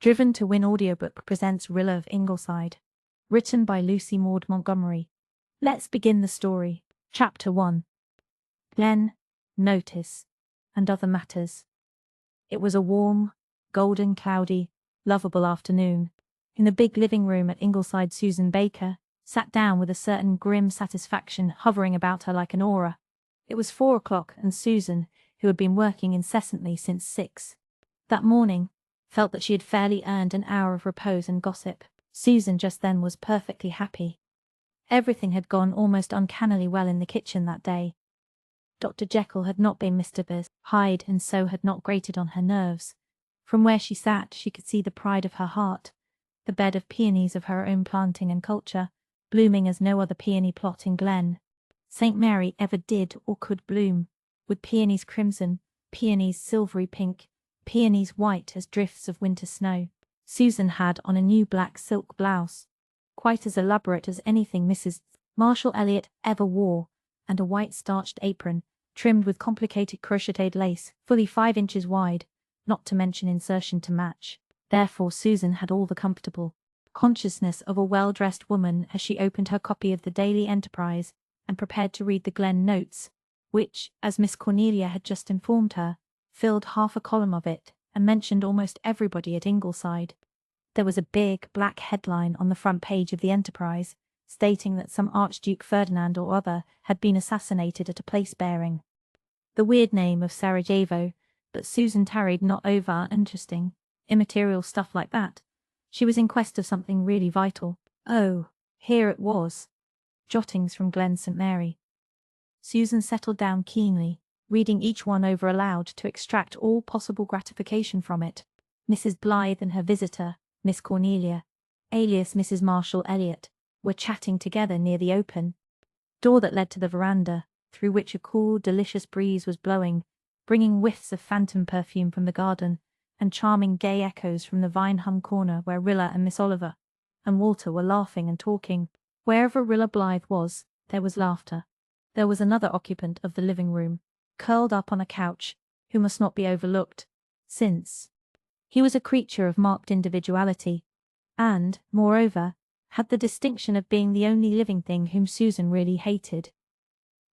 Driven to Win Audiobook presents Rilla of Ingleside. Written by Lucy Maud Montgomery. Let's begin the story. Chapter 1. Glen, Notice, and Other Matters. It was a warm, golden, cloudy, lovable afternoon. In the big living room at Ingleside, Susan Baker sat down with a certain grim satisfaction hovering about her like an aura. It was 4 o'clock, and Susan, who had been working incessantly since 6 that morning, felt that she had fairly earned an hour of repose and gossip. Susan just then was perfectly happy. Everything had gone almost uncannily well in the kitchen that day. Dr. Jekyll had not been Mr. Hyde, and so had not grated on her nerves. From where she sat, she could see the pride of her heart, the bed of peonies of her own planting and culture, blooming as no other peony plot in Glen. St. Mary ever did or could bloom, with peonies crimson, peonies silvery pink, peonies white as drifts of winter snow. Susan had on a new black silk blouse, quite as elaborate as anything Mrs. Marshall Elliott ever wore, and a white starched apron, trimmed with complicated crocheted lace, fully 5 inches wide, not to mention insertion to match. Therefore Susan had all the comfortable consciousness of a well-dressed woman as she opened her copy of the Daily Enterprise and prepared to read the Glen notes, which, as Miss Cornelia had just informed her, filled half a column of it and mentioned almost everybody at Ingleside. There was a big black headline on the front page of the Enterprise, stating that some Archduke Ferdinand or other had been assassinated at a place bearing the weird name of Sarajevo, but Susan tarried not over interesting, immaterial stuff like that. She was in quest of something really vital. Oh, here it was. Jottings from Glen St. Mary. Susan settled down keenly, reading each one over aloud to extract all possible gratification from it. Mrs. Blythe and her visitor, Miss Cornelia, alias Mrs. Marshall Elliott, were chatting together near the open door that led to the veranda, through which a cool, delicious breeze was blowing, bringing whiffs of phantom perfume from the garden, and charming gay echoes from the vine-hung corner where Rilla and Miss Oliver and Walter were laughing and talking. Wherever Rilla Blythe was, there was laughter. There was another occupant of the living room, curled up on a couch, who must not be overlooked, since he was a creature of marked individuality, and, moreover, had the distinction of being the only living thing whom Susan really hated.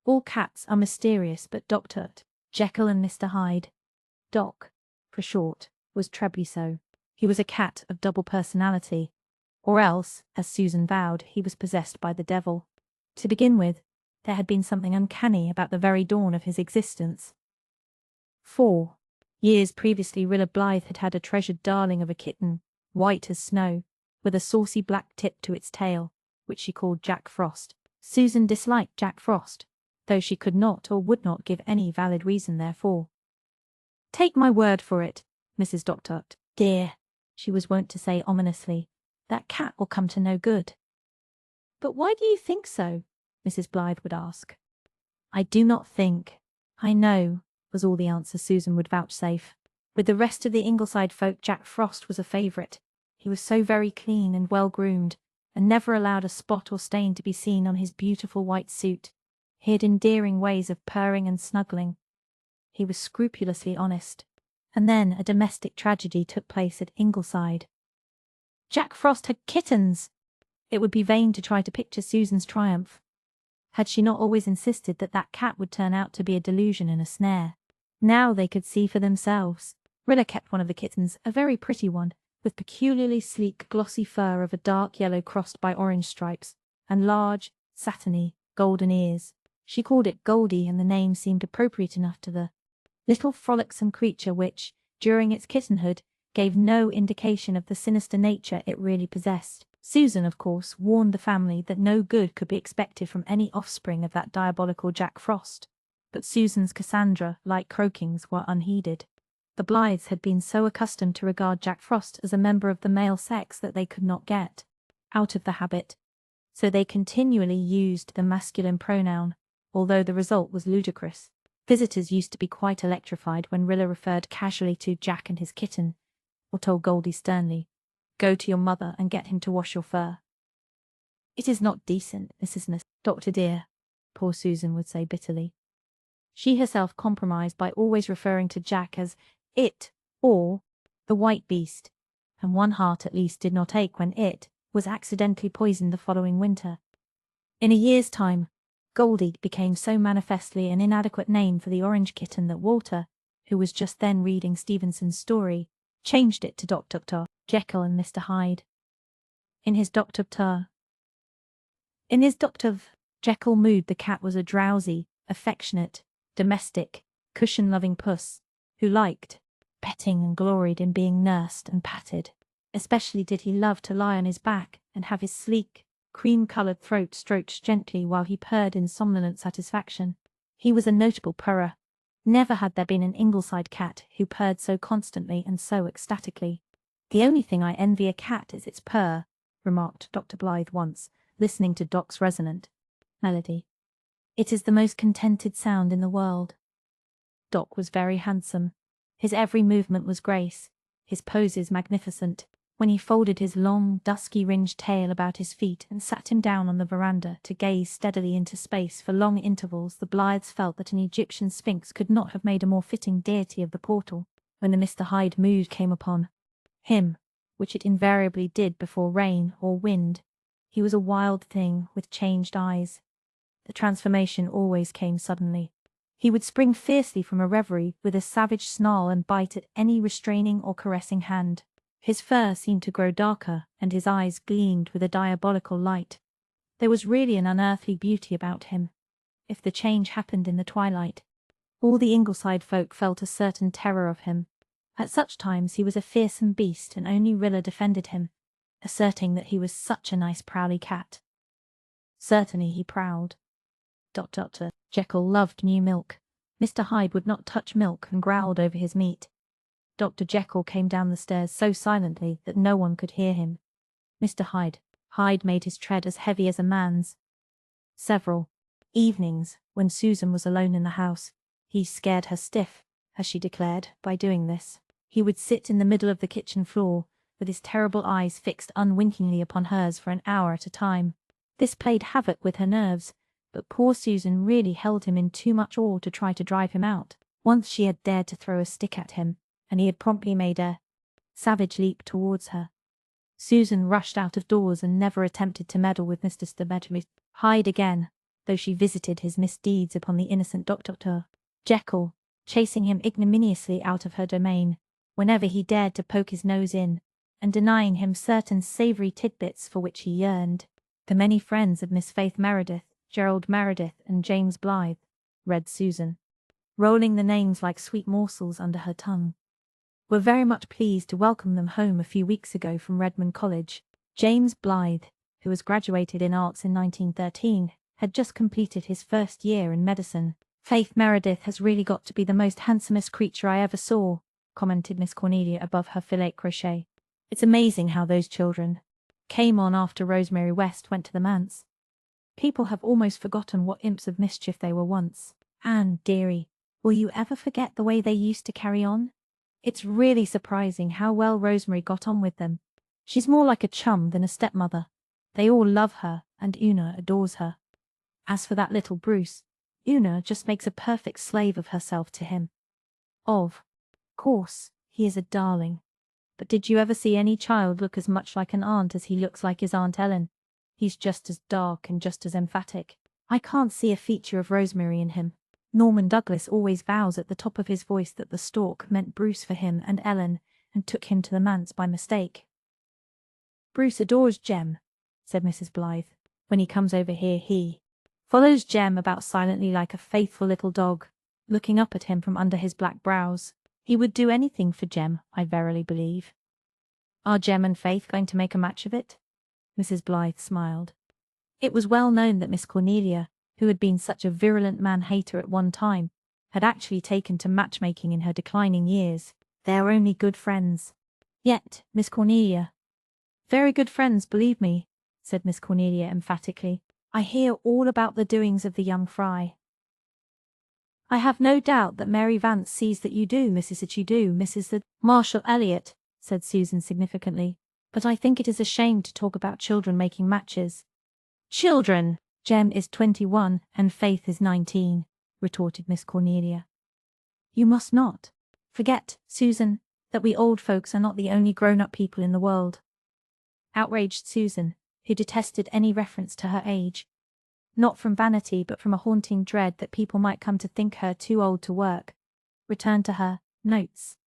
All cats are mysterious, but Dr. Jekyll and Mr. Hyde, Doc, for short, was trebly so. He was a cat of double personality, or else, as Susan vowed, he was possessed by the devil. To begin with, there had been something uncanny about the very dawn of his existence. 4 years previously Rilla Blythe had had a treasured darling of a kitten, white as snow, with a saucy black tip to its tail, which she called Jack Frost. Susan disliked Jack Frost, though she could not or would not give any valid reason therefor. "Take my word for it, Mrs. Doctor, dear," she was wont to say ominously, "that cat will come to no good." "But why do you think so?" Mrs. Blythe would ask. "I do not think. I know," was all the answer Susan would vouchsafe. With the rest of the Ingleside folk, Jack Frost was a favourite. He was so very clean and well-groomed, and never allowed a spot or stain to be seen on his beautiful white suit. He had endearing ways of purring and snuggling. He was scrupulously honest. And then a domestic tragedy took place at Ingleside. Jack Frost had kittens! It would be vain to try to picture Susan's triumph. Had she not always insisted that that cat would turn out to be a delusion and a snare? Now they could see for themselves. Rilla kept one of the kittens, a very pretty one, with peculiarly sleek, glossy fur of a dark yellow crossed by orange stripes, and large, satiny, golden ears. She called it Goldie, and the name seemed appropriate enough to the little frolicsome creature which, during its kittenhood, gave no indication of the sinister nature it really possessed. Susan, of course, warned the family that no good could be expected from any offspring of that diabolical Jack Frost. But Susan's Cassandra-like croakings were unheeded. The Blythes had been so accustomed to regard Jack Frost as a member of the male sex that they could not get out of the habit, so they continually used the masculine pronoun, although the result was ludicrous. Visitors used to be quite electrified when Rilla referred casually to Jack and his kitten, or told Goldie sternly, "Go to your mother and get him to wash your fur." "It is not decent, Mrs. Doctor dear," poor Susan would say bitterly. She herself compromised by always referring to Jack as "it" or "the white beast," and one heart at least did not ache when it was accidentally poisoned the following winter. In a year's time, Goldie became so manifestly an inadequate name for the orange kitten that Walter, who was just then reading Stevenson's story, changed it to Dr. Jekyll and Mr. Hyde. In his Dr. Jekyll mood, the cat was a drowsy, affectionate, domestic, cushion-loving puss, who liked petting and gloried in being nursed and patted. Especially did he love to lie on his back and have his sleek, cream-coloured throat stroked gently while he purred in somnolent satisfaction. He was a notable purrer. Never had there been an Ingleside cat who purred so constantly and so ecstatically. "The only thing I envy a cat is its purr," remarked Dr. Blythe once, listening to Doc's resonant melody. "It is the most contented sound in the world." Doc was very handsome. His every movement was grace, his poses magnificent. When he folded his long, dusky ringed tail about his feet and sat him down on the veranda to gaze steadily into space for long intervals, the Blythes felt that an Egyptian sphinx could not have made a more fitting deity of the portal. When the Mr. Hyde mood came upon him, which it invariably did before rain or wind, he was a wild thing with changed eyes. The transformation always came suddenly. He would spring fiercely from a reverie with a savage snarl and bite at any restraining or caressing hand. His fur seemed to grow darker, and his eyes gleamed with a diabolical light. There was really an unearthly beauty about him. If the change happened in the twilight, all the Ingleside folk felt a certain terror of him. At such times he was a fearsome beast, and only Rilla defended him, asserting that he was such a nice prowly cat. Certainly he prowled. Dr. Jekyll loved new milk. Mr. Hyde would not touch milk and growled over his meat. Dr. Jekyll came down the stairs so silently that no one could hear him. Mr. Hyde made his tread as heavy as a man's. Several evenings, when Susan was alone in the house, he scared her stiff, as she declared, by doing this. He would sit in the middle of the kitchen floor, with his terrible eyes fixed unwinkingly upon hers for an hour at a time. This played havoc with her nerves, but poor Susan really held him in too much awe to try to drive him out. Once she had dared to throw a stick at him, and he had promptly made a savage leap towards her. Susan rushed out of doors and never attempted to meddle with Mr. Hyde again, though she visited his misdeeds upon the innocent Dr. Jekyll, chasing him ignominiously out of her domain whenever he dared to poke his nose in, and denying him certain savoury tidbits for which he yearned. The many friends of Miss Faith Meredith, Gerald Meredith, and James Blythe, read Susan, rolling the names like sweet morsels under her tongue, were very much pleased to welcome them home a few weeks ago from Redmond College. James Blythe, who was graduated in arts in 1913, had just completed his first year in medicine. "Faith Meredith has really got to be the most handsomest creature I ever saw," commented Miss Cornelia above her filet crochet. "It's amazing how those children came on after Rosemary West went to the manse. People have almost forgotten what imps of mischief they were once. Anne, dearie, will you ever forget the way they used to carry on? It's really surprising how well Rosemary got on with them. She's more like a chum than a stepmother. They all love her, and Una adores her. As for that little Bruce, Una just makes a perfect slave of herself to him. Of course, he is a darling. But did you ever see any child look as much like an aunt as he looks like his Aunt Ellen? He's just as dark and just as emphatic. I can't see a feature of Rosemary in him. Norman Douglas always vows at the top of his voice that the stork meant Bruce for him and Ellen, and took him to the manse by mistake." "Bruce adores Jem," said Mrs. Blythe. "When he comes over here, he follows Jem about silently like a faithful little dog, looking up at him from under his black brows. He would do anything for Jem, I verily believe." "Are Jem and Faith going to make a match of it?" Mrs. Blythe smiled. It was well known that Miss Cornelia, who had been such a virulent man-hater at one time, had actually taken to matchmaking in her declining years. They are only good friends. Yet, Miss Cornelia— "Very good friends, believe me," said Miss Cornelia emphatically. "I hear all about the doings of the young fry." "I have no doubt that Mary Vance sees that you do, that you do, Mrs. the Marshall Elliot," said Susan significantly. "But I think it is a shame to talk about children making matches." "Children! Jem is 21 and Faith is 19, retorted Miss Cornelia. "You must not forget, Susan, that we old folks are not the only grown-up people in the world. Outraged Susan, who detested any reference to her age. Not from vanity but from a haunting dread that people might come to think her too old to work, returned to her notes.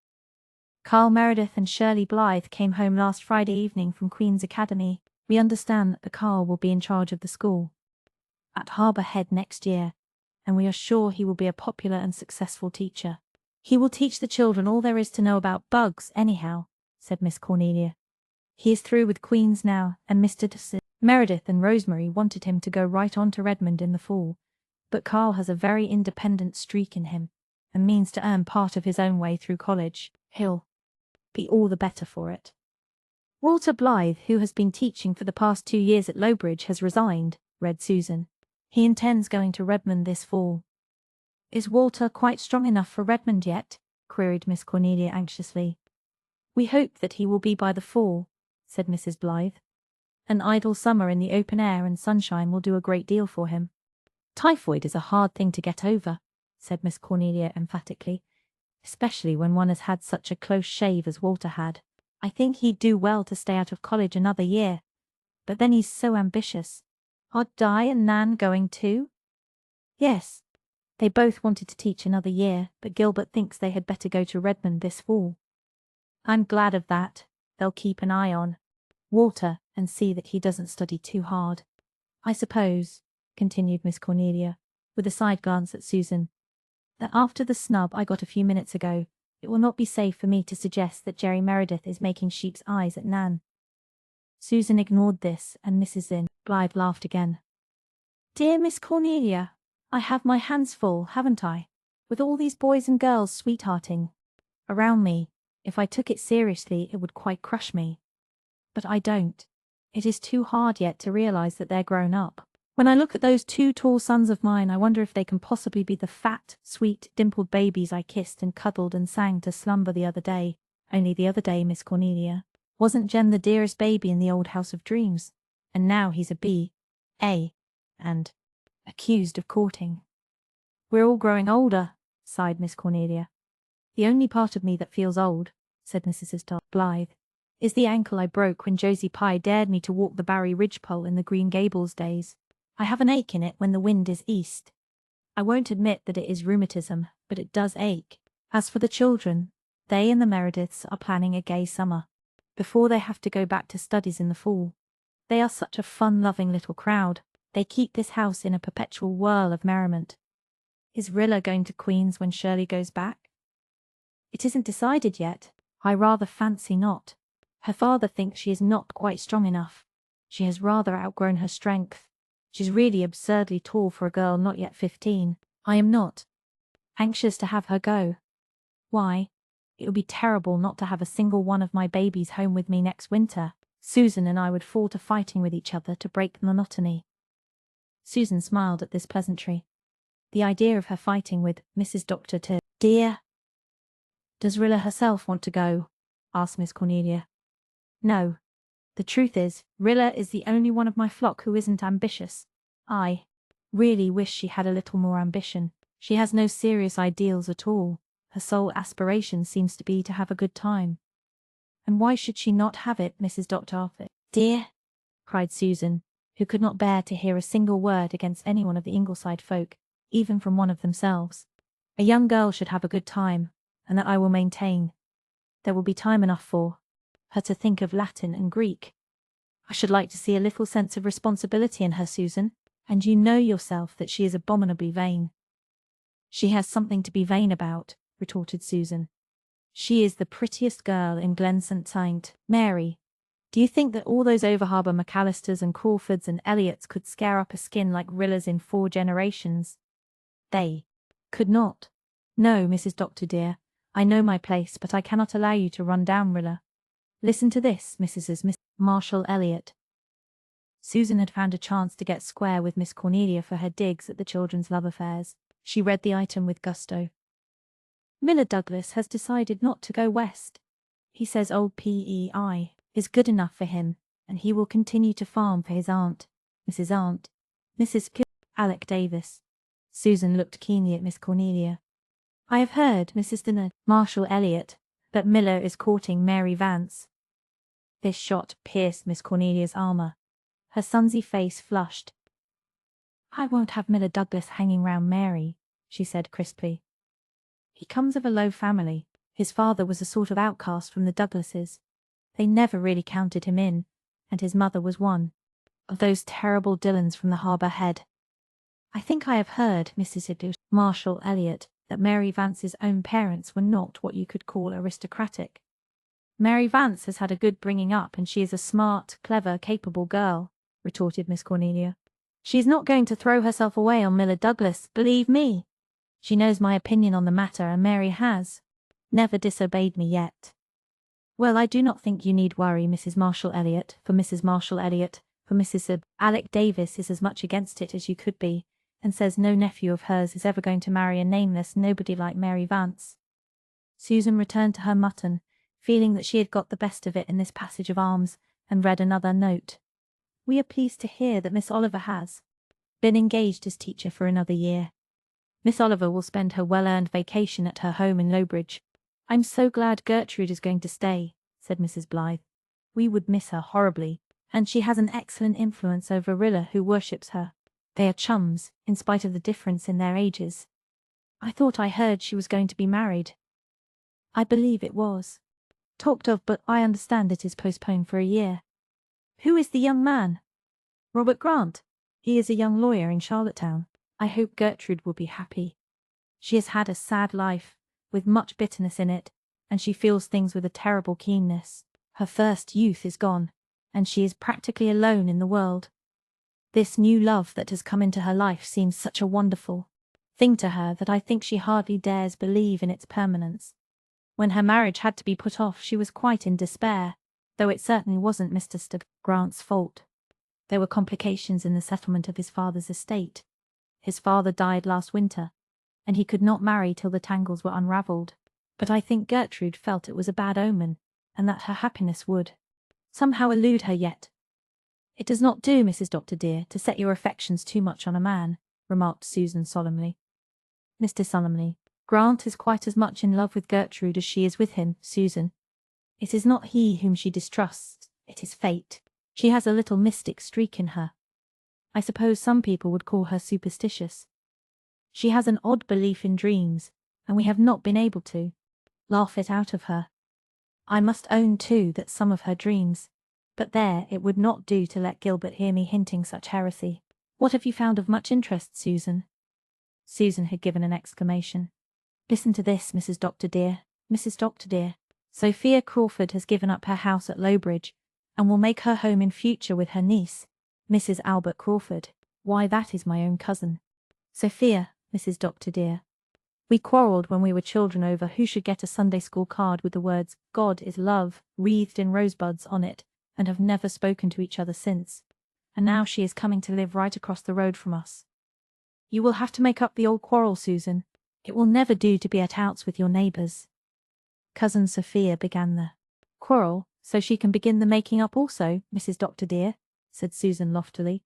Carl Meredith and Shirley Blythe came home last Friday evening from Queen's Academy. We understand that the Carl will be in charge of the school at Harbour Head next year, and we are sure he will be a popular and successful teacher. He will teach the children all there is to know about bugs, anyhow, said Miss Cornelia. He is through with Queen's now, and Mr. Meredith and Rosemary wanted him to go right on to Redmond in the fall, but Carl has a very independent streak in him, and means to earn part of his own way through college. He'll be all the better for it. Walter Blythe, who has been teaching for the past 2 years at Lowbridge, has resigned, read Susan. He intends going to Redmond this fall. Is Walter quite strong enough for Redmond yet? Queried Miss Cornelia anxiously. We hope that he will be by the fall, said Mrs. Blythe. An idle summer in the open air and sunshine will do a great deal for him. Typhoid is a hard thing to get over, said Miss Cornelia emphatically, especially when one has had such a close shave as Walter had. I think he'd do well to stay out of college another year, but then he's so ambitious. Are Di and Nan going too? Yes. They both wanted to teach another year, but Gilbert thinks they had better go to Redmond this fall. I'm glad of that. They'll keep an eye on Walter and see that he doesn't study too hard. I suppose, continued Miss Cornelia, with a side glance at Susan, that after the snub I got a few minutes ago, it will not be safe for me to suggest that Jerry Meredith is making sheep's eyes at Nan. Susan ignored this, and Mrs. Blythe laughed again. Dear Miss Cornelia, I have my hands full, haven't I, with all these boys and girls sweethearting around me. If I took it seriously, it would quite crush me. But I don't. It is too hard yet to realize that they're grown up. When I look at those 2 tall sons of mine, I wonder if they can possibly be the fat, sweet, dimpled babies I kissed and cuddled and sang to slumber the other day. Only the other day, Miss Cornelia. Wasn't Jem the dearest baby in the old house of dreams? And now he's a B.A. and accused of courting. We're all growing older, sighed Miss Cornelia. The only part of me that feels old, said Mrs. Blythe, is the ankle I broke when Josie Pye dared me to walk the Barry Ridgepole in the Green Gables days. I have an ache in it when the wind is east. I won't admit that it is rheumatism, but it does ache. As for the children, they and the Merediths are planning a gay summer, before they have to go back to studies in the fall. They are such a fun-loving little crowd. They keep this house in a perpetual whirl of merriment. Is Rilla going to Queen's when Shirley goes back? It isn't decided yet. I rather fancy not. Her father thinks she is not quite strong enough. She has rather outgrown her strength. She's really absurdly tall for a girl not yet 15. I am not anxious to have her go. Why? It would be terrible not to have a single one of my babies home with me next winter. Susan and I would fall to fighting with each other to break the monotony. Susan smiled at this pleasantry. The idea of her fighting with Mrs. Dr. T. Dear. Does Rilla herself want to go? Asked Miss Cornelia. No. The truth is, Rilla is the only one of my flock who isn't ambitious. I really wish she had a little more ambition. She has no serious ideals at all. Her sole aspiration seems to be to have a good time. And why should she not have it, Mrs. Dr. Arthur? Dear, cried Susan, who could not bear to hear a single word against any one of the Ingleside folk, even from one of themselves. A young girl should have a good time, and that I will maintain. There will be time enough for her to think of Latin and Greek. I should like to see a little sense of responsibility in her, Susan, and you know yourself that she is abominably vain. She has something to be vain about, retorted Susan. She is the prettiest girl in Glen St. Mary. Do you think that all those over-harbour McAllisters and Crawfords and Elliots could scare up a skin like Rilla's in 4 generations? They could not. No, Mrs. Doctor dear, I know my place, but I cannot allow you to run down Rilla. Listen to this, Miss Marshall Elliott. Susan had found a chance to get square with Miss Cornelia for her digs at the children's love affairs. She read the item with gusto. Miller Douglas has decided not to go west. He says old PEI is good enough for him, and he will continue to farm for his aunt, Mrs. Alec Davis. Susan looked keenly at Miss Cornelia. I have heard, Mrs. Marshall Elliott, But Miller is courting Mary Vance. This shot pierced Miss Cornelia's armor. Her sonsy face flushed. I won't have Miller Douglas hanging round Mary, she said crisply. He comes of a low family. His father was a sort of outcast from the Douglases. They never really counted him in, and his mother was one of those terrible Dylans from the Harbour Head. I think I have heard, Mrs. Marshall Elliott, that Mary Vance's own parents were not what you could call aristocratic. Mary Vance has had a good bringing up, and she is a smart, clever, capable girl, retorted Miss Cornelia. She is not going to throw herself away on Miller Douglas, believe me. She knows my opinion on the matter, and Mary has never disobeyed me yet. Well, I do not think you need worry, Mrs. Marshall Elliott, for Mrs. Marshall Elliott, for Mrs. Alec Davis is as much against it as you could be, and says no nephew of hers is ever going to marry a nameless nobody like Mary Vance. Susan returned to her mutton, feeling that she had got the best of it in this passage of arms, and read another note. We are pleased to hear that Miss Oliver has been engaged as teacher for another year. Miss Oliver will spend her well-earned vacation at her home in Lowbridge. I'm so glad Gertrude is going to stay, said Mrs. Blythe. We would miss her horribly, and she has an excellent influence over Rilla, who worships her. They are chums, in spite of the difference in their ages. I thought I heard she was going to be married. I believe it was talked of, but I understand it is postponed for a year. Who is the young man? Robert Grant. He is a young lawyer in Charlottetown. I hope Gertrude will be happy. She has had a sad life, with much bitterness in it, and she feels things with a terrible keenness. Her first youth is gone, and she is practically alone in the world. This new love that has come into her life seems such a wonderful thing to her that I think she hardly dares believe in its permanence. When her marriage had to be put off, she was quite in despair, though it certainly wasn't Mr. Grant's fault. There were complications in the settlement of his father's estate. His father died last winter, and he could not marry till the tangles were unravelled. But I think Gertrude felt it was a bad omen, and that her happiness would somehow elude her yet. It does not do, Mrs. Dr. dear, to set your affections too much on a man, remarked Susan solemnly. Mr. Solemnly, Grant is quite as much in love with Gertrude as she is with him, Susan. It is not he whom she distrusts, it is fate. She has a little mystic streak in her. I suppose some people would call her superstitious. She has an odd belief in dreams, and we have not been able to laugh it out of her. I must own, too, that some of her dreams. But there, it would not do to let Gilbert hear me hinting such heresy. What have you found of much interest, Susan? Susan had given an exclamation. Listen to this, Mrs. Dr. dear. Mrs. Dr. dear. Sophia Crawford has given up her house at Lowbridge, and will make her home in future with her niece, Mrs. Albert Crawford. Why, that is my own cousin. Sophia, Mrs. Dr. dear. We quarrelled when we were children over who should get a Sunday school card with the words, God is love, wreathed in rosebuds on it, and have never spoken to each other since. And now she is coming to live right across the road from us. You will have to make up the old quarrel, Susan. It will never do to be at outs with your neighbours. Cousin Sophia began the quarrel, so she can begin the making up also, Mrs. Dr. dear, said Susan loftily.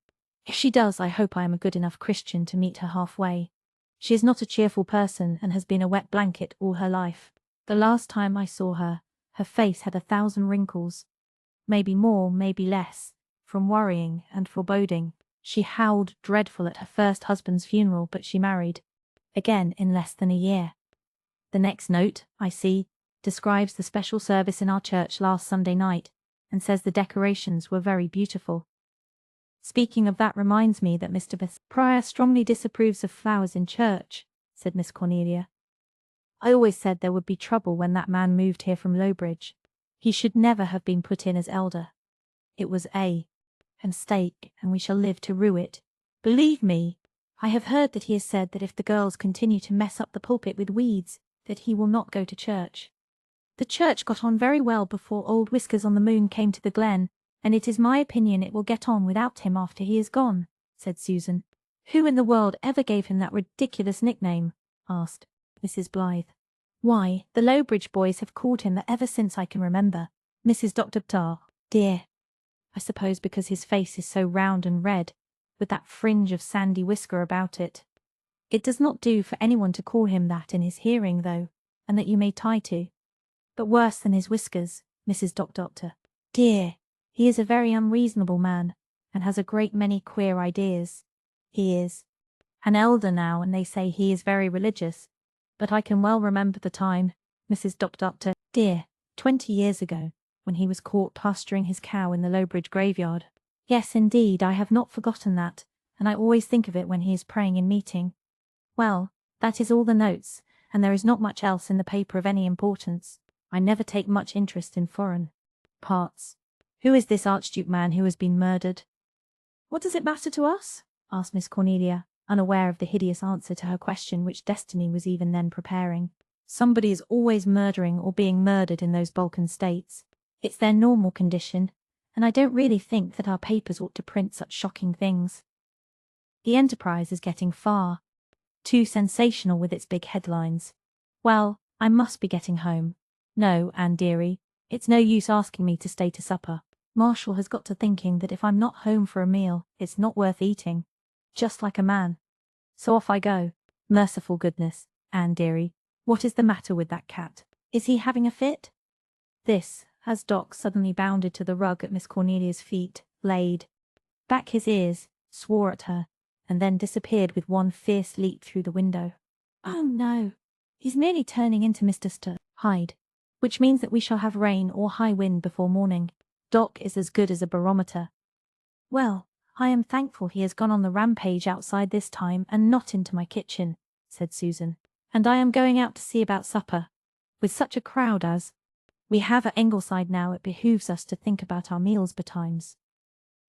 If she does, I hope I am a good enough Christian to meet her halfway. She is not a cheerful person, and has been a wet blanket all her life. The last time I saw her, her face had 1,000 wrinkles. Maybe more, maybe less, from worrying and foreboding. She howled dreadful at her first husband's funeral, but she married again in less than a year. The next note, I see, describes the special service in our church last Sunday night, and says the decorations were very beautiful. Speaking of that reminds me that Mr. Pryor strongly disapproves of flowers in church, said Miss Cornelia. I always said there would be trouble when that man moved here from Lowbridge. He should never have been put in as elder. It was a mistake, and we shall live to rue it. Believe me, I have heard that he has said that if the girls continue to mess up the pulpit with weeds, that he will not go to church. The church got on very well before old Whiskers on the Moon came to the Glen, and it is my opinion it will get on without him after he is gone, said Susan. Who in the world ever gave him that ridiculous nickname? Asked Mrs. Blythe. Why, the Lowbridge boys have called him that ever since I can remember, Mrs. Dr. Tar, dear. I suppose because his face is so round and red, with that fringe of sandy whisker about it. It does not do for anyone to call him that in his hearing, though, and that you may tie to. but worse than his whiskers, Mrs. Doctor. Dear, he is a very unreasonable man, and has a great many queer ideas. He is an elder now, and they say he is very religious, but I can well remember the time, Mrs. Doctor, dear, 20 years ago, when he was caught pasturing his cow in the Lowbridge graveyard. Yes, indeed, I have not forgotten that, and I always think of it when he is praying in meeting. Well, that is all the notes, and there is not much else in the paper of any importance. I never take much interest in foreign parts. Who is this Archduke man who has been murdered? What does it matter to us? Asked Miss Cornelia, unaware of the hideous answer to her question which Destiny was even then preparing. Somebody is always murdering or being murdered in those Balkan states. It's their normal condition, and I don't really think that our papers ought to print such shocking things. The Enterprise is getting far too sensational with its big headlines. Well, I must be getting home. No, Anne dearie, it's no use asking me to stay to supper. Marshall has got to thinking that if I'm not home for a meal, it's not worth eating. Just like a man. So off I go. Merciful goodness, Anne dearie, what is the matter with that cat? Is he having a fit? This, as Doc suddenly bounded to the rug at Miss Cornelia's feet, laid back his ears, swore at her, and then disappeared with one fierce leap through the window. Oh no, he's merely turning into Mr. Hyde, which means that we shall have rain or high wind before morning. Doc is as good as a barometer. Well, I am thankful he has gone on the rampage outside this time and not into my kitchen, said Susan, and I am going out to see about supper. With such a crowd as we have at Ingleside now, it behooves us to think about our meals betimes.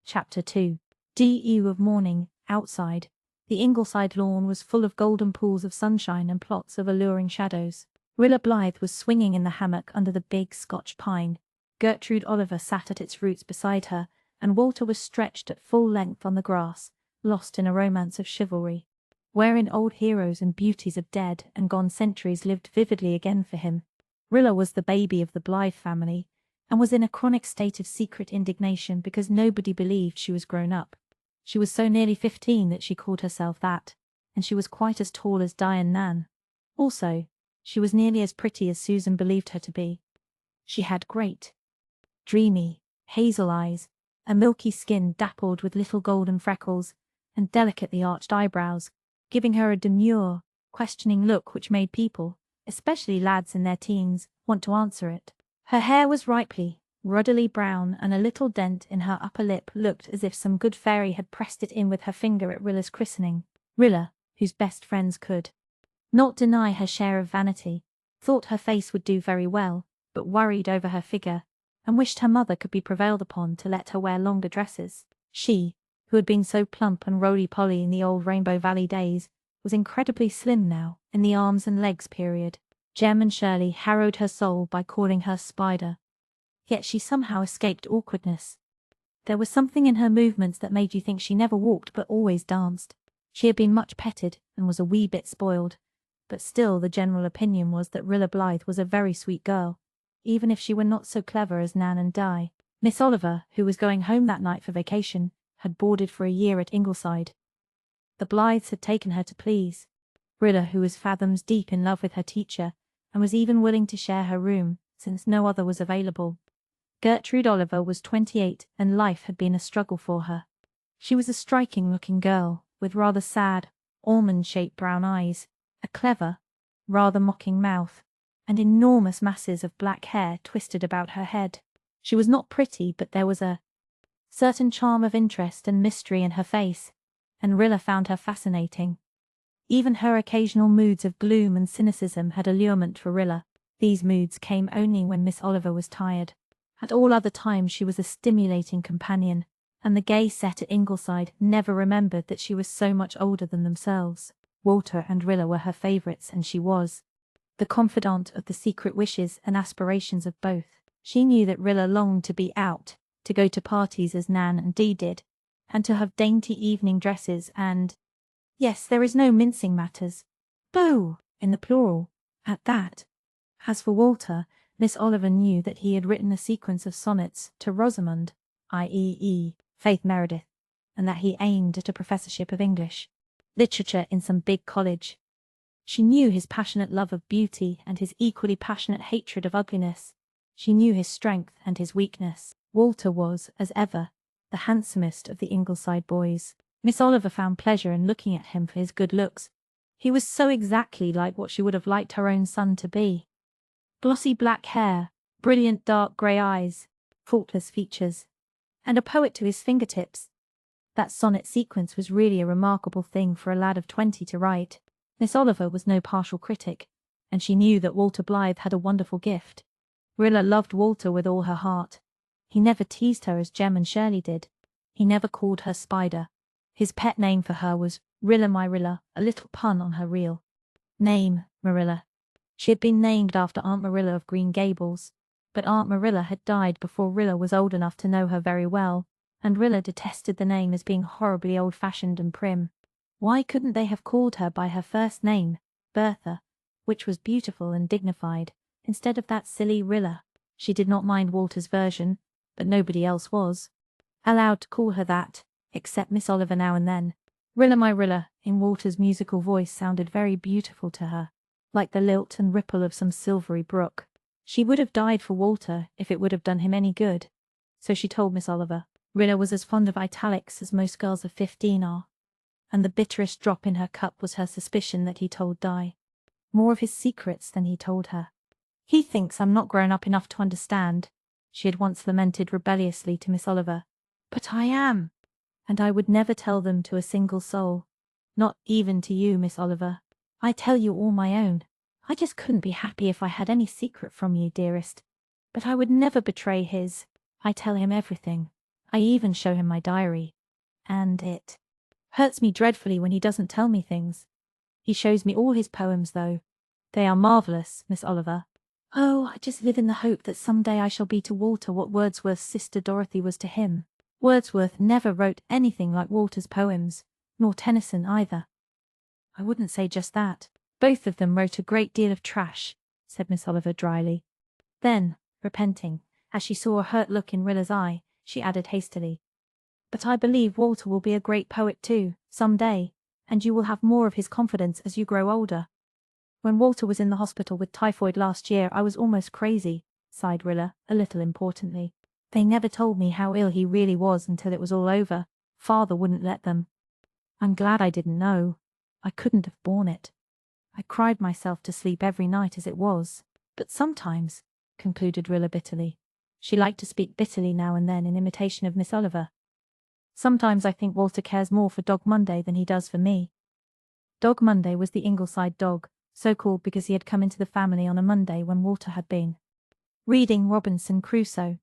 Chapter 2. D.U. of morning, outside. The Ingleside lawn was full of golden pools of sunshine and plots of alluring shadows. Rilla Blythe was swinging in the hammock under the big Scotch pine. Gertrude Oliver sat at its roots beside her, and Walter was stretched at full length on the grass, lost in a romance of chivalry, wherein old heroes and beauties of dead and gone centuries lived vividly again for him. Rilla was the baby of the Blythe family, and was in a chronic state of secret indignation because nobody believed she was grown up. She was so nearly 15 that she called herself that, and she was quite as tall as Di and Nan. Also, she was nearly as pretty as Susan believed her to be. She had great, dreamy, hazel eyes, a milky skin dappled with little golden freckles, and delicately arched eyebrows, giving her a demure, questioning look which made people, especially lads in their teens, want to answer it. Her hair was ripely, ruddily brown, and a little dent in her upper lip looked as if some good fairy had pressed it in with her finger at Rilla's christening. Rilla, whose best friends could not deny her share of vanity, thought her face would do very well, but worried over her figure, and wished her mother could be prevailed upon to let her wear longer dresses. She, who had been so plump and roly-poly in the old Rainbow Valley days, was incredibly slim now, in the arms and legs period. Jem and Shirley harrowed her soul by calling her Spider. Yet she somehow escaped awkwardness. There was something in her movements that made you think she never walked but always danced. She had been much petted and was a wee bit spoiled, but still the general opinion was that Rilla Blythe was a very sweet girl, even if she were not so clever as Nan and Di. Miss Oliver, who was going home that night for vacation, had boarded for a year at Ingleside. The Blythes had taken her to please Rilla, who was fathoms deep in love with her teacher, and was even willing to share her room, since no other was available. Gertrude Oliver was 28, and life had been a struggle for her. She was a striking-looking girl, with rather sad, almond-shaped brown eyes, a clever, rather mocking mouth, and enormous masses of black hair twisted about her head. She was not pretty, but there was a certain charm of interest and mystery in her face, and Rilla found her fascinating. Even her occasional moods of gloom and cynicism had allurement for Rilla. These moods came only when Miss Oliver was tired. At all other times she was a stimulating companion, and the gay set at Ingleside never remembered that she was so much older than themselves. Walter and Rilla were her favourites, and she was the confidante of the secret wishes and aspirations of both. She knew that Rilla longed to be out, to go to parties as Nan and Dee did, and to have dainty evening dresses and, yes, there is no mincing matters, beaux, in the plural, at that. As for Walter, Miss Oliver knew that he had written a sequence of sonnets to Rosamond, i.e. Faith Meredith, and that he aimed at a professorship of English literature in some big college. She knew his passionate love of beauty and his equally passionate hatred of ugliness. She knew his strength and his weakness. Walter was, as ever, the handsomest of the Ingleside boys. Miss Oliver found pleasure in looking at him for his good looks. He was so exactly like what she would have liked her own son to be. Glossy black hair, brilliant dark grey eyes, faultless features, and a poet to his fingertips. That sonnet sequence was really a remarkable thing for a lad of 20 to write. Miss Oliver was no partial critic, and she knew that Walter Blythe had a wonderful gift. Rilla loved Walter with all her heart. He never teased her as Jem and Shirley did. He never called her Spider. His pet name for her was Rilla my Rilla, a little pun on her real name, Marilla. She had been named after Aunt Marilla of Green Gables, but Aunt Marilla had died before Rilla was old enough to know her very well, and Rilla detested the name as being horribly old-fashioned and prim. Why couldn't they have called her by her first name, Bertha, which was beautiful and dignified, instead of that silly Rilla? She did not mind Walter's version, but nobody else was allowed to call her that, except Miss Oliver now and then. Rilla my Rilla, in Walter's musical voice, sounded very beautiful to her, like the lilt and ripple of some silvery brook. She would have died for Walter if it would have done him any good. So she told Miss Oliver. Rilla was as fond of italics as most girls of 15 are, and the bitterest drop in her cup was her suspicion that he told Di more of his secrets than he told her. He thinks I'm not grown up enough to understand, she had once lamented rebelliously to Miss Oliver. But I am, and I would never tell them to a single soul. Not even to you, Miss Oliver. I tell you all my own. I just couldn't be happy if I had any secret from you, dearest. But I would never betray his. I tell him everything. I even show him my diary. And it hurts me dreadfully when he doesn't tell me things. He shows me all his poems, though. They are marvellous, Miss Oliver. Oh, I just live in the hope that some day I shall be to Walter what Wordsworth's sister Dorothy was to him. Wordsworth never wrote anything like Walter's poems, nor Tennyson either. I wouldn't say just that. Both of them wrote a great deal of trash, said Miss Oliver dryly. Then, repenting, as she saw a hurt look in Rilla's eye, she added hastily, but I believe Walter will be a great poet too, some day, and you will have more of his confidence as you grow older. When Walter was in the hospital with typhoid last year, I was almost crazy, sighed Rilla, a little importantly. They never told me how ill he really was until it was all over. Father wouldn't let them. I'm glad I didn't know. I couldn't have borne it. I cried myself to sleep every night as it was. But sometimes, concluded Rilla bitterly. She liked to speak bitterly now and then in imitation of Miss Oliver. Sometimes I think Walter cares more for Dog Monday than he does for me. Dog Monday was the Ingleside dog, so called because he had come into the family on a Monday when Walter had been reading Robinson Crusoe.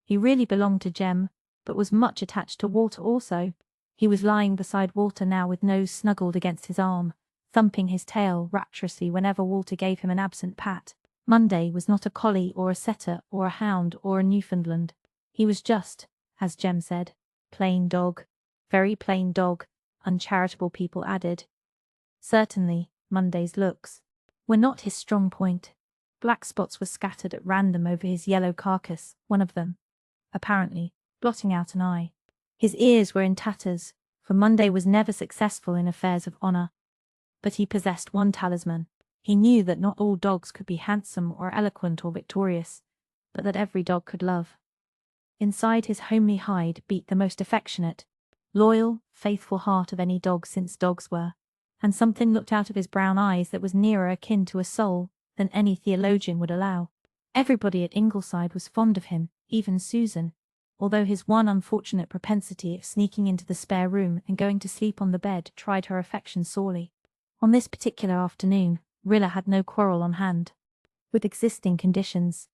He really belonged to Jem, but was much attached to Walter also. He was lying beside Walter now with nose snuggled against his arm, thumping his tail rapturously whenever Walter gave him an absent pat. Monday was not a collie or a setter or a hound or a Newfoundland. He was just, as Jem said, plain dog. Very plain dog, uncharitable people added. Certainly, Monday's looks were not his strong point. Black spots were scattered at random over his yellow carcass, one of them, apparently, blotting out an eye. His ears were in tatters, for Monday was never successful in affairs of honour. But he possessed one talisman. He knew that not all dogs could be handsome or eloquent or victorious, but that every dog could love. Inside his homely hide beat the most affectionate, loyal, faithful heart of any dog since dogs were, and something looked out of his brown eyes that was nearer akin to a soul than any theologian would allow. Everybody at Ingleside was fond of him, even Susan, although his one unfortunate propensity of sneaking into the spare room and going to sleep on the bed tried her affection sorely. On this particular afternoon, Rilla had no quarrel on hand with existing conditions.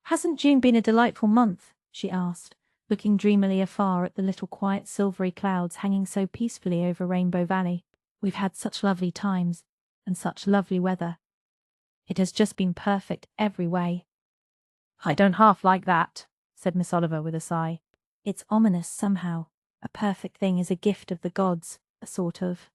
"Hasn't June been a delightful month?" she asked, looking dreamily afar at the little quiet silvery clouds hanging so peacefully over Rainbow Valley. "We've had such lovely times, and such lovely weather. It has just been perfect every way." "I don't half like that," said Miss Oliver with a sigh. "It's ominous somehow. A perfect thing is a gift of the gods, a sort of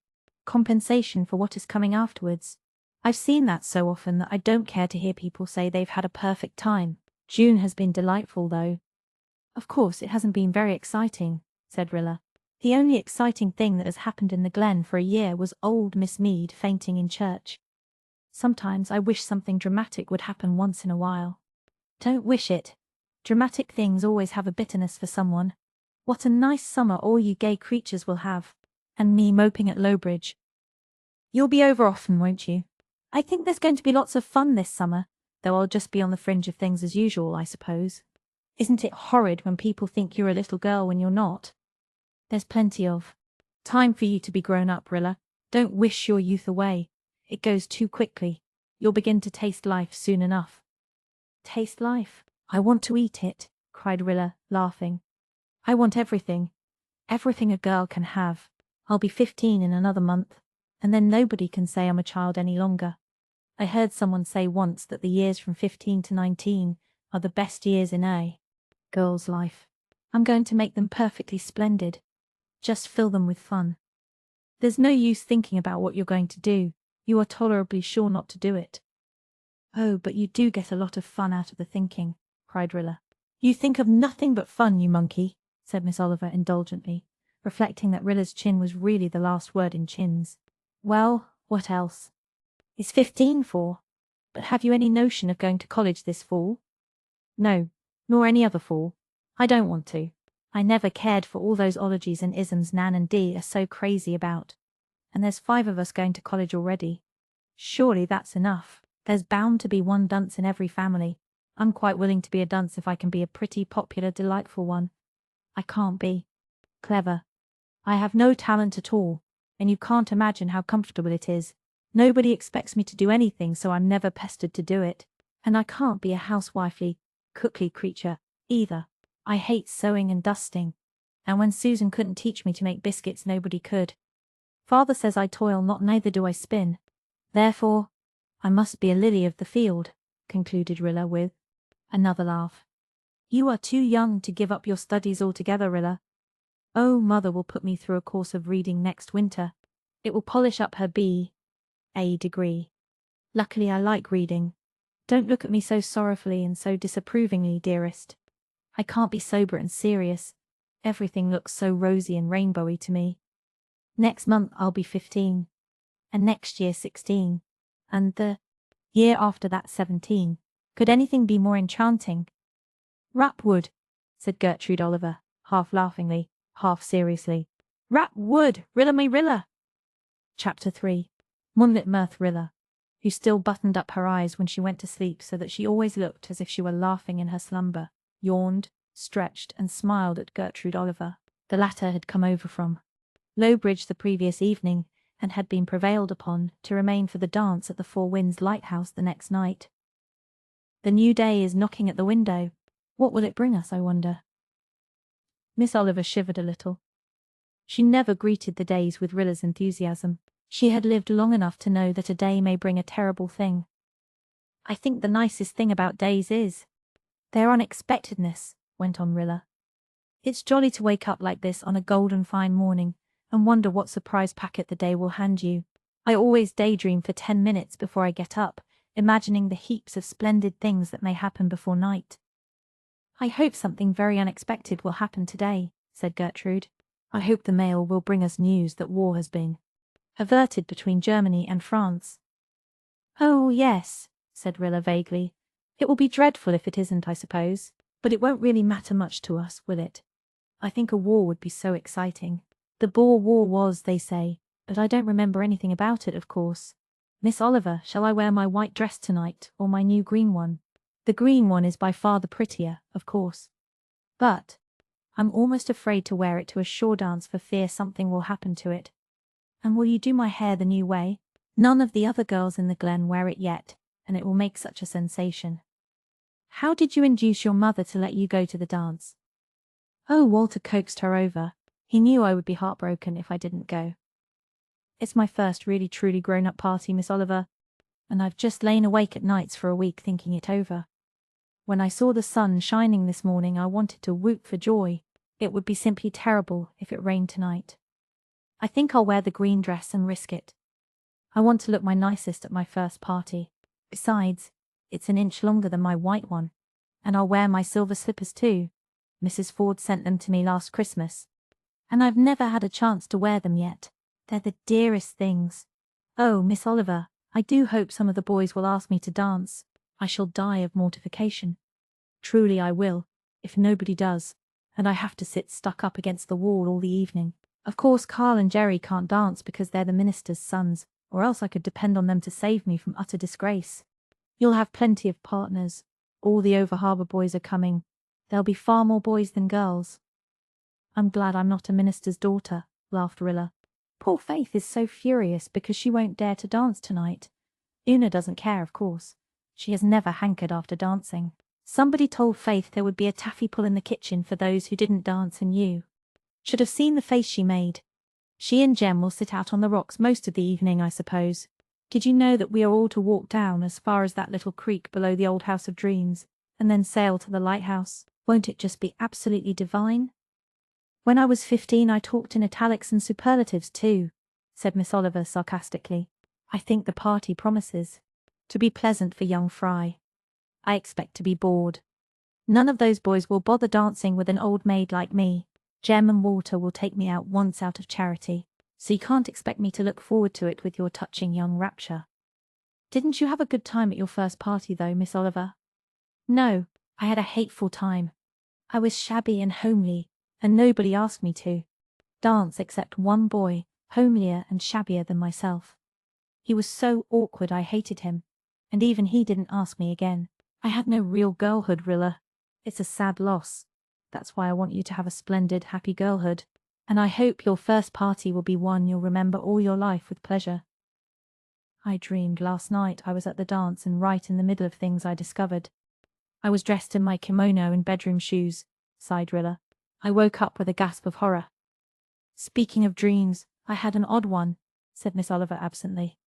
compensation for what is coming afterwards. I've seen that so often that I don't care to hear people say they've had a perfect time. June has been delightful, though." "Of course it hasn't been very exciting," said Rilla. "The only exciting thing that has happened in the Glen for a year was old Miss Mead fainting in church." Sometimes I wish something dramatic would happen once in a while. Don't wish it. Dramatic things always have a bitterness for someone. What a nice summer all you gay creatures will have. And me moping at Lowbridge. You'll be over often, won't you? I think there's going to be lots of fun this summer, though I'll just be on the fringe of things as usual, I suppose. Isn't it horrid when people think you're a little girl when you're not? There's plenty of time for you to be grown up, Rilla. Don't wish your youth away. It goes too quickly. You'll begin to taste life soon enough. Taste life? I want to eat it, cried Rilla, laughing. I want everything. Everything a girl can have. I'll be 15 in another month, and then nobody can say I'm a child any longer. I heard someone say once that the years from 15 to 19 are the best years in a girl's life. I'm going to make them perfectly splendid. Just fill them with fun. There's no use thinking about what you're going to do. You are tolerably sure not to do it. Oh, but you do get a lot of fun out of the thinking, cried Rilla. You think of nothing but fun, you monkey, said Miss Oliver indulgently, reflecting that Rilla's chin was really the last word in chins. Well, what else? Is 15 for? But have you any notion of going to college this fall? No, nor any other fall. I don't want to. I never cared for all those ologies and isms Nan and Dee are so crazy about. And there's 5 of us going to college already. Surely that's enough. There's bound to be one dunce in every family. I'm quite willing to be a dunce if I can be a pretty, popular, delightful one. I can't be clever. I have no talent at all, and you can't imagine how comfortable it is. Nobody expects me to do anything, so I'm never pestered to do it. And I can't be a housewifely, cookly creature, either. I hate sewing and dusting. And when Susan couldn't teach me to make biscuits, nobody could. Father says I toil not, neither do I spin. Therefore, I must be a lily of the field, concluded Rilla with another laugh. You are too young to give up your studies altogether, Rilla. Oh, Mother will put me through a course of reading next winter. It will polish up her B.A. degree. Luckily I like reading. Don't look at me so sorrowfully and so disapprovingly, dearest. I can't be sober and serious. Everything looks so rosy and rainbowy to me. Next month I'll be 15, and next year 16, and the year after that 17. Could anything be more enchanting? Rap wood, said Gertrude Oliver, half laughingly, half seriously. Rap wood, Rilla me Rilla. Chapter 3. Moonlit mirth Rilla, who still buttoned up her eyes when she went to sleep so that she always looked as if she were laughing in her slumber, yawned, stretched, and smiled at Gertrude Oliver. The latter had come over from Lowbridge the previous evening, and had been prevailed upon to remain for the dance at the Four Winds Lighthouse the next night. The new day is knocking at the window. What will it bring us, I wonder? Miss Oliver shivered a little. She never greeted the days with Rilla's enthusiasm. She had lived long enough to know that a day may bring a terrible thing. I think the nicest thing about days is their unexpectedness, went on Rilla. It's jolly to wake up like this on a golden fine morning and wonder what surprise packet the day will hand you. I always daydream for 10 minutes before I get up, imagining the heaps of splendid things that may happen before night. I hope something very unexpected will happen today, said Gertrude. I hope the mail will bring us news that war has been averted between Germany and France. Oh, yes, said Rilla vaguely. It will be dreadful if it isn't, I suppose, but it won't really matter much to us, will it? I think a war would be so exciting. The Boer War was, they say, but I don't remember anything about it, of course. Miss Oliver, shall I wear my white dress tonight, or my new green one? The green one is by far the prettier, of course. But I'm almost afraid to wear it to a shore dance for fear something will happen to it. And will you do my hair the new way? None of the other girls in the Glen wear it yet, and it will make such a sensation. How did you induce your mother to let you go to the dance? Oh, Walter coaxed her over. He knew I would be heartbroken if I didn't go. It's my first really truly grown-up party, Miss Oliver, and I've just lain awake at nights for a week thinking it over. When I saw the sun shining this morning, I wanted to whoop for joy. It would be simply terrible if it rained tonight. I think I'll wear the green dress and risk it. I want to look my nicest at my first party. Besides, it's an inch longer than my white one, and I'll wear my silver slippers too. Mrs. Ford sent them to me last Christmas, and I've never had a chance to wear them yet. They're the dearest things. Oh, Miss Oliver, I do hope some of the boys will ask me to dance. I shall die of mortification. Truly I will, if nobody does, and I have to sit stuck up against the wall all the evening. Of course Carl and Jerry can't dance because they're the minister's sons, or else I could depend on them to save me from utter disgrace. You'll have plenty of partners. All the over-harbour boys are coming. There'll be far more boys than girls. I'm glad I'm not a minister's daughter, laughed Rilla. Poor Faith is so furious because she won't dare to dance tonight. Una doesn't care, of course. She has never hankered after dancing. Somebody told Faith there would be a taffy pull in the kitchen for those who didn't dance and you. Should have seen the face she made. She and Jem will sit out on the rocks most of the evening, I suppose. Did you know that we are all to walk down as far as that little creek below the old House of Dreams, and then sail to the lighthouse? Won't it just be absolutely divine? When I was 15 I talked in italics and superlatives too, said Miss Oliver sarcastically. I think the party promises to be pleasant for young Fry. I expect to be bored. None of those boys will bother dancing with an old maid like me. Jem and Walter will take me out once out of charity, so you can't expect me to look forward to it with your touching young rapture. Didn't you have a good time at your first party though, Miss Oliver? No, I had a hateful time. I was shabby and homely, and nobody asked me to dance except one boy, homelier and shabbier than myself. He was so awkward I hated him, and even he didn't ask me again. I had no real girlhood, Rilla. It's a sad loss. That's why I want you to have a splendid, happy girlhood, and I hope your first party will be one you'll remember all your life with pleasure. I dreamed last night I was at the dance and right in the middle of things I discovered. I was dressed in my kimono and bedroom shoes, sighed Rilla. I woke up with a gasp of horror. Speaking of dreams, I had an odd one, said Miss Oliver absently.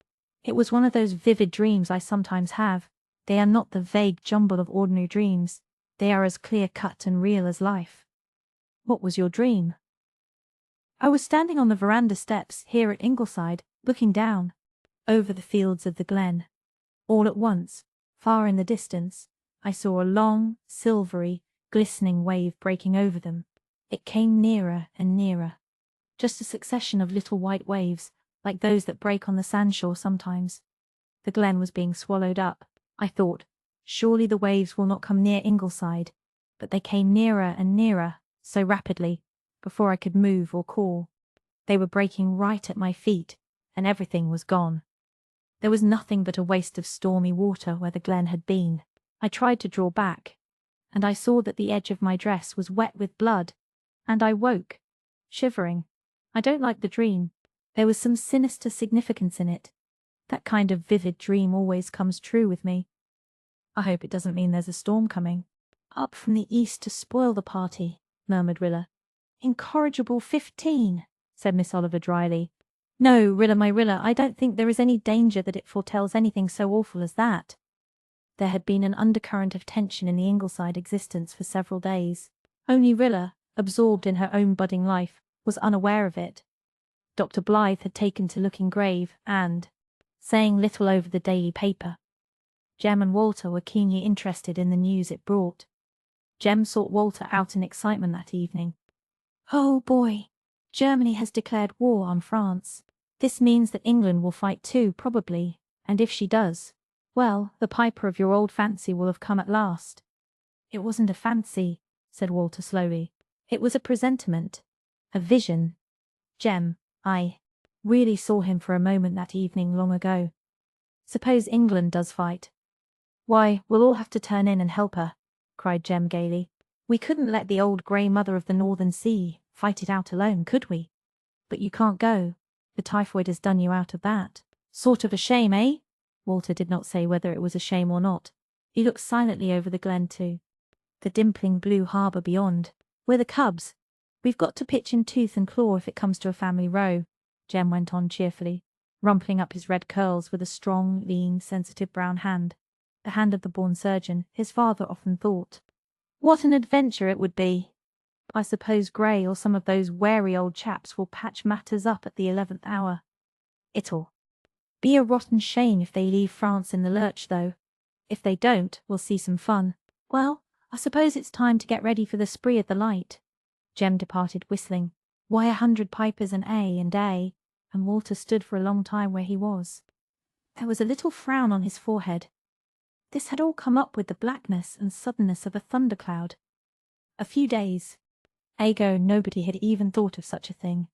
It was one of those vivid dreams I sometimes have. They are not the vague jumble of ordinary dreams. They are as clear-cut and real as life. What was your dream? I was standing on the veranda steps here at Ingleside, looking down over the fields of the glen. All at once, far in the distance, I saw a long, silvery, glistening wave breaking over them. It came nearer and nearer. Just a succession of little white waves, like those that break on the sandshore sometimes. The glen was being swallowed up. I thought, surely the waves will not come near Ingleside, but they came nearer and nearer, so rapidly, before I could move or call. They were breaking right at my feet, and everything was gone. There was nothing but a waste of stormy water where the glen had been. I tried to draw back, and I saw that the edge of my dress was wet with blood, and I woke, shivering. I don't like the dream. There was some sinister significance in it. That kind of vivid dream always comes true with me. I hope it doesn't mean there's a storm coming. Up from the east to spoil the party, murmured Rilla. Incorrigible 15, said Miss Oliver dryly. No, Rilla, my Rilla, I don't think there is any danger that it foretells anything so awful as that. There had been an undercurrent of tension in the Ingleside existence for several days. Only Rilla, absorbed in her own budding life, was unaware of it. Dr. Blythe had taken to looking grave and saying little over the daily paper. Jem and Walter were keenly interested in the news it brought. Jem sought Walter out in excitement that evening. Oh boy, Germany has declared war on France. This means that England will fight too, probably, and if she does, well, the piper of your old fancy will have come at last. It wasn't a fancy, said Walter slowly. It was a presentiment, a vision. Jem, I really saw him for a moment that evening long ago. Suppose England does fight. Why, we'll all have to turn in and help her, cried Jem gaily. We couldn't let the old grey mother of the Northern Sea fight it out alone, could we? But you can't go. The typhoid has done you out of that. Sort of a shame, eh? Walter did not say whether it was a shame or not. He looked silently over the glen too. The dimpling blue harbour beyond. We're the cubs. We've got to pitch in tooth and claw if it comes to a family row, Jem went on cheerfully, rumpling up his red curls with a strong, lean, sensitive brown hand. The hand of the born surgeon, his father often thought. What an adventure it would be! I suppose Grey or some of those wary old chaps will patch matters up at the 11th hour. It'll be a rotten shame if they leave France in the lurch, though. If they don't, we'll see some fun. Well, I suppose it's time to get ready for the spree at the light. Jem departed whistling. Why 100 pipers and A, and Walter stood for a long time where he was. There was a little frown on his forehead. This had all come up with the blackness and suddenness of a thundercloud. A few days ago nobody had even thought of such a thing.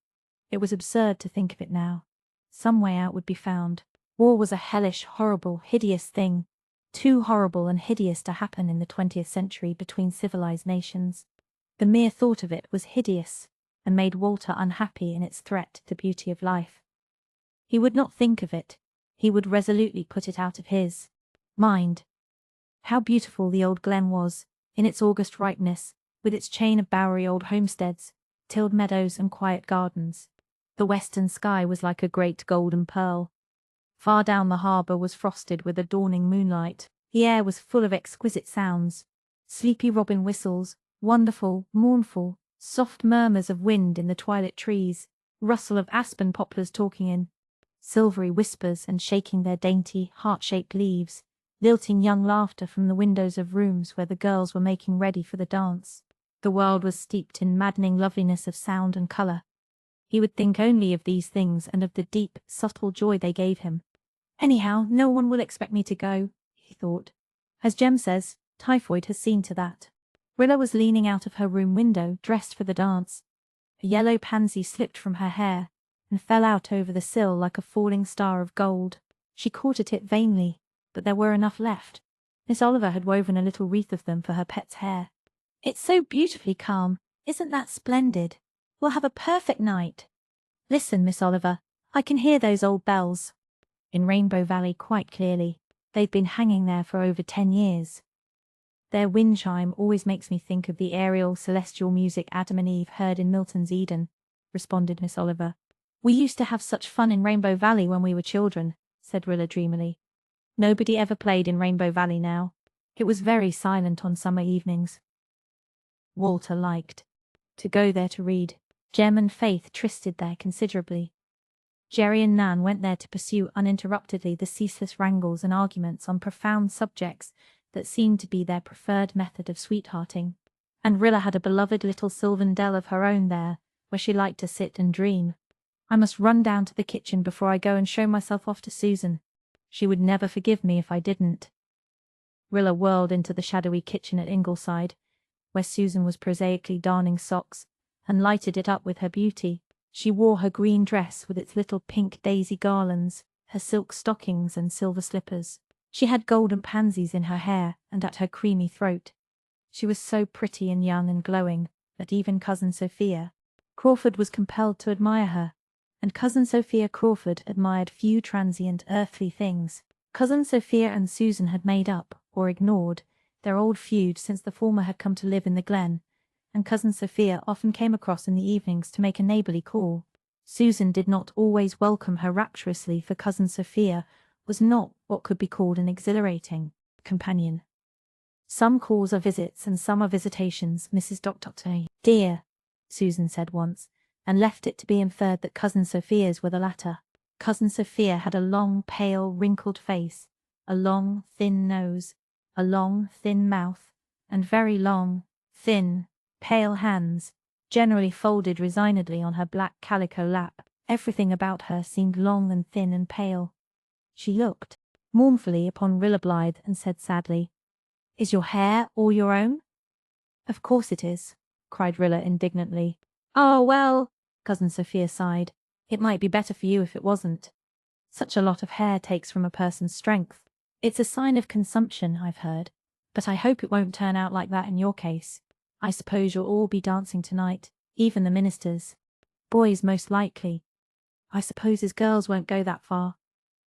It was absurd to think of it now. Some way out would be found. War was a hellish, horrible, hideous thing. Too horrible and hideous to happen in the 20th century between civilized nations. The mere thought of it was hideous, and made Walter unhappy in its threat to the beauty of life. He would not think of it. He would resolutely put it out of his mind. How beautiful the old glen was, in its August ripeness, with its chain of bowery old homesteads, tilled meadows and quiet gardens. The western sky was like a great golden pearl. Far down the harbour was frosted with a dawning moonlight. The air was full of exquisite sounds. Sleepy robin whistles, wonderful, mournful, soft murmurs of wind in the twilit trees, rustle of aspen poplars talking in silvery whispers and shaking their dainty, heart-shaped leaves, lilting young laughter from the windows of rooms where the girls were making ready for the dance. The world was steeped in maddening loveliness of sound and colour. He would think only of these things and of the deep, subtle joy they gave him. Anyhow, no one will expect me to go, he thought. As Jem says, typhoid has seen to that. Rilla was leaning out of her room window, dressed for the dance. A yellow pansy slipped from her hair and fell out over the sill like a falling star of gold. She caught at it vainly, but there were enough left. Miss Oliver had woven a little wreath of them for her pet's hair. It's so beautifully calm. Isn't that splendid? We'll have a perfect night. Listen, Miss Oliver, I can hear those old bells. In Rainbow Valley quite clearly. They've been hanging there for over 10 years. Their wind chime always makes me think of the aerial, celestial music Adam and Eve heard in Milton's Eden, responded Miss Oliver. We used to have such fun in Rainbow Valley when we were children, said Rilla dreamily. Nobody ever played in Rainbow Valley now. It was very silent on summer evenings. Walter liked to go there to read. Jem and Faith trysted there considerably. Jerry and Nan went there to pursue uninterruptedly the ceaseless wrangles and arguments on profound subjects that seemed to be their preferred method of sweethearting. And Rilla had a beloved little sylvan dell of her own there, where she liked to sit and dream. I must run down to the kitchen before I go and show myself off to Susan. She would never forgive me if I didn't. Rilla whirled into the shadowy kitchen at Ingleside, where Susan was prosaically darning socks, and lighted it up with her beauty. She wore her green dress with its little pink daisy garlands, her silk stockings and silver slippers. She had golden pansies in her hair and at her creamy throat. She was so pretty and young and glowing that even Cousin Sophia Crawford was compelled to admire her, and Cousin Sophia Crawford admired few transient earthly things. Cousin Sophia and Susan had made up, or ignored, their old feud since the former had come to live in the glen, and Cousin Sophia often came across in the evenings to make a neighbourly call. Susan did not always welcome her rapturously, for Cousin Sophia was not what could be called an exhilarating companion. Some calls are visits and some are visitations, Mrs. Dr. Dear, Susan said once, and left it to be inferred that Cousin Sophia's were the latter. Cousin Sophia had a long, pale, wrinkled face, a long, thin nose, a long, thin mouth, and very long, thin, pale hands, generally folded resignedly on her black calico lap. Everything about her seemed long and thin and pale. She looked mournfully upon Rilla Blythe and said sadly, "Is your hair all your own?" "Of course it is," cried Rilla indignantly. "Oh, well," Cousin Sophia sighed, "it might be better for you if it wasn't. Such a lot of hair takes from a person's strength. It's a sign of consumption, I've heard, but I hope it won't turn out like that in your case. I suppose you'll all be dancing tonight, even the ministers. Boys most likely. I suppose his girls won't go that far."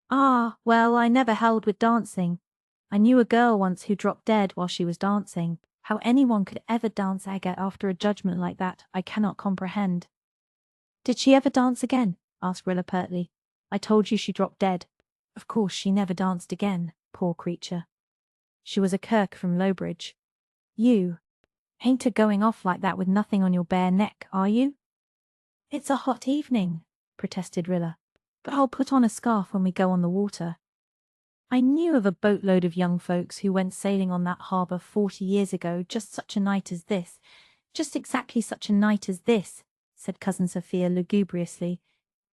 "Ah, well, I never held with dancing. I knew a girl once who dropped dead while she was dancing. How anyone could ever dance agate after a judgment like that, I cannot comprehend." "Did she ever dance again?" asked Rilla pertly. "I told you she dropped dead. Of course she never danced again, poor creature. She was a Kirk from Lowbridge. You ain't a going off like that with nothing on your bare neck, are you?" "It's a hot evening," protested Rilla, "but I'll put on a scarf when we go on the water. I knew of a boatload of young folks who went sailing on that harbour 40 years ago, just such a night as this. Just exactly such a night as this," said Cousin Sophia lugubriously,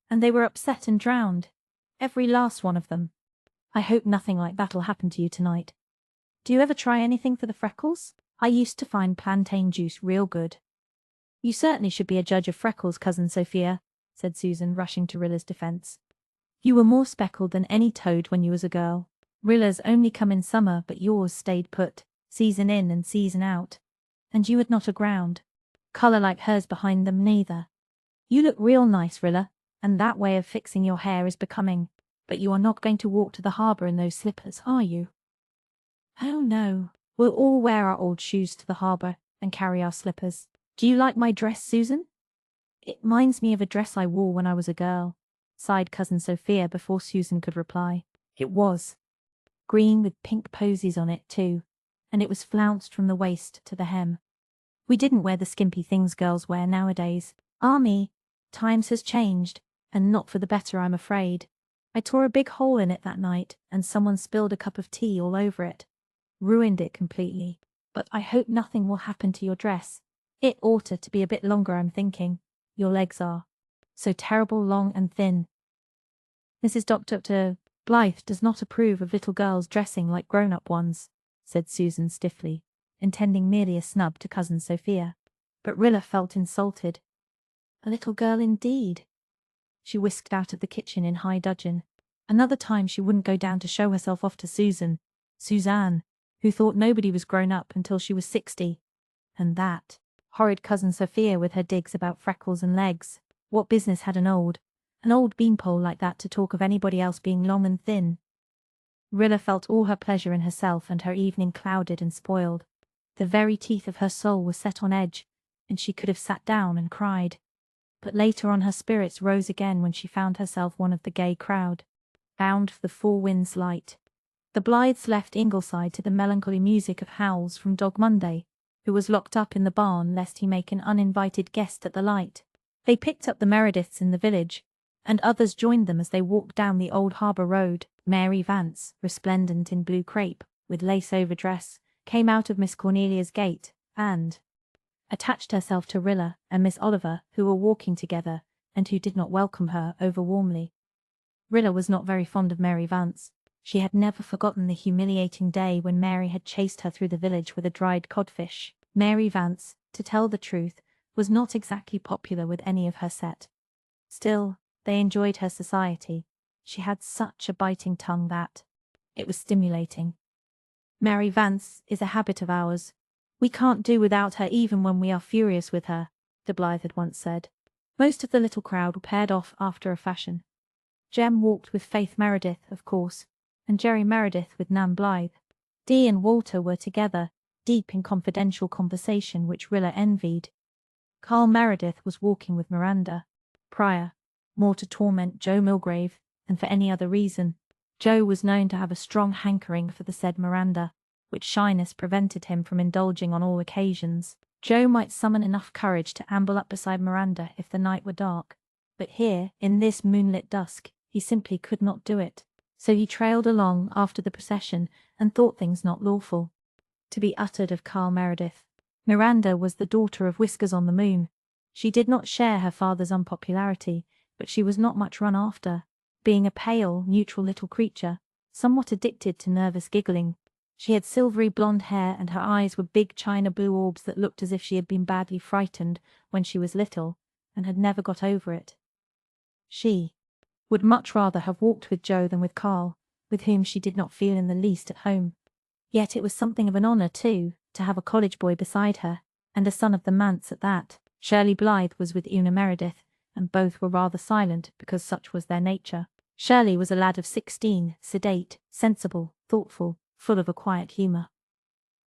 "and they were upset and drowned. Every last one of them." I hope nothing like that'll happen to you tonight. Do you ever try anything for the freckles? I used to find plantain juice real good. You certainly should be a judge of freckles, Cousin Sophia, said Susan, rushing to Rilla's defense. You were more speckled than any toad when you was a girl. Rilla's only come in summer, but yours stayed put, season in and season out. And you had not a ground colour like hers behind them neither. You look real nice, Rilla, and that way of fixing your hair is becoming, but you are not going to walk to the harbour in those slippers, are you? Oh no, we'll all wear our old shoes to the harbour and carry our slippers. Do you like my dress, Susan? It reminds me of a dress I wore when I was a girl, sighed Cousin Sophia before Susan could reply. It was green with pink posies on it too, and it was flounced from the waist to the hem. We didn't wear the skimpy things girls wear nowadays. Times has changed, and not for the better, I'm afraid. I tore a big hole in it that night, and someone spilled a cup of tea all over it. Ruined it completely. But I hope nothing will happen to your dress. It ought to be a bit longer, I'm thinking. Your legs are so terrible long and thin. Mrs. Dr. Blythe does not approve of little girls dressing like grown-up ones, said Susan stiffly, intending merely a snub to Cousin Sophia. But Rilla felt insulted. A little girl indeed. She whisked out of the kitchen in high dudgeon. Another time she wouldn't go down to show herself off to Suzanne, who thought nobody was grown up until she was 60. And that horrid Cousin Sophia with her digs about freckles and legs. What business had an old beanpole like that to talk of anybody else being long and thin? Rilla felt all her pleasure in herself and her evening clouded and spoiled. The very teeth of her soul were set on edge, and she could have sat down and cried. But later on her spirits rose again when she found herself one of the gay crowd, bound for the Four Winds Light. The Blythes left Ingleside to the melancholy music of howls from Dog Monday, who was locked up in the barn lest he make an uninvited guest at the light. They picked up the Merediths in the village, and others joined them as they walked down the old harbour road. Mary Vance, resplendent in blue crape, with lace-over dress, came out of Miss Cornelia's gate, and attached herself to Rilla and Miss Oliver, who were walking together, and who did not welcome her over warmly. Rilla was not very fond of Mary Vance. She had never forgotten the humiliating day when Mary had chased her through the village with a dried codfish. Mary Vance, to tell the truth, was not exactly popular with any of her set. Still, they enjoyed her society. She had such a biting tongue that it was stimulating. Mary Vance is a habit of ours. We can't do without her even when we are furious with her, de Blythe had once said. Most of the little crowd were paired off after a fashion. Jem walked with Faith Meredith, of course, and Jerry Meredith with Nan Blythe. Dee and Walter were together, deep in confidential conversation which Rilla envied. Carl Meredith was walking with Miranda Pryor, more to torment Joe Milgrave than for any other reason. Joe was known to have a strong hankering for the said Miranda, which shyness prevented him from indulging on all occasions. Joe might summon enough courage to amble up beside Miranda if the night were dark, but here, in this moonlit dusk, he simply could not do it. So he trailed along after the procession and thought things not lawful to be uttered of Carl Meredith. Miranda was the daughter of Whiskers on the Moon. She did not share her father's unpopularity, but she was not much run after, being a pale, neutral little creature, somewhat addicted to nervous giggling. She had silvery blonde hair, and her eyes were big china blue orbs that looked as if she had been badly frightened when she was little, and had never got over it. She would much rather have walked with Joe than with Carl, with whom she did not feel in the least at home. Yet it was something of an honour, too, to have a college boy beside her, and a son of the manse at that. Shirley Blythe was with Una Meredith, and both were rather silent because such was their nature. Shirley was a lad of 16, sedate, sensible, thoughtful, full of a quiet humour.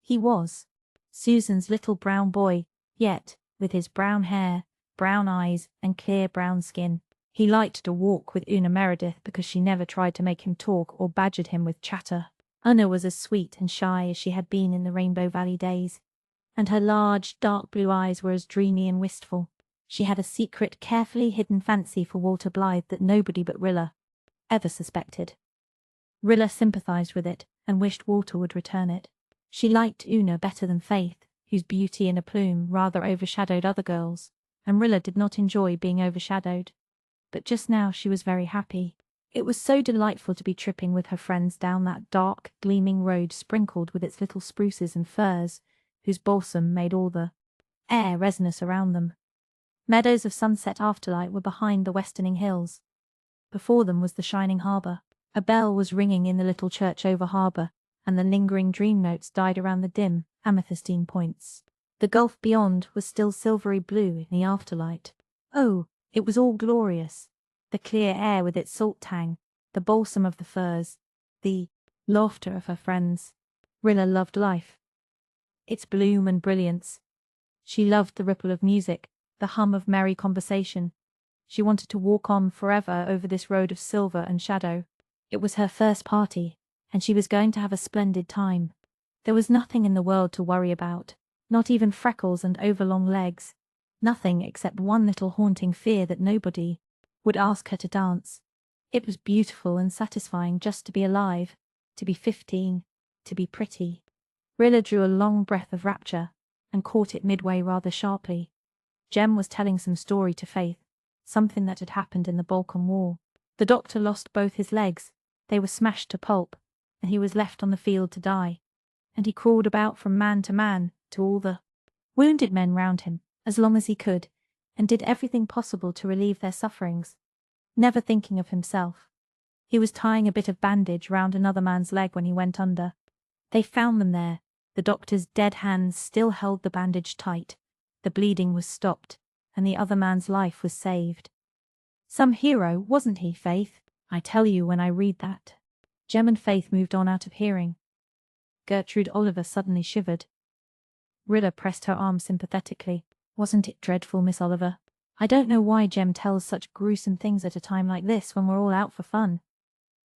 He was Susan's little brown boy, yet, with his brown hair, brown eyes, and clear brown skin, he liked to walk with Una Meredith because she never tried to make him talk or badgered him with chatter. Una was as sweet and shy as she had been in the Rainbow Valley days, and her large, dark blue eyes were as dreamy and wistful. She had a secret, carefully hidden fancy for Walter Blythe that nobody but Rilla ever suspected. Rilla sympathized with it, and wished Walter would return it. She liked Una better than Faith, whose beauty and aplomb rather overshadowed other girls, and Rilla did not enjoy being overshadowed. But just now she was very happy. It was so delightful to be tripping with her friends down that dark, gleaming road sprinkled with its little spruces and firs, whose balsam made all the air resinous around them. Meadows of sunset afterlight were behind the westerning hills. Before them was the shining harbour. A bell was ringing in the little church over harbour, and the lingering dream notes died around the dim, amethystine points. The gulf beyond was still silvery blue in the afterlight. Oh, it was all glorious. The clear air with its salt tang, the balsam of the firs, the laughter of her friends. Rilla loved life. Its bloom and brilliance. She loved the ripple of music, the hum of merry conversation. She wanted to walk on forever over this road of silver and shadow. It was her first party, and she was going to have a splendid time. There was nothing in the world to worry about, not even freckles and overlong legs. Nothing except one little haunting fear that nobody would ask her to dance. It was beautiful and satisfying just to be alive, to be 15, to be pretty. Rilla drew a long breath of rapture and caught it midway rather sharply. Jem was telling some story to Faith, something that had happened in the Balkan War. The doctor lost both his legs. They were smashed to pulp, and he was left on the field to die. And he crawled about from man to all the wounded men round him, as long as he could, and did everything possible to relieve their sufferings, never thinking of himself. He was tying a bit of bandage round another man's leg when he went under. They found them there. The doctor's dead hands still held the bandage tight. The bleeding was stopped, and the other man's life was saved. Some hero, wasn't he, Faith? I tell you when I read that. Jem and Faith moved on out of hearing. Gertrude Oliver suddenly shivered. Rilla pressed her arm sympathetically. Wasn't it dreadful, Miss Oliver? I don't know why Jem tells such gruesome things at a time like this when we're all out for fun.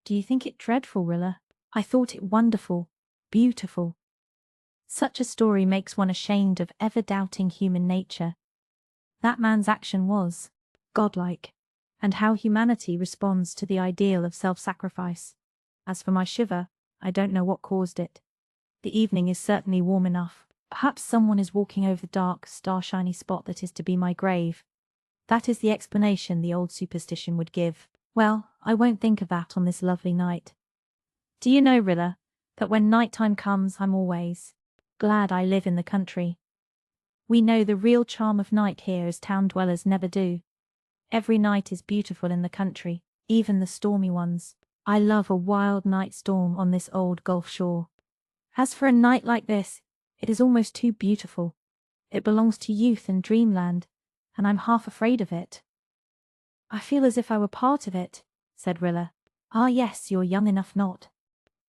Do you think it dreadful, Rilla? I thought it wonderful, beautiful. Such a story makes one ashamed of ever doubting human nature. That man's action was godlike, and how humanity responds to the ideal of self-sacrifice. As for my shiver, I don't know what caused it. The evening is certainly warm enough. Perhaps someone is walking over the dark, star-shiny spot that is to be my grave. That is the explanation the old superstition would give. Well, I won't think of that on this lovely night. Do you know, Rilla, that when night-time comes I'm always glad I live in the country. We know the real charm of night here as town dwellers never do. Every night is beautiful in the country, even the stormy ones. I love a wild night storm on this old Gulf shore. As for a night like this, it is almost too beautiful. It belongs to youth and dreamland, and I'm half afraid of it. I feel as if I were part of it, said Rilla. Ah yes, you're young enough not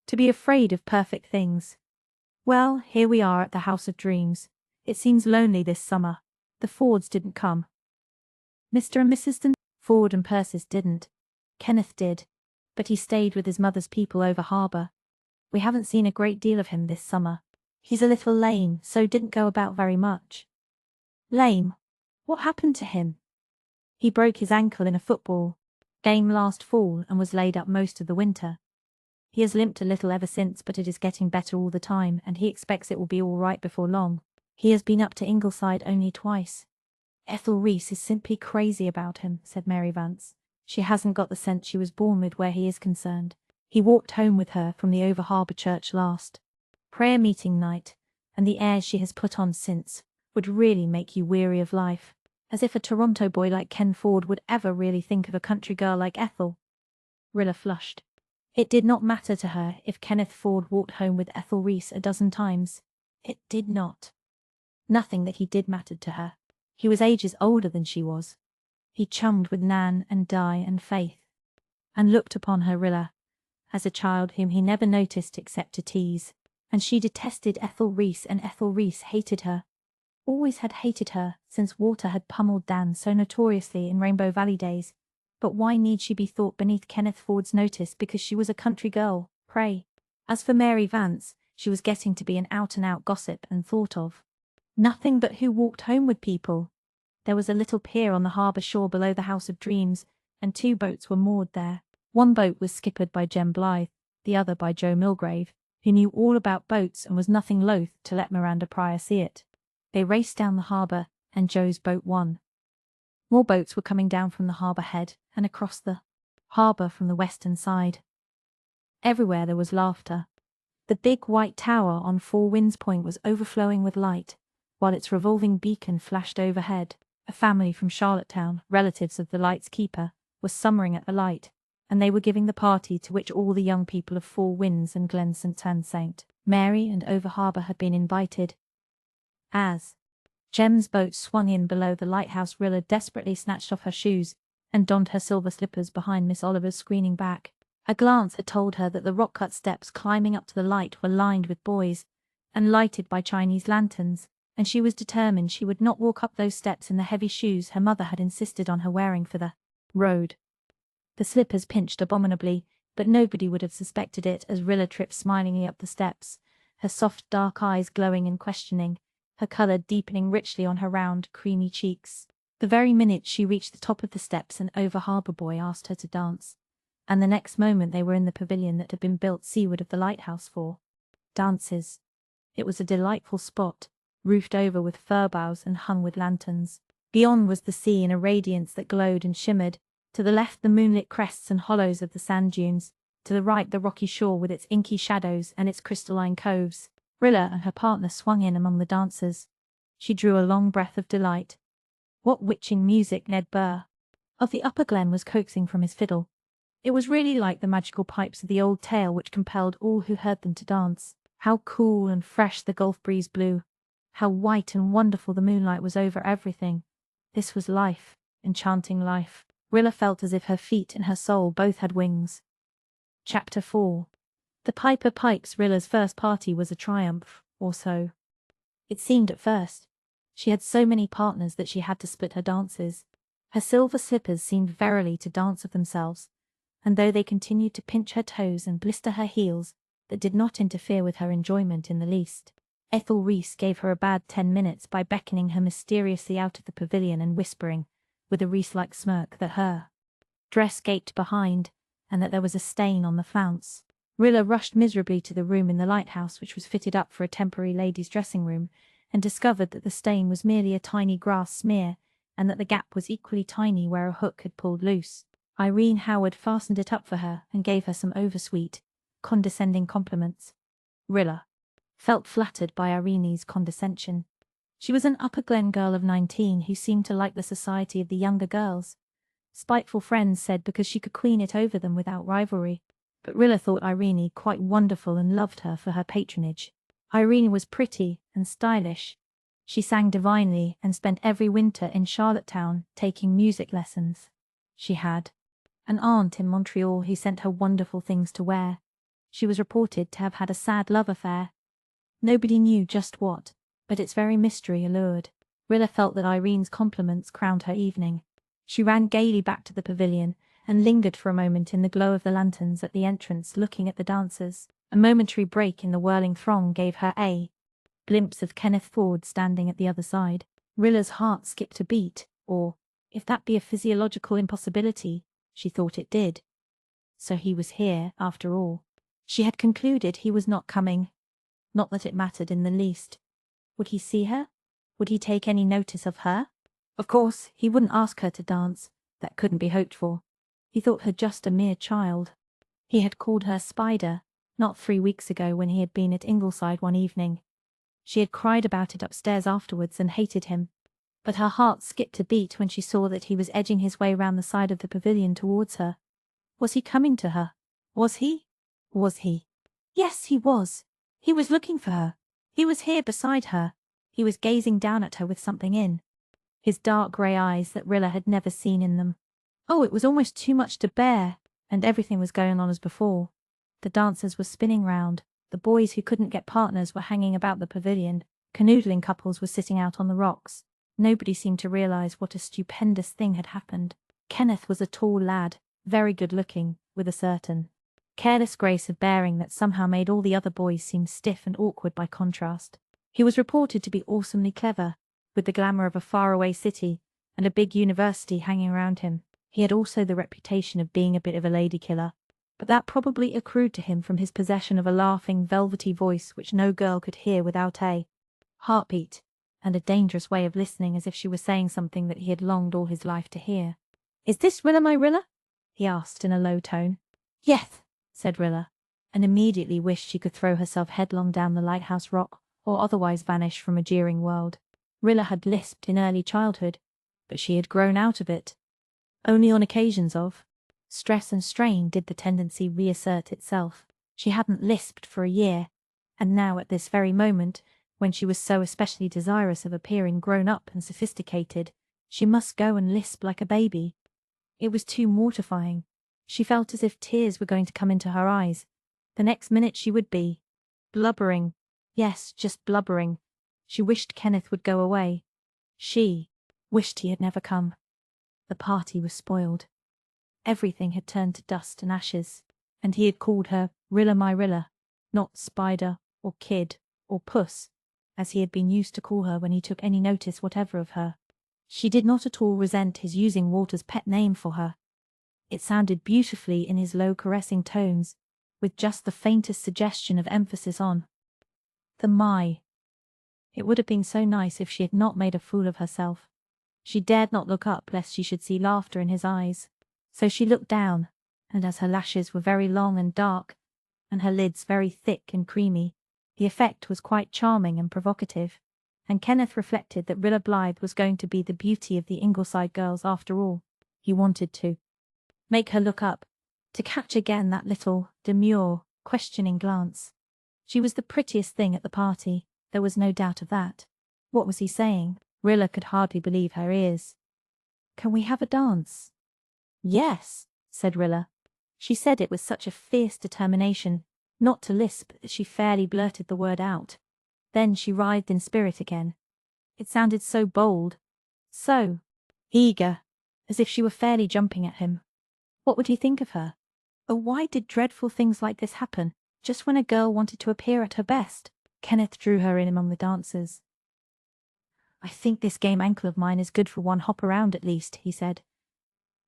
to be afraid of perfect things. Well, here we are at the House of Dreams. It seems lonely this summer. The Fords didn't come. Mr. and Mrs. Ford and Persis didn't. Kenneth did, but he stayed with his mother's people over harbour. We haven't seen a great deal of him this summer. He's a little lame, so didn't go about very much. Lame? What happened to him? He broke his ankle in a football game last fall and was laid up most of the winter. He has limped a little ever since, but it is getting better all the time, and he expects it will be all right before long. He has been up to Ingleside only twice. Ethel Reese is simply crazy about him, said Mary Vance. She hasn't got the sense she was born with where he is concerned. He walked home with her from the over-harbour church last prayer meeting night, and the airs she has put on since would really make you weary of life. As if a Toronto boy like Ken Ford would ever really think of a country girl like Ethel. Rilla flushed. It did not matter to her if Kenneth Ford walked home with Ethel Reese a dozen times. It did not. Nothing that he did mattered to her. He was ages older than she was. He chummed with Nan and Di and Faith, and looked upon her, Rilla, as a child whom he never noticed except to tease. And she detested Ethel Reese, and Ethel Reese hated her. Always had hated her, since Walter had pummeled Dan so notoriously in Rainbow Valley days. But why need she be thought beneath Kenneth Ford's notice because she was a country girl, pray? As for Mary Vance, she was getting to be an out-and-out gossip and thought of nothing but who walked home with people. There was a little pier on the harbour shore below the House of Dreams, and 2 boats were moored there. One boat was skippered by Jem Blythe, the other by Joe Milgrave, who knew all about boats and was nothing loath to let Miranda Pryor see it. They raced down the harbour, and Joe's boat won. More boats were coming down from the harbour head and across the harbour from the western side. Everywhere there was laughter. The big white tower on Four Winds Point was overflowing with light, while its revolving beacon flashed overhead. A family from Charlottetown, relatives of the light's keeper, was summering at the light, and they were giving the party to which all the young people of Four Winds and Glen St. Anne St. Mary and Over Harbour had been invited. As Jem's boat swung in below the lighthouse, Rilla desperately snatched off her shoes and donned her silver slippers behind Miss Oliver's screening back. A glance had told her that the rock-cut steps climbing up to the light were lined with boys and lighted by Chinese lanterns, and she was determined she would not walk up those steps in the heavy shoes her mother had insisted on her wearing for the road. The slippers pinched abominably, but nobody would have suspected it as Rilla tripped smilingly up the steps, her soft dark eyes glowing and questioning, her colour deepening richly on her round, creamy cheeks. The very minute she reached the top of the steps, an Over Harbour boy asked her to dance, and the next moment they were in the pavilion that had been built seaward of the lighthouse for dances. It was a delightful spot, roofed over with fir boughs and hung with lanterns. Beyond was the sea in a radiance that glowed and shimmered, to the left the moonlit crests and hollows of the sand dunes, to the right the rocky shore with its inky shadows and its crystalline coves. Rilla and her partner swung in among the dancers. She drew a long breath of delight. What witching music Ned Burr of the Upper Glen was coaxing from his fiddle. It was really like the magical pipes of the old tale which compelled all who heard them to dance. How cool and fresh the Gulf breeze blew. How white and wonderful the moonlight was over everything. This was life, enchanting life. Rilla felt as if her feet and her soul both had wings. Chapter 4. The Piper Pipes. Rilla's first party was a triumph, or so it seemed at first. She had so many partners that she had to split her dances. Her silver slippers seemed verily to dance of themselves, and though they continued to pinch her toes and blister her heels, that did not interfere with her enjoyment in the least. Ethel Reese gave her a bad 10 minutes by beckoning her mysteriously out of the pavilion and whispering, with a Reese-like smirk, that her dress gaped behind, and that there was a stain on the flounce. Rilla rushed miserably to the room in the lighthouse which was fitted up for a temporary ladies' dressing room, and discovered that the stain was merely a tiny grass smear, and that the gap was equally tiny where a hook had pulled loose. Irene Howard fastened it up for her and gave her some oversweet, condescending compliments. Rilla felt flattered by Irene's condescension. She was an Upper Glen girl of 19 who seemed to like the society of the younger girls. Spiteful friends said because she could queen it over them without rivalry. But Rilla thought Irene quite wonderful and loved her for her patronage. Irene was pretty and stylish. She sang divinely and spent every winter in Charlottetown taking music lessons. She had an aunt in Montreal who sent her wonderful things to wear. She was reported to have had a sad love affair. Nobody knew just what, but its very mystery allured. Rilla felt that Irene's compliments crowned her evening. She ran gaily back to the pavilion and lingered for a moment in the glow of the lanterns at the entrance looking at the dancers. A momentary break in the whirling throng gave her a glimpse of Kenneth Ford standing at the other side. Rilla's heart skipped a beat, or, if that be a physiological impossibility, she thought it did. So he was here, after all. She had concluded he was not coming. Not that it mattered in the least. Would he see her? Would he take any notice of her? Of course, he wouldn't ask her to dance. That couldn't be hoped for. He thought her just a mere child. He had called her Spider, not 3 weeks ago when he had been at Ingleside one evening. She had cried about it upstairs afterwards and hated him. But her heart skipped a beat when she saw that he was edging his way round the side of the pavilion towards her. Was he coming to her? Was he? Was he? Yes, he was. He was looking for her. He was here beside her. He was gazing down at her with something in his dark grey eyes that Rilla had never seen in them. Oh, it was almost too much to bear, and everything was going on as before. The dancers were spinning round. The boys who couldn't get partners were hanging about the pavilion. Canoodling couples were sitting out on the rocks. Nobody seemed to realise what a stupendous thing had happened. Kenneth was a tall lad, very good-looking, with a certain careless grace of bearing that somehow made all the other boys seem stiff and awkward by contrast. He was reported to be awesomely clever, with the glamour of a faraway city and a big university hanging around him. He had also the reputation of being a bit of a lady killer, but that probably accrued to him from his possession of a laughing, velvety voice which no girl could hear without a heartbeat, and a dangerous way of listening as if she were saying something that he had longed all his life to hear. "Is this Rilla, my Rilla?" he asked in a low tone. Yes, said Rilla, and immediately wished she could throw herself headlong down the lighthouse rock or otherwise vanish from a jeering world. Rilla had lisped in early childhood, but she had grown out of it. Only on occasions of stress and strain did the tendency reassert itself. She hadn't lisped for a year, and now at this very moment, when she was so especially desirous of appearing grown up and sophisticated, she must go and lisp like a baby. It was too mortifying. She felt as if tears were going to come into her eyes. The next minute she would be blubbering. Yes, just blubbering. She wished Kenneth would go away. She wished he had never come. The party was spoiled. Everything had turned to dust and ashes, and he had called her Rilla my Rilla, not Spider or Kid or Puss, as he had been used to call her when he took any notice whatever of her. She did not at all resent his using Walter's pet name for her. It sounded beautifully in his low caressing tones, with just the faintest suggestion of emphasis on the my. It would have been so nice if she had not made a fool of herself. She dared not look up lest she should see laughter in his eyes. So she looked down, and as her lashes were very long and dark, and her lids very thick and creamy, the effect was quite charming and provocative, and Kenneth reflected that Rilla Blythe was going to be the beauty of the Ingleside girls after all. He wanted to make her look up, to catch again that little, demure, questioning glance. She was the prettiest thing at the party, there was no doubt of that. What was he saying? Rilla could hardly believe her ears. Can we have a dance? Yes, said Rilla. She said it with such a fierce determination not to lisp that she fairly blurted the word out. Then she writhed in spirit again. It sounded so bold, so eager, as if she were fairly jumping at him. What would he think of her? Oh, why did dreadful things like this happen, just when a girl wanted to appear at her best? Kenneth drew her in among the dancers. I think this game ankle of mine is good for one hop around at least, he said.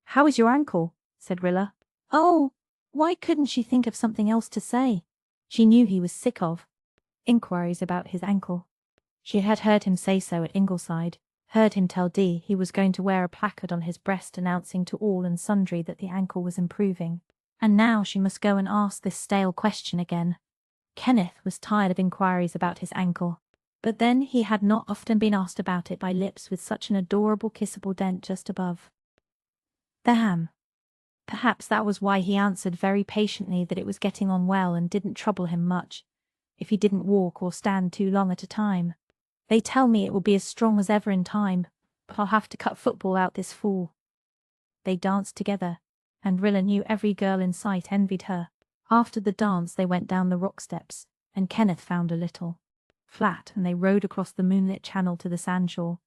How is your ankle? Said Rilla. Oh, why couldn't she think of something else to say? She knew he was sick of inquiries about his ankle. She had heard him say so at Ingleside, heard him tell Dee he was going to wear a placard on his breast announcing to all and sundry that the ankle was improving. And now she must go and ask this stale question again. Kenneth was tired of inquiries about his ankle, but then he had not often been asked about it by lips with such an adorable kissable dent just above the ham. Perhaps that was why he answered very patiently that it was getting on well and didn't trouble him much, if he didn't walk or stand too long at a time. They tell me it will be as strong as ever in time, but I'll have to cut football out this fall. They danced together, and Rilla knew every girl in sight envied her. After the dance they went down the rock steps, and Kenneth found a little flat, and they rowed across the moonlit channel to the sandshore.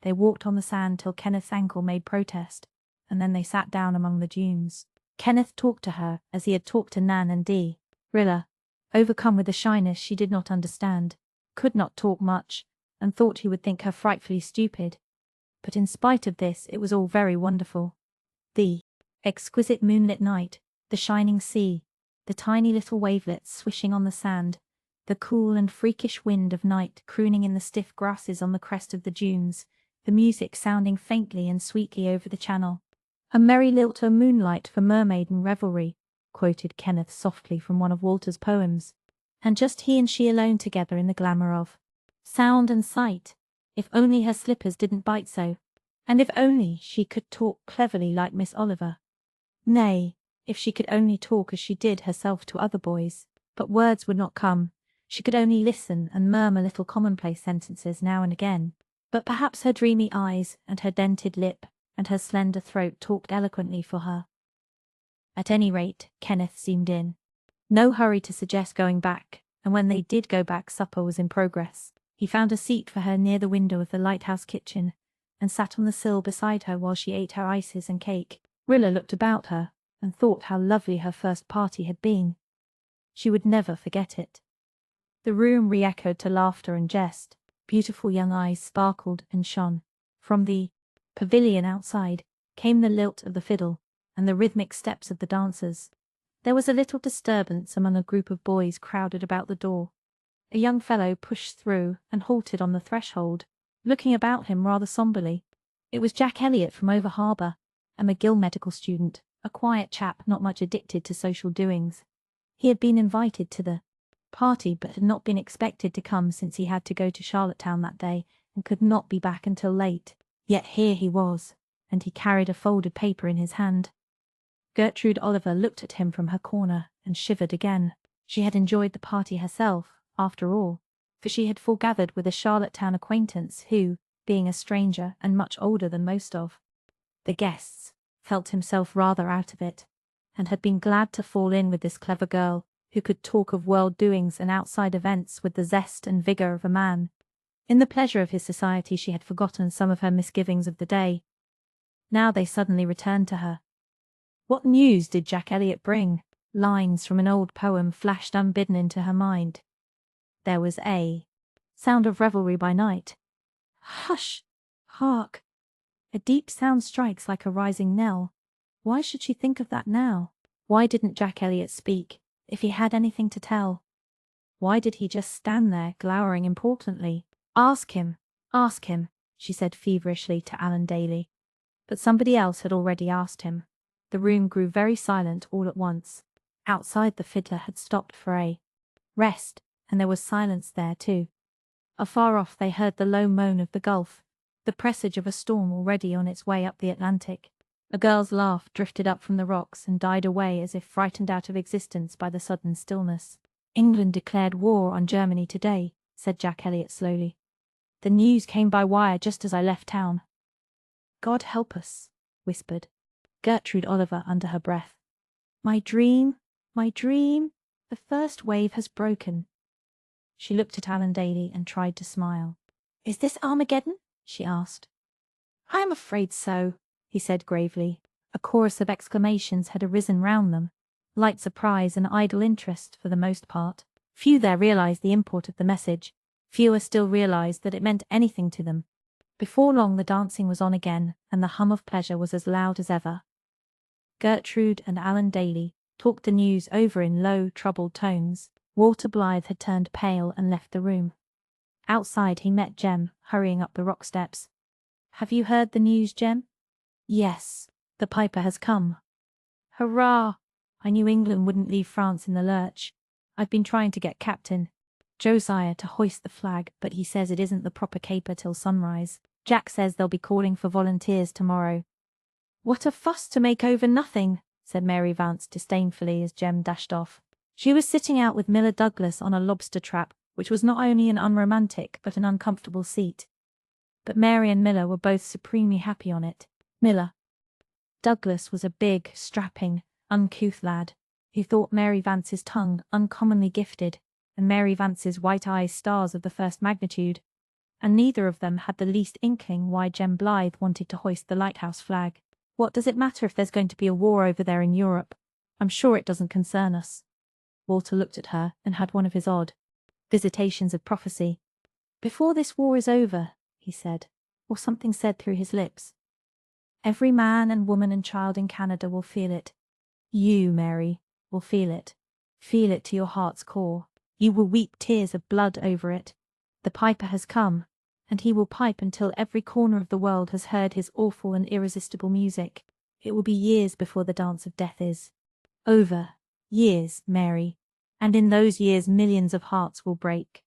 They walked on the sand till Kenneth's ankle made protest, and then they sat down among the dunes. Kenneth talked to her as he had talked to Nan and Dee. Rilla, overcome with a shyness she did not understand, could not talk much, and thought he would think her frightfully stupid. But in spite of this it was all very wonderful. The exquisite moonlit night, the shining sea, the tiny little wavelets swishing on the sand, the cool and freakish wind of night crooning in the stiff grasses on the crest of the dunes, the music sounding faintly and sweetly over the channel. A merry lilt o' moonlight for mermaid and revelry, quoted Kenneth softly from one of Walter's poems. And just he and she alone together in the glamour of sound and sight. If only her slippers didn't bite so, and if only she could talk cleverly like Miss Oliver. Nay, if she could only talk as she did herself to other boys. But words would not come. She could only listen and murmur little commonplace sentences now and again. But perhaps her dreamy eyes and her dented lip and her slender throat talked eloquently for her. At any rate, Kenneth seemed in no hurry to suggest going back, and when they did go back supper was in progress. He found a seat for her near the window of the lighthouse kitchen, and sat on the sill beside her while she ate her ices and cake. Rilla looked about her, and thought how lovely her first party had been. She would never forget it. The room re-echoed to laughter and jest. Beautiful young eyes sparkled and shone. From the pavilion outside came the lilt of the fiddle and the rhythmic steps of the dancers. There was a little disturbance among a group of boys crowded about the door. A young fellow pushed through and halted on the threshold, looking about him rather somberly. It was Jack Elliott from over harbour, a McGill medical student, a quiet chap not much addicted to social doings. He had been invited to the party but had not been expected to come since he had to go to Charlottetown that day and could not be back until late. Yet here he was, and he carried a folded paper in his hand. Gertrude Oliver looked at him from her corner and shivered again. She had enjoyed the party herself, after all, for she had foregathered with a Charlottetown acquaintance who, being a stranger and much older than most of the guests, felt himself rather out of it, and had been glad to fall in with this clever girl who could talk of world doings and outside events with the zest and vigour of a man. In the pleasure of his society she had forgotten some of her misgivings of the day. Now they suddenly returned to her. What news did Jack Elliott bring? Lines from an old poem flashed unbidden into her mind. There was a sound of revelry by night. Hush! Hark! A deep sound strikes like a rising knell. Why should she think of that now? Why didn't Jack Elliott speak, if he had anything to tell? Why did he just stand there, glowering importantly? Ask him, she said feverishly to Alan Daly. But somebody else had already asked him. The room grew very silent all at once. Outside the fiddler had stopped for a rest, and there was silence there too. Afar off they heard the low moan of the Gulf, the presage of a storm already on its way up the Atlantic. A girl's laugh drifted up from the rocks and died away as if frightened out of existence by the sudden stillness. England declared war on Germany today, said Jack Elliott slowly. The news came by wire just as I left town. God help us, whispered Gertrude Oliver under her breath. My dream, the first wave has broken. She looked at Alan Daly and tried to smile. Is this Armageddon? She asked. I am afraid so, he said gravely. A chorus of exclamations had arisen round them, light surprise and idle interest for the most part. Few there realized the import of the message. Fewer still realized that it meant anything to them. Before long the dancing was on again, and the hum of pleasure was as loud as ever. Gertrude and Alan Daly talked the news over in low, troubled tones. Walter Blythe had turned pale and left the room. Outside he met Jem, hurrying up the rock steps. Have you heard the news, Jem? Yes, the piper has come. Hurrah! I knew England wouldn't leave France in the lurch. I've been trying to get Captain Josiah to hoist the flag, but he says it isn't the proper caper till sunrise. Jack says they'll be calling for volunteers tomorrow. What a fuss to make over nothing, said Mary Vance disdainfully as Jem dashed off. She was sitting out with Miller Douglas on a lobster trap, which was not only an unromantic but an uncomfortable seat. But Mary and Miller were both supremely happy on it. Miller Douglas was a big, strapping, uncouth lad, who thought Mary Vance's tongue uncommonly gifted, and Mary Vance's white eyes stars of the first magnitude, and neither of them had the least inkling why Jem Blythe wanted to hoist the lighthouse flag. What does it matter if there's going to be a war over there in Europe? I'm sure it doesn't concern us. Walter looked at her and had one of his odd visitations of prophecy. Before this war is over, he said, or something said through his lips, every man and woman and child in Canada will feel it. You, Mary, will feel it. Feel it to your heart's core. You will weep tears of blood over it. The piper has come, and he will pipe until every corner of the world has heard his awful and irresistible music. It will be years before the dance of death is over. Years, Mary, and in those years millions of hearts will break.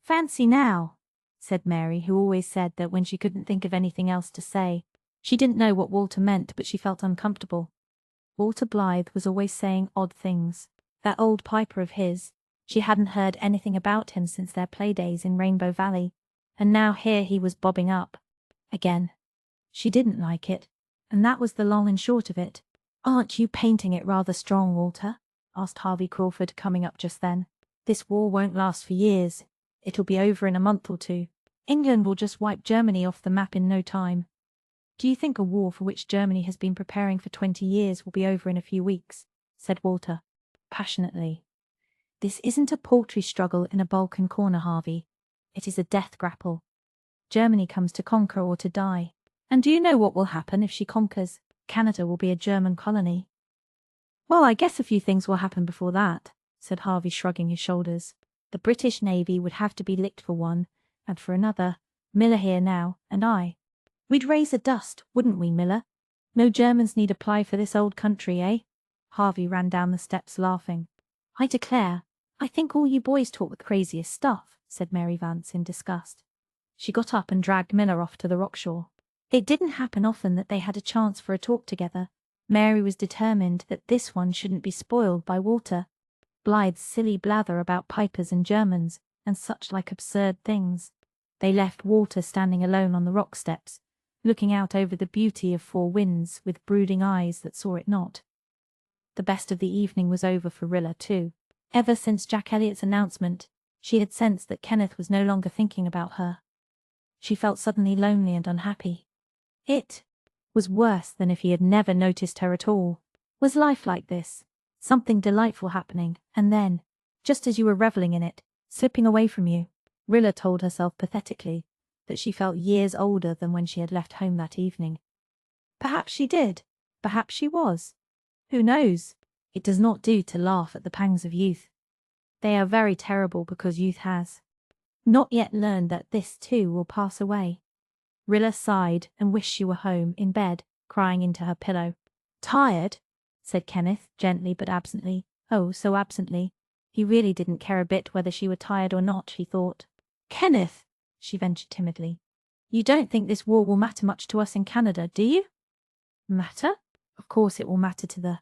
Fancy now, said Mary, who always said that when she couldn't think of anything else to say. She didn't know what Walter meant, but she felt uncomfortable. Walter Blythe was always saying odd things. That old piper of his, she hadn't heard anything about him since their playdays in Rainbow Valley, and now here he was bobbing up again. She didn't like it, and that was the long and short of it. Aren't you painting it rather strong, Walter? Asked Harvey Crawford, coming up just then. This war won't last for years. It'll be over in a month or two. England will just wipe Germany off the map in no time. Do you think a war for which Germany has been preparing for 20 years will be over in a few weeks? Said Walter, passionately. This isn't a paltry struggle in a Balkan corner, Harvey. It is a death grapple. Germany comes to conquer or to die. And do you know what will happen if she conquers? Canada will be a German colony. Well, I guess a few things will happen before that, said Harvey, shrugging his shoulders. The British Navy would have to be licked for one, and for another, Miller here now, and I. We'd raise a dust, wouldn't we, Miller? No Germans need apply for this old country, eh? Harvey ran down the steps laughing. I declare, I think all you boys talk the craziest stuff, said Mary Vance in disgust. She got up and dragged Miller off to the rockshore. It didn't happen often that they had a chance for a talk together. Mary was determined that this one shouldn't be spoiled by Walter Blythe's silly blather about pipers and Germans, and such like absurd things. They left Walter standing alone on the rock steps, looking out over the beauty of Four Winds with brooding eyes that saw it not. The best of the evening was over for Rilla, too. Ever since Jack Elliott's announcement, she had sensed that Kenneth was no longer thinking about her. She felt suddenly lonely and unhappy. It was worse than if he had never noticed her at all. Was life like this? Something delightful happening, and then, just as you were reveling in it, slipping away from you. Rilla told herself pathetically that she felt years older than when she had left home that evening. Perhaps she did. Perhaps she was. Who knows? It does not do to laugh at the pangs of youth. They are very terrible because youth has not yet learned that this too will pass away. Rilla sighed and wished she were home, in bed, crying into her pillow. Tired? Said Kenneth, gently but absently. Oh, so absently. He really didn't care a bit whether she were tired or not, she thought. Kenneth, she ventured timidly, you don't think this war will matter much to us in Canada, do you? Matter? Of course it will matter to the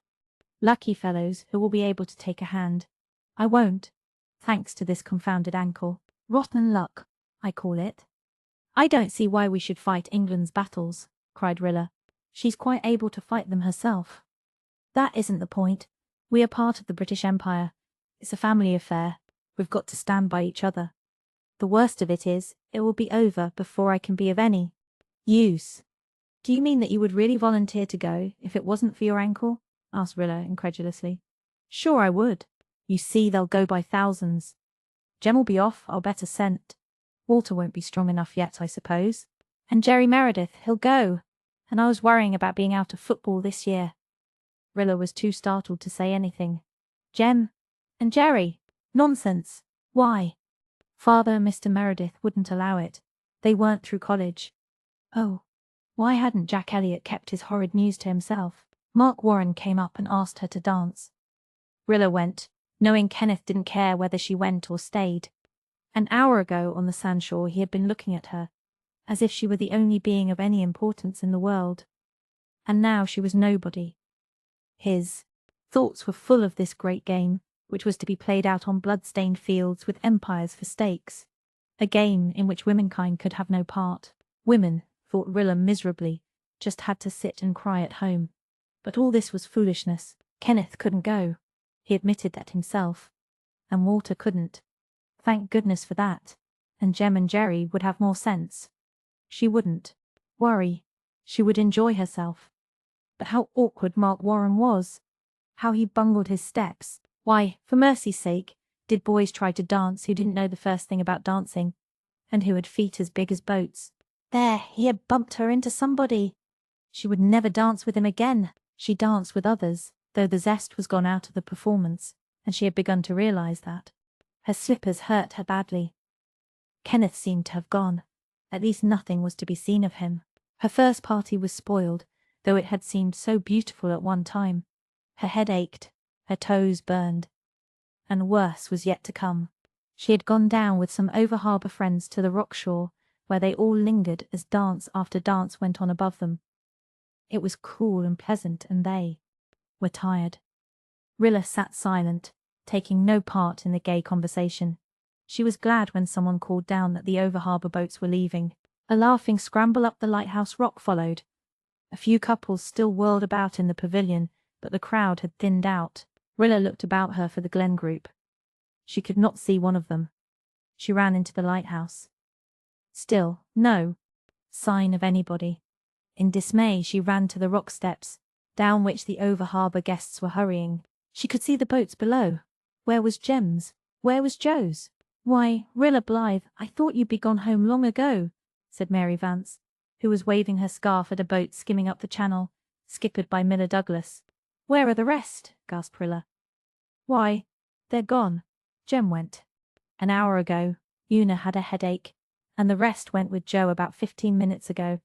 lucky fellows who will be able to take a hand. I won't, thanks to this confounded ankle. Rotten luck, I call it. I don't see why we should fight England's battles, cried Rilla. She's quite able to fight them herself. That isn't the point. We are part of the British Empire. It's a family affair. We've got to stand by each other. The worst of it is, it will be over before I can be of any use. Do you mean that you would really volunteer to go if it wasn't for your ankle? Asked Rilla incredulously. Sure I would. You see, they'll go by thousands. Jem will be off, I'll bet a cent. Walter won't be strong enough yet, I suppose. And Jerry Meredith, he'll go. And I was worrying about being out of football this year. Rilla was too startled to say anything. Jem? And Jerry? Nonsense. Why? Father and Mr. Meredith wouldn't allow it. They weren't through college. Oh, why hadn't Jack Elliott kept his horrid news to himself? Mark Warren came up and asked her to dance. Rilla went, knowing Kenneth didn't care whether she went or stayed. An hour ago on the sandshore he had been looking at her, as if she were the only being of any importance in the world. And now she was nobody. His thoughts were full of this great game, which was to be played out on blood-stained fields with empires for stakes. A game in which womankind could have no part. Women, thought Rilla miserably, just had to sit and cry at home. But all this was foolishness. Kenneth couldn't go. He admitted that himself. And Walter couldn't. Thank goodness for that. And Jem and Jerry would have more sense. She wouldn't worry. She would enjoy herself. But how awkward Mark Warren was. How he bungled his steps. Why, for mercy's sake, did boys try to dance who didn't know the first thing about dancing, and who had feet as big as boats? There, he had bumped her into somebody. She would never dance with him again. She danced with others, though the zest was gone out of the performance, and she had begun to realize that. Her slippers hurt her badly. Kenneth seemed to have gone. At least nothing was to be seen of him. Her first party was spoiled, though it had seemed so beautiful at one time. Her head ached, her toes burned. And worse was yet to come. She had gone down with some over-harbour friends to the rock-shore, where they all lingered as dance after dance went on above them. It was cool and pleasant, and they were tired. Rilla sat silent, taking no part in the gay conversation. She was glad when someone called down that the over-harbour boats were leaving. A laughing scramble up the lighthouse rock followed. A few couples still whirled about in the pavilion, but the crowd had thinned out. Rilla looked about her for the Glen group. She could not see one of them. She ran into the lighthouse. Still, no sign of anybody. In dismay, she ran to the rock steps, down which the over-harbour guests were hurrying. She could see the boats below. Where was Jem's? Where was Joe's? Why, Rilla Blythe, I thought you'd be gone home long ago, said Mary Vance, who was waving her scarf at a boat skimming up the channel, skippered by Miller Douglas. Where are the rest? Gasped Rilla. Why, they're gone. Jem went. An hour ago. Una had a headache, and the rest went with Joe about 15 minutes ago.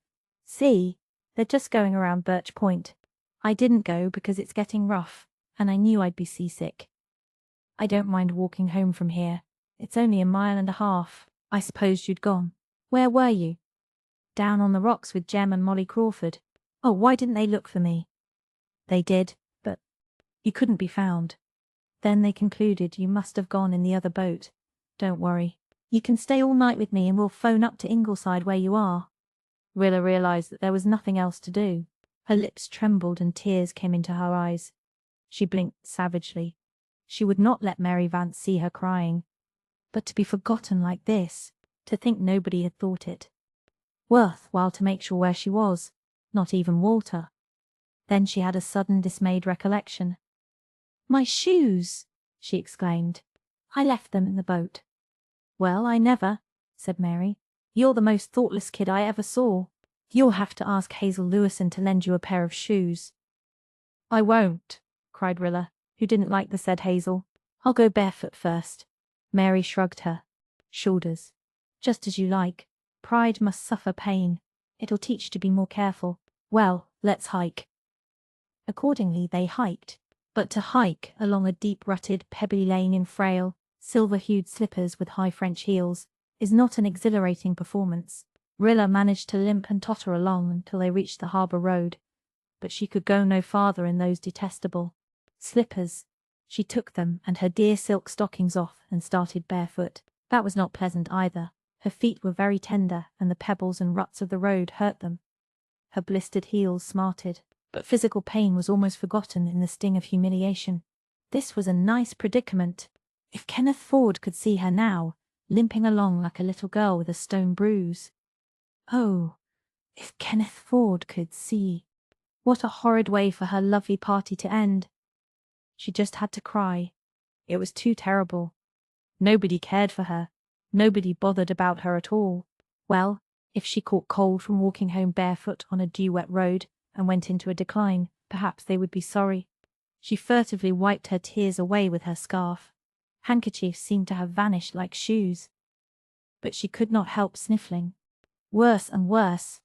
See, They're just going around Birch Point. I didn't go because it's getting rough, and I knew I'd be seasick. I don't mind walking home from here. It's only 1.5 miles. I supposed you'd gone. Where were you? Down on the rocks with Jem and Molly Crawford. Oh, why didn't they look for me? They did, but you couldn't be found. Then they concluded you must have gone in the other boat. Don't worry. You can stay all night with me and we'll phone up to Ingleside where you are. Rilla realized that there was nothing else to do. Her lips trembled and tears came into her eyes. She blinked savagely. She would not let Mary Vance see her crying. But to be forgotten like this, to think nobody had thought it worthwhile to make sure where she was, not even Walter. Then she had a sudden dismayed recollection. My shoes, she exclaimed. I left them in the boat. Well, I never, said Mary. You're the most thoughtless kid I ever saw. You'll have to ask Hazel Lewison to lend you a pair of shoes. I won't, cried Rilla, who didn't like the said Hazel. I'll go barefoot first. Mary shrugged her shoulders. Just as you like. Pride must suffer pain. It'll teach you to be more careful. Well, let's hike. Accordingly they hiked, but to hike along a deep-rutted, pebbly lane in frail, silver-hued slippers with high French heels is not an exhilarating performance. Rilla managed to limp and totter along until they reached the harbour road, but she could go no farther in those detestable slippers. She took them and her dear silk stockings off and started barefoot. That was not pleasant either. Her feet were very tender, and the pebbles and ruts of the road hurt them. Her blistered heels smarted, but physical pain was almost forgotten in the sting of humiliation. This was a nice predicament. If Kenneth Ford could see her now, limping along like a little girl with a stone bruise. Oh, if Kenneth Ford could see. What a horrid way for her lovely party to end. She just had to cry. It was too terrible. Nobody cared for her. Nobody bothered about her at all. Well, if she caught cold from walking home barefoot on a dew-wet road and went into a decline, perhaps they would be sorry. She furtively wiped her tears away with her scarf. Handkerchiefs seemed to have vanished like shoes. But she could not help sniffling. Worse and worse.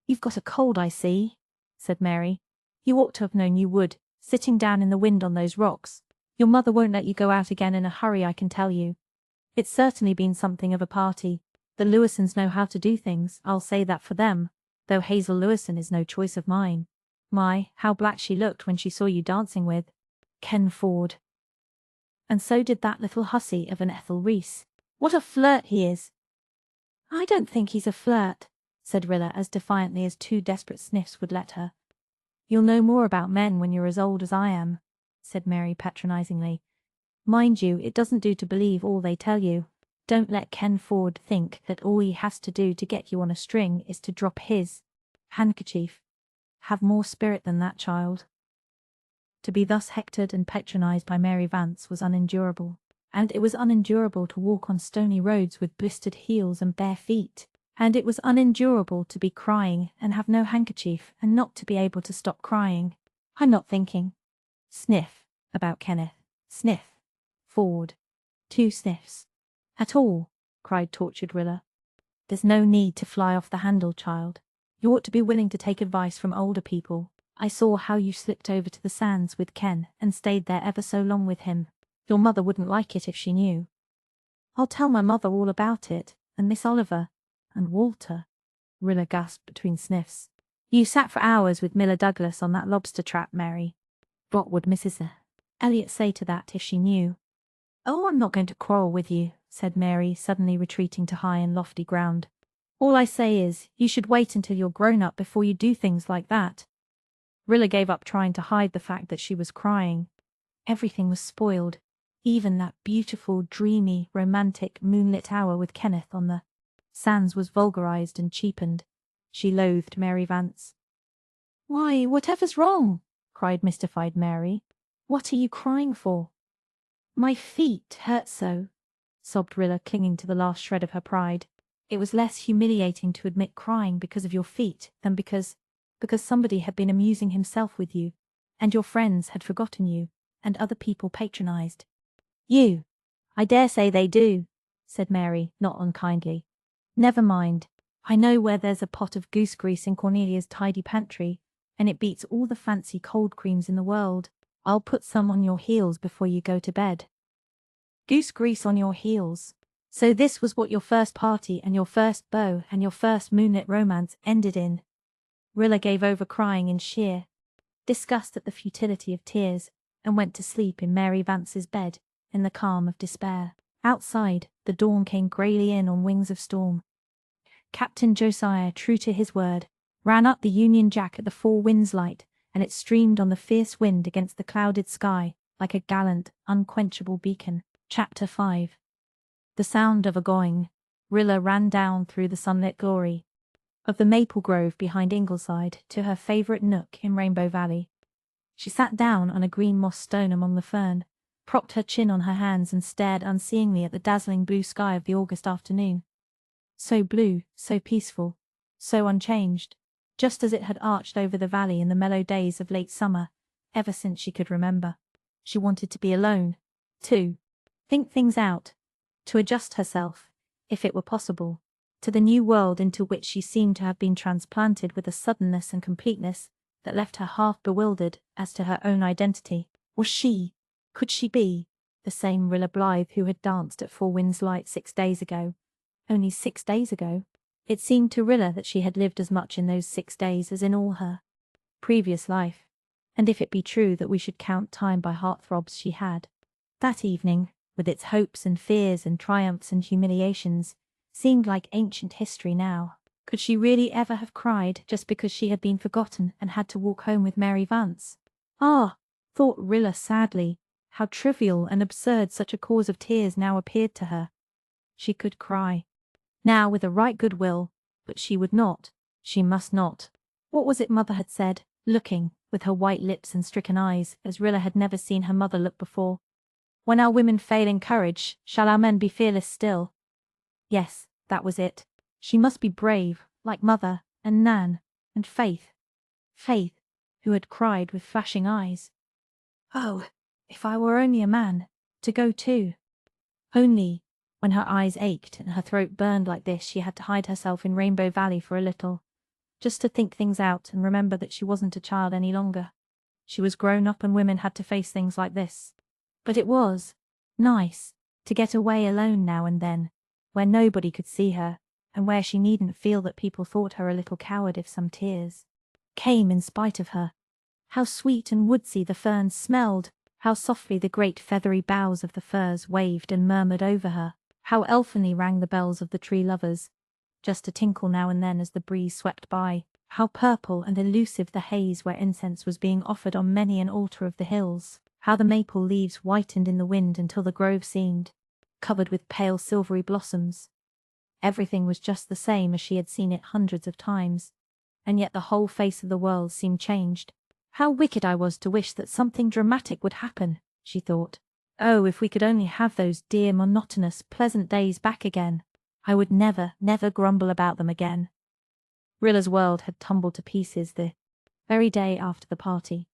You've got a cold, I see, said Mary. You ought to have known you would, sitting down in the wind on those rocks. Your mother won't let you go out again in a hurry, I can tell you. It's certainly been something of a party. The Lewisons know how to do things, I'll say that for them, though Hazel Lewison is no choice of mine. My, how black she looked when she saw you dancing with Ken Ford. And so did that little hussy of an Ethel Reese. What a flirt he is! I don't think he's a flirt, said Rilla as defiantly as 2 desperate sniffs would let her. You'll know more about men when you're as old as I am, said Mary patronizingly. Mind you, it doesn't do to believe all they tell you. Don't let Ken Ford think that all he has to do to get you on a string is to drop his handkerchief. Have more spirit than that, child. To be thus hectored and patronized by Mary Vance was unendurable, and it was unendurable to walk on stony roads with blistered heels and bare feet, and it was unendurable to be crying and have no handkerchief and not to be able to stop crying. I'm not thinking. Sniff about Kenneth. Sniff. Ford. 2 sniffs. At all, cried tortured Rilla. There's no need to fly off the handle, child. You ought to be willing to take advice from older people. I saw how you slipped over to the sands with Ken and stayed there ever so long with him. Your mother wouldn't like it if she knew. I'll tell my mother all about it, and Miss Oliver, and Walter. Rilla gasped between sniffs. You sat for hours with Miller Douglas on that lobster trap, Mary. What would Mrs. Elliot say to that if she knew? Oh, I'm not going to quarrel with you, said Mary, suddenly retreating to high and lofty ground. All I say is, you should wait until you're grown up before you do things like that. Rilla gave up trying to hide the fact that she was crying. Everything was spoiled, even that beautiful, dreamy, romantic, moonlit hour with Kenneth on the sands was vulgarized and cheapened. She loathed Mary Vance. Why, whatever's wrong? Cried mystified Mary. What are you crying for? My feet hurt so, sobbed Rilla, clinging to the last shred of her pride. It was less humiliating to admit crying because of your feet than because somebody had been amusing himself with you, and your friends had forgotten you, and other people patronized you. I dare say they do, said Mary, not unkindly. Never mind. I know where there's a pot of goose grease in Cornelia's tidy pantry, and it beats all the fancy cold creams in the world. I'll put some on your heels before you go to bed. Goose grease on your heels. So this was what your first party and your first beau and your first moonlit romance ended in. Rilla gave over crying in sheer disgust at the futility of tears, and went to sleep in Mary Vance's bed, in the calm of despair. Outside, the dawn came greyly in on wings of storm. Captain Josiah, true to his word, ran up the Union Jack at the Four Winds light, and it streamed on the fierce wind against the clouded sky like a gallant, unquenchable beacon. Chapter 5. The sound of a going. Rilla ran down through the sunlit glory of the maple grove behind Ingleside to her favourite nook in Rainbow Valley. She sat down on a green moss stone among the fern, propped her chin on her hands and stared unseeingly at the dazzling blue sky of the August afternoon. So blue, so peaceful, so unchanged, just as it had arched over the valley in the mellow days of late summer, ever since she could remember. She wanted to be alone, to think things out, to adjust herself, if it were possible, to the new world into which she seemed to have been transplanted with a suddenness and completeness that left her half bewildered as to her own identity. Could she be, the same Rilla Blythe who had danced at Four Winds Light 6 days ago? Only 6 days ago. It seemed to Rilla that she had lived as much in those 6 days as in all her previous life, and if it be true that we should count time by heartthrobs, she had. That evening, with its hopes and fears and triumphs and humiliations, seemed like ancient history now. Could she really ever have cried just because she had been forgotten and had to walk home with Mary Vance? Ah, thought Rilla sadly, how trivial and absurd such a cause of tears now appeared to her. She could cry now with a right good will, but she would not. She must not. What was it Mother had said, looking, with her white lips and stricken eyes, as Rilla had never seen her mother look before? When our women fail in courage, shall our men be fearless still? Yes, that was it. She must be brave, like Mother, and Nan, and Faith. Faith, who had cried with flashing eyes. Oh, if I were only a man, to go too. Only, when her eyes ached and her throat burned like this, she had to hide herself in Rainbow Valley for a little, just to think things out and remember that she wasn't a child any longer. She was grown up and women had to face things like this. But it was nice to get away alone now and then, where nobody could see her, and where she needn't feel that people thought her a little coward if some tears came in spite of her. How sweet and woodsy the ferns smelled, how softly the great feathery boughs of the firs waved and murmured over her, how elfinly rang the bells of the tree lovers, just a tinkle now and then as the breeze swept by, how purple and elusive the haze where incense was being offered on many an altar of the hills, how the maple leaves whitened in the wind until the grove seemed covered with pale silvery blossoms. Everything was just the same as she had seen it hundreds of times, and yet the whole face of the world seemed changed. How wicked I was to wish that something dramatic would happen, she thought. Oh, if we could only have those dear, monotonous, pleasant days back again. I would never, never grumble about them again. Rilla's world had tumbled to pieces the very day after the party.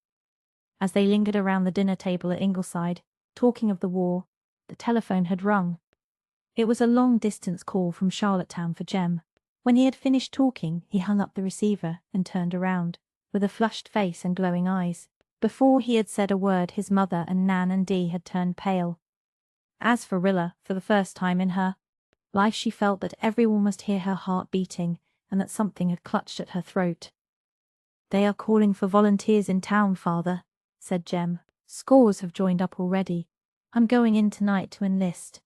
As they lingered around the dinner table at Ingleside, talking of the war, the telephone had rung. It was a long-distance call from Charlottetown for Jem. When he had finished talking, he hung up the receiver and turned around, with a flushed face and glowing eyes. Before he had said a word, his mother and Nan and Dee had turned pale. As for Rilla, for the first time in her life she felt that everyone must hear her heart beating, and that something had clutched at her throat. "They are calling for volunteers in town, Father," said Jem. "Scores have joined up already. I'm going in tonight to enlist."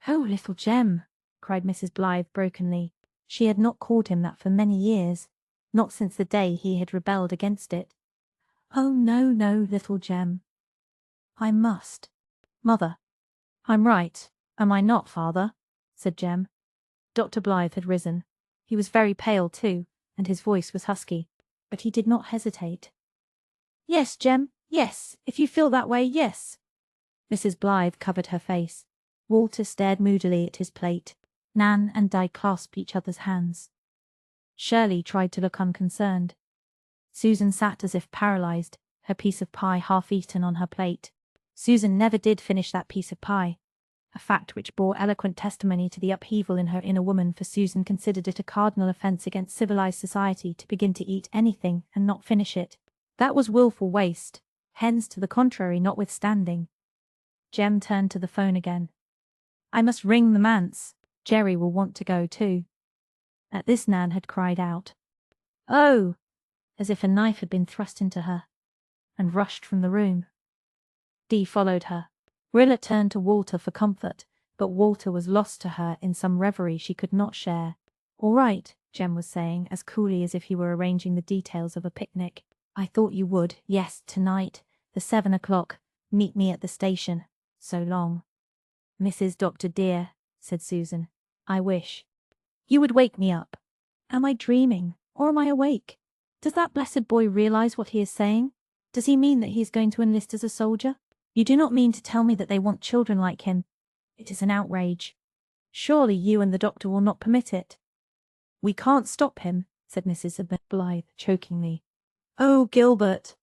"Oh, little Jem," cried Mrs. Blythe brokenly. She had not called him that for many years, not since the day he had rebelled against it. "Oh, no, no, little Jem." "I must." "Mother." "I'm right, am I not, Father?" said Jem. Dr. Blythe had risen. He was very pale too, and his voice was husky, but he did not hesitate. "Yes, Jem, yes, if you feel that way, yes." Mrs. Blythe covered her face. Walter stared moodily at his plate. Nan and Di clasped each other's hands. Shirley tried to look unconcerned. Susan sat as if paralyzed, her piece of pie half eaten on her plate. Susan never did finish that piece of pie. a fact which bore eloquent testimony to the upheaval in her inner woman, for Susan considered it a cardinal offence against civilized society to begin to eat anything and not finish it. That was wilful waste, hens to the contrary notwithstanding. Jem turned to the phone again. I must ring the manse. Jerry will want to go too. At this Nan had cried out, "Oh!" as if a knife had been thrust into her, and rushed from the room. Dee followed her. Rilla turned to Walter for comfort, but Walter was lost to her in some reverie she could not share. All right, Jem was saying, as coolly as if he were arranging the details of a picnic. I thought you would. Yes, tonight, the 7 o'clock. Meet me at the station. So long. Mrs. Dr. dear, said Susan, I wish you would wake me up. Am I dreaming, or am I awake? Does that blessed boy realize what he is saying? Does he mean that he is going to enlist as a soldier? You do not mean to tell me that they want children like him? It is an outrage. Surely you and the doctor will not permit it. We can't stop him, said Mrs. Blythe chokingly. Oh, Gilbert!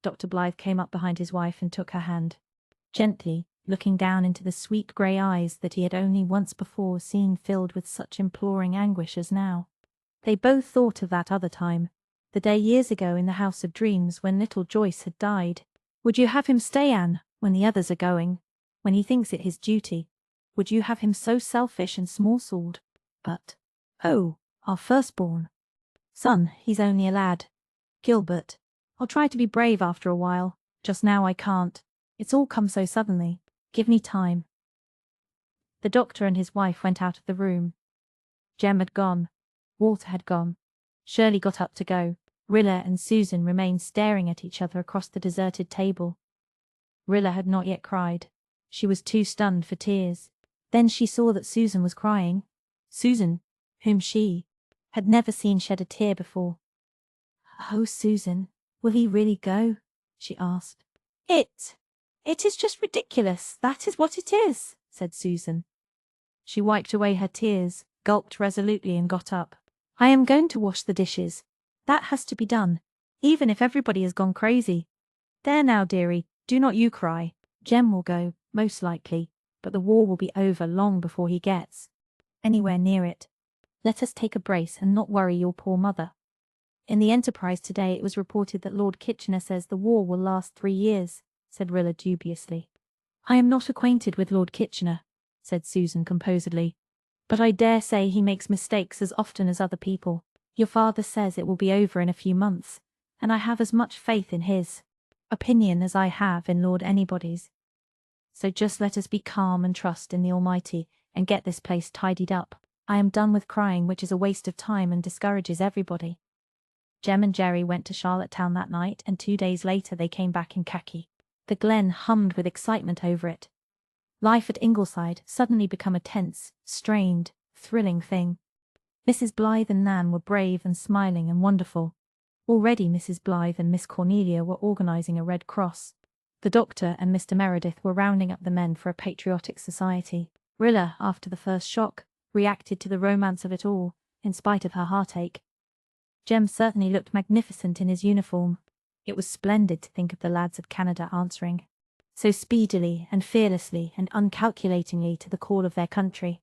Dr. Blythe came up behind his wife and took her hand. Gently, looking down into the sweet grey eyes that he had only once before seen filled with such imploring anguish as now. They both thought of that other time, the day years ago in the House of Dreams when little Joyce had died. Would you have him stay, Anne, when the others are going, when he thinks it his duty? Would you have him so selfish and small-souled? But, oh, our firstborn. Son, he's only a lad. Gilbert, I'll try to be brave after a while. Just now I can't. It's all come so suddenly. Give me time. The doctor and his wife went out of the room. Jem had gone. Walter had gone. Shirley got up to go. Rilla and Susan remained staring at each other across the deserted table. Rilla had not yet cried. She was too stunned for tears. Then she saw that Susan was crying. Susan, whom she had never seen shed a tear before. Oh, Susan, will he really go? She asked. It is just ridiculous. That is what it is, said Susan. She wiped away her tears, gulped resolutely and got up. I am going to wash the dishes. That has to be done, even if everybody has gone crazy. There now, dearie, do not you cry. Jem will go, most likely, but the war will be over long before he gets anywhere near it. Let us take a brace and not worry your poor mother. In the Enterprise today it was reported that Lord Kitchener says the war will last 3 years, said Rilla dubiously. I am not acquainted with Lord Kitchener, said Susan composedly, but I dare say he makes mistakes as often as other people. Your father says it will be over in a few months, and I have as much faith in his opinion as I have in Lord Anybody's. So just let us be calm and trust in the Almighty and get this place tidied up. I am done with crying, which is a waste of time and discourages everybody. Jem and Jerry went to Charlottetown that night, and 2 days later they came back in khaki. The Glen hummed with excitement over it. Life at Ingleside suddenly became a tense, strained, thrilling thing. Mrs. Blythe and Nan were brave and smiling and wonderful. Already Mrs. Blythe and Miss Cornelia were organising a Red Cross. The doctor and Mr. Meredith were rounding up the men for a patriotic society. Rilla, after the first shock, reacted to the romance of it all, in spite of her heartache. Jem certainly looked magnificent in his uniform. It was splendid to think of the lads of Canada answering so speedily and fearlessly and uncalculatingly to the call of their country.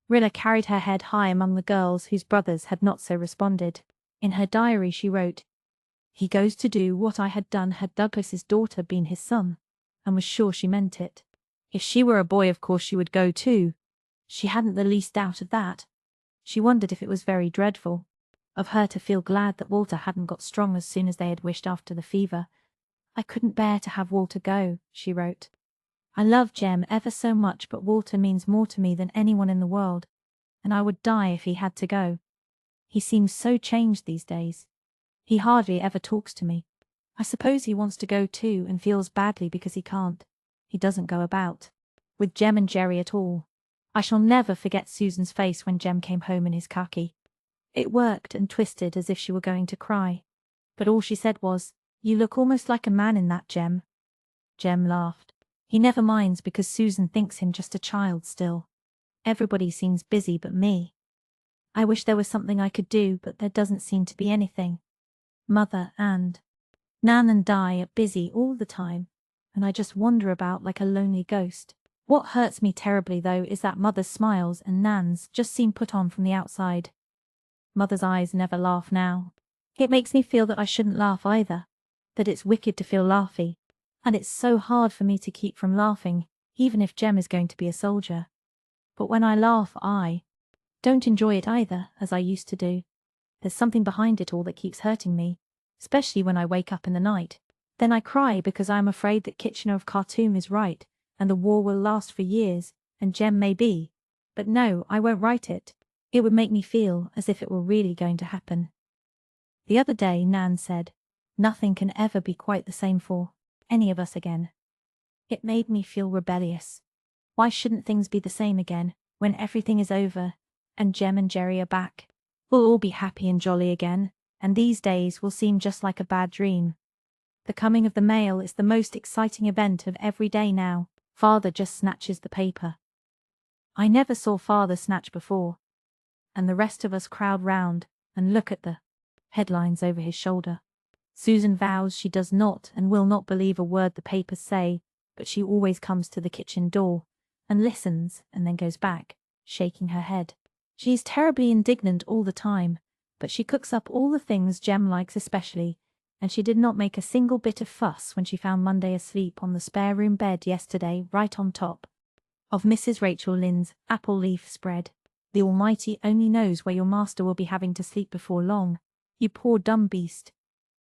Rilla carried her head high among the girls whose brothers had not so responded. In her diary she wrote, He goes to do what I had done had Douglas's daughter been his son, and was sure she meant it. If she were a boy, of course she would go too. She hadn't the least doubt of that. She wondered if it was very dreadful of her to feel glad that Walter hadn't got strong as soon as they had wished after the fever. I couldn't bear to have Walter go, she wrote. I love Jem ever so much, but Walter means more to me than anyone in the world, and I would die if he had to go. He seems so changed these days. He hardly ever talks to me. I suppose he wants to go too and feels badly because he can't. He doesn't go about with Jem and Jerry at all. I shall never forget Susan's face when Jem came home in his khaki. It worked and twisted as if she were going to cry, but all she said was, You look almost like a man in that, Jem. Jem laughed. He never minds because Susan thinks him just a child still. Everybody seems busy but me. I wish there was something I could do, but there doesn't seem to be anything. Mother and Nan and Di are busy all the time, and I just wander about like a lonely ghost. What hurts me terribly, though, is that Mother's smiles and Nan's just seem put on from the outside. Mother's eyes never laugh now. It makes me feel that I shouldn't laugh either, that it's wicked to feel laughy, and it's so hard for me to keep from laughing, even if Jem is going to be a soldier. But when I laugh, I don't enjoy it either, as I used to do. There's something behind it all that keeps hurting me, especially when I wake up in the night. Then I cry because I am afraid that Kitchener of Khartoum is right, and the war will last for years, and Jem may be. But no, I won't write it. It would make me feel as if it were really going to happen. The other day Nan said, "Nothing can ever be quite the same for any of us again." It made me feel rebellious. Why shouldn't things be the same again, when everything is over, and Jem and Jerry are back? We'll all be happy and jolly again, and these days will seem just like a bad dream. The coming of the mail is the most exciting event of every day now. Father just snatches the paper. I never saw Father snatch before. And the rest of us crowd round and look at the headlines over his shoulder. Susan vows she does not and will not believe a word the papers say, but she always comes to the kitchen door and listens and then goes back, shaking her head. She is terribly indignant all the time, but she cooks up all the things Jem likes especially, and she did not make a single bit of fuss when she found Monday asleep on the spare room bed yesterday, right on top of Mrs. Rachel Lynde's apple leaf spread. The Almighty only knows where your master will be having to sleep before long. You poor dumb beast,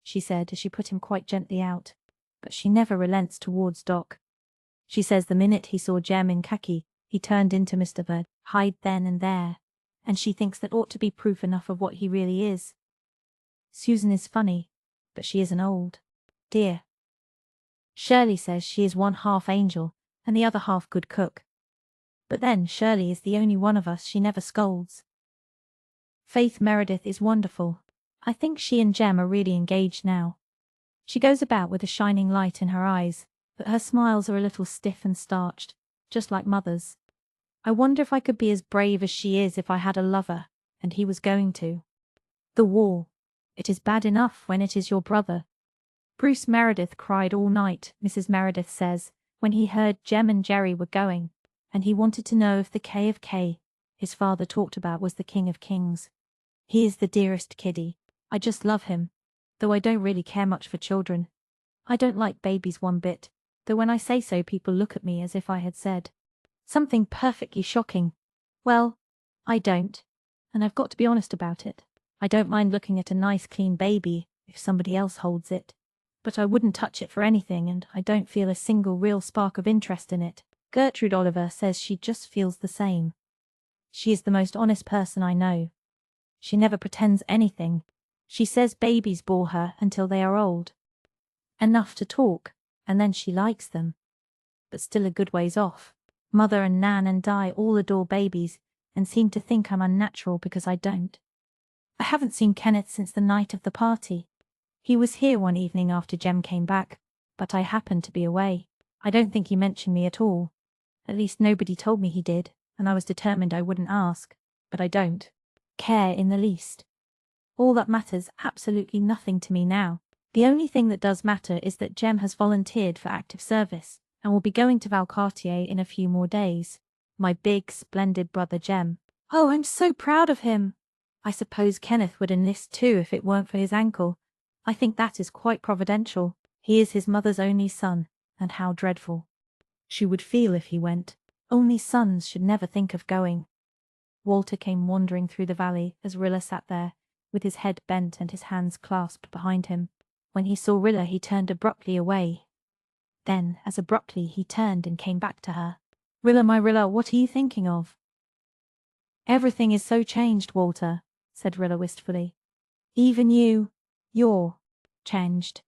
she said as she put him quite gently out. But she never relents towards Doc. She says the minute he saw Jem in khaki, he turned into Mr. Bird, hide then and there, and she thinks that ought to be proof enough of what he really is. Susan is funny, but she isn't old. Dear. Shirley says she is one half angel, and the other half good cook. But then Shirley is the only one of us she never scolds. Faith Meredith is wonderful. I think she and Jem are really engaged now. She goes about with a shining light in her eyes, but her smiles are a little stiff and starched, just like Mother's. I wonder if I could be as brave as she is if I had a lover, and he was going to. The war. It is bad enough when it is your brother. Bruce Meredith cried all night, Mrs. Meredith says, when he heard Jem and Jerry were going, and he wanted to know if the K of K his father talked about was the King of Kings. He is the dearest kiddie. I just love him, though I don't really care much for children. I don't like babies one bit, though when I say so people look at me as if I had said something perfectly shocking. Well, I don't, and I've got to be honest about it. I don't mind looking at a nice clean baby if somebody else holds it, but I wouldn't touch it for anything, and I don't feel a single real spark of interest in it. Gertrude Oliver says she just feels the same. She is the most honest person I know. She never pretends anything. She says babies bore her until they are old enough to talk, and then she likes them. But still a good ways off. Mother and Nan and Di all adore babies, and seem to think I'm unnatural because I don't. I haven't seen Kenneth since the night of the party. He was here one evening after Jem came back, but I happened to be away. I don't think he mentioned me at all. At least nobody told me he did, and I was determined I wouldn't ask, but I don't care in the least. All that matters absolutely nothing to me now. The only thing that does matter is that Jem has volunteered for active service, and will be going to Valcartier in a few more days. My big, splendid brother Jem. Oh, I'm so proud of him! I suppose Kenneth would enlist too if it weren't for his ankle. I think that is quite providential. He is his mother's only son, and how dreadful she would feel if he went. Only sons should never think of going. Walter came wandering through the valley as Rilla sat there, with his head bent and his hands clasped behind him. When he saw Rilla he turned abruptly away. Then, as abruptly, he turned and came back to her. "Rilla, my Rilla, what are you thinking of?" "Everything is so changed, Walter," said Rilla wistfully. "Even you're changed.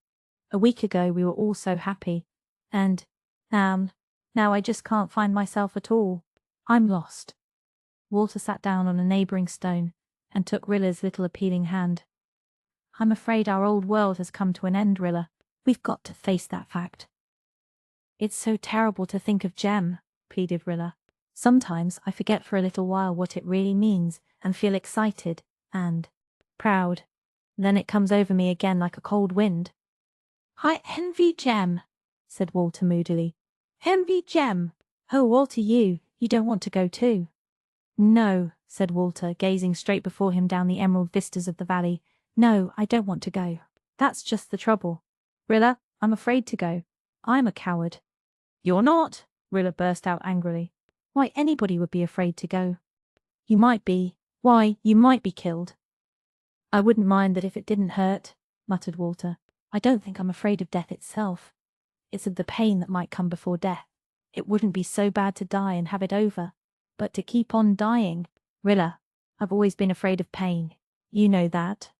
A week ago we were all so happy, and now I just can't find myself at all. I'm lost." Walter sat down on a neighbouring stone and took Rilla's little appealing hand. "I'm afraid our old world has come to an end, Rilla. We've got to face that fact." "It's so terrible to think of Jem," pleaded Rilla. "Sometimes I forget for a little while what it really means and feel excited and proud. Then it comes over me again like a cold wind." "I envy Jem," said Walter moodily. "Envy Jem. Oh, Walter, you don't want to go too. No, said Walter, gazing straight before him down the emerald vistas of the valley. No, I don't want to go. That's just the trouble. Rilla, I'm afraid to go. I'm a coward. You're not, Rilla burst out angrily. Why, anybody would be afraid to go. You might be. Why, you might be killed. I wouldn't mind that if it didn't hurt, muttered Walter. I don't think I'm afraid of death itself. It's of the pain that might come before death. It wouldn't be so bad to die and have it over. But to keep on dying. Rilla, I've always been afraid of pain. You know that.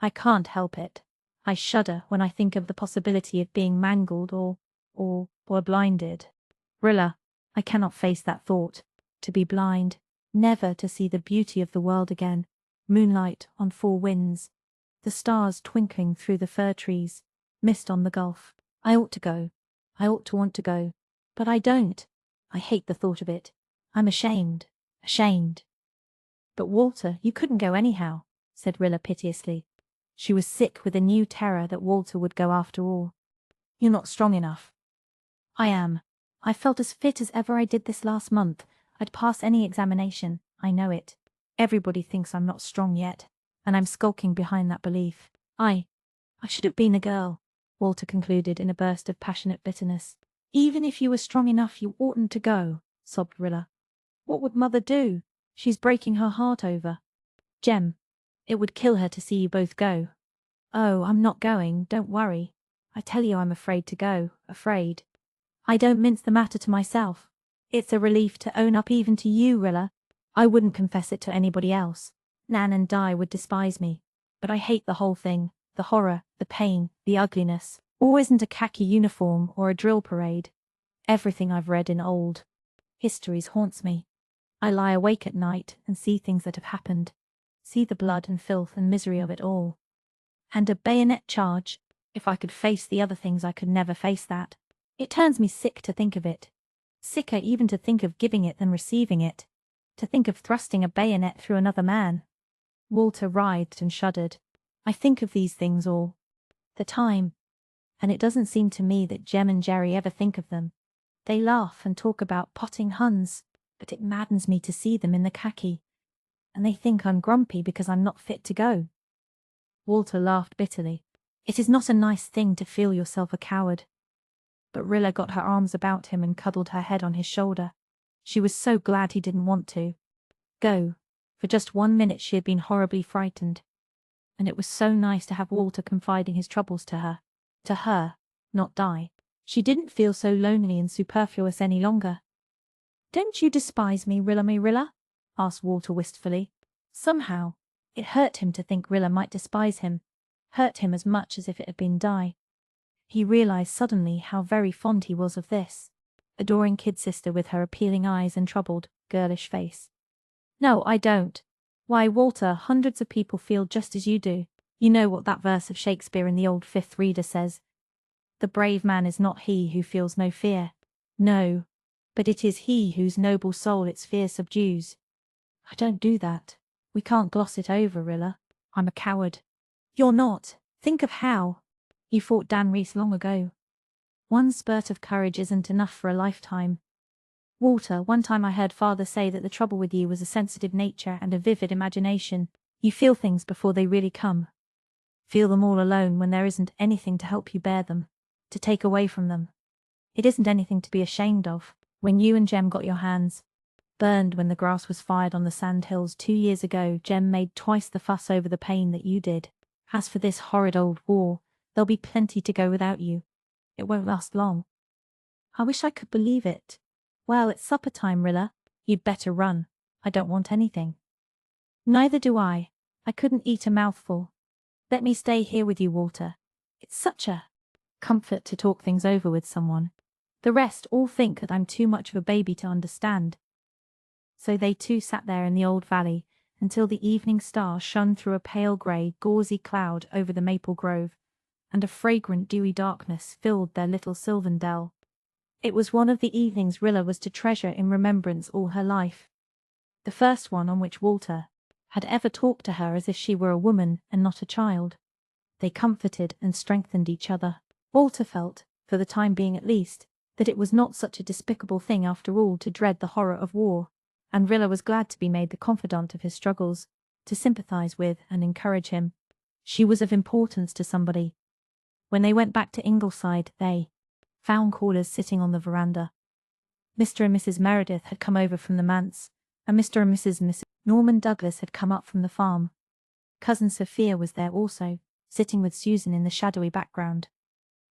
I can't help it. I shudder when I think of the possibility of being mangled or blinded. Rilla, I cannot face that thought. To be blind, never to see the beauty of the world again. Moonlight on four winds, the stars twinkling through the fir trees, mist on the gulf. I ought to go. I ought to want to go. But I don't. I hate the thought of it. I'm ashamed. Ashamed. But Walter, you couldn't go anyhow, said Rilla piteously. She was sick with a new terror that Walter would go after all. You're not strong enough. I am. I felt as fit as ever I did this last month. I'd pass any examination. I know it. Everybody thinks I'm not strong yet, and I'm skulking behind that belief. I should have been a girl, Walter concluded in a burst of passionate bitterness. Even if you were strong enough, you oughtn't to go, sobbed Rilla. What would Mother do? She's breaking her heart over. Jem, it would kill her to see you both go. Oh, I'm not going, don't worry. I tell you I'm afraid to go, afraid. I don't mince the matter to myself. It's a relief to own up even to you, Rilla. I wouldn't confess it to anybody else. Nan and Di would despise me. But I hate the whole thing, the horror, the pain, the ugliness. War isn't a khaki uniform or a drill parade. Everything I've read in old histories haunts me. I lie awake at night and see things that have happened. See the blood and filth and misery of it all. And a bayonet charge. If I could face the other things, I could never face that. It turns me sick to think of it. Sicker even to think of giving it than receiving it. To think of thrusting a bayonet through another man. Walter writhed and shuddered. I think of these things all the time. And it doesn't seem to me that Jem and Jerry ever think of them. They laugh and talk about potting Huns, but it maddens me to see them in the khaki. And they think I'm grumpy because I'm not fit to go. Walter laughed bitterly. It is not a nice thing to feel yourself a coward. But Rilla got her arms about him and cuddled her head on his shoulder. She was so glad he didn't want to go. For just 1 minute she had been horribly frightened. And it was so nice to have Walter confiding his troubles to her. To her, not Di. She didn't feel so lonely and superfluous any longer. Don't you despise me, Rilla? Asked Walter wistfully. Somehow, it hurt him to think Rilla might despise him. Hurt him as much as if it had been Di. He realized suddenly how very fond he was of this adoring kid sister with her appealing eyes and troubled, girlish face. No, I don't. Why, Walter, hundreds of people feel just as you do. You know what that verse of Shakespeare in the old Fifth Reader says. The brave man is not he who feels no fear. No, but it is he whose noble soul its fear subdues. I don't do that. We can't gloss it over, Rilla. I'm a coward. You're not. Think of how. You fought Dan Reese long ago. One spurt of courage isn't enough for a lifetime. Walter, one time I heard Father say that the trouble with you was a sensitive nature and a vivid imagination. You feel things before they really come. Feel them all alone when there isn't anything to help you bear them, to take away from them. It isn't anything to be ashamed of. When you and Jem got your hands burned when the grass was fired on the sand hills 2 years ago, Jem made twice the fuss over the pain that you did. As for this horrid old war, there'll be plenty to go without you. It won't last long. I wish I could believe it. Well, it's supper time, Rilla. You'd better run. I don't want anything. Neither do I. I couldn't eat a mouthful. Let me stay here with you, Walter. It's such a comfort to talk things over with someone. The rest all think that I'm too much of a baby to understand. So they too sat there in the old valley until the evening star shone through a pale grey, gauzy cloud over the maple grove, and a fragrant dewy darkness filled their little sylvan dell. It was one of the evenings Rilla was to treasure in remembrance all her life. The first one on which Walter had ever talked to her as if she were a woman and not a child. They comforted and strengthened each other. Walter felt, for the time being at least, that it was not such a despicable thing after all to dread the horror of war, and Rilla was glad to be made the confidant of his struggles, to sympathize with and encourage him. She was of importance to somebody. When they went back to Ingleside, they found callers sitting on the veranda. Mr. and Mrs. Meredith had come over from the manse, and Mr. and Mrs. Norman Douglas had come up from the farm. Cousin Sophia was there also, sitting with Susan in the shadowy background.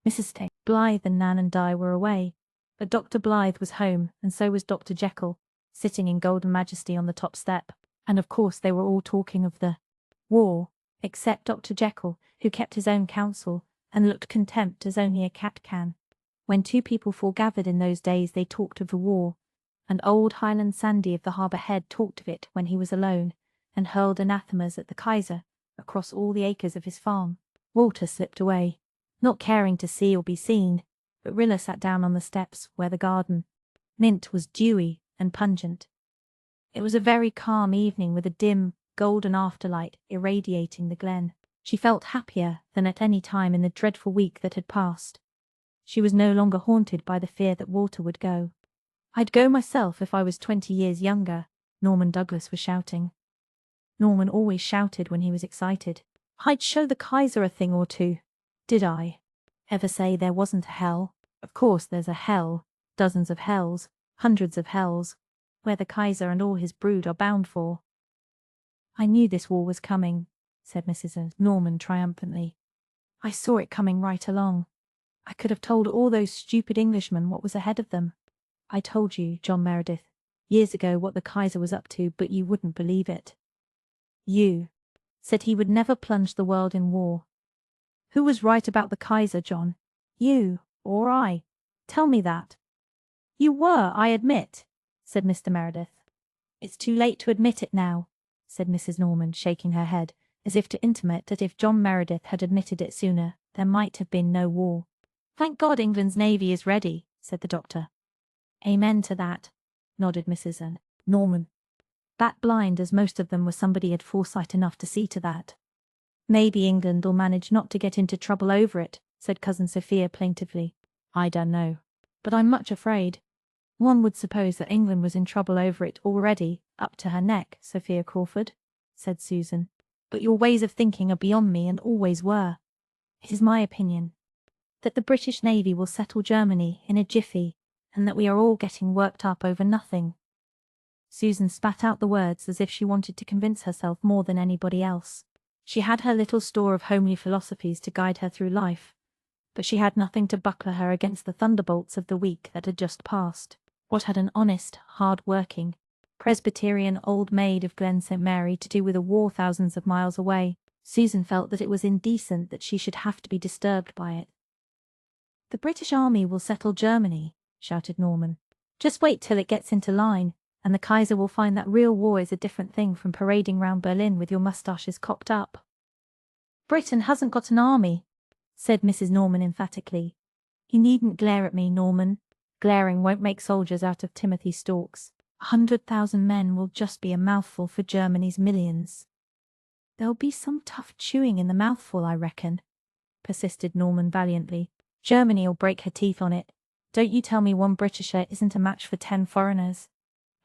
Mrs. Blythe and Nan and Di were away, but Dr. Blythe was home, and so was Dr. Jekyll, sitting in golden majesty on the top step, and of course they were all talking of the war, except Dr. Jekyll, who kept his own counsel, and looked contempt as only a cat can. When two people foregathered in those days they talked of the war, and old Highland Sandy of the Harbour Head talked of it when he was alone, and hurled anathemas at the Kaiser across all the acres of his farm. Walter slipped away, not caring to see or be seen, but Rilla sat down on the steps where the garden mint was dewy and pungent. It was a very calm evening with a dim, golden afterlight irradiating the glen. She felt happier than at any time in the dreadful week that had passed. She was no longer haunted by the fear that Walter would go. "I'd go myself if I was 20 years younger," Norman Douglas was shouting. Norman always shouted when he was excited. "I'd show the Kaiser a thing or two. Did I ever say there wasn't a hell? Of course there's a hell, dozens of hells, hundreds of hells, where the Kaiser and all his brood are bound for." "I knew this war was coming," said Mrs. Norman triumphantly. "I saw it coming right along. I could have told all those stupid Englishmen what was ahead of them. I told you, John Meredith, years ago what the Kaiser was up to, but you wouldn't believe it. You said he would never plunge the world in war. Who was right about the Kaiser, John? You or I? Tell me that." "You were, I admit," said Mr. Meredith. "It's too late to admit it now," said Mrs. Norman, shaking her head, as if to intimate that if John Meredith had admitted it sooner, there might have been no war. "Thank God England's navy is ready," said the doctor. "Amen to that," nodded Mrs. Norman. That blind as most of them were, somebody had foresight enough to see to that. "Maybe England'll manage not to get into trouble over it," said Cousin Sophia plaintively. "I don't know, but I'm much afraid." "One would suppose that England was in trouble over it already, up to her neck, Sophia Crawford," said Susan. "But your ways of thinking are beyond me and always were. It is my opinion that the British Navy will settle Germany in a jiffy, and that we are all getting worked up over nothing." Susan spat out the words as if she wanted to convince herself more than anybody else. She had her little store of homely philosophies to guide her through life, but she had nothing to buckler her against the thunderbolts of the week that had just passed. What had an honest, hard-working, Presbyterian old maid of Glen St. Mary to do with a war thousands of miles away? Susan felt that it was indecent that she should have to be disturbed by it. "The British Army will settle Germany," shouted Norman. "Just wait till it gets into line, and the Kaiser will find that real war is a different thing from parading round Berlin with your moustaches cocked up." "Britain hasn't got an army," said Mrs. Norman emphatically. "You needn't glare at me, Norman. Glaring won't make soldiers out of Timothy Stalks. 100,000 men will just be a mouthful for Germany's millions." "There'll be some tough chewing in the mouthful, I reckon," persisted Norman valiantly. "Germany'll break her teeth on it. Don't you tell me one Britisher isn't a match for 10 foreigners.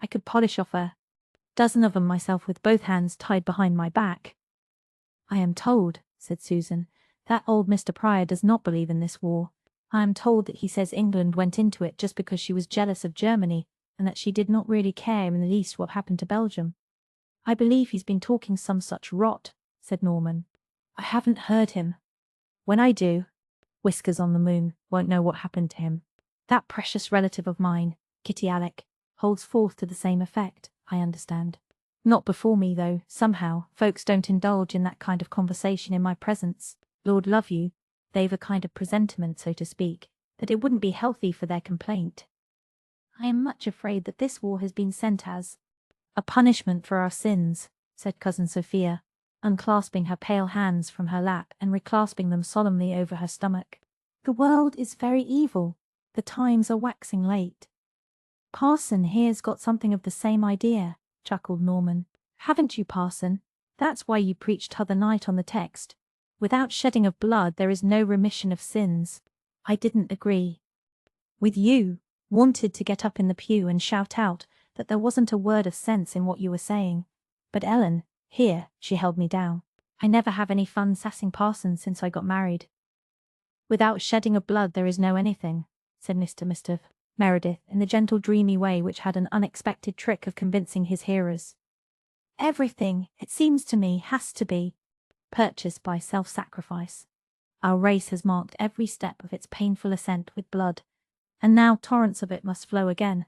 I could polish off a dozen of 'em myself with both hands tied behind my back." "I am told," said Susan, "that old Mr. Pryor does not believe in this war. I am told that he says England went into it just because she was jealous of Germany, and that she did not really care in the least what happened to Belgium." "I believe he's been talking some such rot," said Norman. "I haven't heard him. When I do, Whiskers on the Moon won't know what happened to him. That precious relative of mine, Kitty Alec, holds forth to the same effect, I understand. Not before me, though, somehow, folks don't indulge in that kind of conversation in my presence. Lord love you, they've a kind of presentiment, so to speak, that it wouldn't be healthy for their complaint. I am much afraid that this war has been sent as a punishment for our sins," said Cousin Sophia, unclasping her pale hands from her lap and reclasping them solemnly over her stomach. "The world is very evil. The times are waxing late." "Parson here's got something of the same idea," chuckled Norman. "Haven't you, Parson? That's why you preached t'other night on the text, 'Without shedding of blood there is no remission of sins.'" "I didn't agree with you, wanted to get up in the pew and shout out that there wasn't a word of sense in what you were saying. But Ellen, here, she held me down. I never have any fun sassing parsons since I got married. Without shedding of blood there is no anything, said Mr. Meredith in the gentle dreamy way which had an unexpected trick of convincing his hearers. Everything, it seems to me, has to be purchased by self-sacrifice. Our race has marked every step of its painful ascent with blood, and now torrents of it must flow again.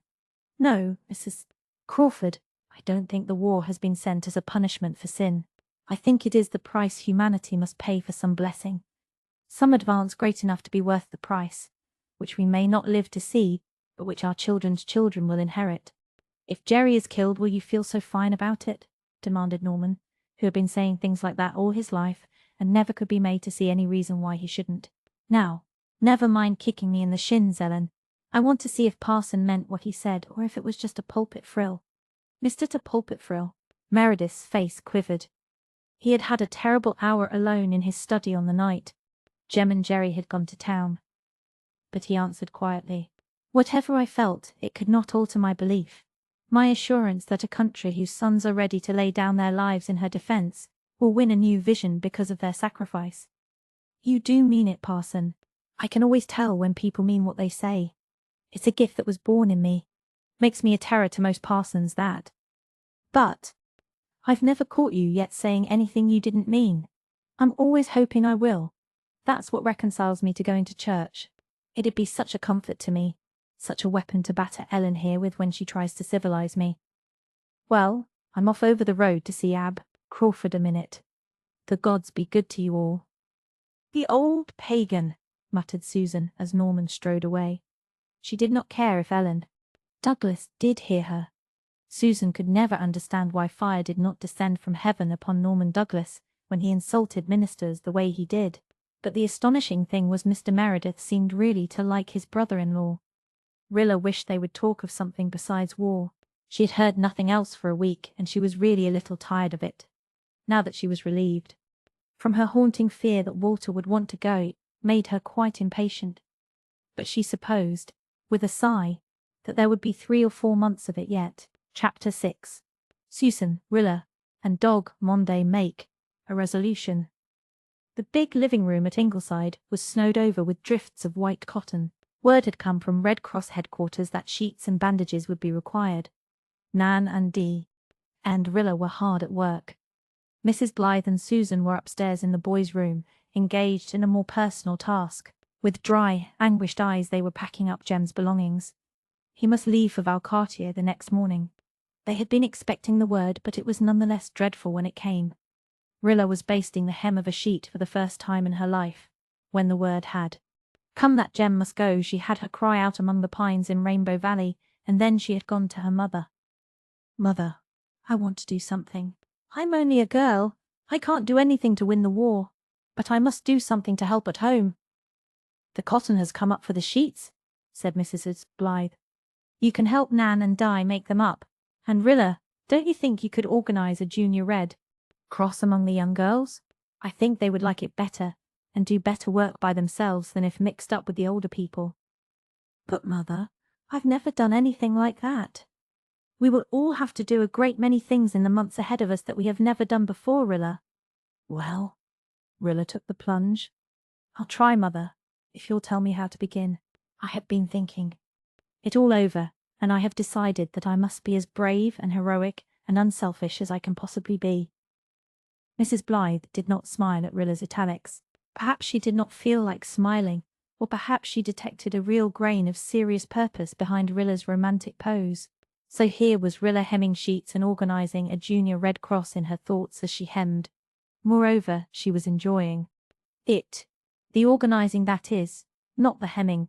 No, Mrs. Crawford, I don't think the war has been sent as a punishment for sin. I think it is the price humanity must pay for some blessing. Some advance great enough to be worth the price, which we may not live to see, but which our children's children will inherit. If Jerry is killed, will you feel so fine about it? Demanded Norman, who had been saying things like that all his life, and never could be made to see any reason why he shouldn't. Now, never mind kicking me in the shins, Ellen. I want to see if Parson meant what he said, or if it was just a pulpit frill. Mr. Pulpit frill. Meredith's face quivered. He had had a terrible hour alone in his study on the night. Jem and Jerry had gone to town. But he answered quietly, whatever I felt, it could not alter my belief. My assurance that a country whose sons are ready to lay down their lives in her defence will win a new vision because of their sacrifice. You do mean it, Parson. I can always tell when people mean what they say. It's a gift that was born in me. Makes me a terror to most parsons, that. But I've never caught you yet saying anything you didn't mean. I'm always hoping I will. That's what reconciles me to going to church. It'd be such a comfort to me, such a weapon to batter Ellen here with when she tries to civilize me. Well, I'm off over the road to see Ab Crawford a minute. The gods be good to you all. The old pagan, muttered Susan as Norman strode away. She did not care if Ellen Douglas did hear her. Susan could never understand why fire did not descend from heaven upon Norman Douglas when he insulted ministers the way he did. But the astonishing thing was Mr. Meredith seemed really to like his brother-in-law. Rilla wished they would talk of something besides war. She had heard nothing else for a week, and she was really a little tired of it, now that she was relieved. From her haunting fear that Walter would want to go made her quite impatient. But she supposed, with a sigh, that there would be 3 or 4 months of it yet. Chapter 6. Susan, Rilla, and Dog Monday make a resolution. The big living room at Ingleside was snowed over with drifts of white cotton. Word had come from Red Cross headquarters that sheets and bandages would be required. Nan and Dee and Rilla were hard at work. Mrs. Blythe and Susan were upstairs in the boys' room, engaged in a more personal task. With dry, anguished eyes they were packing up Jem's belongings. He must leave for Valcartier the next morning. They had been expecting the word, but it was none the less dreadful when it came. Rilla was basting the hem of a sheet for the first time in her life, when the word had come that Jem must go. She had her cry out among the pines in Rainbow Valley, and then she had gone to her mother. Mother, I want to do something. I'm only a girl. I can't do anything to win the war, but I must do something to help at home. The cotton has come up for the sheets, said Mrs. Blythe. You can help Nan and Di make them up. And Rilla, don't you think you could organize a junior Red Cross among the young girls? I think they would like it better, and do better work by themselves than if mixed up with the older people. But, Mother, I've never done anything like that. We will all have to do a great many things in the months ahead of us that we have never done before, Rilla. Well, Rilla took the plunge. I'll try, Mother, if you'll tell me how to begin. I have been thinking it all over, and I have decided that I must be as brave and heroic and unselfish as I can possibly be. Mrs. Blythe did not smile at Rilla's italics. Perhaps she did not feel like smiling, or perhaps she detected a real grain of serious purpose behind Rilla's romantic pose. So here was Rilla hemming sheets and organizing a junior Red Cross in her thoughts as she hemmed. Moreover, she was enjoying it. The organizing, that is, not the hemming.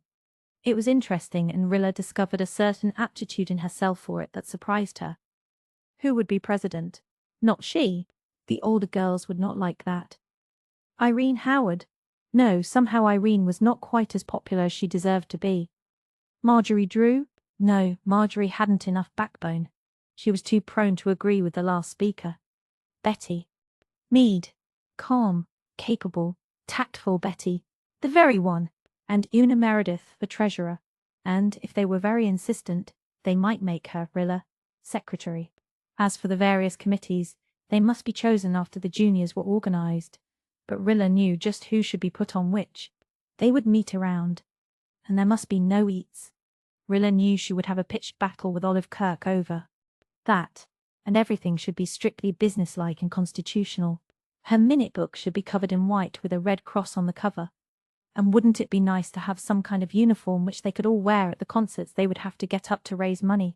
It was interesting, and Rilla discovered a certain aptitude in herself for it that surprised her. Who would be president? Not she. The older girls would not like that. Irene Howard? No, somehow Irene was not quite as popular as she deserved to be. Marjorie Drew? No, Marjorie hadn't enough backbone. She was too prone to agree with the last speaker. Betty Mead. Calm, capable, tactful Betty. The very one. And Una Meredith for treasurer. and, if they were very insistent, they might make her, Rilla, secretary. As for the various committees, they must be chosen after the juniors were organised, but Rilla knew just who should be put on which. They would meet around, and there must be no eats. Rilla knew she would have a pitched battle with Olive Kirk over that, and everything should be strictly businesslike and constitutional. Her minute book should be covered in white with a red cross on the cover. And wouldn't it be nice to have some kind of uniform which they could all wear at the concerts they would have to get up to raise money?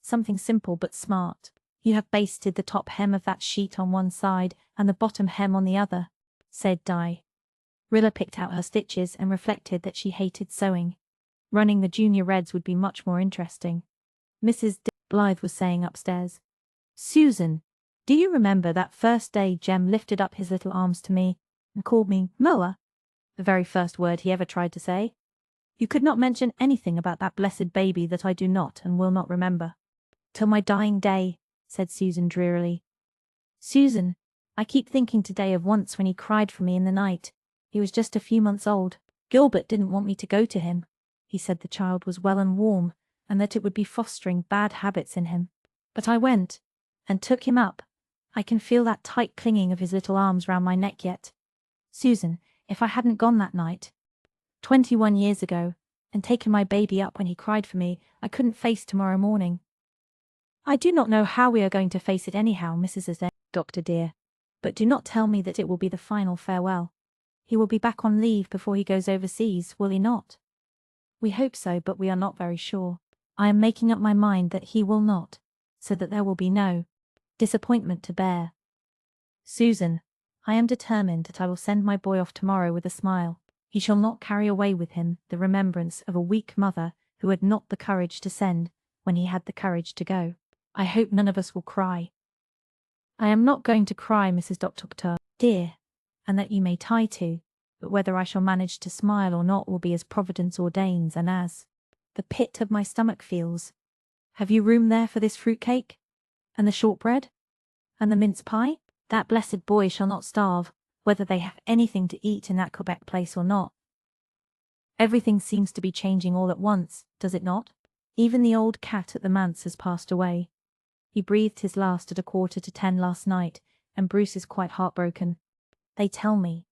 Something simple but smart. You have basted the top hem of that sheet on one side and the bottom hem on the other, said Di. Rilla picked out her stitches and reflected that she hated sewing. Running the junior reds would be much more interesting. Mrs. Blythe was saying upstairs. Susan, do you remember that first day Jem lifted up his little arms to me and called me Moa? The very first word he ever tried to say. You could not mention anything about that blessed baby that I do not and will not remember. Till my dying day, said Susan drearily. Susan, I keep thinking today of once when he cried for me in the night. He was just a few months old. Gilbert didn't want me to go to him. He said the child was well and warm, and that it would be fostering bad habits in him. But I went, and took him up. I can feel that tight clinging of his little arms round my neck yet. Susan, if I hadn't gone that night, 21 years ago, and taken my baby up when he cried for me, I couldn't face tomorrow morning. I do not know how we are going to face it anyhow, Mrs. Doctor dear, but do not tell me that it will be the final farewell. He will be back on leave before he goes overseas, will he not? We hope so, but we are not very sure. I am making up my mind that he will not, so that there will be no disappointment to bear. Susan, I am determined that I will send my boy off tomorrow with a smile. He shall not carry away with him the remembrance of a weak mother who had not the courage to send when he had the courage to go. I hope none of us will cry. I am not going to cry, Mrs. Doctor, dear, and that you may tie to, but whether I shall manage to smile or not will be as Providence ordains and as the pit of my stomach feels. Have you room there for this fruit cake? And the shortbread? And the mince pie? That blessed boy shall not starve, whether they have anything to eat in that Quebec place or not. Everything seems to be changing all at once, does it not? Even the old cat at the manse has passed away. He breathed his last at 9:45 last night, and Bruce is quite heartbroken. They tell me.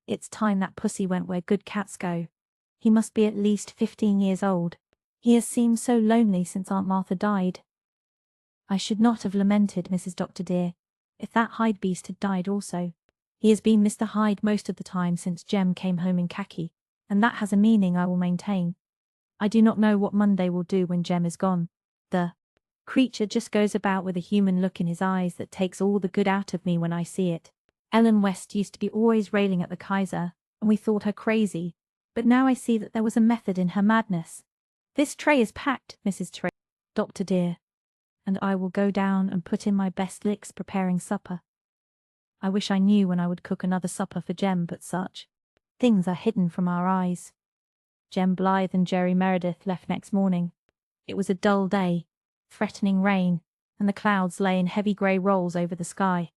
It's time that pussy went where good cats go. He must be at least 15 years old. He has seemed so lonely since Aunt Martha died. I should not have lamented, Mrs. Doctor dear, if that Hyde beast had died also. He has been Mr. Hyde most of the time since Jem came home in khaki, and that has a meaning I will maintain. I do not know what Monday will do when Jem is gone. The creature just goes about with a human look in his eyes that takes all the good out of me when I see it. Ellen West used to be always railing at the Kaiser, and we thought her crazy, but now I see that there was a method in her madness. This tray is packed, Mrs. Doctor dear, and I will go down and put in my best licks preparing supper. I wish I knew when I would cook another supper for Jem, but such things are hidden from our eyes. Jem Blythe and Jerry Meredith left next morning. It was a dull day, threatening rain, and the clouds lay in heavy grey rolls over the sky.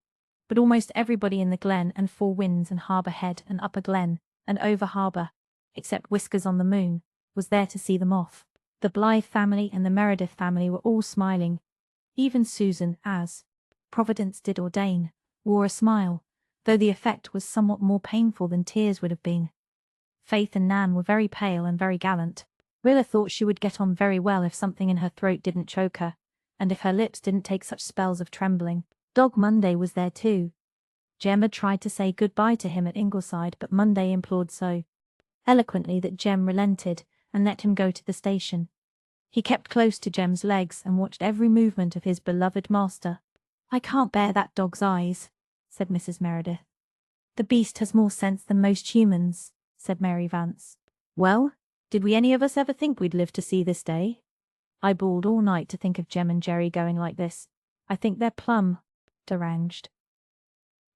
But almost everybody in the Glen and Four Winds and Harbour Head and Upper Glen and over harbour, except Whiskers on the Moon, was there to see them off. The Blythe family and the Meredith family were all smiling. Even Susan, as Providence did ordain, wore a smile, though the effect was somewhat more painful than tears would have been. Faith and Nan were very pale and very gallant. Rilla thought she would get on very well if something in her throat didn't choke her, and if her lips didn't take such spells of trembling. Dog Monday was there too. Jem had tried to say good-bye to him at Ingleside, but Monday implored so eloquently that Jem relented and let him go to the station. He kept close to Jem's legs and watched every movement of his beloved master. I can't bear that dog's eyes, said Mrs. Meredith. The beast has more sense than most humans, said Mary Vance. Well, did we any of us ever think we'd live to see this day? I bawled all night to think of Jem and Jerry going like this. I think they're plumb deranged.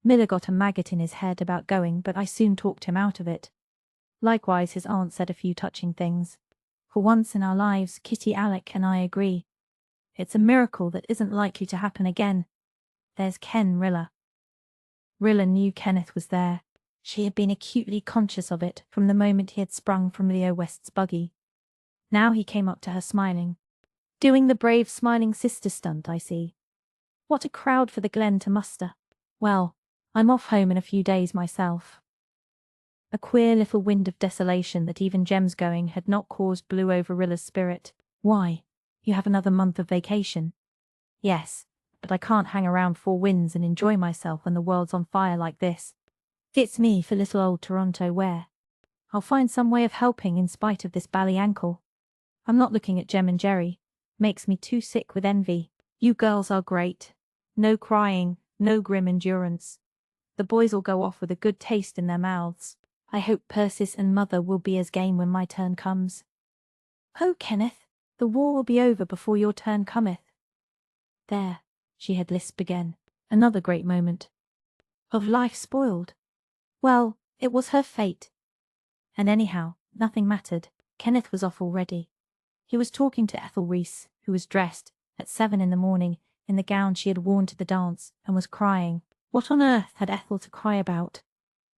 Miller got a maggot in his head about going, but I soon talked him out of it. Likewise his aunt said a few touching things. For once in our lives, Kitty Alec and I agree. It's a miracle that isn't likely to happen again. There's Ken Rilla. Rilla knew Kenneth was there. She had been acutely conscious of it from the moment he had sprung from Leo West's buggy. Now he came up to her smiling. Doing the brave smiling sister stunt, I see. What a crowd for the Glen to muster. Well, I'm off home in a few days myself. A queer little wind of desolation that even Jem's going had not caused blew over Rilla's spirit. Why? You have another month of vacation. Yes, but I can't hang around Four Winds and enjoy myself when the world's on fire like this. Fits me for little old Toronto wear. I'll find some way of helping in spite of this bally ankle. I'm not looking at Jem and Jerry. Makes me too sick with envy. You girls are great. No crying, no grim endurance. The boys'll go off with a good taste in their mouths. I hope Persis and Mother will be as game when my turn comes. Oh, Kenneth, the war will be over before your turn cometh. There, she had lisped again. Another great moment. Of life spoiled. Well, it was her fate. And anyhow, nothing mattered. Kenneth was off already. He was talking to Ethel Reese, who was dressed, at 7 in the morning, in the gown she had worn to the dance, and was crying. What on earth had Ethel to cry about?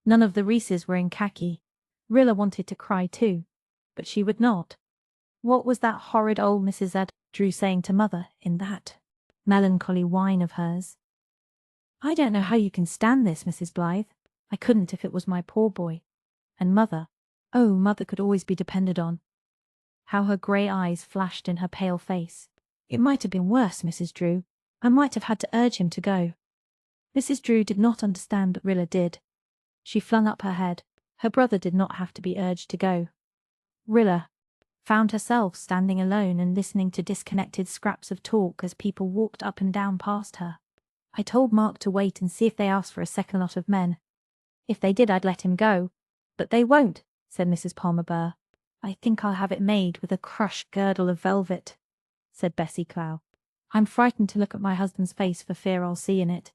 None of the Reeses were in khaki. Rilla wanted to cry too, but she would not. What was that horrid old Mrs. Drew saying to Mother in that melancholy whine of hers? I don't know how you can stand this, Mrs. Blythe. I couldn't if it was my poor boy. And Mother, oh, Mother could always be depended on. How her grey eyes flashed in her pale face. It might have been worse, Mrs. Drew. I might have had to urge him to go. Mrs. Drew did not understand, but Rilla did. She flung up her head. Her brother did not have to be urged to go. Rilla found herself standing alone and listening to disconnected scraps of talk as people walked up and down past her. I told Mark to wait and see if they asked for a second lot of men. If they did, I'd let him go. But they won't, said Mrs. Palmer Burr. I think I'll have it made with a crushed girdle of velvet, said Bessie Clow. I'm frightened to look at my husband's face for fear I'll see in it.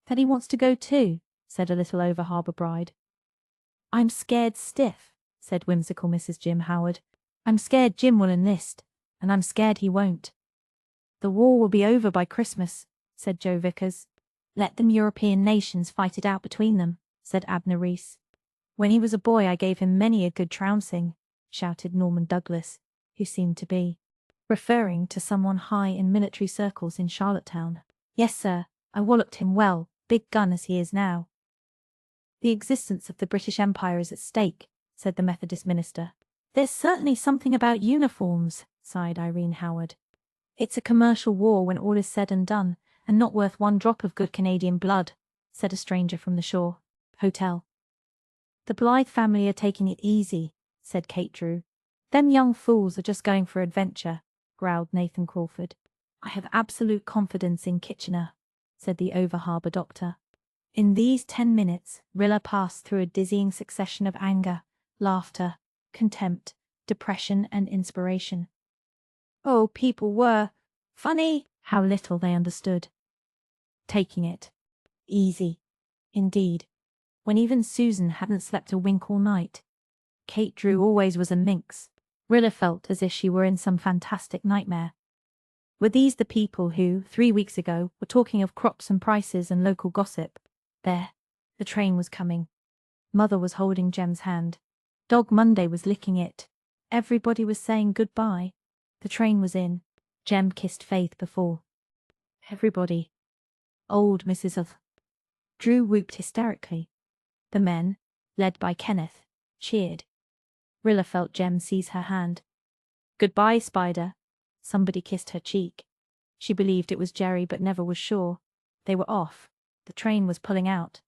Then he wants to go too, said a little over-harbour bride. I'm scared stiff, said whimsical Mrs. Jim Howard. I'm scared Jim will enlist, and I'm scared he won't. The war will be over by Christmas, said Joe Vickers. Let them European nations fight it out between them, said Abner Reese. When he was a boy I gave him many a good trouncing, shouted Norman Douglas, who seemed to be referring to someone high in military circles in Charlottetown. Yes, sir, I walloped him well, big gun as he is now. The existence of the British Empire is at stake, said the Methodist minister. There's certainly something about uniforms, sighed Irene Howard. It's a commercial war when all is said and done, and not worth one drop of good Canadian blood, said a stranger from the shore hotel. The Blythe family are taking it easy, said Kate Drew. Them young fools are just going for adventure, growled Nathan Crawford. I have absolute confidence in Kitchener, said the over-harbour doctor. In these 10 minutes, Rilla passed through a dizzying succession of anger, laughter, contempt, depression, and inspiration. Oh, people were funny! How little they understood. Taking it easy, indeed, when even Susan hadn't slept a wink all night. Kate Drew always was a minx. Rilla felt as if she were in some fantastic nightmare. Were these the people who, 3 weeks ago, were talking of crops and prices and local gossip? There, the train was coming. Mother was holding Jem's hand. Dog Monday was licking it. Everybody was saying goodbye. The train was in. Jem kissed Faith before. Everybody. Old Mrs. Drew whooped hysterically. The men, led by Kenneth, cheered. Rilla felt Jem seize her hand. Goodbye, Spider. Somebody kissed her cheek. She believed it was Jerry but never was sure. They were off. The train was pulling out.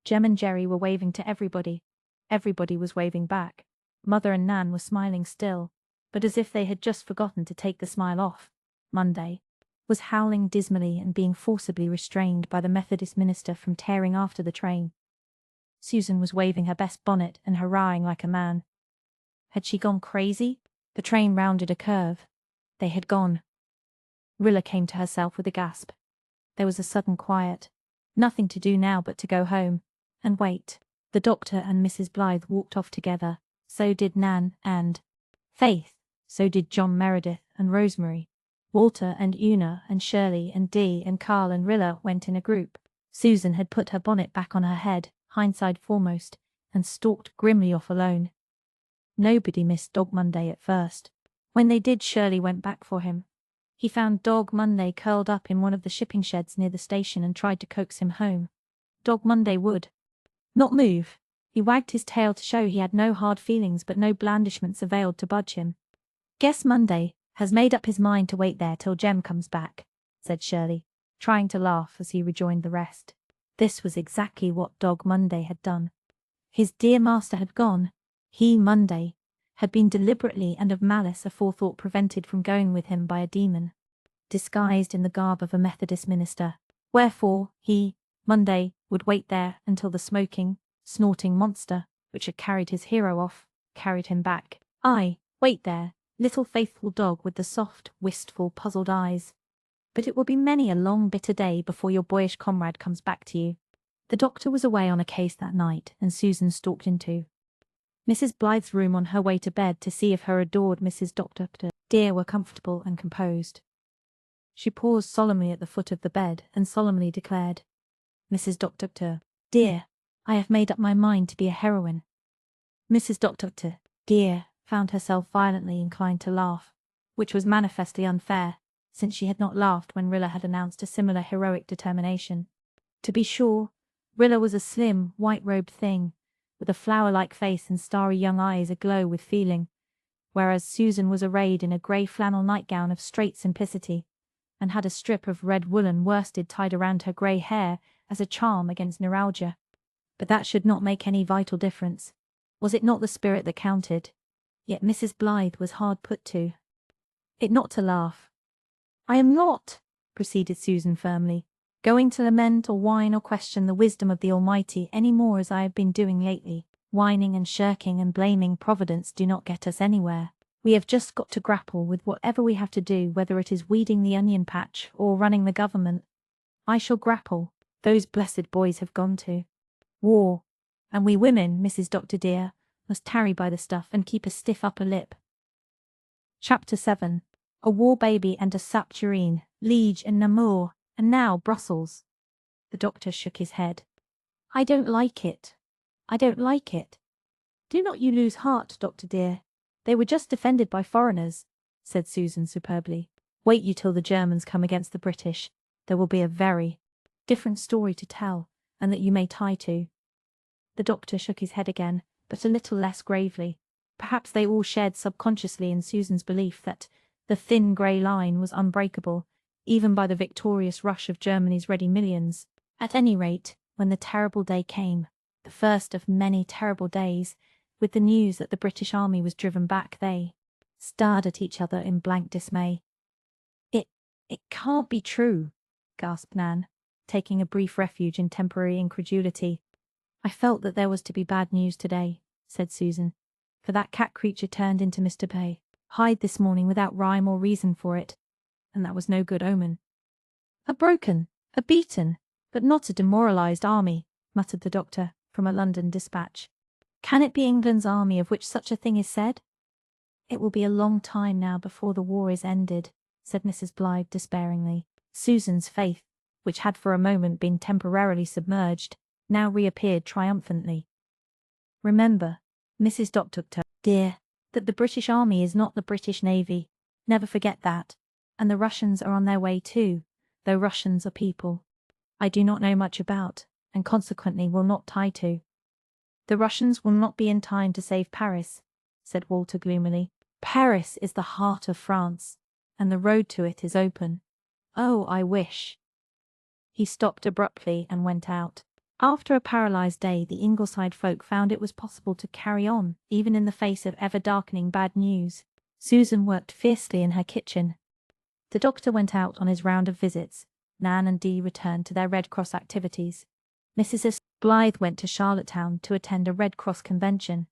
Jem and Jerry were waving to everybody. Everybody was waving back. Mother and Nan were smiling still, but as if they had just forgotten to take the smile off. Monday was howling dismally and being forcibly restrained by the Methodist minister from tearing after the train. Susan was waving her best bonnet and hurrahing like a man. Had she gone crazy? The train rounded a curve. They had gone. Rilla came to herself with a gasp. There was a sudden quiet. Nothing to do now but to go home and wait. The doctor and Mrs. Blythe walked off together. So did Nan and Faith. So did John Meredith and Rosemary. Walter and Una and Shirley and Dee and Carl and Rilla went in a group. Susan had put her bonnet back on her head, hindside foremost, and stalked grimly off alone. Nobody missed Dog Monday at first. When they did, Shirley went back for him. He found Dog Monday curled up in one of the shipping sheds near the station and tried to coax him home. Dog Monday would not move. He wagged his tail to show he had no hard feelings, but no blandishments availed to budge him. Guess Monday has made up his mind to wait there till Jem comes back, said Shirley, trying to laugh as he rejoined the rest. This was exactly what Dog Monday had done. His dear master had gone. He, Monday, had been deliberately and of malice aforethought prevented from going with him by a demon, disguised in the garb of a Methodist minister. Wherefore, he, Monday, would wait there until the smoking, snorting monster, which had carried his hero off, carried him back. Aye, wait there, little faithful dog with the soft, wistful, puzzled eyes. But it will be many a long, bitter day before your boyish comrade comes back to you. The doctor was away on a case that night, and Susan stalked into Mrs. Blythe's room on her way to bed to see if her adored Mrs. Dr. Dear were comfortable and composed. She paused solemnly at the foot of the bed and solemnly declared, Mrs. Dr. Dear, I have made up my mind to be a heroine. Mrs. Dr. Dear found herself violently inclined to laugh, which was manifestly unfair, since she had not laughed when Rilla had announced a similar heroic determination. To be sure, Rilla was a slim, white-robed thing, with a flower-like face and starry young eyes aglow with feeling, whereas Susan was arrayed in a grey flannel nightgown of straight simplicity, and had a strip of red woolen worsted tied around her grey hair as a charm against neuralgia. But that should not make any vital difference. Was it not the spirit that counted? Yet Mrs. Blythe was hard put to it not to laugh. I am not, proceeded Susan firmly, going to lament or whine or question the wisdom of the Almighty any more as I have been doing lately. Whining and shirking and blaming Providence do not get us anywhere. We have just got to grapple with whatever we have to do, whether it is weeding the onion patch or running the government. I shall grapple. Those blessed boys have gone to war, and we women, Mrs. Dr. Dear, must tarry by the stuff and keep a stiff upper lip. Chapter 7. A war baby and a sap tureen, Liege and Namur, and now Brussels. The doctor shook his head. I don't like it. I don't like it. Do not you lose heart, Dr. Dear. They were just defended by foreigners, said Susan superbly. Wait you till the Germans come against the British. There will be a very different story to tell, and that you may tie to. The doctor shook his head again, but a little less gravely. Perhaps they all shared subconsciously in Susan's belief that the thin grey line was unbreakable, even by the victorious rush of Germany's ready millions. At any rate, when the terrible day came, the first of many terrible days, with the news that the British army was driven back, they stared at each other in blank dismay. It can't be true, gasped Nan, taking a brief refuge in temporary incredulity. I felt that there was to be bad news today, said Susan, for that cat creature turned into Mr. Hyde this morning without rhyme or reason for it, and that was no good omen. A broken, a beaten, but not a demoralized army, muttered the doctor from a London dispatch. Can it be England's army of which such a thing is said? It will be a long time now before the war is ended, said Mrs. Blythe despairingly. Susan's faith, which had for a moment been temporarily submerged, now reappeared triumphantly. Remember, Mrs. Dr. Dear, that the British Army is not the British Navy. Never forget that. And the Russians are on their way too, though Russians are people I do not know much about, and consequently will not tie to. The Russians will not be in time to save Paris, said Walter gloomily. Paris is the heart of France, and the road to it is open. Oh, I wish. He stopped abruptly and went out. After a paralysed day, the Ingleside folk found it was possible to carry on, even in the face of ever-darkening bad news. Susan worked fiercely in her kitchen. The doctor went out on his round of visits. Nan and Dee returned to their Red Cross activities. Mrs. Blythe went to Charlottetown to attend a Red Cross convention.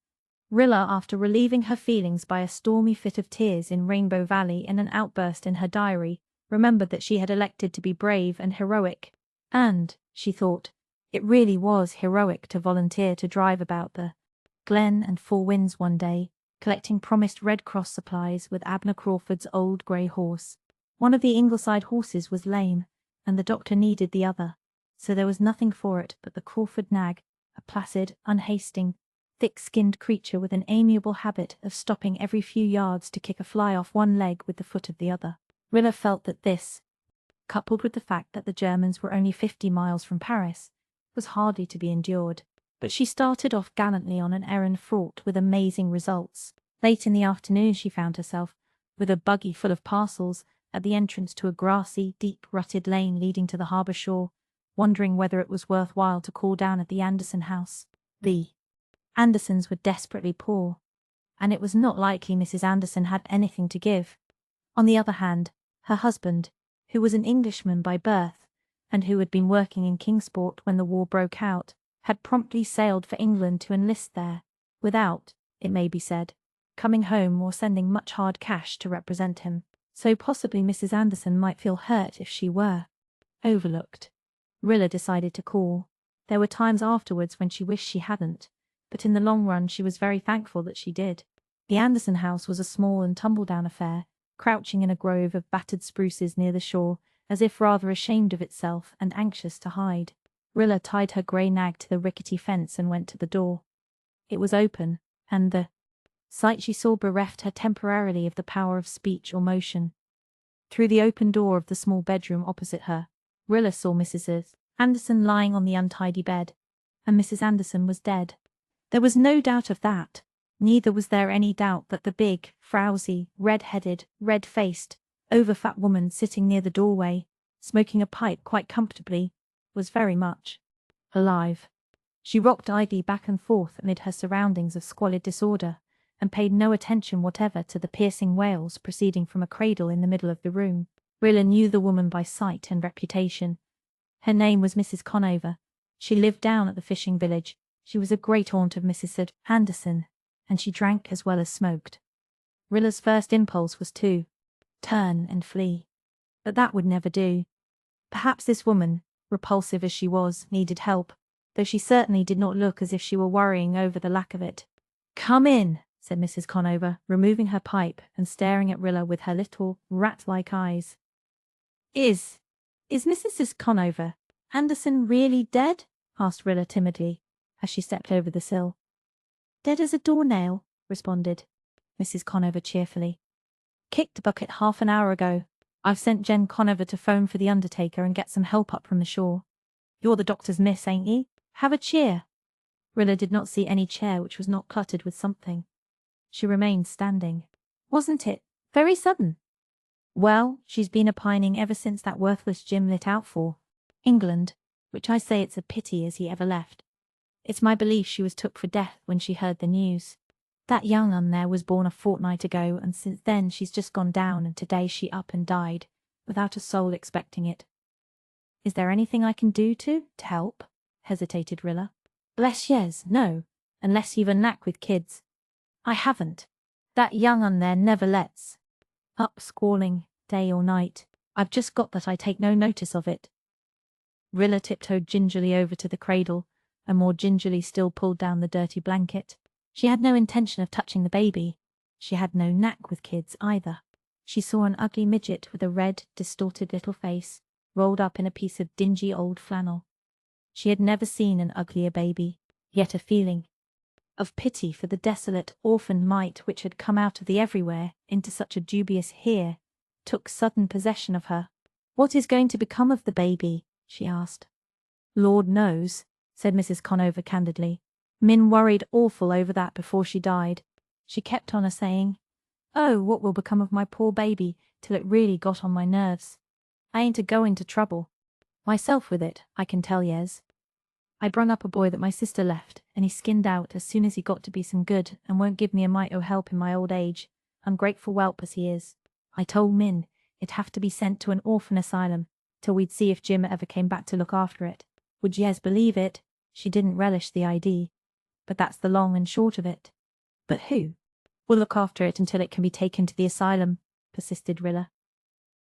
Rilla, after relieving her feelings by a stormy fit of tears in Rainbow Valley and an outburst in her diary, remembered that she had elected to be brave and heroic, and, she thought, it really was heroic to volunteer to drive about the Glen and Four Winds one day, collecting promised Red Cross supplies with Abner Crawford's old grey horse. One of the Ingleside horses was lame, and the doctor needed the other, so there was nothing for it but the Crawford nag, a placid, unhasting, thick-skinned creature with an amiable habit of stopping every few yards to kick a fly off one leg with the foot of the other. Rilla felt that this, coupled with the fact that the Germans were only 50 miles from Paris, was hardly to be endured. But she started off gallantly on an errand fraught with amazing results. Late in the afternoon she found herself, with a buggy full of parcels, at the entrance to a grassy, deep-rutted lane leading to the harbour shore, wondering whether it was worthwhile to call down at the Anderson house. The Andersons were desperately poor, and it was not likely Mrs. Anderson had anything to give. On the other hand, her husband, who was an Englishman by birth, and who had been working in Kingsport when the war broke out, had promptly sailed for England to enlist there, without, it may be said, coming home or sending much hard cash to represent him. So possibly Mrs. Anderson might feel hurt if she were overlooked. Rilla decided to call. There were times afterwards when she wished she hadn't, but in the long run she was very thankful that she did. The Anderson house was a small and tumble-down affair, crouching in a grove of battered spruces near the shore, as if rather ashamed of itself and anxious to hide. Rilla tied her grey nag to the rickety fence and went to the door. It was open, and the sight she saw bereft her temporarily of the power of speech or motion. Through the open door of the small bedroom opposite her, Rilla saw Mrs. Anderson lying on the untidy bed, and Mrs. Anderson was dead. There was no doubt of that. Neither was there any doubt that the big, frowsy, red-headed, red-faced, over-fat woman sitting near the doorway, smoking a pipe quite comfortably, was very much alive. She rocked idly back and forth amid her surroundings of squalid disorder, and paid no attention whatever to the piercing wails proceeding from a cradle in the middle of the room. Rilla knew the woman by sight and reputation. Her name was Mrs. Conover. She lived down at the fishing village. She was a great haunt of Mrs. Anderson, and she drank as well as smoked. Rilla's first impulse was to turn and flee. But that would never do. Perhaps this woman, repulsive as she was, needed help, though she certainly did not look as if she were worrying over the lack of it. "Come in," said Mrs. Conover, removing her pipe and staring at Rilla with her little, rat-like eyes. Is Mrs. Conover Anderson really dead?" asked Rilla timidly, as she stepped over the sill. "Dead as a doornail," responded Mrs. Conover cheerfully. "Kicked the bucket half an hour ago. I've sent Jen Conover to phone for the undertaker and get some help up from the shore. You're the doctor's miss, ain't ye? Have a cheer." Rilla did not see any chair which was not cluttered with something. She remained standing. "Wasn't it very sudden?" "Well, she's been a-pining ever since that worthless Jim lit out for England, which I say it's a pity as he ever left. It's my belief she was took for death when she heard the news. That young un there was born a fortnight ago, and since then she's just gone down, and today she up and died, without a soul expecting it." "Is there anything I can do to help?" hesitated Rilla. "Bless yes, no, unless you've a knack with kids." "I haven't. That young un there never lets up squalling, day or night. I've just got that I take no notice of it." Rilla tiptoed gingerly over to the cradle, and more gingerly still pulled down the dirty blanket. She had no intention of touching the baby. She had no knack with kids either. She saw an ugly midget with a red, distorted little face, rolled up in a piece of dingy old flannel. She had never seen an uglier baby, yet a feeling of pity for the desolate, orphaned mite which had come out of the everywhere into such a dubious here took sudden possession of her. "What is going to become of the baby?" she asked. "Lord knows," said Mrs. Conover candidly. "Min worried awful over that before she died. She kept on a-saying, 'Oh, what will become of my poor baby,' till it really got on my nerves. I ain't a-going to trouble myself with it, I can tell yez. I brung up a boy that my sister left, and he skinned out as soon as he got to be some good, and won't give me a mite o' help in my old age, ungrateful whelp as he is. I told Min it'd have to be sent to an orphan asylum, till we'd see if Jim ever came back to look after it. Would yez believe it? She didn't relish the idea. But that's the long and short of it." "But who will look after it until it can be taken to the asylum?" persisted Rilla.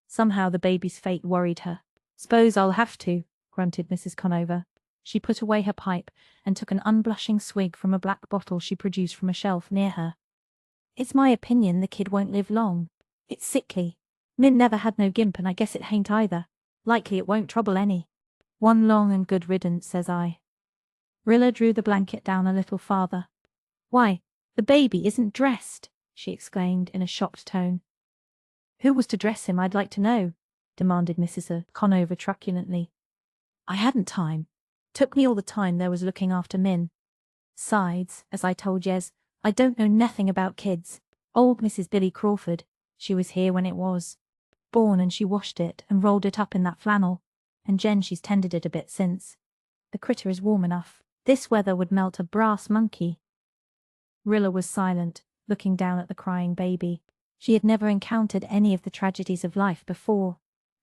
Somehow the baby's fate worried her. "S'pose I'll have to," grunted Mrs. Conover. She put away her pipe and took an unblushing swig from a black bottle she produced from a shelf near her. "It's my opinion the kid won't live long. It's sickly. Min never had no gimp, and I guess it hain't either. Likely it won't trouble any. One long and good riddance, says I." Rilla drew the blanket down a little farther. "Why, the baby isn't dressed!" she exclaimed in a shocked tone. "Who was to dress him, I'd like to know?" demanded Mrs. Conover truculently. "I hadn't time. Took me all the time there was looking after Min. Sides, as I told Yes, I don't know nothing about kids. Old Mrs. Billy Crawford, she was here when it was born, and she washed it and rolled it up in that flannel, and Jen she's tended it a bit since. The critter is warm enough. This weather would melt a brass monkey." Rilla was silent, looking down at the crying baby. She had never encountered any of the tragedies of life before,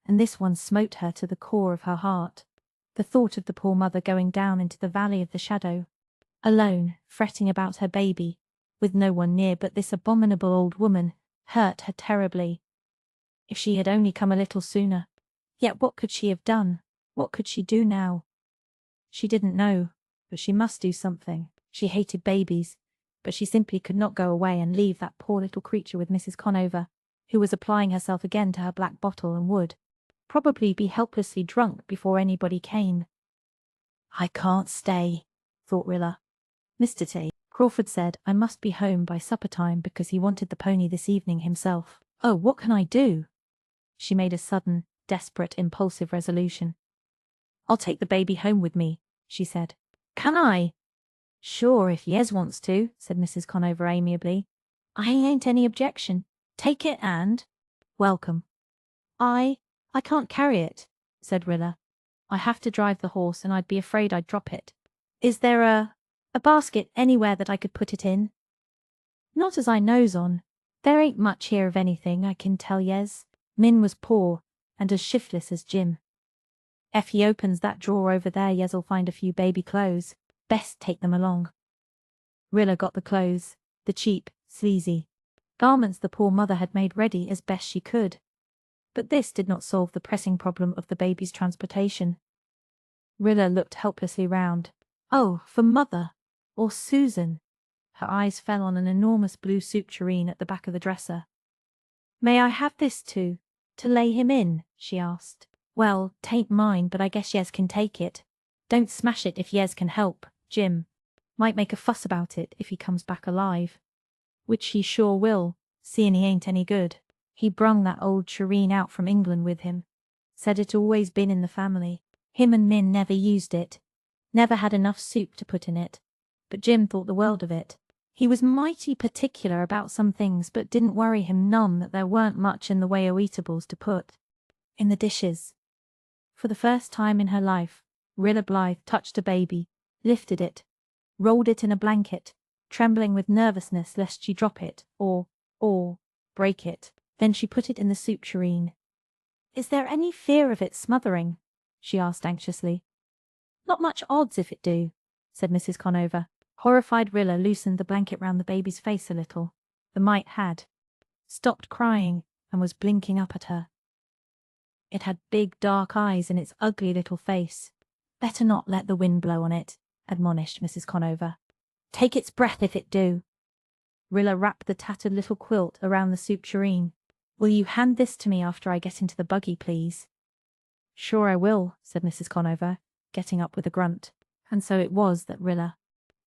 and this one smote her to the core of her heart. The thought of the poor mother going down into the valley of the shadow, alone, fretting about her baby, with no one near but this abominable old woman, hurt her terribly. If she had only come a little sooner. Yet what could she have done? What could she do now? She didn't know, but she must do something. She hated babies, but she simply could not go away and leave that poor little creature with Mrs. Conover, who was applying herself again to her black bottle and would probably be helplessly drunk before anybody came. "I can't stay," thought Rilla. "Mr. T. Crawford said I must be home by supper time because he wanted the pony this evening himself. Oh, what can I do?" She made a sudden, desperate, impulsive resolution. "I'll take the baby home with me," she said. "Can I?" "Sure, if Yes wants to," said Mrs. Conover amiably. "I ain't any objection. Take it and welcome." I can't carry it," said Rilla. "I have to drive the horse, and I'd be afraid I'd drop it. Is there a basket anywhere that I could put it in?" "Not as I knows on. There ain't much here of anything, I can tell Yes. Min was poor, and as shiftless as Jim. Ef he opens that drawer over there, Yes'll find a few baby clothes. Best take them along." Rilla got the clothes, the cheap, sleazy garments the poor mother had made ready as best she could. But this did not solve the pressing problem of the baby's transportation. Rilla looked helplessly round. Oh, for Mother! Or Susan! Her eyes fell on an enormous blue soup tureen at the back of the dresser. "May I have this to lay him in?" she asked. "Well, 'tain't mine, but I guess Yes can take it. Don't smash it if Yes can help, Jim. Might make a fuss about it if he comes back alive. Which he sure will, seeing he ain't any good. He brung that old tureen out from England with him. Said it always been in the family. Him and Min never used it. Never had enough soup to put in it. But Jim thought the world of it. He was mighty particular about some things, but didn't worry him none that there weren't much in the way o' eatables to put in the dishes." For the first time in her life, Rilla Blythe touched a baby, lifted it, rolled it in a blanket, trembling with nervousness lest she drop it or break it. Then she put it in the soup tureen. "Is there any fear of it smothering?" she asked anxiously. "Not much odds if it do," said Mrs. Conover. Horrified Rilla loosened the blanket round the baby's face a little. The mite had stopped crying and was blinking up at her. It had big dark eyes in its ugly little face. "Better not let the wind blow on it," admonished Mrs. Conover. "Take its breath if it do." Rilla wrapped the tattered little quilt around the soup tureen. "Will you hand this to me after I get into the buggy, please?" "Sure I will," said Mrs. Conover, getting up with a grunt. And so it was that Rilla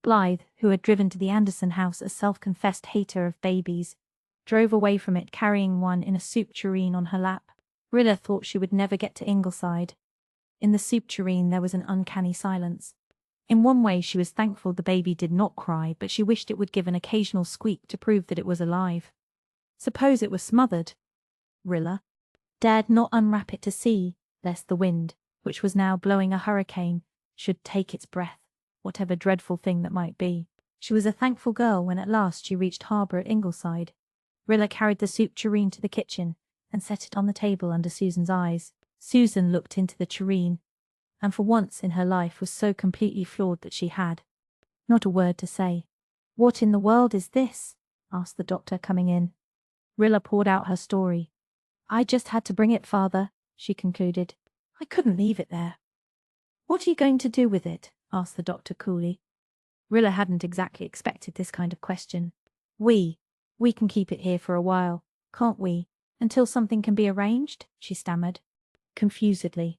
Blythe, who had driven to the Anderson house a self-confessed hater of babies, drove away from it carrying one in a soup tureen on her lap. Rilla thought she would never get to Ingleside. In the soup tureen there was an uncanny silence. In one way she was thankful the baby did not cry, but she wished it would give an occasional squeak to prove that it was alive. Suppose it was smothered? Rilla dared not unwrap it to see, lest the wind, which was now blowing a hurricane, should take its breath, whatever dreadful thing that might be. She was a thankful girl when at last she reached harbour at Ingleside. Rilla carried the soup tureen to the kitchen and set it on the table under Susan's eyes. Susan looked into the tureen, and for once in her life was so completely floored that she had not a word to say. "What in the world is this?" asked the doctor, coming in. Rilla poured out her story. "I just had to bring it, Father," she concluded. "I couldn't leave it there." "What are you going to do with it?" asked the doctor coolly. Rilla hadn't exactly expected this kind of question. We can keep it here for a while, can't we, until something can be arranged?" she stammered, confusedly.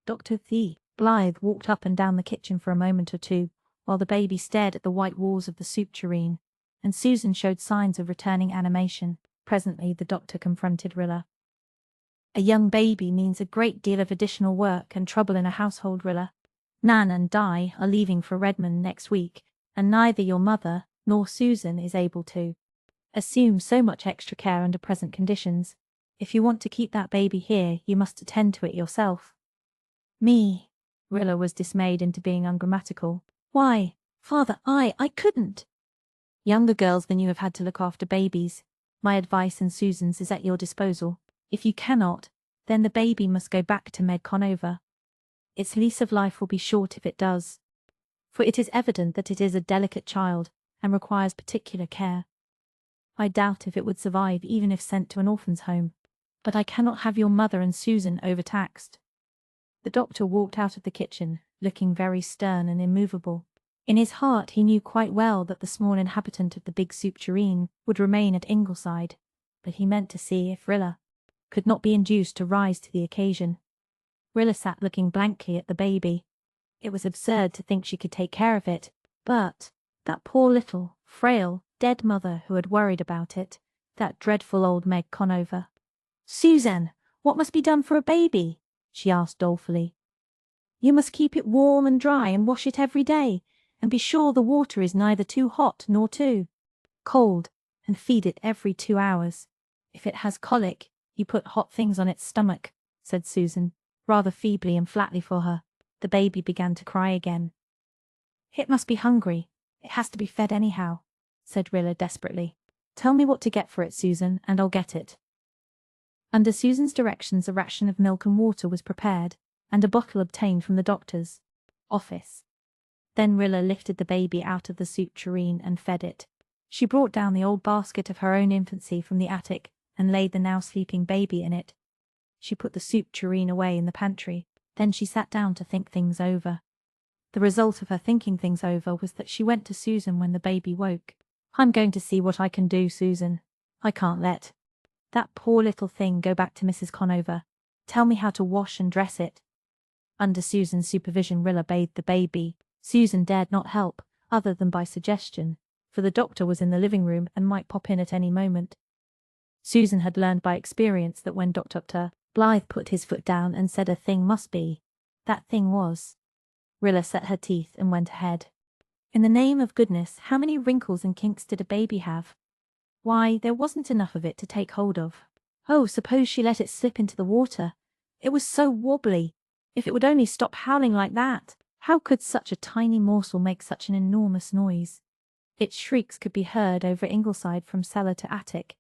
Dr. Blythe walked up and down the kitchen for a moment or two, while the baby stared at the white walls of the soup tureen, and Susan showed signs of returning animation. Presently the doctor confronted Rilla. A young baby means a great deal of additional work and trouble in a household, Rilla. Nan and Di are leaving for Redmond next week, and neither your mother nor Susan is able to assume so much extra care under present conditions. If you want to keep that baby here, you must attend to it yourself. Me? Rilla was dismayed into being ungrammatical. Why, Father, I couldn't. Younger girls than you have had to look after babies. My advice and Susan's is at your disposal. If you cannot, then the baby must go back to Meg Conover. Its lease of life will be short if it does, for it is evident that it is a delicate child and requires particular care. I doubt if it would survive even if sent to an orphan's home, but I cannot have your mother and Susan overtaxed. The doctor walked out of the kitchen, looking very stern and immovable. In his heart he knew quite well that the small inhabitant of the big soup tureen would remain at Ingleside, but he meant to see if Rilla could not be induced to rise to the occasion. Rilla sat looking blankly at the baby. It was absurd to think she could take care of it, but that poor little, frail, dead mother who had worried about it, that dreadful old Meg Conover. "Susan, what must be done for a baby?" she asked dolefully. "You must keep it warm and dry and wash it every day, and be sure the water is neither too hot nor too cold, and feed it every 2 hours. If it has colic, you put hot things on its stomach," said Susan, rather feebly and flatly for her. The baby began to cry again. "It must be hungry. It has to be fed anyhow," said Rilla desperately. "Tell me what to get for it, Susan, and I'll get it." Under Susan's directions a ration of milk and water was prepared, and a bottle obtained from the doctor's office. Then Rilla lifted the baby out of the soup tureen and fed it. She brought down the old basket of her own infancy from the attic and laid the now sleeping baby in it. She put the soup tureen away in the pantry. Then she sat down to think things over. The result of her thinking things over was that she went to Susan when the baby woke. "I'm going to see what I can do, Susan. I can't let that poor little thing go back to Mrs. Conover. Tell me how to wash and dress it." Under Susan's supervision Rilla bathed the baby. Susan dared not help, other than by suggestion, for the doctor was in the living room and might pop in at any moment. Susan had learned by experience that when Dr. Blythe put his foot down and said a thing must be, that thing was. Rilla set her teeth and went ahead. "In the name of goodness, how many wrinkles and kinks did a baby have? Why, there wasn't enough of it to take hold of. Oh, suppose she let it slip into the water. It was so wobbly. If it would only stop howling like that. How could such a tiny morsel make such an enormous noise? Its shrieks could be heard over Ingleside from cellar to attic.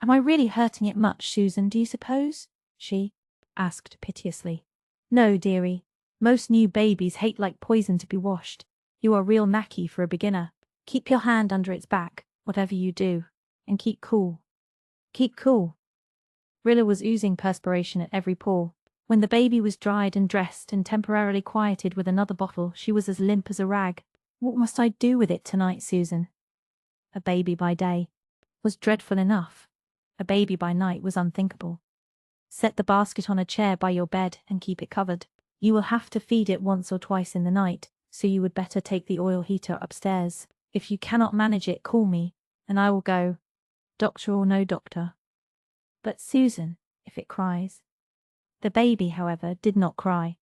Am I really hurting it much, Susan, do you suppose?" she asked piteously. "No, dearie. Most new babies hate like poison to be washed. You are real knacky for a beginner. Keep your hand under its back, whatever you do, and keep cool. Keep cool." Rilla was oozing perspiration at every pore. When the baby was dried and dressed and temporarily quieted with another bottle, she was as limp as a rag. "What must I do with it tonight, Susan?" A baby by day was dreadful enough. A baby by night was unthinkable. "Set the basket on a chair by your bed and keep it covered. You will have to feed it once or twice in the night, so you would better take the oil heater upstairs. If you cannot manage it, call me, and I will go, doctor or no doctor." "But Susan, if it cries?" The baby, however, did not cry.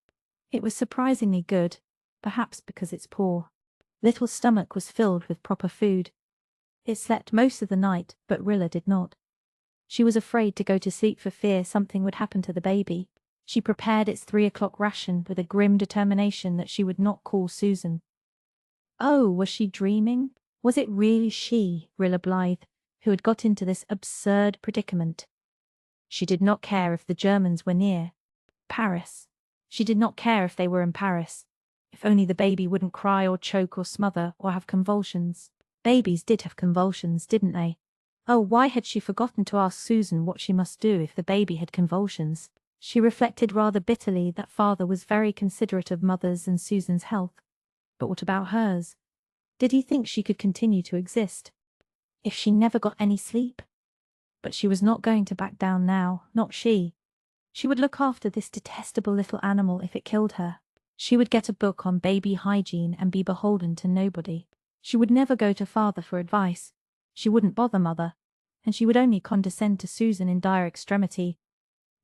It was surprisingly good, perhaps because its poor little stomach was filled with proper food. It slept most of the night, but Rilla did not. She was afraid to go to sleep for fear something would happen to the baby. She prepared its 3 o'clock ration with a grim determination that she would not call Susan. Oh, was she dreaming? Was it really she, Rilla Blythe, who had got into this absurd predicament? She did not care if the Germans were near Paris. She did not care if they were in Paris. If only the baby wouldn't cry or choke or smother or have convulsions. Babies did have convulsions, didn't they? Oh, why had she forgotten to ask Susan what she must do if the baby had convulsions? She reflected rather bitterly that father was very considerate of mother's and Susan's health. But what about hers? Did he think she could continue to exist if she never got any sleep? But she was not going to back down now, not she. She would look after this detestable little animal if it killed her. She would get a book on baby hygiene and be beholden to nobody. She would never go to father for advice. She wouldn't bother mother. And she would only condescend to Susan in dire extremity.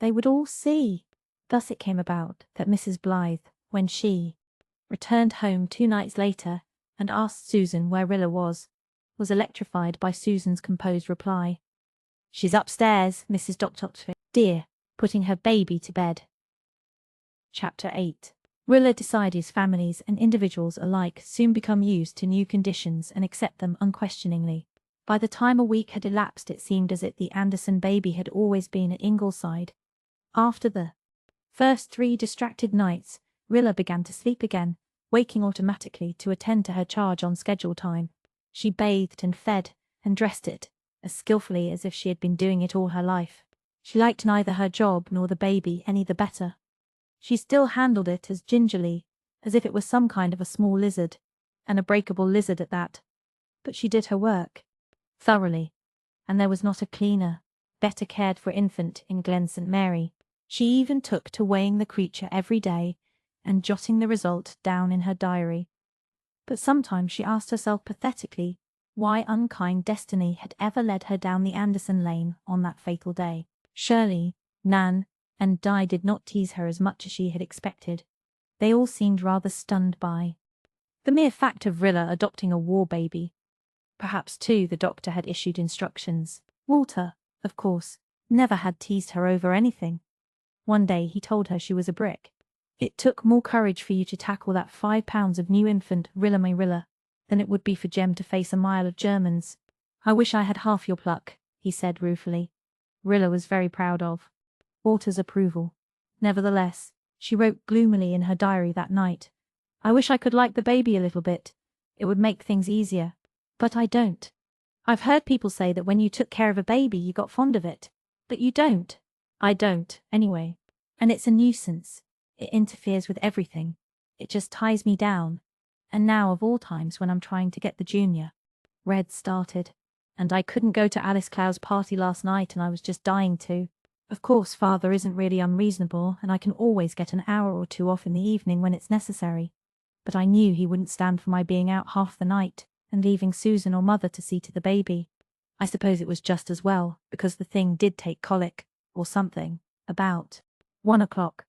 They would all see. Thus it came about that Mrs. Blythe, when she returned home 2 nights later and asked Susan where Rilla was electrified by Susan's composed reply. "She's upstairs, Mrs. Dr. dear, putting her baby to bed." Chapter 8. Rilla decides families and individuals alike soon become used to new conditions and accept them unquestioningly. By the time a week had elapsed, it seemed as if the Anderson baby had always been at Ingleside. After the first 3 distracted nights, Rilla began to sleep again, waking automatically to attend to her charge on schedule time. She bathed and fed and dressed it as skillfully as if she had been doing it all her life. She liked neither her job nor the baby any the better. She still handled it as gingerly as if it was some kind of a small lizard, and a breakable lizard at that. But she did her work thoroughly, and there was not a cleaner, better cared for infant in Glen St. Mary. She even took to weighing the creature every day and jotting the result down in her diary. But sometimes she asked herself pathetically why unkind destiny had ever led her down the Anderson lane on that fatal day. Shirley, Nan, and Di did not tease her as much as she had expected. They all seemed rather stunned by the mere fact of Rilla adopting a war baby. Perhaps, too, the doctor had issued instructions. Walter, of course, never had teased her over anything. One day he told her she was a brick. "It took more courage for you to tackle that 5 pounds of new infant, Rilla my Rilla, than it would be for Jem to face a mile of Germans. I wish I had half your pluck," he said ruefully. Rilla was very proud of Walter's approval. Nevertheless, she wrote gloomily in her diary that night, "I wish I could like the baby a little bit. It would make things easier. But I don't. I've heard people say that when you took care of a baby you got fond of it. But you don't. I don't, anyway. And it's a nuisance. It interferes with everything. It just ties me down. And now, of all times, when I'm trying to get the junior." Red started. "And I couldn't go to Alice Clow's party last night, and I was just dying to. Of course, father isn't really unreasonable, and I can always get an hour or 2 off in the evening when it's necessary. But I knew he wouldn't stand for my being out half the night and leaving Susan or mother to see to the baby. I suppose it was just as well, because the thing did take colic, or something, about 1 o'clock.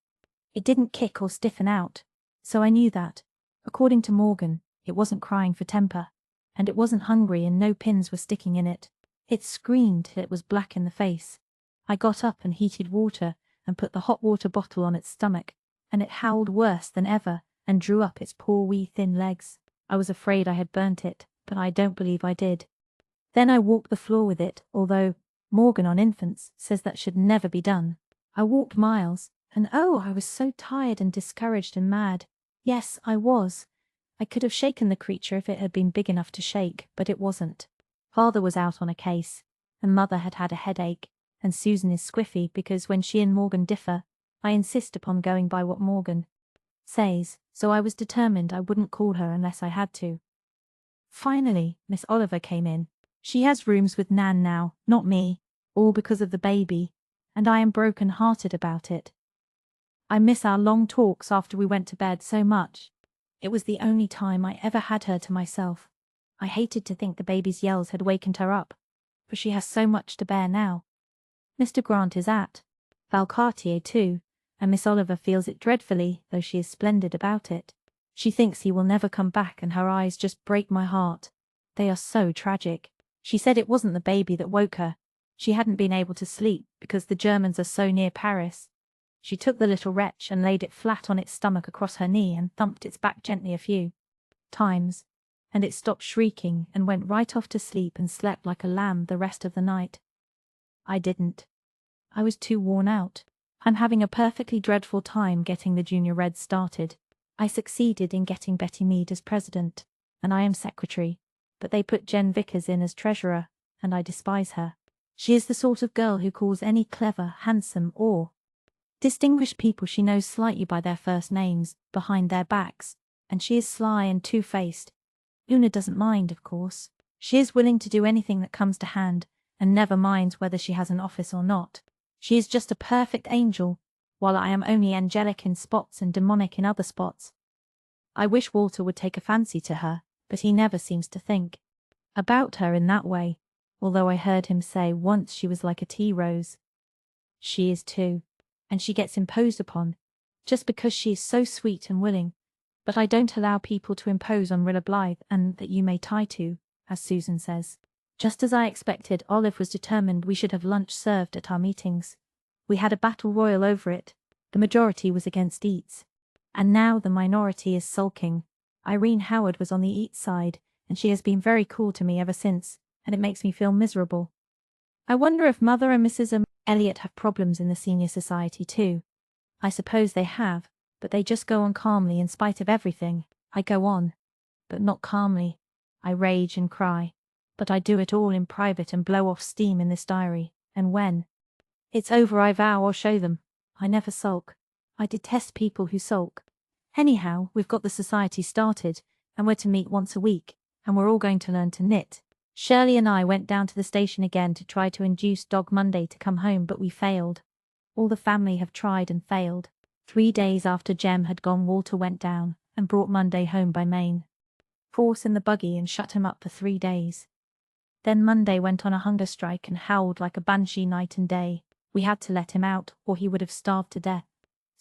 It didn't kick or stiffen out, so I knew that, according to Morgan, it wasn't crying for temper, and it wasn't hungry and no pins were sticking in it. It screamed till it was black in the face. I got up and heated water and put the hot water bottle on its stomach, and it howled worse than ever and drew up its poor wee thin legs. I was afraid I had burnt it, but I don't believe I did. Then I walked the floor with it, although Morgan on infants says that should never be done. I walked miles, and oh, I was so tired and discouraged and mad. Yes, I was. I could have shaken the creature if it had been big enough to shake, but it wasn't. Father was out on a case, and mother had had a headache, and Susan is squiffy because when she and Morgan differ, I insist upon going by what Morgan says, so I was determined I wouldn't call her unless I had to. Finally, Miss Oliver came in. She has rooms with Nan now, not me, all because of the baby, and I am broken-hearted about it. I miss our long talks after we went to bed so much. It was the only time I ever had her to myself. I hated to think the baby's yells had wakened her up, for she has so much to bear now. Mr. Grant is at Valcartier too, and Miss Oliver feels it dreadfully, though she is splendid about it. She thinks he will never come back, and her eyes just break my heart. They are so tragic. She said it wasn't the baby that woke her. She hadn't been able to sleep because the Germans are so near Paris. She took the little wretch and laid it flat on its stomach across her knee and thumped its back gently a few times, and it stopped shrieking and went right off to sleep and slept like a lamb the rest of the night. I didn't. I was too worn out. I'm having a perfectly dreadful time getting the Junior Reds started. I succeeded in getting Betty Mead as president, and I am secretary, but they put Jen Vickers in as treasurer, and I despise her. She is the sort of girl who calls any clever, handsome, or distinguished people she knows slightly by their first names, behind their backs, and she is sly and two-faced. Una doesn't mind, of course. She is willing to do anything that comes to hand, and never minds whether she has an office or not. She is just a perfect angel, while I am only angelic in spots and demonic in other spots. I wish Walter would take a fancy to her, but he never seems to think about her in that way, although I heard him say once she was like a tea rose. She is too, and she gets imposed upon, just because she is so sweet and willing. But I don't allow people to impose on Rilla Blythe, and that you may tie to, as Susan says. Just as I expected, Olive was determined we should have lunch served at our meetings. We had a battle royal over it. The majority was against eats. And now the minority is sulking. Irene Howard was on the eat side, and she has been very cool to me ever since, and it makes me feel miserable. I wonder if Mother and Mrs. Elliot have problems in the senior society too. I suppose they have, but they just go on calmly in spite of everything. I go on, but not calmly. I rage and cry, but I do it all in private and blow off steam in this diary, and when it's over I vow I'll show them. I never sulk. I detest people who sulk. Anyhow, we've got the society started, and we're to meet once a week, and we're all going to learn to knit. Shirley and I went down to the station again to try to induce Dog Monday to come home, but we failed. All the family have tried and failed. 3 days after Jem had gone, Walter went down and brought Monday home by main force in the buggy and shut him up for 3 days. Then Monday went on a hunger strike and howled like a banshee night and day. We had to let him out, or he would have starved to death.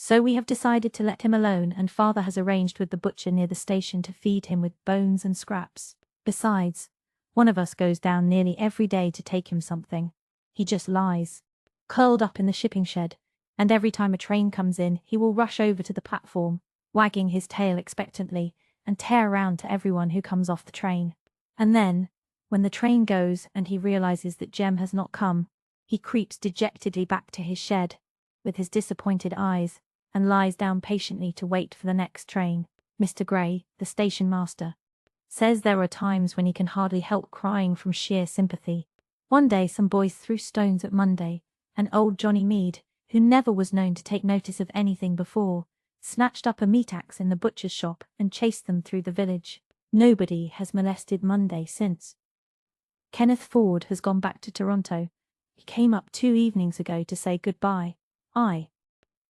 So we have decided to let him alone, and Father has arranged with the butcher near the station to feed him with bones and scraps. Besides, one of us goes down nearly every day to take him something. He just lies, curled up in the shipping shed, and every time a train comes in, he will rush over to the platform, wagging his tail expectantly, and tear round to everyone who comes off the train. And then, when the train goes and he realizes that Jem has not come, he creeps dejectedly back to his shed, with his disappointed eyes, and lies down patiently to wait for the next train. Mr. Gray, the station master, says there are times when he can hardly help crying from sheer sympathy. One day some boys threw stones at Monday, and old Johnny Mead, who never was known to take notice of anything before, snatched up a meat axe in the butcher's shop and chased them through the village. Nobody has molested Monday since. Kenneth Ford has gone back to Toronto. He came up 2 evenings ago to say goodbye. I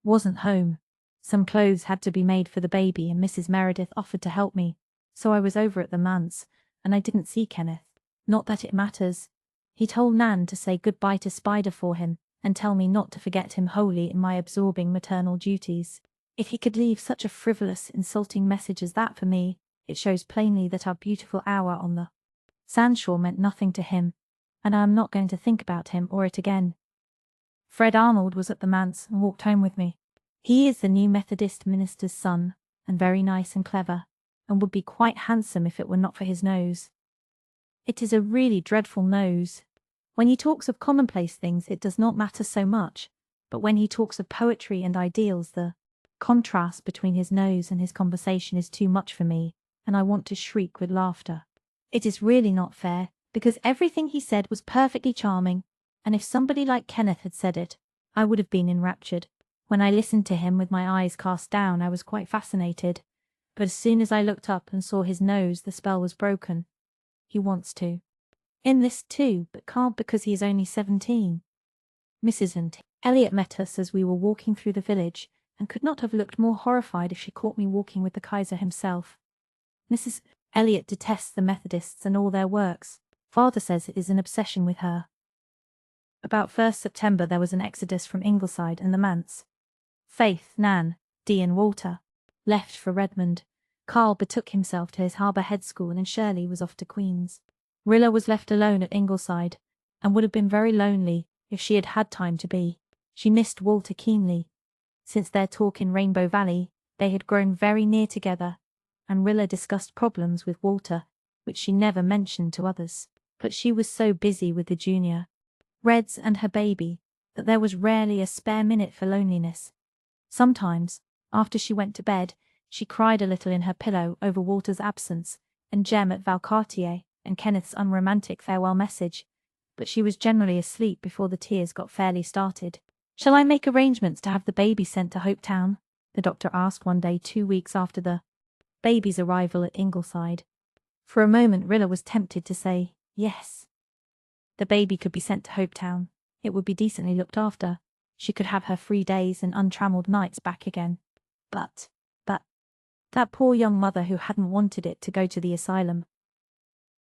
wasn't home. Some clothes had to be made for the baby, and Mrs. Meredith offered to help me, so I was over at the manse, and I didn't see Kenneth. Not that it matters. He told Nan to say goodbye to Spider for him, and tell me not to forget him wholly in my absorbing maternal duties. If he could leave such a frivolous, insulting message as that for me, it shows plainly that our beautiful hour on the sandshore meant nothing to him, and I am not going to think about him or it again. Fred Arnold was at the manse and walked home with me. He is the new Methodist minister's son, and very nice and clever, and would be quite handsome if it were not for his nose. It is a really dreadful nose. When he talks of commonplace things it does not matter so much, but when he talks of poetry and ideals the contrast between his nose and his conversation is too much for me, and I want to shriek with laughter. It is really not fair, because everything he said was perfectly charming, and if somebody like Kenneth had said it, I would have been enraptured. When I listened to him with my eyes cast down, I was quite fascinated, but as soon as I looked up and saw his nose, the spell was broken. He wants to enlist too, but can't because he is only 17. Mrs. Elliot met us as we were walking through the village, and could not have looked more horrified if she caught me walking with the Kaiser himself. Mrs. Elliot detests the Methodists and all their works. Father says it is an obsession with her. About 1st September there was an exodus from Ingleside and the manse. Faith, Nan, Dee and Walter left for Redmond. Carl betook himself to his Harbour Head School, and Shirley was off to Queen's. Rilla was left alone at Ingleside, and would have been very lonely if she had had time to be. She missed Walter keenly. Since their talk in Rainbow Valley, they had grown very near together, and Rilla discussed problems with Walter, which she never mentioned to others. But she was so busy with the junior Reds and her baby that there was rarely a spare minute for loneliness. Sometimes, after she went to bed, she cried a little in her pillow over Walter's absence, and Jem at Valcartier, and Kenneth's unromantic farewell message, but she was generally asleep before the tears got fairly started. "Shall I make arrangements to have the baby sent to Hopetown?" the doctor asked one day 2 weeks after the baby's arrival at Ingleside. For a moment Rilla was tempted to say yes. The baby could be sent to Hopetown. It would be decently looked after. She could have her free days and untrammelled nights back again. But That poor young mother who hadn't wanted it to go to the asylum.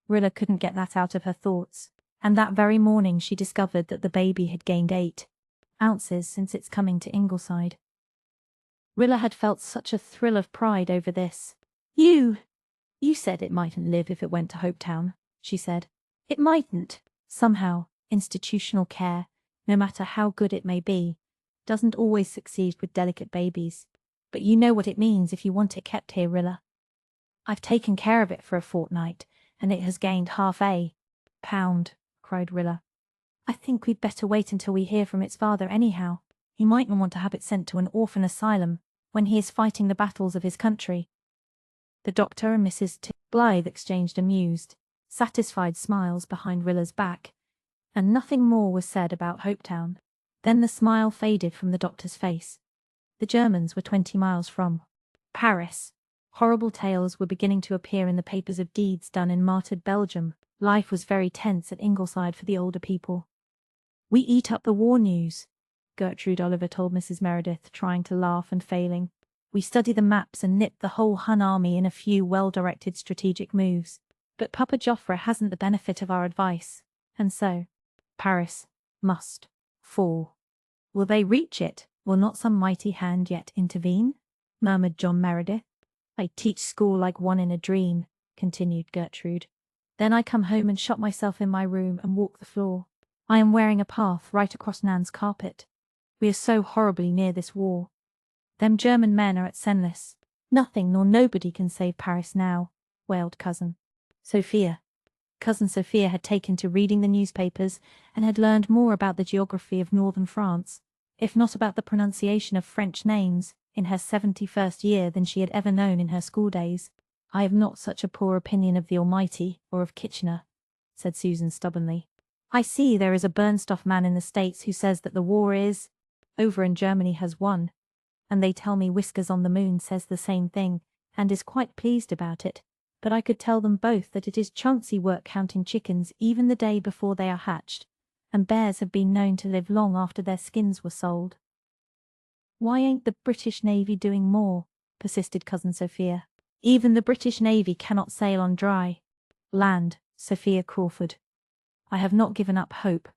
Rilla couldn't get that out of her thoughts, and that very morning she discovered that the baby had gained 8 ounces since its coming to Ingleside. Rilla had felt such a thrill of pride over this. You said it mightn't live if it went to Hopetown, she said. It mightn't. Somehow, institutional care, no matter how good it may be, doesn't always succeed with delicate babies. But you know what it means if you want it kept here, Rilla. I've taken care of it for a fortnight, and it has gained half a pound, cried Rilla. I think we'd better wait until we hear from its father anyhow. He mightn't want to have it sent to an orphan asylum when he is fighting the battles of his country. The doctor and Mrs. Blythe exchanged amused, satisfied smiles behind Rilla's back, and nothing more was said about Hopetown. Then the smile faded from the doctor's face. The Germans were 20 miles from Paris. Horrible tales were beginning to appear in the papers of deeds done in martyred Belgium. Life was very tense at Ingleside for the older people. We eat up the war news, Gertrude Oliver told Mrs. Meredith, trying to laugh and failing. We study the maps and nip the whole Hun army in a few well-directed strategic moves. But Papa Joffre hasn't the benefit of our advice, and so Paris must fall. Will they reach it? Will not some mighty hand yet intervene? Murmured John Meredith. I teach school like one in a dream, continued Gertrude. Then I come home and shut myself in my room and walk the floor. I am wearing a path right across Nan's carpet. We are so horribly near this war. Them German men are at Senlis. Nothing nor nobody can save Paris now, wailed Cousin Sophia. Cousin Sophia had taken to reading the newspapers and had learned more about the geography of northern France, if not about the pronunciation of French names, in her 71st year than she had ever known in her school days. I have not such a poor opinion of the Almighty or of Kitchener, said Susan stubbornly. I see there is a Bernstoff man in the States who says that the war is over and Germany has won, and they tell me Whiskers on the Moon says the same thing and is quite pleased about it, but I could tell them both that it is chancy work counting chickens even the day before they are hatched, and bears have been known to live long after their skins were sold. Why ain't the British Navy doing more? Persisted Cousin Sophia. Even the British Navy cannot sail on dry land, Sophia Crawford. I have not given up hope,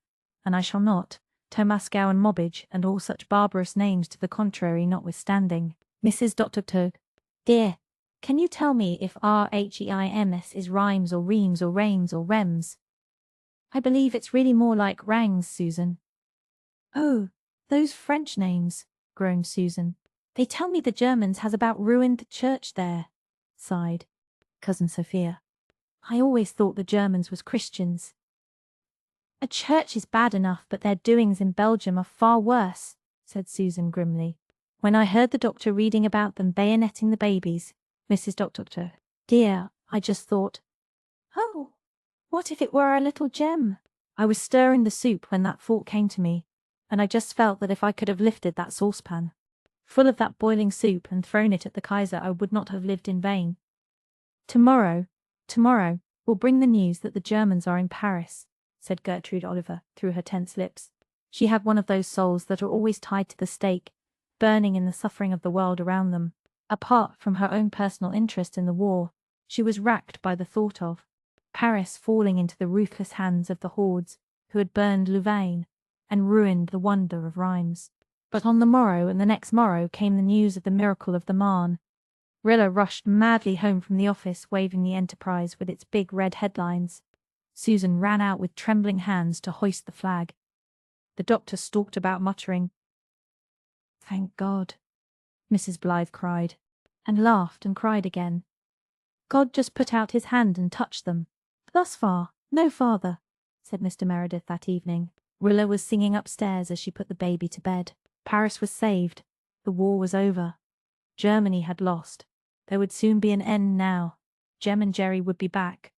and I shall not, Tomascow and Mobbage and all such barbarous names to the contrary notwithstanding. Mrs. Dr. Tug, dear, can you tell me if RHEIMS is rhymes or reams or rames or rems? I believe it's really more like rangs, Susan. Oh, those French names, groaned Susan. They tell me the Germans has about ruined the church there, sighed Cousin Sophia. I always thought the Germans was Christians. A church is bad enough, but their doings in Belgium are far worse, said Susan grimly. When I heard the doctor reading about them bayoneting the babies, Mrs. Doctor, dear, I just thought, oh, what if it were our little Jem? I was stirring the soup when that thought came to me, and I just felt that if I could have lifted that saucepan full of that boiling soup and thrown it at the Kaiser, I would not have lived in vain. Tomorrow will bring the news that the Germans are in Paris, said Gertrude Oliver through her tense lips. She had one of those souls that are always tied to the stake, burning in the suffering of the world around them. Apart from her own personal interest in the war, she was racked by the thought of Paris falling into the ruthless hands of the hordes who had burned Louvain and ruined the wonder of Rheims. But on the morrow and the next morrow came the news of the miracle of the Marne. Rilla rushed madly home from the office, waving the Enterprise with its big red headlines. Susan ran out with trembling hands to hoist the flag. The doctor stalked about muttering, "Thank God," Mrs. Blythe cried, and laughed and cried again. God just put out his hand and touched them. Thus far, no farther, said Mr. Meredith that evening. Rilla was singing upstairs as she put the baby to bed. Paris was saved. The war was over. Germany had lost. There would soon be an end now. Jem and Jerry would be back.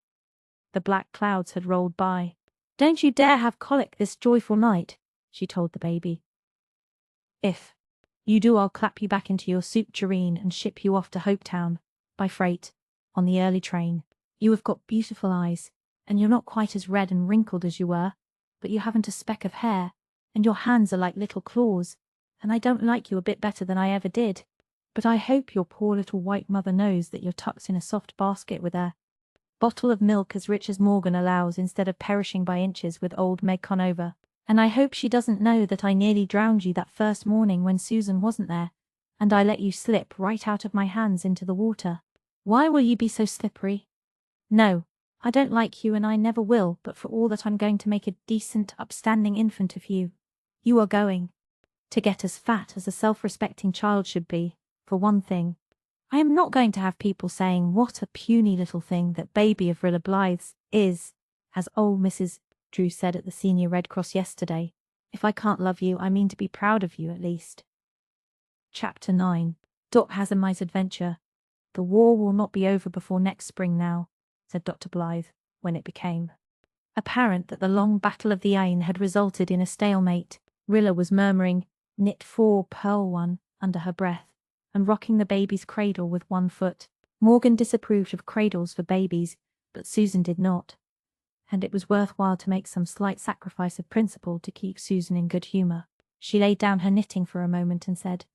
The black clouds had rolled by. Don't you dare have colic this joyful night, she told the baby. If you do, I'll clap you back into your soup tureen and ship you off to Hopetown, by freight, on the early train. You have got beautiful eyes, and you're not quite as red and wrinkled as you were, but you haven't a speck of hair, and your hands are like little claws, and I don't like you a bit better than I ever did. But I hope your poor little white mother knows that you're tucked in a soft basket with a bottle of milk as rich as Morgan allows instead of perishing by inches with old Meg Conover. And I hope she doesn't know that I nearly drowned you that first morning when Susan wasn't there, and I let you slip right out of my hands into the water. Why will you be so slippery? No, I don't like you and I never will, but for all that I'm going to make a decent, upstanding infant of you. You are going to get as fat as a self-respecting child should be, for one thing. I am not going to have people saying what a puny little thing that baby of Rilla Blythe's is, as old Mrs. Drew said at the Senior Red Cross yesterday. If I can't love you, I mean to be proud of you at least. Chapter 9. Dot has a mice adventure. The war will not be over before next spring now, said Dr. Blythe, when it became apparent that the long battle of the Ain had resulted in a stalemate. Rilla was murmuring, "Knit 4, purl 1, under her breath, and rocking the baby's cradle with one foot. Morgan disapproved of cradles for babies, but Susan did not, and it was worthwhile to make some slight sacrifice of principle to keep Susan in good humour. She laid down her knitting for a moment and said,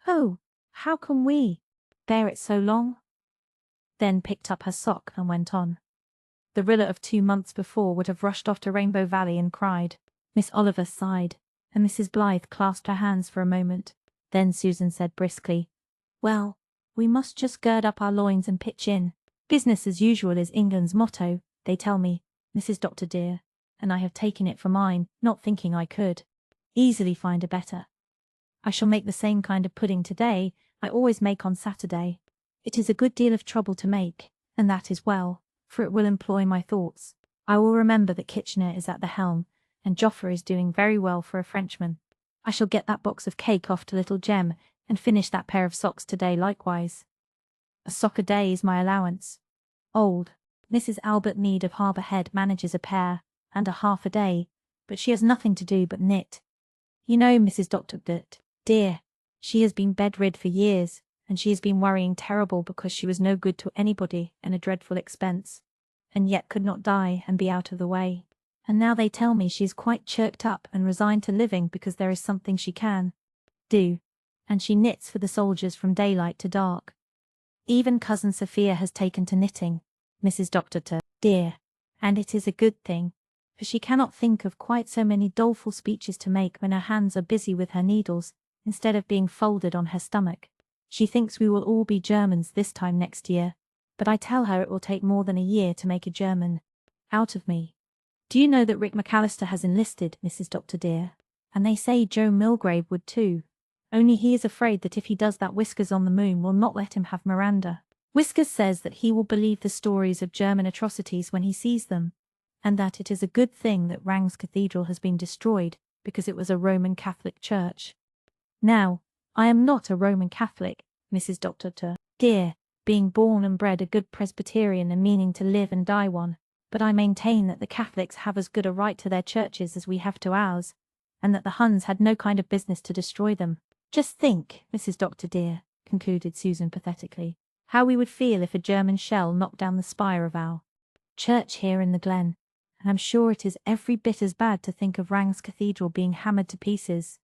"Oh, how can we bear it so long?" Then picked up her sock and went on. The Rilla of 2 months before would have rushed off to Rainbow Valley and cried. Miss Oliver sighed, and Mrs. Blythe clasped her hands for a moment. Then Susan said briskly, "Well, we must just gird up our loins and pitch in. Business as usual is England's motto, they tell me, Mrs. Dr. dear, and I have taken it for mine, not thinking I could easily find a better. I shall make the same kind of pudding today I always make on Saturday. It is a good deal of trouble to make, and that is well, for it will employ my thoughts. I will remember that Kitchener is at the helm, and Joffre is doing very well for a Frenchman. I shall get that box of cake off to little Jem, and finish that pair of socks today likewise. A sock a day is my allowance. Old Mrs. Albert Mead of Harbour Head manages a pair, and a half a day, but she has nothing to do but knit. You know Mrs. Dr. Dear, she has been bedrid for years, and she has been worrying terrible because she was no good to anybody and a dreadful expense, and yet could not die and be out of the way. And now they tell me she is quite chirked up and resigned to living because there is something she can do, and she knits for the soldiers from daylight to dark. Even Cousin Sophia has taken to knitting, Mrs. Dr. Dear, and it is a good thing, for she cannot think of quite so many doleful speeches to make when her hands are busy with her needles, instead of being folded on her stomach. She thinks we will all be Germans this time next year, but I tell her it will take more than a year to make a German out of me. Do you know that Rick McAllister has enlisted, Mrs. Dr. dear? And they say Joe Milgrave would too. Only he is afraid that if he does that Whiskers on the Moon will not let him have Miranda. Whiskers says that he will believe the stories of German atrocities when he sees them, and that it is a good thing that Rangs Cathedral has been destroyed because it was a Roman Catholic church. Now, I am not a Roman Catholic, Mrs. Dr. dear, being born and bred a good Presbyterian and meaning to live and die one, but I maintain that the Catholics have as good a right to their churches as we have to ours, and that the Huns had no kind of business to destroy them. Just think, Mrs. Dr. dear, concluded Susan pathetically, how we would feel if a German shell knocked down the spire of our church here in the glen, and I'm sure it is every bit as bad to think of Rangs Cathedral being hammered to pieces.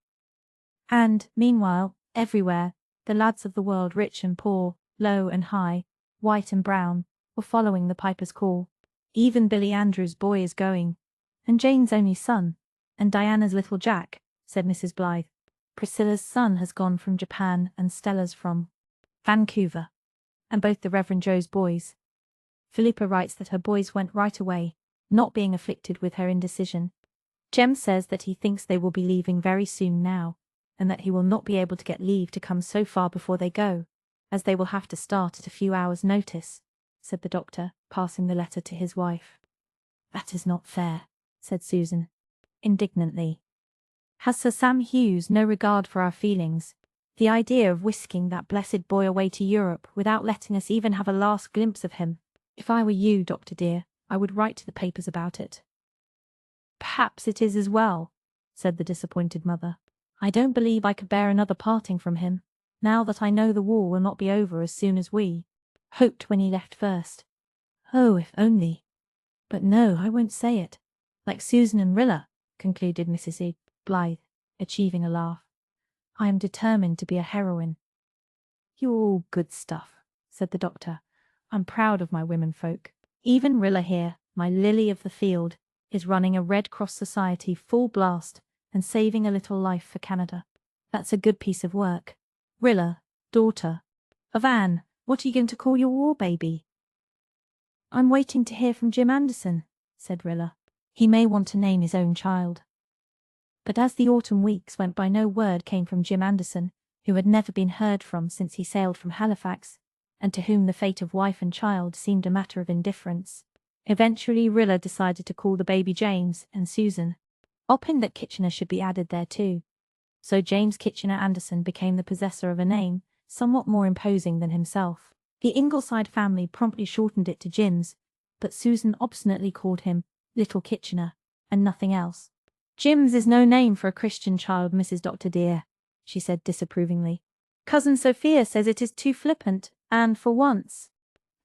And, meanwhile, everywhere, the lads of the world, rich and poor, low and high, white and brown, were following the piper's call. Even Billy Andrews' boy is going, and Jane's only son, and Diana's little Jack, said Mrs. Blythe. Priscilla's son has gone from Japan and Stella's from Vancouver, and both the Reverend Joe's boys. Philippa writes that her boys went right away, not being afflicted with her indecision. Jem says that he thinks they will be leaving very soon now, and that he will not be able to get leave to come so far before they go, as they will have to start at a few hours' notice, said the doctor, passing the letter to his wife. That is not fair, said Susan, indignantly. Has Sir Sam Hughes no regard for our feelings? The idea of whisking that blessed boy away to Europe without letting us even have a last glimpse of him. If I were you, Doctor dear, I would write to the papers about it. Perhaps it is as well, said the disappointed mother. I don't believe I could bear another parting from him, now that I know the war will not be over as soon as we hoped when he left first. Oh, if only. But no, I won't say it. Like Susan and Rilla, concluded Mrs. Blythe, achieving a laugh. I am determined to be a heroine. "You're all good stuff," said the doctor. "I'm proud of my womenfolk. Even Rilla here, my lily of the field, is running a Red Cross Society full blast and saving a little life for Canada. That's a good piece of work. Rilla, daughter of Anne, what are you going to call your war baby?" "I'm waiting to hear from Jim Anderson," said Rilla. "He may want to name his own child." But as the autumn weeks went by, no word came from Jim Anderson, who had never been heard from since he sailed from Halifax, and to whom the fate of wife and child seemed a matter of indifference. Eventually Rilla decided to call the baby James, and Susan opined that Kitchener should be added there too. So James Kitchener Anderson became the possessor of a name somewhat more imposing than himself. The Ingleside family promptly shortened it to Jims, but Susan obstinately called him Little Kitchener, and nothing else. "Jims is no name for a Christian child, Mrs. Dr. dear," she said disapprovingly. "Cousin Sophia says it is too flippant, and for once,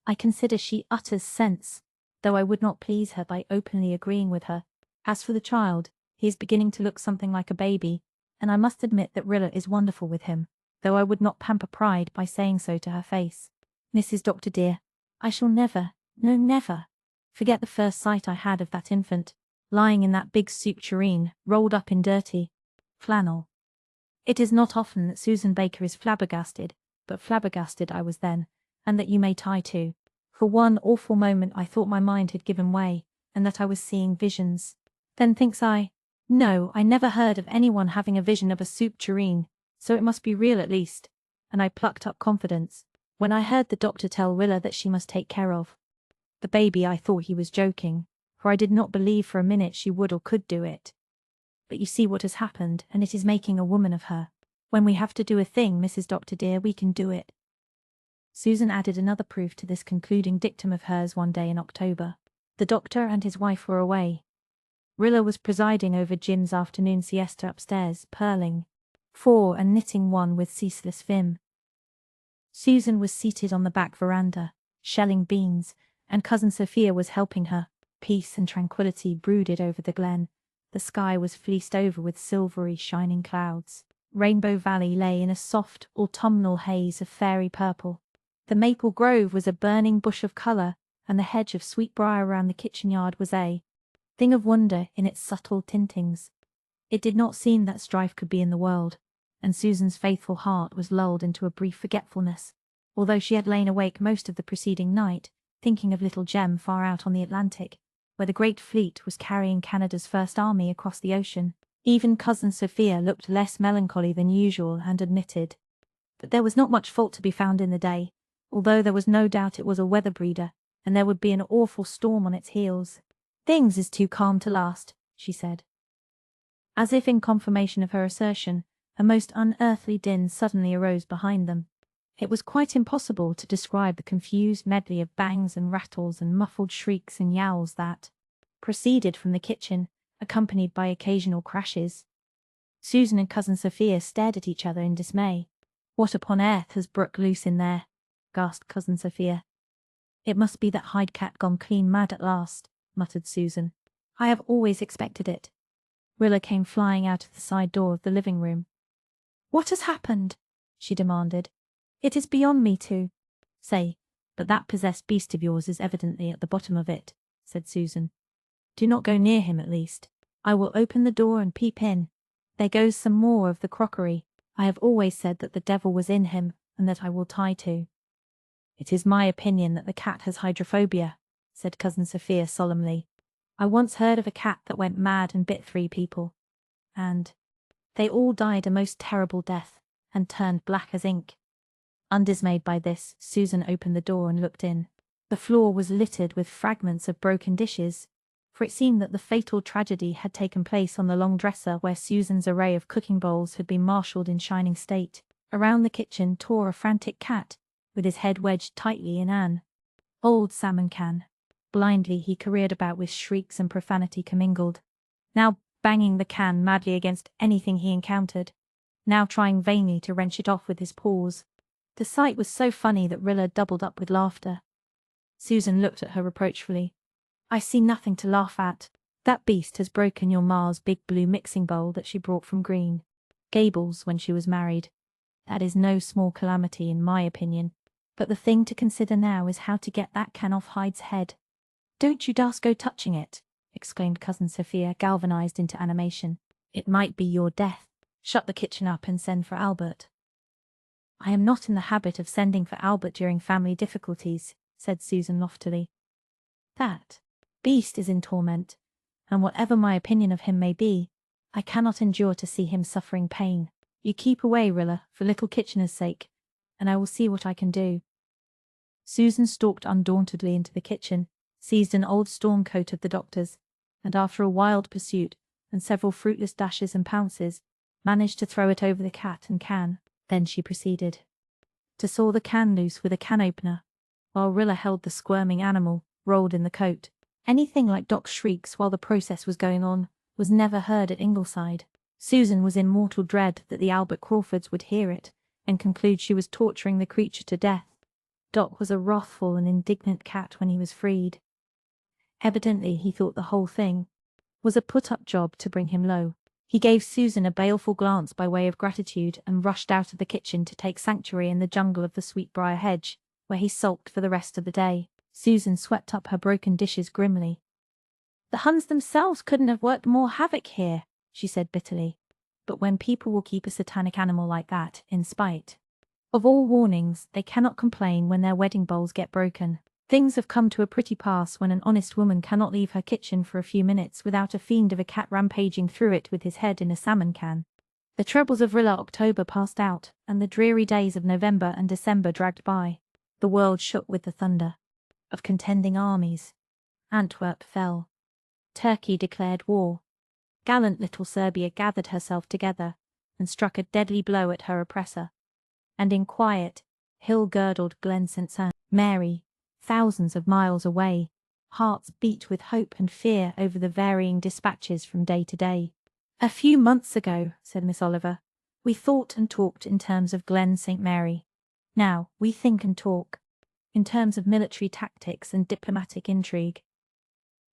I consider she utters sense, though I would not please her by openly agreeing with her. As for the child, he is beginning to look something like a baby, and I must admit that Rilla is wonderful with him, though I would not pamper pride by saying so to her face. Mrs. Dr. dear, I shall never, no never, forget the first sight I had of that infant, lying in that big soup tureen, rolled up in dirty flannel." It is not often that Susan Baker is flabbergasted, but flabbergasted I was then, and that you may tie to. For one awful moment I thought my mind had given way, and that I was seeing visions. Then thinks I, no, I never heard of anyone having a vision of a soup tureen, so it must be real at least, and I plucked up confidence. When I heard the doctor tell Rilla that she must take care of the baby, I thought he was joking, for I did not believe for a minute she would or could do it. But you see what has happened, and it is making a woman of her. When we have to do a thing, Mrs. Dr. dear, we can do it. Susan added another proof to this concluding dictum of hers one day in October. The doctor and his wife were away. Rilla was presiding over Jim's afternoon siesta upstairs, purling 4 and knitting 1 with ceaseless vim. Susan was seated on the back veranda, shelling beans, and Cousin Sophia was helping her. Peace and tranquillity brooded over the glen. The sky was fleeced over with silvery, shining clouds. Rainbow Valley lay in a soft, autumnal haze of fairy purple. The maple grove was a burning bush of colour, and the hedge of sweetbriar around the kitchen yard was a thing of wonder in its subtle tintings. It did not seem that strife could be in the world, and Susan's faithful heart was lulled into a brief forgetfulness, although she had lain awake most of the preceding night, thinking of little Jem far out on the Atlantic, where the great fleet was carrying Canada's first army across the ocean. Even Cousin Sophia looked less melancholy than usual and admitted that there was not much fault to be found in the day, although there was no doubt it was a weather breeder, and there would be an awful storm on its heels. "Things is too calm to last," she said. As if in confirmation of her assertion, a most unearthly din suddenly arose behind them. It was quite impossible to describe the confused medley of bangs and rattles and muffled shrieks and yowls that proceeded from the kitchen, accompanied by occasional crashes. Susan and Cousin Sophia stared at each other in dismay. "What upon earth has broke loose in there?" gasped Cousin Sophia. "It must be that Hyde cat gone clean mad at last," muttered Susan. "I have always expected it." Rilla came flying out of the side door of the living room. "What has happened?" she demanded. "It is beyond me to say, but that possessed beast of yours is evidently at the bottom of it," said Susan. "Do not go near him, at least. I will open the door and peep in. There goes some more of the crockery. I have always said that the devil was in him, and that I will tie to." "It is my opinion that the cat has hydrophobia," said Cousin Sophia solemnly. "I once heard of a cat that went mad and bit 3 people. And they all died a most terrible death, and turned black as ink." Undismayed by this, Susan opened the door and looked in. The floor was littered with fragments of broken dishes, for it seemed that the fatal tragedy had taken place on the long dresser where Susan's array of cooking bowls had been marshalled in shining state. Around the kitchen tore a frantic cat, with his head wedged tightly in an old salmon can. Blindly he careered about with shrieks and profanity commingled, now banging the can madly against anything he encountered, now trying vainly to wrench it off with his paws. The sight was so funny that Rilla doubled up with laughter. Susan looked at her reproachfully. "I see nothing to laugh at. That beast has broken your ma's big blue mixing bowl that she brought from Green Gables when she was married. That is no small calamity in my opinion, but the thing to consider now is how to get that can off Hyde's head. Don't you dast go touching it, exclaimed Cousin Sophia, galvanized into animation. It might be your death. Shut the kitchen up and send for Albert. I am not in the habit of sending for Albert during family difficulties, said Susan loftily. That beast is in torment, and whatever my opinion of him may be, I cannot endure to see him suffering pain. You keep away, Rilla, for little Kitchener's sake, and I will see what I can do. Susan stalked undauntedly into the kitchen, seized an old storm coat of the doctor's, and after a wild pursuit and several fruitless dashes and pounces, managed to throw it over the cat and can. Then she proceeded to saw the can loose with a can opener, while Rilla held the squirming animal, rolled in the coat. Anything like Doc's shrieks while the process was going on was never heard at Ingleside. Susan was in mortal dread that the Albert Crawfords would hear it and conclude she was torturing the creature to death. Doc was a wrathful and indignant cat when he was freed. Evidently he thought the whole thing was a put-up job to bring him low. He gave Susan a baleful glance by way of gratitude and rushed out of the kitchen to take sanctuary in the jungle of the sweetbriar hedge, where he sulked for the rest of the day. Susan swept up her broken dishes grimly. The Huns themselves couldn't have worked more havoc here, she said bitterly. But when people will keep a satanic animal like that, in spite of all warnings, they cannot complain when their wedding bowls get broken. Things have come to a pretty pass when an honest woman cannot leave her kitchen for a few minutes without a fiend of a cat rampaging through it with his head in a salmon can. The troubles of Rilla October passed out, and the dreary days of November and December dragged by. The world shook with the thunder of contending armies. Antwerp fell. Turkey declared war. Gallant little Serbia gathered herself together and struck a deadly blow at her oppressor. And in quiet, hill-girdled Glen St. Mary, thousands of miles away, hearts beat with hope and fear over the varying dispatches from day to day. A few months ago, said Miss Oliver, we thought and talked in terms of Glen St. Mary. Now we think and talk in terms of military tactics and diplomatic intrigue.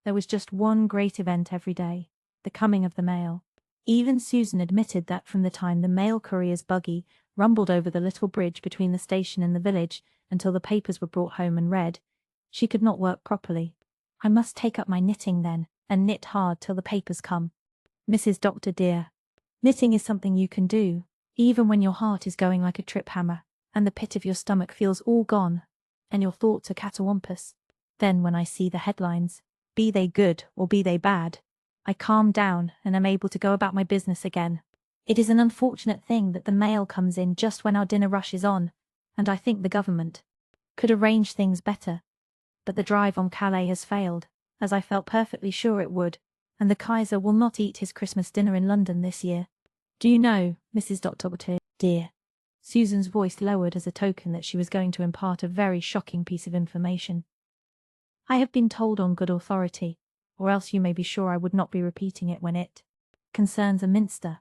There was just one great event every day, the coming of the mail. Even Susan admitted that from the time the mail courier's buggy rumbled over the little bridge between the station and the village until the papers were brought home and read, she could not work properly. I must take up my knitting then, and knit hard till the papers come. Mrs. Doctor dear, knitting is something you can do, even when your heart is going like a trip hammer, and the pit of your stomach feels all gone, and your thoughts are catawampus. Then when I see the headlines, be they good or be they bad, I calm down and am able to go about my business again. It is an unfortunate thing that the mail comes in just when our dinner rush is on, and I think the government could arrange things better. But the drive on Calais has failed, as I felt perfectly sure it would, and the Kaiser will not eat his Christmas dinner in London this year. Do you know, Mrs. Dr. dear? Susan's voice lowered as a token that she was going to impart a very shocking piece of information. I have been told on good authority, or else you may be sure I would not be repeating it when it concerns a minster,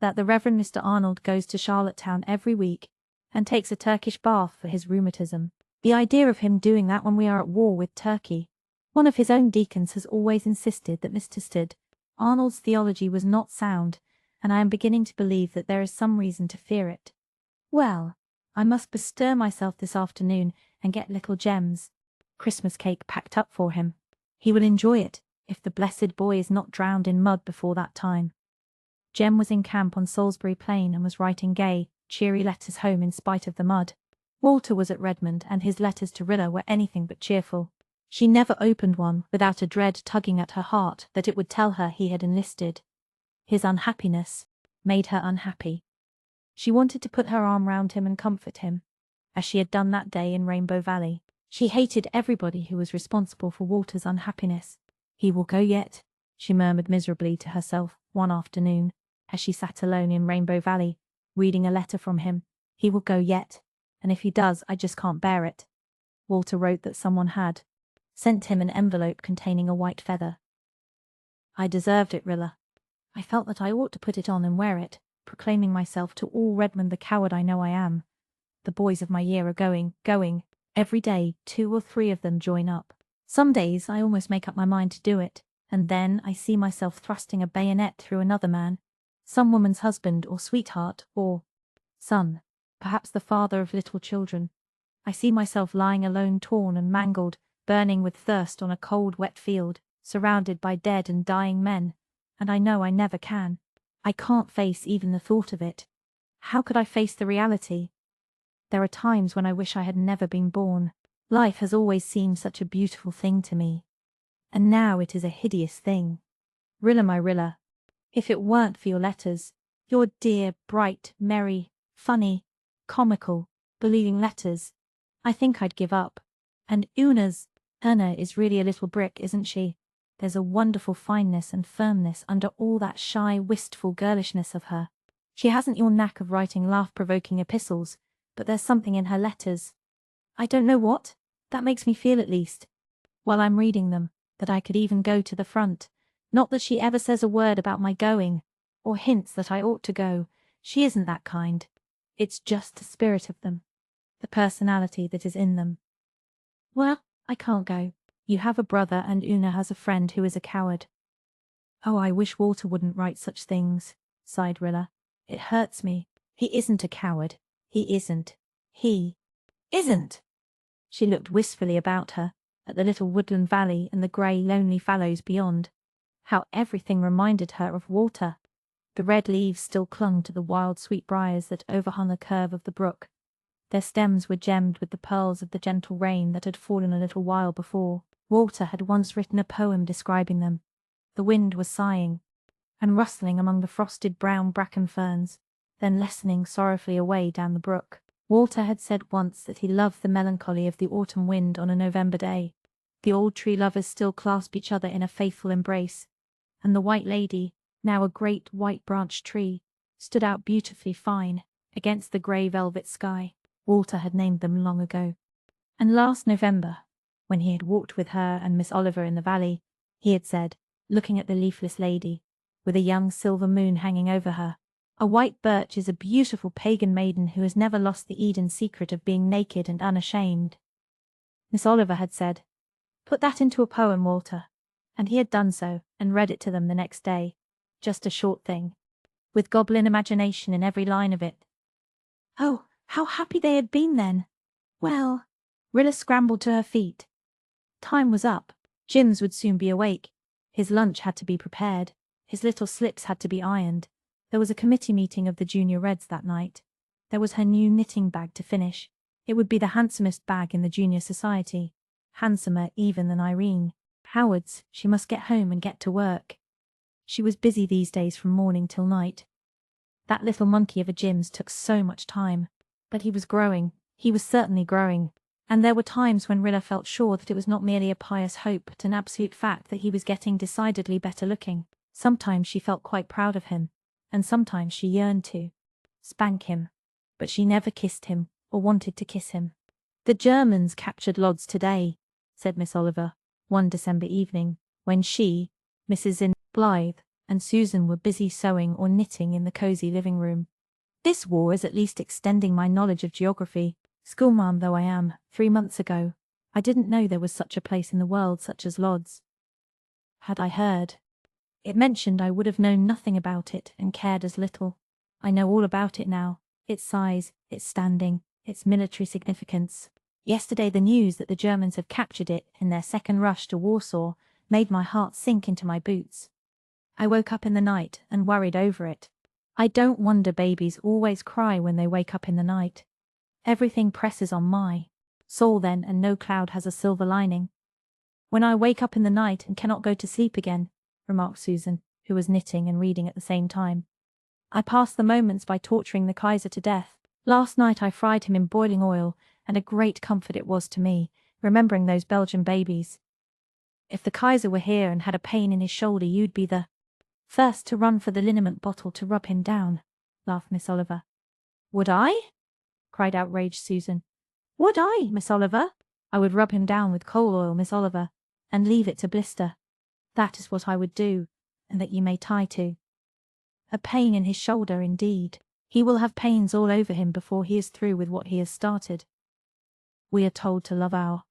that the Reverend Mr. Arnold goes to Charlottetown every week and takes a Turkish bath for his rheumatism. The idea of him doing that when we are at war with Turkey. One of his own deacons has always insisted that Mr. Arnold's theology was not sound, and I am beginning to believe that there is some reason to fear it. Well, I must bestir myself this afternoon and get little Jem's Christmas cake packed up for him. He will enjoy it, if the blessed boy is not drowned in mud before that time. Jem was in camp on Salisbury Plain and was writing gay, cheery letters home in spite of the mud. Walter was at Redmond, and his letters to Rilla were anything but cheerful. She never opened one without a dread tugging at her heart that it would tell her he had enlisted. His unhappiness made her unhappy. She wanted to put her arm round him and comfort him, as she had done that day in Rainbow Valley. She hated everybody who was responsible for Walter's unhappiness. He will go yet, she murmured miserably to herself one afternoon, as she sat alone in Rainbow Valley, reading a letter from him. He will go yet, and if he does, I just can't bear it. Walter wrote that someone had sent him an envelope containing a white feather. I deserved it, Rilla. I felt that I ought to put it on and wear it, proclaiming myself to all Redmond the coward I know I am. The boys of my year are going. Every day 2 or 3 of them join up. Some days I almost make up my mind to do it, and then I see myself thrusting a bayonet through another man, some woman's husband or sweetheart or son. perhaps the father of little children. I see myself lying alone, torn and mangled, burning with thirst on a cold, wet field, surrounded by dead and dying men, and I know I never can. I can't face even the thought of it. How could I face the reality? There are times when I wish I had never been born. Life has always seemed such a beautiful thing to me. And now it is a hideous thing. Rilla, my Rilla, if it weren't for your letters, your dear, bright, merry, funny, comical, believing letters, I think I'd give up. And Una is really a little brick, isn't she? There's a wonderful fineness and firmness under all that shy, wistful girlishness of her. She hasn't your knack of writing laugh-provoking epistles, but there's something in her letters. I don't know what. That makes me feel, at least, while I'm reading them, that I could even go to the front. Not that she ever says a word about my going, or hints that I ought to go. She isn't that kind. It's just the spirit of them, the personality that is in them. Well, I can't go. You have a brother, and Una has a friend who is a coward. Oh, I wish Walter wouldn't write such things, sighed Rilla. It hurts me. He isn't a coward. He isn't. He isn't. She looked wistfully about her, at the little woodland valley and the grey, lonely fallows beyond. How everything reminded her of Walter. The red leaves still clung to the wild sweetbriars that overhung the curve of the brook. Their stems were gemmed with the pearls of the gentle rain that had fallen a little while before. Walter had once written a poem describing them. The wind was sighing and rustling among the frosted brown bracken ferns, then lessening sorrowfully away down the brook. Walter had said once that he loved the melancholy of the autumn wind on a November day. The old tree lovers still clasped each other in a faithful embrace, and the White Lady, now a great white-branched tree, stood out beautifully fine against the grey velvet sky. Walter had named them long ago. And last November, when he had walked with her and Miss Oliver in the valley, he had said, looking at the leafless lady, with a young silver moon hanging over her, "A white birch is a beautiful pagan maiden who has never lost the Eden secret of being naked and unashamed." Miss Oliver had said, "Put that into a poem, Walter," and he had done so, and read it to them the next day, just a short thing, with goblin imagination in every line of it. Oh, how happy they had been then! Well, Rilla scrambled to her feet. Time was up. Jims would soon be awake. His lunch had to be prepared. His little slips had to be ironed. There was a committee meeting of the Junior Reds that night. There was her new knitting bag to finish. It would be the handsomest bag in the Junior Society, handsomer even than Irene. Howard's. She must get home and get to work. She was busy these days from morning till night. That little monkey of a Jims took so much time. But he was growing. He was certainly growing. And there were times when Rilla felt sure that it was not merely a pious hope, but an absolute fact that he was getting decidedly better looking. Sometimes she felt quite proud of him, and sometimes she yearned to spank him. But she never kissed him, or wanted to kiss him. "The Germans captured Lodz today," said Miss Oliver, one December evening, when she, Mrs. Blythe, and Susan were busy sewing or knitting in the cosy living room. "This war is at least extending my knowledge of geography. Schoolmarm though I am, 3 months ago, I didn't know there was such a place in the world such as Lodz. Had I heard it mentioned, I would have known nothing about it and cared as little. I know all about it now, its size, its standing, its military significance. Yesterday the news that the Germans have captured it in their second rush to Warsaw made my heart sink into my boots. I woke up in the night and worried over it. I don't wonder babies always cry when they wake up in the night. Everything presses on my soul then, and no cloud has a silver lining. When I wake up in the night and cannot go to sleep again," remarked Susan, who was knitting and reading at the same time, "I pass the moments by torturing the Kaiser to death. Last night I fried him in boiling oil, and a great comfort it was to me, remembering those Belgian babies. If the Kaiser were here and had a pain in his shoulder, you'd be the first to run for the liniment bottle to rub him down," laughed Miss Oliver. "Would I?" cried outraged Susan. "Would I, Miss Oliver? I would rub him down with coal oil, Miss Oliver, and leave it to blister. That is what I would do, and that you may tie to. A pain in his shoulder, indeed. He will have pains all over him before he is through with what he has started. We are told to love our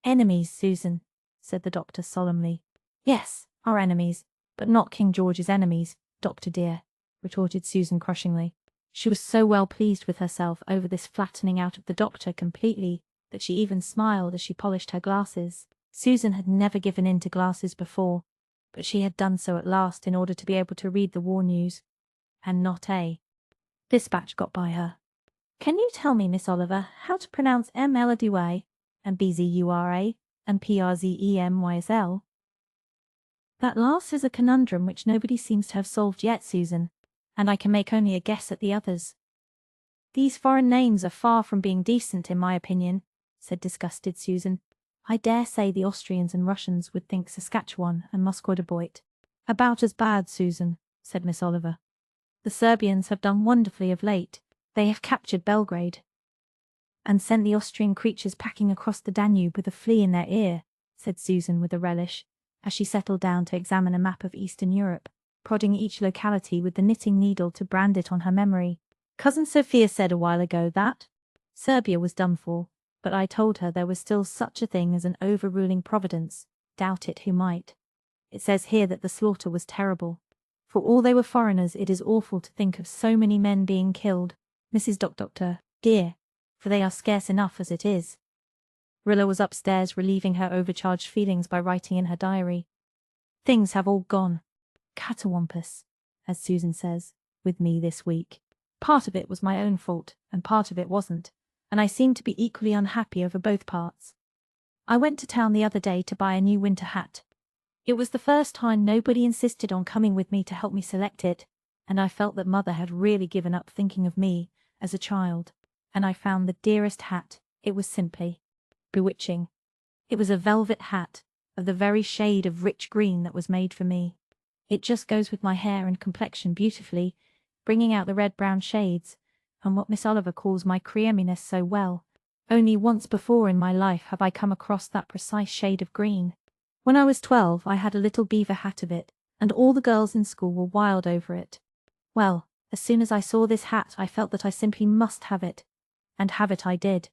enemies, Susan," said the doctor solemnly. "Yes, our enemies, but not King George's enemies, Doctor dear," retorted Susan crushingly. She was so well pleased with herself over this flattening out of the doctor completely that she even smiled as she polished her glasses. Susan had never given in to glasses before, but she had done so at last in order to be able to read the war news, and not a dispatch got by her. "Can you tell me, Miss Oliver, how to pronounce MLDY and BZURA and PRZEMYSL? That last is a conundrum which nobody seems to have solved yet, Susan, and I can make only a guess at the others." "These foreign names are far from being decent, in my opinion," said disgusted Susan. "I dare say the Austrians and Russians would think Saskatchewan and Musquodoboit about as bad, Susan," said Miss Oliver. "The Serbians have done wonderfully of late. They have captured Belgrade and sent the Austrian creatures packing across the Danube with a flea in their ear," said Susan with a relish, as she settled down to examine a map of Eastern Europe, prodding each locality with the knitting needle to brand it on her memory. "Cousin Sophia said a while ago that Serbia was done for, but I told her there was still such a thing as an overruling providence, doubt it who might. It says here that the slaughter was terrible. For all they were foreigners, it is awful to think of so many men being killed, Mrs. Doctor, dear, for they are scarce enough as it is." Rilla was upstairs relieving her overcharged feelings by writing in her diary. "Things have all gone catawampus, as Susan says, with me this week. Part of it was my own fault, and part of it wasn't, and I seem to be equally unhappy over both parts. I went to town the other day to buy a new winter hat. It was the first time nobody insisted on coming with me to help me select it, and I felt that Mother had really given up thinking of me as a child, and I found the dearest hat. It was simply bewitching. It was a velvet hat of the very shade of rich green that was made for me. It just goes with my hair and complexion beautifully, bringing out the red-brown shades, and what Miss Oliver calls my creaminess so well. Only once before in my life have I come across that precise shade of green. When I was 12, I had a little beaver hat of it, and all the girls in school were wild over it. Well, as soon as I saw this hat, I felt that I simply must have it, and have it I did.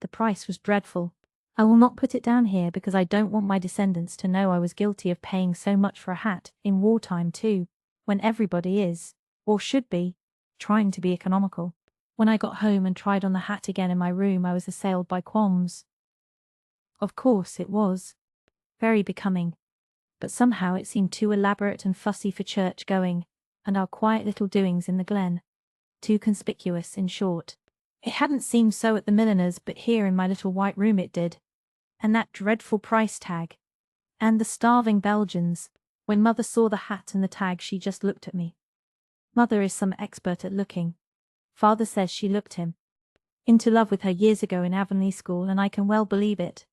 The price was dreadful. I will not put it down here because I don't want my descendants to know I was guilty of paying so much for a hat, in wartime too, when everybody is, or should be, trying to be economical. When I got home and tried on the hat again in my room, I was assailed by qualms. Of course it was very becoming, but somehow it seemed too elaborate and fussy for church going, and our quiet little doings in the glen. Too conspicuous, in short. It hadn't seemed so at the milliner's, but here in my little white room it did. And that dreadful price tag. And the starving Belgians. When Mother saw the hat and the tag, she just looked at me. Mother is some expert at looking. Father says she looked him into love with her years ago in Avonlea School, and I can well believe it,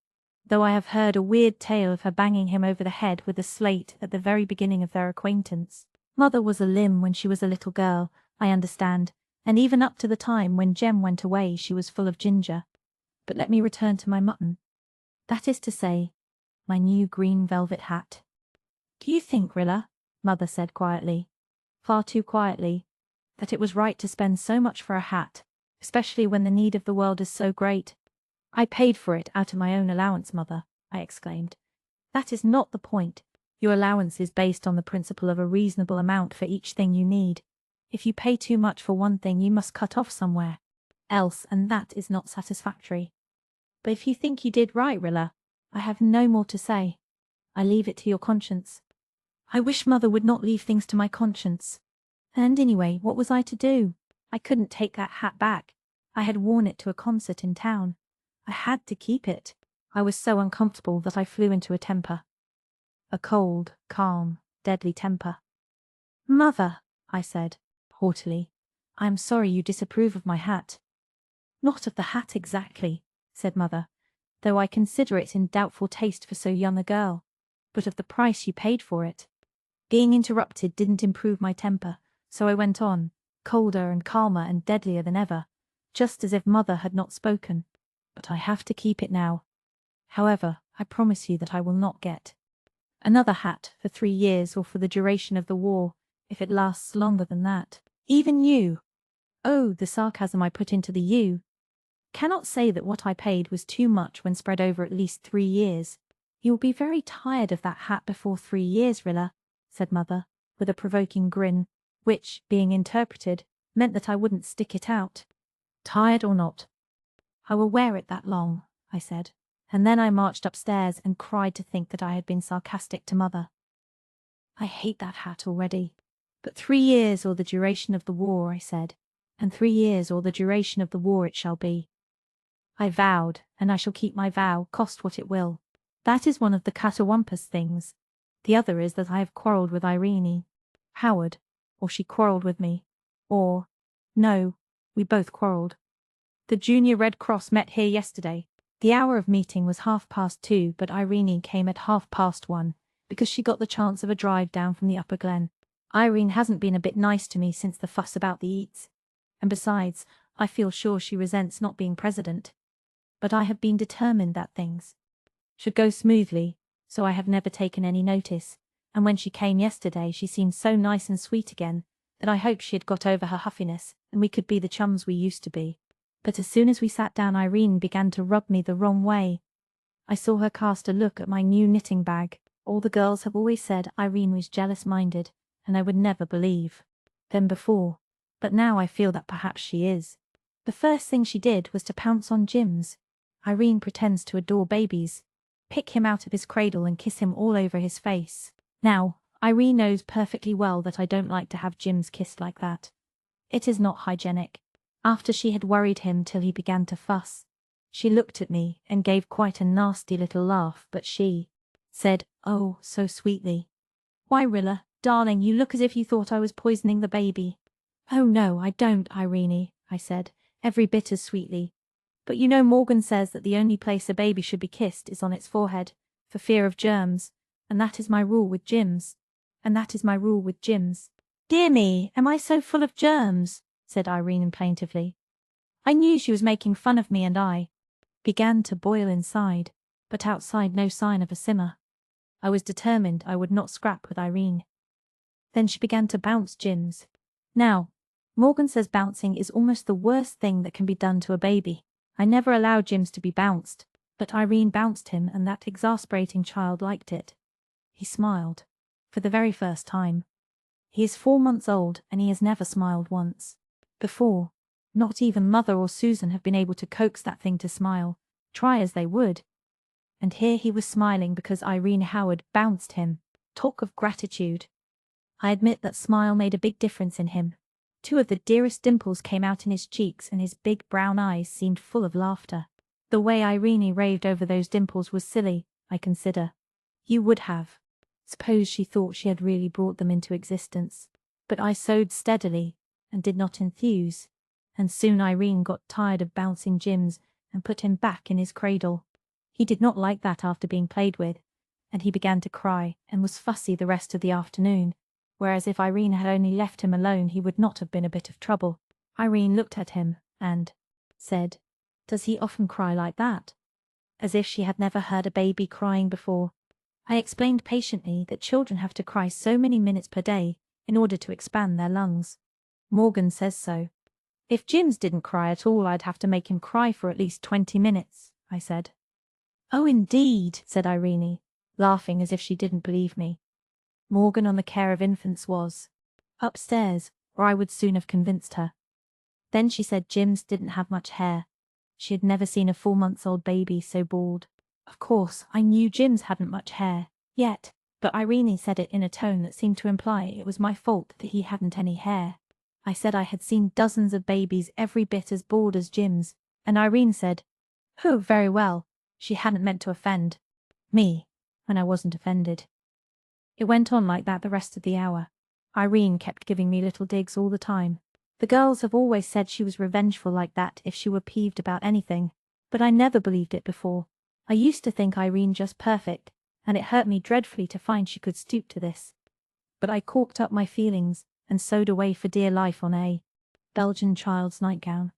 though I have heard a weird tale of her banging him over the head with a slate at the very beginning of their acquaintance. Mother was a limb when she was a little girl, I understand, and even up to the time when Jem went away she was full of ginger. But let me return to my mutton. That is to say, my new green velvet hat. "Do you think, Rilla," Mother said quietly, far too quietly, "that it was right to spend so much for a hat, especially when the need of the world is so great?" "I paid for it out of my own allowance, Mother," I exclaimed. "That is not the point. Your allowance is based on the principle of a reasonable amount for each thing you need. If you pay too much for one thing, you must cut off somewhere else, and that is not satisfactory. But if you think you did right, Rilla, I have no more to say. I leave it to your conscience." I wish Mother would not leave things to my conscience. And anyway, what was I to do? I couldn't take that hat back. I had worn it to a concert in town. I had to keep it. I was so uncomfortable that I flew into a temper. A cold, calm, deadly temper. "Mother," I said, haughtily, "I am sorry you disapprove of my hat." "Not of the hat exactly," said Mother, "though I consider it in doubtful taste for so young a girl, but of the price you paid for it." Being interrupted didn't improve my temper, so I went on, colder and calmer and deadlier than ever, just as if Mother had not spoken. "But I have to keep it now. However, I promise you that I will not get another hat for 3 years or for the duration of the war, if it lasts longer than that. Even you," oh, the sarcasm I put into the "you," "cannot say that what I paid was too much when spread over at least 3 years. You will be very tired of that hat before 3 years, Rilla," said Mother, with a provoking grin, which, being interpreted, meant that I wouldn't stick it out. Tired or not, I will wear it that long, I said. And then I marched upstairs and cried to think that I had been sarcastic to Mother. I hate that hat already. But 3 years or the duration of the war, I said, and 3 years or the duration of the war it shall be. I vowed, and I shall keep my vow, cost what it will. That is one of the catawampus things. The other is that I have quarrelled with Irene Howard, or she quarrelled with me, or, no, we both quarrelled. The Junior Red Cross met here yesterday. The hour of meeting was 2:30, but Irene came at 1:30 because she got the chance of a drive down from the Upper Glen. Irene hasn't been a bit nice to me since the fuss about the eats, and besides, I feel sure she resents not being president. But I have been determined that things should go smoothly, so I have never taken any notice, and when she came yesterday she seemed so nice and sweet again that I hoped she had got over her huffiness and we could be the chums we used to be. But as soon as we sat down, Irene began to rub me the wrong way. I saw her cast a look at my new knitting bag. All the girls have always said Irene was jealous-minded, and I would never believe them before, but now I feel that perhaps she is. The first thing she did was to pounce on Jims. Irene pretends to adore babies, pick him out of his cradle and kiss him all over his face. Now, Irene knows perfectly well that I don't like to have Jims kissed like that. It is not hygienic. After she had worried him till he began to fuss, she looked at me and gave quite a nasty little laugh, but she said, oh, so sweetly, "Why, Rilla, darling, you look as if you thought I was poisoning the baby." "Oh no, I don't, Irene," I said, every bit as sweetly. "But you know Morgan says that the only place a baby should be kissed is on its forehead, for fear of germs, and that is my rule with Jims. "Dear me, am I so full of germs?" said Irene plaintively. I knew she was making fun of me, and I began to boil inside, but outside no sign of a simmer. I was determined I would not scrap with Irene. Then she began to bounce Jims. Now, Morgan says bouncing is almost the worst thing that can be done to a baby. I never allow Jims to be bounced, but Irene bounced him, and that exasperating child liked it. He smiled. For the very first time. He is 4 months old, and he has never smiled once before. Not even Mother or Susan have been able to coax that thing to smile, try as they would. And here he was smiling because Irene Howard bounced him. Talk of gratitude. I admit that smile made a big difference in him. 2 of the dearest dimples came out in his cheeks, and his big brown eyes seemed full of laughter. The way Irene raved over those dimples was silly, I consider. You would have. Suppose she thought she had really brought them into existence. But I sewed steadily, and did not enthuse, and soon Irene got tired of bouncing Jims and put him back in his cradle. He did not like that after being played with, and he began to cry and was fussy the rest of the afternoon, whereas if Irene had only left him alone he would not have been a bit of trouble. Irene looked at him and said, "Does he often cry like that?" As if she had never heard a baby crying before. I explained patiently that children have to cry so many minutes per day in order to expand their lungs. Morgan says so. If Jims didn't cry at all, I'd have to make him cry for at least 20 minutes, I said. "Oh, indeed," said Irene, laughing as if she didn't believe me. Morgan on the care of infants was upstairs, or I would soon have convinced her. Then she said Jims didn't have much hair. She had never seen a 4-month-old baby so bald. Of course, I knew Jims hadn't much hair yet, but Irene said it in a tone that seemed to imply it was my fault that he hadn't any hair. I said I had seen dozens of babies every bit as bald as Jims, and Irene said, "Oh, very well." She hadn't meant to offend me, and I wasn't offended. It went on like that the rest of the hour. Irene kept giving me little digs all the time. The girls have always said she was revengeful like that if she were peeved about anything, but I never believed it before. I used to think Irene just perfect, and it hurt me dreadfully to find she could stoop to this. But I corked up my feelings and sewed away for dear life on a Belgian child's nightgown.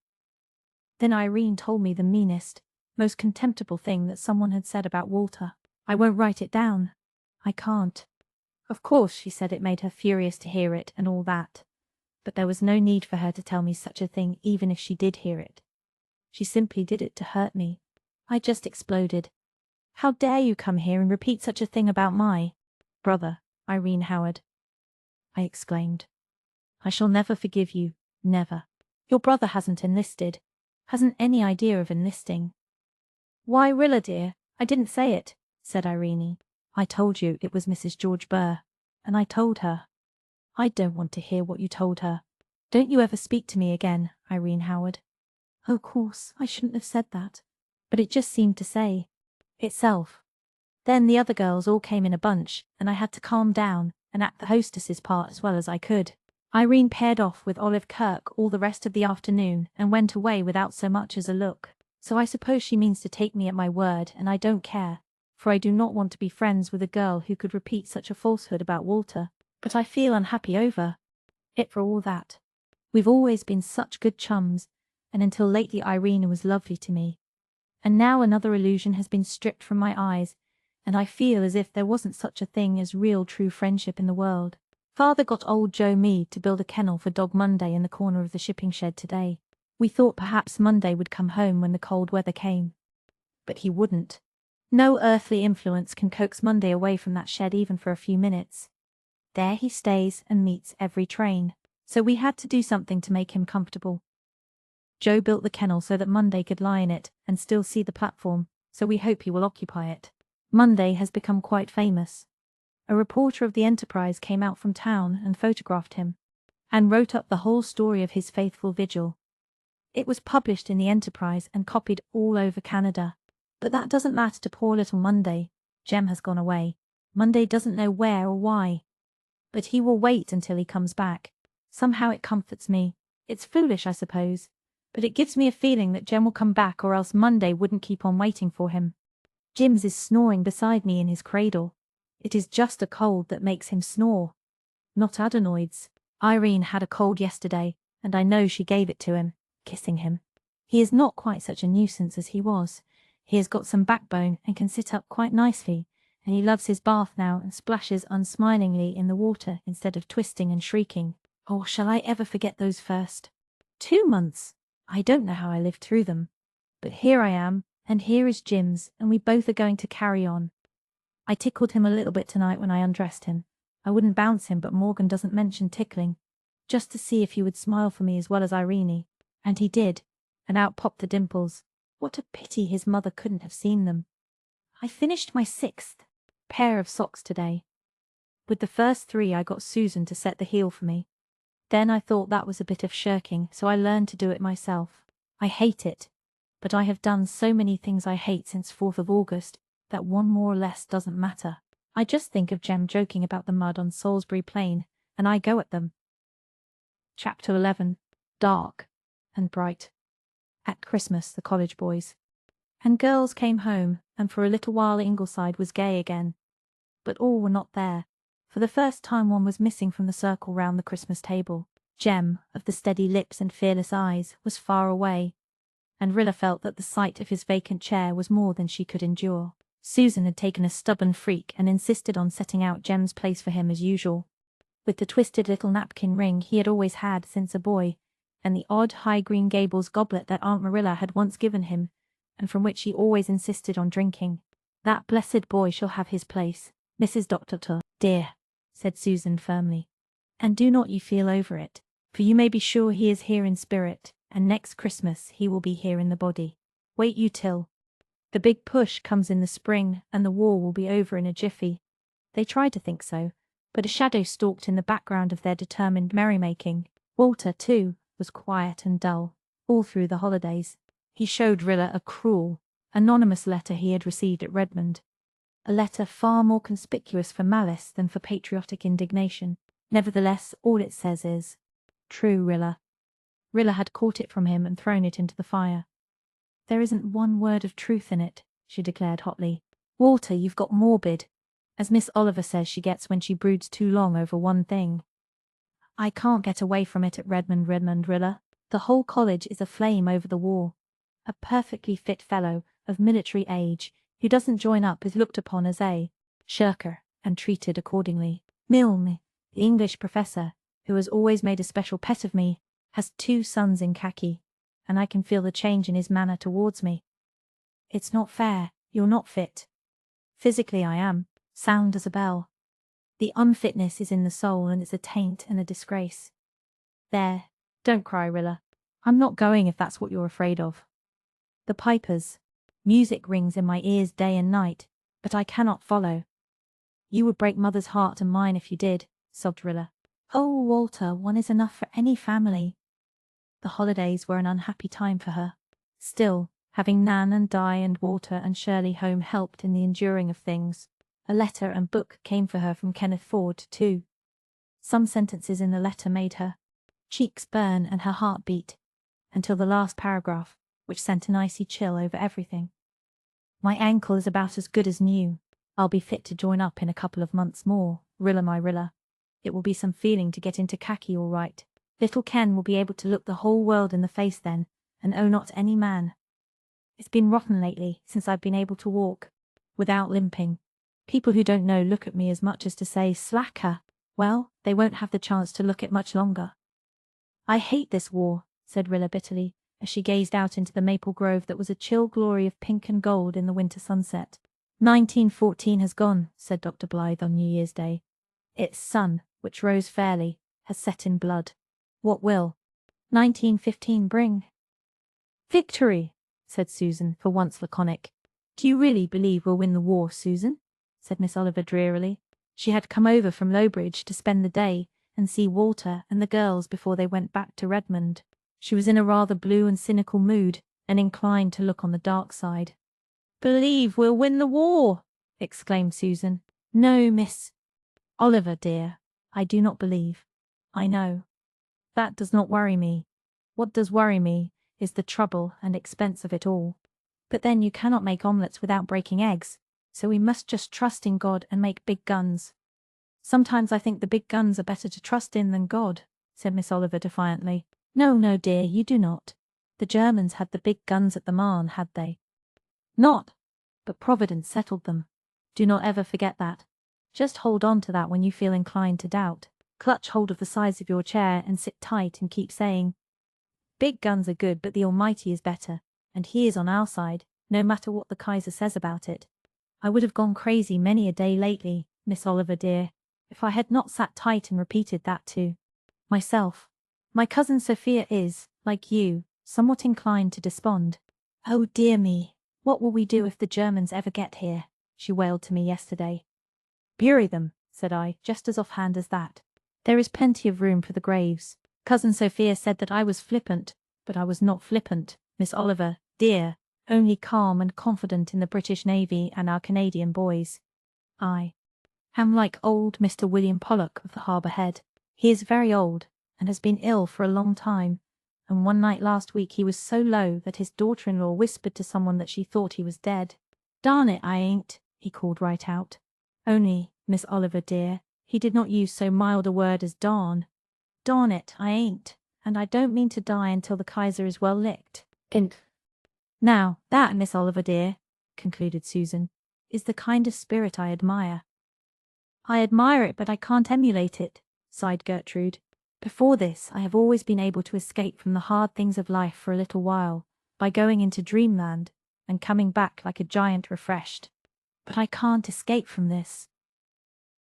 Then Irene told me the meanest, most contemptible thing that someone had said about Walter. I won't write it down. I can't. Of course, she said it made her furious to hear it and all that. But there was no need for her to tell me such a thing even if she did hear it. She simply did it to hurt me. I just exploded. "How dare you come here and repeat such a thing about my brother, Irene Howard?" I exclaimed. "I shall never forgive you. Never. Your brother hasn't enlisted. Hasn't any idea of enlisting. Why, Rilla dear, I didn't say it, said Irene. I told you it was Mrs. George Burr. And I told her. I don't want to hear what you told her. Don't you ever speak to me again, Irene Howard. Oh, course, I shouldn't have said that. But it just seemed to say itself. Then the other girls all came in a bunch, and I had to calm down and act the hostess's part as well as I could. Irene paired off with Olive Kirk all the rest of the afternoon and went away without so much as a look. So I suppose she means to take me at my word, and I don't care, for I do not want to be friends with a girl who could repeat such a falsehood about Walter. But I feel unhappy over it for all that. We've always been such good chums, and until lately Irene was lovely to me. And now another illusion has been stripped from my eyes, and I feel as if there wasn't such a thing as real true friendship in the world. Father got old Joe Mead to build a kennel for Dog Monday in the corner of the shipping shed today. We thought perhaps Monday would come home when the cold weather came. But he wouldn't. No earthly influence can coax Monday away from that shed even for a few minutes. There he stays and meets every train. So we had to do something to make him comfortable. Joe built the kennel so that Monday could lie in it and still see the platform, so we hope he will occupy it. Monday has become quite famous. A reporter of the Enterprise came out from town and photographed him, and wrote up the whole story of his faithful vigil. It was published in the Enterprise and copied all over Canada. But that doesn't matter to poor little Monday. Jem has gone away. Monday doesn't know where or why. But he will wait until he comes back. Somehow it comforts me. It's foolish, I suppose, but it gives me a feeling that Jem will come back, or else Monday wouldn't keep on waiting for him. Jims is snoring beside me in his cradle. It is just a cold that makes him snore, not adenoids. Irene had a cold yesterday, and I know she gave it to him, kissing him. He is not quite such a nuisance as he was. He has got some backbone and can sit up quite nicely, and he loves his bath now and splashes unsmilingly in the water instead of twisting and shrieking. Oh, shall I ever forget those first 2 months? I don't know how I lived through them. But here I am, and here is Jims, and we both are going to carry on. I tickled him a little bit tonight when I undressed him. I wouldn't bounce him, but Morgan doesn't mention tickling, just to see if he would smile for me as well as Irene. And he did, and out popped the dimples. What a pity his mother couldn't have seen them. I finished my 6th pair of socks today. With the first 3 I got Susan to set the heel for me. Then I thought that was a bit of shirking, so I learned to do it myself. I hate it, but I have done so many things I hate since 4th of August that one more or less doesn't matter. I just think of Jem joking about the mud on Salisbury Plain, and I go at them. Chapter 11. Dark and bright. At Christmas, the college boys and girls came home, and for a little while Ingleside was gay again. But all were not there. For the first time one was missing from the circle round the Christmas table. Jem, of the steady lips and fearless eyes, was far away, and Rilla felt that the sight of his vacant chair was more than she could endure. Susan had taken a stubborn freak and insisted on setting out Jem's place for him as usual, with the twisted little napkin ring he had always had since a boy, and the odd high Green Gables goblet that Aunt Marilla had once given him, and from which he always insisted on drinking. That blessed boy shall have his place, Mrs. Doctor, dear, said Susan firmly. And do not you feel over it, for you may be sure he is here in spirit, and next Christmas he will be here in the body. Wait you till the big push comes in the spring, and the war will be over in a jiffy. They tried to think so, but a shadow stalked in the background of their determined merrymaking. Walter, too, was quiet and dull, all through the holidays. He showed Rilla a cruel, anonymous letter he had received at Redmond. A letter far more conspicuous for malice than for patriotic indignation. Nevertheless, all it says is, "True, Rilla." Rilla had caught it from him and thrown it into the fire. "There isn't one word of truth in it," she declared hotly. "Walter, you've got morbid, as Miss Oliver says she gets when she broods too long over one thing. I can't get away from it at Redmond, Rilla. The whole college is aflame over the war. A perfectly fit fellow, of military age, who doesn't join up is looked upon as a shirker, and treated accordingly. Milne, the English professor, who has always made a special pet of me, has 2 sons in khaki, and I can feel the change in his manner towards me. It's not fair. You're not fit. Physically I am, sound as a bell. The unfitness is in the soul, and it's a taint and a disgrace. There, Don't cry, Rilla. I'm not going if that's what you're afraid of. The pipers. Music rings in my ears day and night, but I cannot follow. You would break Mother's heart and mine if you did, sobbed Rilla. Oh, Walter, one is enough for any family. The holidays were an unhappy time for her. Still, having Nan and Di and Walter and Shirley home helped in the enduring of things. A letter and book came for her from Kenneth Ford, too. Some sentences in the letter made her cheeks burn and her heart beat, until the last paragraph, which sent an icy chill over everything. My ankle is about as good as new. I'll be fit to join up in a couple of months more, Rilla my Rilla. It will be some feeling to get into khaki all right. Little Ken will be able to look the whole world in the face then, and owe not any man. It's been rotten lately, since I've been able to walk, without limping. People who don't know look at me as much as to say, slacker. Well, they won't have the chance to look it much longer. I hate this war, said Rilla bitterly, as she gazed out into the maple grove that was a chill glory of pink and gold in the winter sunset. 1914 has gone, said Dr. Blythe on New Year's Day. Its sun, which rose fairly, has set in blood. What will 1915 bring? Victory, said Susan, for once laconic. Do you really believe we'll win the war, Susan? Said Miss Oliver drearily. She had come over from Lowbridge to spend the day and see Walter and the girls before they went back to Redmond. She was in a rather blue and cynical mood, and inclined to look on the dark side. Believe we'll win the war, exclaimed Susan. No, Miss Oliver, dear, I do not believe. I know. That does not worry me. What does worry me is the trouble and expense of it all. But then you cannot make omelettes without breaking eggs, so we must just trust in God and make big guns. Sometimes I think the big guns are better to trust in than God, said Miss Oliver defiantly. No, no, dear, you do not. The Germans had the big guns at the Marne, had they? Not. But Providence settled them. Do not ever forget that. Just hold on to that when you feel inclined to doubt. Clutch hold of the sides of your chair and sit tight and keep saying, big guns are good, but the Almighty is better, and He is on our side, no matter what the Kaiser says about it. I would have gone crazy many a day lately, Miss Oliver dear, if I had not sat tight and repeated that to myself. My cousin Sophia is, like you, somewhat inclined to despond. Oh dear me, what will we do if the Germans ever get here? She wailed to me yesterday. Bury them, said I, just as offhand as that. There is plenty of room for the graves. Cousin Sophia said that I was flippant, but I was not flippant, Miss Oliver, dear, only calm and confident in the British Navy and our Canadian boys. I am like old Mr. William Pollock of the Harbour Head. He is very old, and has been ill for a long time, and one night last week he was so low that his daughter-in-law whispered to someone that she thought he was dead. Darn it, I ain't, he called right out. Only, Miss Oliver dear, he did not use so mild a word as darn. Darn it, I ain't, and I don't mean to die until the Kaiser is well licked. Now, that, Miss Oliver dear, concluded Susan, is the kind of spirit I admire. I admire it, but I can't emulate it, sighed Gertrude. Before this, I have always been able to escape from the hard things of life for a little while, by going into dreamland, and coming back like a giant refreshed. But I can't escape from this.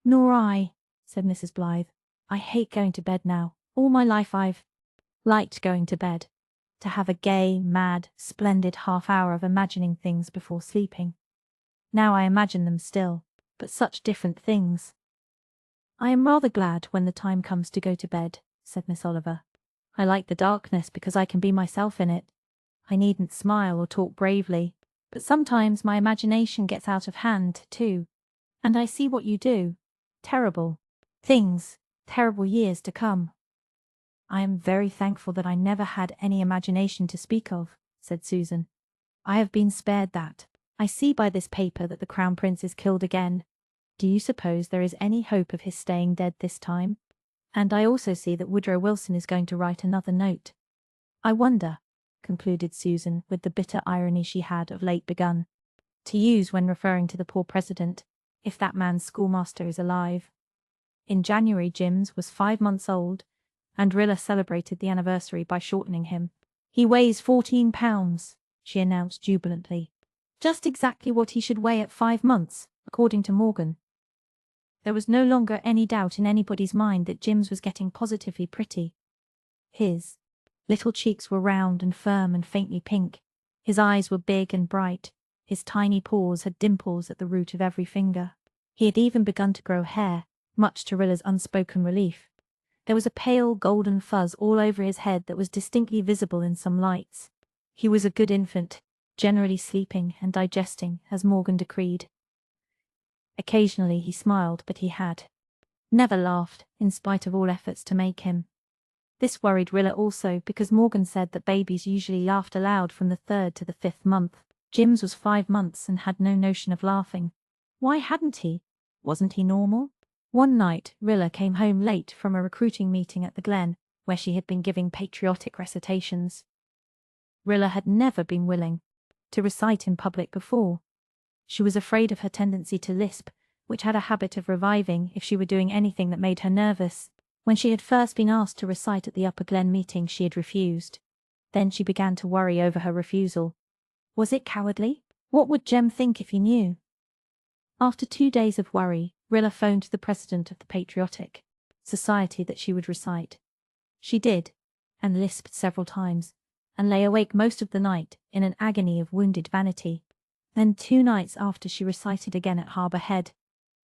Nor I, said Mrs. Blythe. I hate going to bed now. All my life I've liked going to bed. To have a gay, mad, splendid half-hour of imagining things before sleeping. Now I imagine them still, but such different things. I am rather glad when the time comes to go to bed, said Miss Oliver. I like the darkness because I can be myself in it. I needn't smile or talk bravely, but sometimes my imagination gets out of hand, too, and I see what you do. Terrible things, terrible years to come. I am very thankful that I never had any imagination to speak of, said Susan. I have been spared that. I see by this paper that the Crown Prince is killed again. Do you suppose there is any hope of his staying dead this time? And I also see that Woodrow Wilson is going to write another note. I wonder, concluded Susan with the bitter irony she had of late begun, to use when referring to the poor president, if that man's schoolmaster is alive. In January Jims was 5 months old, and Rilla celebrated the anniversary by shortening him. He weighs 14 pounds, she announced jubilantly. Just exactly what he should weigh at 5 months, according to Morgan. There was no longer any doubt in anybody's mind that Jims was getting positively pretty. His Little cheeks were round and firm and faintly pink. His eyes were big and bright. His tiny paws had dimples at the root of every finger. He had even begun to grow hair, much to Rilla's unspoken relief. There was a pale golden fuzz all over his head that was distinctly visible in some lights. He was a good infant, generally sleeping and digesting, as Morgan decreed. Occasionally he smiled, but he had never laughed, in spite of all efforts to make him. This worried Rilla also, because Morgan said that babies usually laughed aloud from the 3rd to the 5th month. Jim's was 5 months and had no notion of laughing. Why hadn't he? Wasn't he normal? One night, Rilla came home late from a recruiting meeting at the Glen, where she had been giving patriotic recitations. Rilla had never been willing to recite in public before. She was afraid of her tendency to lisp, which had a habit of reviving if she were doing anything that made her nervous. When she had first been asked to recite at the Upper Glen meeting, she had refused. Then she began to worry over her refusal. Was it cowardly? What would Jem think if he knew? After 2 days of worry, Rilla phoned the president of the Patriotic Society that she would recite. She did, and lisped several times, and lay awake most of the night in an agony of wounded vanity. Then 2 nights after she recited again at Harbour Head.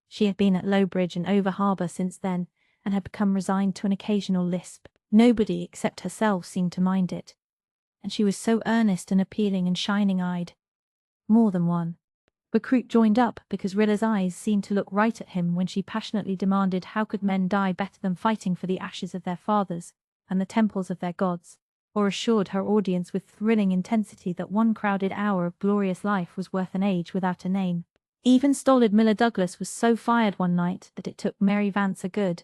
She had been at Lowbridge and over harbour since then, and had become resigned to an occasional lisp. Nobody except herself seemed to mind it. And she was so earnest and appealing and shining-eyed. More than one recruit joined up because Rilla's eyes seemed to look right at him when she passionately demanded how could men die better than fighting for the ashes of their fathers and the temples of their gods, or assured her audience with thrilling intensity that one crowded hour of glorious life was worth an age without a name. Even stolid Miller Douglas was so fired one night that it took Mary Vance a good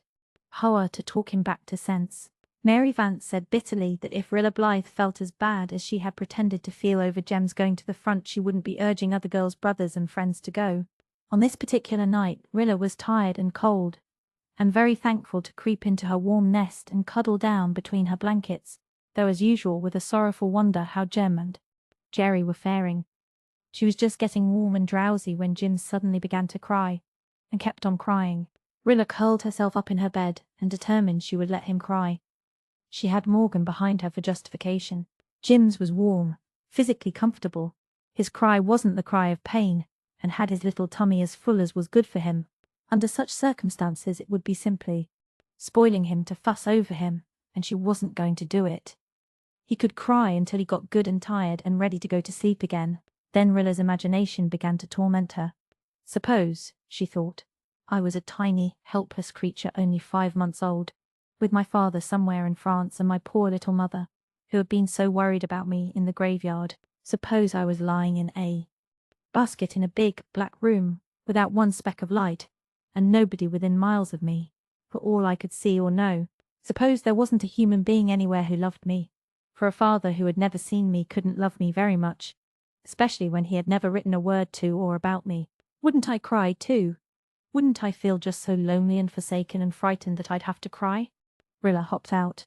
hour to talk him back to sense. Mary Vance said bitterly that if Rilla Blythe felt as bad as she had pretended to feel over Jem's going to the front, she wouldn't be urging other girls' brothers and friends to go. On this particular night, Rilla was tired and cold, and very thankful to creep into her warm nest and cuddle down between her blankets, though as usual with a sorrowful wonder how Jem and Jerry were faring. She was just getting warm and drowsy when Jim suddenly began to cry, and kept on crying. Rilla curled herself up in her bed and determined she would let him cry. She had Morgan behind her for justification. Jim's was warm, physically comfortable. His cry wasn't the cry of pain, and had his little tummy as full as was good for him. Under such circumstances it would be simply spoiling him to fuss over him, and she wasn't going to do it. He could cry until he got good and tired and ready to go to sleep again. Then Rilla's imagination began to torment her. Suppose, she thought, I was a tiny, helpless creature only 5 months old, with my father somewhere in France and my poor little mother, who had been so worried about me, in the graveyard. Suppose I was lying in a basket in a big, black room, without one speck of light, and nobody within miles of me, for all I could see or know. Suppose there wasn't a human being anywhere who loved me, for a father who had never seen me couldn't love me very much, especially when he had never written a word to or about me. Wouldn't I cry too? Wouldn't I feel just so lonely and forsaken and frightened that I'd have to cry? Rilla hopped out.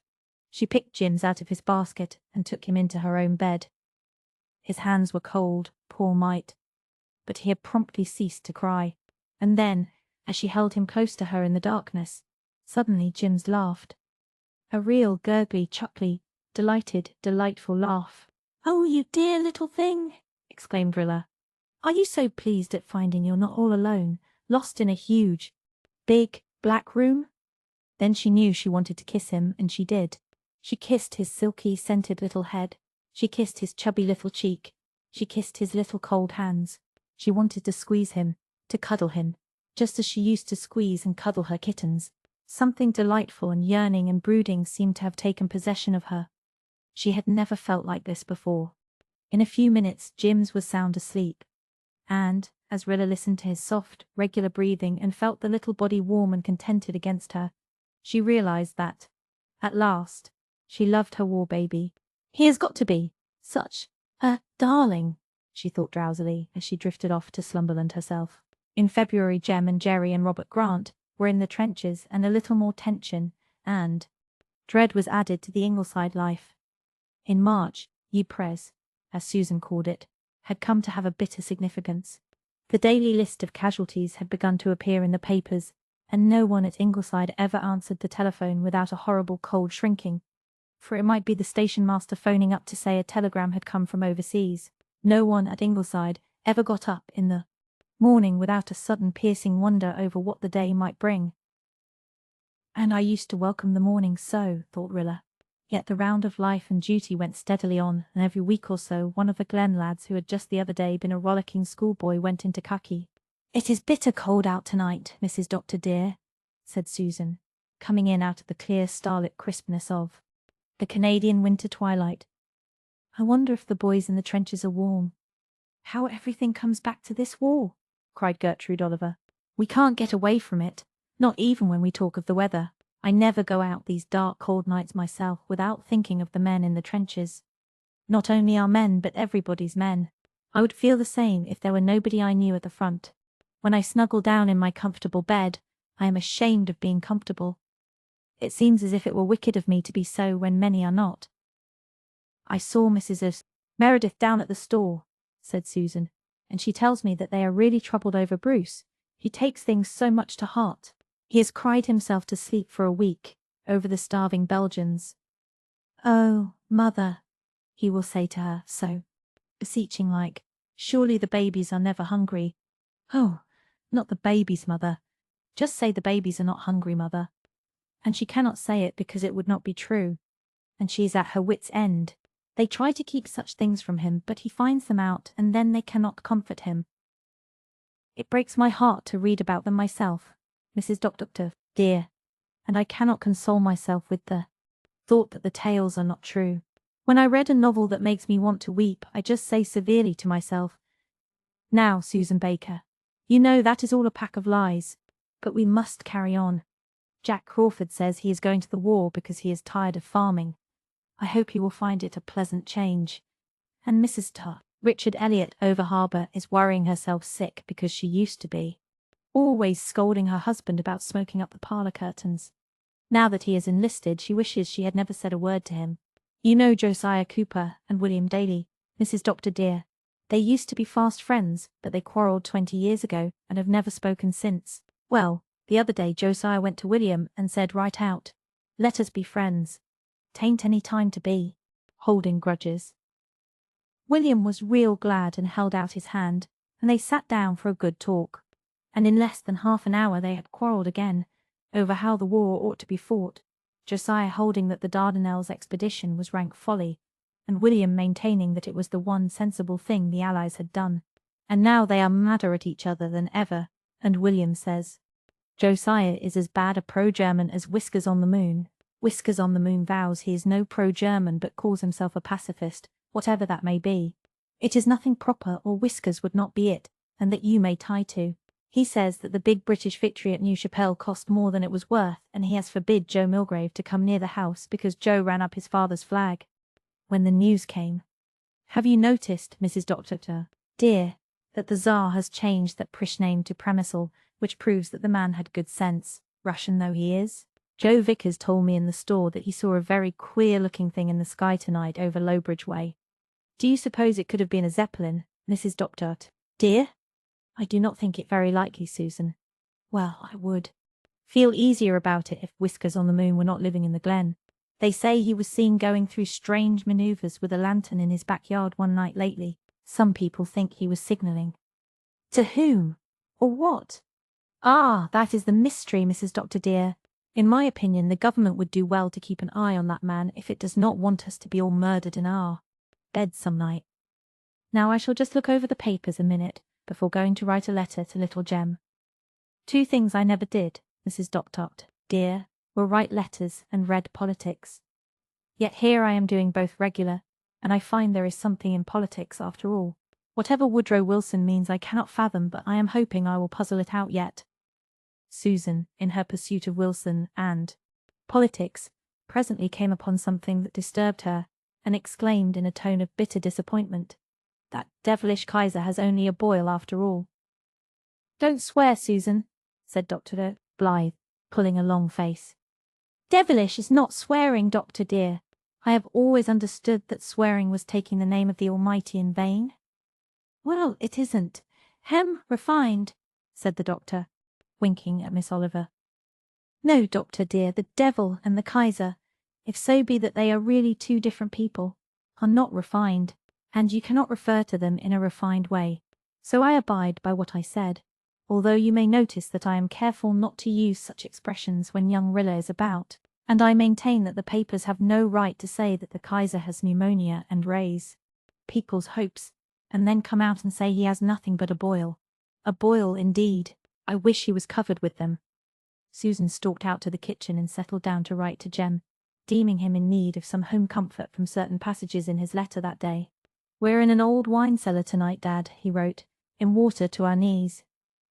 She picked Jim's out of his basket and took him into her own bed. His hands were cold, poor mite, but he had promptly ceased to cry. And then, as she held him close to her in the darkness, suddenly Jim's laughed. A real gurgly, chuckly, delighted, delightful laugh. "Oh, you dear little thing!" exclaimed Rilla. "Are you so pleased at finding you're not all alone, lost in a huge, big, black room?" Then she knew she wanted to kiss him, and she did. She kissed his silky, scented little head. She kissed his chubby little cheek. She kissed his little cold hands. She wanted to squeeze him, to cuddle him, just as she used to squeeze and cuddle her kittens. Something delightful and yearning and brooding seemed to have taken possession of her. She had never felt like this before. In a few minutes Jim's was sound asleep, and, as Rilla listened to his soft, regular breathing and felt the little body warm and contented against her, she realized that, at last, she loved her war baby. "He has got to be such a darling," she thought drowsily as she drifted off to slumberland herself. In February, Jem and Jerry and Robert Grant were in the trenches, and a little more tension and dread was added to the Ingleside life. In March, Ypres, as Susan called it, had come to have a bitter significance. The daily list of casualties had begun to appear in the papers, and no one at Ingleside ever answered the telephone without a horrible cold shrinking. for it might be the station master phoning up to say a telegram had come from overseas. No one at Ingleside ever got up in the morning without a sudden piercing wonder over what the day might bring. And I used to welcome the morning so, thought Rilla. Yet the round of life and duty went steadily on, and every week or so one of the Glen lads who had just the other day been a rollicking schoolboy went into khaki. "It is bitter cold out tonight, Mrs. Doctor dear," said Susan, coming in out of the clear starlit crispness of the Canadian winter twilight. "I wonder if the boys in the trenches are warm." "How everything comes back to this war!" cried Gertrude Oliver. "We can't get away from it, not even when we talk of the weather. I never go out these dark, cold nights myself without thinking of the men in the trenches. Not only our men, but everybody's men. I would feel the same if there were nobody I knew at the front. When I snuggle down in my comfortable bed, I am ashamed of being comfortable. It seems as if it were wicked of me to be so when many are not." "I saw Mrs. Meredith down at the store," said Susan, "and she tells me that they are really troubled over Bruce. He takes things so much to heart. He has cried himself to sleep for a week over the starving Belgians. 'Oh, mother,' he will say to her, so beseeching like, 'surely the babies are never hungry.' 'Oh, not the babies, mother. Just say the babies are not hungry, mother.' And she cannot say it because it would not be true, and she is at her wit's end. They try to keep such things from him, but he finds them out, and then they cannot comfort him. It breaks my heart to read about them myself, Mrs. Doctor, dear, and I cannot console myself with the thought that the tales are not true. When I read a novel that makes me want to weep, I just say severely to myself, 'Now, Susan Baker, you know that is all a pack of lies, but we must carry on. Jack Crawford says he is going to the war because he is tired of farming. I hope he will find it a pleasant change. And Mrs. Richard Elliot over harbour is worrying herself sick because she used to be always scolding her husband about smoking up the parlour curtains. Now that he is enlisted, she wishes she had never said a word to him. You know Josiah Cooper and William Daly, Mrs. Doctor dear. They used to be fast friends, but they quarrelled 20 years ago and have never spoken since. Well, the other day Josiah went to William and said right out, 'Let us be friends. 'Tain't any time to be holding grudges.' William was real glad and held out his hand, and they sat down for a good talk. And in less than half an hour they had quarrelled again, over how the war ought to be fought, Josiah holding that the Dardanelles expedition was rank folly, and William maintaining that it was the one sensible thing the Allies had done. And now they are madder at each other than ever, and William says, 'Josiah is as bad a pro-German as Whiskers on the Moon. Whiskers on the Moon vows he is no pro-German but calls himself a pacifist, whatever that may be. It is nothing proper, or Whiskers would not be it, and that you may tie to. He says that the big British victory at New Chapelle cost more than it was worth, and he has forbid Joe Milgrave to come near the house because Joe ran up his father's flag. When the news came, have you noticed, Mrs. Doctor, dear, that the Tsar has changed that Prish name to Premisel, which proves that the man had good sense, Russian though he is? Joe Vickers told me in the store that he saw a very queer-looking thing in the sky tonight over Lowbridge way. Do you suppose it could have been a Zeppelin, Mrs. Doctor, dear? I do not think it very likely, Susan. Well, I would feel easier about it if Whiskers on the Moon were not living in the Glen. They say he was seen going through strange manoeuvres with a lantern in his backyard one night lately. Some people think he was signalling. To whom? Or what? Ah, that is the mystery, Mrs. Doctor dear. In my opinion, the government would do well to keep an eye on that man if it does not want us to be all murdered in our beds some night. Now I shall just look over the papers a minute before going to write a letter to little Jem. 2 things I never did, Mrs. Doctot, dear, were write letters and read politics. Yet here I am doing both regular, and I find there is something in politics after all. Whatever Woodrow Wilson means I cannot fathom, but I am hoping I will puzzle it out yet. Susan, in her pursuit of Wilson and politics, presently came upon something that disturbed her, and exclaimed in a tone of bitter disappointment, "That devilish Kaiser has only a boil after all." "Don't swear, Susan," said Dr. Blythe, pulling a long face. "Devilish is not swearing, Doctor dear. I have always understood that swearing was taking the name of the Almighty in vain." "Well, it isn't. Refined," said the doctor, winking at Miss Oliver. "No, Doctor dear, the devil and the Kaiser. if so be that they are really two different people, are not refined, and you cannot refer to them in a refined way. So I abide by what I said, although you may notice that I am careful not to use such expressions when young Rilla is about, and I maintain that the papers have no right to say that the Kaiser has pneumonia and raise people's hopes, and then come out and say he has nothing but a boil. A boil, indeed. I wish he was covered with them. Susan stalked out to the kitchen and settled down to write to Jem, deeming him in need of some home comfort from certain passages in his letter that day. "We're in an old wine cellar tonight, Dad," he wrote, "in water to our knees.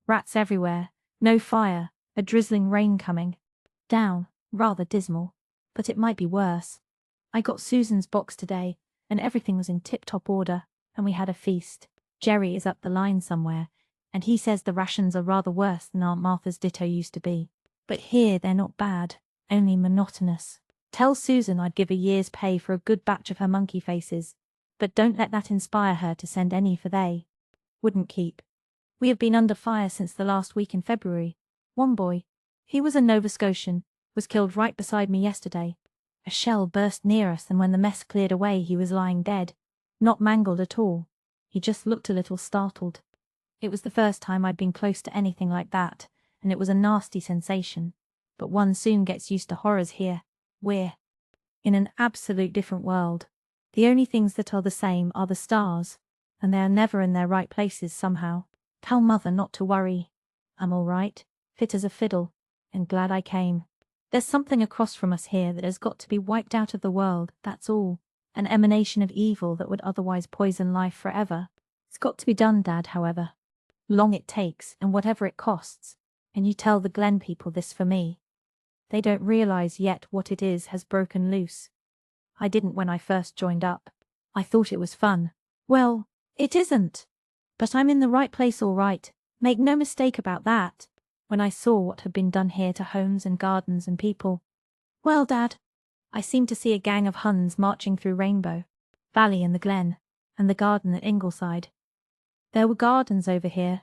Rats everywhere, no fire, a drizzling rain coming down, rather dismal, but it might be worse. I got Susan's box today, and everything was in tip-top order, and we had a feast. Jerry is up the line somewhere, and he says the rations are rather worse than Aunt Martha's ditto used to be. But here they're not bad, only monotonous. Tell Susan I'd give a year's pay for a good batch of her monkey faces, but don't let that inspire her to send any, for they wouldn't keep. We have been under fire since the last week in February. One boy, he was a Nova Scotian, was killed right beside me yesterday. A shell burst near us, and when the mess cleared away he was lying dead, not mangled at all. He just looked a little startled. It was the first time I'd been close to anything like that, and it was a nasty sensation. But one soon gets used to horrors here. We're in an absolute different world. The only things that are the same are the stars, and they are never in their right places somehow. Tell Mother not to worry. I'm all right, fit as a fiddle, and glad I came. There's something across from us here that has got to be wiped out of the world, that's all. An emanation of evil that would otherwise poison life forever. It's got to be done, Dad, however long it takes and whatever it costs. And you tell the Glen people this for me. They don't realize yet what it is has broken loose. I didn't when I first joined up. I thought it was fun. Well, it isn't. But I'm in the right place all right. Make no mistake about that. When I saw what had been done here to homes and gardens and people, well, Dad, I seemed to see a gang of Huns marching through Rainbow Valley and the Glen, and the garden at Ingleside. There were gardens over here,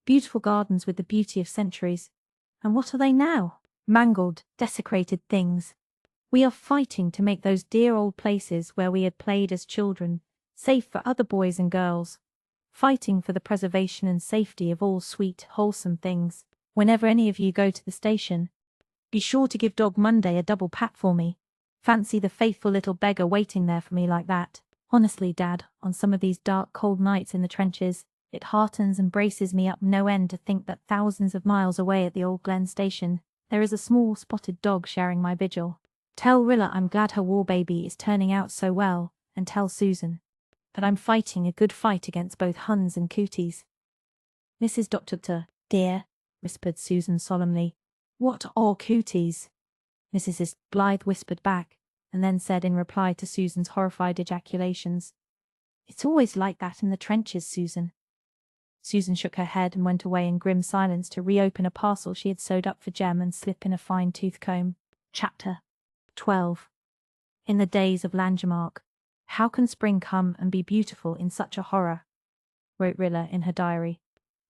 beautiful gardens with the beauty of centuries. And what are they now? Mangled, desecrated things. We are fighting to make those dear old places where we had played as children safe for other boys and girls. Fighting for the preservation and safety of all sweet, wholesome things. Whenever any of you go to the station, be sure to give Dog Monday a double pat for me. Fancy the faithful little beggar waiting there for me like that. Honestly, Dad, on some of these dark, cold nights in the trenches, it heartens and braces me up no end to think that thousands of miles away at the old Glen station, there is a small spotted dog sharing my vigil. Tell Rilla I'm glad her war baby is turning out so well, and tell Susan that I'm fighting a good fight against both Huns and cooties. Mrs. Doctor, dear, whispered Susan solemnly. What are cooties? Mrs. Blythe whispered back, and then said in reply to Susan's horrified ejaculations, It's always like that in the trenches, Susan. Susan shook her head and went away in grim silence to reopen a parcel she had sewed up for Jem and slip in a fine tooth comb. Chapter 12. In the days of Langemarck. How can spring come and be beautiful in such a horror? Wrote Rilla in her diary.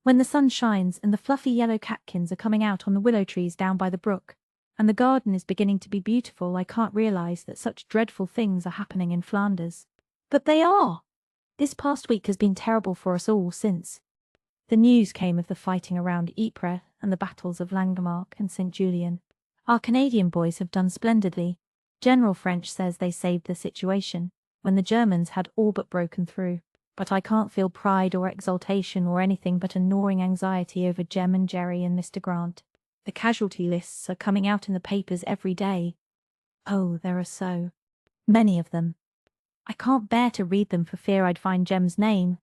When the sun shines and the fluffy yellow catkins are coming out on the willow trees down by the brook, and the garden is beginning to be beautiful, I can't realize that such dreadful things are happening in Flanders. But they are! This past week has been terrible for us all since the news came of the fighting around Ypres and the battles of Langemarck and St. Julien. Our Canadian boys have done splendidly. General French says they saved the situation when the Germans had all but broken through. But I can't feel pride or exultation or anything but a gnawing anxiety over Jem and Jerry and Mr. Grant. The casualty lists are coming out in the papers every day. Oh, there are so many of them. I can't bear to read them for fear I'd find Jem's name,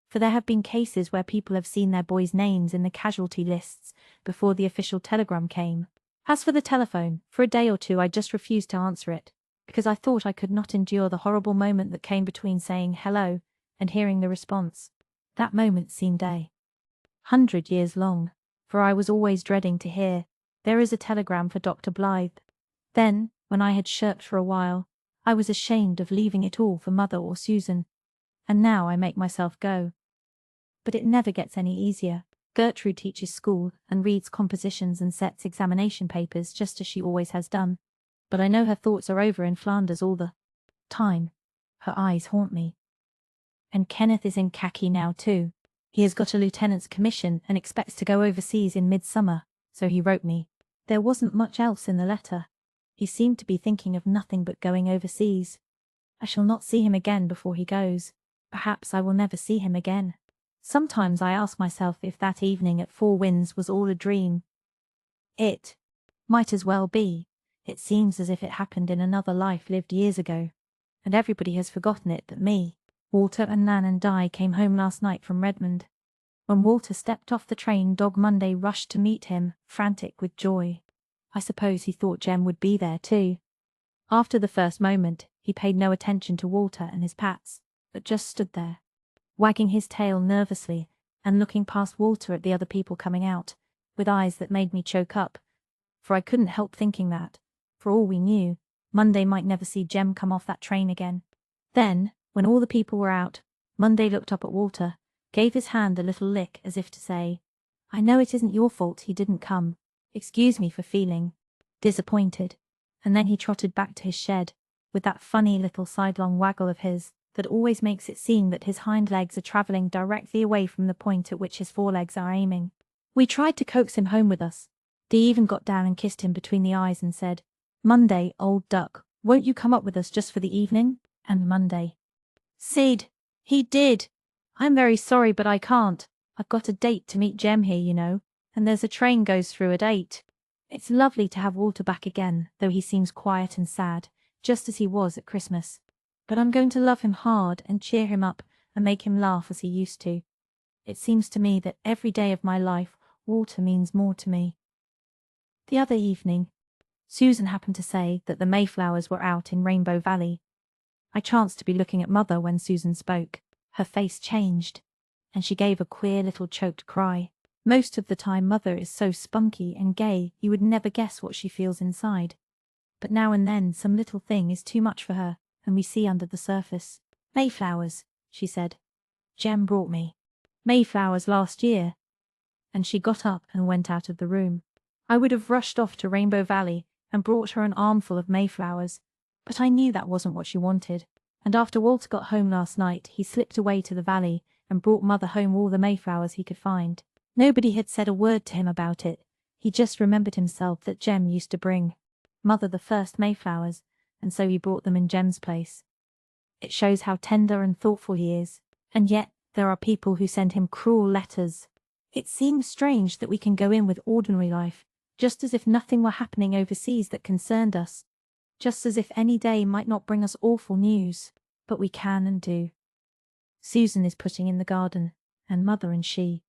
for there have been cases where people have seen their boys' names in the casualty lists before the official telegram came. As for the telephone, for a day or two I just refused to answer it, because I thought I could not endure the horrible moment that came between saying hello and hearing the response. That moment seemed 100 years long, for I was always dreading to hear, "There is a telegram for Dr. Blythe." Then, when I had shirked for a while, I was ashamed of leaving it all for Mother or Susan, and now I make myself go. But it never gets any easier. Gertrude teaches school and reads compositions and sets examination papers just as she always has done. but I know her thoughts are over in Flanders all the time. Her eyes haunt me. And Kenneth is in khaki now too. He has got a lieutenant's commission and expects to go overseas in midsummer, so he wrote me. There wasn't much else in the letter. He seemed to be thinking of nothing but going overseas. I shall not see him again before he goes. Perhaps I will never see him again. Sometimes I ask myself if that evening at Four Winds was all a dream. It might as well be. It seems as if it happened in another life lived years ago, and everybody has forgotten it but me. Walter and Nan and Di came home last night from Redmond. When Walter stepped off the train, Dog Monday rushed to meet him, frantic with joy. I suppose he thought Jem would be there too. After the first moment, he paid no attention to Walter and his pats, but just stood there, wagging his tail nervously and looking past Walter at the other people coming out, with eyes that made me choke up, for I couldn't help thinking that, for all we knew, Monday might never see Jem come off that train again. Then, when all the people were out, Monday looked up at Walter, gave his hand a little lick as if to say, "I know it isn't your fault he didn't come. Excuse me for feeling disappointed." And then he trotted back to his shed, with that funny little sidelong waggle of his that always makes it seem that his hind legs are travelling directly away from the point at which his forelegs are aiming. We tried to coax him home with us. Dee even got down and kissed him between the eyes and said, "Monday, old duck, won't you come up with us just for the evening?" And Monday, "Sid, he did. I'm very sorry, but I can't. I've got a date to meet Jem here, you know, and there's a train goes through at 8. It's lovely to have Walter back again, though he seems quiet and sad, just as he was at Christmas. But I'm going to love him hard and cheer him up and make him laugh as he used to. It seems to me that every day of my life, Walter means more to me." The other evening, Susan happened to say that the Mayflowers were out in Rainbow Valley. I chanced to be looking at Mother when Susan spoke. Her face changed, and she gave a queer little choked cry. Most of the time Mother is so spunky and gay you would never guess what she feels inside. But now and then some little thing is too much for her, and we see under the surface. "Mayflowers," she said. "Jem brought me Mayflowers last year." And she got up and went out of the room. I would have rushed off to Rainbow Valley and brought her an armful of Mayflowers, but I knew that wasn't what she wanted. And after Walter got home last night, he slipped away to the valley and brought Mother home all the Mayflowers he could find. Nobody had said a word to him about it. He just remembered himself that Jem used to bring Mother the first Mayflowers, and so he brought them in Jem's place. It shows how tender and thoughtful he is, and yet there are people who send him cruel letters. It seems strange that we can go in with ordinary life, just as if nothing were happening overseas that concerned us, just as if any day might not bring us awful news, but we can and do. Susan is putting in the garden, and Mother and she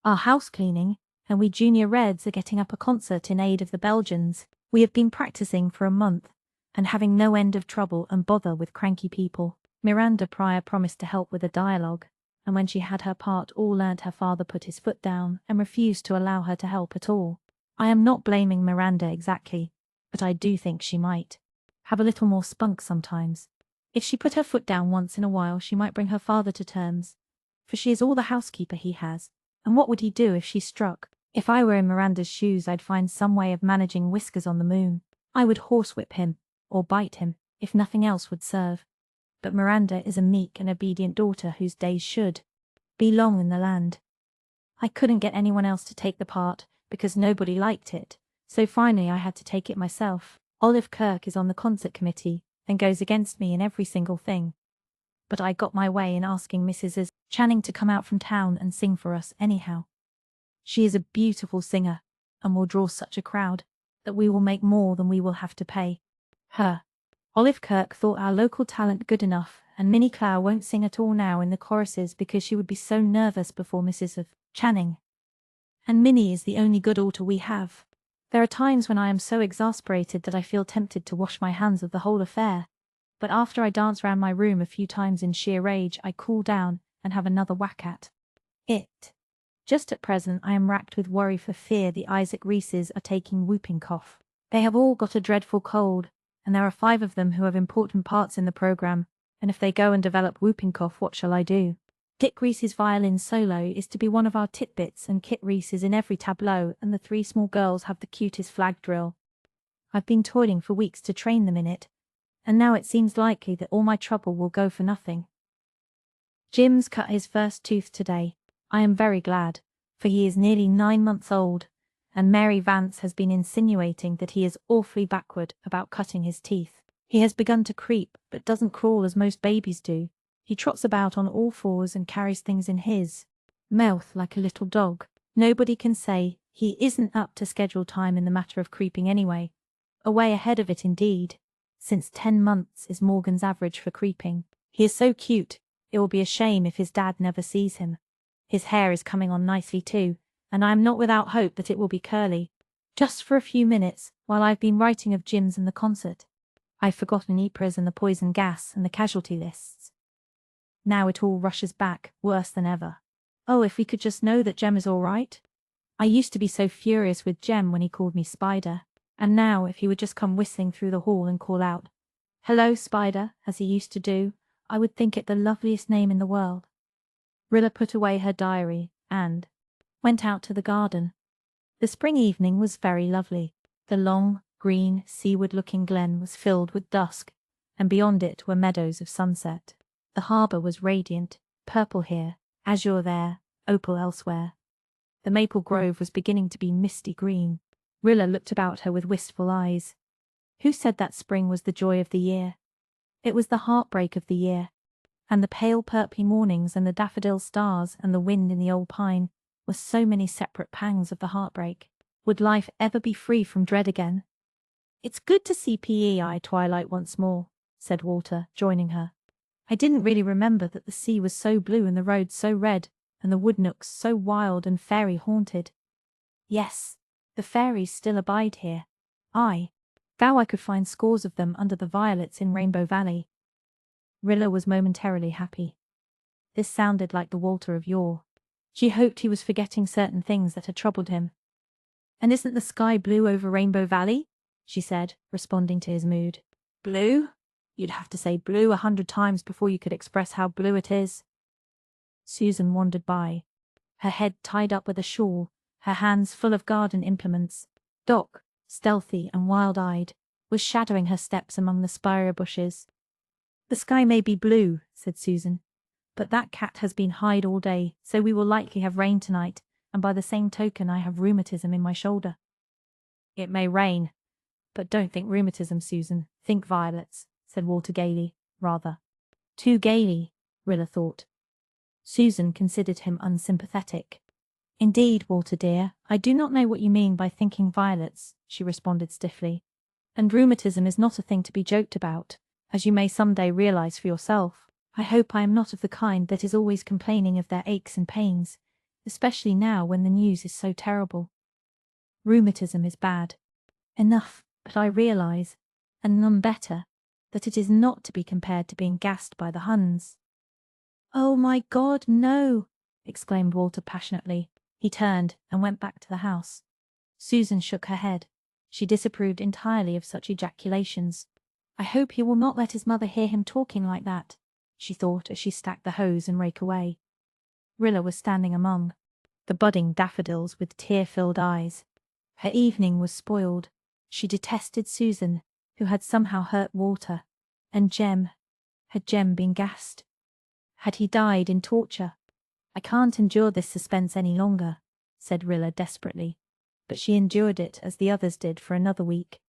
are house cleaning, and we Junior Reds are getting up a concert in aid of the Belgians. We have been practicing for a month, and having no end of trouble and bother with cranky people. Miranda Pryor promised to help with a dialogue, and when she had her part all learnt her father put his foot down and refused to allow her to help at all. I am not blaming Miranda exactly, but I do think she might have a little more spunk sometimes. If she put her foot down once in a while, she might bring her father to terms, for she is all the housekeeper he has, and what would he do if she struck? If I were in Miranda's shoes, I'd find some way of managing Whiskers on the moon. I would horsewhip him, or bite him, if nothing else would serve. But Miranda is a meek and obedient daughter whose days should be long in the land. I couldn't get anyone else to take the part, because nobody liked it, so finally I had to take it myself. Olive Kirk is on the concert committee, and goes against me in every single thing. But I got my way in asking Mrs. Channing to come out from town and sing for us anyhow. She is a beautiful singer, and will draw such a crowd that we will make more than we will have to pay her. Olive Kirk thought our local talent good enough, and Minnie Clow won't sing at all now in the choruses because she would be so nervous before Mrs. Channing. And Minnie is the only good altar we have. There are times when I am so exasperated that I feel tempted to wash my hands of the whole affair, but after I dance round my room a few times in sheer rage, I cool down and have another whack at it. Just at present I am racked with worry for fear the Isaac Reeses are taking whooping cough. They have all got a dreadful cold, and there are 5 of them who have important parts in the programme, and if they go and develop whooping cough, what shall I do? Dick Reese's violin solo is to be one of our titbits, and Kit Reese is in every tableau, and the 3 small girls have the cutest flag drill. I've been toiling for weeks to train them in it, and now it seems likely that all my trouble will go for nothing. Jim's cut his first tooth today. I am very glad, for he is nearly 9 months old, and Mary Vance has been insinuating that he is awfully backward about cutting his teeth. He has begun to creep, but doesn't crawl as most babies do. He trots about on all fours and carries things in his mouth like a little dog. Nobody can say he isn't up to schedule time in the matter of creeping anyway. Way ahead of it indeed, since 10 months is Morgan's average for creeping. He is so cute, it will be a shame if his dad never sees him. His hair is coming on nicely too, and I am not without hope that it will be curly. Just for a few minutes, while I've been writing of Jim's and the concert, I've forgotten Ypres and the poison gas and the casualty lists. Now it all rushes back, worse than ever. Oh, if we could just know that Jem is all right. I used to be so furious with Jem when he called me Spider, and now if he would just come whistling through the hall and call out, "Hello, Spider," as he used to do, I would think it the loveliest name in the world. Rilla put away her diary and went out to the garden. The spring evening was very lovely. The long, green, seaward-looking glen was filled with dusk, and beyond it were meadows of sunset. The harbour was radiant, purple here, azure there, opal elsewhere. The maple grove was beginning to be misty green. Rilla looked about her with wistful eyes. Who said that spring was the joy of the year? It was the heartbreak of the year. And the pale purply mornings and the daffodil stars and the wind in the old pine were so many separate pangs of the heartbreak. Would life ever be free from dread again? "It's good to see PEI twilight once more," said Walter, joining her. "I didn't really remember that the sea was so blue and the roads so red and the wood nooks so wild and fairy haunted. Yes, the fairies still abide here. I vow I could find scores of them under the violets in Rainbow Valley." Rilla was momentarily happy. This sounded like the Walter of yore. She hoped he was forgetting certain things that had troubled him. "And isn't the sky blue over Rainbow Valley?" she said, responding to his mood. "Blue? You'd have to say blue 100 times before you could express how blue it is." Susan wandered by, her head tied up with a shawl, her hands full of garden implements. Doc, stealthy and wild-eyed, was shadowing her steps among the spirea bushes. "The sky may be blue," said Susan, "but that cat has been Hyde all day, so we will likely have rain tonight, and by the same token I have rheumatism in my shoulder." "It may rain, but don't think rheumatism, Susan. Think violets," said Walter gaily, rather too gaily, Rilla thought. Susan considered him unsympathetic. "Indeed, Walter dear, I do not know what you mean by thinking violets," she responded stiffly. "And rheumatism is not a thing to be joked about, as you may some day realize for yourself. I hope I am not of the kind that is always complaining of their aches and pains, especially now when the news is so terrible. Rheumatism is bad enough, but I realize, and none better, that it is not to be compared to being gassed by the Huns." "Oh my God, no!" exclaimed Walter passionately. He turned and went back to the house. Susan shook her head. She disapproved entirely of such ejaculations. "I hope he will not let his mother hear him talking like that," she thought as she stacked the hose and rake away. Rilla was standing among the budding daffodils with tear-filled eyes. Her evening was spoiled. She detested Susan, who had somehow hurt Walter. And Jem. Had Jem been gassed? Had he died in torture? "I can't endure this suspense any longer," said Rilla desperately. But she endured it as the others did for another week.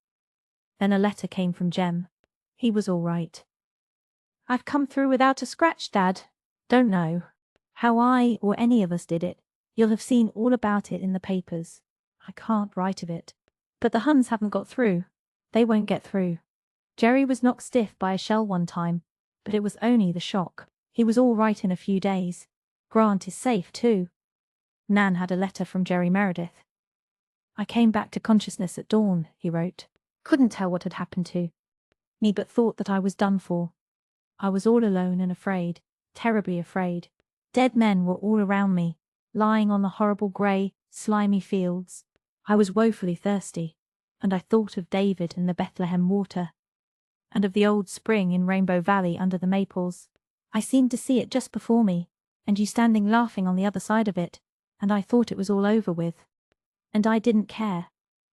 Then a letter came from Jem. He was all right. "I've come through without a scratch, Dad. Don't know how I or any of us did it. You'll have seen all about it in the papers. I can't write of it. But the Huns haven't got through. They won't get through. Jerry was knocked stiff by a shell one time, but it was only the shock. He was all right in a few days. Grant is safe, too." Nan had a letter from Jerry Meredith. "I came back to consciousness at dawn," he wrote. "Couldn't tell what had happened to me, but thought that I was done for. I was all alone and afraid, terribly afraid. Dead men were all around me, lying on the horrible grey, slimy fields. I was woefully thirsty, and I thought of David and the Bethlehem water, and of the old spring in Rainbow Valley under the maples. I seemed to see it just before me, and you standing laughing on the other side of it, and I thought it was all over with. And I didn't care.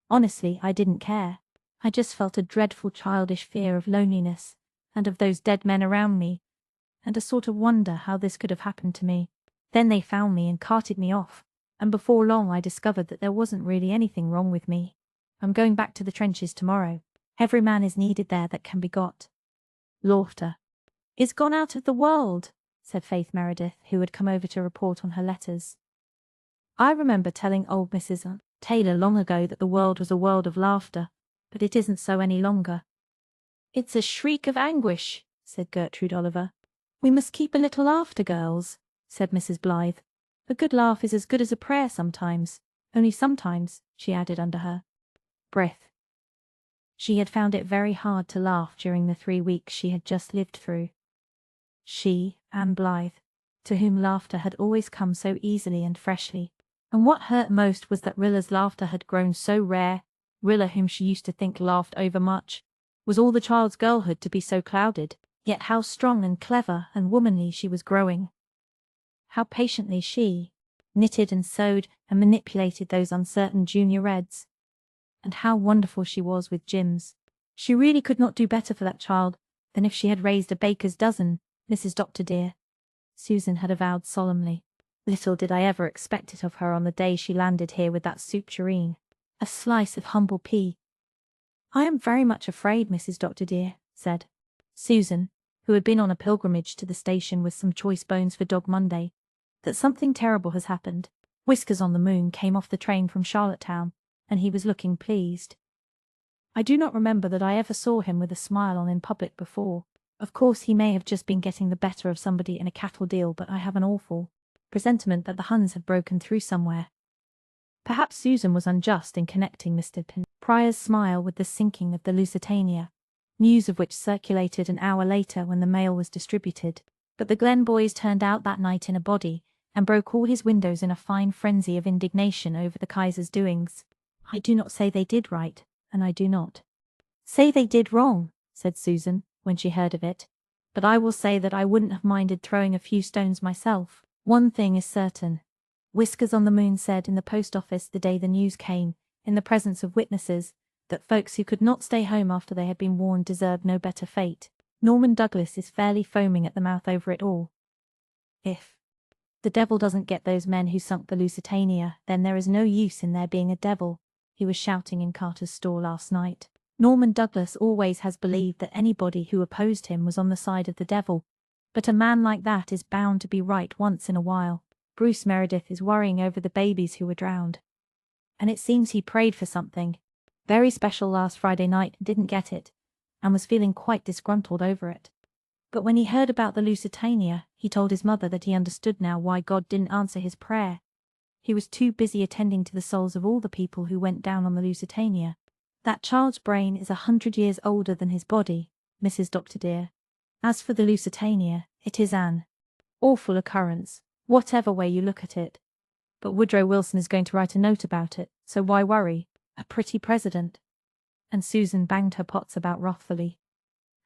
Honestly, I didn't care. I just felt a dreadful childish fear of loneliness, and of those dead men around me, and a sort of wonder how this could have happened to me. Then they found me and carted me off, and before long I discovered that there wasn't really anything wrong with me. I'm going back to the trenches tomorrow. Every man is needed there that can be got. Laughter. Is gone out of the world, said Faith Meredith, who had come over to report on her letters. I remember telling old Mrs. Taylor long ago that the world was a world of laughter, but it isn't so any longer. It's a shriek of anguish, said Gertrude Oliver. We must keep a little laughter, girls, said Mrs. Blythe. A good laugh is as good as a prayer sometimes, only sometimes, she added under her breath. She had found it very hard to laugh during the 3 weeks she had just lived through. She, Anne Blythe, to whom laughter had always come so easily and freshly. And what hurt most was that Rilla's laughter had grown so rare. Rilla, whom she used to think laughed overmuch, was all the child's girlhood to be so clouded, yet how strong and clever and womanly she was growing. How patiently she knitted and sewed and manipulated those uncertain junior reds. And how wonderful she was with Jims. She really could not do better for that child than if she had raised a baker's dozen, Mrs. Dr. dear, Susan had avowed solemnly. Little did I ever expect it of her on the day she landed here with that soup tureen, a slice of humble pea. I am very much afraid, Mrs. Dr. dear, said Susan, who had been on a pilgrimage to the station with some choice bones for Dog Monday, that something terrible has happened. Whiskers on the Moon came off the train from Charlottetown, and he was looking pleased. I do not remember that I ever saw him with a smile on in public before. Of course he may have just been getting the better of somebody in a cattle deal, but I have an awful presentiment that the Huns have broken through somewhere. Perhaps Susan was unjust in connecting Mr. Pryor's smile with the sinking of the Lusitania, news of which circulated an hour later when the mail was distributed. But the Glen boys turned out that night in a body, and broke all his windows in a fine frenzy of indignation over the Kaiser's doings. I do not say they did right, and I do not say they did wrong, said Susan, when she heard of it, but I will say that I wouldn't have minded throwing a few stones myself. One thing is certain. Whiskers on the Moon said in the post office the day the news came, in the presence of witnesses, that folks who could not stay home after they had been warned deserved no better fate. Norman Douglas is fairly foaming at the mouth over it all. If the devil doesn't get those men who sunk the Lusitania, then there is no use in there being a devil, he was shouting in Carter's store last night. Norman Douglas always has believed that anybody who opposed him was on the side of the devil, but a man like that is bound to be right once in a while. Bruce Meredith is worrying over the babies who were drowned. And it seems he prayed for something very special last Friday night and didn't get it, and was feeling quite disgruntled over it. But when he heard about the Lusitania, he told his mother that he understood now why God didn't answer his prayer. He was too busy attending to the souls of all the people who went down on the Lusitania. That child's brain is 100 years older than his body, Mrs. Dr. dear. As for the Lusitania, it is an awful occurrence, whatever way you look at it. But Woodrow Wilson is going to write a note about it, so why worry? A pretty president. And Susan banged her pots about wrathfully.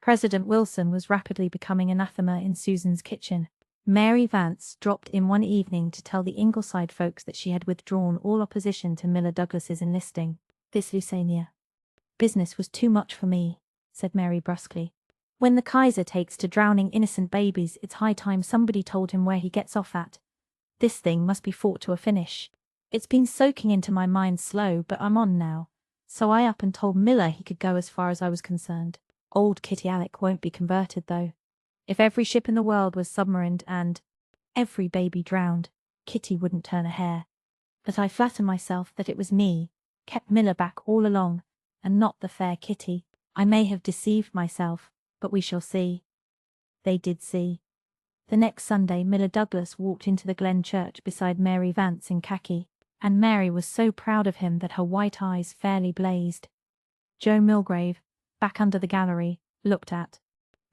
President Wilson was rapidly becoming anathema in Susan's kitchen. Mary Vance dropped in one evening to tell the Ingleside folks that she had withdrawn all opposition to Miller Douglas's enlisting. This Lusitania business was too much for me, said Mary brusquely. When the Kaiser takes to drowning innocent babies, it's high time somebody told him where he gets off at. This thing must be fought to a finish. It's been soaking into my mind slow, but I'm on now. So I up and told Miller he could go as far as I was concerned. Old Kitty Alec won't be converted, though. If every ship in the world was submarined and every baby drowned, Kitty wouldn't turn a hair. But I flatter myself that it was me, kept Miller back all along, and not the fair Kitty. I may have deceived myself, but we shall see. They did see. The next Sunday Miller Douglas walked into the Glen Church beside Mary Vance in khaki, and Mary was so proud of him that her white eyes fairly blazed. Joe Milgrave, back under the gallery, looked at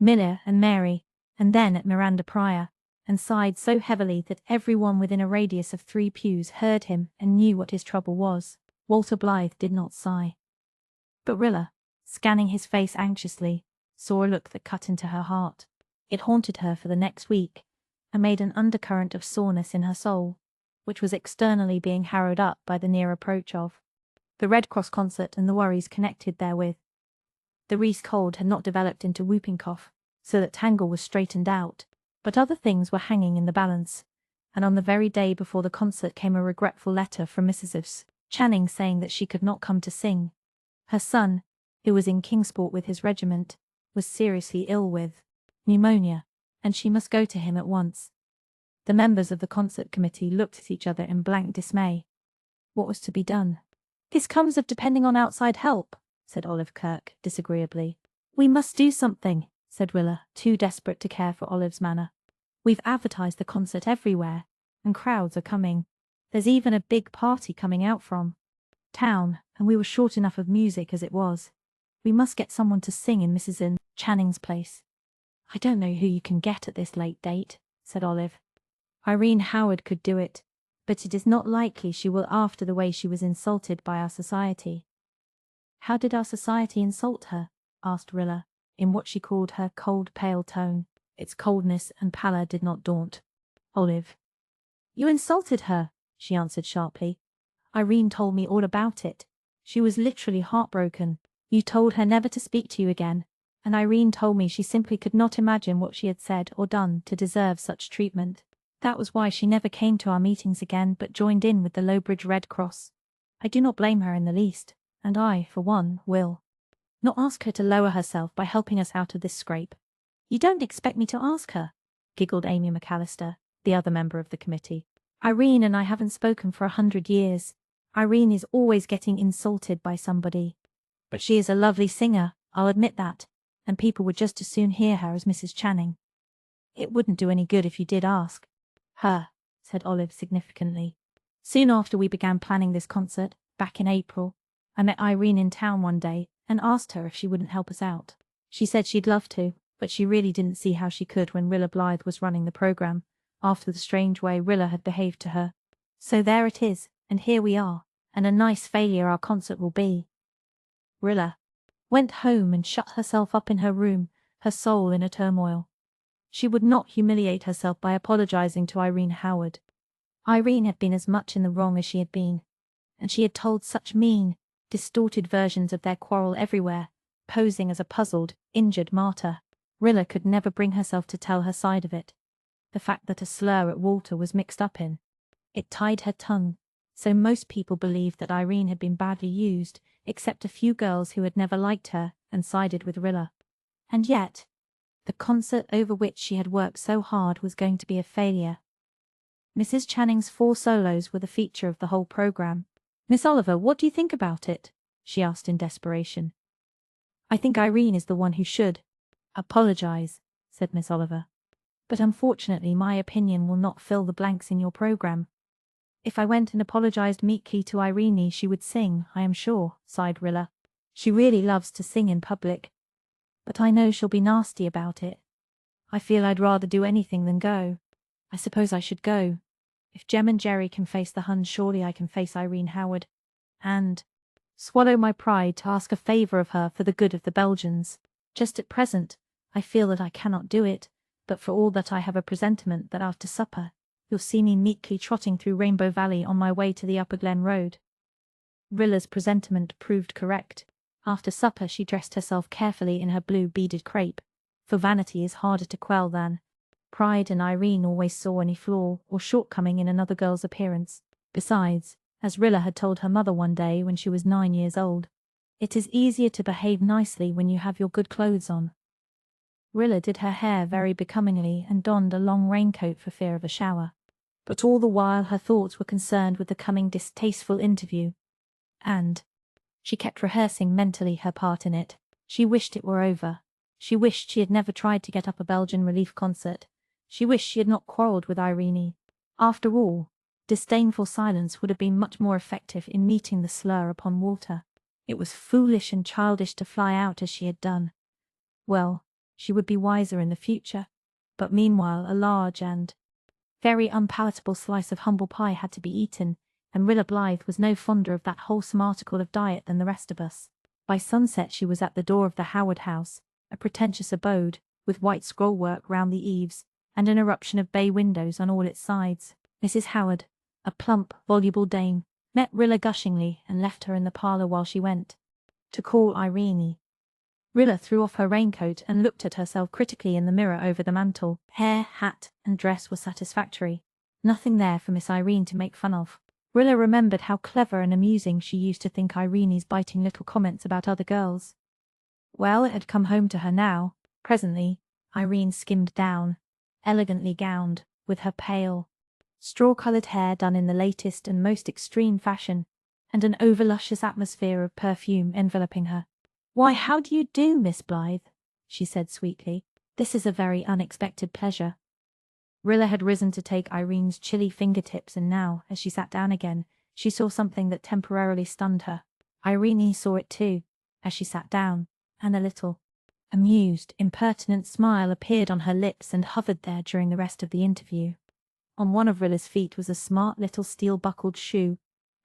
Miller and Mary, and then at Miranda Pryor, and sighed so heavily that everyone within a radius of 3 pews heard him and knew what his trouble was. Walter Blythe did not sigh. But Rilla, scanning his face anxiously, saw a look that cut into her heart. It haunted her for the next week, and made an undercurrent of soreness in her soul, which was externally being harrowed up by the near approach of the Red Cross concert and the worries connected therewith. The Reese cold had not developed into whooping cough, so that Tangle was straightened out, but other things were hanging in the balance. And on the very day before the concert came a regretful letter from Mrs. Channing saying that she could not come to sing. Her son, who was in Kingsport with his regiment, was seriously ill with pneumonia, and she must go to him at once. The members of the concert committee looked at each other in blank dismay. What was to be done? "This comes of depending on outside help," said Olive Kirk, disagreeably. "We must do something," said Rilla, too desperate to care for Olive's manner. "We've advertised the concert everywhere, and crowds are coming. There's even a big party coming out from town, and we were short enough of music as it was. We must get someone to sing in Mrs. Channing's place." "I don't know who you can get at this late date," said Olive. "Irene Howard could do it, but it is not likely she will after the way she was insulted by our society." "How did our society insult her?" asked Rilla, in what she called her cold, pale tone. Its coldness and pallor did not daunt Olive. "You insulted her," she answered sharply. "Irene told me all about it. She was literally heartbroken. You told her never to speak to you again, and Irene told me she simply could not imagine what she had said or done to deserve such treatment. That was why she never came to our meetings again but joined in with the Lowbridge Red Cross. I do not blame her in the least, and I, for one, will not ask her to lower herself by helping us out of this scrape." "You don't expect me to ask her," giggled Amy McAllister, the other member of the committee. "Irene and I haven't spoken for 100 years. Irene is always getting insulted by somebody. But she is a lovely singer, I'll admit that, and people would just as soon hear her as Mrs. Channing." "It wouldn't do any good if you did ask her," said Olive significantly. "Soon after we began planning this concert, back in April, I met Irene in town one day and asked her if she wouldn't help us out. She said she'd love to, but she really didn't see how she could when Rilla Blythe was running the program, after the strange way Rilla had behaved to her. So there it is, and here we are, and a nice failure our concert will be." Rilla went home and shut herself up in her room, her soul in a turmoil. She would not humiliate herself by apologizing to Irene Howard. Irene had been as much in the wrong as she had been, and she had told such mean, distorted versions of their quarrel everywhere, posing as a puzzled, injured martyr. Rilla could never bring herself to tell her side of it. The fact that a slur at Walter was mixed up in it tied her tongue, so most people believed that Irene had been badly used, except a few girls who had never liked her and sided with Rilla. And yet, the concert over which she had worked so hard was going to be a failure. Mrs. Channing's 4 solos were the feature of the whole program. "Miss Oliver, what do you think about it?" she asked in desperation. "I think Irene is the one who should apologize," said Miss Oliver. "But unfortunately my opinion will not fill the blanks in your program. If I went and apologized meekly to Irene, she would sing, I am sure," sighed Rilla. "She really loves to sing in public. But I know she'll be nasty about it. I feel I'd rather do anything than go. I suppose I should go. If Jem and Jerry can face the Huns, surely I can face Irene Howard. And swallow my pride to ask a favor of her for the good of the Belgians. Just at present, I feel that I cannot do it, but for all that I have a presentiment that after supper, you'll see me meekly trotting through Rainbow Valley on my way to the Upper Glen Road." Rilla's presentiment proved correct. After supper she dressed herself carefully in her blue beaded crepe, for vanity is harder to quell than pride, and Irene always saw any flaw or shortcoming in another girl's appearance. Besides, as Rilla had told her mother one day when she was 9 years old, it is easier to behave nicely when you have your good clothes on. Rilla did her hair very becomingly and donned a long raincoat for fear of a shower. But all the while her thoughts were concerned with the coming distasteful interview, and she kept rehearsing mentally her part in it. She wished it were over. She wished she had never tried to get up a Belgian relief concert. She wished she had not quarrelled with Irene. After all, disdainful silence would have been much more effective in meeting the slur upon Walter. It was foolish and childish to fly out as she had done. Well, she would be wiser in the future. But meanwhile a large and very unpalatable slice of humble pie had to be eaten, and Rilla Blythe was no fonder of that wholesome article of diet than the rest of us. By sunset she was at the door of the Howard house, a pretentious abode, with white scrollwork round the eaves, and an eruption of bay windows on all its sides. Mrs. Howard, a plump, voluble dame, met Rilla gushingly and left her in the parlour while she went to call Irene. Rilla threw off her raincoat and looked at herself critically in the mirror over the mantel. Hair, hat, and dress were satisfactory. Nothing there for Miss Irene to make fun of. Rilla remembered how clever and amusing she used to think Irene's biting little comments about other girls. Well, it had come home to her now. Presently, Irene skimmed down, elegantly gowned, with her pale, straw-coloured hair done in the latest and most extreme fashion, and an over-luscious atmosphere of perfume enveloping her. "Why, how do you do, Miss Blythe?" she said sweetly. "This is a very unexpected pleasure." Rilla had risen to take Irene's chilly fingertips, and now, as she sat down again, she saw something that temporarily stunned her. Irene saw it too, as she sat down, and a little amused, impertinent smile appeared on her lips and hovered there during the rest of the interview. On one of Rilla's feet was a smart little steel-buckled shoe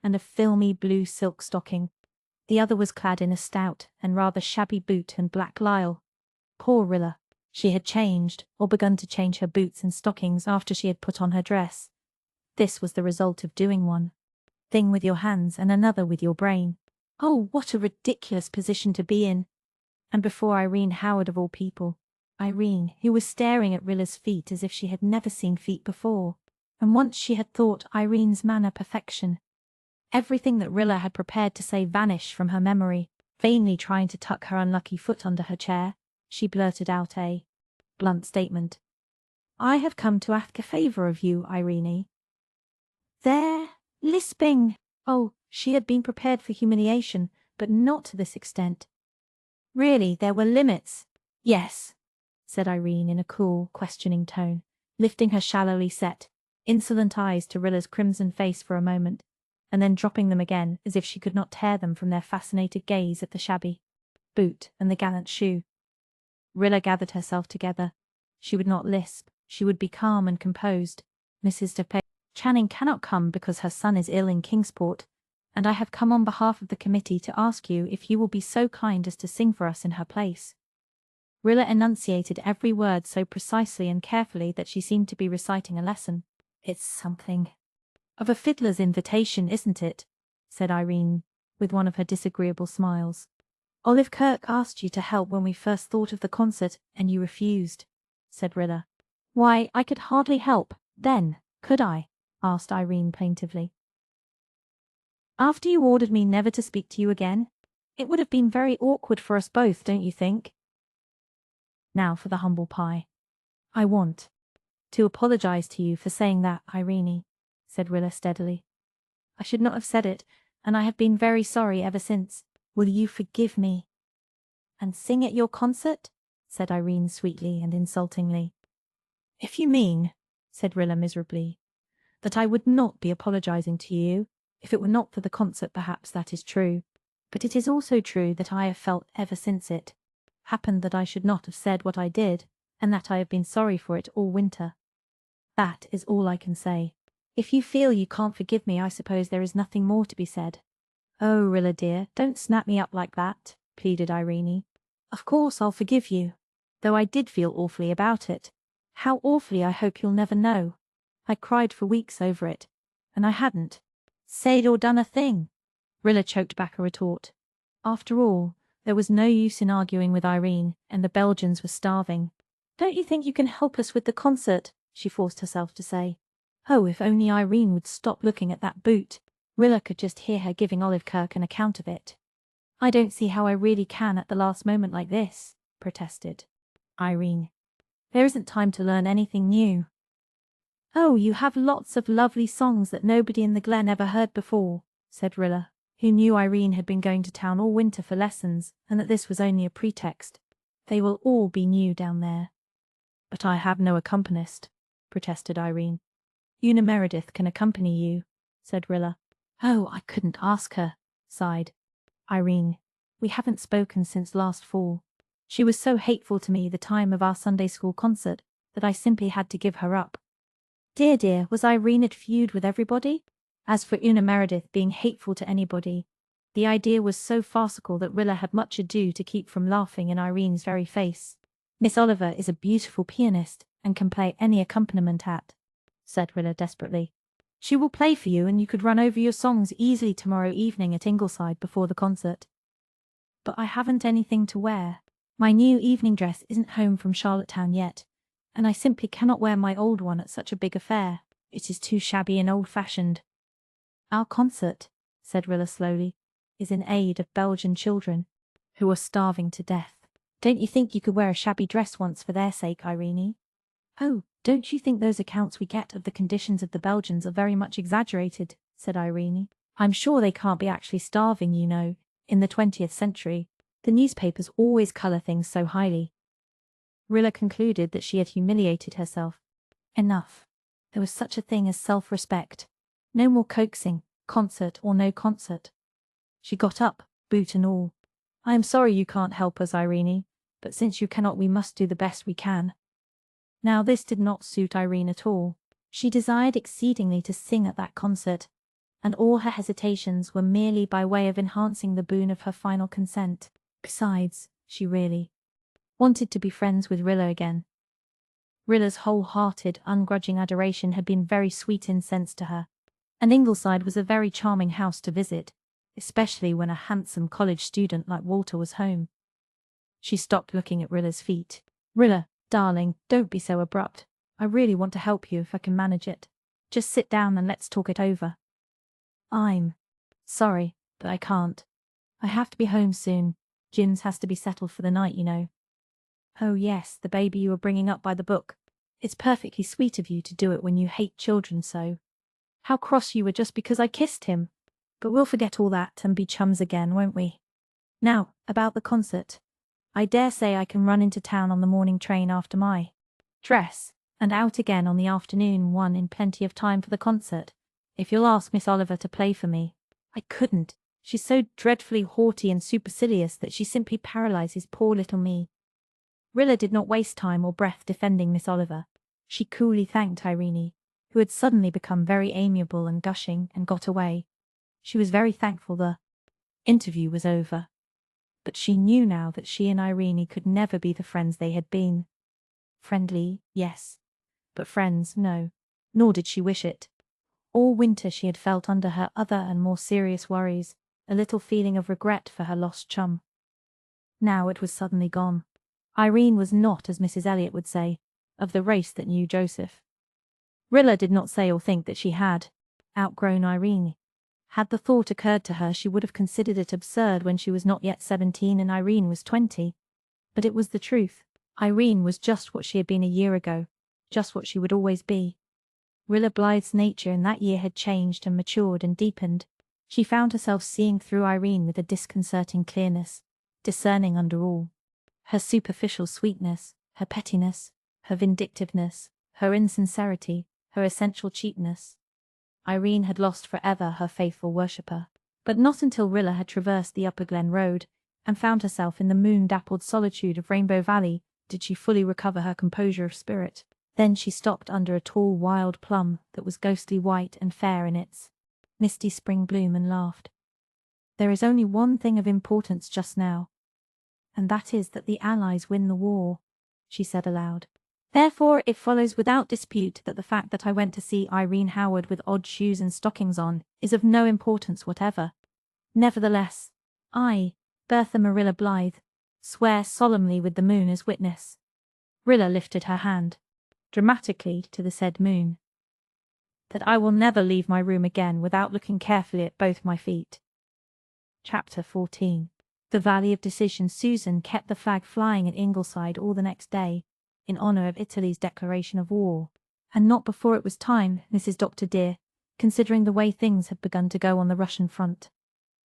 and a filmy blue silk stocking. The other was clad in a stout and rather shabby boot and black lisle. Poor Rilla. She had changed, or begun to change her boots and stockings after she had put on her dress. This was the result of doing one thing with your hands and another with your brain. Oh, what a ridiculous position to be in! And before Irene Howard of all people. Irene, who was staring at Rilla's feet as if she had never seen feet before. And once she had thought Irene's manner perfection. Everything that Rilla had prepared to say vanished from her memory. Vainly trying to tuck her unlucky foot under her chair, she blurted out a blunt statement. "I have come to ask a favour of you, Irene." There, lisping! Oh, she had been prepared for humiliation, but not to this extent. Really, there were limits. "Yes," said Irene in a cool, questioning tone, lifting her shallowly set, insolent eyes to Rilla's crimson face for a moment, and then dropping them again as if she could not tear them from their fascinated gaze at the shabby boot and the gallant shoe. Rilla gathered herself together. She would not lisp. She would be calm and composed. "Mrs. Channing cannot come because her son is ill in Kingsport, and I have come on behalf of the committee to ask you if you will be so kind as to sing for us in her place." Rilla enunciated every word so precisely and carefully that she seemed to be reciting a lesson. "It's something of a fiddler's invitation, isn't it?" said Irene, with one of her disagreeable smiles. "Olive Kirk asked you to help when we first thought of the concert, and you refused," said Rilla. "Why, I could hardly help, then, could I?" asked Irene plaintively. "After you ordered me never to speak to you again? It would have been very awkward for us both, don't you think? Now for the humble pie. I want to apologize to you for saying that, Irene," said Rilla steadily. "I should not have said it, and I have been very sorry ever since. Will you forgive me?" "And sing at your concert?" said Irene sweetly and insultingly. "If you mean," said Rilla miserably, "that I would not be apologizing to you, if it were not for the concert, perhaps that is true. But it is also true that I have felt ever since it happened that I should not have said what I did, and that I have been sorry for it all winter. That is all I can say. If you feel you can't forgive me, I suppose there is nothing more to be said." "Oh, Rilla dear, don't snap me up like that," pleaded Irene. "Of course I'll forgive you, though I did feel awfully about it. How awfully I hope you'll never know. I cried for weeks over it, and I hadn't said or done a thing." Rilla choked back a retort. After all, there was no use in arguing with Irene, and the Belgians were starving. "Don't you think you can help us with the concert?" she forced herself to say. Oh, if only Irene would stop looking at that boot. Rilla could just hear her giving Olive Kirk an account of it. "I don't see how I really can at the last moment like this," protested Irene. "There isn't time to learn anything new." "Oh, you have lots of lovely songs that nobody in the Glen ever heard before," said Rilla, who knew Irene had been going to town all winter for lessons, and that this was only a pretext. "They will all be new down there." "But I have no accompanist," protested Irene. "Una Meredith can accompany you," said Rilla. "Oh, I couldn't ask her," sighed Irene. "We haven't spoken since last fall. She was so hateful to me the time of our Sunday school concert that I simply had to give her up." Dear, was Irene at feud with everybody? As for Una Meredith being hateful to anybody, the idea was so farcical that Rilla had much ado to keep from laughing in Irene's very face. "Miss Oliver is a beautiful pianist and can play any accompaniment at," said Rilla desperately. "She will play for you, and you could run over your songs easily tomorrow evening at Ingleside before the concert." "But I haven't anything to wear," My new evening dress isn't home from Charlottetown yet, and I simply cannot wear my old one at such a big affair. It is too shabby and old-fashioned. Our concert, said Rilla slowly, is in aid of Belgian children who are starving to death. Don't you think you could wear a shabby dress once for their sake, Irene? Oh, don't you think those accounts we get of the conditions of the Belgians are very much exaggerated, said Irene. I'm sure they can't be actually starving, you know. In the 20th century, the newspapers always colour things so highly. Rilla concluded that she had humiliated herself. Enough. There was such a thing as self-respect. No more coaxing, concert or no concert. She got up, boot and all. I am sorry you can't help us, Irene, but since you cannot, we must do the best we can. Now this did not suit Irene at all. She desired exceedingly to sing at that concert, and all her hesitations were merely by way of enhancing the boon of her final consent. Besides, she really wanted to be friends with Rilla again. Rilla's whole-hearted, ungrudging adoration had been very sweet incense to her, and Ingleside was a very charming house to visit, especially when a handsome college student like Walter was home. She stopped looking at Rilla's feet. Rilla, darling, don't be so abrupt. I really want to help you if I can manage it. Just sit down and let's talk it over. I'm sorry, but I can't. I have to be home soon. Jims has to be settled for the night, you know. Oh yes, the baby you were bringing up by the book. It's perfectly sweet of you to do it when you hate children so. How cross you were just because I kissed him. But we'll forget all that and be chums again, won't we? Now, about the concert. I dare say I can run into town on the morning train after my dress, and out again on the afternoon one in plenty of time for the concert, if you'll ask Miss Oliver to play for me. I couldn't. She's so dreadfully haughty and supercilious that she simply paralyzes poor little me. Rilla did not waste time or breath defending Miss Oliver. She coolly thanked Irene, who had suddenly become very amiable and gushing, and got away. She was very thankful the interview was over. But she knew now that she and Irene could never be the friends they had been. Friendly, yes, but friends, no. Nor did she wish it. All winter she had felt under her other and more serious worries a little feeling of regret for her lost chum. Now it was suddenly gone. Irene was not, as Mrs. Elliot would say, of the race that knew Joseph. Rilla did not say or think that she had outgrown Irene. Had the thought occurred to her, she would have considered it absurd when she was not yet 17 and Irene was 20. But it was the truth. Irene was just what she had been a year ago, just what she would always be. Rilla Blythe's nature in that year had changed and matured and deepened. She found herself seeing through Irene with a disconcerting clearness, discerning under all. Her superficial sweetness, her pettiness, her vindictiveness, her insincerity, her essential cheapness. Irene had lost forever her faithful worshipper. But not until Rilla had traversed the Upper Glen Road and found herself in the moon-dappled solitude of Rainbow Valley did she fully recover her composure of spirit. Then she stopped under a tall wild plum that was ghostly white and fair in its misty spring bloom and laughed. There is only one thing of importance just now, and that is that the Allies win the war, she said aloud. Therefore it follows without dispute that the fact that I went to see Irene Howard with odd shoes and stockings on is of no importance whatever. Nevertheless, I, Bertha Marilla Blythe, swear solemnly with the moon as witness. Rilla lifted her hand, dramatically to the said moon, that I will never leave my room again without looking carefully at both my feet. Chapter 14. The Valley of Decision. Susan kept the flag flying at Ingleside all the next day, in honour of Italy's declaration of war, and not before it was time, Mrs. Dr. dear, considering the way things had begun to go on the Russian front.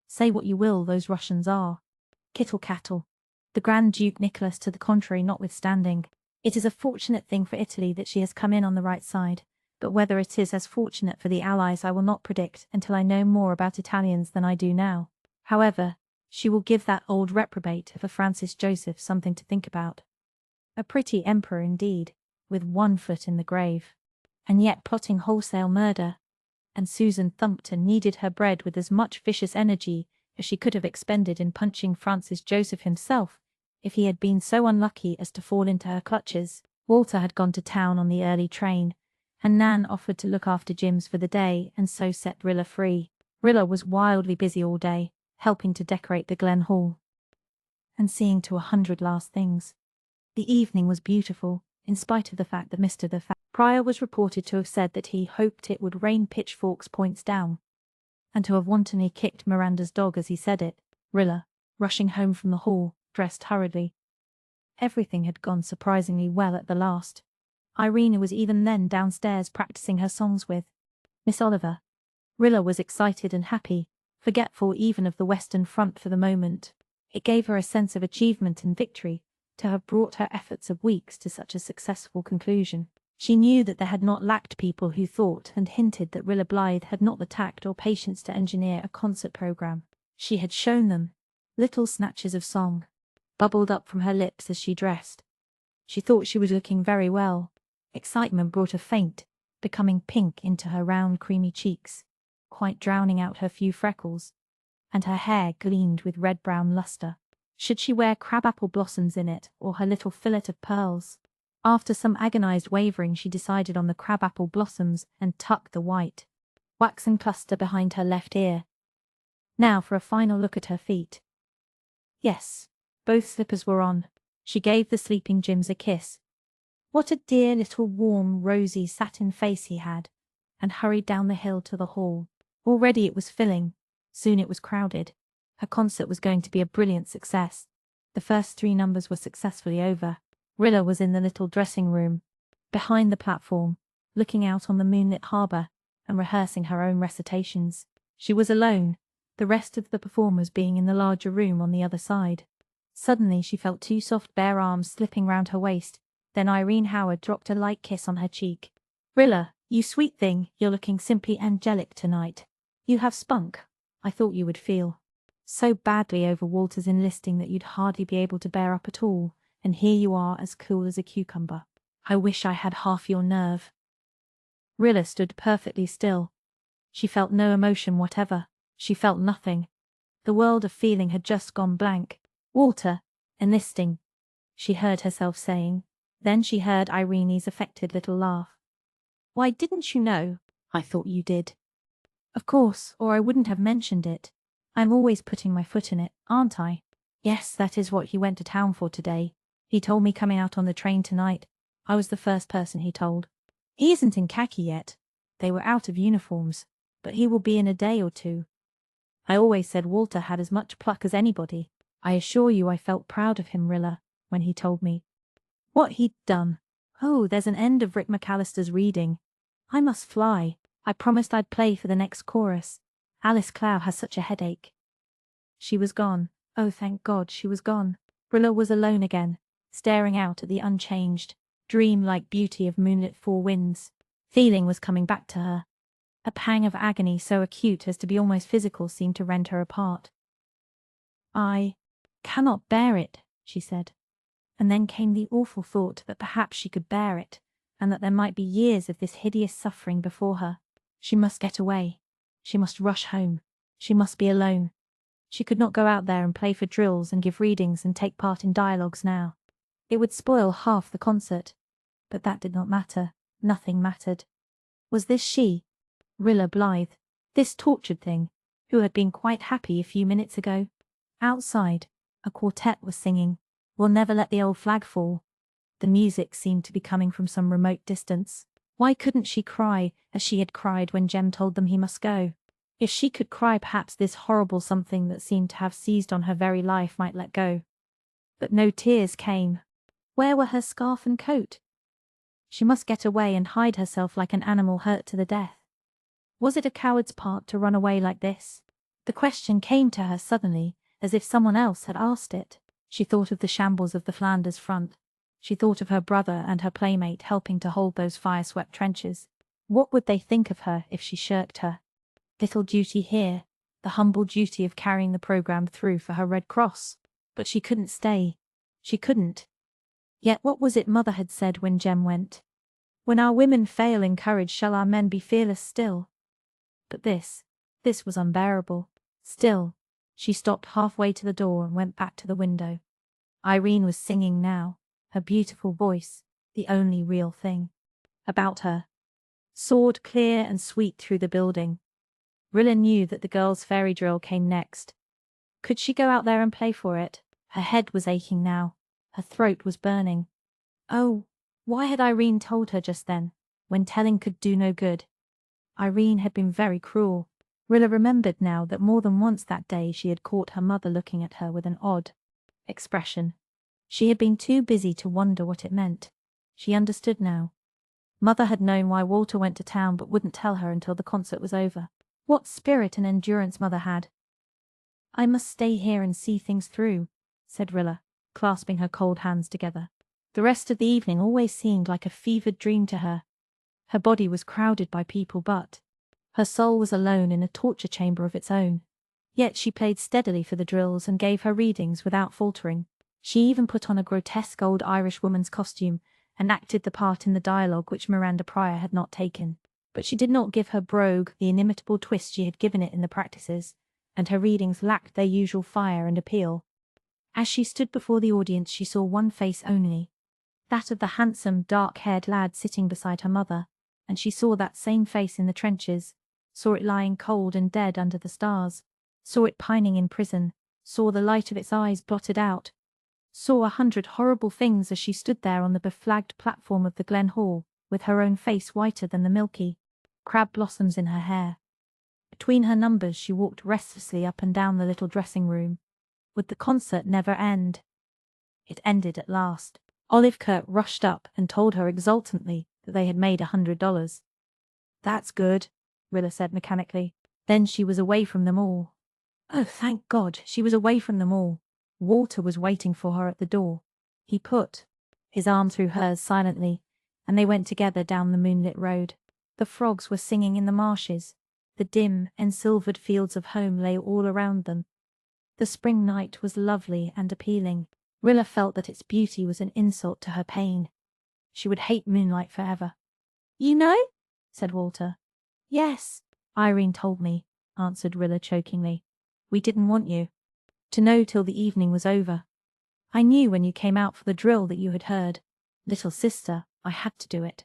Say what you will, those Russians are kittle-cattle, the Grand Duke Nicholas to the contrary notwithstanding. It is a fortunate thing for Italy that she has come in on the right side, but whether it is as fortunate for the Allies I will not predict until I know more about Italians than I do now. However, she will give that old reprobate of a Francis Joseph something to think about. A pretty emperor indeed, with one foot in the grave, and yet plotting wholesale murder. And Susan thumped and kneaded her bread with as much vicious energy as she could have expended in punching Francis Joseph himself, if he had been so unlucky as to fall into her clutches. Walter had gone to town on the early train, and Nan offered to look after Jims for the day and so set Rilla free. Rilla was wildly busy all day, helping to decorate the Glen Hall. and seeing to 100 last things. The evening was beautiful, in spite of the fact that Mr. the Prior was reported to have said that he hoped it would rain pitchforks points down, and to have wantonly kicked Miranda's dog as he said it. Rilla, rushing home from the hall, dressed hurriedly. Everything had gone surprisingly well at the last. Irene was even then downstairs practicing her songs with Miss Oliver. Rilla was excited and happy, forgetful even of the Western Front for the moment. It gave her a sense of achievement and victory to have brought her efforts of weeks to such a successful conclusion. She knew that there had not lacked people who thought and hinted that Rilla Blythe had not the tact or patience to engineer a concert program. She had shown them. Little snatches of song bubbled up from her lips as she dressed. She thought she was looking very well. Excitement brought a faint, becoming pink into her round creamy cheeks, quite drowning out her few freckles, and her hair gleamed with red-brown luster. Should she wear crabapple blossoms in it, or her little fillet of pearls? After some agonized wavering she decided on the crabapple blossoms and tucked the white waxen cluster behind her left ear. Now for a final look at her feet. Yes, both slippers were on. She gave the sleeping Jims a kiss. What a dear little warm, rosy satin face he had, and hurried down the hill to the hall. Already it was filling. Soon it was crowded. Her concert was going to be a brilliant success. The first 3 numbers were successfully over. Rilla was in the little dressing room, behind the platform, looking out on the moonlit harbour and rehearsing her own recitations. She was alone, the rest of the performers being in the larger room on the other side. Suddenly she felt 2 soft bare arms slipping round her waist. Then Irene Howard dropped a light kiss on her cheek. "Rilla, you sweet thing, you're looking simply angelic tonight. You have spunk. I thought you would feel so badly over Walter's enlisting that you'd hardly be able to bear up at all, and here you are as cool as a cucumber. I wish I had half your nerve." Rilla stood perfectly still. She felt no emotion whatever. She felt nothing. The world of feeling had just gone blank. "Walter, enlisting," she heard herself saying. Then she heard Irene's affected little laugh. "Why, didn't you know? I thought you did." "Of course, or I wouldn't have mentioned it. I'm always putting my foot in it, aren't I?" "Yes, that is what he went to town for today. He told me coming out on the train tonight. I was the first person he told. He isn't in khaki yet. They were out of uniforms, but he will be in a day or 2. I always said Walter had as much pluck as anybody. I assure you I felt proud of him, Rilla, when he told me what he'd done. Oh, there's an end of Rick McAllister's reading. I must fly. I promised I'd play for the next chorus. Alice Clow has such a headache." She was gone. Oh, thank God, she was gone. Rilla was alone again, staring out at the unchanged, dream-like beauty of moonlit 4 winds. Feeling was coming back to her. A pang of agony so acute as to be almost physical seemed to rend her apart. "I cannot bear it," she said. And then came the awful thought that perhaps she could bear it, and that there might be years of this hideous suffering before her. She must get away. She must rush home. She must be alone. She could not go out there and play for drills and give readings and take part in dialogues now. It would spoil half the concert. But that did not matter. Nothing mattered. Was this she, Rilla Blythe, this tortured thing, who had been quite happy a few minutes ago? Outside, a quartet was singing, "We'll never let the old flag fall." The music seemed to be coming from some remote distance. Why couldn't she cry as she had cried when Jem told them he must go? If she could cry, perhaps this horrible something that seemed to have seized on her very life might let go. But no tears came. Where were her scarf and coat? She must get away and hide herself like an animal hurt to the death. Was it a coward's part to run away like this? The question came to her suddenly, as if someone else had asked it. She thought of the shambles of the Flanders front. She thought of her brother and her playmate helping to hold those fire-swept trenches. What would they think of her if she shirked her little duty here, the humble duty of carrying the program through for her Red Cross? But she couldn't stay. She couldn't. Yet what was it Mother had said when Jem went? "When our women fail in courage, shall our men be fearless still?" But this was unbearable. Still, she stopped halfway to the door and went back to the window. Irene was singing now, her beautiful voice, the only real thing about her, soared clear and sweet through the building. Rilla knew that the girls' fairy drill came next. Could she go out there and play for it? Her head was aching now. Her throat was burning. Oh, why had Irene told her just then, when telling could do no good? Irene had been very cruel. Rilla remembered now that more than once that day she had caught her mother looking at her with an odd expression. She had been too busy to wonder what it meant. She understood now. Mother had known why Walter went to town but wouldn't tell her until the concert was over. What spirit and endurance Mother had! I must stay here and see things through, said Rilla, clasping her cold hands together. The rest of the evening always seemed like a fevered dream to her. Her body was crowded by people, but her soul was alone in a torture chamber of its own. Yet she played steadily for the drills and gave her readings without faltering. She even put on a grotesque old Irish woman's costume and acted the part in the dialogue which Miranda Pryor had not taken. But she did not give her brogue the inimitable twist she had given it in the practices, and her readings lacked their usual fire and appeal. As she stood before the audience she saw one face only, that of the handsome, dark-haired lad sitting beside her mother, and she saw that same face in the trenches, saw it lying cold and dead under the stars, saw it pining in prison, saw the light of its eyes blotted out, saw 100 horrible things as she stood there on the beflagged platform of the Glen Hall, with her own face whiter than the milky crab blossoms in her hair. Between her numbers she walked restlessly up and down the little dressing room. Would the concert never end? It ended at last. Olive Kirk rushed up and told her exultantly that they had made $100. That's good, Rilla said mechanically. Then she was away from them all. Oh, thank God, she was away from them all. Walter was waiting for her at the door. He put his arm through hers silently, and they went together down the moonlit road. The frogs were singing in the marshes. The dim, ensilvered fields of home lay all around them. The spring night was lovely and appealing. Rilla felt that its beauty was an insult to her pain. She would hate moonlight forever. You know? Said Walter. Yes, Irene told me, answered Rilla chokingly. We didn't want you to know till the evening was over. I knew when you came out for the drill that you had heard. Little sister, I had to do it.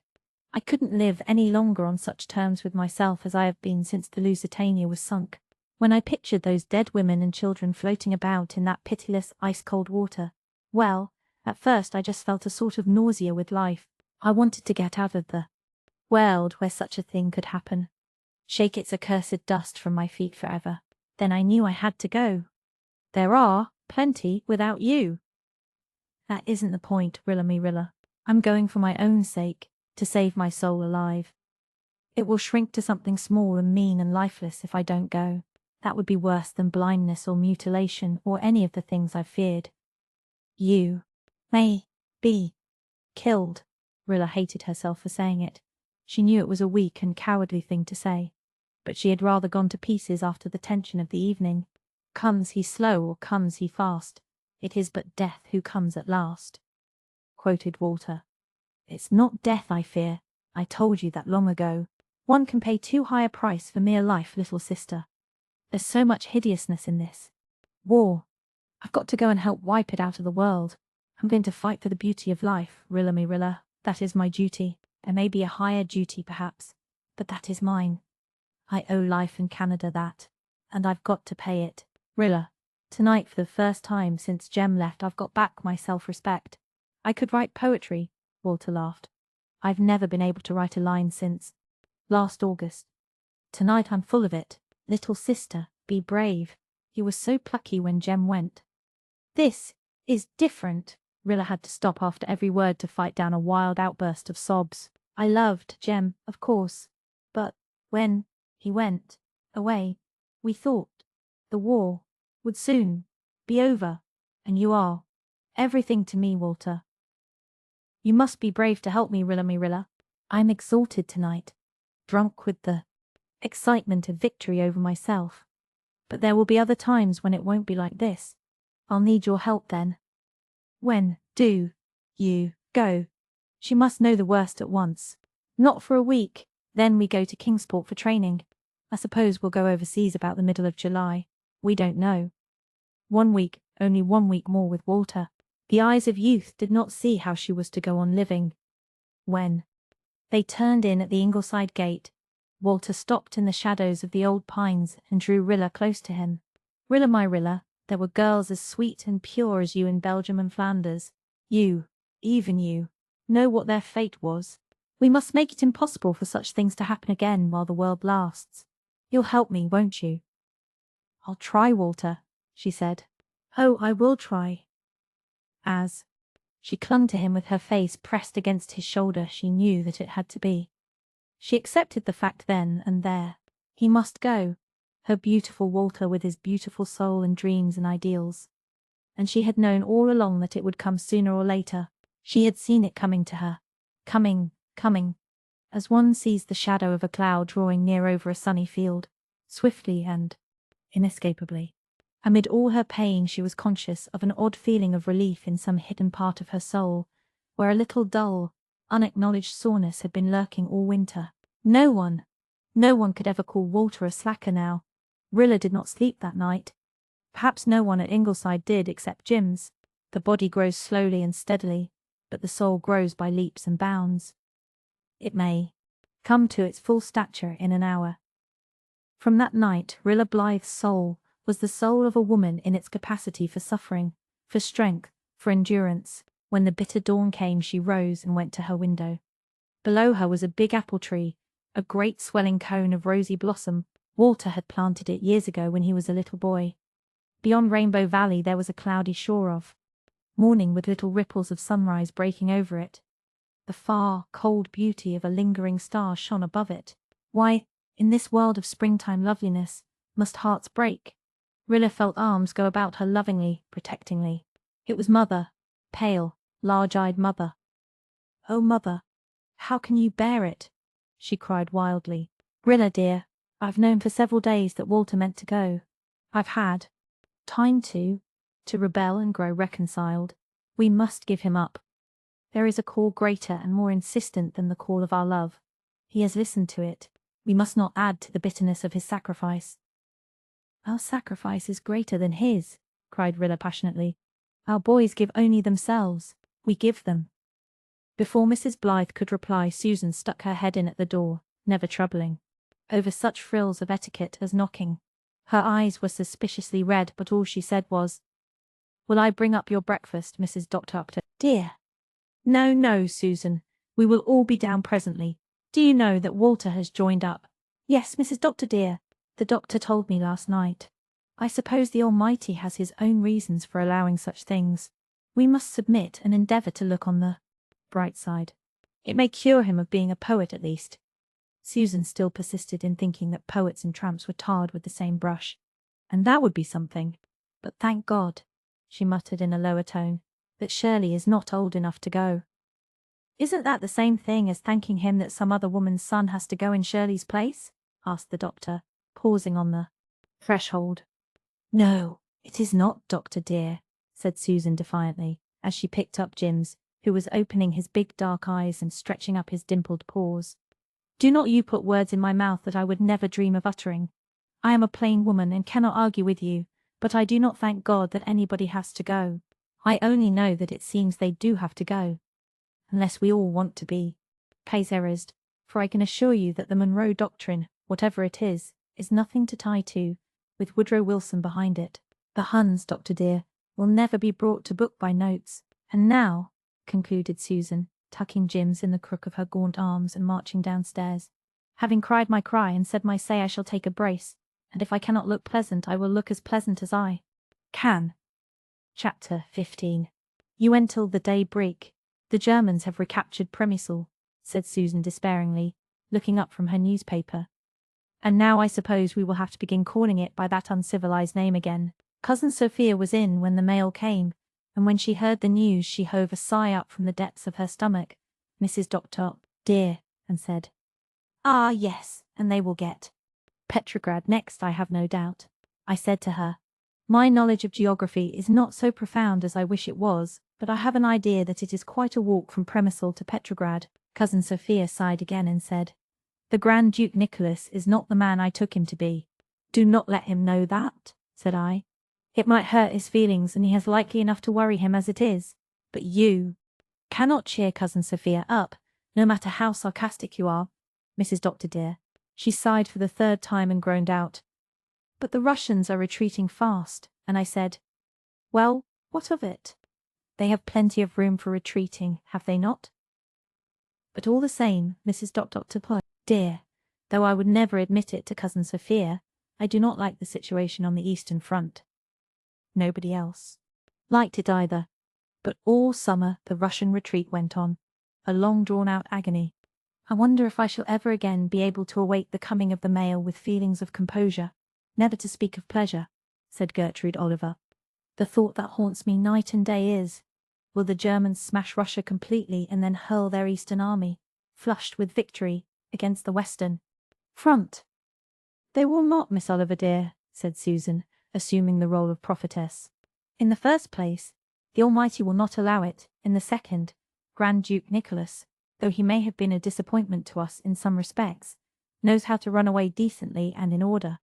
I couldn't live any longer on such terms with myself as I have been since the Lusitania was sunk. When I pictured those dead women and children floating about in that pitiless, ice-cold water, well, at first I just felt a sort of nausea with life. I wanted to get out of the world where such a thing could happen. Shake its accursed dust from my feet forever. Then I knew I had to go. There are plenty without you. That isn't the point, Rilla. I'm going for my own sake, to save my soul alive. It will shrink to something small and mean and lifeless if I don't go. That would be worse than blindness or mutilation or any of the things I've feared. You may be killed. Rilla hated herself for saying it. She knew it was a weak and cowardly thing to say, but she had rather gone to pieces after the tension of the evening. Comes he slow or comes he fast, it is but death who comes at last, quoted Walter. It's not death I fear. I told you that long ago. One can pay too high a price for mere life, little sister. There's so much hideousness in this war. I've got to go and help wipe it out of the world. I'm going to fight for the beauty of life, Rilla. That is my duty. There may be a higher duty, perhaps, but that is mine. I owe life and Canada that, and I've got to pay it. Rilla, tonight for the first time since Jem left I've got back my self-respect. I could write poetry, Walter laughed. I've never been able to write a line since last August. Tonight I'm full of it. Little sister, be brave. You were so plucky when Jem went. This is different. Rilla had to stop after every word to fight down a wild outburst of sobs. I loved Jem, of course, but when he went away, we thought the war would soon be over, and you are everything to me, Walter. You must be brave to help me, Rilla. I'm exalted tonight, drunk with the excitement of victory over myself. But there will be other times when it won't be like this. I'll need your help then. When do you go? She must know the worst at once. Not for a week. Then we go to Kingsport for training. I suppose we'll go overseas about the middle of July. We don't know. 1 week, only 1 week more with Walter. The eyes of youth did not see how she was to go on living. When they turned in at the Ingleside gate, Walter stopped in the shadows of the old pines and drew Rilla close to him. Rilla, my Rilla, There were girls as sweet and pure as you in Belgium and Flanders. You, even you, know what their fate was. We must make it impossible for such things to happen again while the world lasts. You'll help me, won't you?" "I'll try, Walter," she said. "Oh, I will try." As she clung to him with her face pressed against his shoulder, she knew that it had to be. She accepted the fact then and there. He must go. Her beautiful Walter with his beautiful soul and dreams and ideals. And she had known all along that it would come sooner or later. She had seen it coming to her. Coming, as one sees the shadow of a cloud drawing near over a sunny field, swiftly and inescapably. Amid all her pain she was conscious of an odd feeling of relief in some hidden part of her soul, where a little dull, unacknowledged soreness had been lurking all winter. No one could ever call Walter a slacker now. Rilla did not sleep that night. Perhaps no one at Ingleside did except Jims. The body grows slowly and steadily, but the soul grows by leaps and bounds. It may come to its full stature in an hour. From that night, Rilla Blythe's soul was the soul of a woman in its capacity for suffering, for strength, for endurance. When the bitter dawn came, she rose and went to her window. Below her was a big apple tree, a great swelling cone of rosy blossom. Walter had planted it years ago when he was a little boy. Beyond Rainbow Valley there was a cloudy shore of morning with little ripples of sunrise breaking over it. The far, cold beauty of a lingering star shone above it. Why, in this world of springtime loveliness, must hearts break? Rilla felt arms go about her lovingly, protectingly. It was Mother, pale, large-eyed Mother. "Oh, Mother, how can you bear it?" she cried wildly. "Rilla, dear, I've known for several days that Walter meant to go. I've had time to rebel and grow reconciled. We must give him up. There is a call greater and more insistent than the call of our love. He has listened to it. We must not add to the bitterness of his sacrifice." "Our sacrifice is greater than his," cried Rilla passionately. "Our boys give only themselves. We give them." Before Mrs. Blythe could reply, Susan stuck her head in at the door, never troubling over such frills of etiquette as knocking. Her eyes were suspiciously red, but all she said was, "Will I bring up your breakfast, Mrs. Doctor dear?" "No, no, Susan. We will all be down presently. Do you know that Walter has joined up?" "Yes, Mrs. Doctor dear. The doctor told me last night. I suppose the Almighty has his own reasons for allowing such things. We must submit and endeavour to look on the bright side. It may cure him of being a poet at least." Susan still persisted in thinking that poets and tramps were tarred with the same brush. "And that would be something. But thank God," she muttered in a lower tone, "that Shirley is not old enough to go." "Isn't that the same thing as thanking him that some other woman's son has to go in Shirley's place?" asked the doctor, pausing on the threshold. "No, it is not, Doctor dear," said Susan defiantly, as she picked up Jims, who was opening his big dark eyes and stretching up his dimpled paws. "Do not you put words in my mouth that I would never dream of uttering. I am a plain woman and cannot argue with you, but I do not thank God that anybody has to go. I only know that it seems they do have to go. Unless we all want to be Kaiserized, for I can assure you that the Monroe Doctrine, whatever it is nothing to tie to, with Woodrow Wilson behind it. The Huns, Doctor dear, will never be brought to book by notes. And now," concluded Susan, tucking Jims in the crook of her gaunt arms and marching downstairs, "having cried my cry and said my say, I shall take a brace, and if I cannot look pleasant, I will look as pleasant as I can." Chapter 15. "You wait till the day break. The Germans have recaptured Premisel," said Susan despairingly, looking up from her newspaper. "And now I suppose we will have to begin calling it by that uncivilized name again." Cousin Sophia was in when the mail came, and when she heard the news she hove a sigh up from the depths of her stomach, Mrs. Doctor dear, and said, "Ah, yes, and they will get Petrograd next, I have no doubt." I said to her, "My knowledge of geography is not so profound as I wish it was, but I have an idea that it is quite a walk from Premisel to Petrograd." Cousin Sophia sighed again and said, "The Grand Duke Nicholas is not the man I took him to be." "Do not let him know that," said I. "It might hurt his feelings, and he has likely enough to worry him as it is. But you cannot cheer Cousin Sophia up, no matter how sarcastic you are, Mrs. Doctor dear." She sighed for the third time and groaned out, "But the Russians are retreating fast, and I said, "Well, what of it? They have plenty of room for retreating, have they not? But all the same, Mrs. Dear, though I would never admit it to Cousin Sophia, I do not like the situation on the Eastern Front." Nobody else liked it either. But all summer the Russian retreat went on, a long drawn-out agony. I wonder if I shall ever again be able to await the coming of the mail with feelings of composure, never to speak of pleasure, said Gertrude Oliver. The thought that haunts me night and day is, will the Germans smash Russia completely and then hurl their Eastern army, flushed with victory, against the Western Front? They will not, Miss Oliver dear, said Susan, assuming the role of prophetess. In the first place, the Almighty will not allow it. In the second, Grand Duke Nicholas, though he may have been a disappointment to us in some respects, knows how to run away decently and in order,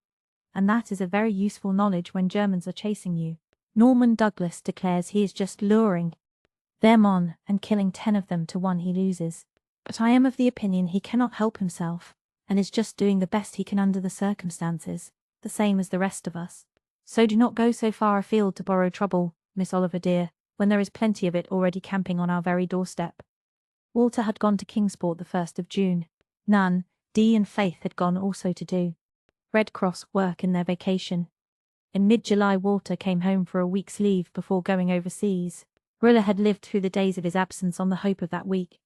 and that is a very useful knowledge when Germans are chasing you. Norman Douglas declares he is just luring them on and killing 10 of them to 1 he loses. But I am of the opinion he cannot help himself, and is just doing the best he can under the circumstances, the same as the rest of us. So do not go so far afield to borrow trouble, Miss Oliver dear, when there is plenty of it already camping on our very doorstep. Walter had gone to Kingsport the 1st of June. Nan, Dee and Faith had gone also to do Red Cross work in their vacation. In mid-July Walter came home for a week's leave before going overseas. Rilla had lived through the days of his absence on the hope of that week,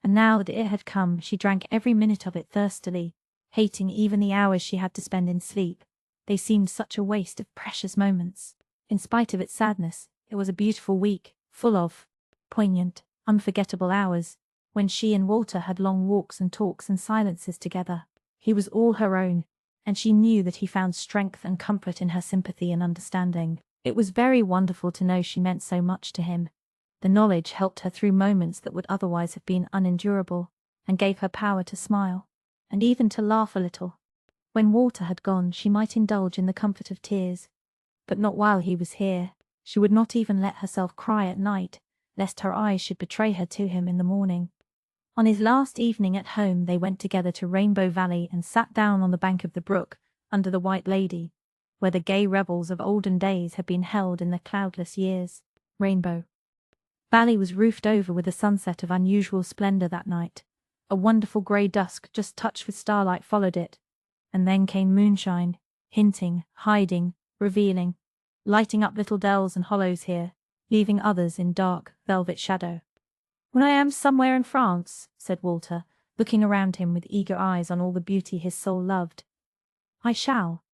and now that it had come she drank every minute of it thirstily, hating even the hours she had to spend in sleep. They seemed such a waste of precious moments. In spite of its sadness, it was a beautiful week, full of poignant, unforgettable hours, when she and Walter had long walks and talks and silences together. He was all her own, and she knew that he found strength and comfort in her sympathy and understanding. It was very wonderful to know she meant so much to him. The knowledge helped her through moments that would otherwise have been unendurable, and gave her power to smile, and even to laugh a little. When Walter had gone, she might indulge in the comfort of tears, but not while he was here. She would not even let herself cry at night, lest her eyes should betray her to him in the morning. On his last evening at home they went together to Rainbow Valley and sat down on the bank of the brook, under the White Lady, where the gay revels of olden days had been held in the cloudless years. Rainbow Valley was roofed over with a sunset of unusual splendor that night. A wonderful grey dusk just touched with starlight followed it, and then came moonshine, hinting, hiding, revealing, lighting up little dells and hollows here, leaving others in dark, velvet shadow. When I am somewhere in France, said Walter, looking around him with eager eyes on all the beauty his soul loved, I shall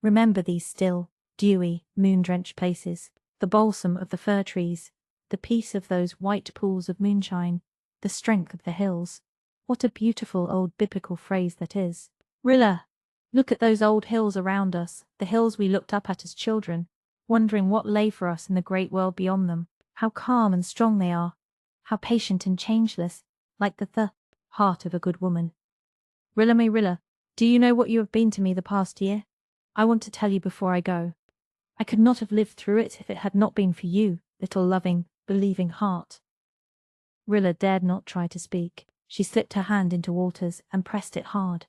remember these still, dewy, moon-drenched places, the balsam of the fir trees, the peace of those white pools of moonshine, the strength of the hills. What a beautiful old biblical phrase that is. Rilla, look at those old hills around us, the hills we looked up at as children, wondering what lay for us in the great world beyond them. How calm and strong they are, how patient and changeless, like the heart of a good woman. Rilla may Rilla, do you know what you have been to me the past year? I want to tell you before I go. I could not have lived through it if it had not been for you, little loving, believing heart. Rilla dared not try to speak. She slipped her hand into Walter's and pressed it hard.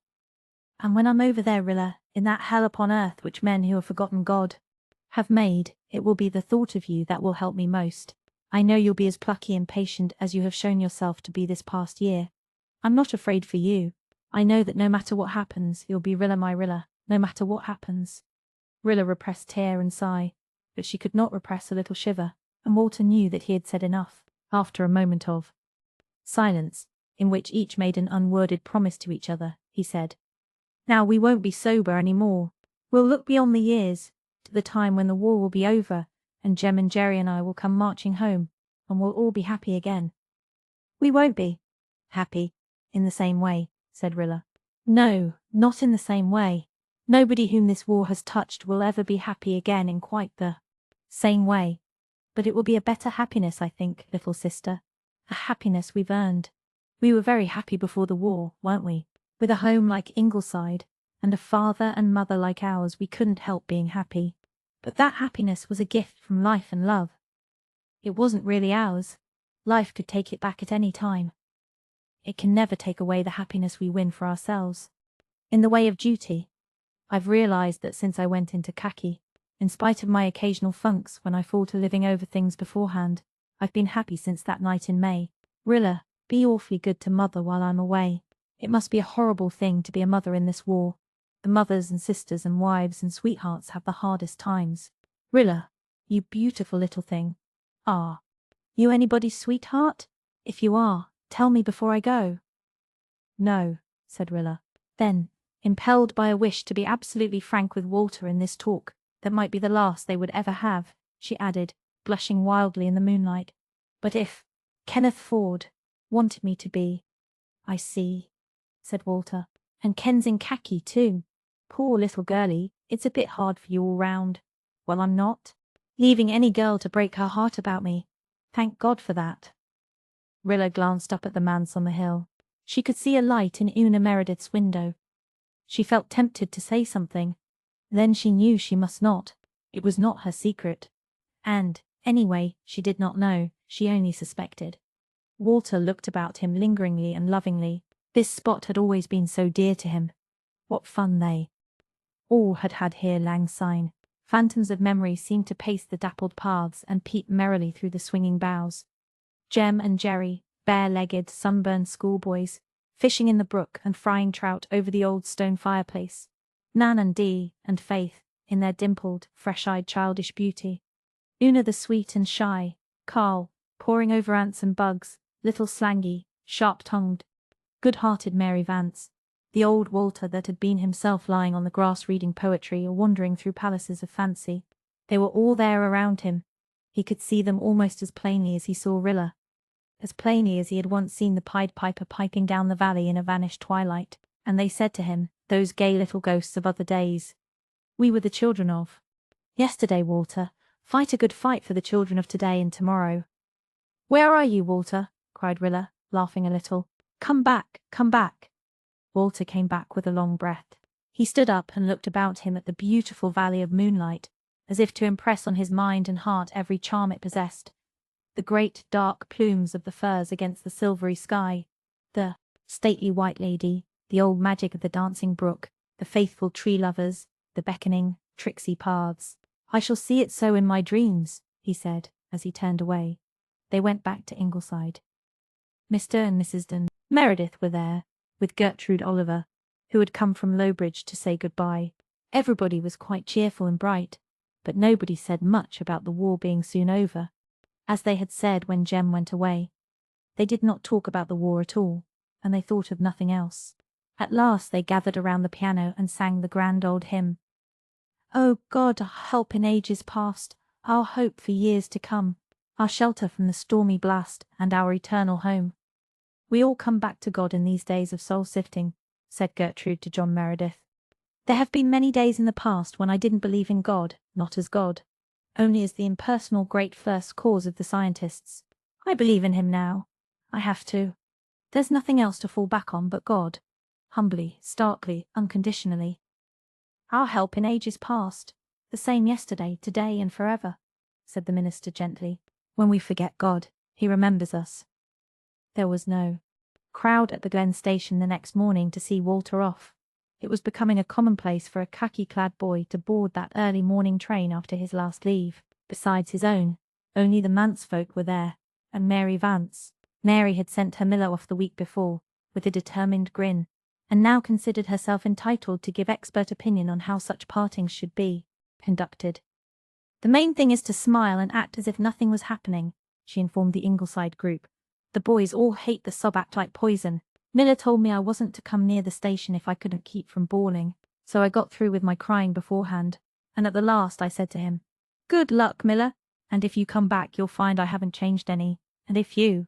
And when I'm over there, Rilla, in that hell upon earth which men who have forgotten God have made, it will be the thought of you that will help me most. I know you'll be as plucky and patient as you have shown yourself to be this past year. I'm not afraid for you. I know that no matter what happens, you'll be Rilla my Rilla, no matter what happens. Rilla repressed tear and sigh, but she could not repress a little shiver, and Walter knew that he had said enough. After a moment of silence, in which each made an unworded promise to each other, he said, Now we won't be sober any more. We'll look beyond the years, to the time when the war will be over, and Jem and Jerry and I will come marching home, and we'll all be happy again. We won't be happy in the same way, said Rilla. No, not in the same way. Nobody whom this war has touched will ever be happy again in quite the same way. But it will be a better happiness, I think, little sister. A happiness we've earned. We were very happy before the war, weren't we? With a home like Ingleside, and a father and mother like ours, we couldn't help being happy. But that happiness was a gift from life and love. It wasn't really ours. Life could take it back at any time. It can never take away the happiness we win for ourselves. In the way of duty, I've realized that since I went into khaki, In spite of my occasional funks when I fall to living over things beforehand, I've been happy since that night in May. Rilla, be awfully good to Mother while I'm away. It must be a horrible thing to be a mother in this war. The mothers and sisters and wives and sweethearts have the hardest times. Rilla, you beautiful little thing. Ah, you anybody's sweetheart? If you are, tell me before I go. No, said Rilla. Then, impelled by a wish to be absolutely frank with Walter in this talk, that might be the last they would ever have, she added, blushing wildly in the moonlight. But if Kenneth Ford wanted me to be. I see, said Walter. And Ken's in khaki too. Poor little girlie, it's a bit hard for you all round. Well, I'm not leaving any girl to break her heart about me. Thank God for that. Rilla glanced up at the manse on the hill. She could see a light in Una Meredith's window. She felt tempted to say something. Then she knew she must not. It was not her secret. And, anyway, she did not know, she only suspected. Walter looked about him lingeringly and lovingly. This spot had always been so dear to him. What fun they all had had here lang syne. Phantoms of memory seemed to pace the dappled paths and peep merrily through the swinging boughs. Jem and Jerry, bare-legged, sunburned schoolboys, fishing in the brook and frying trout over the old stone fireplace. Nan and Dee and Faith, in their dimpled, fresh-eyed childish beauty. Una the sweet and shy, Carl, poring over ants and bugs, little slangy, sharp-tongued, good-hearted Mary Vance, the old Walter that had been himself lying on the grass reading poetry or wandering through palaces of fancy. They were all there around him. He could see them almost as plainly as he saw Rilla, as plainly as he had once seen the Pied Piper piping down the valley in a vanished twilight, and they said to him, those gay little ghosts of other days, "We were the children of yesterday, Walter. Fight a good fight for the children of today and tomorrow." "Where are you, Walter?" cried Rilla, laughing a little. Come back, come back." Walter came back with a long breath. He stood up and looked about him at the beautiful valley of moonlight, as if to impress on his mind and heart every charm it possessed. The great dark plumes of the firs against the silvery sky, the stately white lady, the old magic of the dancing brook, the faithful tree lovers, the beckoning, tricksy paths. "I shall see it so in my dreams," he said, as he turned away. They went back to Ingleside. Mr. and Mrs. Meredith were there, with Gertrude Oliver, who had come from Lowbridge to say good-bye. Everybody was quite cheerful and bright, but nobody said much about the war being soon over, as they had said when Jem went away. They did not talk about the war at all, and they thought of nothing else. At last they gathered around the piano and sang the grand old hymn. "O God, our help in ages past, our hope for years to come, our shelter from the stormy blast, and our eternal home." "We all come back to God in these days of soul-sifting," said Gertrude to John Meredith. "There have been many days in the past when I didn't believe in God, not as God, only as the impersonal great first cause of the scientists. I believe in him now. I have to. There's nothing else to fall back on but God. Humbly, starkly, unconditionally. Our help in ages past, the same yesterday, today, and forever," said the minister gently. "When we forget God, he remembers us." There was no crowd at the Glen station the next morning to see Walter off. It was becoming a commonplace for a khaki-clad boy to board that early morning train after his last leave. Besides his own, only the manse folk were there, and Mary Vance. Mary had sent her miller off the week before, with a determined grin, and now considered herself entitled to give expert opinion on how such partings should be conducted. "The main thing is to smile and act as if nothing was happening," she informed the Ingleside group. "The boys all hate the sob act like poison. Miller told me I wasn't to come near the station if I couldn't keep from bawling, so I got through with my crying beforehand, and at the last I said to him, 'Good luck, Miller, and if you come back you'll find I haven't changed any, and if you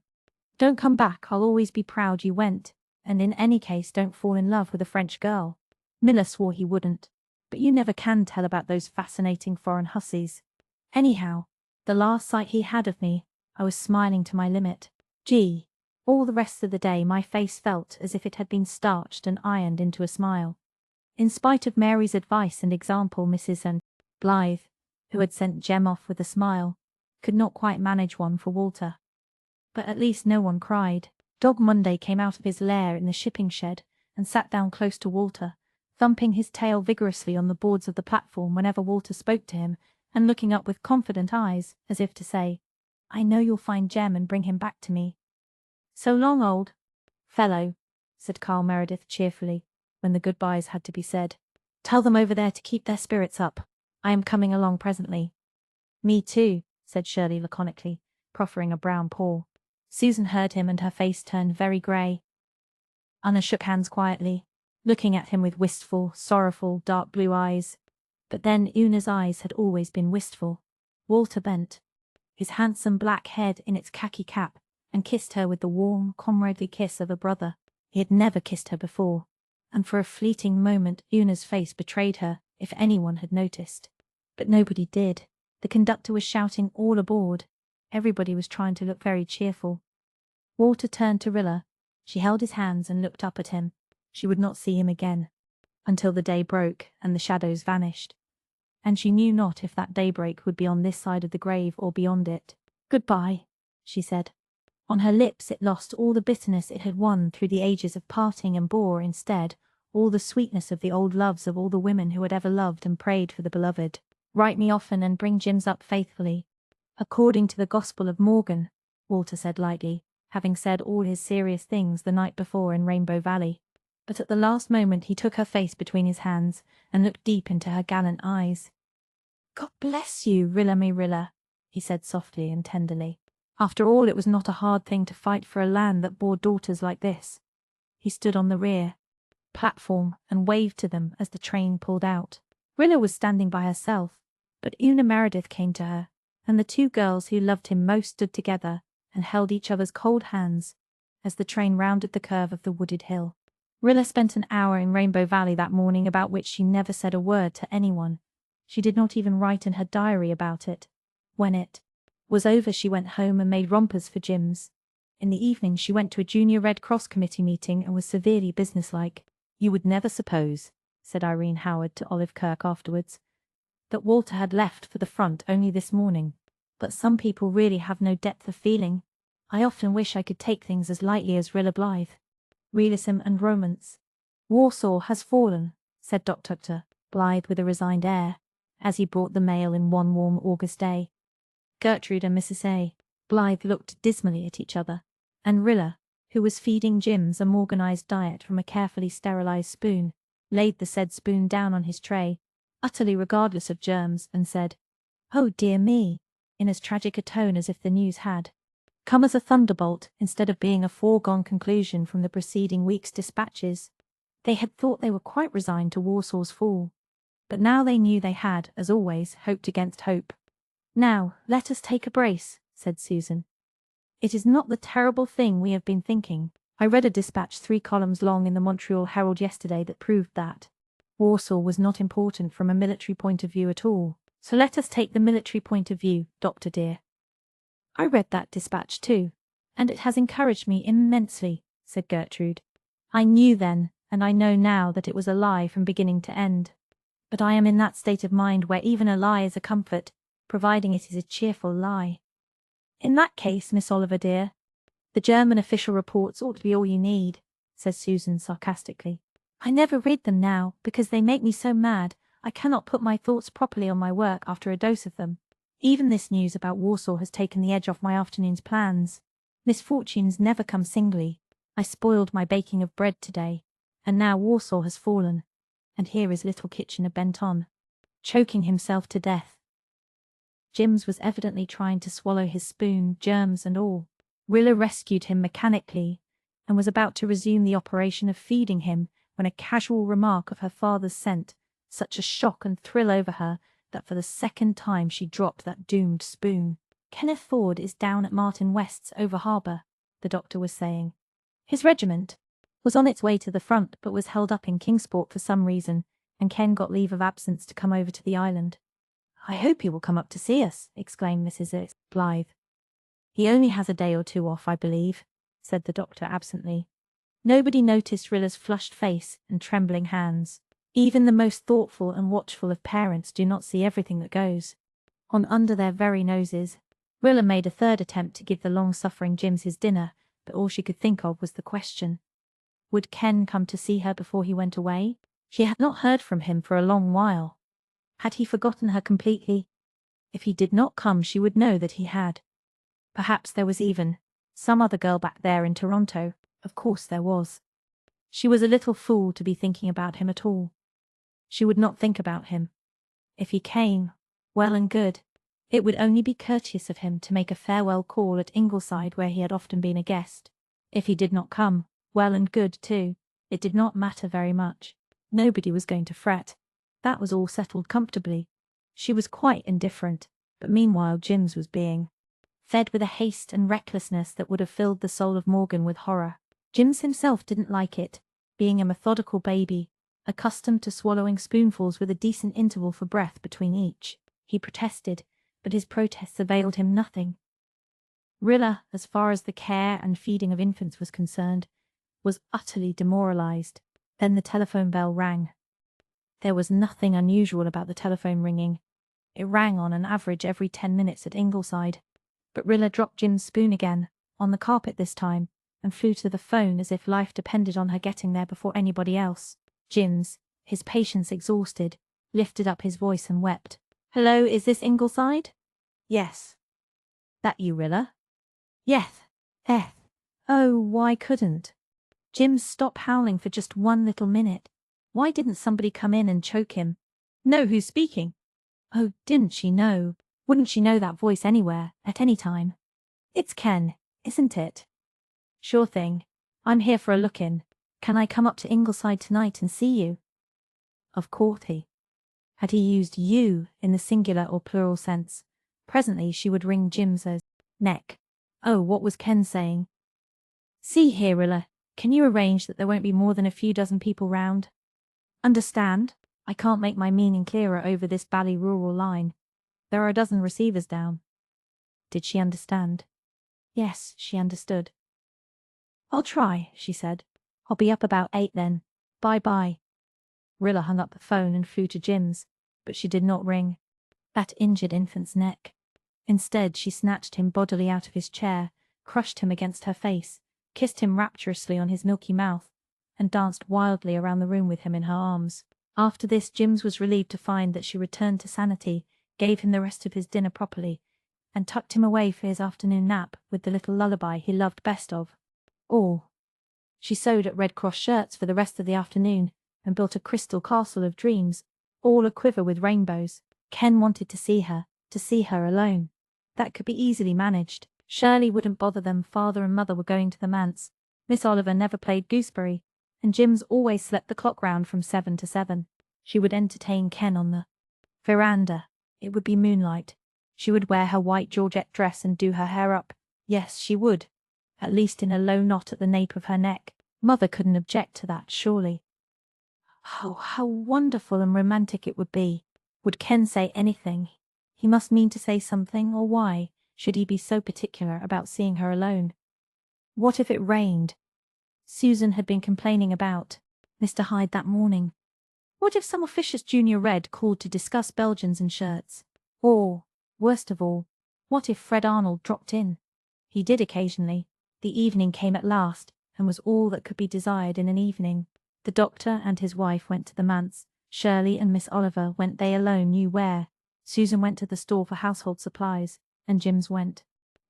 don't come back I'll always be proud you went, and in any case don't fall in love with a French girl.' Miller swore he wouldn't, but you never can tell about those fascinating foreign hussies. Anyhow, the last sight he had of me, I was smiling to my limit. Gee, all the rest of the day my face felt as if it had been starched and ironed into a smile." In spite of Mary's advice and example, Mrs. Blythe, who had sent Jem off with a smile, could not quite manage one for Walter. But at least no one cried. Dog Monday came out of his lair in the shipping shed and sat down close to Walter, thumping his tail vigorously on the boards of the platform whenever Walter spoke to him, and looking up with confident eyes, as if to say, "I know you'll find Jem and bring him back to me." "So long, old fellow," said Carl Meredith cheerfully, when the goodbyes had to be said. "Tell them over there to keep their spirits up. I am coming along presently." "Me too," said Shirley laconically, proffering a brown paw. Susan heard him and her face turned very grey. Anna shook hands quietly, looking at him with wistful, sorrowful, dark blue eyes. But then Una's eyes had always been wistful. Walter bent his handsome black head in its khaki cap and kissed her with the warm, comradely kiss of a brother. He had never kissed her before, and for a fleeting moment Una's face betrayed her, if anyone had noticed. But nobody did. The conductor was shouting all aboard. Everybody was trying to look very cheerful. Walter turned to Rilla. She held his hands and looked up at him. She would not see him again, until the day broke and the shadows vanished. And she knew not if that daybreak would be on this side of the grave or beyond it. "Goodbye," she said. On her lips it lost all the bitterness it had won through the ages of parting and bore instead all the sweetness of the old loves of all the women who had ever loved and prayed for the beloved. "Write me often and bring Jims up faithfully, according to the Gospel of Morgan," Walter said lightly, having said all his serious things the night before in Rainbow Valley. But at the last moment he took her face between his hands and looked deep into her gallant eyes. "God bless you, Rilla me Rilla," he said softly and tenderly. After all, it was not a hard thing to fight for a land that bore daughters like this. He stood on the rear platform and waved to them as the train pulled out. Rilla was standing by herself, but Una Meredith came to her, and the two girls who loved him most stood together and held each other's cold hands as the train rounded the curve of the wooded hill. Rilla spent an hour in Rainbow Valley that morning about which she never said a word to anyone. She did not even write in her diary about it. When it was over, she went home and made rompers for Jims. In the evening she went to a Junior Red Cross Committee meeting and was severely businesslike. "You would never suppose," said Irene Howard to Olive Kirk afterwards, "that Walter had left for the front only this morning. But some people really have no depth of feeling. I often wish I could take things as lightly as Rilla Blythe. Realism and romance." "Warsaw has fallen," said Dr. Blythe with a resigned air, as he brought the mail in one warm August day. Gertrude and Mrs. A. Blythe looked dismally at each other, and Rilla, who was feeding Jims a Morganized diet from a carefully sterilized spoon, laid the said spoon down on his tray, utterly regardless of germs, and said, "Oh dear me," in as tragic a tone as if the news had come as a thunderbolt instead of being a foregone conclusion from the preceding week's dispatches. They had thought they were quite resigned to Warsaw's fall, but now they knew they had, as always, hoped against hope. "Now, let us take a brace," said Susan. "It is not the terrible thing we have been thinking. I read a dispatch 3 columns long in the Montreal Herald yesterday that proved that Warsaw was not important from a military point of view at all. So let us take the military point of view, Doctor dear." "I read that dispatch too, and it has encouraged me immensely," said Gertrude. "I knew then, and I know now, that it was a lie from beginning to end. But I am in that state of mind where even a lie is a comfort, providing it is a cheerful lie." "In that case, Miss Oliver dear, the German official reports ought to be all you need," said Susan sarcastically. "I never read them now, because they make me so mad I cannot put my thoughts properly on my work after a dose of them. Even this news about Warsaw has taken the edge off my afternoon's plans. Misfortunes never come singly. I spoiled my baking of bread today, and now Warsaw has fallen, and here is little Kitchener bent on choking himself to death." Jims was evidently trying to swallow his spoon, germs and all. Rilla rescued him mechanically, and was about to resume the operation of feeding him when a casual remark of her father's sent such a shock and thrill over her that for the second time she dropped that doomed spoon. "Kenneth Ford is down at Martin West's over harbour," the doctor was saying. "His regiment was on its way to the front but was held up in Kingsport for some reason, and Ken got leave of absence to come over to the island." "I hope he will come up to see us," exclaimed Mrs. Blythe. "He only has a day or two off, I believe," said the doctor absently. Nobody noticed Rilla's flushed face and trembling hands. Even the most thoughtful and watchful of parents do not see everything that goes on under their very noses. Rilla made a third attempt to give the long-suffering Jims his dinner, but all she could think of was the question, would Ken come to see her before he went away? She had not heard from him for a long while. Had he forgotten her completely? If he did not come, she would know that he had. Perhaps there was even some other girl back there in Toronto. Of course there was. She was a little fool to be thinking about him at all. She would not think about him. If he came, well and good. It would only be courteous of him to make a farewell call at Ingleside, where he had often been a guest. If he did not come, well and good too. It did not matter very much. Nobody was going to fret. That was all settled comfortably. She was quite indifferent, but meanwhile Jims was being fed with a haste and recklessness that would have filled the soul of Morgan with horror. Jims himself didn't like it, being a methodical baby, accustomed to swallowing spoonfuls with a decent interval for breath between each. He protested, but his protests availed him nothing. Rilla, as far as the care and feeding of infants was concerned, was utterly demoralized. Then the telephone bell rang. There was nothing unusual about the telephone ringing. It rang on an average every 10 minutes at Ingleside. But Rilla dropped Jim's spoon again, on the carpet this time, and flew to the phone as if life depended on her getting there before anybody else. Jims, his patience exhausted, lifted up his voice and wept. "Hello, is this Ingleside?" "Yes." "That you, Rilla?" "Yes. Oh, why couldn't Jims stop howling for just one little minute? Why didn't somebody come in and choke him? Know who's speaking? Oh, didn't she know? Wouldn't she know that voice anywhere, at any time? It's Ken, isn't it? Sure thing. I'm here for a look-in. Can I come up to Ingleside tonight and see you? Of course he. Had he used you in the singular or plural sense, presently she would wring Jim's neck. Oh, what was Ken saying? See here, Rilla, can you arrange that there won't be more than a few dozen people round? Understand? I can't make my meaning clearer over this bally rural line. There are a dozen receivers down. Did she understand? Yes, she understood. I'll try, she said. I'll be up about 8 then. Bye-bye. Rilla hung up the phone and flew to Jim's, but she did not ring that injured infant's neck. Instead, she snatched him bodily out of his chair, crushed him against her face, kissed him rapturously on his milky mouth, and danced wildly around the room with him in her arms. After this, Jims was relieved to find that she returned to sanity, gave him the rest of his dinner properly, and tucked him away for his afternoon nap with the little lullaby he loved best of all. She sewed at Red Cross shirts for the rest of the afternoon and built a crystal castle of dreams, all aquiver with rainbows. Ken wanted to see her alone. That could be easily managed. Shirley wouldn't bother them. Father and Mother were going to the manse. Miss Oliver never played gooseberry, and Jims always slept the clock round from 7 to 7. She would entertain Ken on the veranda. It would be moonlight. She would wear her white georgette dress and do her hair up. Yes, she would. At least in a low knot at the nape of her neck. Mother couldn't object to that, surely. Oh, how wonderful and romantic it would be. Would Ken say anything? He must mean to say something, or why should he be so particular about seeing her alone? What if it rained? Susan had been complaining about Mr. Hyde that morning. What if some officious junior Red called to discuss Belgians and shirts? Or, worst of all, what if Fred Arnold dropped in? He did occasionally. The evening came at last, and was all that could be desired in an evening. The doctor and his wife went to the manse. Shirley and Miss Oliver went they alone knew where. Susan went to the store for household supplies, and Jims went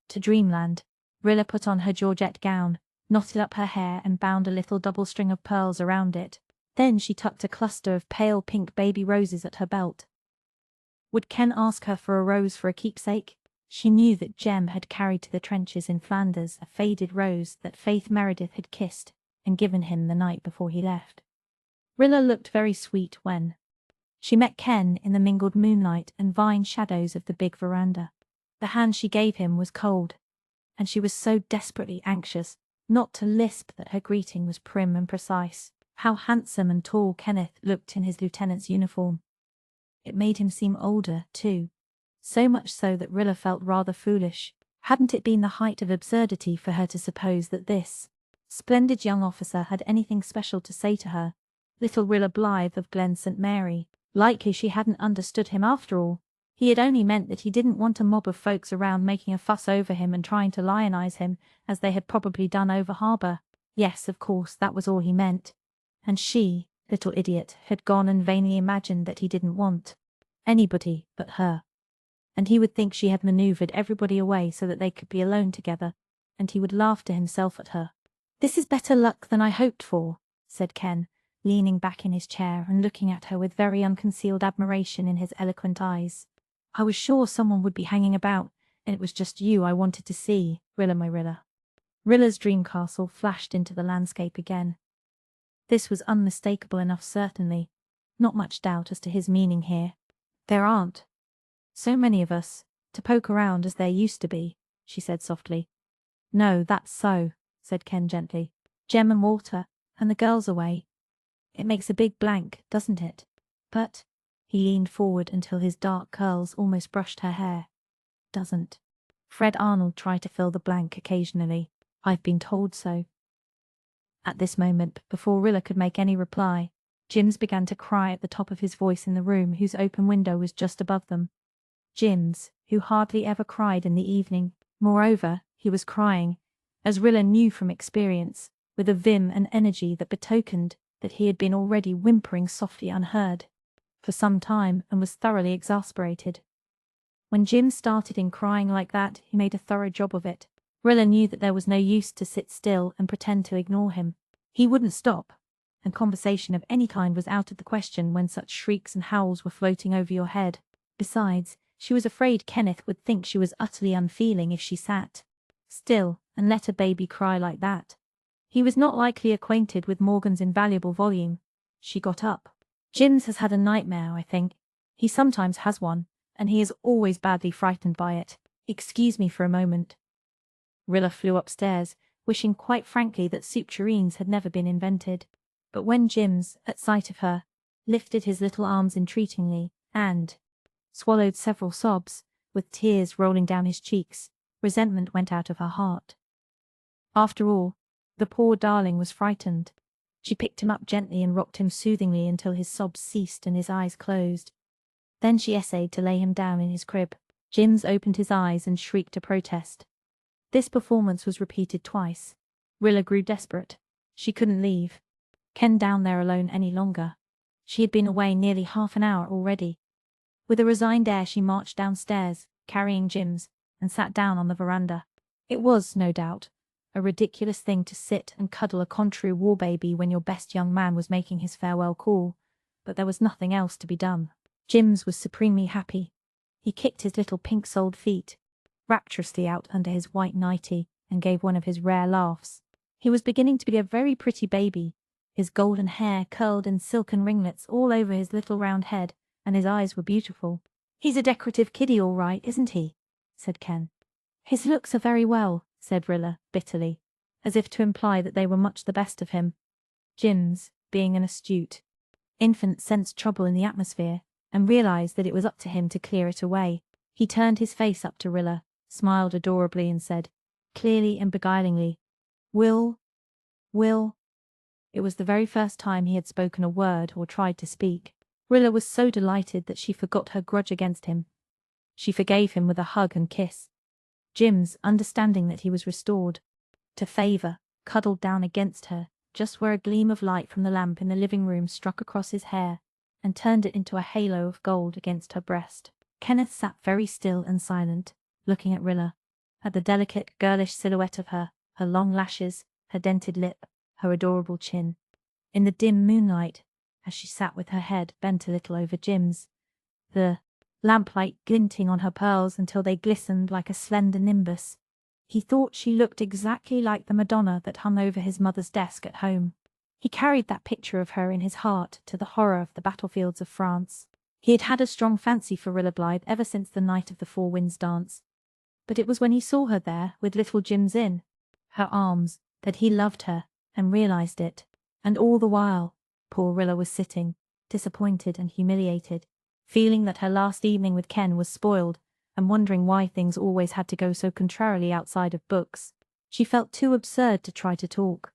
to dreamland. Rilla put on her georgette gown, knotted up her hair and bound a little double string of pearls around it. Then she tucked a cluster of pale pink baby roses at her belt. Would Ken ask her for a rose for a keepsake? She knew that Jem had carried to the trenches in Flanders a faded rose that Faith Meredith had kissed and given him the night before he left. Rilla looked very sweet when she met Ken in the mingled moonlight and vine shadows of the big veranda. The hand she gave him was cold, and she was so desperately anxious not to lisp that her greeting was prim and precise. How handsome and tall Kenneth looked in his lieutenant's uniform. It made him seem older, too. So much so that Rilla felt rather foolish. Hadn't it been the height of absurdity for her to suppose that this splendid young officer had anything special to say to her, little Rilla Blythe of Glen St. Mary? Likely she hadn't understood him after all. He had only meant that he didn't want a mob of folks around making a fuss over him and trying to lionize him, as they had probably done over harbour. Yes, of course, that was all he meant. And she little idiot, had gone and vainly imagined that he didn't want anybody but her. And he would think she had maneuvered everybody away so that they could be alone together, and he would laugh to himself at her. "This is better luck than I hoped for," said Ken, leaning back in his chair and looking at her with very unconcealed admiration in his eloquent eyes. "I was sure someone would be hanging about, and it was just you I wanted to see, Rilla my Rilla." Rilla's dream castle flashed into the landscape again. This was unmistakable enough, certainly. Not much doubt as to his meaning here. "There aren't so many of us to poke around as there used to be," she said softly. "No, that's so," said Ken gently. "Jem and Walter, and the girls away. It makes a big blank, doesn't it? But," he leaned forward until his dark curls almost brushed her hair, "doesn't. Fred Arnold tried to fill the blank occasionally. I've been told so." At this moment, before Rilla could make any reply, Jims began to cry at the top of his voice in the room whose open window was just above them. Jims, who hardly ever cried in the evening. Moreover, he was crying, as Rilla knew from experience, with a vim and energy that betokened that he had been already whimpering softly unheard for some time and was thoroughly exasperated. When Jim started in crying like that, he made a thorough job of it. Rilla knew that there was no use to sit still and pretend to ignore him. He wouldn't stop, and conversation of any kind was out of the question when such shrieks and howls were floating over your head. Besides, she was afraid Kenneth would think she was utterly unfeeling if she sat still and let a baby cry like that. He was not likely acquainted with Morgan's invaluable volume. She got up. "Jims has had a nightmare, I think. He sometimes has one, and he is always badly frightened by it. Excuse me for a moment." Rilla flew upstairs, wishing quite frankly that soup tureens had never been invented. But when Jims, at sight of her, lifted his little arms entreatingly and swallowed several sobs, with tears rolling down his cheeks, resentment went out of her heart. After all, the poor darling was frightened. She picked him up gently and rocked him soothingly until his sobs ceased and his eyes closed. Then she essayed to lay him down in his crib. Jims opened his eyes and shrieked a protest. This performance was repeated twice. Rilla grew desperate. She couldn't leave Ken down there alone any longer. She had been away nearly half an hour already. With a resigned air she marched downstairs, carrying Jims, and sat down on the veranda. It was, no doubt, a ridiculous thing to sit and cuddle a contrary war baby when your best young man was making his farewell call, but there was nothing else to be done. Jims was supremely happy. He kicked his little pink-soled feet rapturously out under his white nightie and gave one of his rare laughs. He was beginning to be a very pretty baby, his golden hair curled in silken ringlets all over his little round head, and his eyes were beautiful. "He's a decorative kiddie all right, isn't he?" said Ken. "His looks are very well," said Rilla, bitterly, as if to imply that they were much the best of him. Jims, being an astute infant, sensed trouble in the atmosphere, and realized that it was up to him to clear it away. He turned his face up to Rilla, smiled adorably, and said, clearly and beguilingly, Will. It was the very first time he had spoken a word or tried to speak. Rilla was so delighted that she forgot her grudge against him. She forgave him with a hug and kiss. Jims, understanding that he was restored to favour, cuddled down against her, just where a gleam of light from the lamp in the living room struck across his hair and turned it into a halo of gold against her breast. Kenneth sat very still and silent, looking at Rilla, at the delicate, girlish silhouette of her, her long lashes, her dented lip, her adorable chin. In the dim moonlight, as she sat with her head bent a little over Jim's, the lamplight glinting on her pearls until they glistened like a slender nimbus, he thought she looked exactly like the Madonna that hung over his mother's desk at home. He carried that picture of her in his heart to the horror of the battlefields of France. He had had a strong fancy for Rilla Blythe ever since the night of the Four Winds dance. But it was when he saw her there with little Jims in her arms that he loved her and realized it. And all the while, poor Rilla was sitting, disappointed and humiliated, feeling that her last evening with Ken was spoiled and wondering why things always had to go so contrarily outside of books. She felt too absurd to try to talk.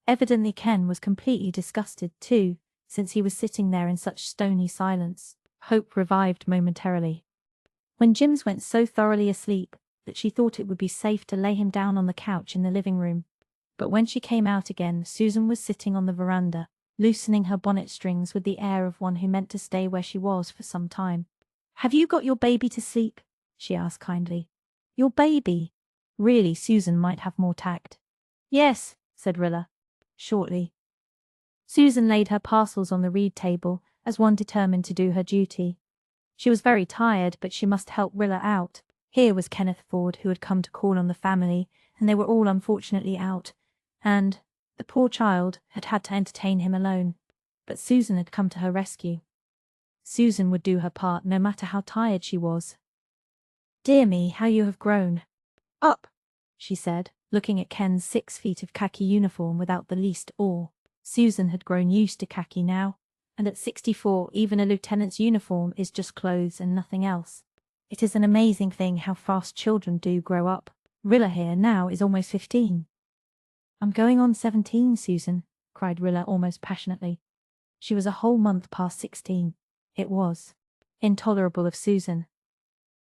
Evidently Ken was completely disgusted, too, since he was sitting there in such stony silence. Hope revived momentarily. When Jims went so thoroughly asleep that she thought it would be safe to lay him down on the couch in the living room. But when she came out again, Susan was sitting on the veranda, loosening her bonnet strings with the air of one who meant to stay where she was for some time. "Have you got your baby to sleep?" she asked kindly. "Your baby?" Really, Susan might have more tact. "Yes," said Rilla, shortly. Susan laid her parcels on the reed table, as one determined to do her duty. She was very tired, but she must help Rilla out. Here was Kenneth Ford, who had come to call on the family, and they were all unfortunately out, and the poor child had had to entertain him alone. But Susan had come to her rescue. Susan would do her part, no matter how tired she was. "Dear me, how you have grown." "Up," she said, looking at Ken's 6 feet of khaki uniform without the least awe. Susan had grown used to khaki now, and at 64 even a lieutenant's uniform is just clothes and nothing else. It is an amazing thing how fast children do grow up. Rilla here now is almost 15. "I'm going on 17, Susan," cried Rilla almost passionately. She was a whole month past 16. It was intolerable of Susan.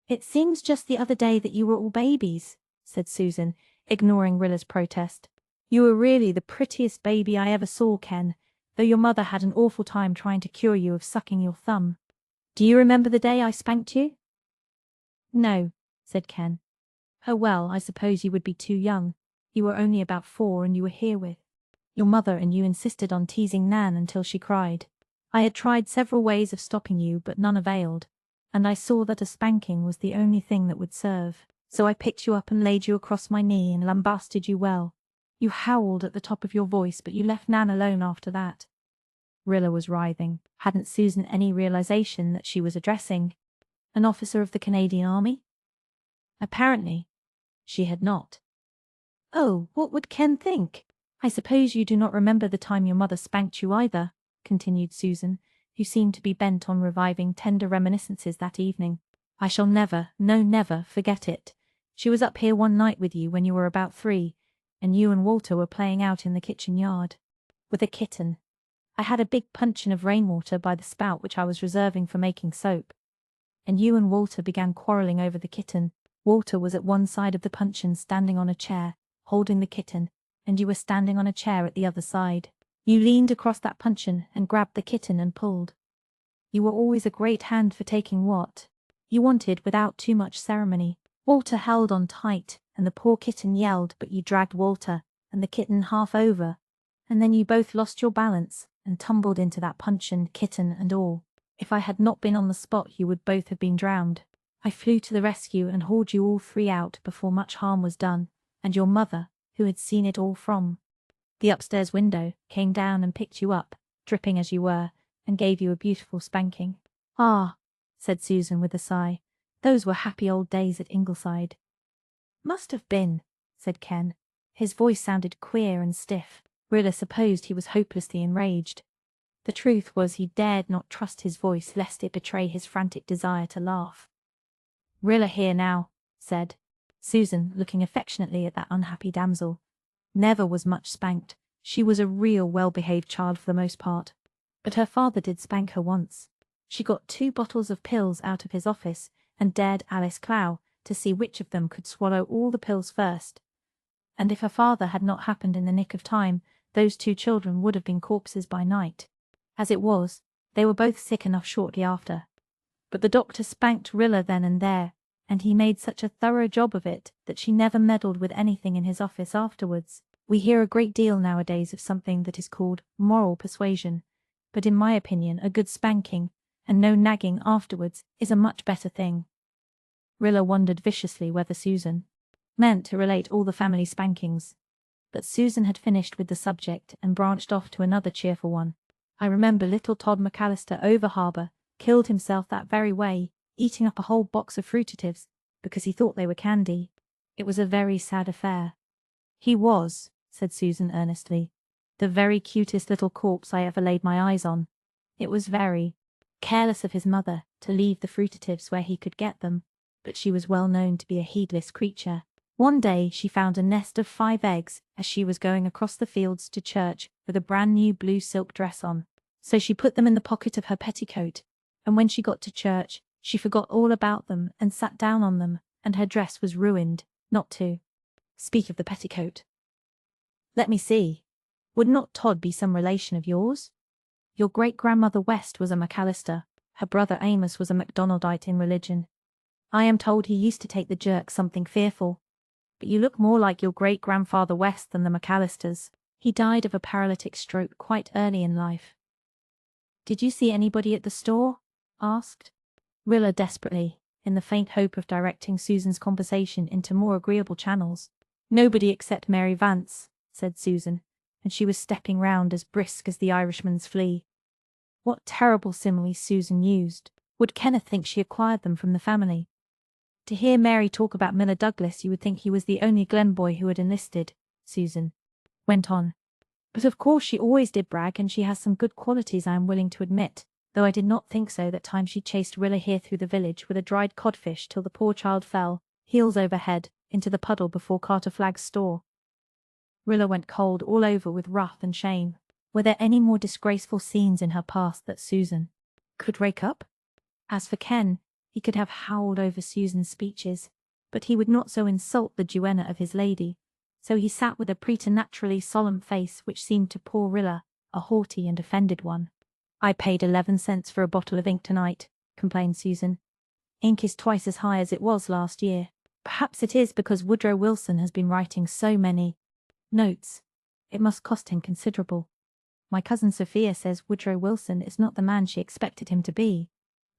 "It seems just the other day that you were all babies," said Susan, ignoring Rilla's protest. "You were really the prettiest baby I ever saw, Ken, though your mother had an awful time trying to cure you of sucking your thumb. Do you remember the day I spanked you?" "No," said Ken. "Oh well, I suppose you would be too young. You were only about 4 and you were here with your mother and you insisted on teasing Nan until she cried. I had tried several ways of stopping you, but none availed, and I saw that a spanking was the only thing that would serve. So I picked you up and laid you across my knee and lambasted you well. You howled at the top of your voice, but you left Nan alone after that." Rilla was writhing. Hadn't Susan any realization that she was addressing an officer of the Canadian Army? Apparently, she had not. "Oh, what would Ken think? I suppose you do not remember the time your mother spanked you either," continued Susan, who seemed to be bent on reviving tender reminiscences that evening. "I shall never, no never, forget it. She was up here one night with you when you were about 3, and you and Walter were playing out in the kitchen yard with a kitten. I had a big puncheon of rainwater by the spout which I was reserving for making soap, and you and Walter began quarrelling over the kitten. Walter was at one side of the puncheon standing on a chair, holding the kitten, and you were standing on a chair at the other side. You leaned across that puncheon and grabbed the kitten and pulled. You were always a great hand for taking what you wanted without too much ceremony. Walter held on tight, and the poor kitten yelled, but you dragged Walter and the kitten half over, and then you both lost your balance and tumbled into that puncheon, kitten and all. If I had not been on the spot, you would both have been drowned. I flew to the rescue and hauled you all 3 out before much harm was done, and your mother, who had seen it all from the upstairs window, came down and picked you up, dripping as you were, and gave you a beautiful spanking." "Ah," said Susan with a sigh, "those were happy old days at Ingleside." "Must have been," said Ken. His voice sounded queer and stiff. Rilla supposed he was hopelessly enraged. The truth was he dared not trust his voice lest it betray his frantic desire to laugh. "Rilla here now," said Susan, looking affectionately at that unhappy damsel. "Never was much spanked. She was a real well-behaved child for the most part. But her father did spank her once. She got 2 bottles of pills out of his office and dared Alice Clow to see which of them could swallow all the pills first. And if her father had not happened in the nick of time, those 2 children would have been corpses by night. As it was, they were both sick enough shortly after. But the doctor spanked Rilla then and there, and he made such a thorough job of it that she never meddled with anything in his office afterwards. We hear a great deal nowadays of something that is called moral persuasion, but in my opinion a good spanking, and no nagging afterwards, is a much better thing." Rilla wondered viciously whether Susan meant to relate all the family spankings, but Susan had finished with the subject and branched off to another cheerful one. "I remember little Todd McAllister over harbour killed himself that very way, eating up a whole box of fruitatives because he thought they were candy. It was a very sad affair." "He was," said Susan earnestly, "the very cutest little corpse I ever laid my eyes on. It was very careless of his mother to leave the fruitatives where he could get them, but she was well known to be a heedless creature. One day she found a nest of 5 eggs as she was going across the fields to church with a brand new blue silk dress on. So she put them in the pocket of her petticoat, and when she got to church, she forgot all about them and sat down on them, and her dress was ruined, not to speak of the petticoat. Let me see. Would not Todd be some relation of yours?" Your great-grandmother West was a McAllister. Her brother Amos was a MacDonaldite in religion. I am told he used to take the jerk something fearful. But you look more like your great-grandfather West than the McAllisters. He died of a paralytic stroke quite early in life. Did you see anybody at the store? Asked Rilla desperately, in the faint hope of directing Susan's conversation into more agreeable channels. Nobody except Mary Vance, said Susan, and she was stepping round as brisk as the Irishman's flea. What terrible similes Susan used. Would Kenneth think she acquired them from the family? To hear Mary talk about Miller Douglas, you would think he was the only Glen boy who had enlisted, Susan went on. But of course she always did brag, and she has some good qualities, I am willing to admit, though I did not think so that time she chased Rilla here through the village with a dried codfish till the poor child fell, heels over head, into the puddle before Carter Flagg's store. Rilla went cold all over with wrath and shame. Were there any more disgraceful scenes in her past that Susan could rake up? As for Ken, he could have howled over Susan's speeches, but he would not so insult the duenna of his lady, so he sat with a preternaturally solemn face which seemed to poor Rilla a haughty and offended one. I paid 11 cents for a bottle of ink tonight, complained Susan. Ink is twice as high as it was last year. Perhaps it is because Woodrow Wilson has been writing so many notes. It must cost him considerable. My cousin Sophia says Woodrow Wilson is not the man she expected him to be,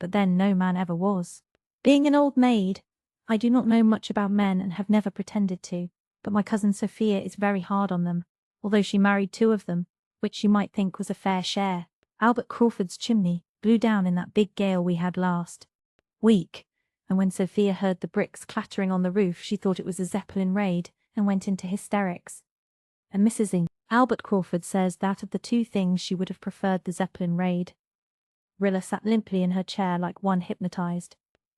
but then no man ever was. Being an old maid, I do not know much about men and have never pretended to, but my cousin Sophia is very hard on them, although she married 2 of them, which you might think was a fair share. Albert Crawford's chimney blew down in that big gale we had last week, and when Sophia heard the bricks clattering on the roof, she thought it was a Zeppelin raid and went into hysterics. And Mrs. Albert Crawford says that of the 2 things she would have preferred the Zeppelin raid. Rilla sat limply in her chair like one hypnotized.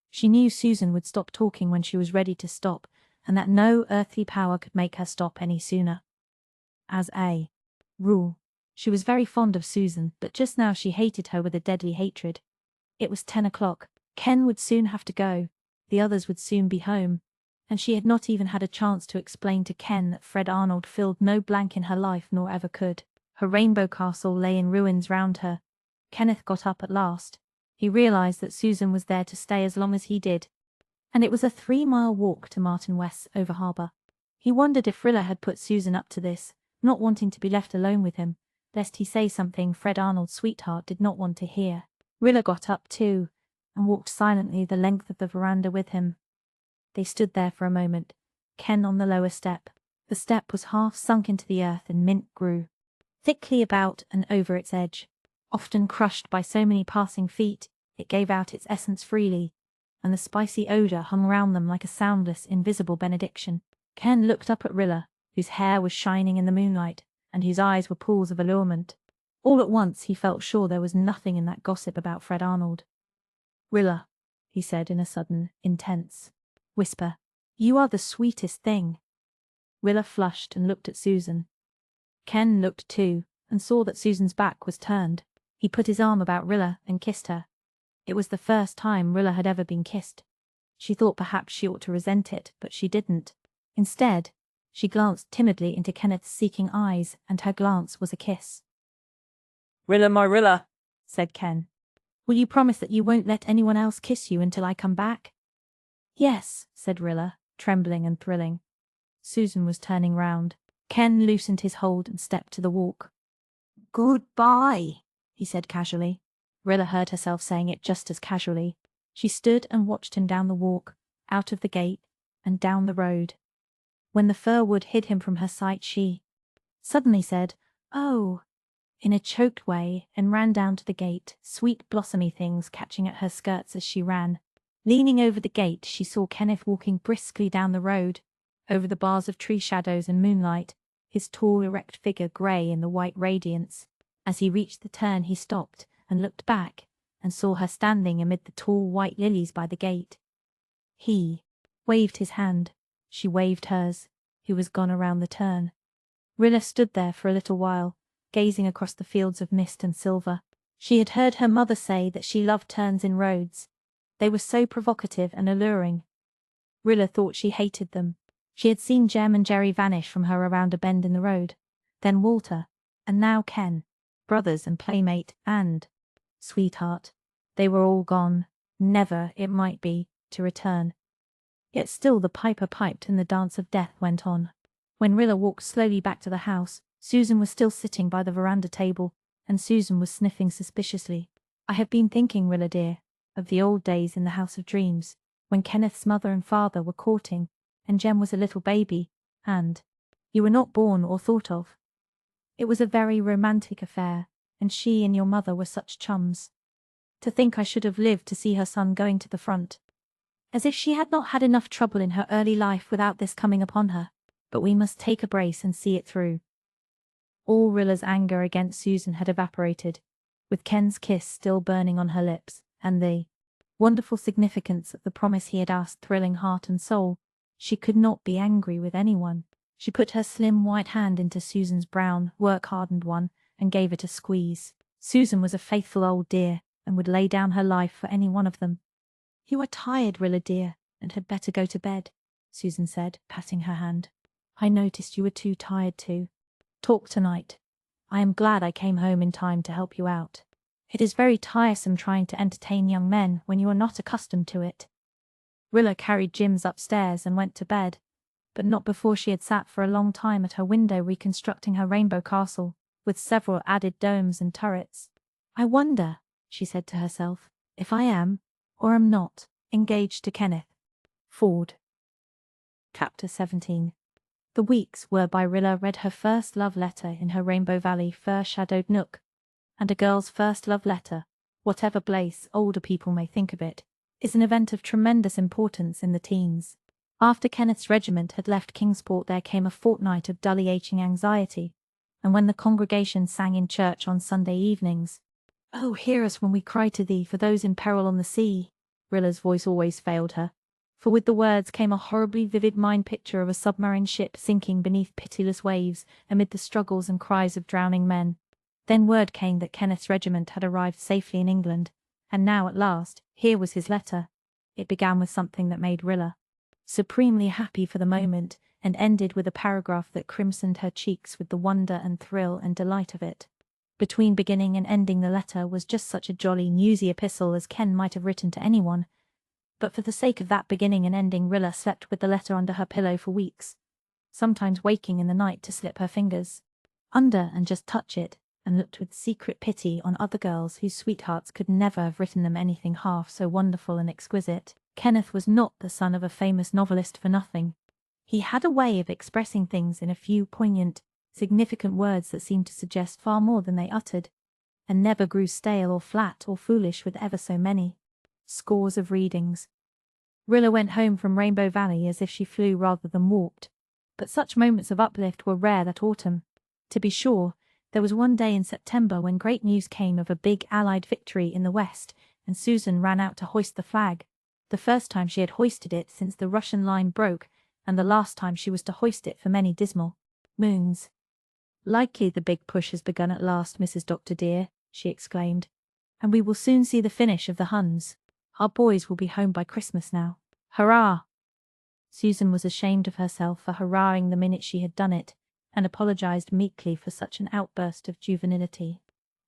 She knew Susan would stop talking when she was ready to stop, and that no earthly power could make her stop any sooner. As a rule, she was very fond of Susan, but just now she hated her with a deadly hatred. It was 10 o'clock. Ken would soon have to go. The others would soon be home. And she had not even had a chance to explain to Ken that Fred Arnold filled no blank in her life nor ever could. Her rainbow castle lay in ruins round her. Kenneth got up at last. He realized that Susan was there to stay as long as he did, and it was a 3-mile walk to Martin West's over harbour. He wondered if Rilla had put Susan up to this, not wanting to be left alone with him, lest he say something Fred Arnold's sweetheart did not want to hear. Rilla got up too, and walked silently the length of the veranda with him. They stood there for a moment, Ken on the lower step. The step was half sunk into the earth, and mint grew thickly about and over its edge. Often crushed by so many passing feet, it gave out its essence freely, and the spicy odour hung round them like a soundless, invisible benediction. Ken looked up at Rilla, whose hair was shining in the moonlight, and whose eyes were pools of allurement. All at once he felt sure there was nothing in that gossip about Fred Arnold. "Rilla," he said in a sudden, intense whisper, "you are the sweetest thing." Rilla flushed and looked at Susan. Ken looked too, and saw that Susan's back was turned. He put his arm about Rilla and kissed her. It was the first time Rilla had ever been kissed. She thought perhaps she ought to resent it, but she didn't. Instead, she glanced timidly into Kenneth's seeking eyes, and her glance was a kiss. "Rilla, my Rilla," said Ken. "Will you promise that you won't let anyone else kiss you until I come back?" "Yes," said Rilla, trembling and thrilling. Susan was turning round. Ken loosened his hold and stepped to the walk. "Goodbye," he said casually. Rilla heard herself saying it just as casually. She stood and watched him down the walk, out of the gate, and down the road. When the fir wood hid him from her sight, she suddenly said, "Oh," in a choked way, and ran down to the gate, sweet blossomy things catching at her skirts as she ran. Leaning over the gate, she saw Kenneth walking briskly down the road, over the bars of tree shadows and moonlight, his tall, erect figure grey in the white radiance. As he reached the turn, he stopped and looked back, and saw her standing amid the tall white lilies by the gate. He waved his hand. She waved hers. He was gone around the turn. Rilla stood there for a little while, gazing across the fields of mist and silver. She had heard her mother say that she loved turns in roads. They were so provocative and alluring. Rilla thought she hated them. She had seen Jem and Jerry vanish from her around a bend in the road, then Walter, and now Ken. brothers and playmate, and sweetheart. They were all gone, never, it might be, to return. Yet still the piper piped and the dance of death went on. When Rilla walked slowly back to the house, Susan was still sitting by the veranda table, and Susan was sniffing suspiciously. I have been thinking, Rilla dear, of the old days in the House of Dreams, when Kenneth's mother and father were courting, and Jem was a little baby, and you were not born or thought of. It was a very romantic affair, and she and your mother were such chums. To think I should have lived to see her son going to the front. As if she had not had enough trouble in her early life without this coming upon her. But we must take a brace and see it through. All Rilla's anger against Susan had evaporated, with Ken's kiss still burning on her lips, and the wonderful significance of the promise he had asked thrilling heart and soul. She could not be angry with anyone. She put her slim white hand into Susan's brown, work-hardened one, and gave it a squeeze. Susan was a faithful old dear, and would lay down her life for any one of them. "You are tired, Rilla dear, and had better go to bed," Susan said, patting her hand. "I noticed you were too tired to talk tonight. I am glad I came home in time to help you out. It is very tiresome trying to entertain young men when you are not accustomed to it." Rilla carried Jims upstairs and went to bed, but not before she had sat for a long time at her window reconstructing her rainbow castle, with several added domes and turrets. "I wonder," she said to herself, "if I am, or am not, engaged to Kenneth." Ford. Chapter 17. The weeks were by Rilla read her first love letter in her Rainbow Valley fir-shadowed nook, and a girl's first love letter, whatever place older people may think of it, is an event of tremendous importance in the teens. After Kenneth's regiment had left Kingsport there came a fortnight of dully aching anxiety, and when the congregation sang in church on Sunday evenings, "Oh, hear us when we cry to thee for those in peril on the sea," Rilla's voice always failed her, for with the words came a horribly vivid mind picture of a submarine ship sinking beneath pitiless waves amid the struggles and cries of drowning men. Then word came that Kenneth's regiment had arrived safely in England, and now at last, here was his letter. It began with something that made Rilla supremely happy for the moment, and ended with a paragraph that crimsoned her cheeks with the wonder and thrill and delight of it. Between beginning and ending the letter was just such a jolly, newsy epistle as Ken might have written to anyone. But for the sake of that beginning and ending, Rilla slept with the letter under her pillow for weeks, sometimes waking in the night to slip her fingers under and just touch it, and looked with secret pity on other girls whose sweethearts could never have written them anything half so wonderful and exquisite. Kenneth was not the son of a famous novelist for nothing. He had a way of expressing things in a few poignant, significant words that seemed to suggest far more than they uttered, and never grew stale or flat or foolish with ever so many scores of readings. Rilla went home from Rainbow Valley as if she flew rather than walked, but such moments of uplift were rare that autumn. To be sure, there was one day in September when great news came of a big Allied victory in the West, and Susan ran out to hoist the flag, the first time she had hoisted it since the Russian line broke, and the last time she was to hoist it for many dismal moons. "Likely the big push has begun at last, Mrs. Dr. dear," she exclaimed, "and we will soon see the finish of the Huns. Our boys will be home by Christmas now. Hurrah!" Susan was ashamed of herself for hurrahing the minute she had done it, and apologized meekly for such an outburst of juvenility.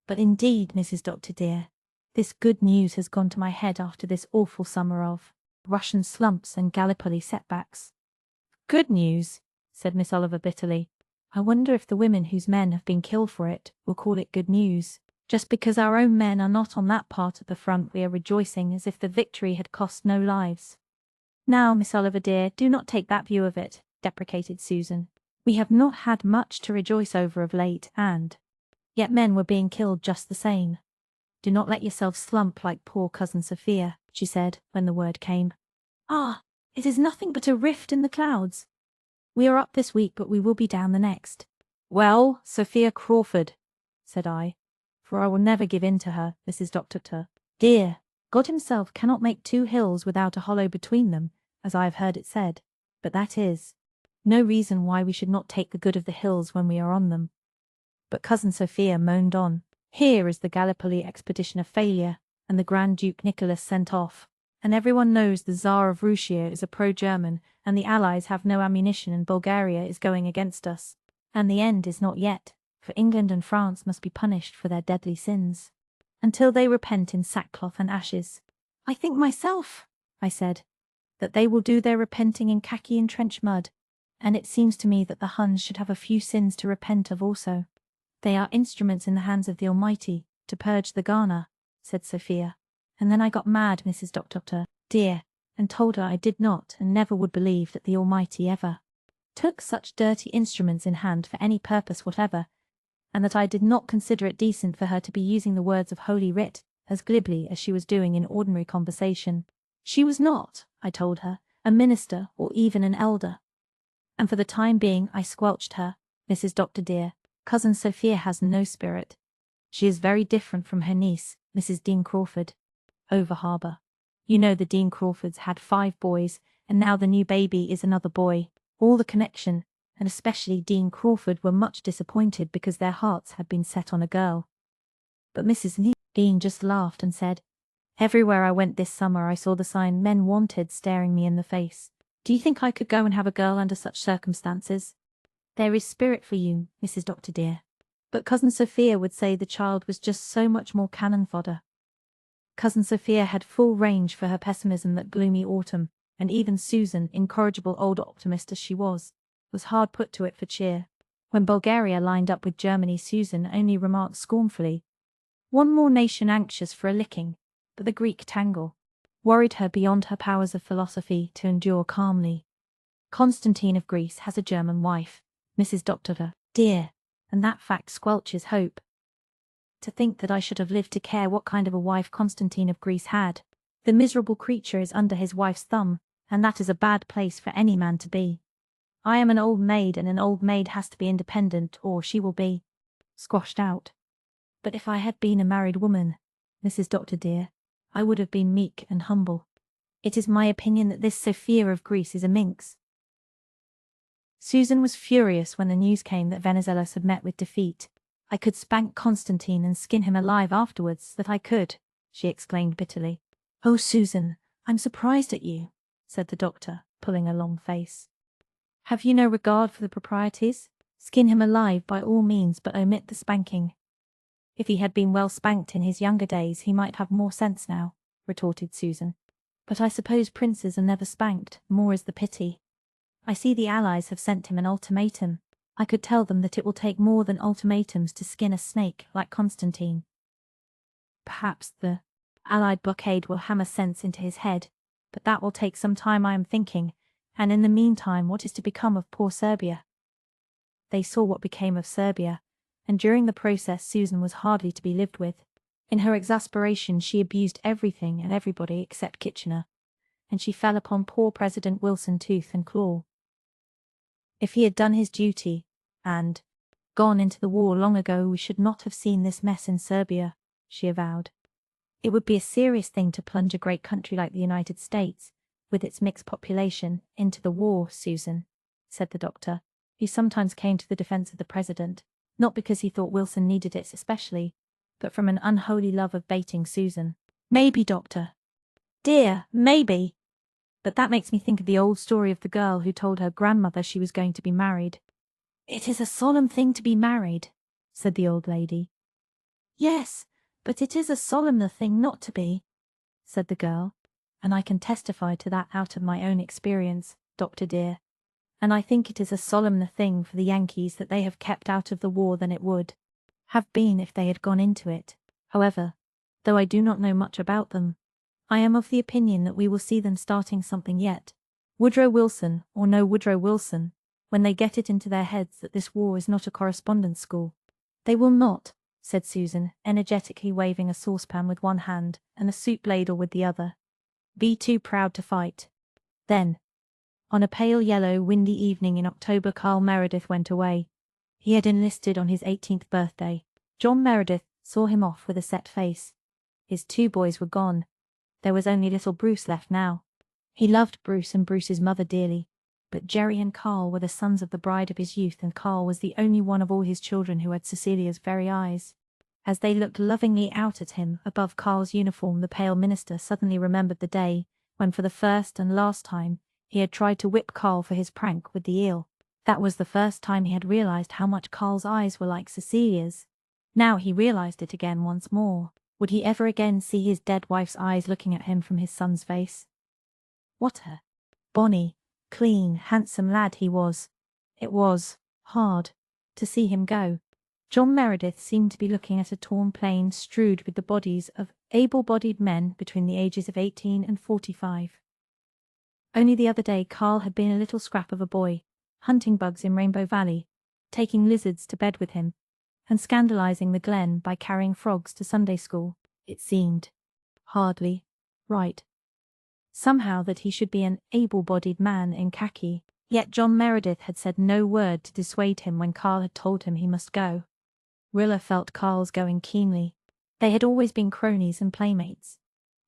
"But indeed, Mrs. Dr. dear, this good news has gone to my head after this awful summer of Russian slumps and Gallipoli setbacks." "Good news," said Miss Oliver bitterly. "I wonder if the women whose men have been killed for it will call it good news. Just because our own men are not on that part of the front we are rejoicing as if the victory had cost no lives." "Now, Miss Oliver dear, do not take that view of it," deprecated Susan. "We have not had much to rejoice over of late, and yet men were being killed just the same. Do not let yourself slump like poor Cousin Sophia," she said, when the word came. "Ah, it is nothing but a rift in the clouds. We are up this week, but we will be down the next." "Well, Sophia Crawford," said I, for I will never give in to her, Mrs. Dr. dear. God himself cannot make two hills without a hollow between them, as I have heard it said, but that is no reason why we should not take the good of the hills when we are on them. But Cousin Sophia moaned on. "Here is the Gallipoli expedition a failure, and the Grand Duke Nicholas sent off, and everyone knows the Tsar of Russia is a pro-German, and the Allies have no ammunition and Bulgaria is going against us, and the end is not yet. for England and France must be punished for their deadly sins, until they repent in sackcloth and ashes. I think myself, I said, that they will do their repenting in khaki and trench mud, and it seems to me that the Huns should have a few sins to repent of also. They are instruments in the hands of the Almighty, to purge the Ghana, said Sophia. And then I got mad, Mrs. Doctor, dear, and told her I did not and never would believe that the Almighty ever took such dirty instruments in hand for any purpose whatever, and that I did not consider it decent for her to be using the words of Holy Writ as glibly as she was doing in ordinary conversation. She was not, I told her, a minister or even an elder. And for the time being I squelched her. Mrs. Doctor dear, Cousin Sophia has no spirit. She is very different from her niece, Mrs. Dean Crawford. Over harbour. You know the Dean Crawfords had 5 boys, and now the new baby is another boy. All the connection, and especially Dean Crawford, were much disappointed because their hearts had been set on a girl. But Mrs. Dean just laughed and said, everywhere I went this summer I saw the sign Men Wanted staring me in the face. Do you think I could go and have a girl under such circumstances? There is spirit for you, Mrs. Doctor dear. But Cousin Sophia would say the child was just so much more cannon fodder. Cousin Sophia had full range for her pessimism that gloomy autumn, and even Susan, incorrigible old optimist as she was hard put to it for cheer. When Bulgaria lined up with Germany, Susan only remarked scornfully, one more nation anxious for a licking, but the Greek tangle worried her beyond her powers of philosophy to endure calmly. Constantine of Greece has a German wife, Mrs. Doctor dear, and that fact squelches hope. To think that I should have lived to care what kind of a wife Constantine of Greece had. The miserable creature is under his wife's thumb, and that is a bad place for any man to be. I am an old maid, and an old maid has to be independent, or she will be squashed out. But if I had been a married woman, Mrs. Doctor dear, I would have been meek and humble. It is my opinion that this Sophia of Greece is a minx. Susan was furious when the news came that Venizelos had met with defeat. I could spank Constantine and skin him alive afterwards, that I could, she exclaimed bitterly. Oh, Susan, I'm surprised at you, said the doctor, pulling a long face. Have you no regard for the proprieties? Skin him alive by all means, but omit the spanking. If he had been well spanked in his younger days, he might have more sense now, retorted Susan. But I suppose princes are never spanked, more is the pity. I see the Allies have sent him an ultimatum. I could tell them that it will take more than ultimatums to skin a snake like Constantine. Perhaps the Allied blockade will hammer sense into his head, but that will take some time, I am thinking, and in the meantime what is to become of poor Serbia? They saw what became of Serbia, and during the process Susan was hardly to be lived with. In her exasperation she abused everything and everybody except Kitchener, and she fell upon poor President Wilson tooth and claw. If he had done his duty, and gone into the war long ago, we should not have seen this mess in Serbia, she avowed. It would be a serious thing to plunge a great country like the United States, with its mixed population, into the war, Susan, said the doctor, who sometimes came to the defense of the president, not because he thought Wilson needed it especially, but from an unholy love of baiting Susan. Maybe, doctor. Dear, maybe. But that makes me think of the old story of the girl who told her grandmother she was going to be married. It is a solemn thing to be married, said the old lady. Yes, but it is a solemner thing not to be, said the girl, and I can testify to that out of my own experience, Doctor dear. And I think it is a solemner thing for the Yankees that they have kept out of the war than it would have been if they had gone into it. However, though I do not know much about them, I am of the opinion that we will see them starting something yet. Woodrow Wilson, or no Woodrow Wilson, when they get it into their heads that this war is not a correspondence school. They will not, said Susan, energetically waving a saucepan with one hand and a soup ladle with the other. Be too proud to fight. Then, on a pale yellow, windy evening in October, Carl Meredith went away. He had enlisted on his 18th birthday. John Meredith saw him off with a set face. His 2 boys were gone. There was only little Bruce left now. He loved Bruce and Bruce's mother dearly, but Jerry and Carl were the sons of the bride of his youth, and Carl was the only one of all his children who had Cecilia's very eyes. As they looked lovingly out at him above Carl's uniform, the pale minister suddenly remembered the day when, for the first and last time, he had tried to whip Carl for his prank with the eel. That was the first time he had realized how much Carl's eyes were like Cecilia's. Now he realized it again once more. Would he ever again see his dead wife's eyes looking at him from his son's face? What a bonny, clean, handsome lad he was. It was hard to see him go. John Meredith seemed to be looking at a torn plain strewed with the bodies of able-bodied men between the ages of 18 and 45. Only the other day Carl had been a little scrap of a boy, hunting bugs in Rainbow Valley, taking lizards to bed with him, and scandalizing the Glen by carrying frogs to Sunday school. It seemed hardly right. Somehow that he should be an able-bodied man in khaki. Yet John Meredith had said no word to dissuade him when Carl had told him he must go. Rilla felt Carl's going keenly. They had always been cronies and playmates.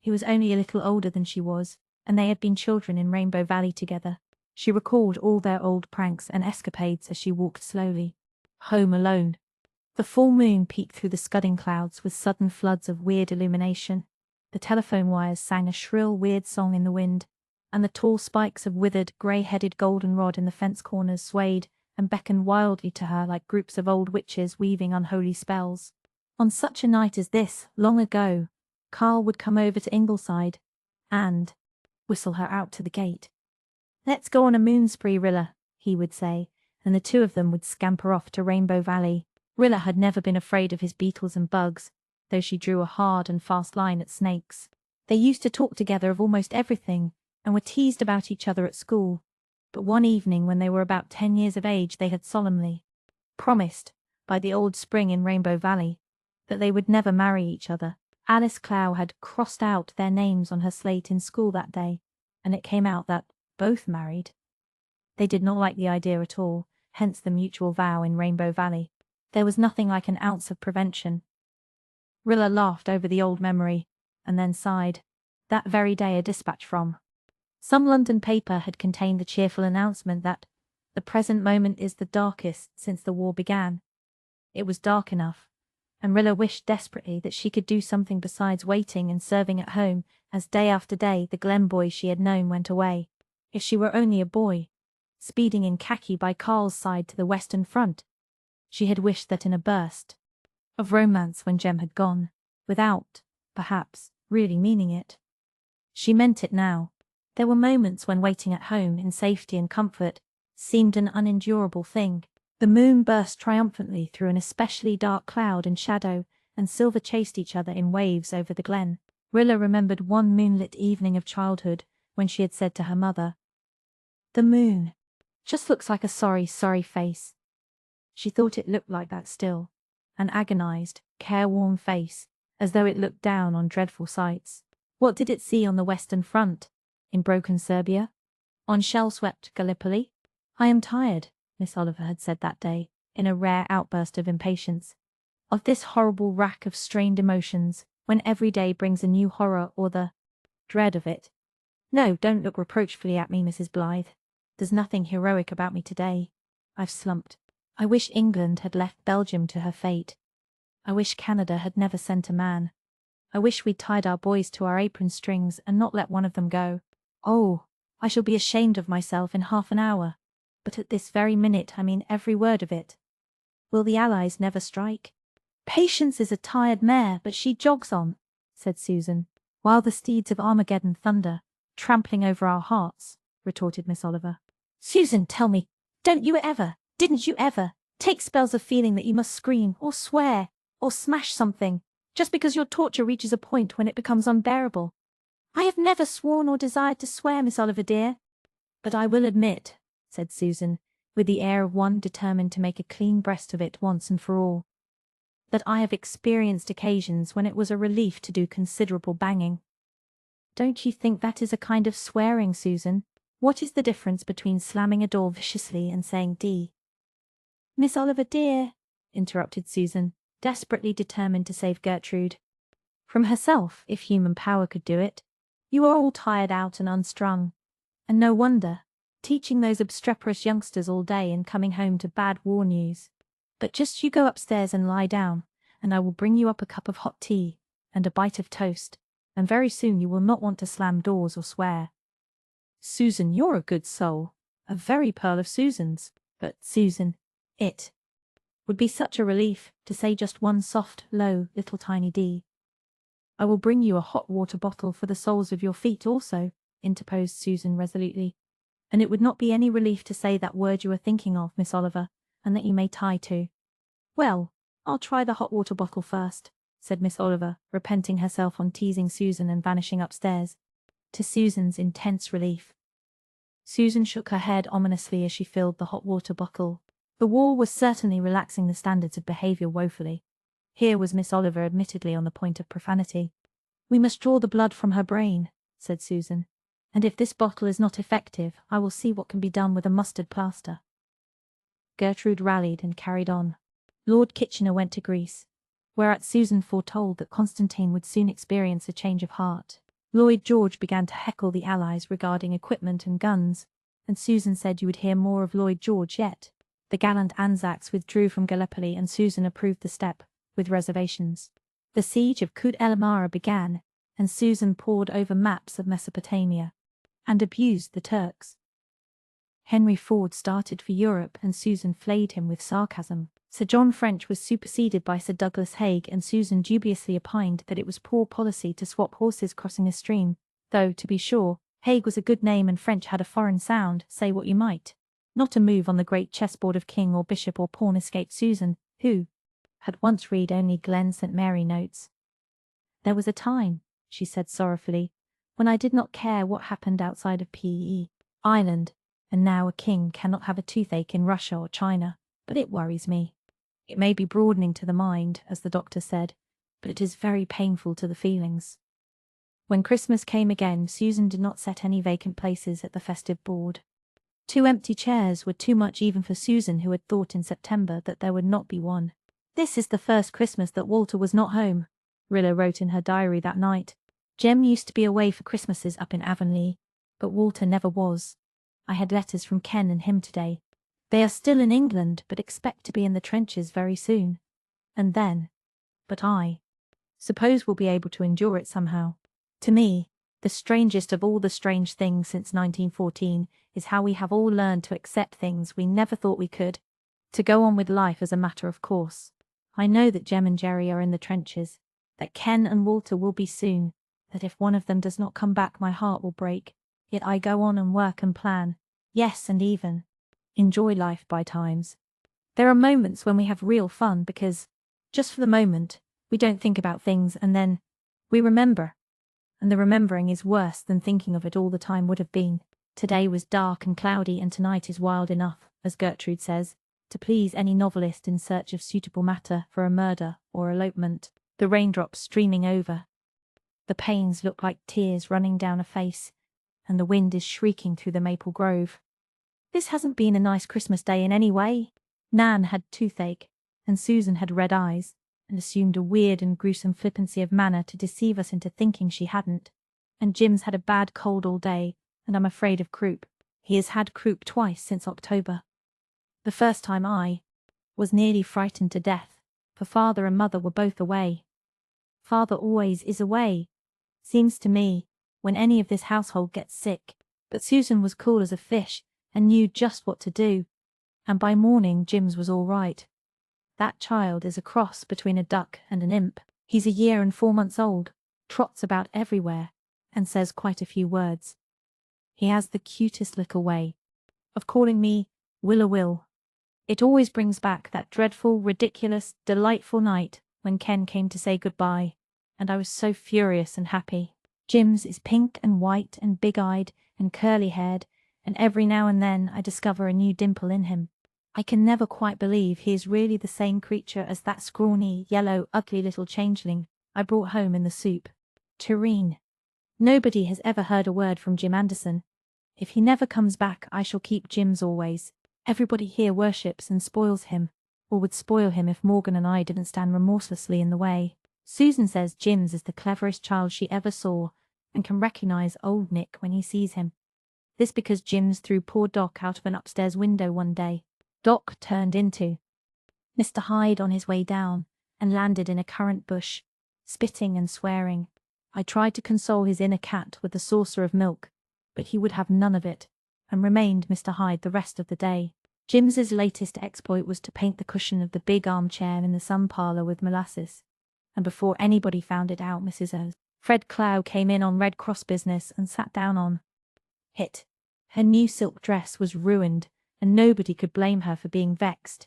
He was only a little older than she was, and they had been children in Rainbow Valley together. She recalled all their old pranks and escapades as she walked slowly home alone. The full moon peeked through the scudding clouds with sudden floods of weird illumination. The telephone wires sang a shrill, weird song in the wind, and the tall spikes of withered, grey-headed goldenrod in the fence corners swayed and beckoned wildly to her like groups of old witches weaving unholy spells. On such a night as this, long ago, Carl would come over to Ingleside and whistle her out to the gate. "Let's go on a moon spree, Rilla," he would say, and the two of them would scamper off to Rainbow Valley. Rilla had never been afraid of his beetles and bugs, though she drew a hard and fast line at snakes. They used to talk together of almost everything, and were teased about each other at school. But one evening when they were about 10 years of age they had solemnly promised, by the old spring in Rainbow Valley, that they would never marry each other. Alice Clow had crossed out their names on her slate in school that day, and it came out that both married. They did not like the idea at all, hence the mutual vow in Rainbow Valley. There was nothing like an ounce of prevention. Rilla laughed over the old memory, and then sighed. That very day a dispatch from some London paper had contained the cheerful announcement that the present moment is the darkest since the war began. It was dark enough, and Rilla wished desperately that she could do something besides waiting and serving at home as day after day the Glen boys she had known went away. If she were only a boy, speeding in khaki by Carl's side to the Western Front. She had wished that in a burst of romance when Jem had gone, without, perhaps, really meaning it. She meant it now. There were moments when waiting at home in safety and comfort seemed an unendurable thing. The moon burst triumphantly through an especially dark cloud and shadow, and silver chased each other in waves over the Glen. Rilla remembered one moonlit evening of childhood when she had said to her mother, "The moon just looks like a sorry, sorry face." She thought it looked like that still, an agonized, careworn face, as though it looked down on dreadful sights. What did it see on the Western Front? In broken Serbia? On shell-swept Gallipoli? "I am tired," Miss Oliver had said that day, in a rare outburst of impatience, "of this horrible rack of strained emotions, when every day brings a new horror or the dread of it. No, don't look reproachfully at me, Mrs. Blythe. There's nothing heroic about me today. I've slumped. I wish England had left Belgium to her fate. I wish Canada had never sent a man. I wish we'd tied our boys to our apron strings and not let one of them go. Oh, I shall be ashamed of myself in half an hour. But at this very minute I mean every word of it. Will the Allies never strike?" "Patience is a tired mare, but she jogs on," said Susan. "While the steeds of Armageddon thunder, trampling over our hearts," retorted Miss Oliver. "Susan, tell me, didn't you ever, take spells of feeling that you must scream, or swear, or smash something, just because your torture reaches a point when it becomes unbearable?" "I have never sworn or desired to swear, Miss Oliver dear." "But I will admit," said Susan, with the air of one determined to make a clean breast of it once and for all, "that I have experienced occasions when it was a relief to do considerable banging." "Don't you think that is a kind of swearing, Susan? What is the difference between slamming a door viciously and saying D?" "Miss Oliver dear," interrupted Susan, desperately determined to save Gertrude from herself, if human power could do it. "You are all tired out and unstrung. And no wonder, teaching those obstreperous youngsters all day and coming home to bad war news. But just you go upstairs and lie down, and I will bring you up a cup of hot tea and a bite of toast, and very soon you will not want to slam doors or swear." "Susan, you're a good soul, a very pearl of Susans," But, Susan, it would be such a relief to say just one soft, low, little tiny D. I will bring you a hot water bottle for the soles of your feet also, interposed Susan resolutely. And it would not be any relief to say that word you are thinking of, Miss Oliver, and that you may tie to. Well, I'll try the hot water bottle first, said Miss Oliver, repenting herself on teasing Susan and vanishing upstairs, to Susan's intense relief. Susan shook her head ominously as she filled the hot water bottle. The war was certainly relaxing the standards of behaviour woefully. Here was Miss Oliver admittedly on the point of profanity. We must draw the blood from her brain, said Susan, and if this bottle is not effective, I will see what can be done with a mustard plaster. Gertrude rallied and carried on. Lord Kitchener went to Greece, whereat Susan foretold that Constantine would soon experience a change of heart. Lloyd George began to heckle the Allies regarding equipment and guns, and Susan said you would hear more of Lloyd George yet. The gallant Anzacs withdrew from Gallipoli and Susan approved the step, with reservations. The siege of Kut el Amara began, and Susan pored over maps of Mesopotamia, and abused the Turks. Henry Ford started for Europe and Susan flayed him with sarcasm. Sir John French was superseded by Sir Douglas Haig and Susan dubiously opined that it was poor policy to swap horses crossing a stream, though, to be sure, Haig was a good name and French had a foreign sound, say what you might. Not a move on the great chessboard of king or bishop or pawn escaped Susan, who had once read only Glen St. Mary notes. There was a time, she said sorrowfully, when I did not care what happened outside of P.E. Island, and now a king cannot have a toothache in Russia or China, but it worries me. It may be broadening to the mind, as the doctor said, but it is very painful to the feelings. When Christmas came again, Susan did not set any vacant places at the festive board. 2 empty chairs were too much even for Susan, who had thought in September that there would not be one. This is the first Christmas that Walter was not home, Rilla wrote in her diary that night. Jem used to be away for Christmases up in Avonlea, but Walter never was. I had letters from Ken and him today. They are still in England, but expect to be in the trenches very soon. And then, but I suppose we'll be able to endure it somehow. To me, the strangest of all the strange things since 1914 is how we have all learned to accept things we never thought we could, to go on with life as a matter of course. I know that Jem and Jerry are in the trenches, that Ken and Walter will be soon, that if one of them does not come back my heart will break, yet I go on and work and plan, yes, and even enjoy life by times. There are moments when we have real fun because, just for the moment, we don't think about things and then we remember. And the remembering is worse than thinking of it all the time would have been. Today was dark and cloudy and tonight is wild enough, as Gertrude says, to please any novelist in search of suitable matter for a murder or elopement. The raindrops streaming over. The panes look like tears running down a face, and the wind is shrieking through the maple grove. This hasn't been a nice Christmas day in any way. Nan had toothache, and Susan had red eyes, and assumed a weird and gruesome flippancy of manner to deceive us into thinking she hadn't. And Jim's had a bad cold all day, and I'm afraid of croup. He has had croup twice since October. The first time I was nearly frightened to death, for Father and Mother were both away. Father always is away, seems to me, when any of this household gets sick, but Susan was cool as a fish, and knew just what to do, and by morning Jim's was all right. That child is a cross between a duck and an imp. He's a year and 4 months old, trots about everywhere, and says quite a few words. He has the cutest little way of calling me Willa Will. It always brings back that dreadful, ridiculous, delightful night when Ken came to say goodbye, and I was so furious and happy. Jim's is pink and white and big-eyed and curly-haired, and every now and then I discover a new dimple in him. I can never quite believe he is really the same creature as that scrawny, yellow, ugly little changeling I brought home in the soup tureen. Nobody has ever heard a word from Jim Anderson. If he never comes back, I shall keep Jim's always. Everybody here worships and spoils him, or would spoil him if Morgan and I didn't stand remorselessly in the way. Susan says Jim's is the cleverest child she ever saw, and can recognize old Nick when he sees him. This because Jim's threw poor Doc out of an upstairs window one day. Doc turned into Mr. Hyde on his way down, and landed in a currant bush, spitting and swearing. I tried to console his inner cat with a saucer of milk, but he would have none of it, and remained Mr. Hyde the rest of the day. Jim's latest exploit was to paint the cushion of the big armchair in the sun parlor with molasses. And before anybody found it out, Mrs. Fred Clow came in on Red Cross business and sat down on it. Her new silk dress was ruined, and nobody could blame her for being vexed.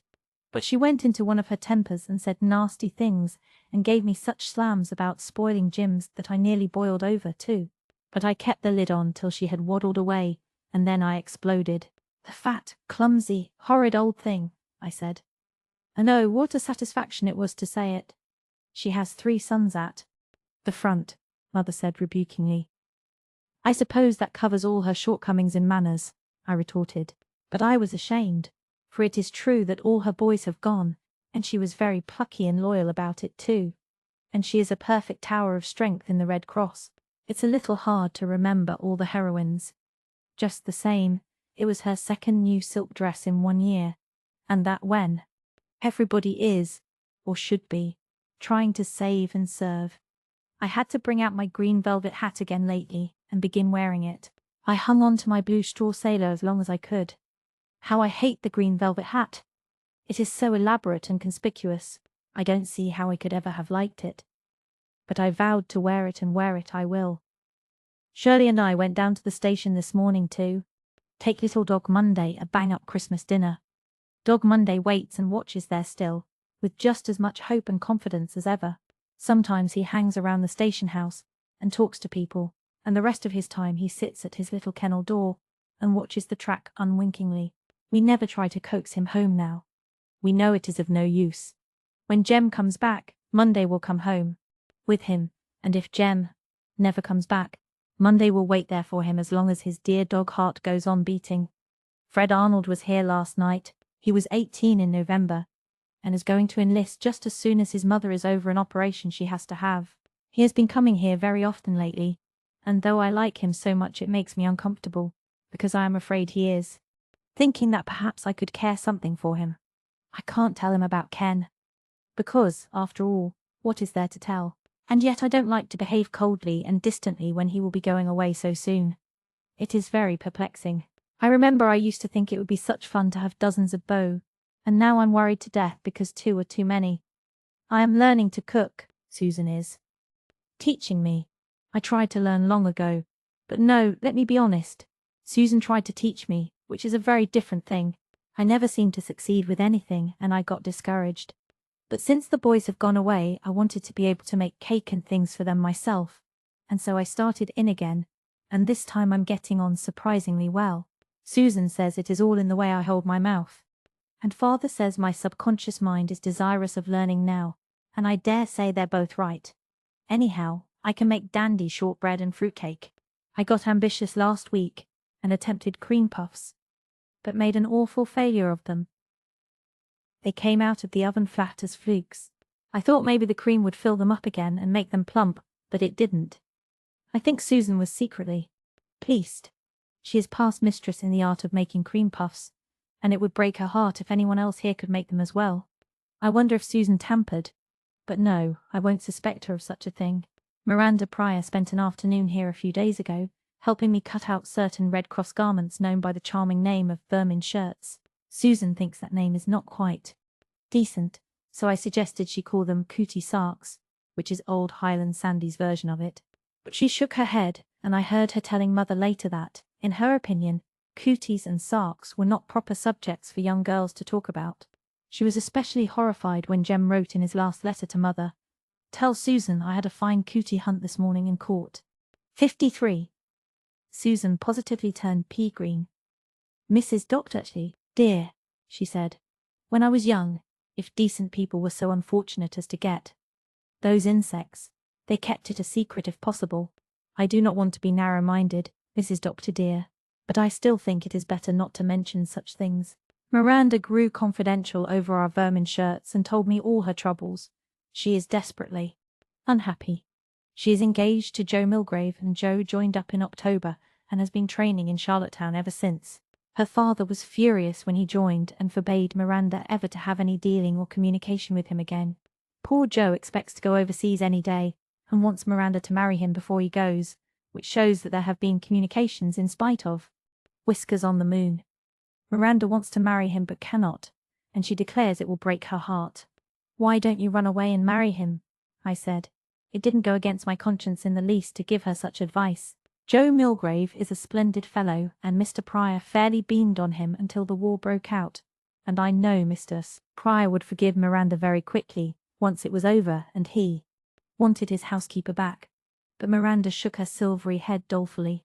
But she went into one of her tempers and said nasty things, and gave me such slams about spoiling Jim's that I nearly boiled over too. But I kept the lid on till she had waddled away, and then I exploded. "The fat, clumsy, horrid old thing," I said. And oh, what a satisfaction it was to say it. She has 3 sons at the front, Mother said rebukingly. "I suppose that covers all her shortcomings in manners," I retorted. But I was ashamed, for it is true that all her boys have gone, and she was very plucky and loyal about it too. And she is a perfect tower of strength in the Red Cross. It's a little hard to remember all the heroines. Just the same, it was her second new silk dress in 1 year, and that when everybody is, or should be, trying to save and serve. I had to bring out my green velvet hat again lately and begin wearing it. I hung on to my blue straw sailor as long as I could. How I hate the green velvet hat! It is so elaborate and conspicuous. I don't see how I could ever have liked it. But I vowed to wear it, and wear it I will. Shirley and I went down to the station this morning to take little Dog Monday a bang-up Christmas dinner. Dog Monday waits and watches there still, with just as much hope and confidence as ever. Sometimes he hangs around the station house and talks to people, and the rest of his time he sits at his little kennel door and watches the track unwinkingly. We never try to coax him home now. We know it is of no use. When Jem comes back, Monday will come home with him, and if Jem never comes back, Monday will wait there for him as long as his dear dog heart goes on beating. Fred Arnold was here last night. He was 18 in November, and is going to enlist just as soon as his mother is over an operation she has to have. He has been coming here very often lately, and though I like him so much it makes me uncomfortable, because I am afraid he is thinking that perhaps I could care something for him. I can't tell him about Ken, because, after all, what is there to tell? And yet I don't like to behave coldly and distantly when he will be going away so soon. It is very perplexing. I remember I used to think it would be such fun to have dozens of beaux, and now I'm worried to death because 2 are too many. I am learning to cook, Susan is teaching me. I tried to learn long ago, but no, let me be honest. Susan tried to teach me, which is a very different thing. I never seemed to succeed with anything, and I got discouraged. But since the boys have gone away, I wanted to be able to make cake and things for them myself, and so I started in again, and this time I'm getting on surprisingly well. Susan says it is all in the way I hold my mouth. And Father says my subconscious mind is desirous of learning now, and I dare say they're both right. Anyhow, I can make dandy shortbread and fruitcake. I got ambitious last week and attempted cream puffs, but made an awful failure of them. They came out of the oven flat as flakes. I thought maybe the cream would fill them up again and make them plump, but it didn't. I think Susan was secretly pleased. She is past mistress in the art of making cream puffs, and it would break her heart if anyone else here could make them as well. I wonder if Susan tampered. But no, I won't suspect her of such a thing. Miranda Pryor spent an afternoon here a few days ago, helping me cut out certain Red Cross garments known by the charming name of vermin shirts. Susan thinks that name is not quite decent, so I suggested she call them cootie sarks, which is old Highland Sandy's version of it. But she shook her head, and I heard her telling Mother later that, in her opinion, cooties and sarks were not proper subjects for young girls to talk about. She was especially horrified when Jem wrote in his last letter to Mother, "Tell Susan I had a fine cootie hunt this morning in court." 53. Susan positively turned pea-green. "Mrs. Doctorty, dear," she said, "when I was young, if decent people were so unfortunate as to get those insects, they kept it a secret if possible. I do not want to be narrow-minded, Mrs. Doctor dear, but I still think it is better not to mention such things." Miranda grew confidential over our vermin shirts and told me all her troubles. She is desperately unhappy. She is engaged to Joe Milgrave, and Joe joined up in October and has been training in Charlottetown ever since. Her father was furious when he joined and forbade Miranda ever to have any dealing or communication with him again. Poor Joe expects to go overseas any day and wants Miranda to marry him before he goes, which shows that there have been communications in spite of Whiskers on the Moon. Miranda wants to marry him but cannot, and she declares it will break her heart. Why don't you run away and marry him? I said. It didn't go against my conscience in the least to give her such advice. Joe Milgrave is a splendid fellow, and Mr. Pryor fairly beamed on him until the war broke out. And I know Mr. Pryor would forgive Miranda very quickly, once it was over, and he wanted his housekeeper back. But Miranda shook her silvery head dolefully.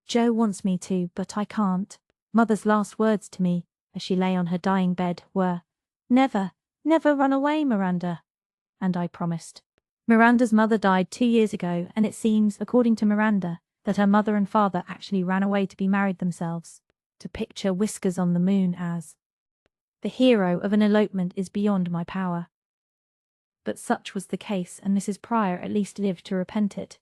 Joe wants me to, but I can't. Mother's last words to me, as she lay on her dying bed, were, "Never, never run away, Miranda." And I promised. Miranda's mother died 2 years ago, and it seems, according to Miranda, that her mother and father actually ran away to be married themselves. To picture Whiskers on the Moon as the hero of an elopement is beyond my power. But such was the case, and Mrs. Pryor at least lived to repent it.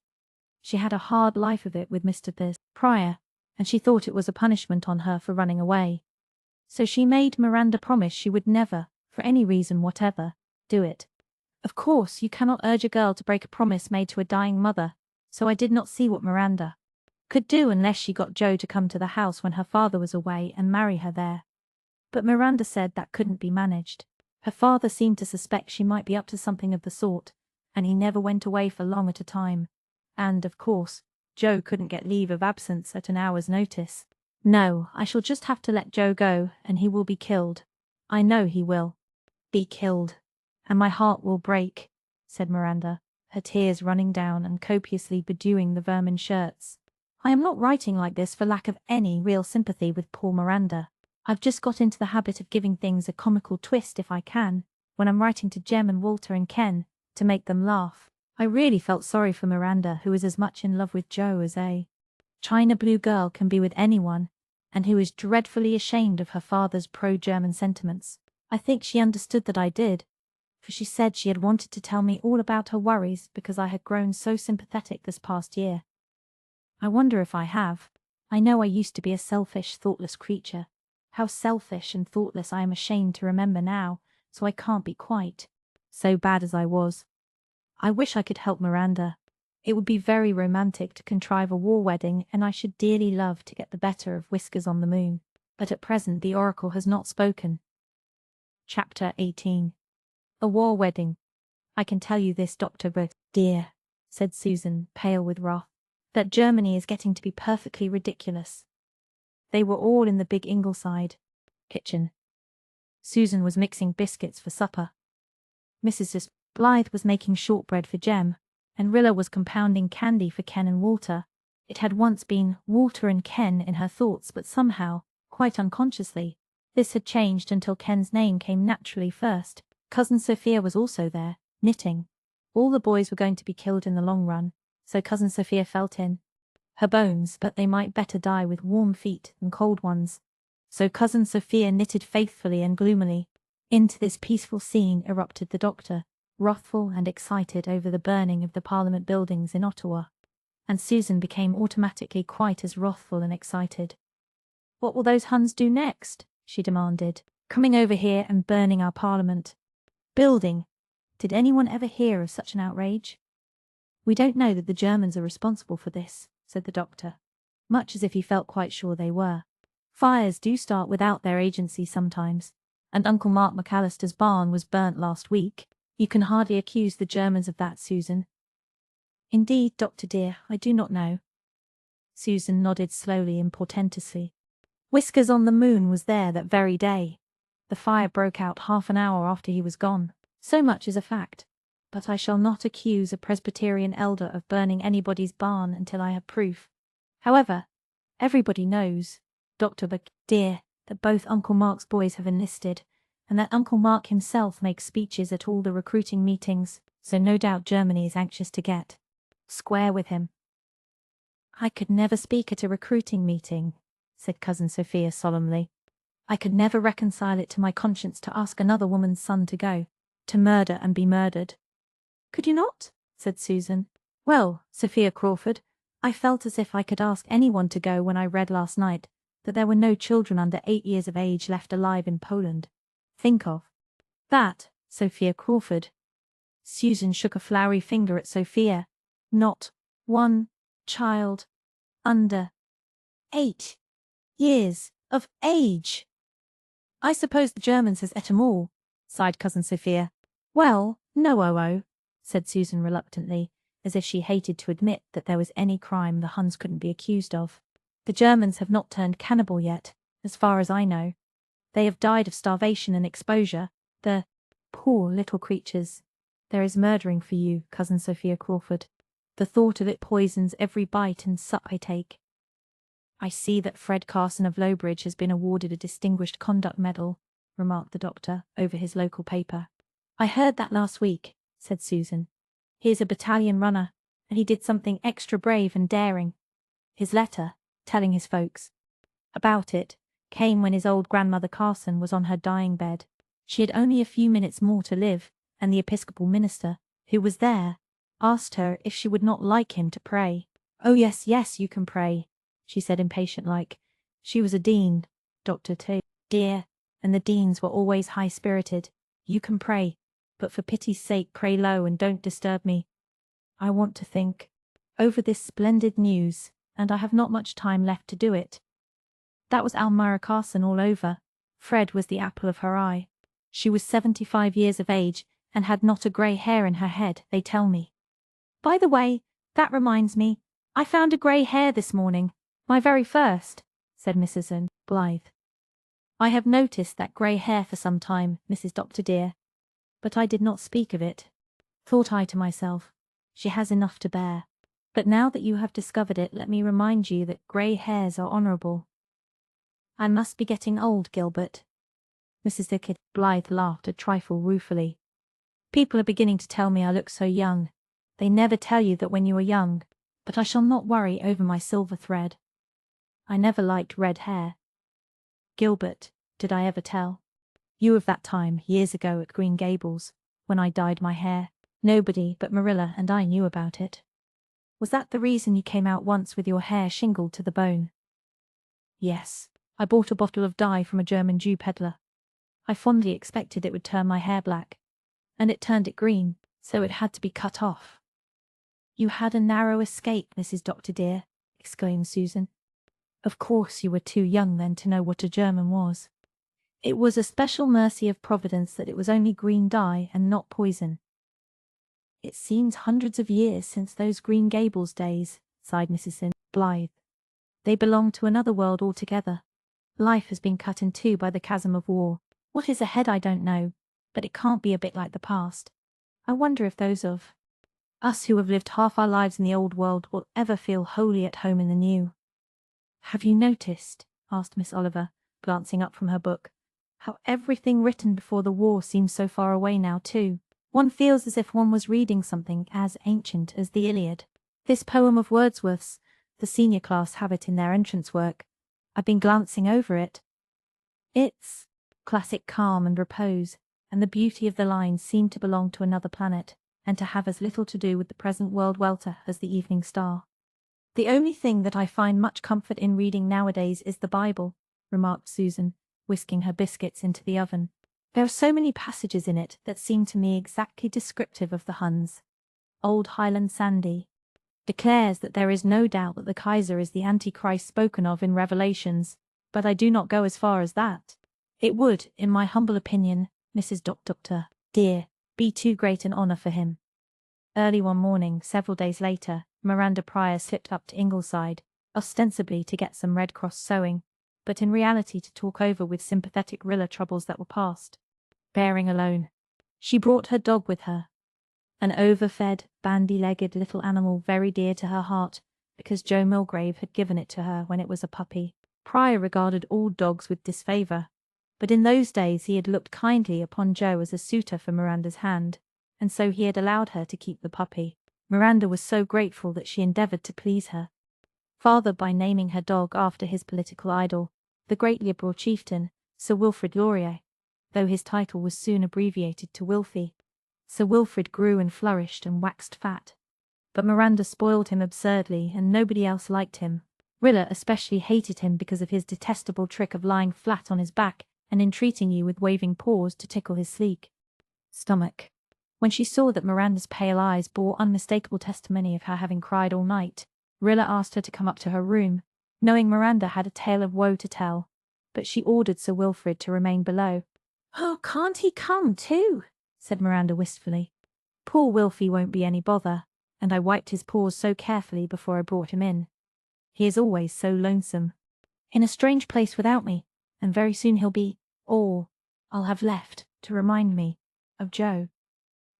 She had a hard life of it with Mr. Pryor, and she thought it was a punishment on her for running away. So she made Miranda promise she would never, for any reason whatever, do it. Of course, you cannot urge a girl to break a promise made to a dying mother, so I did not see what Miranda could do unless she got Joe to come to the house when her father was away and marry her there. But Miranda said that couldn't be managed. Her father seemed to suspect she might be up to something of the sort, and he never went away for long at a time. And, of course, Joe couldn't get leave of absence at an hour's notice. No, I shall just have to let Joe go, and he will be killed. I know he will be killed, and my heart will break, said Miranda, her tears running down and copiously bedewing the vermin shirts. I am not writing like this for lack of any real sympathy with poor Miranda. I've just got into the habit of giving things a comical twist if I can, when I'm writing to Jem and Walter and Ken, to make them laugh. I really felt sorry for Miranda, who is as much in love with Joe as a China blue girl can be with anyone, and who is dreadfully ashamed of her father's pro-German sentiments. I think she understood that I did, for she said she had wanted to tell me all about her worries because I had grown so sympathetic this past year. I wonder if I have. I know I used to be a selfish, thoughtless creature. How selfish and thoughtless I am ashamed to remember now, so I can't be quite so bad as I was. I wish I could help Miranda. It would be very romantic to contrive a war wedding, and I should dearly love to get the better of Whiskers on the Moon. But at present the oracle has not spoken. Chapter 18. A war wedding. I can tell you this, Dr. Books, dear, said Susan, pale with wrath, that Germany is getting to be perfectly ridiculous. They were all in the big Ingleside kitchen. Susan was mixing biscuits for supper. Mrs. Blythe was making shortbread for Jem, and Rilla was compounding candy for Ken and Walter. It had once been Walter and Ken in her thoughts, but somehow, quite unconsciously, this had changed until Ken's name came naturally first. Cousin Sophia was also there, knitting. All the boys were going to be killed in the long run, so Cousin Sophia felt in her bones, but they might better die with warm feet than cold ones. So Cousin Sophia knitted faithfully and gloomily. Into this peaceful scene erupted the doctor, wrathful and excited over the burning of the Parliament buildings in Ottawa. And Susan became automatically quite as wrathful and excited. What will those Huns do next? She demanded. Coming over here and burning our Parliament building. Did anyone ever hear of such an outrage? We don't know that the Germans are responsible for this, said the doctor, much as if he felt quite sure they were. Fires do start without their agency sometimes, and Uncle Mark McAllister's barn was burnt last week. You can hardly accuse the Germans of that, Susan. Indeed, Doctor dear, I do not know. Susan nodded slowly and portentously. Whiskers on the Moon was there that very day. The fire broke out half an hour after he was gone. So much is a fact. But I shall not accuse a Presbyterian elder of burning anybody's barn until I have proof. However, everybody knows, Dr. dear, that both Uncle Mark's boys have enlisted, and that Uncle Mark himself makes speeches at all the recruiting meetings, so no doubt Germany is anxious to get square with him. I could never speak at a recruiting meeting, said Cousin Sophia solemnly. I could never reconcile it to my conscience to ask another woman's son to go, to murder and be murdered. Could you not? Said Susan. Well, Sophia Crawford, I felt as if I could ask anyone to go when I read last night that there were no children under 8 years of age left alive in Poland. Think of that, Sophia Crawford. Susan shook a floury finger at Sophia. Not one child under 8 years of age. I suppose the Germans has et 'em all, sighed Cousin Sophia. Well, no, said Susan reluctantly, as if she hated to admit that there was any crime the Huns couldn't be accused of. The Germans have not turned cannibal yet, as far as I know. They have died of starvation and exposure. The poor little creatures. There is murdering for you, Cousin Sophia Crawford. The thought of it poisons every bite and sup I take. I see that Fred Carson of Lowbridge has been awarded a Distinguished Conduct Medal, remarked the doctor over his local paper. I heard that last week, said Susan. He is a battalion runner, and he did something extra brave and daring. His letter, telling his folks about it, came when his old grandmother Carson was on her dying bed. She had only a few minutes more to live, and the Episcopal minister, who was there, asked her if she would not like him to pray. Oh yes, yes, you can pray, she said impatient-like. She was a dean, Doctor too, dear, and the deans were always high-spirited. You can pray, but for pity's sake pray low and don't disturb me. I want to think over this splendid news, and I have not much time left to do it. That was Almira Carson all over. Fred was the apple of her eye. She was 75 years of age, and had not a grey hair in her head, they tell me. By the way, that reminds me, I found a grey hair this morning, my very first, said Mrs. Blythe. I have noticed that grey hair for some time, Mrs. Doctor dear, but I did not speak of it. Thought I to myself, she has enough to bear. But now that you have discovered it, let me remind you that grey hairs are honourable. I must be getting old, Gilbert. Mrs. Blythe laughed a trifle ruefully. People are beginning to tell me I look so young. They never tell you that when you are young, but I shall not worry over my silver thread. I never liked red hair. Gilbert, did I ever tell you of that time, years ago at Green Gables, when I dyed my hair? Nobody but Marilla and I knew about it. Was that the reason you came out once with your hair shingled to the bone? Yes, I bought a bottle of dye from a German Jew peddler. I fondly expected it would turn my hair black, and it turned it green, so it had to be cut off. You had a narrow escape, Mrs. Doctor dear, exclaimed Susan. Of course you were too young then to know what a German was. It was a special mercy of Providence that it was only green dye and not poison. It seems hundreds of years since those Green Gables days, sighed Mrs. Blythe. They belong to another world altogether. Life has been cut in two by the chasm of war. What is ahead I don't know, but it can't be a bit like the past. I wonder if those of us who have lived half our lives in the old world will ever feel wholly at home in the new. Have you noticed, asked Miss Oliver, glancing up from her book, how everything written before the war seems so far away now too? One feels as if one was reading something as ancient as the Iliad. This poem of Wordsworth's, the senior class have it in their entrance work. I've been glancing over it. It's classic calm and repose, and the beauty of the lines seem to belong to another planet, and to have as little to do with the present world welter as the evening star. The only thing that I find much comfort in reading nowadays is the Bible, remarked Susan, whisking her biscuits into the oven. There are so many passages in it that seem to me exactly descriptive of the Huns. Old Highland Sandy declares that there is no doubt that the Kaiser is the Antichrist spoken of in Revelations, but I do not go as far as that. It would, in my humble opinion, Mrs. Doctor dear, be too great an honour for him. Early one morning, several days later, Miranda Pryor slipped up to Ingleside, ostensibly to get some Red Cross sewing, but in reality to talk over with sympathetic Rilla troubles that were past. Bearing alone. She brought her dog with her, an overfed, bandy-legged little animal very dear to her heart, because Joe Milgrave had given it to her when it was a puppy. Pryor regarded all dogs with disfavour, but in those days he had looked kindly upon Joe as a suitor for Miranda's hand, and so he had allowed her to keep the puppy. Miranda was so grateful that she endeavoured to please her father by naming her dog after his political idol, the great Liberal chieftain, Sir Wilfrid Laurier, though his title was soon abbreviated to Wilfie. Sir Wilfrid grew and flourished and waxed fat, but Miranda spoiled him absurdly, and nobody else liked him. Rilla especially hated him because of his detestable trick of lying flat on his back and entreating you with waving paws to tickle his sleek stomach. When she saw that Miranda's pale eyes bore unmistakable testimony of her having cried all night, Rilla asked her to come up to her room, knowing Miranda had a tale of woe to tell, but she ordered Sir Wilfrid to remain below. "Oh, can't he come too?" said Miranda wistfully. "Poor Wilfie won't be any bother, and I wiped his paws so carefully before I brought him in. He is always so lonesome, in a strange place without me, and very soon he'll be all I'll have left to remind me of Joe."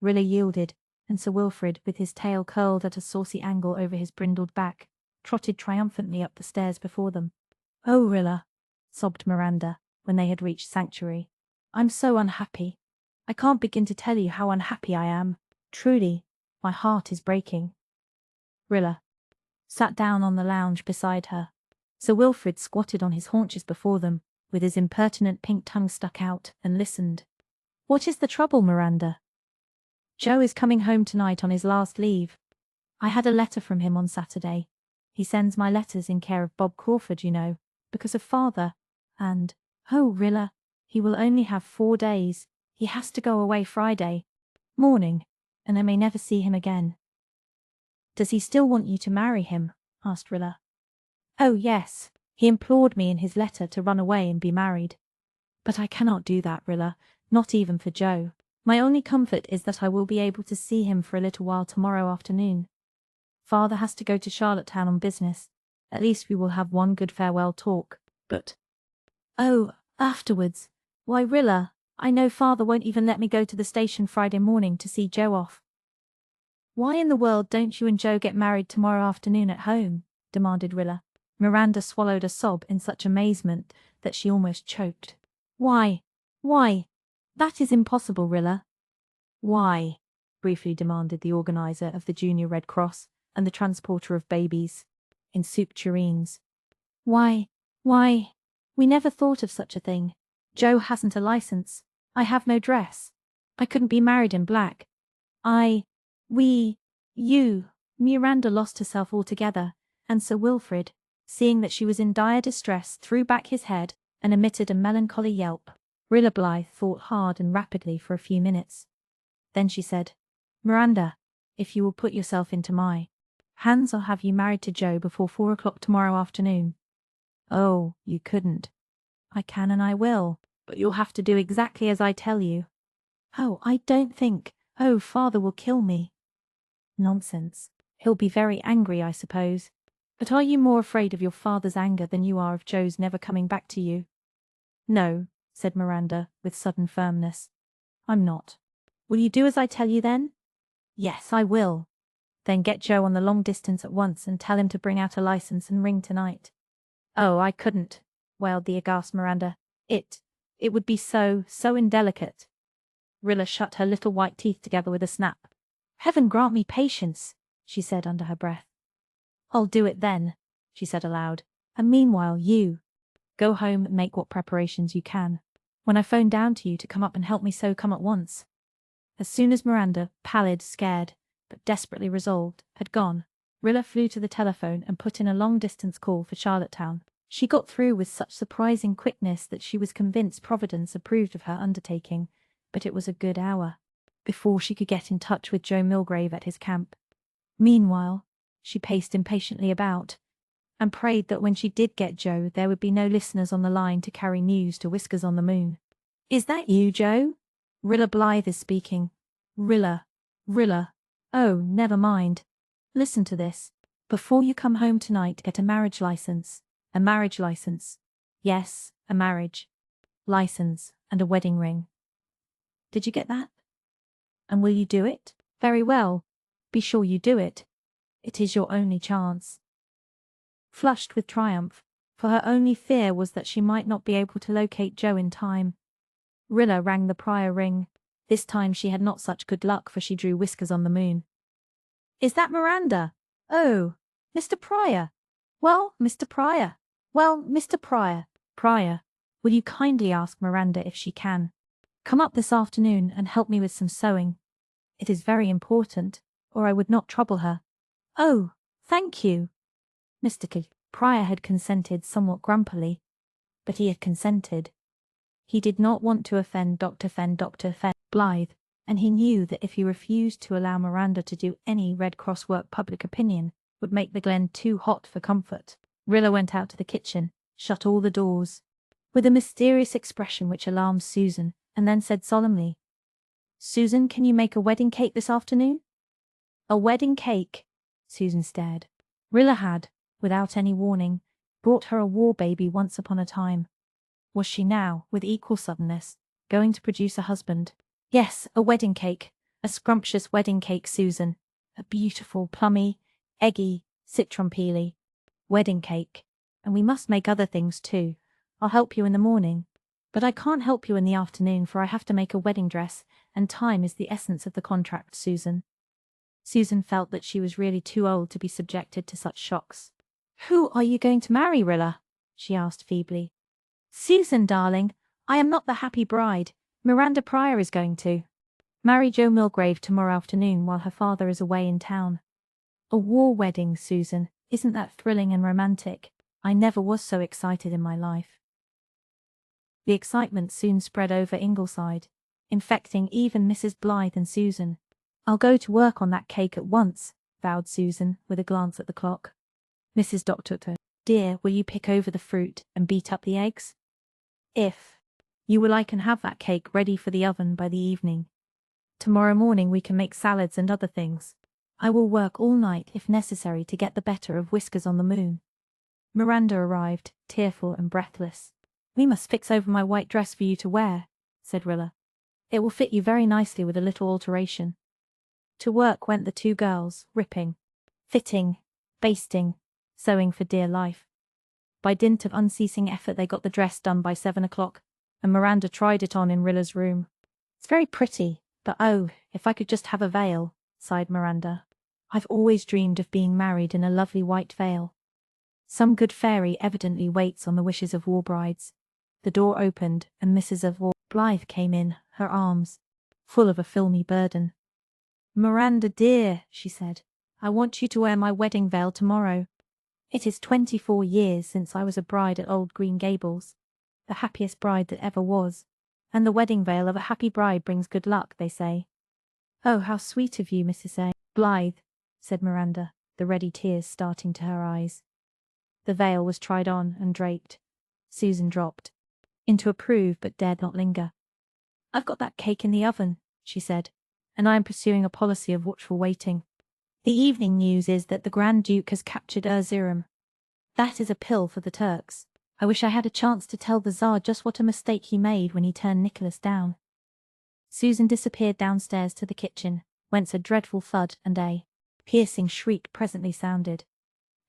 Rilla yielded, and Sir Wilfrid, with his tail curled at a saucy angle over his brindled back, trotted triumphantly up the stairs before them. "Oh, Rilla," sobbed Miranda, when they had reached sanctuary. "I'm so unhappy. I can't begin to tell you how unhappy I am. Truly, my heart is breaking." Rilla sat down on the lounge beside her. Sir Wilfrid squatted on his haunches before them, with his impertinent pink tongue stuck out, and listened. "What is the trouble, Miranda?" "Joe is coming home tonight on his last leave. I had a letter from him on Saturday. He sends my letters in care of Bob Crawford, you know, because of father, and, oh, Rilla, he will only have 4 days. He has to go away Friday morning, and I may never see him again." "Does he still want you to marry him?" asked Rilla. "Oh, yes. He implored me in his letter to run away and be married. But I cannot do that, Rilla, not even for Joe. My only comfort is that I will be able to see him for a little while tomorrow afternoon. Father has to go to Charlottetown on business. At least we will have one good farewell talk. But, oh, afterwards. Why, Rilla, I know father won't even let me go to the station Friday morning to see Joe off." "Why in the world don't you and Joe get married tomorrow afternoon at home?" demanded Rilla. Miranda swallowed a sob in such amazement that she almost choked. Why, that is impossible, Rilla." "Why?" briefly demanded the organizer of the Junior Red Cross and the transporter of babies in soup tureens. Why, we never thought of such a thing. Joe hasn't a license. I have no dress. I couldn't be married in black. Miranda lost herself altogether, and Sir Wilfrid, seeing that she was in dire distress, threw back his head and emitted a melancholy yelp. Rilla Blythe thought hard and rapidly for a few minutes. Then she said, "Miranda, if you will put yourself into my hands, I'll have you married to Joe before 4 o'clock tomorrow afternoon." "Oh, you couldn't." "I can and I will, but you'll have to do exactly as I tell you." "Oh, I don't think. Oh, father will kill me." "Nonsense. He'll be very angry, I suppose. But are you more afraid of your father's anger than you are of Joe's never coming back to you?" "No," said Miranda, with sudden firmness. "I'm not." "Will you do as I tell you then?" "Yes, I will." "Then get Joe on the long distance at once and tell him to bring out a license and ring tonight." "Oh, I couldn't," wailed the aghast Miranda. It would be so indelicate." Rilla shut her little white teeth together with a snap. "Heaven grant me patience," she said under her breath. "I'll do it then," she said aloud. "And meanwhile you go home and make what preparations you can. When I phone down to you to come up and help me sew, come at once." As soon as Miranda, pallid, scared, but desperately resolved, had gone, Rilla flew to the telephone and put in a long-distance call for Charlottetown. She got through with such surprising quickness that she was convinced Providence approved of her undertaking, but it was a good hour before she could get in touch with Joe Milgrave at his camp. Meanwhile, she paced impatiently about, and prayed that when she did get Joe, there would be no listeners on the line to carry news to Whiskers on the Moon. "Is that you, Joe? Rilla Blythe is speaking." Rilla. Oh, never mind. Listen to this. Before you come home tonight, get a marriage license. A marriage license. Yes, a marriage license and a wedding ring. Did you get that? And will you do it? Very well. Be sure you do it. It is your only chance." Flushed with triumph, for her only fear was that she might not be able to locate Joe in time, Rilla rang the Pryor ring. This time she had not such good luck, for she drew Whiskers on the Moon. "Is that Miranda? Oh, Mr. Pryor. Well, Mr. Pryor. Pryor, will you kindly ask Miranda if she can come up this afternoon and help me with some sewing? It is very important, or I would not trouble her." "Oh, thank you." Mr. Pryor had consented somewhat grumpily, but he had consented. He did not want to offend Dr. Blythe, and he knew that if he refused to allow Miranda to do any Red Cross work, public opinion would make the Glen too hot for comfort. Rilla went out to the kitchen, shut all the doors, with a mysterious expression which alarmed Susan, and then said solemnly, "Susan, can you make a wedding cake this afternoon?" A wedding cake? Susan stared. Rilla had, without any warning, brought her a war baby once upon a time. Was she now, with equal suddenness, going to produce a husband? Yes, a wedding cake. A scrumptious wedding cake, Susan. A beautiful, plummy, eggy, citron-peely wedding cake. And we must make other things too. I'll help you in the morning. But I can't help you in the afternoon, for I have to make a wedding dress, and time is the essence of the contract, Susan. Susan felt that she was really too old to be subjected to such shocks. "Who are you going to marry, Rilla?" she asked feebly. "Susan, darling, I am not the happy bride. Miranda Pryor is going to marry Joe Milgrave tomorrow afternoon while her father is away in town." "A war wedding, Susan. Isn't that thrilling and romantic? I never was so excited in my life." The excitement soon spread over Ingleside, infecting even Mrs. Blythe and Susan. "I'll go to work on that cake at once," vowed Susan, with a glance at the clock. Mrs. Doctor, "Dear, will you pick over the fruit and beat up the eggs? If you will, I can have that cake ready for the oven by the evening. Tomorrow morning we can make salads and other things. I will work all night if necessary to get the better of Whiskers on the Moon." Miranda arrived, tearful and breathless. "We must fix over my white dress for you to wear," said Rilla. "It will fit you very nicely with a little alteration." To work went the two girls, ripping, fitting, basting, sewing for dear life. By dint of unceasing effort they got the dress done by 7 o'clock, and Miranda tried it on in Rilla's room. "It's very pretty, but oh, if I could just have a veil," sighed Miranda. "I've always dreamed of being married in a lovely white veil." Some good fairy evidently waits on the wishes of war brides. The door opened, and Mrs. of Blythe came in, her arms full of a filmy burden. "Miranda, dear," she said, "I want you to wear my wedding veil tomorrow. It is 24 years since I was a bride at old Green Gables, the happiest bride that ever was, and the wedding veil of a happy bride brings good luck, they say." "Oh, how sweet of you, Mrs. A. Blythe," said Miranda, the ready tears starting to her eyes. The veil was tried on and draped. Susan dropped into a prove but dared not linger. "I've got that cake in the oven," she said, "and I am pursuing a policy of watchful waiting. The evening news is that the Grand Duke has captured Erzurum. That is a pill for the Turks. I wish I had a chance to tell the Tsar just what a mistake he made when he turned Nicholas down." Susan disappeared downstairs to the kitchen, whence a dreadful thud and a piercing shriek presently sounded.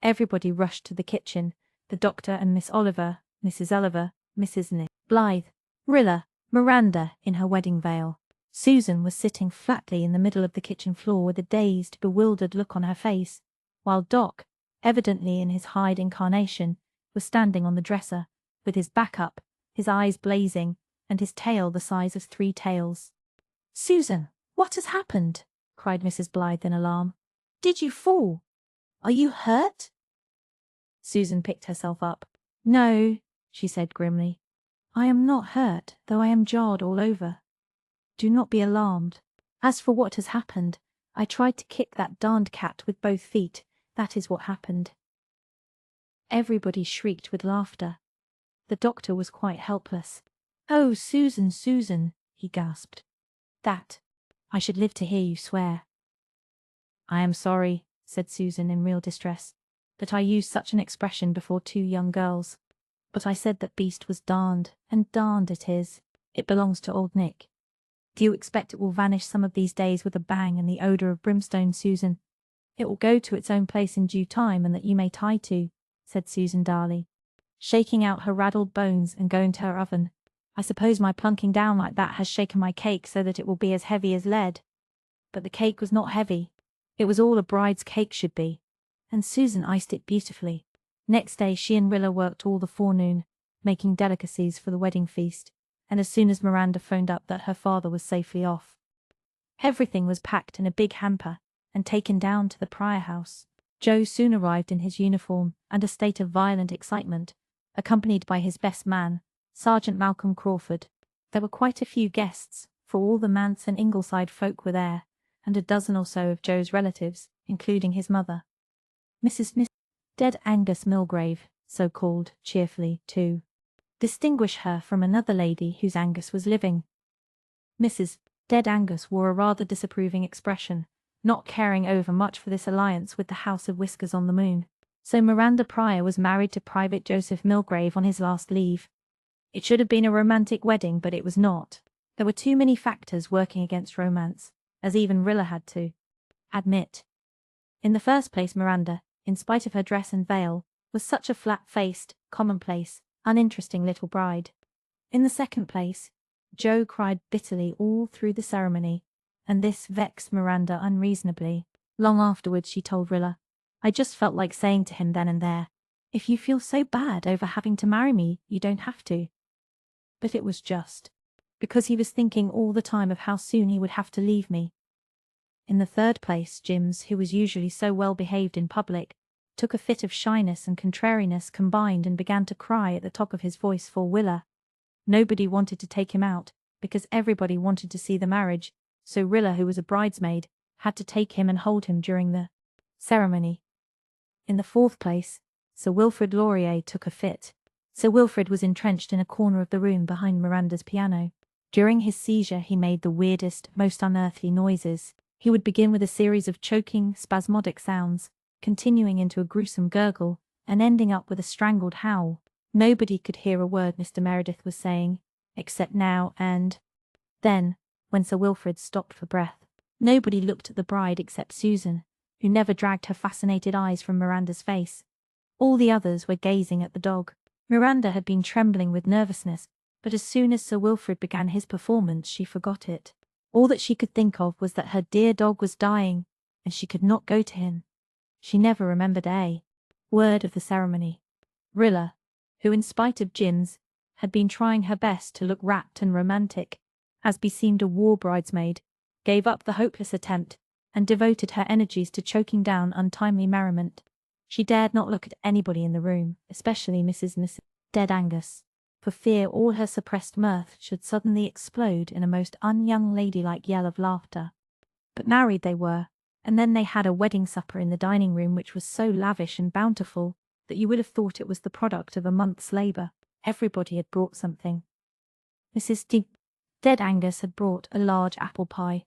Everybody rushed to the kitchen, the doctor and Miss Oliver, Mrs. Oliver, Mrs. Blythe, Rilla, Miranda in her wedding veil. Susan was sitting flatly in the middle of the kitchen floor with a dazed, bewildered look on her face, while Doc, evidently in his Hyde incarnation, was standing on the dresser, with his back up, his eyes blazing, and his tail the size of 3 tails. "Susan, what has happened?" cried Mrs. Blythe in alarm. "Did you fall? Are you hurt?" Susan picked herself up. "No," she said grimly. "I am not hurt, though I am jarred all over. Do not be alarmed. As for what has happened, I tried to kick that darned cat with both feet. That is what happened." Everybody shrieked with laughter. The doctor was quite helpless. "Oh, Susan, Susan," he gasped. "That I should live to hear you swear." "I am sorry," said Susan in real distress, "that I used such an expression before 2 young girls. But I said that beast was darned, and darned it is. It belongs to old Nick. Do you expect it will vanish some of these days with a bang and the odour of brimstone, Susan? It will go to its own place in due time, and that you may tie to," said Susan Darley, shaking out her raddled bones and going to her oven. "I suppose my plunking down like that has shaken my cake so that it will be as heavy as lead." But the cake was not heavy. It was all a bride's cake should be, and Susan iced it beautifully. Next day she and Rilla worked all the forenoon, making delicacies for the wedding feast, and as soon as Miranda phoned up that her father was safely off, everything was packed in a big hamper and taken down to the Pryor house. Joe soon arrived in his uniform and a state of violent excitement, accompanied by his best man, Sergeant Malcolm Crawford. There were quite a few guests, for all the Manse and Ingleside folk were there, and a dozen or so of Joe's relatives, including his mother. Mrs. Dead Angus Milgrave, so called, cheerfully, too. distinguish her from another lady whose Angus was living. Mrs. Dead Angus wore a rather disapproving expression, not caring over much for this alliance with the House of Whiskers on the Moon. So Miranda Pryor was married to Private Joseph Milgrave on his last leave. It should have been a romantic wedding, but it was not. There were too many factors working against romance, as even Rilla had to admit. In the first place, Miranda, in spite of her dress and veil, was such a flat-faced, commonplace, uninteresting little bride. In the second place, Jo cried bitterly all through the ceremony, and this vexed Miranda unreasonably. Long afterwards she told Rilla, "I just felt like saying to him then and there, if you feel so bad over having to marry me, you don't have to." But it was just because he was thinking all the time of how soon he would have to leave me. In the third place, Jims, who was usually so well behaved in public, took a fit of shyness and contrariness combined and began to cry at the top of his voice for Rilla. Nobody wanted to take him out, because everybody wanted to see the marriage, so Rilla, who was a bridesmaid, had to take him and hold him during the ceremony. In the fourth place, Sir Wilfrid Laurier took a fit. Sir Wilfrid was entrenched in a corner of the room behind Miranda's piano. During his seizure he made the weirdest, most unearthly noises. He would begin with a series of choking, spasmodic sounds, continuing into a gruesome gurgle, and ending up with a strangled howl. Nobody could hear a word Mr. Meredith was saying, except now and then, when Sir Wilfrid stopped for breath. Nobody looked at the bride except Susan, who never dragged her fascinated eyes from Miranda's face. All the others were gazing at the dog. Miranda had been trembling with nervousness, but as soon as Sir Wilfrid began his performance she forgot it. All that she could think of was that her dear dog was dying, and she could not go to him. She never remembered a word of the ceremony. Rilla, who in spite of Jims, had been trying her best to look rapt and romantic, as beseemed a war bridesmaid, gave up the hopeless attempt, and devoted her energies to choking down untimely merriment. She dared not look at anybody in the room, especially Mrs. Dead Angus, for fear all her suppressed mirth should suddenly explode in a most un-young ladylike yell of laughter. But married they were, and then they had a wedding supper in the dining room which was so lavish and bountiful that you would have thought it was the product of a month's labour. Everybody had brought something. Mrs. Dead Angus had brought a large apple pie,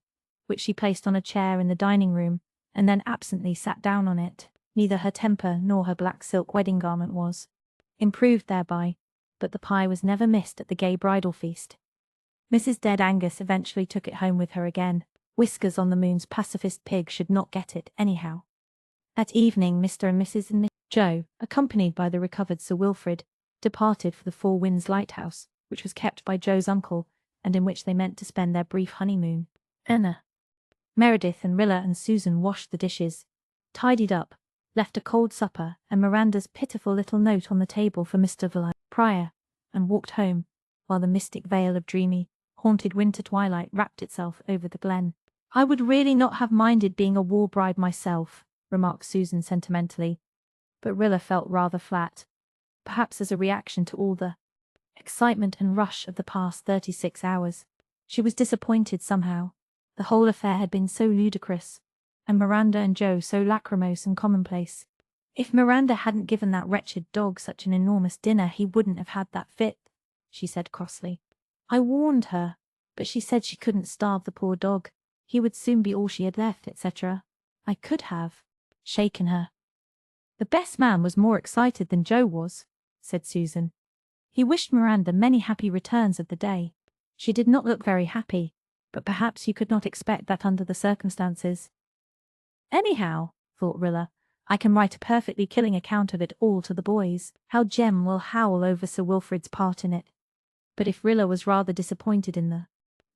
which she placed on a chair in the dining room, and then absently sat down on it. Neither her temper nor her black silk wedding garment was improved thereby, but the pie was never missed at the gay bridal feast. Mrs. Dead Angus eventually took it home with her again. Whiskers on the Moon's pacifist pig should not get it, anyhow. That evening Mr. and Mrs. Jo, accompanied by the recovered Sir Wilfrid, departed for the Four Winds Lighthouse, which was kept by Jo's uncle, and in which they meant to spend their brief honeymoon. Meredith and Rilla and Susan washed the dishes, tidied up, left a cold supper and Miranda's pitiful little note on the table for Mr. Pryor, and walked home, while the mystic veil of dreamy, haunted winter twilight wrapped itself over the glen. "I would really not have minded being a war bride myself," remarked Susan sentimentally, but Rilla felt rather flat, perhaps as a reaction to all the excitement and rush of the past 36 hours. She was disappointed somehow. The whole affair had been so ludicrous, and Miranda and Jo so lachrymose and commonplace. If Miranda hadn't given that wretched dog such an enormous dinner he wouldn't have had that fit, she said crossly. "I warned her, but she said she couldn't starve the poor dog. He would soon be all she had left, etc. I could have shaken her." "The best man was more excited than Jo was," said Susan. "He wished Miranda many happy returns of the day. She did not look very happy, but perhaps you could not expect that under the circumstances." "Anyhow," thought Rilla, "I can write a perfectly killing account of it all to the boys. How Jem will howl over Sir Wilfrid's part in it." But if Rilla was rather disappointed in the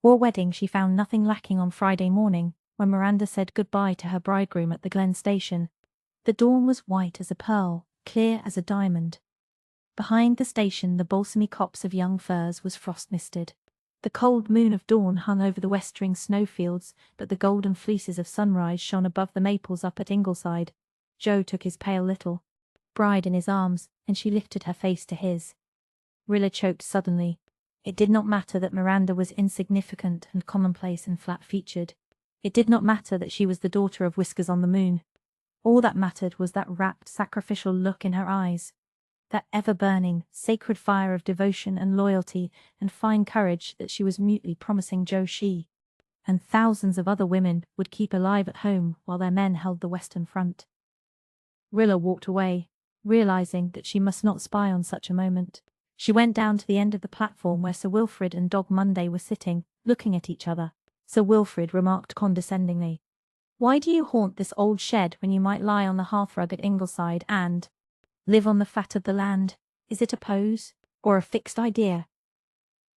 war wedding, she found nothing lacking on Friday morning, when Miranda said goodbye to her bridegroom at the Glen station. The dawn was white as a pearl, clear as a diamond. Behind the station the balsamy copse of young firs was frost-misted. The cold moon of dawn hung over the westering snowfields, but the golden fleeces of sunrise shone above the maples up at Ingleside. Jo took his pale little bride in his arms, and she lifted her face to his. Rilla choked suddenly. It did not matter that Miranda was insignificant and commonplace and flat-featured. It did not matter that she was the daughter of Whiskers on the Moon. All that mattered was that rapt, sacrificial look in her eyes. that ever-burning, sacred fire of devotion and loyalty and fine courage that she was mutely promising Joe she and thousands of other women would keep alive at home while their men held the Western Front. Rilla walked away, realizing that she must not spy on such a moment. She went down to the end of the platform where Sir Wilfrid and Dog Monday were sitting, looking at each other. Sir Wilfrid remarked condescendingly, "Why do you haunt this old shed when you might lie on the hearthrug at Ingleside and live on the fat of the land? Is it a pose, or a fixed idea?"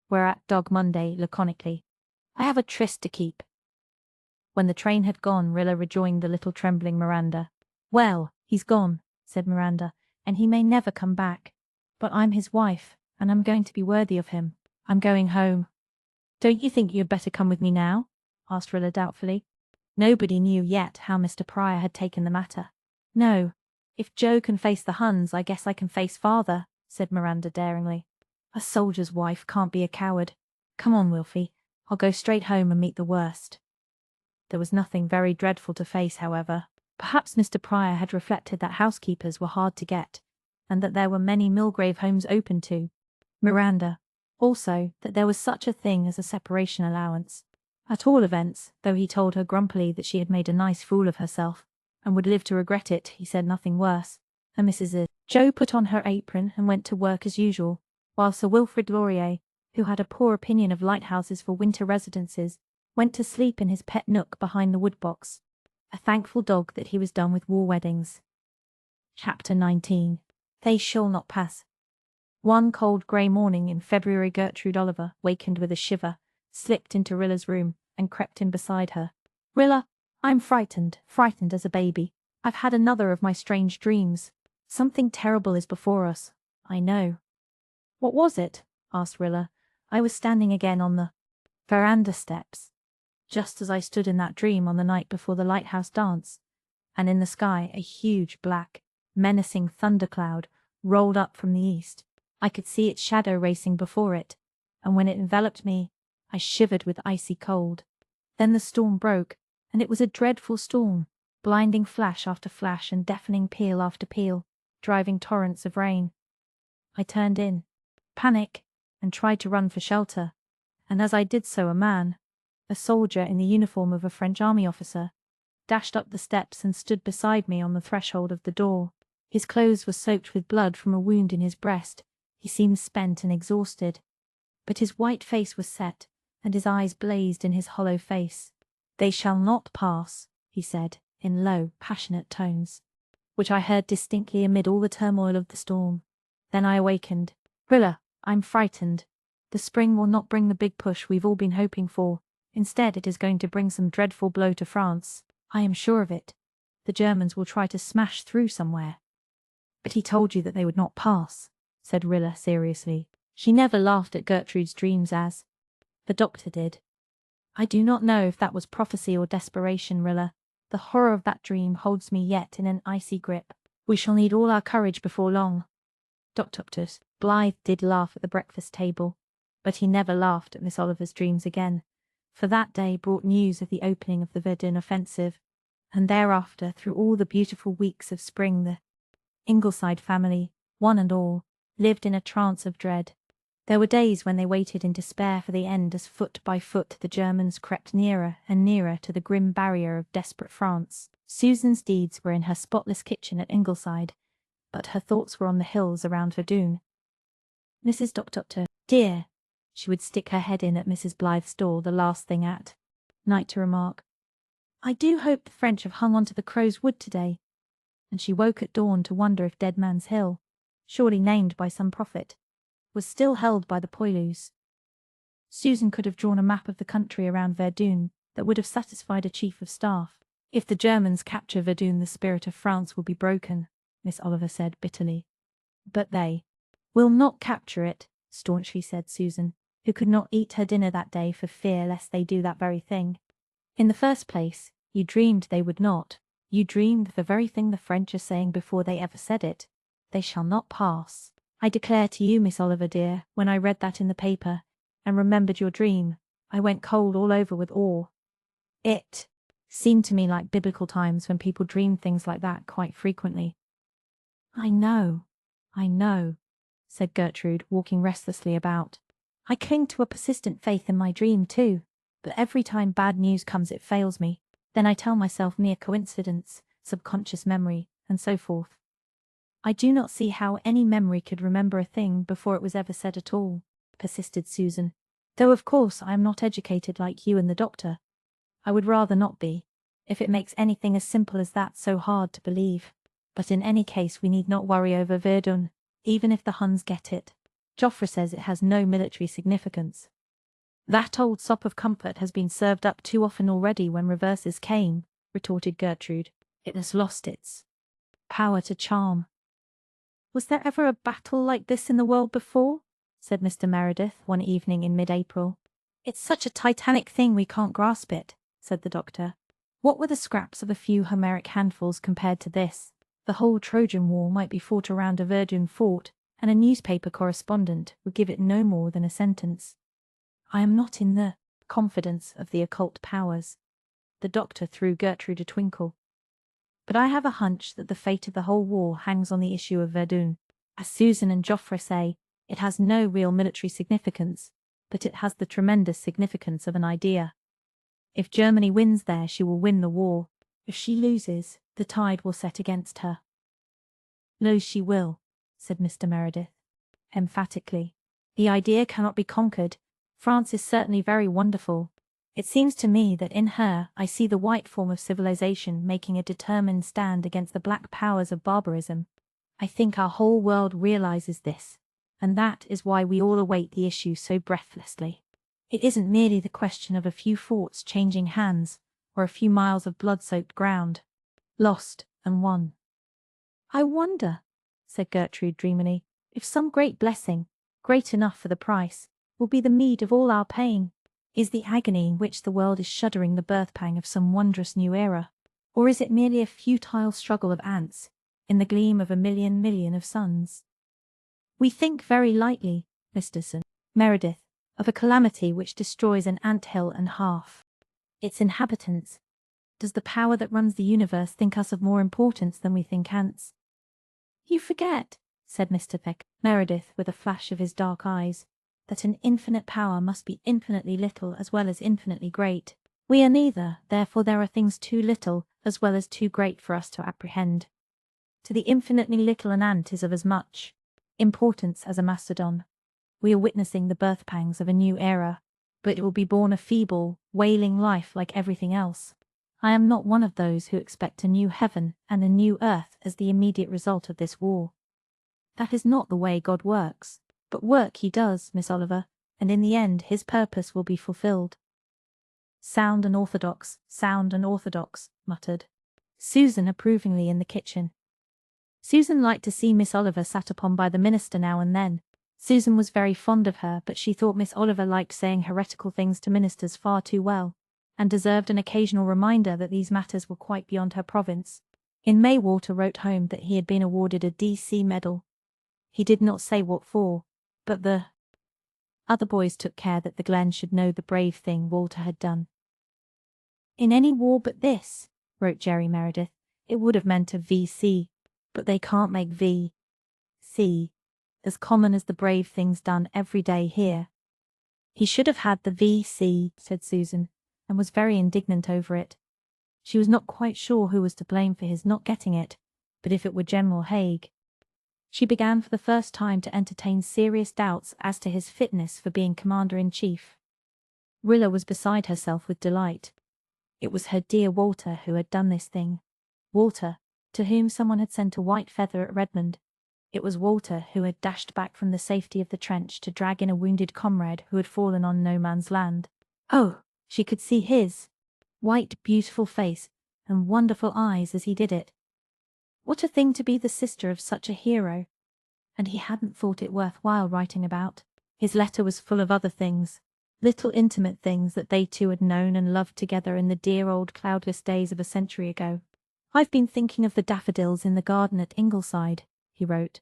Whereat Dog Monday laconically, "I have a tryst to keep." When the train had gone, Rilla rejoined the little trembling Miranda. "Well, he's gone," said Miranda, "and he may never come back. But I'm his wife, and I'm going to be worthy of him. I'm going home." "Don't you think you had better come with me now?" asked Rilla doubtfully. Nobody knew yet how Mr. Pryor had taken the matter. "No. If Joe can face the Huns, I guess I can face father," said Miranda daringly. "A soldier's wife can't be a coward. Come on, Wilfie. I'll go straight home and meet the worst." There was nothing very dreadful to face, however. Perhaps Mr. Pryor had reflected that housekeepers were hard to get, and that there were many Millgrave homes open to Miranda. Also, that there was such a thing as a separation allowance. At all events, though he told her grumpily that she had made a nice fool of herself, and would live to regret it, he said nothing worse. And Mrs. Joe put on her apron and went to work as usual, while Sir Wilfrid Laurier, who had a poor opinion of lighthouses for winter residences, went to sleep in his pet nook behind the woodbox, a thankful dog that he was done with war weddings. Chapter 19. They Shall Not Pass. One cold grey morning in February, Gertrude Oliver, wakened with a shiver, slipped into Rilla's room, and crept in beside her. "Rilla, I'm frightened as a baby. I've had another of my strange dreams. Something terrible is before us, I know." "What was it?" asked Rilla. "I was standing again on the veranda steps, just as I stood in that dream on the night before the lighthouse dance, and in the sky a huge black, menacing thundercloud rolled up from the east. I could see its shadow racing before it, and when it enveloped me, I shivered with icy cold. Then the storm broke, and it was a dreadful storm, blinding flash after flash and deafening peal after peal, driving torrents of rain. I turned in, panic, and tried to run for shelter, and as I did so a soldier in the uniform of a French army officer, dashed up the steps and stood beside me on the threshold of the door. His clothes were soaked with blood from a wound in his breast. He seemed spent and exhausted, but his white face was set, and his eyes blazed in his hollow face. "They shall not pass," he said, in low, passionate tones, which I heard distinctly amid all the turmoil of the storm. Then I awakened. "Rilla, I'm frightened. The spring will not bring the big push we've all been hoping for. Instead, it is going to bring some dreadful blow to France. I am sure of it. The Germans will try to smash through somewhere." "But he told you that they would not pass," said Rilla seriously. She never laughed at Gertrude's dreams as the doctor did. "I do not know if that was prophecy or desperation, Rilla. The horror of that dream holds me yet in an icy grip. We shall need all our courage before long." Dr. Blythe did laugh at the breakfast table, but he never laughed at Miss Oliver's dreams again, for that day brought news of the opening of the Verdun offensive, and thereafter, through all the beautiful weeks of spring, the Ingleside family, one and all, lived in a trance of dread. There were days when they waited in despair for the end as foot by foot the Germans crept nearer and nearer to the grim barrier of desperate France. Susan's deeds were in her spotless kitchen at Ingleside, but her thoughts were on the hills around Verdun. "Mrs. Doctor, dear," she would stick her head in at Mrs. Blythe's door the last thing at night to remark, "I do hope the French have hung on to the Crow's Wood today." And she woke at dawn to wonder if Dead Man's Hill, surely named by some prophet, was still held by the poilus. Susan could have drawn a map of the country around Verdun that would have satisfied a chief of staff. "If the Germans capture Verdun, the spirit of France will be broken," Miss Oliver said bitterly. "But they will not capture it," staunchly said Susan, who could not eat her dinner that day for fear lest they do that very thing. "In the first place, you dreamed they would not. You dreamed the very thing the French are saying before they ever said it. They shall not pass. I declare to you, Miss Oliver dear, when I read that in the paper, and remembered your dream, I went cold all over with awe. It seemed to me like biblical times when people dreamed things like that quite frequently." I know, I know, said Gertrude, walking restlessly about. I cling to a persistent faith in my dream too, but every time bad news comes it fails me. Then I tell myself mere coincidence, subconscious memory, and so forth. I do not see how any memory could remember a thing before it was ever said at all, persisted Susan, though of course I am not educated like you and the doctor. I would rather not be, if it makes anything as simple as that so hard to believe. But in any case we need not worry over Verdun, even if the Huns get it. Joffre says it has no military significance. That old sop of comfort has been served up too often already when reverses came, retorted Gertrude. It has lost its power to charm. Was there ever a battle like this in the world before? Said Mr. Meredith one evening in mid-April. It's such a titanic thing we can't grasp it, said the doctor. What were the scraps of a few Homeric handfuls compared to this? The whole Trojan War might be fought around a Verdun fort, and a newspaper correspondent would give it no more than a sentence. I am not in the confidence of the occult powers. The doctor threw Gertrude a twinkle. But I have a hunch that the fate of the whole war hangs on the issue of Verdun. As Susan and Joffre say, it has no real military significance, but it has the tremendous significance of an idea. If Germany wins there, she will win the war. If she loses, the tide will set against her. Lose she will, said Mr. Meredith, emphatically. The idea cannot be conquered. France is certainly very wonderful. It seems to me that in her I see the white form of civilization making a determined stand against the black powers of barbarism. I think our whole world realizes this, and that is why we all await the issue so breathlessly. It isn't merely the question of a few forts changing hands, or a few miles of blood-soaked ground, lost and won. I wonder, said Gertrude dreamily, if some great blessing, great enough for the price, will be the meed of all our pain. Is the agony in which the world is shuddering the birth-pang of some wondrous new era? Or is it merely a futile struggle of ants, in the gleam of a million of suns? We think very lightly, Mr. Meredith, of a calamity which destroys an ant-hill and half its inhabitants. Does the power that runs the universe think us of more importance than we think ants? You forget, said Mr. Meredith with a flash of his dark eyes, that an infinite power must be infinitely little as well as infinitely great. We are neither, therefore there are things too little as well as too great for us to apprehend. To the infinitely little an ant is of as much importance as a mastodon. We are witnessing the birth pangs of a new era, but it will be born a feeble, wailing life like everything else. I am not one of those who expect a new heaven and a new earth as the immediate result of this war. That is not the way God works. But work he does, Miss Oliver, and in the end his purpose will be fulfilled. Sound and orthodox, muttered Susan approvingly in the kitchen. Susan liked to see Miss Oliver sat upon by the minister now and then. Susan was very fond of her, but she thought Miss Oliver liked saying heretical things to ministers far too well, and deserved an occasional reminder that these matters were quite beyond her province. In May, Walter wrote home that he had been awarded a D.C. medal. He did not say what for, but the other boys took care that the Glen should know the brave thing Walter had done. In any war but this, wrote Jerry Meredith, it would have meant a V.C., but they can't make V.C. as common as the brave things done every day here. He should have had the V.C., said Susan, and was very indignant over it. She was not quite sure who was to blame for his not getting it, but if it were General Haig. She began for the first time to entertain serious doubts as to his fitness for being commander-in-chief. Rilla was beside herself with delight. It was her dear Walter who had done this thing. Walter, to whom someone had sent a white feather at Redmond. It was Walter who had dashed back from the safety of the trench to drag in a wounded comrade who had fallen on no man's land. Oh, she could see his white, beautiful face and wonderful eyes as he did it. What a thing to be the sister of such a hero! And he hadn't thought it worth while writing about. His letter was full of other things, little intimate things that they two had known and loved together in the dear old cloudless days of a century ago. I've been thinking of the daffodils in the garden at Ingleside, he wrote.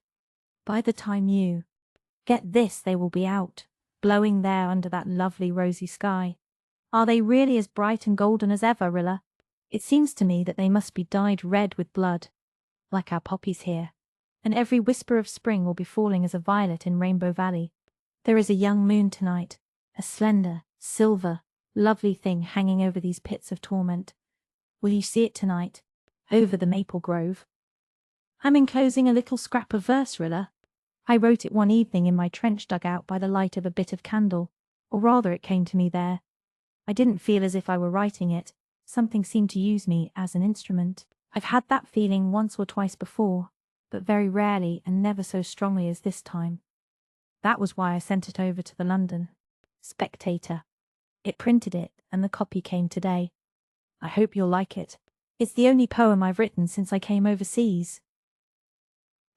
By the time you get this, they will be out, blowing there under that lovely rosy sky. Are they really as bright and golden as ever, Rilla? It seems to me that they must be dyed red with blood, like our poppies here. and every whisper of spring will be falling as a violet in Rainbow Valley. There is a young moon tonight, a slender, silver, lovely thing hanging over these pits of torment. Will you see it tonight, over the maple grove? I'm enclosing a little scrap of verse, Rilla. I wrote it one evening in my trench dugout by the light of a bit of candle, or rather it came to me there. I didn't feel as if I were writing it. Something seemed to use me as an instrument. I've had that feeling once or twice before, but very rarely and never so strongly as this time. That was why I sent it over to the London Spectator. It printed it, and the copy came today. I hope you'll like it. It's the only poem I've written since I came overseas.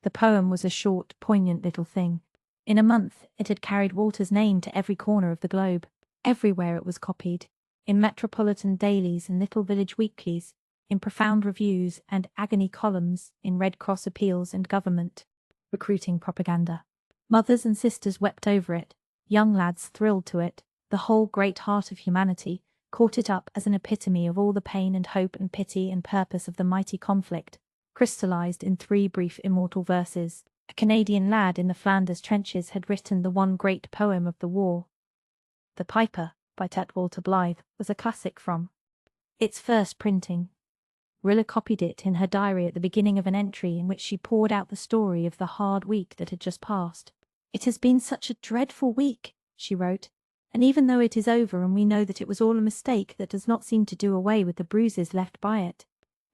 The poem was a short, poignant little thing. In a month, it had carried Walter's name to every corner of the globe. Everywhere it was copied, in metropolitan dailies and little village weeklies, in profound reviews and agony columns, in Red Cross appeals and government recruiting propaganda. Mothers and sisters wept over it, young lads thrilled to it, the whole great heart of humanity caught it up as an epitome of all the pain and hope and pity and purpose of the mighty conflict, crystallized in 3 brief immortal verses. A Canadian lad in the Flanders trenches had written the one great poem of the war. The Piper, by Walter Blythe, was a classic from its first printing. Rilla copied it in her diary at the beginning of an entry in which she poured out the story of the hard week that had just passed. "It has been such a dreadful week," she wrote, "and even though it is over and we know that it was all a mistake, that does not seem to do away with the bruises left by it.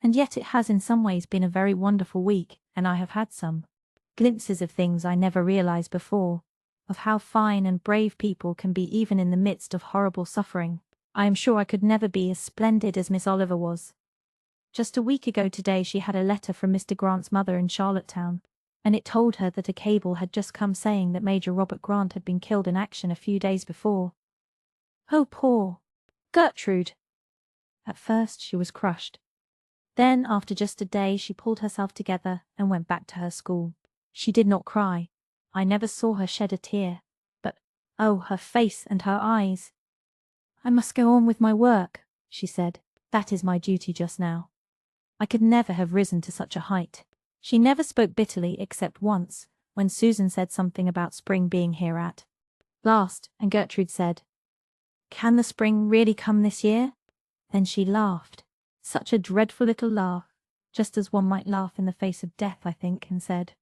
And yet it has in some ways been a very wonderful week, and I have had some glimpses of things I never realized before, of how fine and brave people can be even in the midst of horrible suffering. I am sure I could never be as splendid as Miss Oliver was." Just a week ago today she had a letter from Mr. Grant's mother in Charlottetown, and it told her that a cable had just come saying that Major Robert Grant had been killed in action a few days before. Oh, poor Gertrude! At first she was crushed. Then, after just a day, she pulled herself together and went back to her school. She did not cry. I never saw her shed a tear. But, oh, her face and her eyes! "I must go on with my work," she said. "That is my duty just now. I could never have risen to such a height." She never spoke bitterly except once, when Susan said something about spring being here at last, and Gertrude said, "Can the spring really come this year?" Then she laughed. Such a dreadful little laugh, just as one might laugh in the face of death, I think, and said,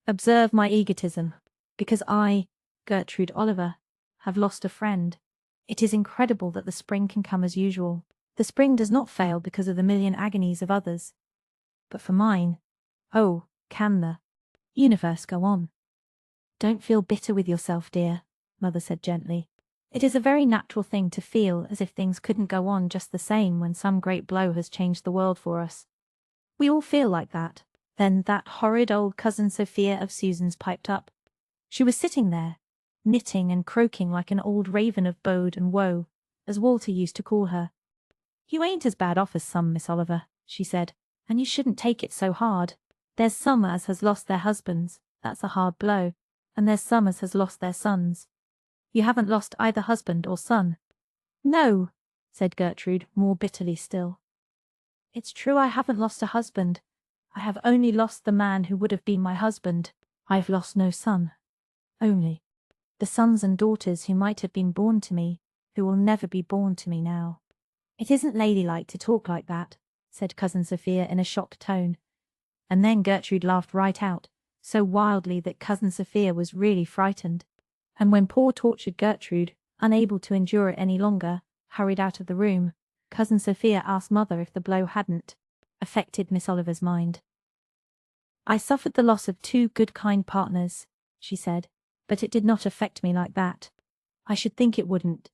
"Observe my egotism, because I, Gertrude Oliver, have lost a friend. It is incredible that the spring can come as usual. The spring does not fail because of the million agonies of others. But for mine, oh, can the universe go on?" "Don't feel bitter with yourself, dear," Mother said gently. "It is a very natural thing to feel as if things couldn't go on just the same when some great blow has changed the world for us. We all feel like that." Then that horrid old cousin Sophia of Susan's piped up. She was sitting there, knitting and croaking like an old raven of bode and woe, as Walter used to call her. "You ain't as bad off as some, Miss Oliver," she said, "and you shouldn't take it so hard. There's some as has lost their husbands, that's a hard blow, and there's some as has lost their sons. You haven't lost either husband or son." "No," said Gertrude, more bitterly still. "It's true I haven't lost a husband. I have only lost the man who would have been my husband. I've lost no son. Only the sons and daughters who might have been born to me, who will never be born to me now." "It isn't ladylike to talk like that," said Cousin Sophia in a shocked tone. And then Gertrude laughed right out, so wildly that Cousin Sophia was really frightened. And when poor tortured Gertrude, unable to endure it any longer, hurried out of the room, Cousin Sophia asked Mother if the blow hadn't affected Miss Oliver's mind. "I suffered the loss of 2 good kind partners," she said, "but it did not affect me like that. I should think it wouldn't.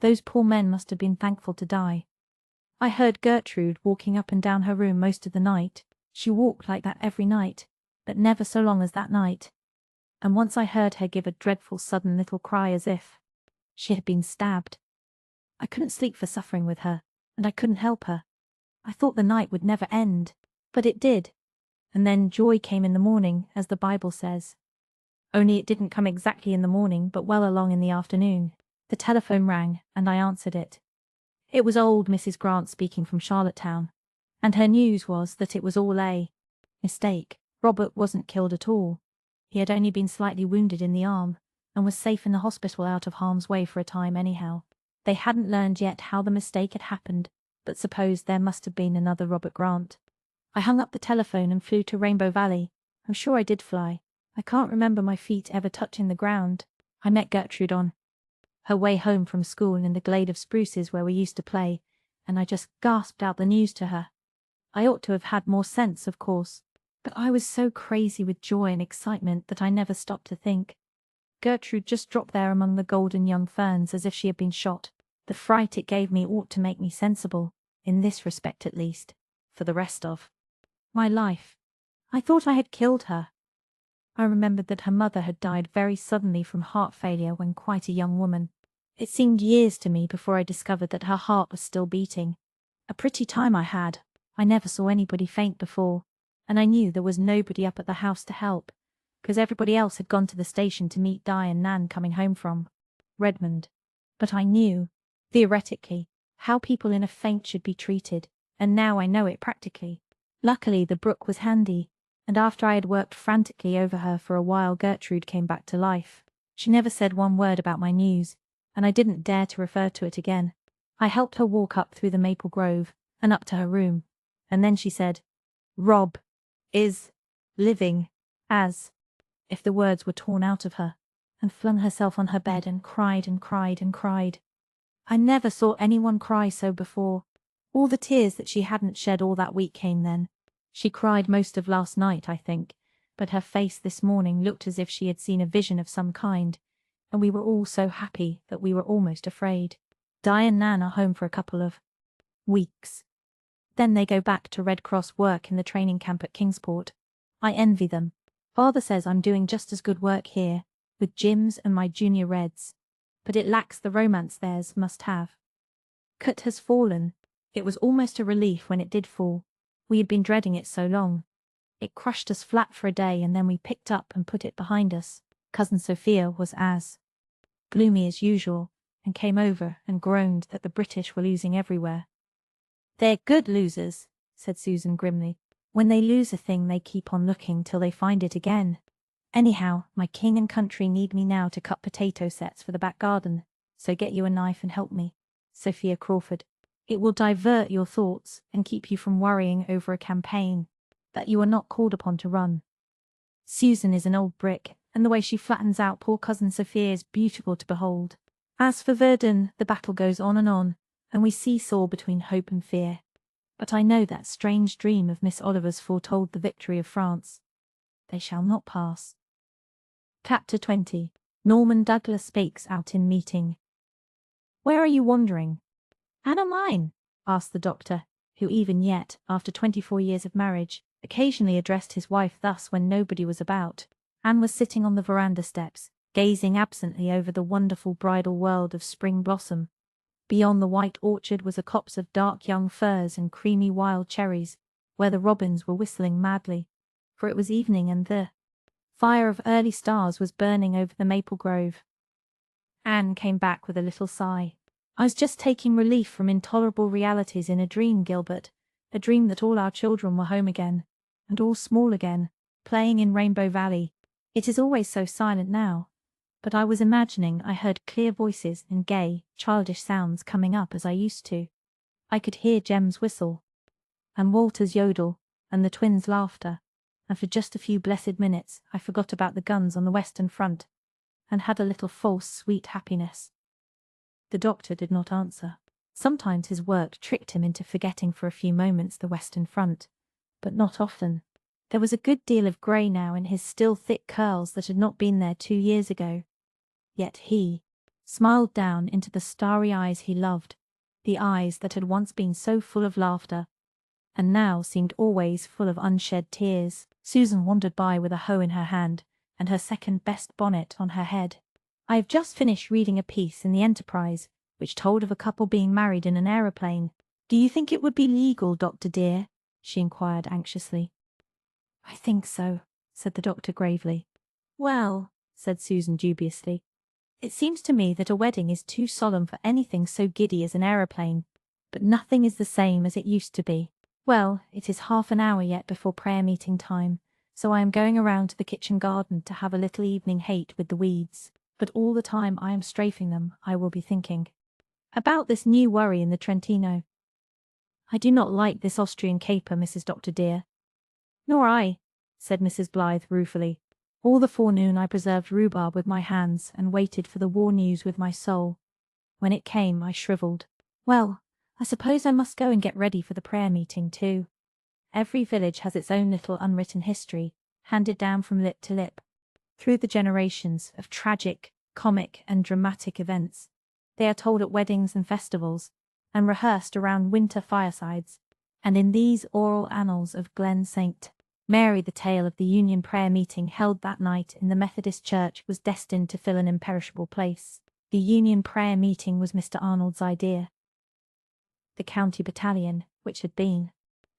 Those poor men must have been thankful to die. I heard Gertrude walking up and down her room most of the night. She walked like that every night, but never so long as that night. And once I heard her give a dreadful sudden little cry as if she had been stabbed. I couldn't sleep for suffering with her, and I couldn't help her. I thought the night would never end, but it did. And then joy came in the morning, as the Bible says. Only it didn't come exactly in the morning, but well along in the afternoon. The telephone rang, and I answered it. It was old Mrs. Grant speaking from Charlottetown, and her news was that it was all a mistake. Robert wasn't killed at all. He had only been slightly wounded in the arm, and was safe in the hospital out of harm's way for a time anyhow. They hadn't learned yet how the mistake had happened, but supposed there must have been another Robert Grant. I hung up the telephone and flew to Rainbow Valley. I'm sure I did fly. I can't remember my feet ever touching the ground. I met Gertrude on her way home from school in the glade of spruces where we used to play, and I just gasped out the news to her. I ought to have had more sense, of course, but I was so crazy with joy and excitement that I never stopped to think. Gertrude just dropped there among the golden young ferns as if she had been shot. The fright it gave me ought to make me sensible, in this respect at least, for the rest of my life. I thought I had killed her. I remembered that her mother had died very suddenly from heart failure when quite a young woman. It seemed years to me before I discovered that her heart was still beating. A pretty time I had. I never saw anybody faint before, and I knew there was nobody up at the house to help, because everybody else had gone to the station to meet Di and Nan coming home from Redmond. But I knew, theoretically, how people in a faint should be treated, and now I know it practically. Luckily, the brook was handy, and after I had worked frantically over her for a while, Gertrude came back to life. She never said one word about my news, and I didn't dare to refer to it again. I helped her walk up through the maple grove and up to her room, and then she said, "Rob is living," as if the words were torn out of her, and flung herself on her bed and cried and cried and cried. I never saw anyone cry so before. All the tears that she hadn't shed all that week came then. She cried most of last night, I think, but her face this morning looked as if she had seen a vision of some kind, and we were all so happy that we were almost afraid. Di and Nan are home for a couple of weeks. Then they go back to Red Cross work in the training camp at Kingsport. I envy them. Father says I'm doing just as good work here, with Jims and my junior Reds, but it lacks the romance theirs must have. Kut has fallen. It was almost a relief when it did fall. We had been dreading it so long. It crushed us flat for a day, and then we picked up and put it behind us. Cousin Sophia was as gloomy as usual, and came over and groaned that the British were losing everywhere. "They're good losers," said Susan grimly. "When they lose a thing, they keep on looking till they find it again. Anyhow, my king and country need me now to cut potato sets for the back garden, so get you a knife and help me. Sophia Crawford. It will divert your thoughts and keep you from worrying over a campaign that you are not called upon to run." Susan is an old brick, and the way she flattens out poor cousin Sophia is beautiful to behold. As for Verdun, the battle goes on, and we seesaw between hope and fear. But I know that strange dream of Miss Oliver's foretold the victory of France. They shall not pass. Chapter 20. Norman Douglas speaks out in meeting. "Where are you wandering?" "Anna mine?" asked the doctor, who even yet, after 24 years of marriage, occasionally addressed his wife thus when nobody was about. Anne was sitting on the veranda steps, gazing absently over the wonderful bridal world of spring blossom. Beyond the white orchard was a copse of dark young firs and creamy wild cherries, where the robins were whistling madly, for it was evening and the fire of early stars was burning over the maple grove. Anne came back with a little sigh. "I was just taking relief from intolerable realities in a dream, Gilbert, a dream that all our children were home again, and all small again, playing in Rainbow Valley. It is always so silent now, but I was imagining I heard clear voices and gay, childish sounds coming up as I used to. I could hear Jem's whistle, and Walter's yodel, and the twins' laughter, and for just a few blessed minutes I forgot about the guns on the Western Front, and had a little false, sweet happiness." The doctor did not answer. Sometimes his work tricked him into forgetting for a few moments the Western Front, but not often. There was a good deal of grey now in his still thick curls that had not been there 2 years ago. Yet he smiled down into the starry eyes he loved, the eyes that had once been so full of laughter, and now seemed always full of unshed tears. Susan wandered by with a hoe in her hand, and her second-best bonnet on her head. "I have just finished reading a piece in the Enterprise, which told of a couple being married in an aeroplane. Do you think it would be legal, Doctor dear?" she inquired anxiously. "I think so," said the doctor gravely. "Well," said Susan dubiously, "it seems to me that a wedding is too solemn for anything so giddy as an aeroplane. But nothing is the same as it used to be. Well, it is half an hour yet before prayer meeting time, so I am going around to the kitchen garden to have a little evening hate with the weeds, but all the time I am strafing them I will be thinking about this new worry in the Trentino. I do not like this Austrian caper, Mrs. Dr. dear. Nor I, said Mrs. Blythe ruefully. All the forenoon I preserved rhubarb with my hands and waited for the war news with my soul. When it came, I shriveled. Well, I suppose I must go and get ready for the prayer meeting too. Every village has its own little unwritten history, handed down from lip to lip, through the generations of tragic, comic, and dramatic events. They are told at weddings and festivals, and rehearsed around winter firesides. And in these oral annals of Glen St. Mary, the tale of the Union prayer meeting held that night in the Methodist Church was destined to fill an imperishable place. The Union prayer meeting was Mr. Arnold's idea. The county battalion, which had been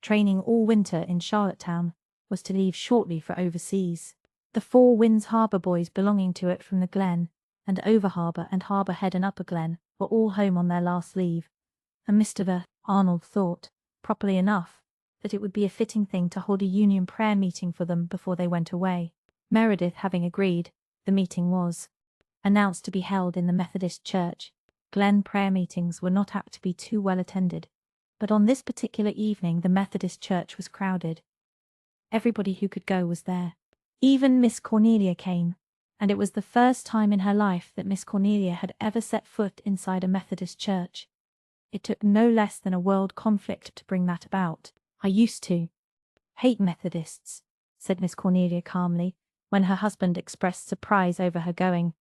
training all winter in Charlottetown, was to leave shortly for overseas. The Four Winds Harbour boys belonging to it from the Glen, and Over Harbour and Harbour Head and Upper Glen, were all home on their last leave, and Mr. Arnold thought, properly enough, that it would be a fitting thing to hold a Union prayer meeting for them before they went away. Meredith having agreed, the meeting was announced to be held in the Methodist Church. Glen prayer meetings were not apt to be too well attended, but on this particular evening the Methodist Church was crowded. Everybody who could go was there. Even Miss Cornelia came, and it was the first time in her life that Miss Cornelia had ever set foot inside a Methodist church. It took no less than a world conflict to bring that about. I used to hate Methodists, said Miss Cornelia calmly, when her husband expressed surprise over her going.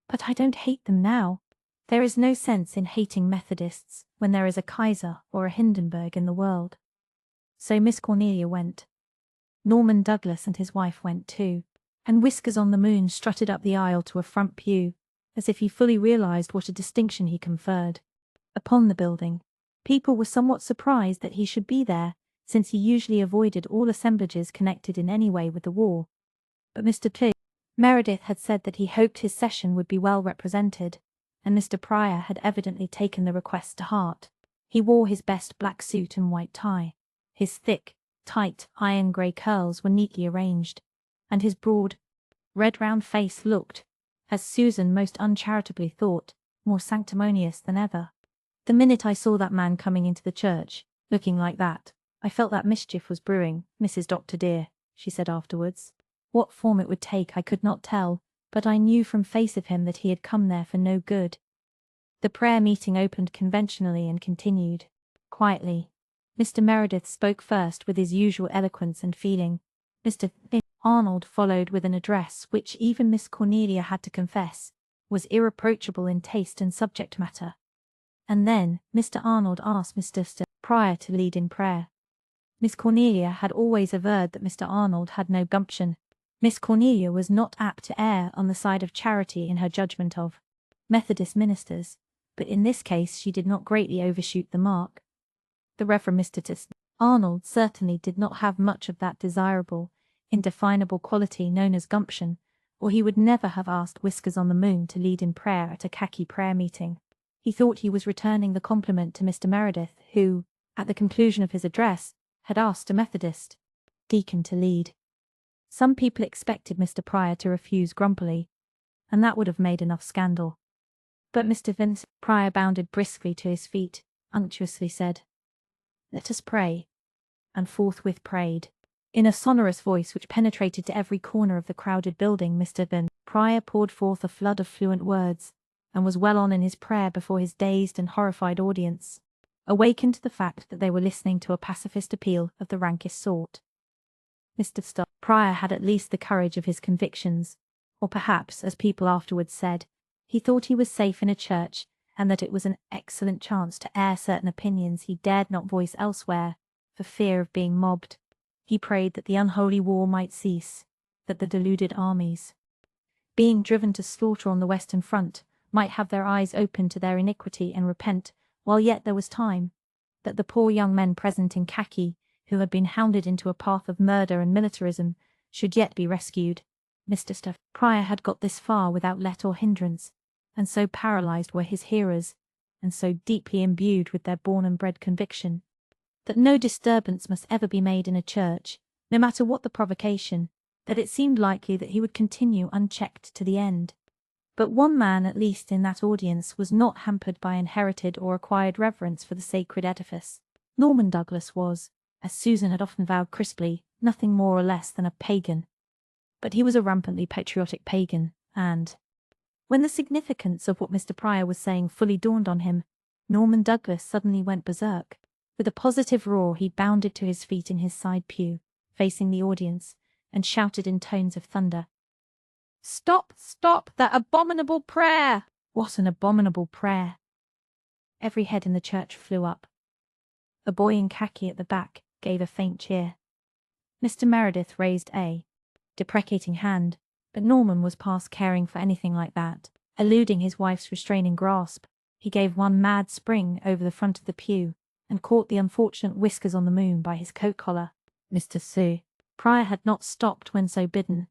But I don't hate them now. There is no sense in hating Methodists when there is a Kaiser or a Hindenburg in the world. So Miss Cornelia went. Norman Douglas and his wife went too, and Whiskers on the Moon strutted up the aisle to a front pew, as if he fully realized what a distinction he conferred upon the building. People were somewhat surprised that he should be there, since he usually avoided all assemblages connected in any way with the war. But Mr. Meredith had said that he hoped his session would be well represented, and Mr. Pryor had evidently taken the request to heart. He wore his best black suit and white tie. His thick, tight, iron-grey curls were neatly arranged, and his broad, red round face looked, as Susan most uncharitably thought, more sanctimonious than ever. The minute I saw that man coming into the church, looking like that, I felt that mischief was brewing, Mrs. Dr. dear, she said afterwards. What form it would take I could not tell, but I knew from face of him that he had come there for no good. The prayer meeting opened conventionally and continued quietly. Mr. Meredith spoke first with his usual eloquence and feeling. Mr. Arnold followed with an address which even Miss Cornelia had to confess was irreproachable in taste and subject matter. And then Mr. Arnold asked Mr. Pryor to lead in prayer. Miss Cornelia had always averred that Mr. Arnold had no gumption. Miss Cornelia was not apt to err on the side of charity in her judgment of Methodist ministers, but in this case she did not greatly overshoot the mark. The Reverend Mr. Arnold certainly did not have much of that desirable, indefinable quality known as gumption, or he would never have asked Whiskers on the Moon to lead in prayer at a khaki prayer meeting. He thought he was returning the compliment to Mr. Meredith, who, at the conclusion of his address, had asked a Methodist deacon to lead. Some people expected Mr. Pryor to refuse grumpily, and that would have made enough scandal. But Mr. Vince Pryor bounded briskly to his feet, unctuously said, "Let us pray," and forthwith prayed. In a sonorous voice which penetrated to every corner of the crowded building, Mr. Pryor poured forth a flood of fluent words, and was well on in his prayer before his dazed and horrified audience awakened to the fact that they were listening to a pacifist appeal of the rankest sort. Mr. Pryor had at least the courage of his convictions, or perhaps, as people afterwards said, he thought he was safe in a church, and that it was an excellent chance to air certain opinions he dared not voice elsewhere, for fear of being mobbed. He prayed that the unholy war might cease, that the deluded armies, being driven to slaughter on the Western Front, might have their eyes opened to their iniquity and repent, while yet there was time, that the poor young men present in khaki, who had been hounded into a path of murder and militarism, should yet be rescued. Mr. Pryor had got this far without let or hindrance, and so paralyzed were his hearers, and so deeply imbued with their born and bred conviction, that no disturbance must ever be made in a church, no matter what the provocation, that it seemed likely that he would continue unchecked to the end. But one man, at least in that audience, was not hampered by inherited or acquired reverence for the sacred edifice. Norman Douglas was, as Susan had often vowed crisply, nothing more or less than a pagan. But he was a rampantly patriotic pagan, and when the significance of what Mr. Pryor was saying fully dawned on him, Norman Douglas suddenly went berserk. With a positive roar, he bounded to his feet in his side pew, facing the audience, and shouted in tones of thunder, "Stop, stop that abominable prayer!" What an abominable prayer! Every head in the church flew up. A boy in khaki at the back gave a faint cheer. Mr. Meredith raised a deprecating hand, but Norman was past caring for anything like that. Eluding his wife's restraining grasp, he gave one mad spring over the front of the pew and caught the unfortunate Whiskers on the Moon by his coat collar. Mr. Sue Pryor had not stopped when so bidden,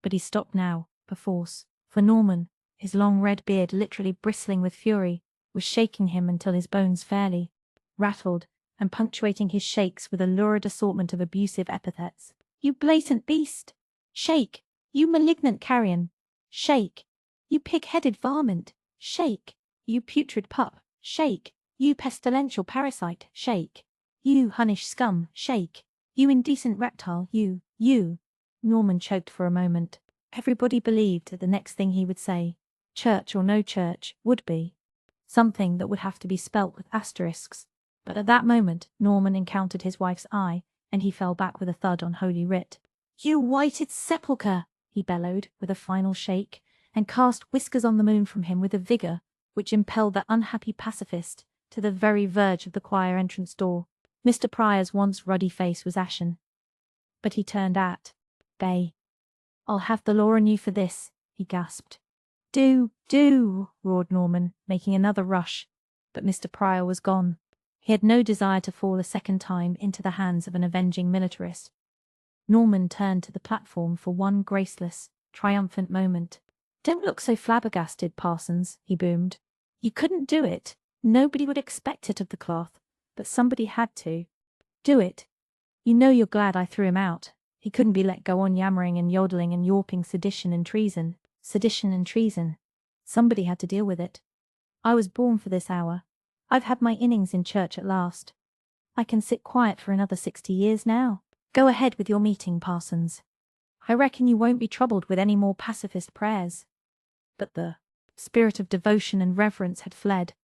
but he stopped now, perforce, for Norman, his long red beard literally bristling with fury, was shaking him until his bones fairly rattled, and punctuating his shakes with a lurid assortment of abusive epithets. "You blatant beast! Shake! You malignant carrion! Shake! You pig-headed varmint! Shake! You putrid pup! Shake! You pestilential parasite! Shake! You Hunnish scum! Shake! You indecent reptile! You! Norman choked for a moment. Everybody believed that the next thing he would say, church or no church, would be something that would have to be spelt with asterisks. But at that moment, Norman encountered his wife's eye, and he fell back with a thud on Holy Writ. "You whited sepulchre!" he bellowed, with a final shake, and cast Whiskers on the Moon from him with a vigour which impelled that unhappy pacifist to the very verge of the choir entrance door. Mr. Pryor's once ruddy face was ashen, but he turned at bay. "I'll have the law on you for this," he gasped. Do, roared Norman, making another rush, but Mr. Pryor was gone. He had no desire to fall a second time into the hands of an avenging militarist. Norman turned to the platform for one graceless, triumphant moment. "Don't look so flabbergasted, Parsons," he boomed. "You couldn't do it. Nobody would expect it of the cloth, but somebody had to. Do it. You know you're glad I threw him out. He couldn't be let go on yammering and yodeling and yawping sedition and treason. Sedition and treason. Somebody had to deal with it. I was born for this hour. I've had my innings in church at last. I can sit quiet for another 60 years now. Go ahead with your meeting, Parsons. I reckon you won't be troubled with any more pacifist prayers." But the spirit of devotion and reverence had fled.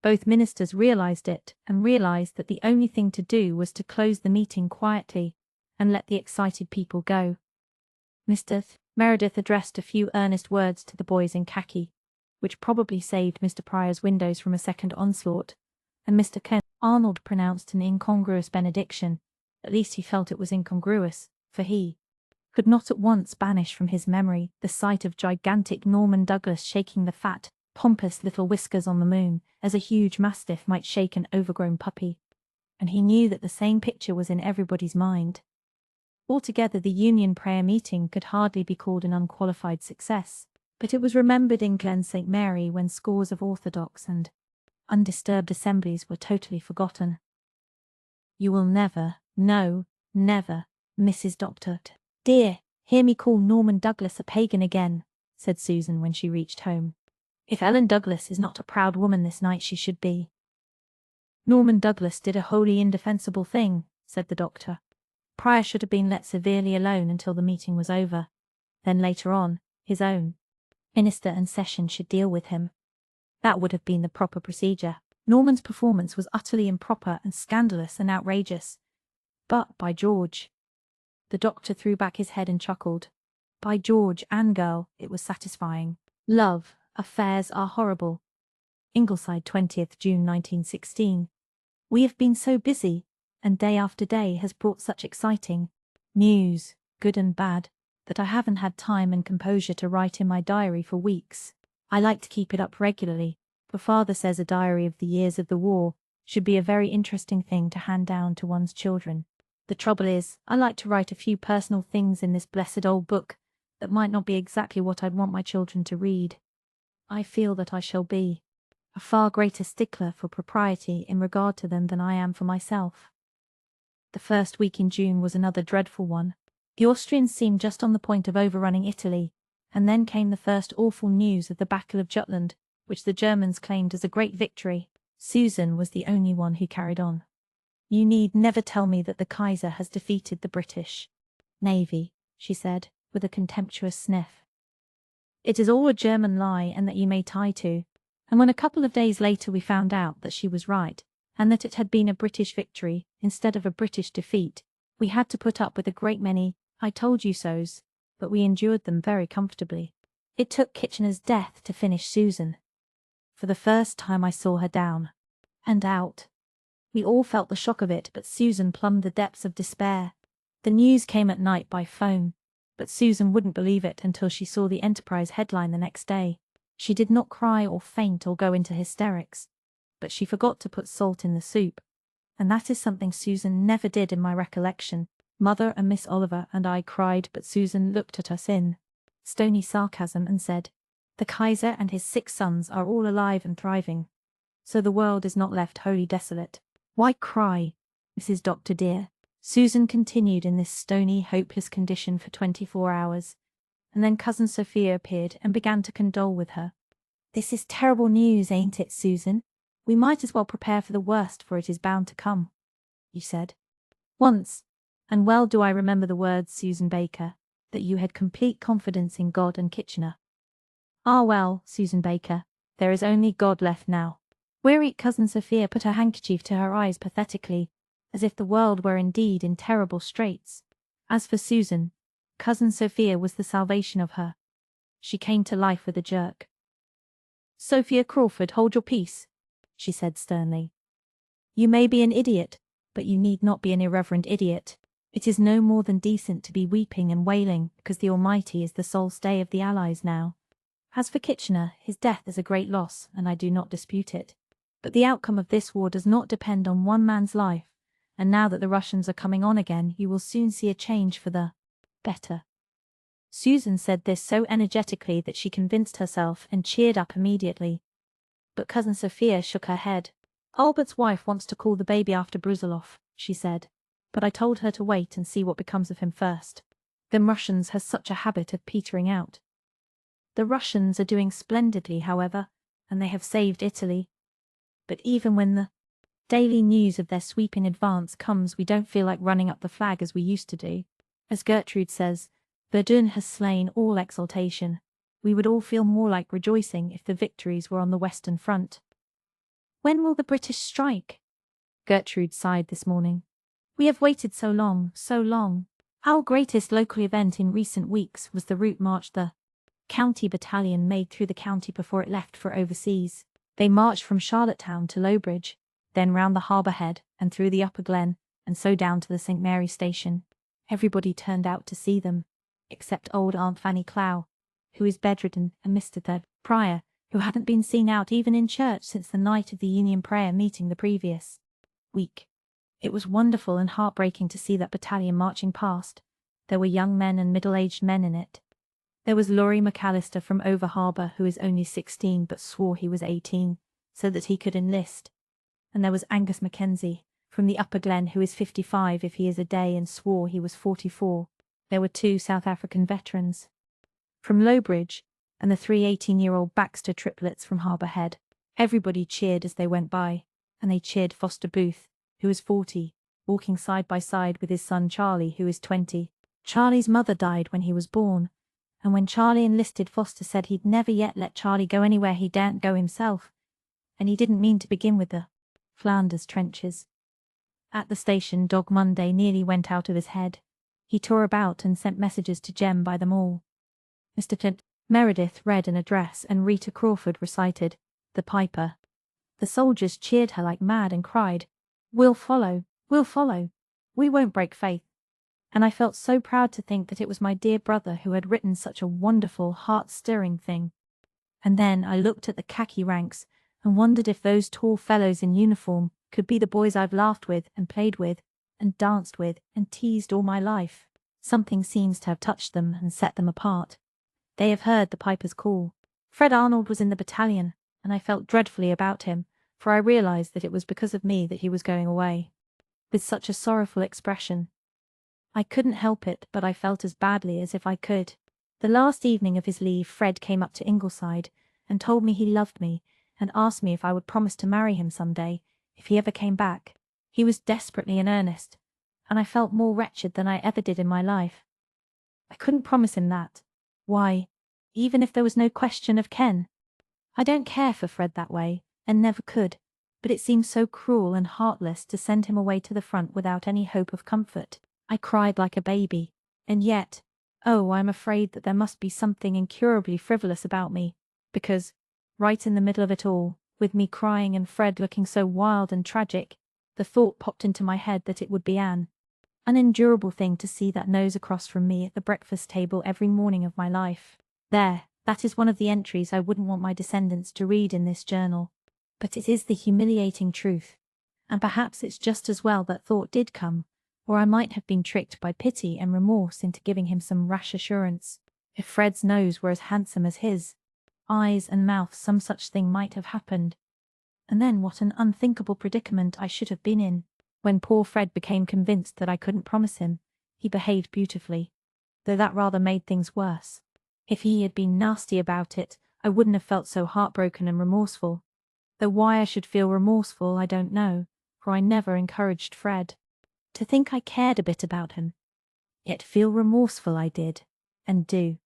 Both ministers realized it, and realized that the only thing to do was to close the meeting quietly and let the excited people go. Mr. Meredith addressed a few earnest words to the boys in khaki, which probably saved Mr. Pryor's windows from a second onslaught, and Mr. Ken Arnold pronounced an incongruous benediction. At least he felt it was incongruous, for he could not at once banish from his memory the sight of gigantic Norman Douglas shaking the fat, pompous little Whiskers on the Moon as a huge mastiff might shake an overgrown puppy, and he knew that the same picture was in everybody's mind. Altogether, the Union prayer meeting could hardly be called an unqualified success, but it was remembered in Glen St. Mary when scores of orthodox and undisturbed assemblies were totally forgotten. "You will never, no, never, Mrs. Dr. Dear, hear me call Norman Douglas a pagan again," said Susan when she reached home. "If Ellen Douglas is not a proud woman this night, she should be." "Norman Douglas did a wholly indefensible thing," said the doctor. "Pryor should have been let severely alone until the meeting was over. Then later on, his own minister and session should deal with him. That would have been the proper procedure. Norman's performance was utterly improper and scandalous and outrageous. But, by George," the doctor threw back his head and chuckled, "by George and girl, it was satisfying. Love affairs are horrible." Ingleside, 20th June 1916. "We have been so busy, and day after day has brought such exciting news, good and bad, that I haven't had time and composure to write in my diary for weeks. I like to keep it up regularly, for father says a diary of the years of the war should be a very interesting thing to hand down to one's children. The trouble is, I like to write a few personal things in this blessed old book that might not be exactly what I'd want my children to read. I feel that I shall be a far greater stickler for propriety in regard to them than I am for myself." The first week in June was another dreadful one. The Austrians seemed just on the point of overrunning Italy, and then came the first awful news of the Battle of Jutland, which the Germans claimed as a great victory. Susan was the only one who carried on. "You need never tell me that the Kaiser has defeated the British Navy," she said, with a contemptuous sniff. "It is all a German lie, and that you may tie to." And when a couple of days later we found out that she was right, and that it had been a British victory instead of a British defeat, we had to put up with a great many "I told you so's," but we endured them very comfortably. It took Kitchener's death to finish Susan. For the first time I saw her down and out. We all felt the shock of it, but Susan plumbed the depths of despair. The news came at night by phone, but Susan wouldn't believe it until she saw the Enterprise headline the next day. She did not cry or faint or go into hysterics, but she forgot to put salt in the soup, and that is something Susan never did in my recollection. Mother and Miss Oliver and I cried, but Susan looked at us in stony sarcasm and said, "The Kaiser and his 6 sons are all alive and thriving, so the world is not left wholly desolate." "Why cry, Mrs. Doctor dear?" Susan continued in this stony, hopeless condition for 24 hours, and then Cousin Sophia appeared and began to condole with her. "This is terrible news, ain't it, Susan? We might as well prepare for the worst, for it is bound to come," you said once. And well do I remember the words, Susan Baker, that you had complete confidence in God and Kitchener. "Ah well, Susan Baker, there is only God left now." Weary Cousin Sophia put her handkerchief to her eyes pathetically, as if the world were indeed in terrible straits. As for Susan, Cousin Sophia was the salvation of her. She came to life with a jerk. "Sophia Crawford, hold your peace," she said sternly. "You may be an idiot, but you need not be an irreverent idiot. It is no more than decent to be weeping and wailing because the Almighty is the sole stay of the Allies now. As for Kitchener, his death is a great loss, and I do not dispute it. But the outcome of this war does not depend on one man's life, and now that the Russians are coming on again, you will soon see a change for the better." Susan said this so energetically that she convinced herself and cheered up immediately. But Cousin Sophia shook her head. "Albert's wife wants to call the baby after Brusiloff," she said, "but I told her to wait and see what becomes of him first. Them Russians has such a habit of petering out." The Russians are doing splendidly, however, and they have saved Italy. But even when the daily news of their sweeping advance comes, we don't feel like running up the flag as we used to do. As Gertrude says, Verdun has slain all exultation. We would all feel more like rejoicing if the victories were on the Western Front. "When will the British strike?" Gertrude sighed this morning. "We have waited so long, so long. Our greatest local event in recent weeks was the route march the county battalion made through the county before it left for overseas. They marched from Charlottetown to Lowbridge, then round the harbour head and through the Upper Glen, and so down to the St. Mary station. Everybody turned out to see them, except old Aunt Fanny Clow, who is bedridden, and Mr. the Prior, who hadn't been seen out even in church since the night of the Union prayer meeting the previous week. It was wonderful and heartbreaking to see that battalion marching past. There were young men and middle-aged men in it. There was Laurie McAllister from Over Harbour, who is only 16 but swore he was 18, so that he could enlist. And there was Angus Mackenzie from the Upper Glen, who is 55 if he is a day and swore he was 44. There were 2 South African veterans from Lowbridge, and the 3 18-year-old Baxter triplets from Harbour Head. Everybody cheered as they went by, and they cheered Foster Booth, who is 40, walking side by side with his son Charlie, who is 20. Charlie's mother died when he was born, and when Charlie enlisted, Foster said he'd never yet let Charlie go anywhere he daren't go himself, and he didn't mean to begin with the Flanders trenches. At the station, Dog Monday nearly went out of his head. He tore about and sent messages to Jem by them all. Mr. Clint Meredith read an address, and Rita Crawford recited The Piper. The soldiers cheered her like mad and cried, "We'll follow, we'll follow. We won't break faith." And I felt so proud to think that it was my dear brother who had written such a wonderful, heart-stirring thing. And then I looked at the khaki ranks and wondered if those tall fellows in uniform could be the boys I've laughed with and played with and danced with and teased all my life. Something seems to have touched them and set them apart. They have heard the Piper's call. Fred Arnold was in the battalion, and I felt dreadfully about him, for I realized that it was because of me that he was going away. with such a sorrowful expression. I couldn't help it, but I felt as badly as if I could. The last evening of his leave, Fred came up to Ingleside and told me he loved me and asked me if I would promise to marry him some day if he ever came back. He was desperately in earnest, and I felt more wretched than I ever did in my life. I couldn't promise him that. Why, even if there was no question of Ken. I don't care for Fred that way, and never could, but it seemed so cruel and heartless to send him away to the front without any hope of comfort. I cried like a baby, and yet, oh, I'm afraid that there must be something incurably frivolous about me, because, right in the middle of it all, with me crying and Fred looking so wild and tragic, the thought popped into my head that it would be an unendurable thing to see that nose across from me at the breakfast table every morning of my life. There, that is one of the entries I wouldn't want my descendants to read in this journal. But it is the humiliating truth, and perhaps it's just as well that thought did come, or I might have been tricked by pity and remorse into giving him some rash assurance. If Fred's nose were as handsome as his eyes and mouth, some such thing might have happened. And then what an unthinkable predicament I should have been in. When poor Fred became convinced that I couldn't promise him, he behaved beautifully, though that rather made things worse. If he had been nasty about it, I wouldn't have felt so heartbroken and remorseful. Though why I should feel remorseful I don't know, for I never encouraged Fred. To think I cared a bit about him. Yet feel remorseful I did, and do.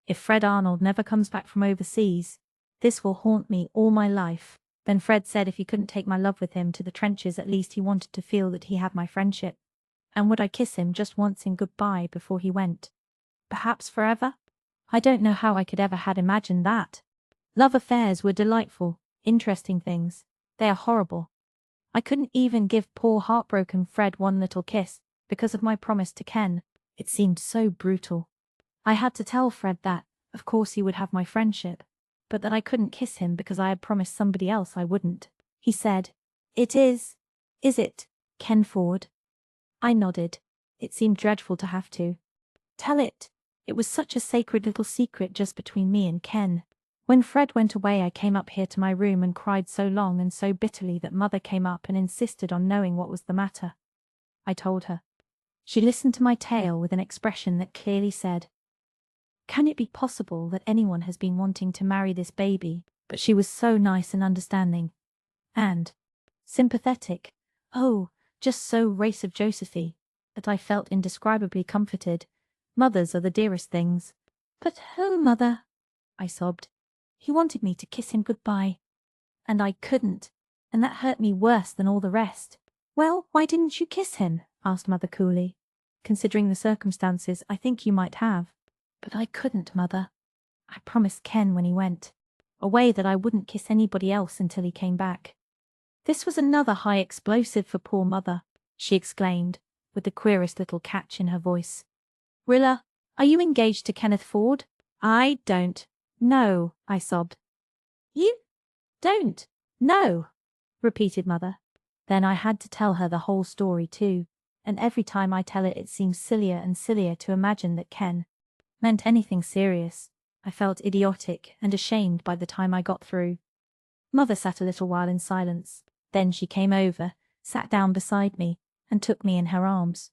If Fred Arnold never comes back from overseas, this will haunt me all my life. Then Fred said if he couldn't take my love with him to the trenches, at least he wanted to feel that he had my friendship. And would I kiss him just once in goodbye before he went? Perhaps forever? I don't know how I could ever had imagined that. Love affairs were delightful, interesting things. They are horrible. I couldn't even give poor heartbroken Fred one little kiss because of my promise to Ken. It seemed so brutal. I had to tell Fred that, of course, he would have my friendship, but that I couldn't kiss him because I had promised somebody else I wouldn't. He said, "It is it, Ken Ford?" I nodded. It seemed dreadful to have to tell it. It was such a sacred little secret just between me and Ken. When Fred went away, I came up here to my room and cried so long and so bitterly that Mother came up and insisted on knowing what was the matter. I told her. She listened to my tale with an expression that clearly said, "Can it be possible that anyone has been wanting to marry this baby?" But she was so nice and understanding. And sympathetic. Oh, just so race of Josephy, that I felt indescribably comforted. Mothers are the dearest things. "But oh, Mother," I sobbed. "He wanted me to kiss him goodbye. And I couldn't, and that hurt me worse than all the rest." "Well, why didn't you kiss him?" asked Mother coolly. "Considering the circumstances, I think you might have." "But I couldn't, Mother. I promised Ken when he went away that I wouldn't kiss anybody else until he came back." This was another high explosive for poor Mother, she exclaimed, with the queerest little catch in her voice. "Rilla, are you engaged to Kenneth Ford?" "I don't know," I sobbed. "You don't know?" repeated Mother. Then I had to tell her the whole story too, and every time I tell it, it seems sillier and sillier to imagine that Ken meant anything serious. I felt idiotic and ashamed by the time I got through. Mother sat a little while in silence. Then she came over, sat down beside me, and took me in her arms.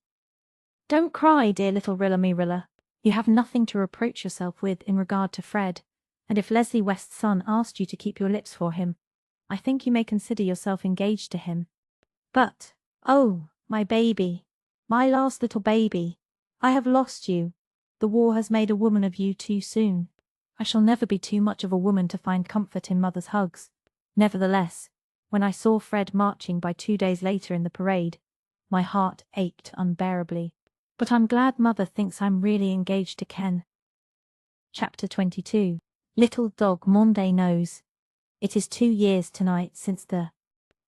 "Don't cry, dear little Rilla. You have nothing to reproach yourself with in regard to Fred, and if Leslie West's son asked you to keep your lips for him, I think you may consider yourself engaged to him. But, oh, my baby, my last little baby, I have lost you. The war has made a woman of you too soon. I shall never be too much of a woman to find comfort in Mother's hugs." Nevertheless, when I saw Fred marching by 2 days later in the parade, my heart ached unbearably. But I'm glad Mother thinks I'm really engaged to Ken. Chapter 22. Little Dog Monday Knows. It is 2 years tonight since the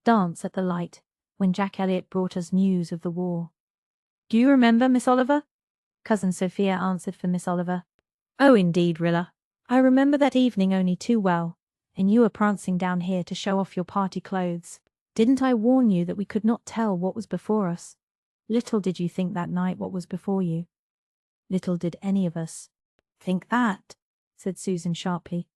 dance at the light, when Jack Elliott brought us news of the war. "Do you remember, Miss Oliver?" Cousin Sophia answered for Miss Oliver. "Oh, indeed, Rilla. I remember that evening only too well, and you were prancing down here to show off your party clothes. Didn't I warn you that we could not tell what was before us? Little did you think that night what was before you. Little did any of us think that," said Susan sharply.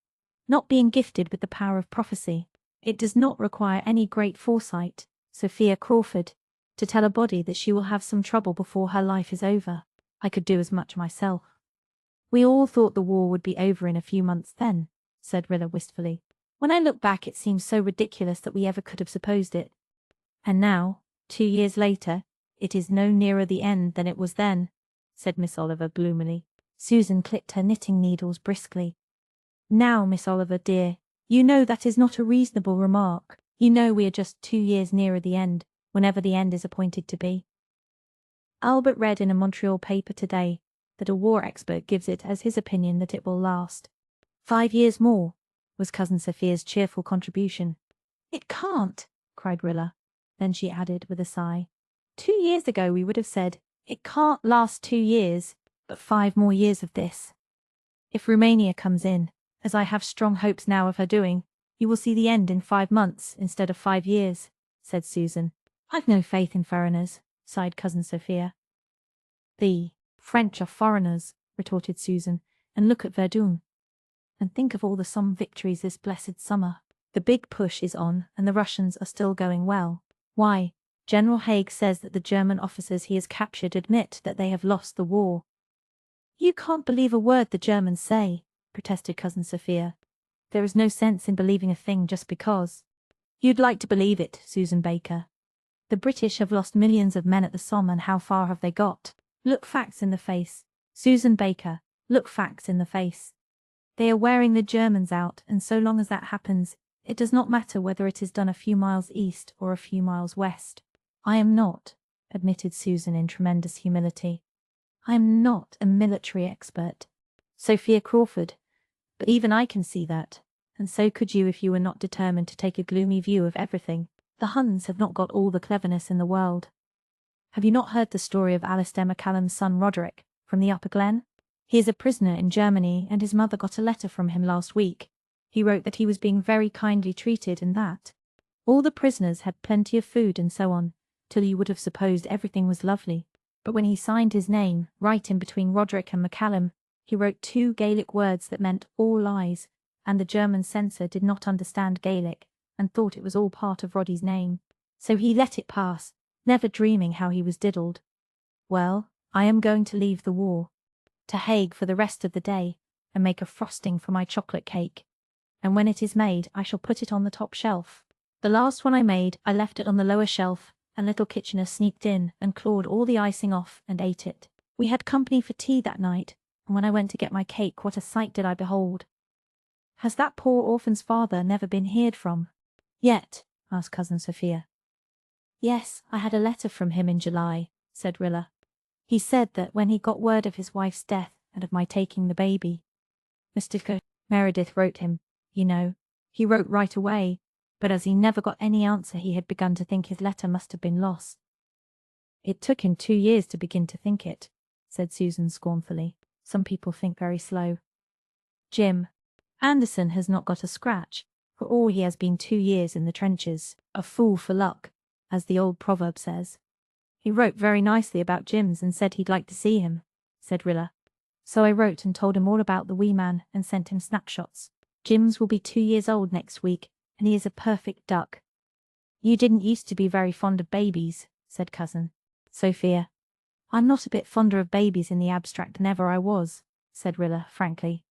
"Not being gifted with the power of prophecy, it does not require any great foresight, Sophia Crawford, to tell a body that she will have some trouble before her life is over. I could do as much myself. We all thought the war would be over in a few months then, said Rilla wistfully. When I look back, it seems so ridiculous that we ever could have supposed it. And now, 2 years later, it is no nearer the end than it was then, said Miss Oliver gloomily. Susan clicked her knitting needles briskly. Now, Miss Oliver, dear, you know that is not a reasonable remark. You know we are just 2 years nearer the end, whenever the end is appointed to be. Albert read in a Montreal paper today that a war expert gives it as his opinion that it will last 5 years more, was Cousin Sophia's cheerful contribution. It can't, cried Rilla. Then she added with a sigh, 2 years ago we would have said, it can't last 2 years, but 5 more years of this. If Romania comes in, as I have strong hopes now of her doing, you will see the end in 5 months instead of 5 years, said Susan. I've no faith in foreigners, sighed Cousin Sophia. The French are foreigners, retorted Susan, and look at Verdun. And think of all the Somme victories this blessed summer. The big push is on, and the Russians are still going well. Why, General Haig says that the German officers he has captured admit that they have lost the war. You can't believe a word the Germans say, protested Cousin Sophia. There is no sense in believing a thing just because. You'd like to believe it, Susan Baker. The British have lost millions of men at the Somme, and how far have they got? Look facts in the face. Susan Baker, look facts in the face. They are wearing the Germans out, and so long as that happens, it does not matter whether it is done a few miles east or a few miles west. I am not, admitted Susan in tremendous humility. I am not a military expert, Sophia Crawford, but even I can see that, and so could you if you were not determined to take a gloomy view of everything. The Huns have not got all the cleverness in the world. Have you not heard the story of Alistair MacCallum's son Roderick, from the Upper Glen? He is a prisoner in Germany, and his mother got a letter from him last week. He wrote that he was being very kindly treated and that all the prisoners had plenty of food and so on, till you would have supposed everything was lovely. But when he signed his name, right in between Roderick and MacCallum, he wrote 2 Gaelic words that meant all lies, and the German censor did not understand Gaelic and thought it was all part of Roddy's name. So he let it pass, never dreaming how he was diddled. Well, I am going to leave the war, to Hague for the rest of the day, and make a frosting for my chocolate cake. And when it is made, I shall put it on the top shelf. The last one I made, I left it on the lower shelf, and little Kitchener sneaked in and clawed all the icing off and ate it. We had company for tea that night, and when I went to get my cake, what a sight did I behold! Has that poor orphan's father never been heard from yet? Asked Cousin Sophia. Yes, I had a letter from him in July, said Rilla. He said that when he got word of his wife's death and of my taking the baby, Mr. Meredith wrote him, you know. He wrote right away, but as he never got any answer, he had begun to think his letter must have been lost. It took him 2 years to begin to think it, said Susan scornfully. Some people think very slow. Jim Anderson has not got a scratch, for all he has been 2 years in the trenches. A fool for luck, as the old proverb says. He wrote very nicely about Jim's and said he'd like to see him, said Rilla. So I wrote and told him all about the wee man and sent him snapshots. Jim's will be 2 years old next week, and he is a perfect duck. You didn't used to be very fond of babies, said Cousin Sophia. I'm not a bit fonder of babies in the abstract than ever I was, said Rilla frankly.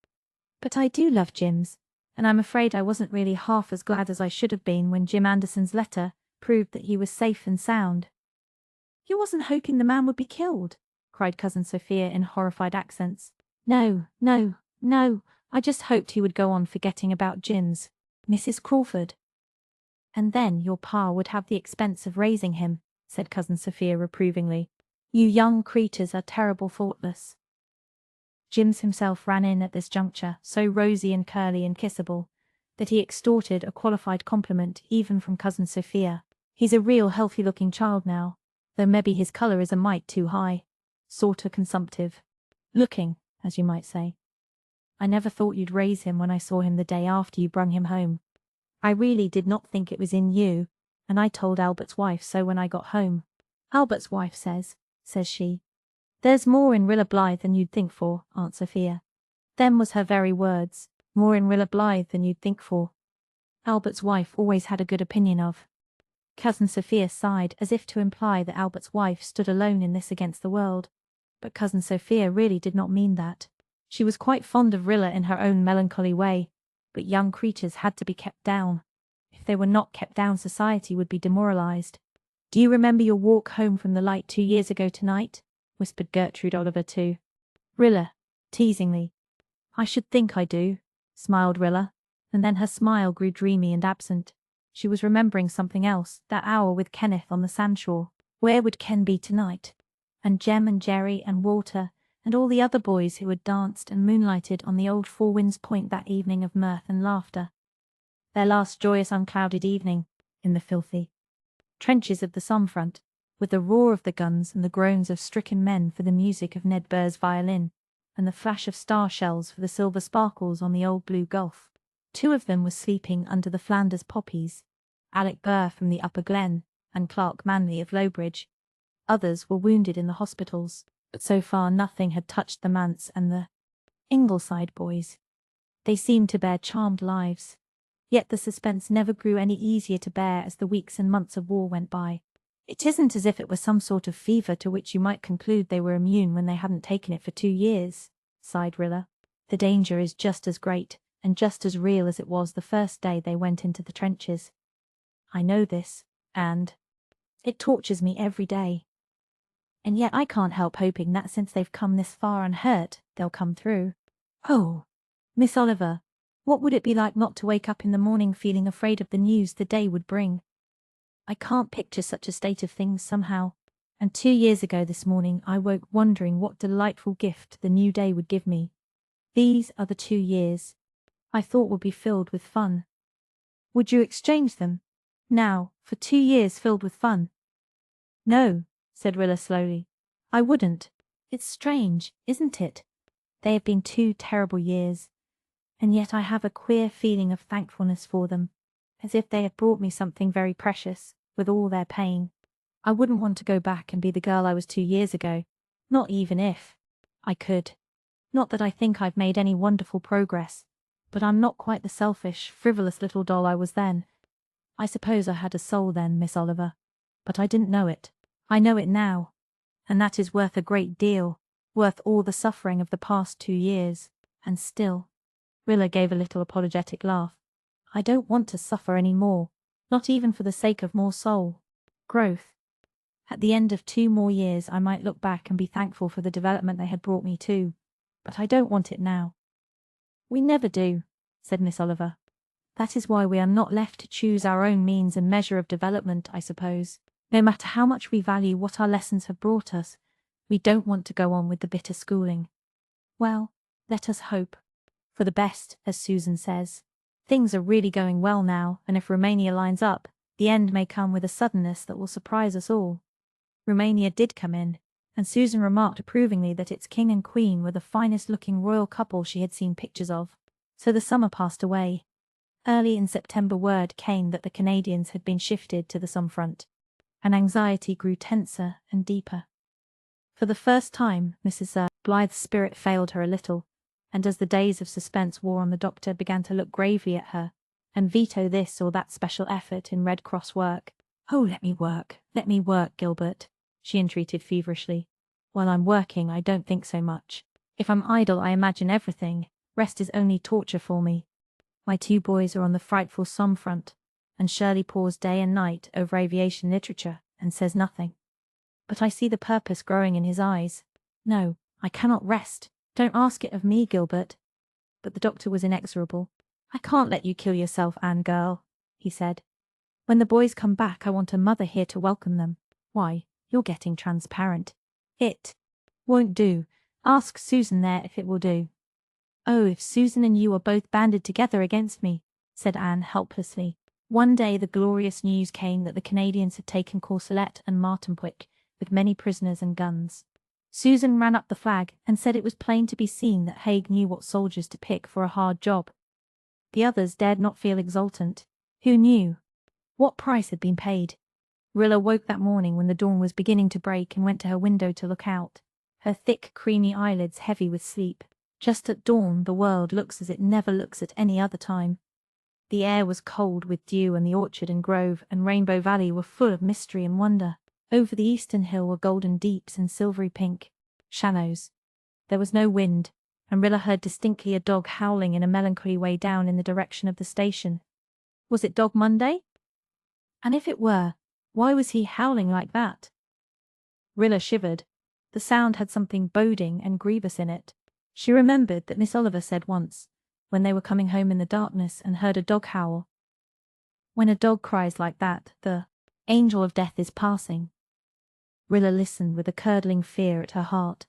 But I do love Jim's, and I'm afraid I wasn't really half as glad as I should have been when Jim Anderson's letter proved that he was safe and sound. You wasn't hoping the man would be killed? Cried Cousin Sophia in horrified accents. No, no, no, I just hoped he would go on forgetting about Jim's, Mrs. Crawford. And then your pa would have the expense of raising him, said Cousin Sophia reprovingly. You young creatures are terrible thoughtless. Jim's himself ran in at this juncture, so rosy and curly and kissable, that he extorted a qualified compliment even from Cousin Sophia. He's a real healthy-looking child now, though maybe his colour is a mite too high. Sorter consumptive. Looking, as you might say. I never thought you'd raise him when I saw him the day after you brung him home. I really did not think it was in you, and I told Albert's wife so when I got home. Albert's wife says she, there's more in Rilla Blythe than you'd think for, Aunt Sophia. Them was her very words, more in Rilla Blythe than you'd think for. Albert's wife always had a good opinion of. Cousin Sophia sighed as if to imply that Albert's wife stood alone in this against the world. But Cousin Sophia really did not mean that. She was quite fond of Rilla in her own melancholy way, but young creatures had to be kept down. If they were not kept down, society would be demoralized. "Do you remember your walk home from the light 2 years ago tonight?" whispered Gertrude Oliver to Rilla, teasingly. "I should think I do," smiled Rilla, and then her smile grew dreamy and absent. She was remembering something else, that hour with Kenneth on the sandshore. Where would Ken be tonight? And Jem and Jerry and Walter and all the other boys who had danced and moonlighted on the old Four Winds Point that evening of mirth and laughter. Their last joyous unclouded evening in the filthy trenches of the Somme front, with the roar of the guns and the groans of stricken men for the music of Ned Burr's violin, and the flash of star shells for the silver sparkles on the old blue Gulf. 2 of them were sleeping under the Flanders poppies, Alec Burr from the Upper Glen, and Clark Manley of Lowbridge. Others were wounded in the hospitals, but so far nothing had touched the Manse and the Ingleside boys. They seemed to bear charmed lives. Yet the suspense never grew any easier to bear as the weeks and months of war went by. "It isn't as if it were some sort of fever to which you might conclude they were immune when they hadn't taken it for 2 years, sighed Rilla. "The danger is just as great and just as real as it was the first day they went into the trenches. I know this, and it tortures me every day. And yet I can't help hoping that since they've come this far unhurt, they'll come through. Oh, Miss Oliver, what would it be like not to wake up in the morning feeling afraid of the news the day would bring? I can't picture such a state of things somehow. And 2 years ago this morning I woke wondering what delightful gift the new day would give me. These are the 2 years I thought would be filled with fun. Would you exchange them, now, for 2 years filled with fun?" "No," said Rilla slowly. "I wouldn't. It's strange, isn't it? They have been 2 terrible years, and yet I have a queer feeling of thankfulness for them, as if they had brought me something very precious, with all their pain. I wouldn't want to go back and be the girl I was 2 years ago, not even if I could. Not that I think I've made any wonderful progress, but I'm not quite the selfish, frivolous little doll I was then. I suppose I had a soul then, Miss Oliver, but I didn't know it. I know it now, and that is worth a great deal, worth all the suffering of the past 2 years. And still," Rilla gave a little apologetic laugh, "I don't want to suffer any more, not even for the sake of more soul growth. At the end of 2 more years I might look back and be thankful for the development they had brought me to, but I don't want it now." "We never do," said Miss Oliver. "That is why we are not left to choose our own means and measure of development, I suppose. No matter how much we value what our lessons have brought us, we don't want to go on with the bitter schooling. Well, let us hope for the best, as Susan says. Things are really going well now, and if Romania lines up, the end may come with a suddenness that will surprise us all." Romania did come in, and Susan remarked approvingly that its king and queen were the finest-looking royal couple she had seen pictures of. So the summer passed away. Early in September word came that the Canadians had been shifted to the Somme front, and anxiety grew tenser and deeper. For the first time, Mrs. Blythe's spirit failed her a little, and as the days of suspense wore on, the doctor began to look gravely at her, and veto this or that special effort in Red Cross work. "Oh, let me work, Gilbert," she entreated feverishly. "While I'm working, I don't think so much. If I'm idle, I imagine everything. Rest is only torture for me. My 2 boys are on the frightful Somme front, and Shirley pores day and night over aviation literature and says nothing. But I see the purpose growing in his eyes. No, I cannot rest. Don't ask it of me, Gilbert." But the doctor was inexorable. "I can't let you kill yourself, Anne girl," he said. "When the boys come back, I want a mother here to welcome them. Why, you're getting transparent. It won't do. Ask Susan there if it will do." "Oh, if Susan and you are both banded together against me," said Anne helplessly. One day the glorious news came that the Canadians had taken Courcelette and Martinpuic, with many prisoners and guns. Susan ran up the flag and said it was plain to be seen that Haig knew what soldiers to pick for a hard job. The others dared not feel exultant. Who knew what price had been paid? Rilla woke that morning when the dawn was beginning to break and went to her window to look out, her thick, creamy eyelids heavy with sleep. Just at dawn the world looks as it never looks at any other time. The air was cold with dew, and the orchard and grove and Rainbow Valley were full of mystery and wonder. Over the eastern hill were golden deeps and silvery pink shallows. There was no wind, and Rilla heard distinctly a dog howling in a melancholy way down in the direction of the station. Was it Dog Monday? And if it were, why was he howling like that? Rilla shivered. The sound had something boding and grievous in it. She remembered that Miss Oliver said once, when they were coming home in the darkness and heard a dog howl, "When a dog cries like that, the angel of death is passing." Rilla listened with a curdling fear at her heart.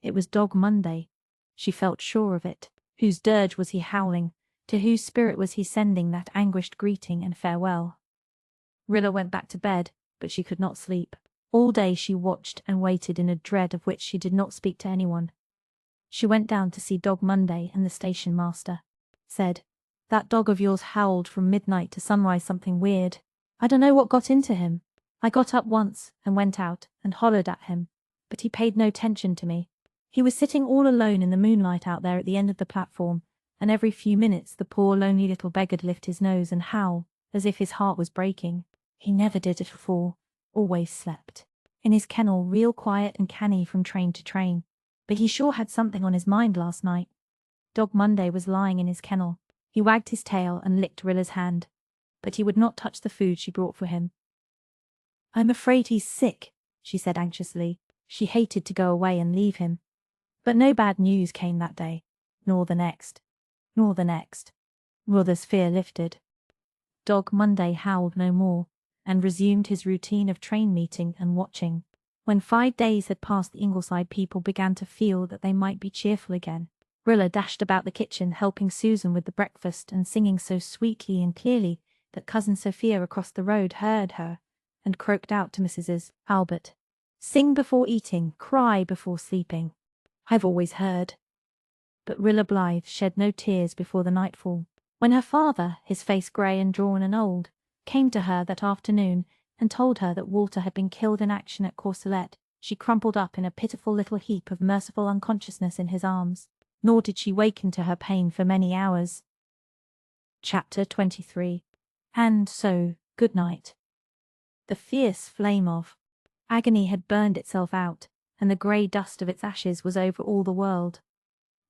It was Dog Monday. She felt sure of it. Whose dirge was he howling? To whose spirit was he sending that anguished greeting and farewell? Rilla went back to bed, but she could not sleep. All day she watched and waited in a dread of which she did not speak to anyone. She went down to see Dog Monday, and the station master said, "That dog of yours howled from midnight to sunrise something weird. I don't know what got into him. I got up once and went out and hollered at him, but he paid no attention to me. He was sitting all alone in the moonlight out there at the end of the platform, and every few minutes the poor lonely little beggar'd lift his nose and howl, as if his heart was breaking. He never did it before, always slept in his kennel, real quiet and canny from train to train. But he sure had something on his mind last night." Dog Monday was lying in his kennel. He wagged his tail and licked Rilla's hand, but he would not touch the food she brought for him. "I'm afraid he's sick," she said anxiously. She hated to go away and leave him. But no bad news came that day, nor the next, nor the next. Rother's fear lifted. Dog Monday howled no more, and resumed his routine of train meeting and watching. When 5 days had passed, the Ingleside people began to feel that they might be cheerful again. Rilla dashed about the kitchen, helping Susan with the breakfast and singing so sweetly and clearly that Cousin Sophia across the road heard her and croaked out to Mrs. Albert, "Sing before eating, cry before sleeping. I've always heard." But Rilla Blythe shed no tears before the nightfall. When her father, his face grey and drawn and old, came to her that afternoon and told her that Walter had been killed in action at Courcelette, she crumpled up in a pitiful little heap of merciful unconsciousness in his arms. Nor did she waken to her pain for many hours. Chapter 23. And so, good night. The fierce flame of agony had burned itself out, and the grey dust of its ashes was over all the world.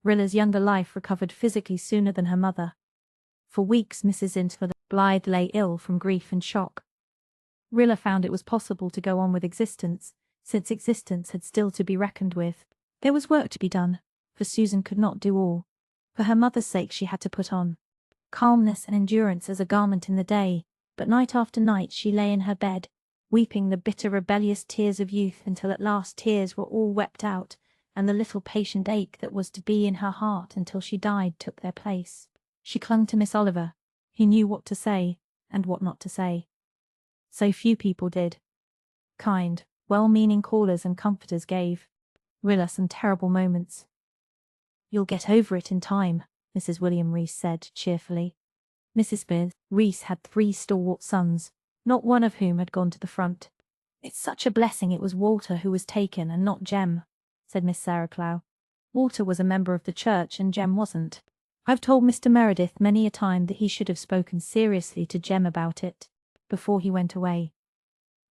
Rilla's younger life recovered physically sooner than her mother. For weeks Mrs. Blythe lay ill from grief and shock. Rilla found it was possible to go on with existence, since existence had still to be reckoned with. There was work to be done, for Susan could not do all. For her mother's sake she had to put on calmness and endurance as a garment in the day, but night after night she lay in her bed, weeping the bitter rebellious tears of youth until at last tears were all wept out, and the little patient ache that was to be in her heart until she died took their place. She clung to Miss Oliver, who knew what to say and what not to say. So few people did. Kind, well-meaning callers and comforters gave Rilla some terrible moments. "You'll get over it in time," Mrs. William Reese said cheerfully. Mrs. Reese had 3 stalwart sons, not one of whom had gone to the front. "It's such a blessing it was Walter who was taken and not Jem," said Miss Sarah Clow. "Walter was a member of the church and Jem wasn't. I've told Mr. Meredith many a time that he should have spoken seriously to Jem about it before he went away."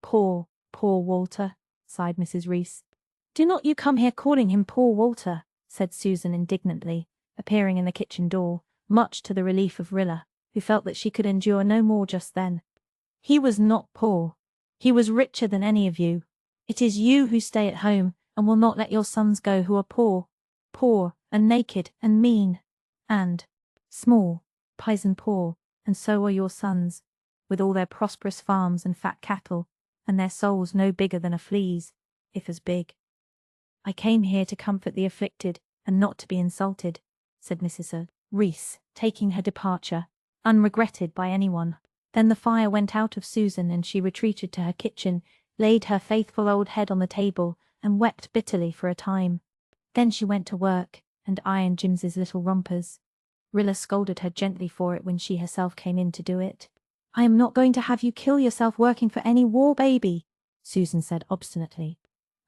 "Poor, poor Walter," sighed Mrs. Reese. "Do not you come here calling him poor Walter," said Susan indignantly, appearing in the kitchen door, much to the relief of Rilla, who felt that she could endure no more just then. "He was not poor. He was richer than any of you. It is you who stay at home and will not let your sons go who are poor, poor and naked and mean and small, pisen poor, and so are your sons, with all their prosperous farms and fat cattle, and their souls no bigger than a flea's, if as big." "I came here to comfort the afflicted, and not to be insulted," said Mrs. Reese, taking her departure, unregretted by anyone. Then the fire went out of Susan, and she retreated to her kitchen, laid her faithful old head on the table, and wept bitterly for a time. Then she went to work, and ironed Jims's little rompers. Rilla scolded her gently for it when she herself came in to do it. "I am not going to have you kill yourself working for any war baby," Susan said obstinately.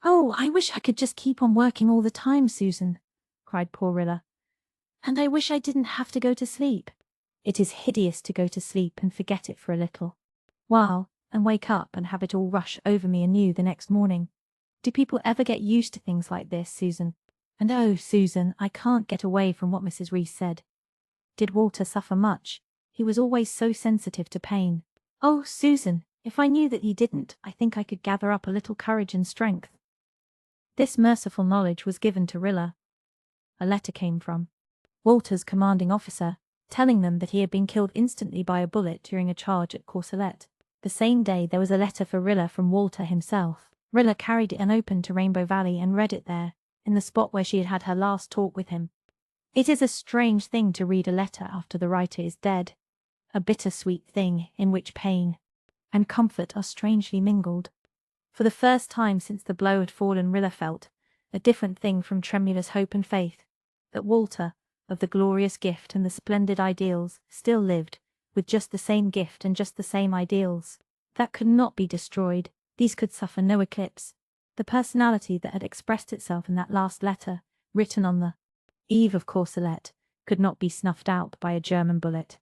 "Oh, I wish I could just keep on working all the time, Susan," cried poor Rilla. "And I wish I didn't have to go to sleep. It is hideous to go to sleep and forget it for a little while, and wake up and have it all rush over me anew the next morning. Do people ever get used to things like this, Susan? And oh, Susan, I can't get away from what Mrs. Reese said. Did Walter suffer much? He was always so sensitive to pain. Oh, Susan, if I knew that he didn't, I think I could gather up a little courage and strength. This merciful knowledge was given to Rilla. A letter came from Walter's commanding officer, telling them that he had been killed instantly by a bullet during a charge at Courcelette. The same day there was a letter for Rilla from Walter himself. Rilla carried it unopened to Rainbow Valley and read it there, in the spot where she had had her last talk with him. It is a strange thing to read a letter after the writer is dead. A bittersweet thing in which pain and comfort are strangely mingled. For the first time since the blow had fallen, Rilla felt a different thing from tremulous hope and faith, that Walter, of the glorious gift and the splendid ideals, still lived, with just the same gift and just the same ideals. That could not be destroyed. These could suffer no eclipse. The personality that had expressed itself in that last letter, written on the eve of Courcelette, could not be snuffed out by a German bullet.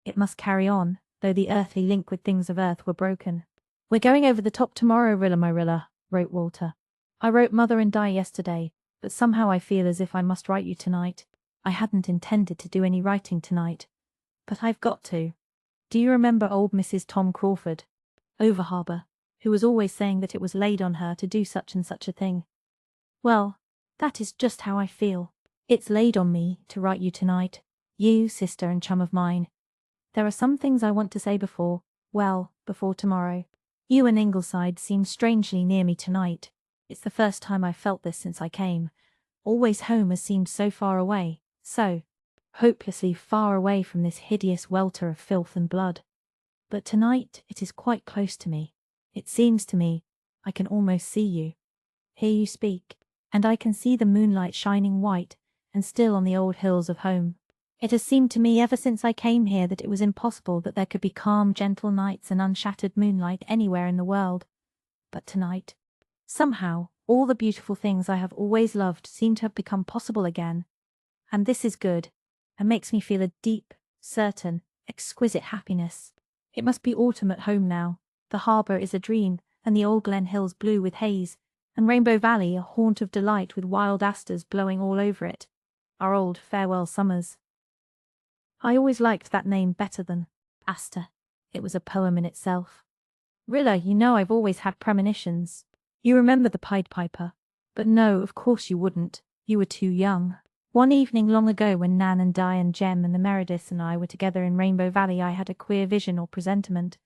It must carry on, though the earthly link with things of earth were broken. "We're going over the top tomorrow, Rilla, my Rilla," wrote Walter. "I wrote Mother and Di yesterday, but somehow I feel as if I must write you tonight. I hadn't intended to do any writing tonight, but I've got to. Do you remember old Mrs. Tom Crawford, over harbour, who was always saying that it was laid on her to do such and such a thing? Well, that is just how I feel. It's laid on me to write you tonight, you, sister and chum of mine. There are some things I want to say before tomorrow. You and Ingleside seem strangely near me tonight. It's the first time I've felt this since I came. Always home has seemed so far away, so hopelessly far away from this hideous welter of filth and blood. But tonight it is quite close to me. It seems to me I can almost see you, hear you speak, and I can see the moonlight shining white and still on the old hills of home. It has seemed to me ever since I came here that it was impossible that there could be calm, gentle nights and unshattered moonlight anywhere in the world. But tonight, somehow, all the beautiful things I have always loved seem to have become possible again. And this is good, and makes me feel a deep, certain, exquisite happiness. It must be autumn at home now. The harbour is a dream, and the old Glen Hills blue with haze, and Rainbow Valley a haunt of delight with wild asters blowing all over it. Our old farewell summers. I always liked that name better than Aster. It was a poem in itself. Rilla, you know I've always had premonitions. You remember the Pied Piper? But no, of course you wouldn't. You were too young. One evening long ago when Nan and Di and Jem and the Merediths and I were together in Rainbow Valley, I had a queer vision or presentiment,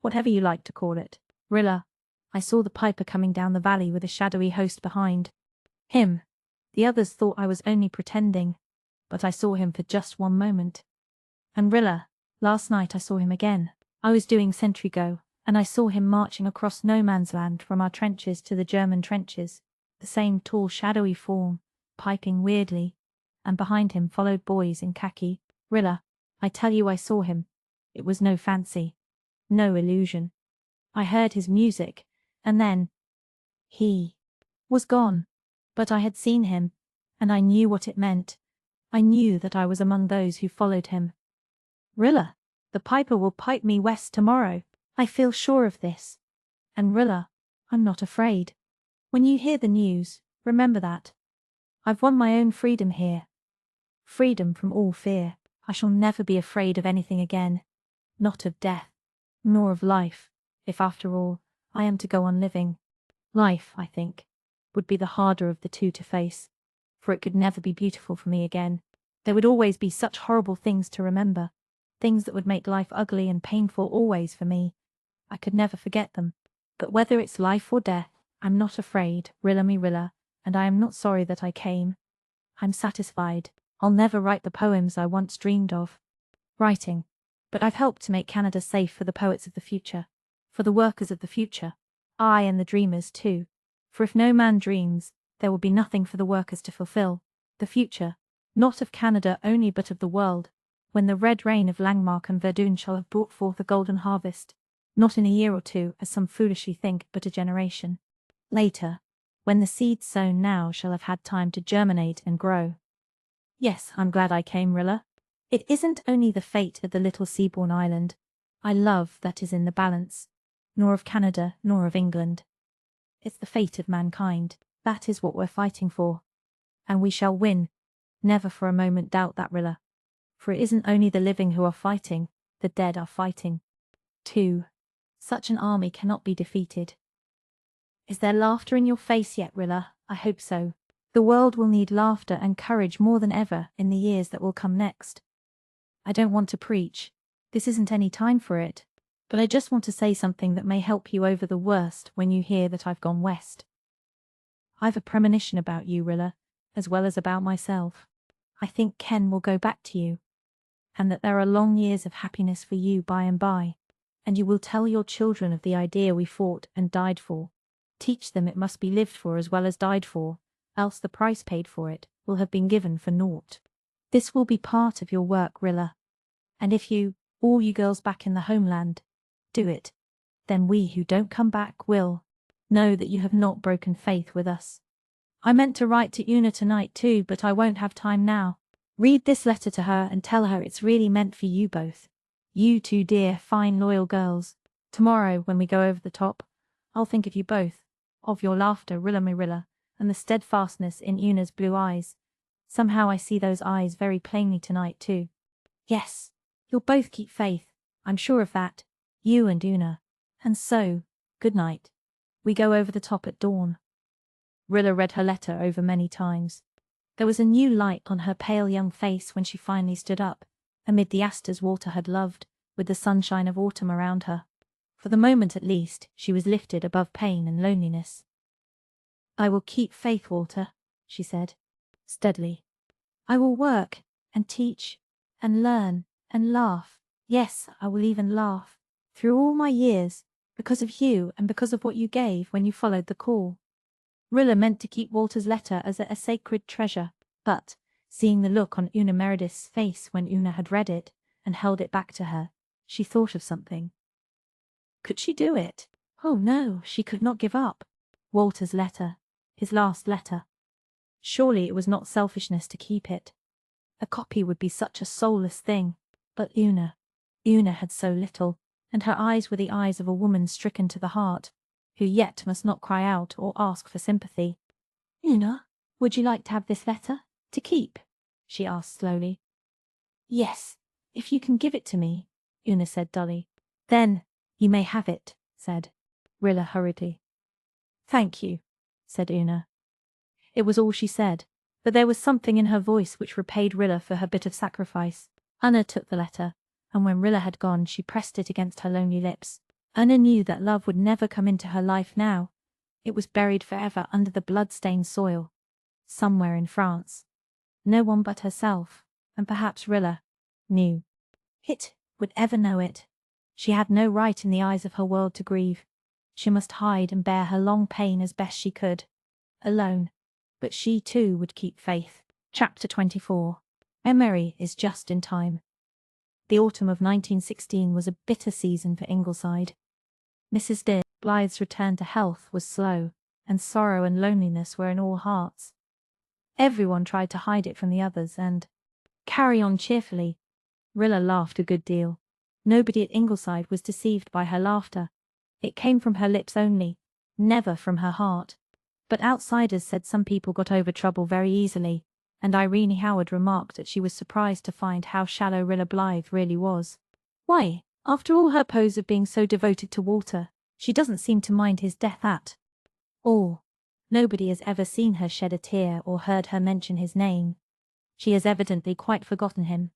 whatever you like to call it. Rilla, I saw the Piper coming down the valley with a shadowy host behind him. The others thought I was only pretending, but I saw him for just one moment. And Rilla, last night I saw him again. I was doing sentry go, and I saw him marching across no man's land from our trenches to the German trenches, the same tall shadowy form, piping weirdly, and behind him followed boys in khaki. Rilla, I tell you I saw him. It was no fancy, no illusion. I heard his music, and then he was gone. But I had seen him, and I knew what it meant. I knew that I was among those who followed him. Rilla, the Piper will pipe me west tomorrow. I feel sure of this. And Rilla, I'm not afraid. When you hear the news, remember that. I've won my own freedom here. Freedom from all fear. I shall never be afraid of anything again. Not of death, nor of life, if after all, I am to go on living. Life, I think, would be the harder of the two to face, for it could never be beautiful for me again. There would always be such horrible things to remember, things that would make life ugly and painful always for me. I could never forget them. But whether it's life or death, I'm not afraid, Rilla me Rilla, and I am not sorry that I came. I'm satisfied. I'll never write the poems I once dreamed of writing, but I've helped to make Canada safe for the poets of the future, for the workers of the future, aye, and the dreamers too. For if no man dreams, there will be nothing for the workers to fulfill. The future, not of Canada only but of the world, when the red rain of Langmark and Verdun shall have brought forth a golden harvest, not in a year or two, as some foolishly think, but a generation later, when the seeds sown now shall have had time to germinate and grow. Yes, I'm glad I came, Rilla. It isn't only the fate of the little seaborne island I love that is in the balance, nor of Canada, nor of England. It's the fate of mankind. That is what we're fighting for. And we shall win. Never for a moment doubt that, Rilla. For it isn't only the living who are fighting, the dead are fighting. 2. Such an army cannot be defeated. Is there laughter in your face yet, Rilla? I hope so. The world will need laughter and courage more than ever in the years that will come next. I don't want to preach. This isn't any time for it. But I just want to say something that may help you over the worst when you hear that I've gone west. I've a premonition about you, Rilla, as well as about myself. I think Ken will go back to you, and that there are long years of happiness for you by and by, and you will tell your children of the idea we fought and died for. Teach them it must be lived for as well as died for, else the price paid for it will have been given for naught. This will be part of your work, Rilla. And if you, all you girls back in the homeland, do it, then we who don't come back will know that you have not broken faith with us. I meant to write to Una tonight too, but I won't have time now. Read this letter to her and tell her it's really meant for you both. You two dear, fine, loyal girls. Tomorrow, when we go over the top, I'll think of you both, of your laughter, Rilla my Rilla, and the steadfastness in Una's blue eyes. Somehow I see those eyes very plainly tonight too. Yes, you'll both keep faith, I'm sure of that, you and Una. And so, good night. We go over the top at dawn. Rilla read her letter over many times. There was a new light on her pale young face when she finally stood up, amid the asters Walter had loved, with the sunshine of autumn around her. For the moment at least, she was lifted above pain and loneliness. I will keep faith, Walter, she said, steadily. I will work, and teach, and learn, and laugh. Yes, I will even laugh, through all my years, because of you and because of what you gave when you followed the call. Rilla meant to keep Walter's letter as a sacred treasure, but, seeing the look on Una Meredith's face when Una had read it and held it back to her, she thought of something. Could she do it? Oh no, she could not give up. Walter's letter, his last letter. Surely it was not selfishness to keep it. A copy would be such a soulless thing. But Una had so little, and her eyes were the eyes of a woman stricken to the heart, who yet must not cry out or ask for sympathy. Una, would you like to have this letter? To keep? She asked slowly. Yes, if you can give it to me, Una said dully. Then, you may have it, said Rilla hurriedly. Thank you, said Una. It was all she said, but there was something in her voice which repaid Rilla for her bit of sacrifice. Una took the letter, and when Rilla had gone she pressed it against her lonely lips. Una knew that love would never come into her life now. It was buried forever under the blood-stained soil, somewhere in France. No one but herself, and perhaps Rilla, knew. It would ever know it. She had no right in the eyes of her world to grieve. She must hide and bear her long pain as best she could, alone. But she too would keep faith. Chapter 24. Emery is just in time. The autumn of 1916 was a bitter season for Ingleside. Mrs. Blythe's return to health was slow, and sorrow and loneliness were in all hearts. Everyone tried to hide it from the others and carry on cheerfully. Rilla laughed a good deal. Nobody at Ingleside was deceived by her laughter. It came from her lips only, never from her heart. But outsiders said some people got over trouble very easily, and Irene Howard remarked that she was surprised to find how shallow Rilla Blythe really was. Why, after all her pose of being so devoted to Walter, she doesn't seem to mind his death at all. Nobody has ever seen her shed a tear or heard her mention his name. She has evidently quite forgotten him.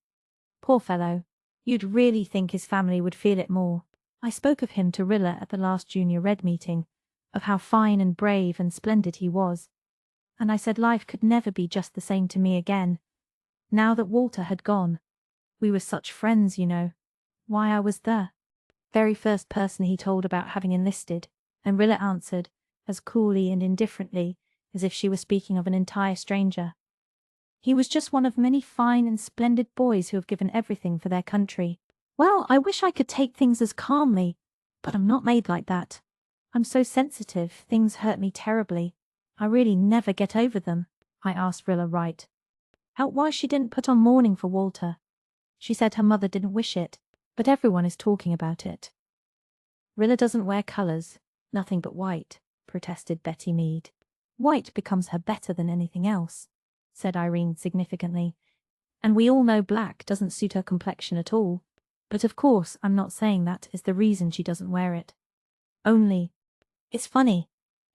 Poor fellow, you'd really think his family would feel it more. I spoke of him to Rilla at the last Junior Red meeting, of how fine and brave and splendid he was. And I said life could never be just the same to me again, now that Walter had gone. We were such friends, you know. Why, I was the very first person he told about having enlisted, and Rilla answered, as coolly and indifferently as if she were speaking of an entire stranger. He was just one of many fine and splendid boys who have given everything for their country. Well, I wish I could take things as calmly, but I'm not made like that. I'm so sensitive, things hurt me terribly. I really never get over them. I asked Rilla right out why she didn't put on mourning for Walter. She said her mother didn't wish it, but everyone is talking about it. Rilla doesn't wear colours, nothing but white, protested Betty Mead. White becomes her better than anything else, said Irene significantly. And we all know black doesn't suit her complexion at all. But of course, I'm not saying that is the reason she doesn't wear it. Only, it's funny.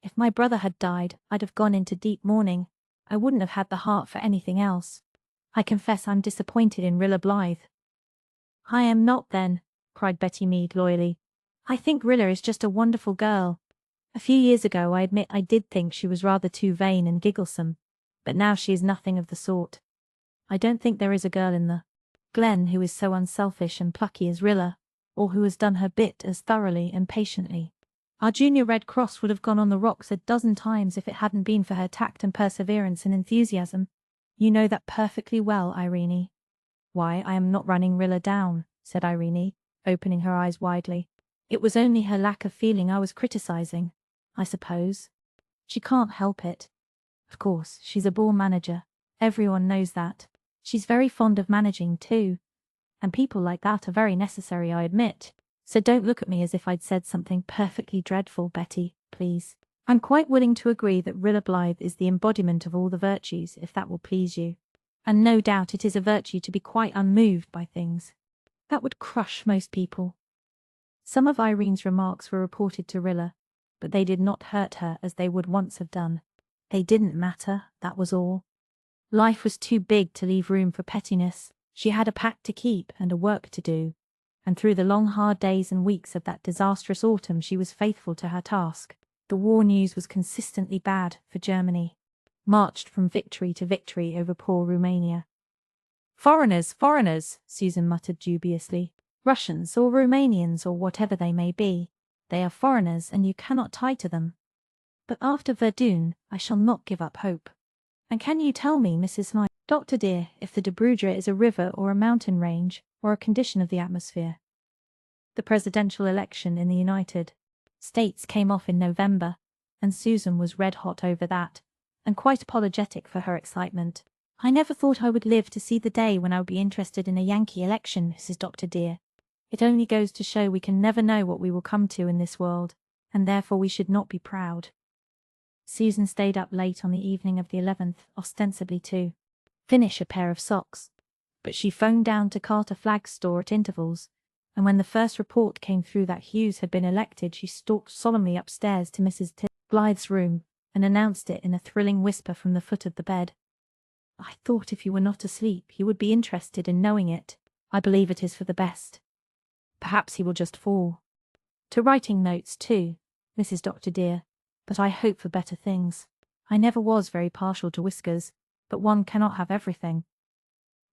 If my brother had died, I'd have gone into deep mourning. I wouldn't have had the heart for anything else. I confess I'm disappointed in Rilla Blythe. I am not then, cried Betty Mead loyally. I think Rilla is just a wonderful girl. A few years ago I admit I did think she was rather too vain and gigglesome, but now she is nothing of the sort. I don't think there is a girl in the Glen who is so unselfish and plucky as Rilla, or who has done her bit as thoroughly and patiently. Our junior Red Cross would have gone on the rocks a dozen times if it hadn't been for her tact and perseverance and enthusiasm. You know that perfectly well, Irene. Why, I am not running Rilla down, said Irene, opening her eyes widely. It was only her lack of feeling I was criticizing, I suppose. She can't help it. Of course, she's a born manager. Everyone knows that. She's very fond of managing, too. And people like that are very necessary, I admit. So don't look at me as if I'd said something perfectly dreadful, Betty, please. I'm quite willing to agree that Rilla Blythe is the embodiment of all the virtues, if that will please you. And no doubt it is a virtue to be quite unmoved by things. That would crush most people. Some of Irene's remarks were reported to Rilla, but they did not hurt her as they would once have done. They didn't matter, that was all. Life was too big to leave room for pettiness. She had a pact to keep and a work to do. And through the long hard days and weeks of that disastrous autumn she was faithful to her task. The war news was consistently bad for Germany. Marched from victory to victory over poor Romania. Foreigners, foreigners, Susan muttered dubiously. Russians or Romanians or whatever they may be. They are foreigners and you cannot tie to them. But after Verdun, I shall not give up hope. And can you tell me, Mrs. Smythe, Doctor dear, if the Dobrudja is a river or a mountain range, or a condition of the atmosphere? The presidential election in the United States came off in November, and Susan was red-hot over that, and quite apologetic for her excitement. I never thought I would live to see the day when I would be interested in a Yankee election, Mrs. Doctor dear. It only goes to show we can never know what we will come to in this world, and therefore we should not be proud. Susan stayed up late on the evening of the 11th, ostensibly to finish a pair of socks. But she phoned down to Carter Flagg's store at intervals, and when the first report came through that Hughes had been elected, she stalked solemnly upstairs to Mrs. Blythe's room and announced it in a thrilling whisper from the foot of the bed. I thought if you were not asleep you would be interested in knowing it. I believe it is for the best. Perhaps he will just fall. To writing notes, too, Mrs. Doctor dear, but I hope for better things. I never was very partial to whiskers, but one cannot have everything.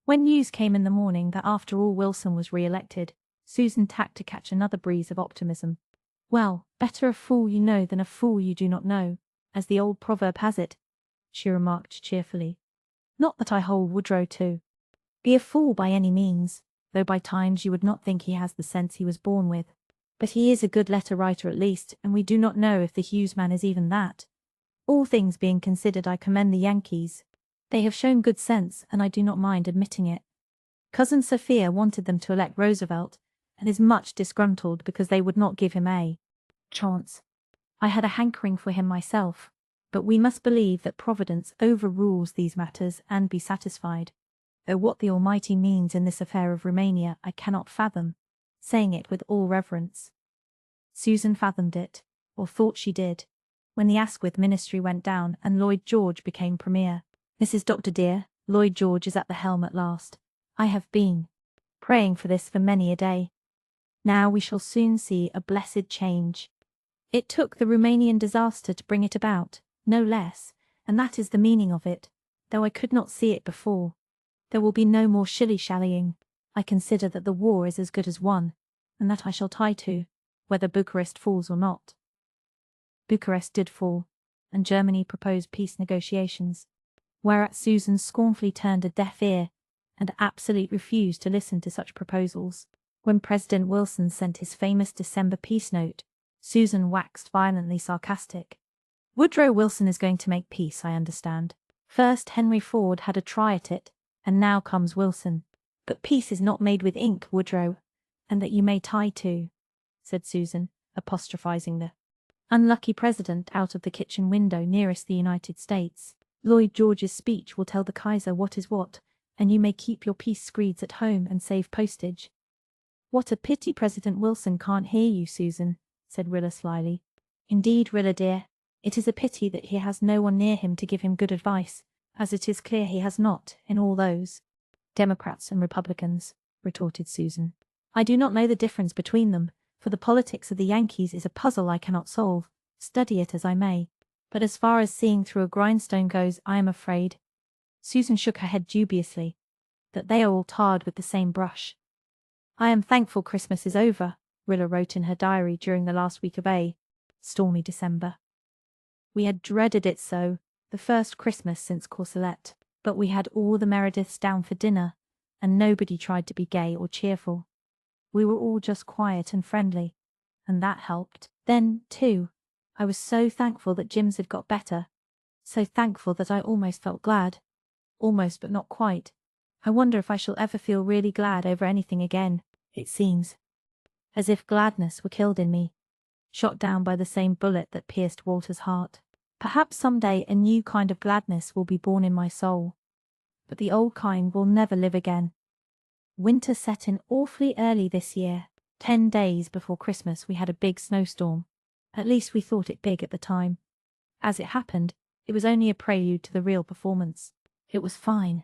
When news came in the morning that after all Wilson was re-elected, Susan tacked to catch another breeze of optimism. Well, better a fool you know than a fool you do not know, as the old proverb has it, she remarked cheerfully. Not that I hold Woodrow to be a fool by any means, though by times you would not think he has the sense he was born with. But he is a good letter writer at least, and we do not know if the Hughes man is even that. All things being considered, I commend the Yankees. They have shown good sense, and I do not mind admitting it. Cousin Sophia wanted them to elect Roosevelt, and is much disgruntled because they would not give him a chance. I had a hankering for him myself, but we must believe that Providence overrules these matters and be satisfied. Though what the Almighty means in this affair of Romania I cannot fathom, saying it with all reverence. Susan fathomed it, or thought she did, when the Asquith ministry went down and Lloyd George became Premier. Mrs. Doctor dear, Lloyd George is at the helm at last. I have been praying for this for many a day. Now we shall soon see a blessed change. It took the Romanian disaster to bring it about, no less, and that is the meaning of it, though I could not see it before. There will be no more shilly-shallying. I consider that the war is as good as won, and that I shall tie to, whether Bucharest falls or not. Bucharest did fall, and Germany proposed peace negotiations, whereat Susan scornfully turned a deaf ear and absolutely refused to listen to such proposals. When President Wilson sent his famous December peace note, Susan waxed violently sarcastic. Woodrow Wilson is going to make peace, I understand. First Henry Ford had a try at it, and now comes Wilson. But peace is not made with ink, Woodrow, and that you may tie to," said Susan, apostrophizing the unlucky president out of the kitchen window nearest the United States. "Lloyd George's speech will tell the Kaiser what is what, and you may keep your peace screeds at home and save postage." "What a pity President Wilson can't hear you, Susan," said Rilla slyly. "Indeed, Rilla dear, it is a pity that he has no one near him to give him good advice, as it is clear he has not, in all those Democrats and Republicans," retorted Susan. "I do not know the difference between them, for the politics of the Yankees is a puzzle I cannot solve, study it as I may. But as far as seeing through a grindstone goes, I am afraid," Susan shook her head dubiously, "that they are all tarred with the same brush." "I am thankful Christmas is over," Rilla wrote in her diary during the last week of a stormy December. "We had dreaded it so, the first Christmas since Courcelette, but we had all the Merediths down for dinner, and nobody tried to be gay or cheerful. We were all just quiet and friendly, and that helped. Then, too, I was so thankful that Jims had got better, so thankful that I almost felt glad. Almost, but not quite. I wonder if I shall ever feel really glad over anything again. It seems as if gladness were killed in me, shot down by the same bullet that pierced Walter's heart. Perhaps some day a new kind of gladness will be born in my soul, but the old kind will never live again. Winter set in awfully early this year. 10 days before Christmas we had a big snowstorm. At least we thought it big at the time. As it happened, it was only a prelude to the real performance. It was fine.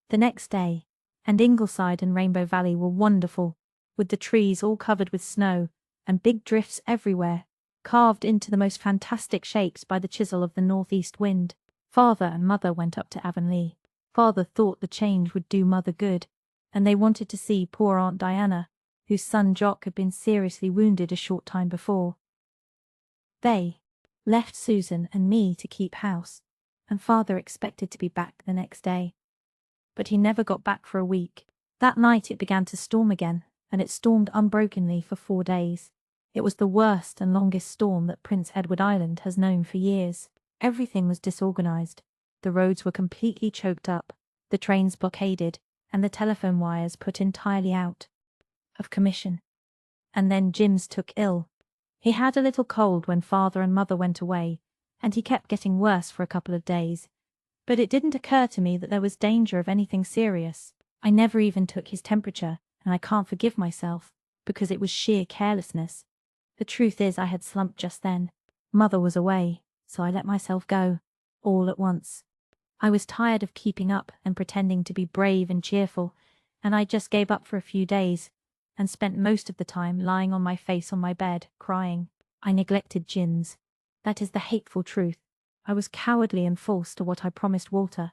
The next day, and Ingleside and Rainbow Valley were wonderful, with the trees all covered with snow, and big drifts everywhere, carved into the most fantastic shapes by the chisel of the northeast wind. Father and Mother went up to Avonlea. Father thought the change would do Mother good, and they wanted to see poor Aunt Diana, whose son Jock had been seriously wounded a short time before. They left Susan and me to keep house, and Father expected to be back the next day. But he never got back for a week. That night it began to storm again, and it stormed unbrokenly for 4 days. It was the worst and longest storm that Prince Edward Island has known for years. Everything was disorganized. The roads were completely choked up, the trains blockaded, and the telephone wires put entirely out of commission. And then Jims took ill. He had a little cold when Father and Mother went away, and he kept getting worse for a couple of days. But it didn't occur to me that there was danger of anything serious. I never even took his temperature, and I can't forgive myself, because it was sheer carelessness. The truth is I had slumped just then. Mother was away, so I let myself go, all at once. I was tired of keeping up and pretending to be brave and cheerful, and I just gave up for a few days, and spent most of the time lying on my face on my bed, crying. I neglected Jims. That is the hateful truth. I was cowardly and false to what I promised Walter.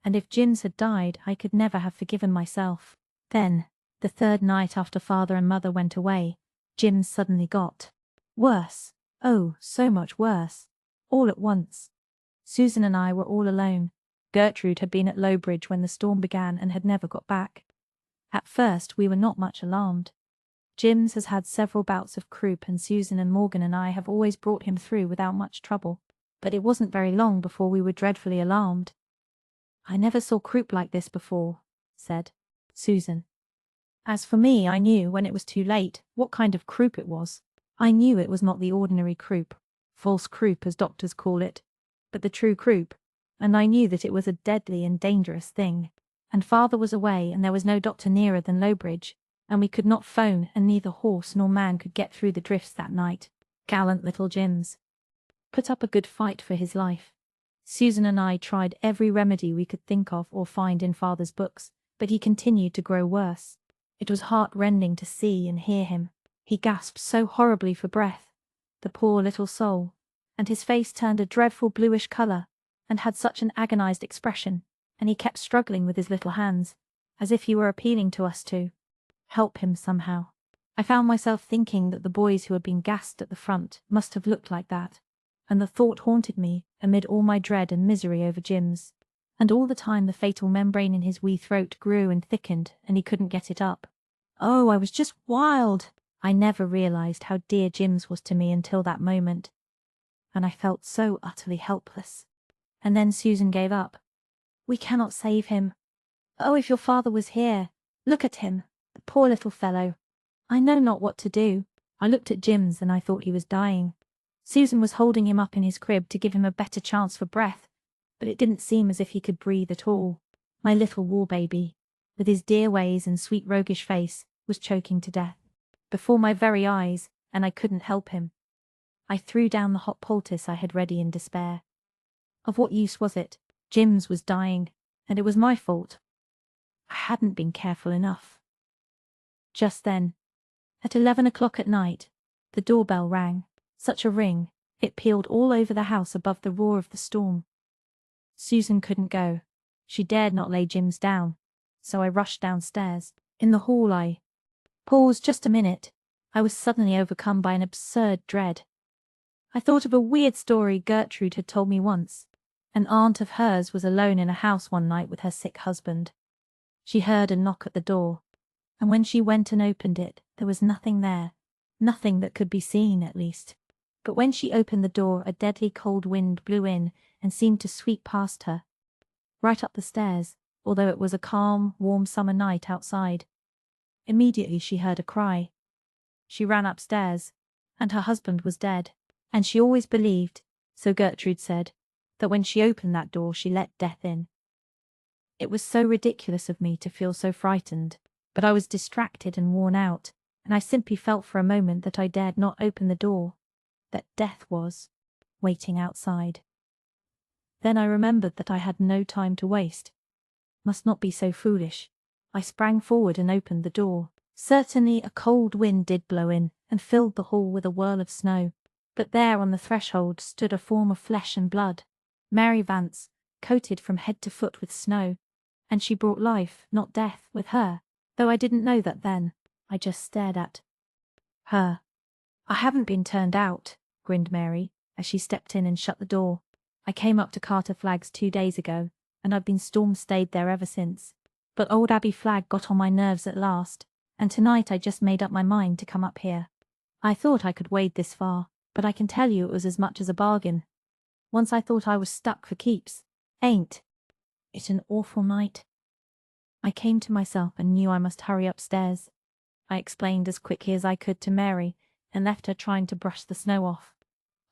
And if Jims had died, I could never have forgiven myself. Then, the third night after Father and Mother went away, Jims suddenly got worse. Oh, so much worse. All at once. Susan and I were all alone. Gertrude had been at Lowbridge when the storm began and had never got back. At first, we were not much alarmed. Jims has had several bouts of croup, and Susan and Morgan and I have always brought him through without much trouble. But it wasn't very long before we were dreadfully alarmed. "I never saw croup like this before," said Susan. As for me, I knew, when it was too late, what kind of croup it was. I knew it was not the ordinary croup, false croup as doctors call it, but the true croup, and I knew that it was a deadly and dangerous thing. And Father was away, and there was no doctor nearer than Lowbridge, and we could not phone, and neither horse nor man could get through the drifts that night. Gallant little Jims put up a good fight for his life. Susan and I tried every remedy we could think of or find in Father's books, but he continued to grow worse. It was heart-rending to see and hear him. He gasped so horribly for breath, the poor little soul, and his face turned a dreadful bluish colour, and had such an agonized expression, and he kept struggling with his little hands, as if he were appealing to us to help him somehow. I found myself thinking that the boys who had been gassed at the front must have looked like that, and the thought haunted me amid all my dread and misery over Jims. And all the time the fatal membrane in his wee throat grew and thickened, and he couldn't get it up. Oh, I was just wild! I never realized how dear Jims was to me until that moment, and I felt so utterly helpless. And then Susan gave up. "We cannot save him. Oh, if your father was here, Look at him, the poor little fellow. I know not what to do. I looked at Jims and I thought he was dying. Susan was holding him up in his crib to give him a better chance for breath, but it didn't seem as if he could breathe at all. My little war baby, with his dear ways and sweet roguish face, was choking to death before my very eyes, and I couldn't help him. I threw down the hot poultice I had ready in despair. Of what use was it? Jims was dying, and it was my fault. I hadn't been careful enough. Just then, at 11 o'clock at night, the doorbell rang. Such a ring, it pealed all over the house above the roar of the storm. Susan couldn't go. She dared not lay Jims down, so I rushed downstairs. In the hall I paused just a minute. I was suddenly overcome by an absurd dread. I thought of a weird story Gertrude had told me once. An aunt of hers was alone in a house one night with her sick husband. She heard a knock at the door, and when she went and opened it, there was nothing there, nothing that could be seen, at least. But when she opened the door, a deadly cold wind blew in and seemed to sweep past her, right up the stairs, although it was a calm, warm summer night outside. Immediately she heard a cry. She ran upstairs, and her husband was dead, and she always believed, so Gertrude said, that when she opened that door she let death in. It was so ridiculous of me to feel so frightened, but I was distracted and worn out, and I simply felt for a moment that I dared not open the door, that death was waiting outside. Then I remembered that I had no time to waste. Must not be so foolish. I sprang forward and opened the door. Certainly a cold wind did blow in and filled the hall with a whirl of snow, but there on the threshold stood a form of flesh and blood, Mary Vance, coated from head to foot with snow, and she brought life, not death, with her, though I didn't know that then. I just stared at her. I haven't been turned out, grinned Mary, as she stepped in and shut the door. I came up to Carter Flagg's 2 days ago, and I've been storm-stayed there ever since. But old Abby Flagg got on my nerves at last, and tonight I just made up my mind to come up here. I thought I could wade this far, but I can tell you it was as much as a bargain. Once I thought I was stuck for keeps. Ain't it an awful night? I came to myself and knew I must hurry upstairs. I explained as quickly as I could to Mary, and left her trying to brush the snow off.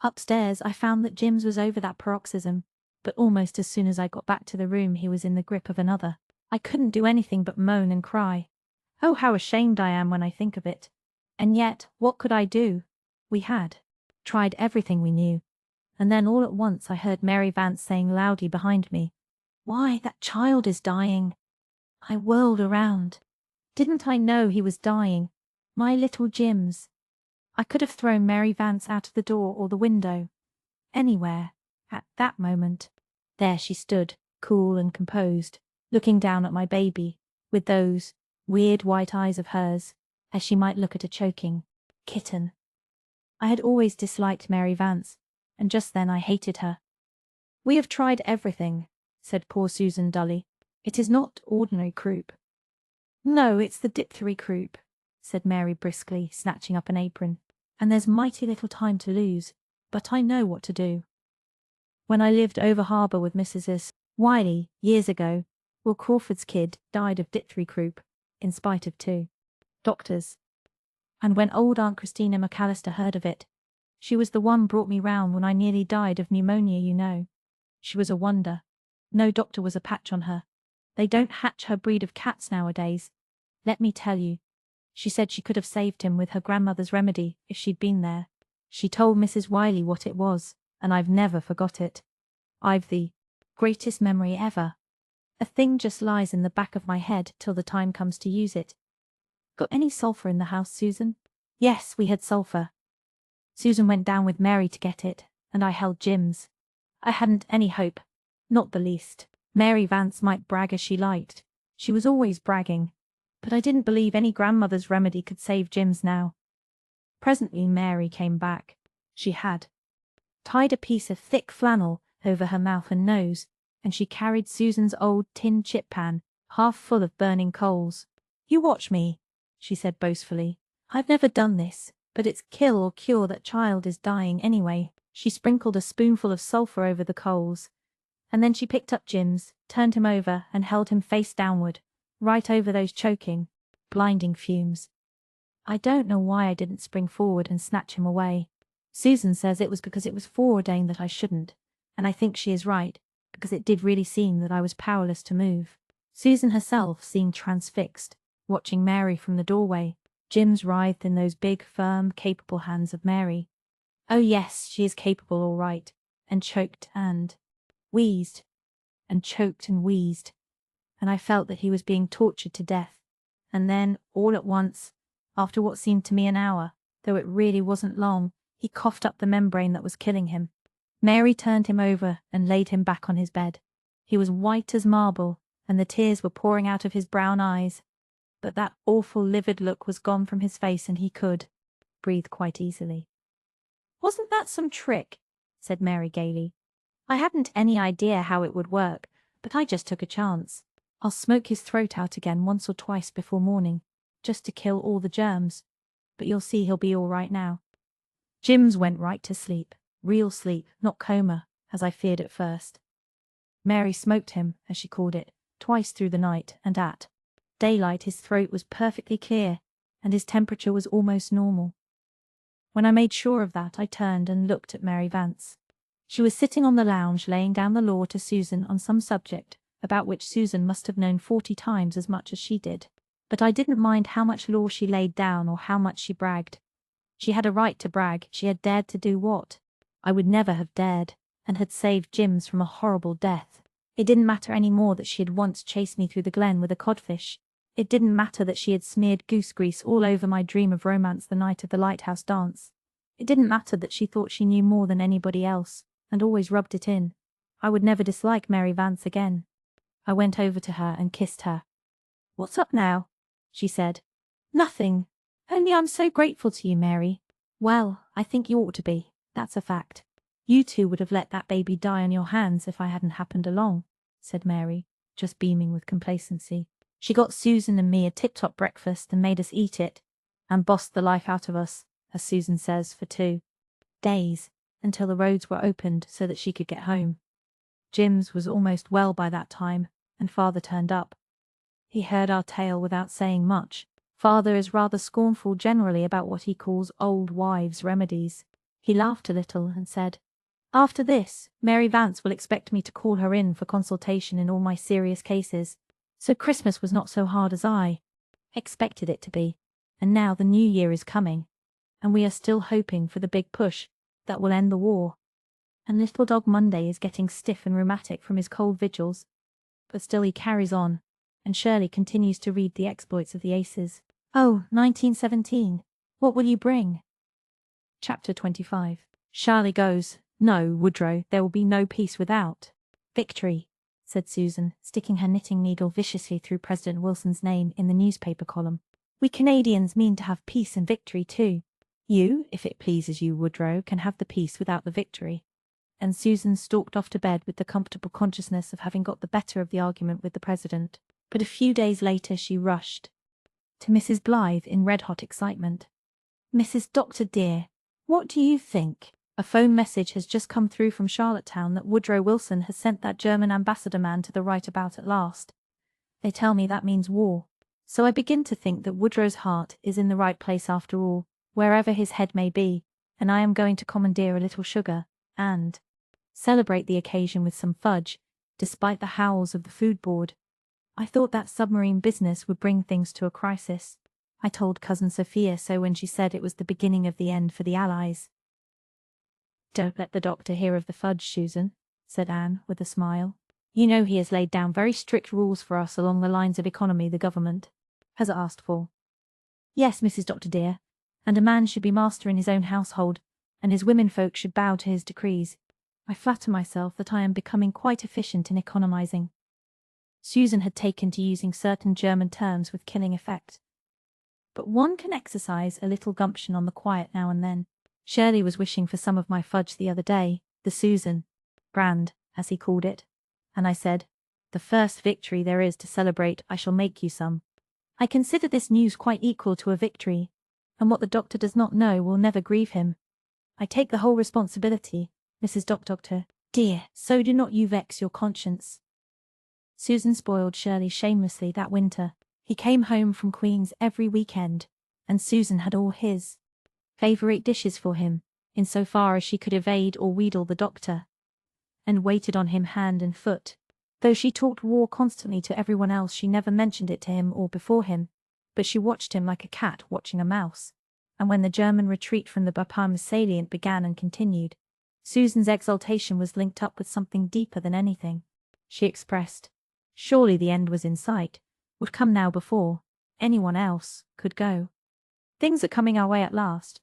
Upstairs I found that Jims was over that paroxysm, but almost as soon as I got back to the room he was in the grip of another. I couldn't do anything but moan and cry. Oh, how ashamed I am when I think of it. And yet, what could I do? We had tried everything we knew. And then all at once I heard Mary Vance saying loudly behind me, "Why, that child is dying." I whirled around. Didn't I know he was dying? My little Jims. I could have thrown Mary Vance out of the door or the window. Anywhere. At that moment. There she stood, cool and composed, looking down at my baby, with those weird white eyes of hers, as she might look at a choking kitten. I had always disliked Mary Vance, and just then I hated her. "We have tried everything," said poor Susan dully. "It is not ordinary croup." "No, it's the diphthery croup," said Mary briskly, snatching up an apron. "And there's mighty little time to lose, but I know what to do. When I lived over harbour with Mrs. Wiley, years ago, Will Crawford's kid died of diphthery croup, in spite of 2 doctors. And when old Aunt Christina McAllister heard of it, she was the one brought me round when I nearly died of pneumonia, you know. She was a wonder. No doctor was a patch on her. They don't hatch her breed of cats nowadays. Let me tell you. She said she could have saved him with her grandmother's remedy if she'd been there. She told Mrs. Wiley what it was, and I've never forgot it. I've the greatest memory ever. A thing just lies in the back of my head till the time comes to use it. Got any sulphur in the house, Susan? Yes, we had sulphur. Susan went down with Mary to get it, and I held Jims. I hadn't any hope, not the least. Mary Vance might brag as she liked. She was always bragging. But I didn't believe any grandmother's remedy could save Jims now. Presently Mary came back. She had tied a piece of thick flannel over her mouth and nose, and she carried Susan's old tin chip pan, half full of burning coals. "You watch me," she said boastfully. "I've never done this, but it's kill or cure that child is dying anyway." She sprinkled a spoonful of sulphur over the coals, and then she picked up Jims, turned him over, and held him face downward, right over those choking, blinding fumes. I don't know why I didn't spring forward and snatch him away. Susan says it was because it was foreordained that I shouldn't, and I think she is right, because it did really seem that I was powerless to move. Susan herself seemed transfixed, watching Mary from the doorway. Jims writhed in those big, firm, capable hands of Mary. Oh yes, she is capable all right, and choked and wheezed, and choked and wheezed, and I felt that he was being tortured to death. And then, all at once, after what seemed to me an hour, though it really wasn't long, he coughed up the membrane that was killing him. Mary turned him over and laid him back on his bed. He was white as marble, and the tears were pouring out of his brown eyes. But that awful livid look was gone from his face, and he could breathe quite easily. "Wasn't that some trick?" said Mary gaily. "I hadn't any idea how it would work, but I just took a chance. I'll smoke his throat out again once or twice before morning, just to kill all the germs. But you'll see he'll be all right now." Jims went right to sleep. Real sleep, not coma, as I feared at first. Mary smoked him, as she called it, twice through the night, and at daylight his throat was perfectly clear, and his temperature was almost normal. When I made sure of that, I turned and looked at Mary Vance. She was sitting on the lounge laying down the law to Susan on some subject about which Susan must have known 40 times as much as she did. But I didn't mind how much law she laid down or how much she bragged. She had a right to brag. She had dared to do what I would never have dared, and had saved Jims from a horrible death. It didn't matter any more that she had once chased me through the glen with a codfish. It didn't matter that she had smeared goose grease all over my dream of romance the night of the lighthouse dance. It didn't matter that she thought she knew more than anybody else, and always rubbed it in. I would never dislike Mary Vance again. I went over to her and kissed her. "What's up now?" she said. "Nothing. Only I'm so grateful to you, Mary." "Well, I think you ought to be. That's a fact. You two would have let that baby die on your hands if I hadn't happened along," said Mary, just beaming with complacency. "She got Susan and me a tip-top breakfast and made us eat it, and bossed the life out of us, as Susan says, for 2 days, until the roads were opened so that she could get home. Jims was almost well by that time, and Father turned up. He heard our tale without saying much. Father is rather scornful generally about what he calls old wives' remedies. He laughed a little and said, "After this, Mary Vance will expect me to call her in for consultation in all my serious cases. So Christmas was not so hard as I expected it to be, and now the new year is coming, and we are still hoping for the big push that will end the war. And little dog Monday is getting stiff and rheumatic from his cold vigils, but still he carries on, and Shirley continues to read the exploits of the aces. Oh, 1917, what will you bring?" Chapter 25. Shirley goes, "No, Woodrow, there will be no peace without victory," said Susan, sticking her knitting needle viciously through President Wilson's name in the newspaper column. "We Canadians mean to have peace and victory too. You, if it pleases you, Woodrow, can have the peace without the victory." And Susan stalked off to bed with the comfortable consciousness of having got the better of the argument with the President. But a few days later she rushed to Mrs. Blythe in red-hot excitement. "Mrs. Doctor dear, what do you think? A phone message has just come through from Charlottetown that Woodrow Wilson has sent that German ambassador man to the right about at last. They tell me that means war. So I begin to think that Woodrow's heart is in the right place after all, wherever his head may be, and I am going to commandeer a little sugar, and celebrate the occasion with some fudge, despite the howls of the food board. I thought that submarine business would bring things to a crisis. I told Cousin Sophia so when she said it was the beginning of the end for the Allies." "Don't let the doctor hear of the fudge, Susan," said Anne, with a smile. "You know he has laid down very strict rules for us along the lines of economy the government has asked for." "Yes, Mrs. Doctor dear, and a man should be master in his own household, and his womenfolk should bow to his decrees. I flatter myself that I am becoming quite efficient in economizing." Susan had taken to using certain German terms with killing effect. But one can exercise a little gumption on the quiet now and then. Shirley was wishing for some of my fudge the other day, the Susan brand, as he called it, and I said, "The first victory there is to celebrate, I shall make you some." I consider this news quite equal to a victory, and what the doctor does not know will never grieve him. I take the whole responsibility, Mrs. Doctor, dear, so do not you vex your conscience. Susan spoiled Shirley shamelessly that winter. He came home from Queen's every weekend, and Susan had all his favourite dishes for him, insofar as she could evade or wheedle the doctor, and waited on him hand and foot. Though she talked war constantly to everyone else, she never mentioned it to him or before him, but she watched him like a cat watching a mouse. And when the German retreat from the Bapaume salient began and continued, Susan's exultation was linked up with something deeper than anything she expressed. Surely the end was in sight, would come now before anyone else could go. Things are coming our way at last.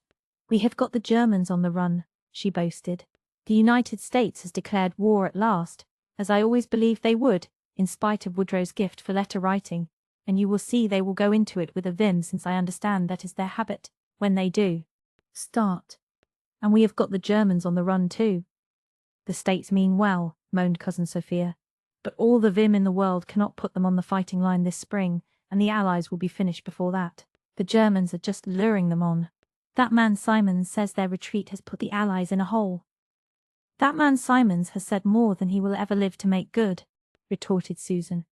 We have got the Germans on the run, she boasted. The United States has declared war at last, as I always believed they would, in spite of Woodrow's gift for letter writing, and you will see they will go into it with a vim, since I understand that is their habit, when they do start. And we have got the Germans on the run too. The States mean well, moaned Cousin Sophia, but all the vim in the world cannot put them on the fighting line this spring, and the Allies will be finished before that. The Germans are just luring them on. That man Simons says their retreat has put the Allies in a hole. That man Simons has said more than he will ever live to make good, retorted Susan.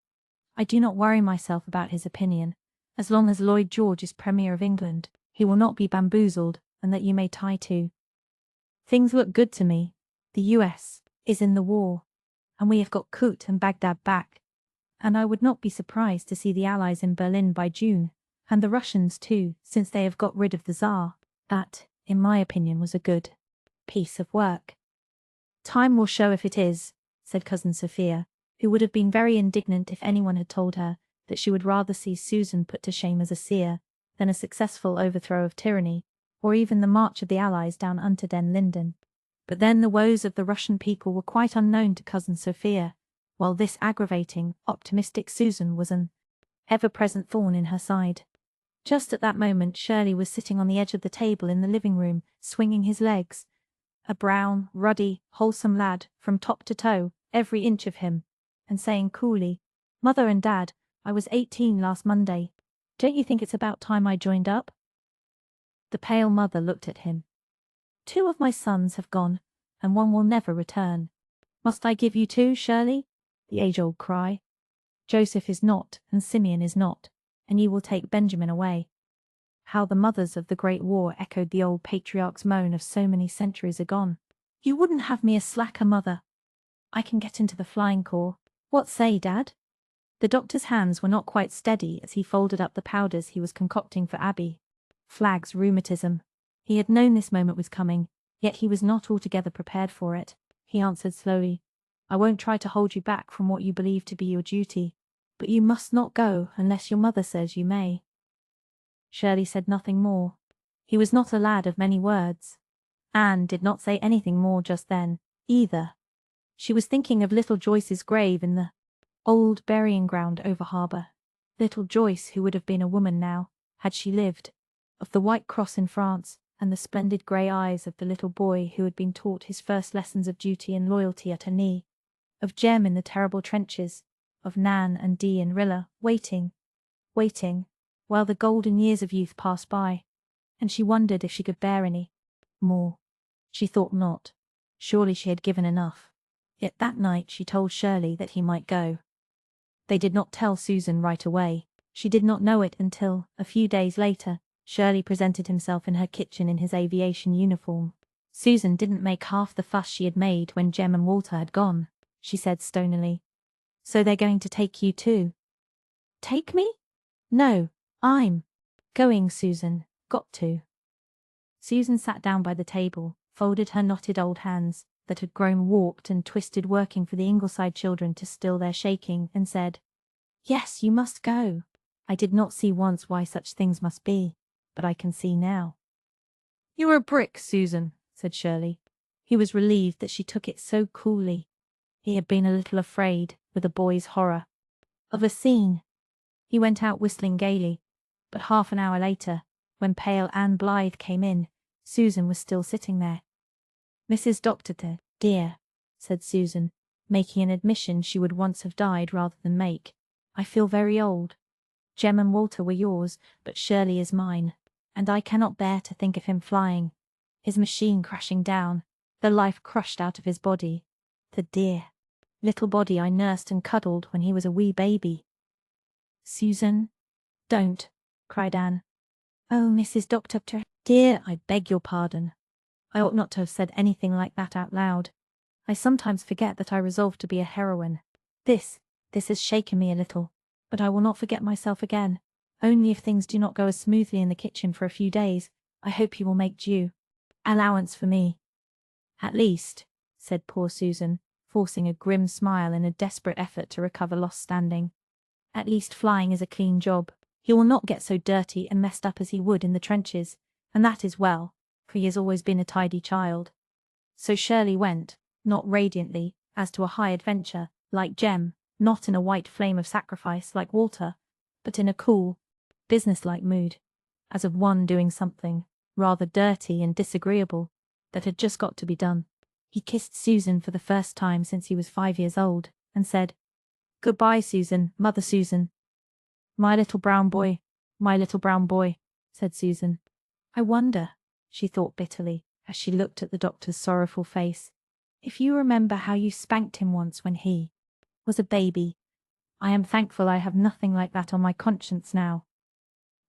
I do not worry myself about his opinion. As long as Lloyd George is Premier of England, he will not be bamboozled, and that you may tie to. Things look good to me. The US is in the war, and we have got Kut and Baghdad back, and I would not be surprised to see the Allies in Berlin by June, and the Russians too, since they have got rid of the Tsar. That, in my opinion, was a good piece of work. Time will show if it is, said Cousin Sophia, who would have been very indignant if anyone had told her that she would rather see Susan put to shame as a seer than a successful overthrow of tyranny, or even the march of the Allies down Unter den Linden. But then the woes of the Russian people were quite unknown to Cousin Sophia, while this aggravating, optimistic Susan was an ever-present thorn in her side. Just at that moment Shirley was sitting on the edge of the table in the living room, swinging his legs. A brown, ruddy, wholesome lad, from top to toe, every inch of him, and saying coolly, "Mother and Dad, I was 18 last Monday. Don't you think it's about time I joined up?" The pale mother looked at him. "2 of my sons have gone, and 1 will never return. Must I give you 2, Shirley?" The age-old cry. "Joseph is not, and Simeon is not, and you will take Benjamin away." How the mothers of the Great War echoed the old patriarch's moan of so many centuries agone. "You wouldn't have me a slacker, mother. I can get into the flying corps. What say, Dad?" The doctor's hands were not quite steady as he folded up the powders he was concocting for Abby. Flagg's rheumatism. He had known this moment was coming, yet he was not altogether prepared for it. He answered slowly, "I won't try to hold you back from what you believe to be your duty, but you must not go unless your mother says you may." Shirley said nothing more. He was not a lad of many words. Anne did not say anything more just then, either. She was thinking of little Joyce's grave in the old burying ground over harbour. Little Joyce, who would have been a woman now, had she lived, of the white cross in France, and the splendid grey eyes of the little boy who had been taught his first lessons of duty and loyalty at her knee, of Jem in the terrible trenches, of Nan and Dee and Rilla, waiting, while the golden years of youth passed by, and she wondered if she could bear any more. She thought not. Surely she had given enough. Yet that night she told Shirley that he might go. They did not tell Susan right away. She did not know it until, a few days later, Shirley presented himself in her kitchen in his aviation uniform. Susan didn't make half the fuss she had made when Jem and Walter had gone. She said stonily, "So they're going to take you too?" "Take me? No, I'm going, Susan. Got to." Susan sat down by the table, folded her knotted old hands, that had grown warped and twisted working for the Ingleside children to still their shaking, and said, "Yes, you must go. I did not see once why such things must be, but I can see now." "You're a brick, Susan," said Shirley. He was relieved that she took it so coolly. He had been a little afraid, with a boy's horror, of a scene. He went out whistling gaily, but half an hour later, when pale Anne Blythe came in, Susan was still sitting there. "Mrs. Doctor, dear," said Susan, making an admission she would once have died rather than make, "I feel very old. Jem and Walter were yours, but Shirley is mine, and I cannot bear to think of him flying, his machine crashing down, the life crushed out of his body. The dear, little body I nursed and cuddled when he was a wee baby." "Susan, don't," cried Anne. "Oh, Mrs. Doctor, dear, I beg your pardon. I ought not to have said anything like that out loud. I sometimes forget that I resolved to be a heroine. This has shaken me a little, but I will not forget myself again. Only if things do not go as smoothly in the kitchen for a few days, I hope you will make due allowance for me." "At least," said poor Susan, forcing a grim smile in a desperate effort to recover lost standing, "at least flying is a clean job. He will not get so dirty and messed up as he would in the trenches, and that is well, for he has always been a tidy child." So Shirley went, not radiantly, as to a high adventure, like Jem, not in a white flame of sacrifice, like Walter, but in a cool, businesslike mood, as of one doing something, rather dirty and disagreeable, that had just got to be done. He kissed Susan for the first time since he was 5 years old, and said, "Goodbye, Susan, Mother Susan." My little brown boy," said Susan. "I wonder," she thought bitterly, as she looked at the doctor's sorrowful face, "if you remember how you spanked him once when he was a baby. I am thankful I have nothing like that on my conscience now."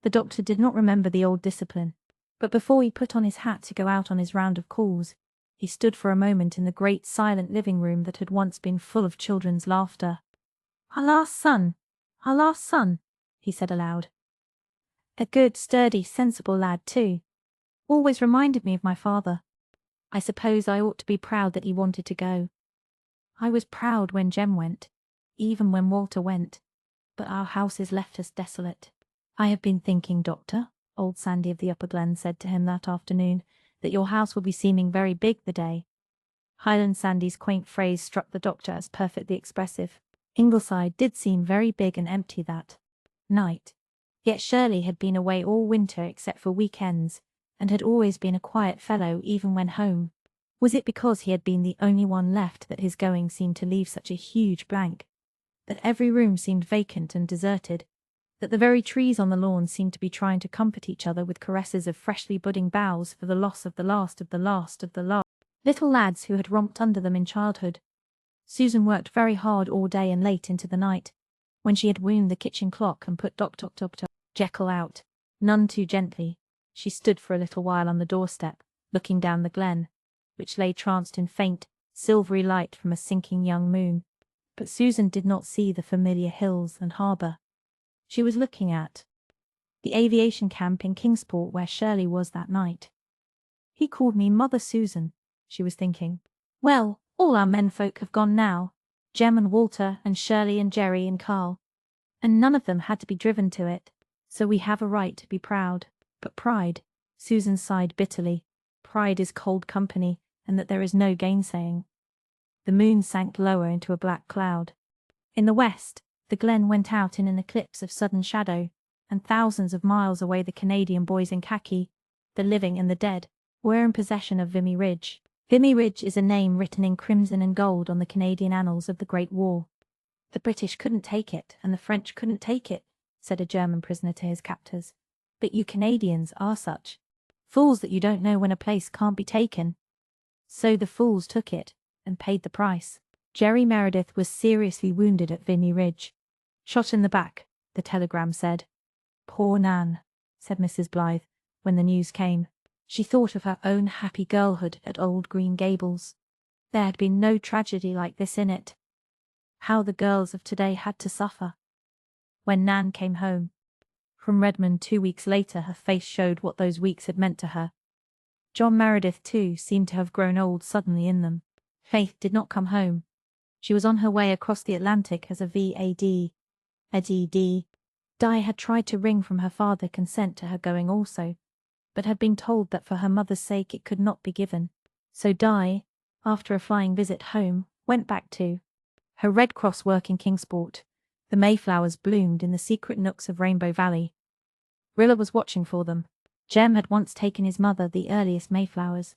The doctor did not remember the old discipline, but before he put on his hat to go out on his round of calls, he stood for a moment in the great silent living room that had once been full of children's laughter. Our last son," he said aloud. "A good, sturdy, sensible lad, too. Always reminded me of my father. I suppose I ought to be proud that he wanted to go. I was proud when Jem went, even when Walter went, but our house has left us desolate. I have been thinking, Doctor," old Sandy of the Upper Glen said to him that afternoon, "that your house will be seeming very big the day." Highland Sandy's quaint phrase struck the doctor as perfectly expressive. Ingleside did seem very big and empty that night. Yet Shirley had been away all winter except for weekends, and had always been a quiet fellow even when home. Was it because he had been the only one left that his going seemed to leave such a huge blank? That every room seemed vacant and deserted? That the very trees on the lawn seemed to be trying to comfort each other with caresses of freshly budding boughs for the loss of the last of the last of the last little lads who had romped under them in childhood? Susan worked very hard all day and late into the night. When she had wound the kitchen clock and put Dr. Jekyll out, none too gently, she stood for a little while on the doorstep, looking down the glen, which lay tranced in faint, silvery light from a sinking young moon. But Susan did not see the familiar hills and harbour. She was looking at the aviation camp in Kingsport where Shirley was that night. "He called me Mother Susan," she was thinking. "Well, all our menfolk have gone now, Jem and Walter and Shirley and Jerry and Carl, and none of them had to be driven to it, so we have a right to be proud. But pride," Susan sighed bitterly, "pride is cold company, and that there is no gainsaying." The moon sank lower into a black cloud. In the west, the glen went out in an eclipse of sudden shadow, and thousands of miles away the Canadian boys in khaki, the living and the dead, were in possession of Vimy Ridge. Vimy Ridge is a name written in crimson and gold on the Canadian annals of the Great War. "The British couldn't take it, and the French couldn't take it," said a German prisoner to his captors. "But you Canadians are such fools that you don't know when a place can't be taken." So the fools took it, and paid the price. Jerry Meredith was seriously wounded at Vimy Ridge. "Shot in the back," the telegram said. "Poor Nan," said Mrs. Blythe, when the news came. She thought of her own happy girlhood at Old Green Gables. There had been no tragedy like this in it. How the girls of today had to suffer. When Nan came home from Redmond 2 weeks later, her face showed what those weeks had meant to her. John Meredith, too, seemed to have grown old suddenly in them. Faith did not come home. She was on her way across the Atlantic as a VAD. A DD. Di had tried to wring from her father consent to her going also, but had been told that for her mother's sake it could not be given. So Di, after a flying visit home, went back to her Red Cross work in Kingsport. The Mayflowers bloomed in the secret nooks of Rainbow Valley. Rilla was watching for them. Jem had once taken his mother the earliest Mayflowers.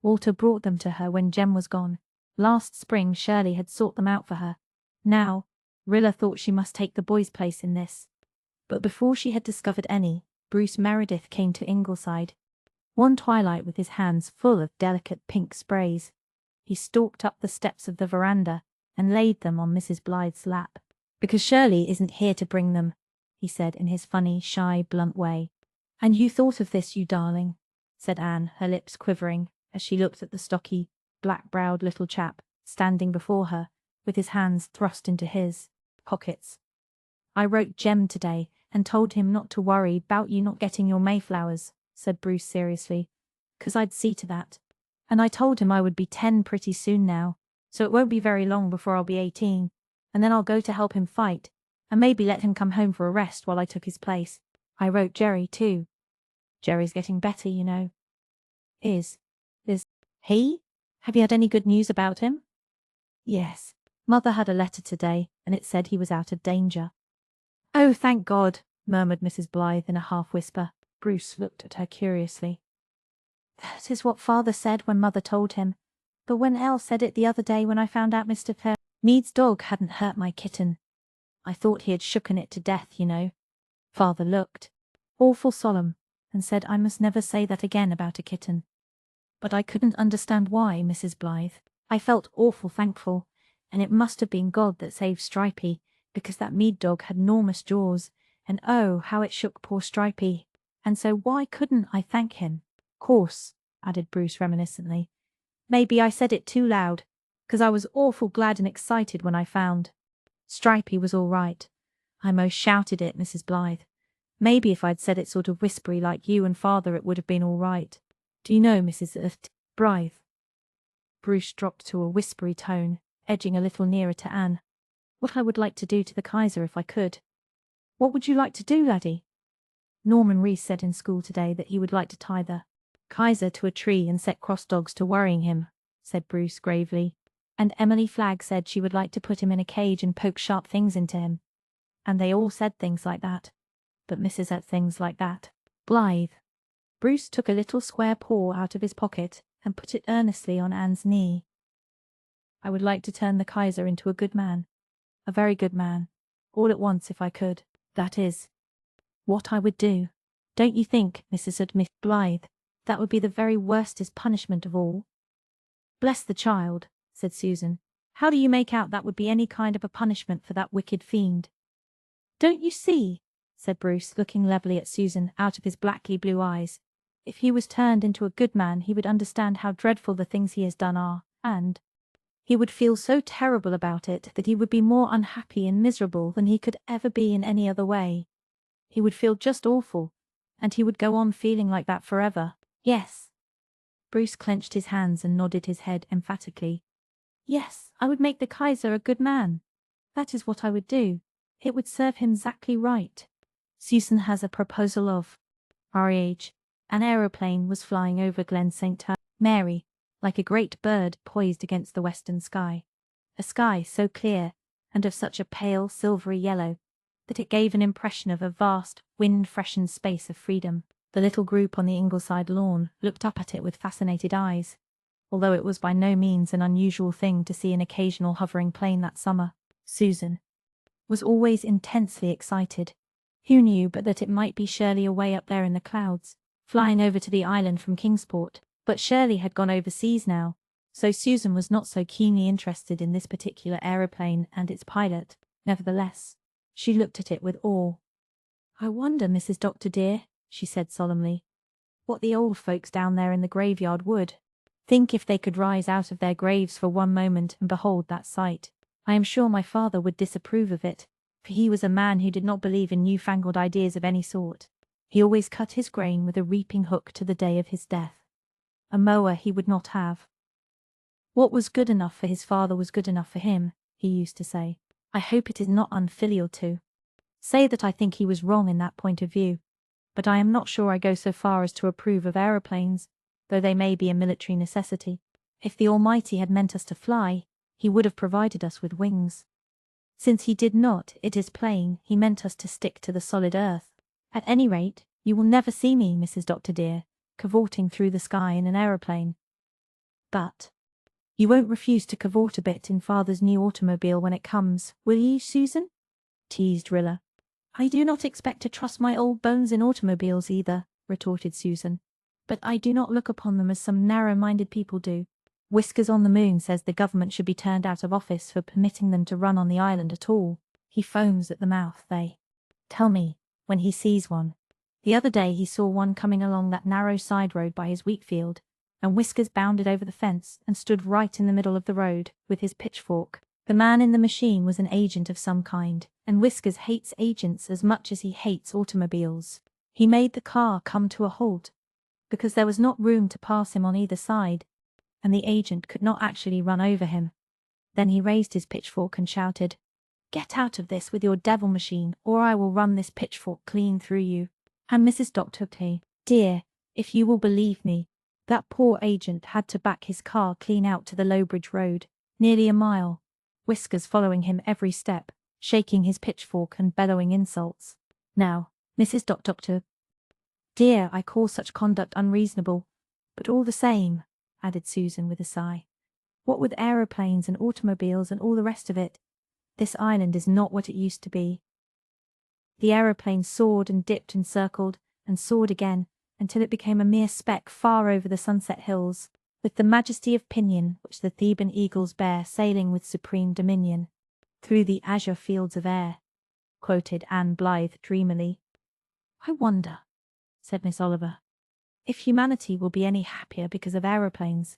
Walter brought them to her when Jem was gone. Last spring Shirley had sought them out for her. Now, Rilla thought she must take the boy's place in this. But before she had discovered any, Bruce Meredith came to Ingleside. One twilight with his hands full of delicate pink sprays, he stalked up the steps of the veranda and laid them on Mrs. Blythe's lap. "Because Shirley isn't here to bring them," he said in his funny, shy, blunt way. "And you thought of this, you darling," said Anne, her lips quivering, as she looked at the stocky, black-browed little chap standing before her, with his hands thrust into his pockets. "I wrote Jem today, and told him not to worry 'bout you not getting your Mayflowers," said Bruce seriously, "'cause I'd see to that. And I told him I would be 10 pretty soon now, so it won't be very long before I'll be 18, and then I'll go to help him fight, and maybe let him come home for a rest while I took his place. I wrote Jerry, too. Jerry's getting better, you know." Is he? Have you had any good news about him?" "Yes. Mother had a letter today, and it said he was out of danger." "Oh, thank God," murmured Mrs. Blythe in a half-whisper. Bruce looked at her curiously. "That is what Father said when Mother told him, but when Elle said it the other day when I found out Mr. Mead's dog hadn't hurt my kitten. I thought he had shooken it to death, you know." Father looked awful solemn and said I must never say that again about a kitten. But I couldn't understand why, Mrs. Blythe. I felt awful thankful, and it must have been God that saved Stripey, because that Mead dog had 'normous jaws, and oh, how it shook poor Stripey. And so why couldn't I thank him? Course," added Bruce reminiscently, "maybe I said it too loud, 'cause I was awful glad and excited when I found Stripey was all right. I most shouted it, Mrs. Blythe. Maybe if I'd said it sort of whispery like you and Father it would have been all right. Do you know, Mrs. Blythe?" Bruce dropped to a whispery tone, edging a little nearer to Anne. "What I would like to do to the Kaiser if I could." "What would you like to do, laddie?" "Norman Reese said in school today that he would like to tie the Kaiser to a tree and set cross dogs to worrying him," said Bruce gravely. "And Emily Flagg said she would like to put him in a cage and poke sharp things into him. And they all said things like that. But Mrs. said things like that. Blythe." Bruce took a little square paw out of his pocket and put it earnestly on Anne's knee. "I would like to turn the Kaiser into a good man. A very good man. All at once if I could. That is what I would do. Don't you think, Mrs. Blythe, that would be the very worstest punishment of all?" "Bless the child," said Susan. "How do you make out that would be any kind of a punishment for that wicked fiend?" "Don't you see?" said Bruce, looking levelly at Susan out of his blackly blue eyes. "If he was turned into a good man he would understand how dreadful the things he has done are, and he would feel so terrible about it that he would be more unhappy and miserable than he could ever be in any other way. He would feel just awful, and he would go on feeling like that forever. Yes." Bruce clenched his hands and nodded his head emphatically. "Yes, I would make the Kaiser a good man. That is what I would do. It would serve him exactly right." "Susan has a proposal of R.H." An aeroplane was flying over Glen St. Mary, like a great bird poised against the western sky. A sky so clear and of such a pale silvery yellow that it gave an impression of a vast, wind-freshened space of freedom. The little group on the Ingleside lawn looked up at it with fascinated eyes, although it was by no means an unusual thing to see an occasional hovering plane that summer. Susan was always intensely excited. Who knew but that it might be Shirley away up there in the clouds, flying over to the island from Kingsport? But Shirley had gone overseas now, so Susan was not so keenly interested in this particular aeroplane and its pilot. Nevertheless, she looked at it with awe. "I wonder, Mrs. Dr. dear," she said solemnly, "what the old folks down there in the graveyard would think if they could rise out of their graves for one moment and behold that sight. I am sure my father would disapprove of it, for he was a man who did not believe in newfangled ideas of any sort. He always cut his grain with a reaping hook to the day of his death. A mower he would not have. What was good enough for his father was good enough for him, he used to say. I hope it is not unfilial to say that I think he was wrong in that point of view, but I am not sure I go so far as to approve of aeroplanes, though they may be a military necessity. If the Almighty had meant us to fly, he would have provided us with wings. Since he did not, it is plain he meant us to stick to the solid earth. At any rate, you will never see me, Mrs. Dr. dear, cavorting through the sky in an aeroplane. But you won't refuse to cavort a bit in Father's new automobile when it comes, will you, Susan?" teased Rilla. "I do not expect to trust my old bones in automobiles either," retorted Susan, "but I do not look upon them as some narrow-minded people do. Whiskers on the Moon says the government should be turned out of office for permitting them to run on the island at all. He foams at the mouth. They tell me when he sees one. The other day he saw one coming along that narrow side road by his wheat field, and Whiskers bounded over the fence and stood right in the middle of the road with his pitchfork. The man in the machine was an agent of some kind, and Whiskers hates agents as much as he hates automobiles. He made the car come to a halt because there was not room to pass him on either side, and the agent could not actually run over him. Then he raised his pitchfork and shouted, "Get out of this with your devil machine, or I will run this pitchfork clean through you." And Mrs. Dr. T, dear, if you will believe me, that poor agent had to back his car clean out to the Lowbridge Road, nearly a mile, Whiskers following him every step, shaking his pitchfork and bellowing insults. Now, Mrs. Dr. Dear, I call such conduct unreasonable, but all the same, added Susan with a sigh, what with aeroplanes and automobiles and all the rest of it, this island is not what it used to be. The aeroplane soared and dipped and circled, and soared again, until it became a mere speck far over the sunset hills, with the majesty of pinion which the Theban eagles bear sailing with supreme dominion, through the azure fields of air, quoted Anne Blythe dreamily. I wonder, said Miss Oliver, if humanity will be any happier because of aeroplanes.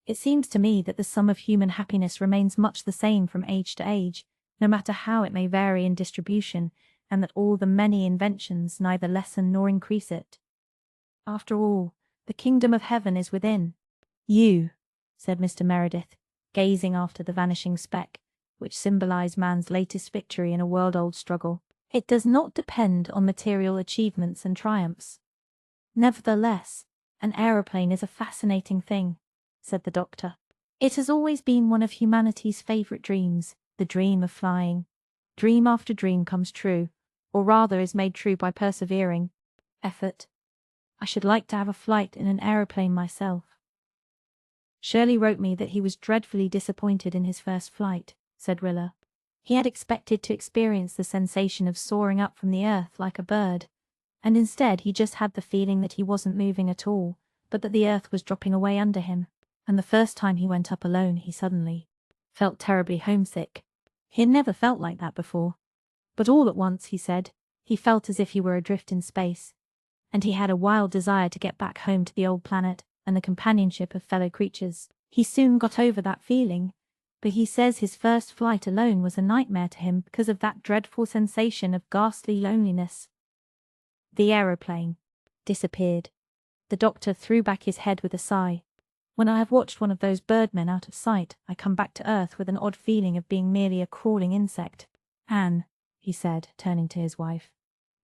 It seems to me that the sum of human happiness remains much the same from age to age, no matter how it may vary in distribution, and that all the many inventions neither lessen nor increase it. After all, the kingdom of heaven is within. You, said Mr. Meredith, gazing after the vanishing speck, which symbolized man's latest victory in a world-old struggle. It does not depend on material achievements and triumphs. Nevertheless, an aeroplane is a fascinating thing, said the doctor. It has always been one of humanity's favorite dreams, the dream of flying. Dream after dream comes true, or rather is made true by persevering effort. I should like to have a flight in an aeroplane myself. Shirley wrote me that he was dreadfully disappointed in his first flight, said Rilla. He had expected to experience the sensation of soaring up from the earth like a bird, and instead he just had the feeling that he wasn't moving at all, but that the earth was dropping away under him. And the first time he went up alone he suddenly felt terribly homesick. He had never felt like that before. But all at once, he said, he felt as if he were adrift in space, and he had a wild desire to get back home to the old planet and the companionship of fellow creatures. He soon got over that feeling, but he says his first flight alone was a nightmare to him because of that dreadful sensation of ghastly loneliness. The aeroplane disappeared. The doctor threw back his head with a sigh. When I have watched one of those birdmen out of sight, I come back to earth with an odd feeling of being merely a crawling insect. Anne, he said, turning to his wife,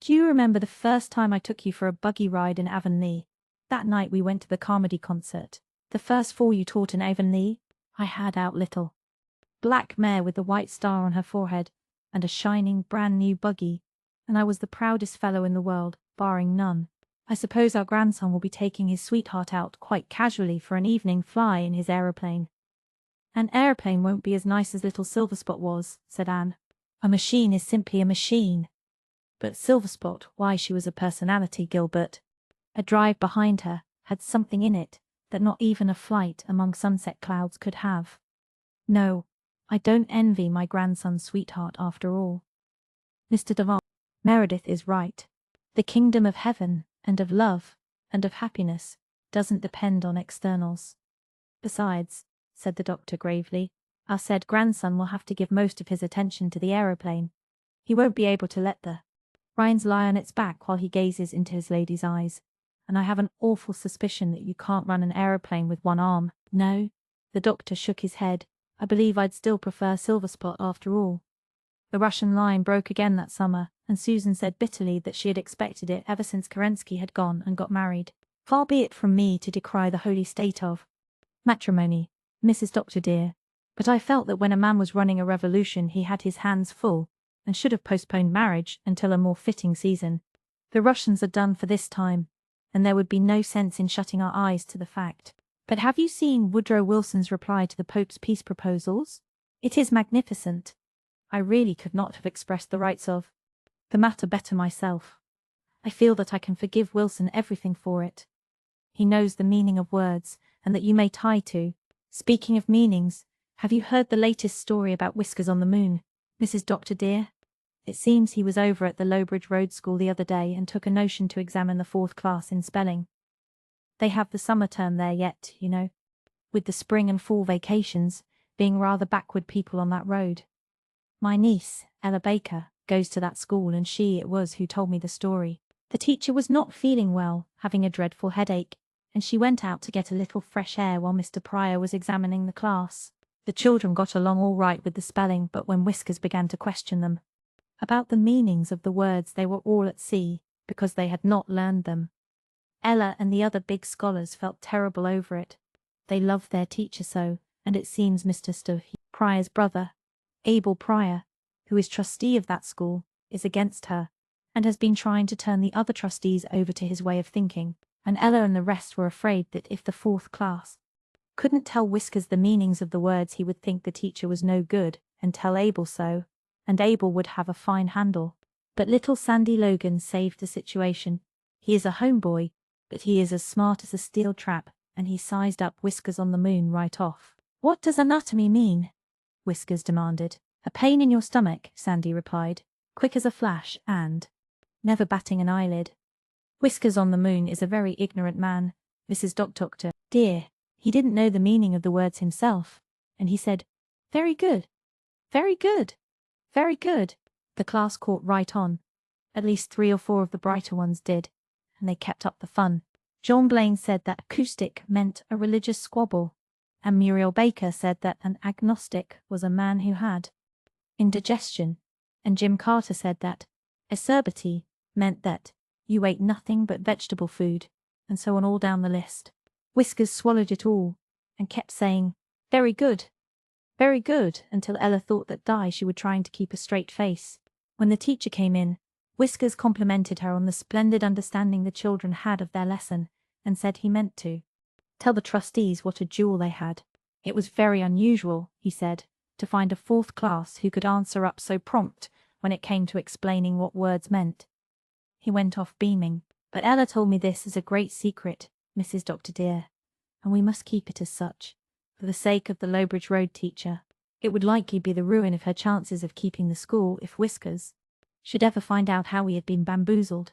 do you remember the first time I took you for a buggy ride in Avonlea? That night we went to the Carmody concert. The first fall you taught in Avonlea? I had out little black mare with the white star on her forehead, and a shining, brand-new buggy, and I was the proudest fellow in the world, barring none. I suppose our grandson will be taking his sweetheart out quite casually for an evening fly in his aeroplane. An aeroplane won't be as nice as little Silverspot was, said Anne. A machine is simply a machine. But Silverspot, why, she was a personality, Gilbert. A drive behind her had something in it that not even a flight among sunset clouds could have. No, I don't envy my grandson's sweetheart after all. Mr. Devon, Meredith is right. The kingdom of heaven, and of love, and of happiness, doesn't depend on externals. Besides, said the doctor gravely, our said grandson will have to give most of his attention to the aeroplane. He won't be able to let the reins lie on its back while he gazes into his lady's eyes, and I have an awful suspicion that you can't run an aeroplane with one arm. No? The doctor shook his head. I believe I'd still prefer Silverspot after all. The Russian line broke again that summer, and Susan said bitterly that she had expected it ever since Kerensky had gone and got married. Far be it from me to decry the holy state of matrimony, Mrs. Doctor dear, but I felt that when a man was running a revolution he had his hands full, and should have postponed marriage until a more fitting season. The Russians are done for this time, and there would be no sense in shutting our eyes to the fact. But have you seen Woodrow Wilson's reply to the Pope's peace proposals? It is magnificent. I really could not have expressed the rights of the matter better myself. I feel that I can forgive Wilson everything for it. He knows the meaning of words, and that you may tie to Speaking of meanings, have you heard the latest story about Whiskers on the Moon, Mrs. Doctor dear? It seems he was over at the Lowbridge Road School the other day and took a notion to examine the 4th class in spelling. They have the summer term there yet, you know, with the spring and fall vacations being rather backward people on that road. My niece, Ella Baker, goes to that school and she it was who told me the story. The teacher was not feeling well, having a dreadful headache, and she went out to get a little fresh air while Mr. Pryor was examining the class. The children got along all right with the spelling, but when Whiskers began to question them about the meanings of the words, they were all at sea, because they had not learned them. Ella and the other big scholars felt terrible over it. They loved their teacher so, and it seems Mr. Pryor's brother, Abel Pryor, who is trustee of that school, is against her, and has been trying to turn the other trustees over to his way of thinking, and Ella and the rest were afraid that if the 4th class couldn't tell Whiskers the meanings of the words, he would think the teacher was no good, and tell Abel so, and Abel would have a fine handle. But little Sandy Logan saved the situation. He is a homeboy, but he is as smart as a steel trap, and he sized up Whiskers on the Moon right off. What does anatomy mean? Whiskers demanded. A pain in your stomach, Sandy replied, quick as a flash and never batting an eyelid. Whiskers on the Moon is a very ignorant man, Mrs. Doctor dear. He didn't know the meaning of the words himself, and he said, very good, very good, very good. The class caught right on. At least 3 or 4 of the brighter ones did, and they kept up the fun. John Blaine said that acoustic meant a religious squabble, and Muriel Baker said that an agnostic was a man who had indigestion, and Jim Carter said that acerbity meant that you ate nothing but vegetable food, and so on all down the list. Whiskers swallowed it all, and kept saying, very good, until Ella thought that she was trying to keep a straight face. When the teacher came in, Whiskers complimented her on the splendid understanding the children had of their lesson, and said he meant to tell the trustees what a jewel they had. It was very unusual, he said, to find a 4th class who could answer up so prompt when it came to explaining what words meant. He went off beaming. But Ella told me this is a great secret, Mrs. Doctor dear, and we must keep it as such, for the sake of the Lowbridge Road teacher. It would likely be the ruin of her chances of keeping the school if Whiskers should ever find out how we had been bamboozled.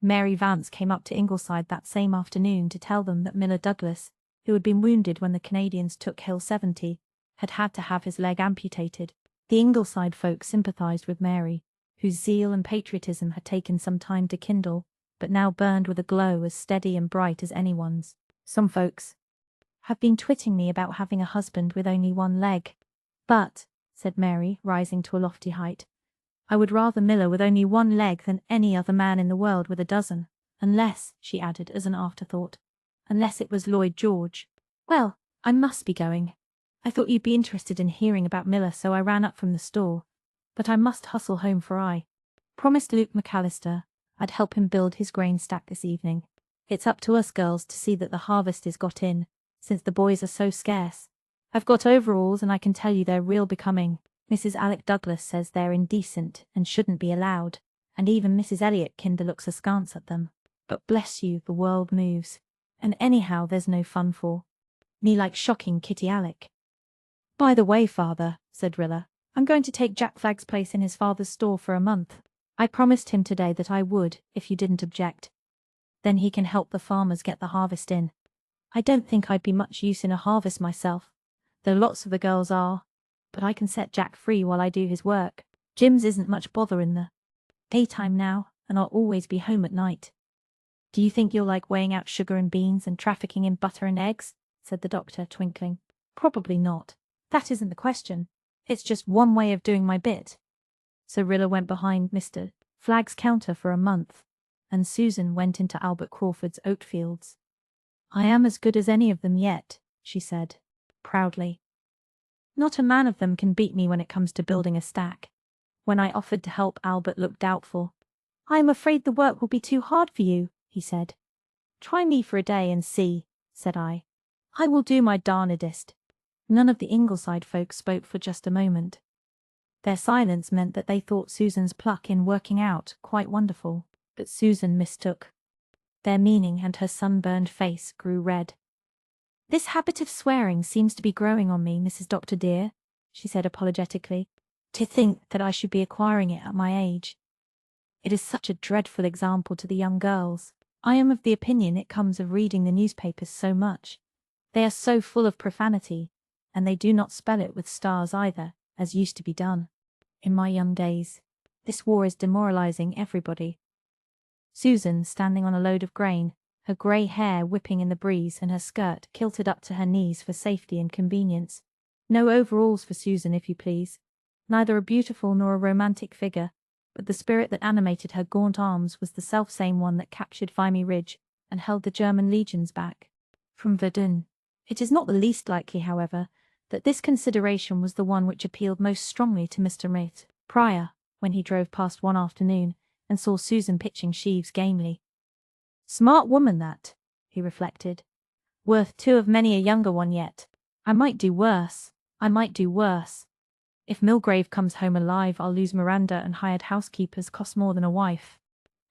Mary Vance came up to Ingleside that same afternoon to tell them that Miller Douglas, who had been wounded when the Canadians took Hill 70, had had to have his leg amputated. The Ingleside folk sympathized with Mary, whose zeal and patriotism had taken some time to kindle, but now burned with a glow as steady and bright as anyone's. Some folks have been twitting me about having a husband with only one leg. But, said Mary, rising to a lofty height, I would rather Miller with only one leg than any other man in the world with a dozen. Unless, she added as an afterthought, unless it was Lloyd George. Well, I must be going. I thought you'd be interested in hearing about Miller, so I ran up from the store. But I must hustle home, for I promised Luke McAllister I'd help him build his grain stack this evening. It's up to us girls to see that the harvest is got in, since the boys are so scarce. I've got overalls, and I can tell you they're real becoming. Mrs. Alec Douglas says they're indecent and shouldn't be allowed, and even Mrs. Elliot Kinder looks askance at them. But bless you, the world moves, and anyhow there's no fun for me like shocking Kitty Alec. By the way, father, said Rilla, I'm going to take Jack Flagg's place in his father's store for a month. I promised him today that I would, if you didn't object. Then he can help the farmers get the harvest in. I don't think I'd be much use in a harvest myself, though lots of the girls are, but I can set Jack free while I do his work. Jim's isn't much bother in the daytime now, and I'll always be home at night. Do you think you'll like weighing out sugar and beans and trafficking in butter and eggs? Said the doctor, twinkling. Probably not. That isn't the question. It's just one way of doing my bit. So Rilla went behind Mr. Flagg's counter for a month, and Susan went into Albert Crawford's oat fields. I am as good as any of them yet, she said, proudly. Not a man of them can beat me when it comes to building a stack. When I offered to help, Albert looked doubtful. I am afraid the work will be too hard for you, he said. Try me for a day and see, said I. I will do my darnedest. None of the Ingleside folks spoke for just a moment. Their silence meant that they thought Susan's pluck in working out quite wonderful, but Susan mistook their meaning, and her sunburned face grew red. This habit of swearing seems to be growing on me, Mrs. Doctor dear, she said apologetically. To think that I should be acquiring it at my age. It is such a dreadful example to the young girls. I am of the opinion it comes of reading the newspapers so much. They are so full of profanity, and they do not spell it with stars either, as used to be done. In my young days, this war is demoralizing everybody. Susan, standing on a load of grain, her grey hair whipping in the breeze and her skirt kilted up to her knees for safety and convenience. No overalls for Susan, if you please. Neither a beautiful nor a romantic figure, but the spirit that animated her gaunt arms was the selfsame one that captured Vimy Ridge and held the German legions back from Verdun. It is not the least likely, however, that this consideration was the one which appealed most strongly to Mr. Mate Pryor when he drove past one afternoon and saw Susan pitching sheaves gamely. Smart woman that, he reflected. Worth two of many a younger one yet. I might do worse. If Milgrave comes home alive, I'll lose Miranda, and hired housekeepers cost more than a wife,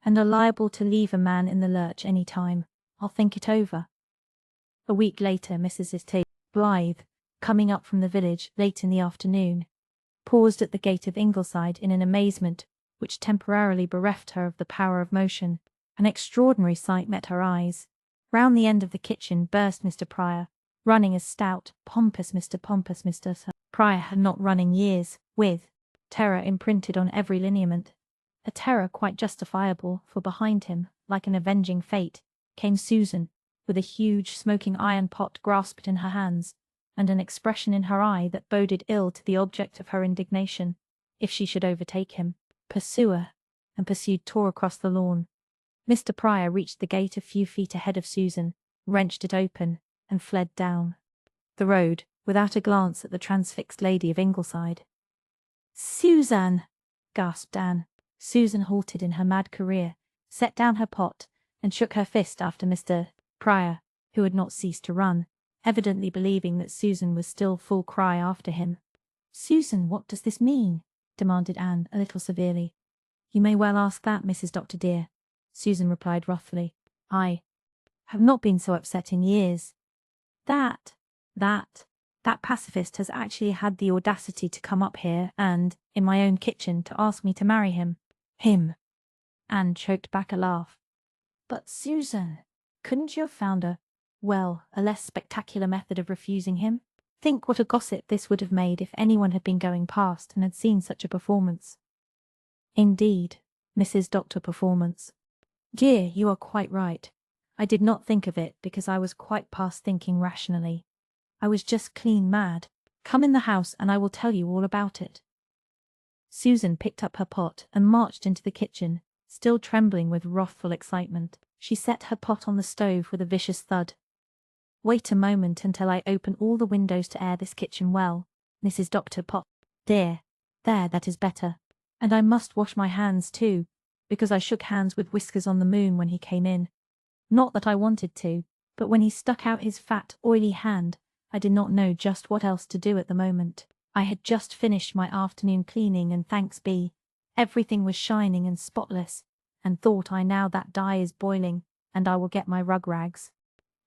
and are liable to leave a man in the lurch any time. I'll think it over. A week later, Mrs. Blythe, coming up from the village late in the afternoon, paused at the gate of Ingleside in an amazement which temporarily bereft her of the power of motion. An extraordinary sight met her eyes. Round the end of the kitchen burst Mr. Pryor, running as stout, pompous Mr. Pryor had not run in years, with terror imprinted on every lineament. A terror quite justifiable, for behind him, like an avenging fate, came Susan, with a huge smoking iron pot grasped in her hands, and an expression in her eye that boded ill to the object of her indignation, if she should overtake him. Pursuer, and pursued tore across the lawn. Mr. Pryor reached the gate a few feet ahead of Susan, wrenched it open, and fled down the road, without a glance at the transfixed lady of Ingleside. Susan! Gasped Anne. Susan halted in her mad career, set down her pot, and shook her fist after Mr. Pryor, who had not ceased to run, evidently believing that Susan was still full cry after him. Susan, what does this mean? Demanded Anne, a little severely. You may well ask that, Mrs. Doctor dear, Susan replied wrathfully. I have not been so upset in years. That pacifist has actually had the audacity to come up here and, in my own kitchen, to ask me to marry him. Him! Anne choked back a laugh. But Susan, couldn't you have found a less spectacular method of refusing him? Think what a gossip this would have made if anyone had been going past and had seen such a performance. Indeed, Mrs. Doctor Performance. Dear, you are quite right. I did not think of it because I was quite past thinking rationally. I was just clean mad. Come in the house and I will tell you all about it. Susan picked up her pot and marched into the kitchen, still trembling with wrathful excitement. She set her pot on the stove with a vicious thud. Wait a moment until I open all the windows to air this kitchen well, Mrs. Doctor Pot. There, that is better. And I must wash my hands too, because I shook hands with Whiskers on the Moon when he came in. Not that I wanted to, but when he stuck out his fat, oily hand, I did not know just what else to do at the moment. I had just finished my afternoon cleaning, and thanks be, everything was shining and spotless, and thought I now that dye is boiling, and I will get my rug rags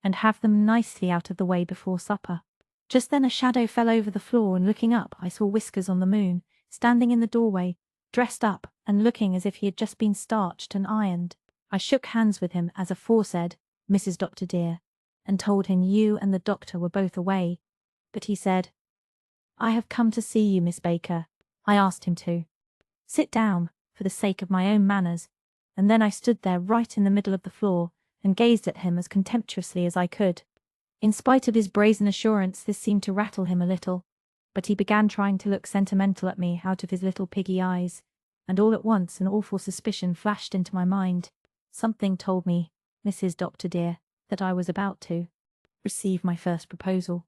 and have them nicely out of the way before supper. Just then a shadow fell over the floor, and looking up I saw Whiskers on the Moon, standing in the doorway, dressed up and looking as if he had just been starched and ironed. I shook hands with him as aforesaid, Mrs. Doctor dear, and told him you and the doctor were both away, but he said, I have come to see you, Miss Baker. I asked him to sit down, for the sake of my own manners, and then I stood there right in the middle of the floor, and gazed at him as contemptuously as I could. In spite of his brazen assurance, this seemed to rattle him a little, but he began trying to look sentimental at me out of his little piggy eyes, and all at once an awful suspicion flashed into my mind. Something told me, Mrs. Doctor dear, that I was about to receive my first proposal.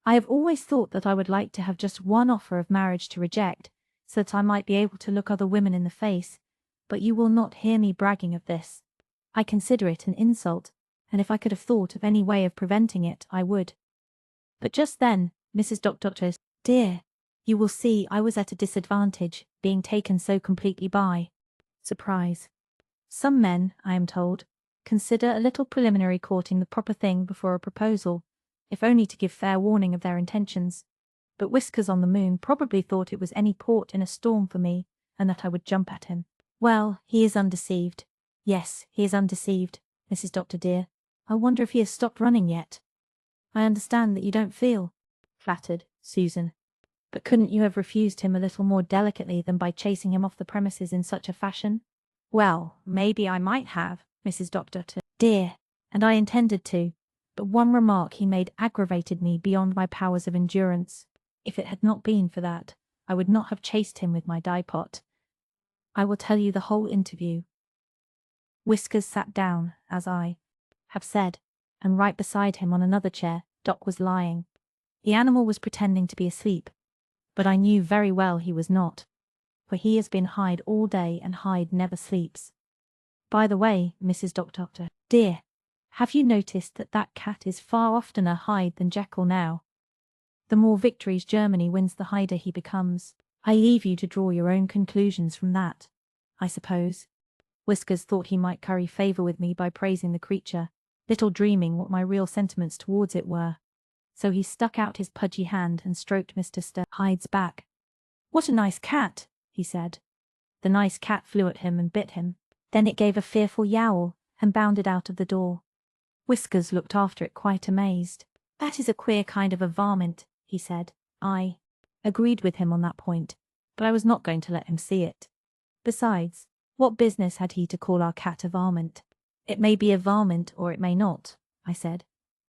I have always thought that I would like to have just one offer of marriage to reject, so that I might be able to look other women in the face, but you will not hear me bragging of this. I consider it an insult, and if I could have thought of any way of preventing it, I would. But just then, Mrs. Doctor dear, you will see I was at a disadvantage, being taken so completely by surprise. Some men, I am told, consider a little preliminary courting the proper thing before a proposal, if only to give fair warning of their intentions. But Whiskers on the Moon probably thought it was any port in a storm for me, and that I would jump at him. Well, he is undeceived. Yes, he is undeceived, Mrs. Dr. dear. I wonder if he has stopped running yet. I understand that you don't feel flattered, Susan. But couldn't you have refused him a little more delicately than by chasing him off the premises in such a fashion? Well, maybe I might have, Mrs. Dr. dear, and I intended to, but one remark he made aggravated me beyond my powers of endurance. If it had not been for that, I would not have chased him with my dye-pot. I will tell you the whole interview. Whiskers sat down, as I have said, and right beside him on another chair, Doc was lying. The animal was pretending to be asleep, but I knew very well he was not, for he has been Hyde all day and Hyde never sleeps. By the way, Mrs. Dr. dear, have you noticed that that cat is far oftener Hyde than Jekyll now? The more victories Germany wins, the Hyder he becomes. I leave you to draw your own conclusions from that, I suppose. Whiskers thought he might curry favour with me by praising the creature, little dreaming what my real sentiments towards it were. So he stuck out his pudgy hand and stroked Mr. Hyde's back. "What a nice cat," he said. The nice cat flew at him and bit him. Then it gave a fearful yowl and bounded out of the door. Whiskers looked after it quite amazed. "That is a queer kind of a varmint," he said. I agreed with him on that point, but I was not going to let him see it. Besides, what business had he to call our cat a varmint? "It may be a varmint or it may not," I said,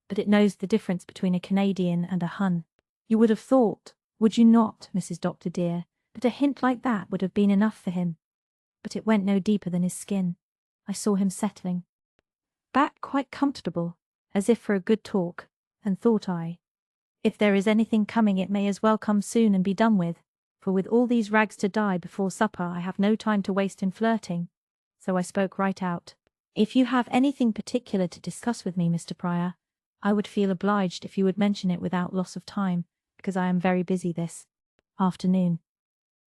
"but it knows the difference between a Canadian and a Hun. You would have thought, would you not, Mrs. Dr. dear, that a hint like that would have been enough for him? But it went no deeper than his skin. I saw him settling back quite comfortable, as if for a good talk, and thought I, if there is anything coming it may as well come soon and be done with, for with all these rags to dye before supper I have no time to waste in flirting. So I spoke right out. "If you have anything particular to discuss with me, Mr. Pryor, I would feel obliged if you would mention it without loss of time, because I am very busy this afternoon."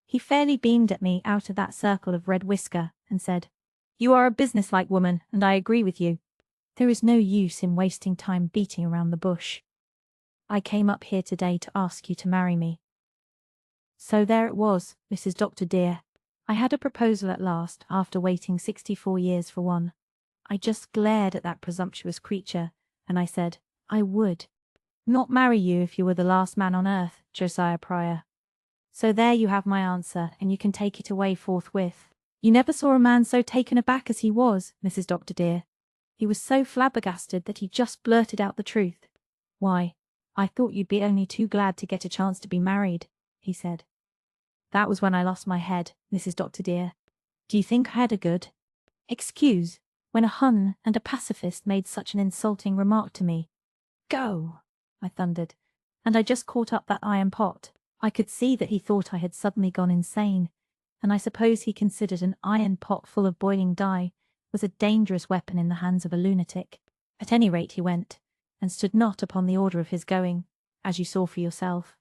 He fairly beamed at me out of that circle of red whisker, and said, "You are a businesslike woman, and I agree with you. There is no use in wasting time beating around the bush. I came up here today to ask you to marry me." So there it was, Mrs. Dr. dear. I had a proposal at last, after waiting 64 years for one. I just glared at that presumptuous creature, and I said, I would not marry you if you were the last man on earth, Josiah Pryor. So there you have my answer, and you can take it away forthwith. You never saw a man so taken aback as he was, Mrs. Dr. dear. He was so flabbergasted that he just blurted out the truth. "Why, I thought you'd be only too glad to get a chance to be married," he said. That was when I lost my head, Mrs. Dr. dear. Do you think I had a good excuse when a Hun and a pacifist made such an insulting remark to me? "Go!" I thundered, and I just caught up that iron pot. I could see that he thought I had suddenly gone insane, and I suppose he considered an iron pot full of boiling dye was a dangerous weapon in the hands of a lunatic. At any rate he went, and stood not upon the order of his going, as you saw for yourself.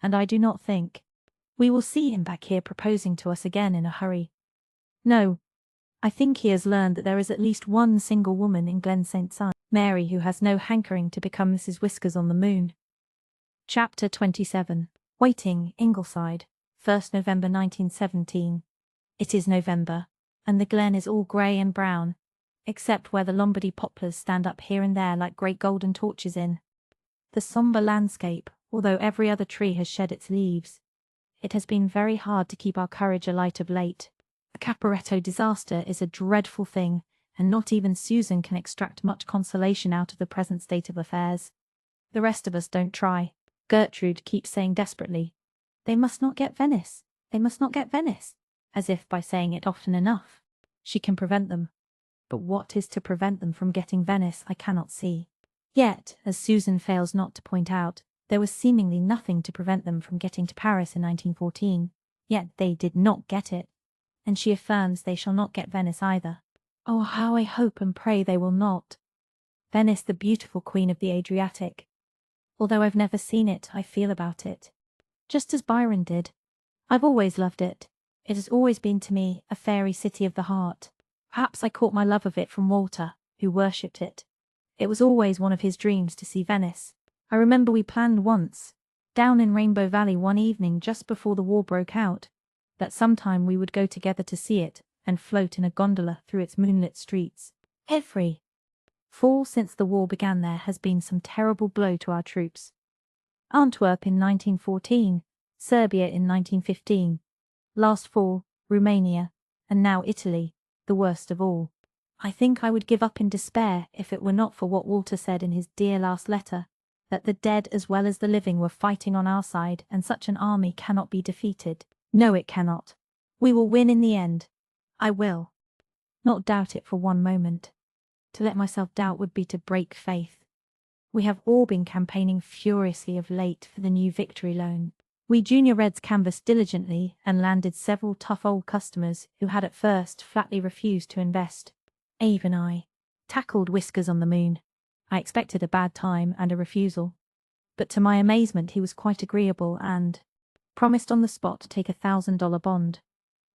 And I do not think we will see him back here proposing to us again in a hurry. No, I think he has learned that there is at least one single woman in Glen St. Son, Mary, who has no hankering to become Mrs. Whiskers on the Moon. Chapter 27. Waiting, Ingleside, 1st November 1917. It is November, and the glen is all grey and brown, except where the Lombardy poplars stand up here and there like great golden torches in the sombre landscape, although every other tree has shed its leaves. It has been very hard to keep our courage alight of late. A Caporetto disaster is a dreadful thing, and not even Susan can extract much consolation out of the present state of affairs. The rest of us don't try. Gertrude keeps saying desperately, "They must not get Venice. They must not get Venice," as if by saying it often enough she can prevent them. But what is to prevent them from getting Venice I cannot see. Yet, as Susan fails not to point out, there was seemingly nothing to prevent them from getting to Paris in 1914. Yet they did not get it, and she affirms they shall not get Venice either. Oh, how I hope and pray they will not. Venice, the beautiful queen of the Adriatic. Although I've never seen it, I feel about it just as Byron did. I've always loved it. It has always been to me a fairy city of the heart. Perhaps I caught my love of it from Walter, who worshipped it. It was always one of his dreams to see Venice. I remember we planned once, down in Rainbow Valley one evening just before the war broke out, that sometime we would go together to see it and float in a gondola through its moonlit streets. Every fall since the war began there has been some terrible blow to our troops. Antwerp in 1914, Serbia in 1915, last fall, Romania, and now Italy, the worst of all. I think I would give up in despair if it were not for what Walter said in his dear last letter, that the dead as well as the living were fighting on our side, and such an army cannot be defeated. No, it cannot. We will win in the end. I will not doubt it for one moment. To let myself doubt would be to break faith. We have all been campaigning furiously of late for the new victory loan. We junior Reds canvassed diligently and landed several tough old customers who had at first flatly refused to invest. Abe and I tackled Whiskers on the Moon. I expected a bad time and a refusal, but to my amazement he was quite agreeable and promised on the spot to take $1,000 bond.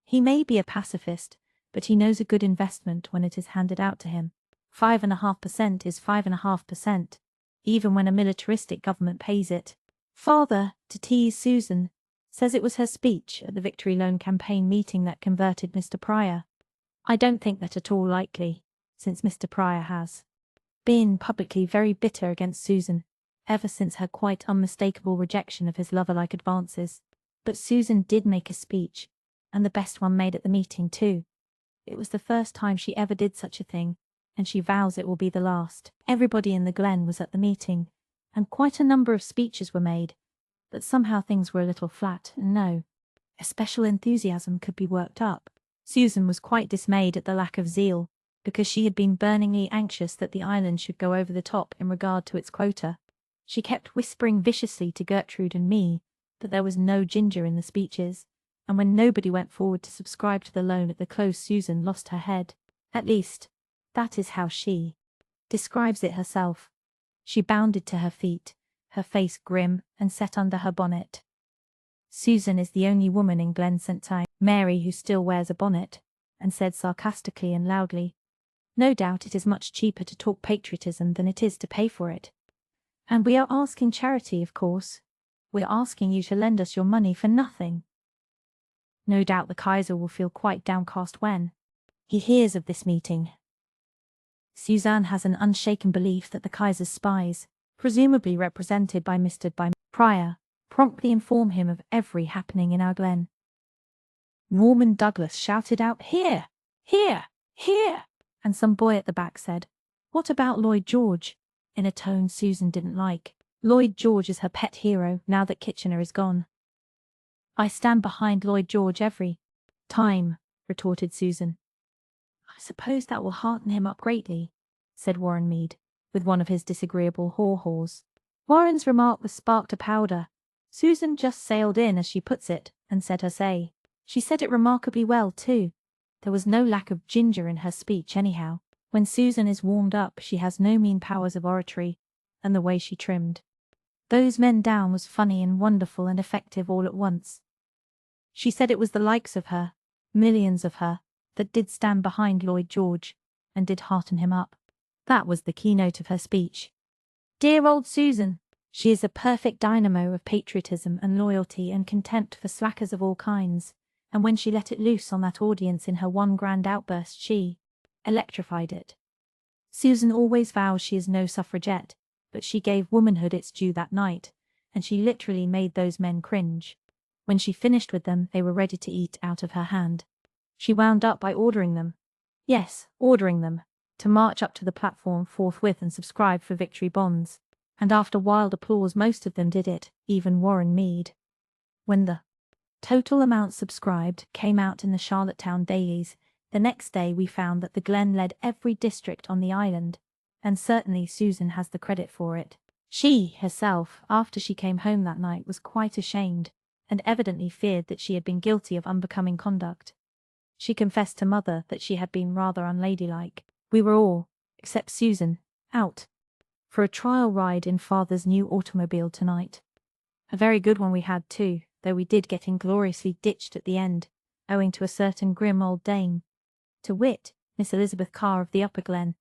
He may be a pacifist, but he knows a good investment when it is handed out to him. 5.5% is 5.5%, even when a militaristic government pays it. Father, to tease Susan, says it was her speech at the Victory Loan campaign meeting that converted Mr. Pryor. I don't think that at all likely, since Mr. Pryor has been publicly very bitter against Susan, ever since her quite unmistakable rejection of his lover-like advances. But Susan did make a speech, and the best one made at the meeting too. It was the first time she ever did such a thing, and she vows it will be the last. Everybody in the Glen was at the meeting, and quite a number of speeches were made, but somehow things were a little flat, and no especial enthusiasm could be worked up. Susan was quite dismayed at the lack of zeal, because she had been burningly anxious that the island should go over the top in regard to its quota. She kept whispering viciously to Gertrude and me that there was no ginger in the speeches, and when nobody went forward to subscribe to the loan at the close, Susan lost her head. At least, that is how she describes it herself. She bounded to her feet, her face grim, and sat under her bonnet. Susan is the only woman in Glen St. Mary who still wears a bonnet, and said sarcastically and loudly, "No doubt it is much cheaper to talk patriotism than it is to pay for it. And we are asking charity, of course. We are asking you to lend us your money for nothing." No doubt the Kaiser will feel quite downcast when he hears of this meeting. Suzanne has an unshaken belief that the Kaiser's spies, presumably represented by Mr. Pryor, promptly inform him of every happening in our Glen. Norman Douglas shouted out, "Here! Here! Here!" and some boy at the back said, "What about Lloyd George?" in a tone Susan didn't like. Lloyd George is her pet hero now that Kitchener is gone. "I stand behind Lloyd George every time," retorted Susan. "I suppose that will hearten him up greatly," said Warren Mead, with one of his disagreeable haw-haws. Warren's remark was sparked a powder. Susan just sailed in, as she puts it, and said her say. She said it remarkably well, too. There was no lack of ginger in her speech, anyhow. When Susan is warmed up, she has no mean powers of oratory, and the way she trimmed those men down was funny and wonderful and effective all at once. She said it was the likes of her, millions of her, that did stand behind Lloyd George, and did hearten him up. That was the keynote of her speech. Dear old Susan! She is a perfect dynamo of patriotism and loyalty and contempt for slackers of all kinds, and when she let it loose on that audience in her one grand outburst, she electrified it. Susan always vows she is no suffragette, but she gave womanhood its due that night, and she literally made those men cringe. When she finished with them, they were ready to eat out of her hand. She wound up by ordering them, yes, ordering them, to march up to the platform forthwith and subscribe for victory bonds. And after wild applause most of them did it, even Warren Mead. When the total amount subscribed came out in the Charlottetown dailies, the next day we found that the Glen led every district on the island, and certainly Susan has the credit for it. She, herself, after she came home that night, was quite ashamed, and evidently feared that she had been guilty of unbecoming conduct. She confessed to Mother that she had been rather unladylike. We were all, except Susan, out for a trial ride in Father's new automobile tonight. A very good one we had too, though we did get ingloriously ditched at the end, owing to a certain grim old dame, to wit, Miss Elizabeth Carr of the Upper Glen,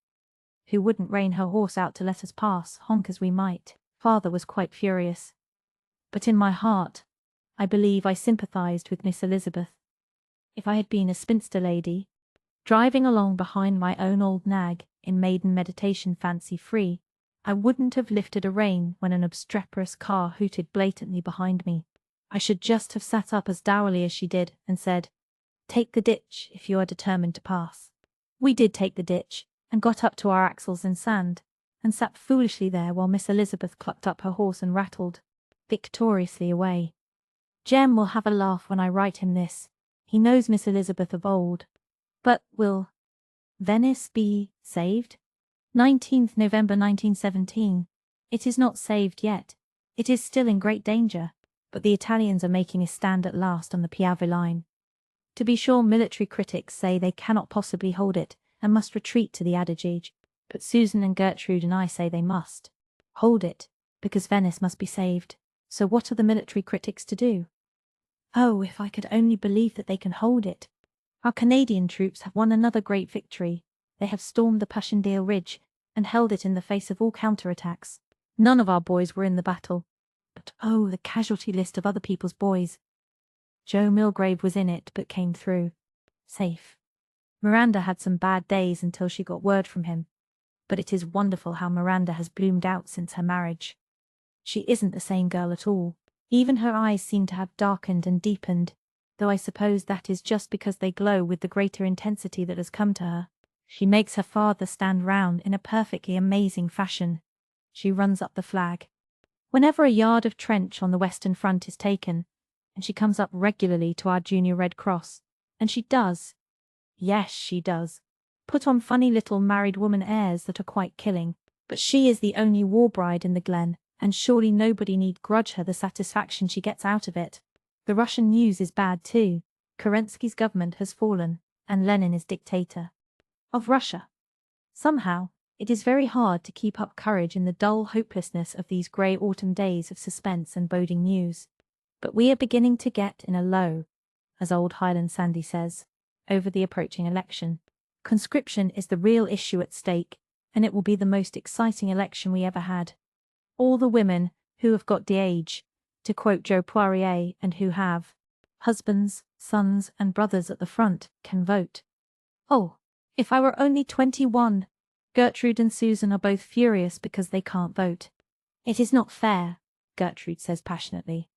who wouldn't rein her horse out to let us pass, honk as we might. Father was quite furious. But in my heart, I believe I sympathized with Miss Elizabeth. If I had been a spinster lady, driving along behind my own old nag in maiden meditation fancy-free, I wouldn't have lifted a rein when an obstreperous car hooted blatantly behind me. I should just have sat up as dourly as she did and said, "Take the ditch if you are determined to pass." We did take the ditch, and got up to our axles in sand, and sat foolishly there while Miss Elizabeth clucked up her horse and rattled victoriously away. Jem will have a laugh when I write him this. He knows Miss Elizabeth of old. But will Venice be saved? 19th November 1917. It is not saved yet. It is still in great danger, but the Italians are making a stand at last on the Piave line. To be sure, military critics say they cannot possibly hold it and must retreat to the Adige, but Susan and Gertrude and I say they must hold it, because Venice must be saved. So what are the military critics to do? Oh, if I could only believe that they can hold it. Our Canadian troops have won another great victory. They have stormed the Passchendaele Ridge and held it in the face of all counterattacks. None of our boys were in the battle. But oh, the casualty list of other people's boys. Joe Milgrave was in it but came through safe. Miranda had some bad days until she got word from him. But it is wonderful how Miranda has bloomed out since her marriage. She isn't the same girl at all. Even her eyes seem to have darkened and deepened, though I suppose that is just because they glow with the greater intensity that has come to her. She makes her father stand round in a perfectly amazing fashion. She runs up the flag whenever a yard of trench on the Western Front is taken, and she comes up regularly to our Junior Red Cross. And she does. Yes, she does. Put on funny little married woman airs that are quite killing, but she is the only war bride in the Glen, and surely nobody need grudge her the satisfaction she gets out of it. The Russian news is bad too. Kerensky's government has fallen, and Lenin is dictator of Russia. Somehow, it is very hard to keep up courage in the dull hopelessness of these grey autumn days of suspense and boding news. But we are beginning to get in a low, as old Highland Sandy says, over the approaching election. Conscription is the real issue at stake, and it will be the most exciting election we ever had. All the women who have got the age, to quote Joe Poirier, and who have husbands, sons, and brothers at the front, can vote. Oh, if I were only 21! Gertrude and Susan are both furious because they can't vote. It is not fair, Gertrude says passionately.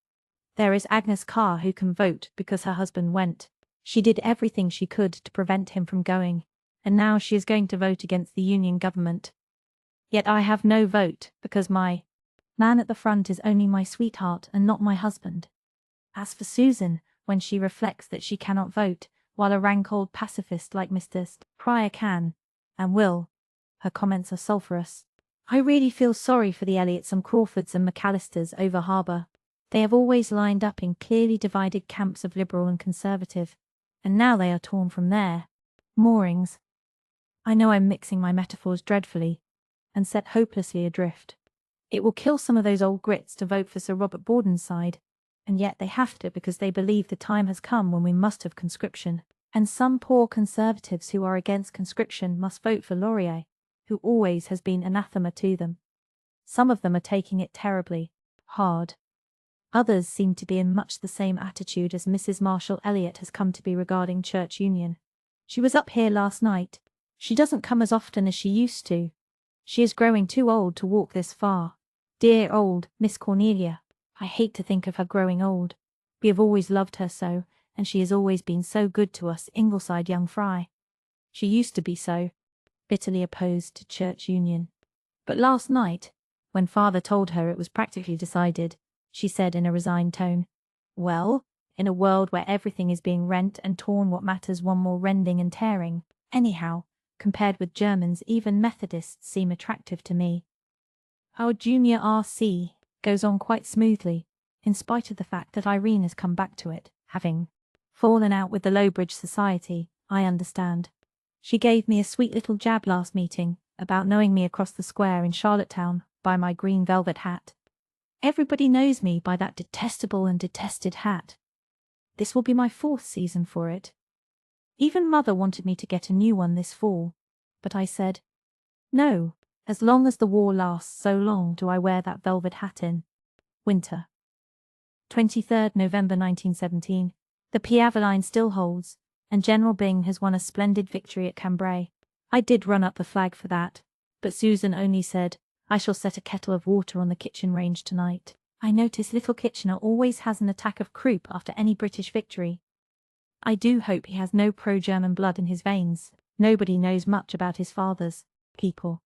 There is Agnes Carr who can vote because her husband went. She did everything she could to prevent him from going, and now she is going to vote against the Union government. Yet I have no vote because my man at the front is only my sweetheart and not my husband. As for Susan, when she reflects that she cannot vote, while a rank old pacifist like Mr. Pryor can, and will, her comments are sulphurous. I really feel sorry for the Elliots and Crawfords and McAllisters over harbour. They have always lined up in clearly divided camps of Liberal and Conservative, and now they are torn from their moorings. I know I'm mixing my metaphors dreadfully, and set hopelessly adrift. It will kill some of those old grits to vote for Sir Robert Borden's side, and yet they have to because they believe the time has come when we must have conscription, and some poor Conservatives who are against conscription must vote for Laurier, who always has been anathema to them. Some of them are taking it terribly hard. Others seem to be in much the same attitude as Mrs. Marshall Elliott has come to be regarding church union. She was up here last night. She doesn't come as often as she used to. She is growing too old to walk this far. Dear old Miss Cornelia. I hate to think of her growing old. We have always loved her so, and she has always been so good to us Ingleside young fry. She used to be so bitterly opposed to church union. But last night, when father told her it was practically decided, she said in a resigned tone, "Well, in a world where everything is being rent and torn, what matters one more rending and tearing? Anyhow, compared with Germans, even Methodists seem attractive to me." Our junior R.C. goes on quite smoothly, in spite of the fact that Irene has come back to it, having fallen out with the Lowbridge Society, I understand. She gave me a sweet little jab last meeting about knowing me across the square in Charlottetown by my green velvet hat. Everybody knows me by that detestable and detested hat. This will be my 4th season for it. Even Mother wanted me to get a new one this fall, but I said, No, as long as the war lasts, so long do I wear that velvet hat in winter. 23rd November 1917. The Piave line still holds, and General Byng has won a splendid victory at Cambrai. I did run up the flag for that, but Susan only said, I shall set a kettle of water on the kitchen range tonight. I notice little Kitchener always has an attack of croup after any British victory. I do hope he has no pro-German blood in his veins. Nobody knows much about his father's people.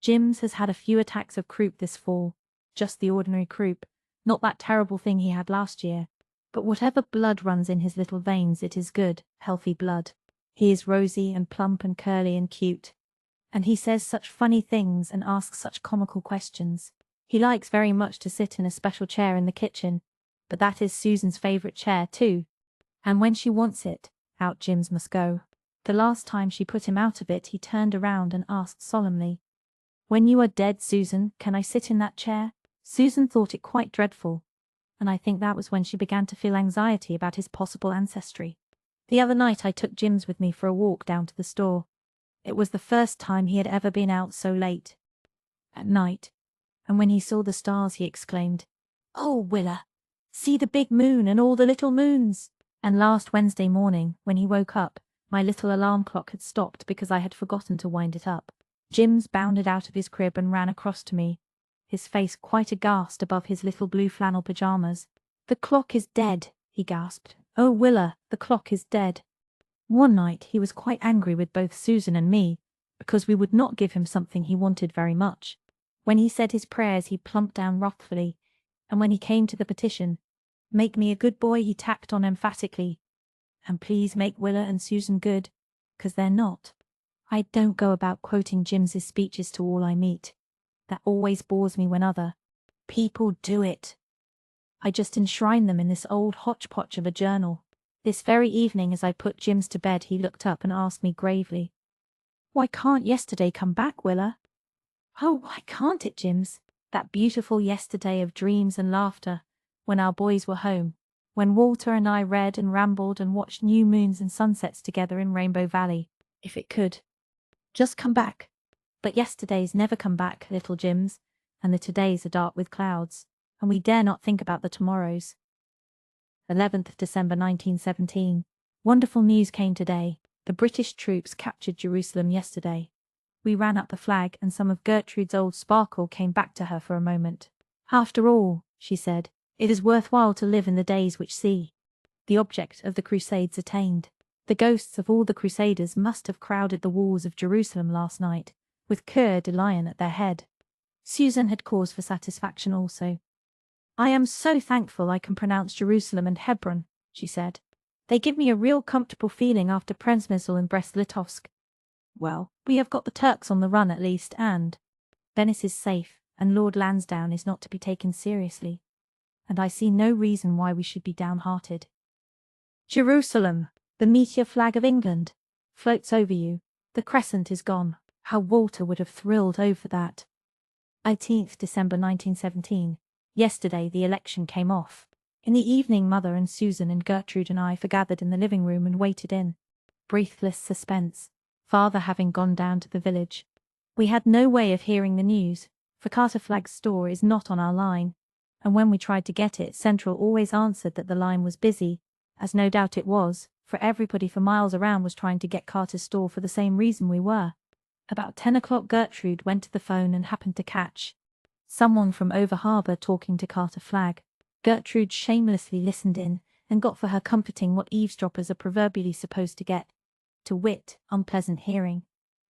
Jims has had a few attacks of croup this fall, just the ordinary croup, not that terrible thing he had last year. But whatever blood runs in his little veins, it is good, healthy blood. He is rosy and plump and curly and cute. And he says such funny things and asks such comical questions. He likes very much to sit in a special chair in the kitchen, but that is Susan's favourite chair too. And when she wants it, out Jims must go. The last time she put him out of it, he turned around and asked solemnly, When you are dead, Susan, can I sit in that chair? Susan thought it quite dreadful, and I think that was when she began to feel anxiety about his possible ancestry. The other night I took Jims with me for a walk down to the store. It was the first time he had ever been out so late at night, and when he saw the stars he exclaimed, Oh, Willa, see the big moon and all the little moons! And last Wednesday morning, when he woke up, my little alarm clock had stopped because I had forgotten to wind it up. Jims bounded out of his crib and ran across to me, his face quite aghast above his little blue flannel pajamas. The clock is dead, he gasped. Oh, Willa, the clock is dead. One night he was quite angry with both Susan and me, because we would not give him something he wanted very much. When he said his prayers he plumped down wrathfully, and when he came to the petition, Make me a good boy, he tacked on emphatically, And please make Willa and Susan good, 'cause they're not. I don't go about quoting Jims's speeches to all I meet. That always bores me when other people do it. I just enshrine them in this old hodgepodge of a journal. This very evening as I put Jims to bed he looked up and asked me gravely, Why can't yesterday come back, Willa? Oh, why can't it, Jims? That beautiful yesterday of dreams and laughter, when our boys were home, when Walter and I read and rambled and watched new moons and sunsets together in Rainbow Valley. If it could just come back. But yesterdays never come back, little Jims, and the todays are dark with clouds, and we dare not think about the tomorrows. 11th of December 1917. Wonderful news came today. The British troops captured Jerusalem yesterday. We ran up the flag and some of Gertrude's old sparkle came back to her for a moment. After all, she said, it is worthwhile to live in the days which see the object of the Crusades attained. The ghosts of all the Crusaders must have crowded the walls of Jerusalem last night, with Coeur de Lion at their head. Susan had cause for satisfaction also. I am so thankful I can pronounce Jerusalem and Hebron, she said. They give me a real comfortable feeling after Przemysl and Brest-Litovsk. Well, we have got the Turks on the run at least, and Venice is safe, and Lord Lansdowne is not to be taken seriously. And I see no reason why we should be downhearted. Jerusalem, the meteor flag of England, floats over you. The crescent is gone. How Walter would have thrilled over that. 18th December 1917. Yesterday the election came off. In the evening Mother and Susan and Gertrude and I forgathered in the living room and waited in breathless suspense, Father having gone down to the village. We had no way of hearing the news, for Carter Flagg's store is not on our line, and when we tried to get it, Central always answered that the line was busy, as no doubt it was, for everybody for miles around was trying to get Carter's store for the same reason we were. About 10 o'clock Gertrude went to the phone and happened to catch someone from over harbour talking to Carter Flagg. Gertrude shamelessly listened in and got for her comforting what eavesdroppers are proverbially supposed to get, to wit, unpleasant hearing.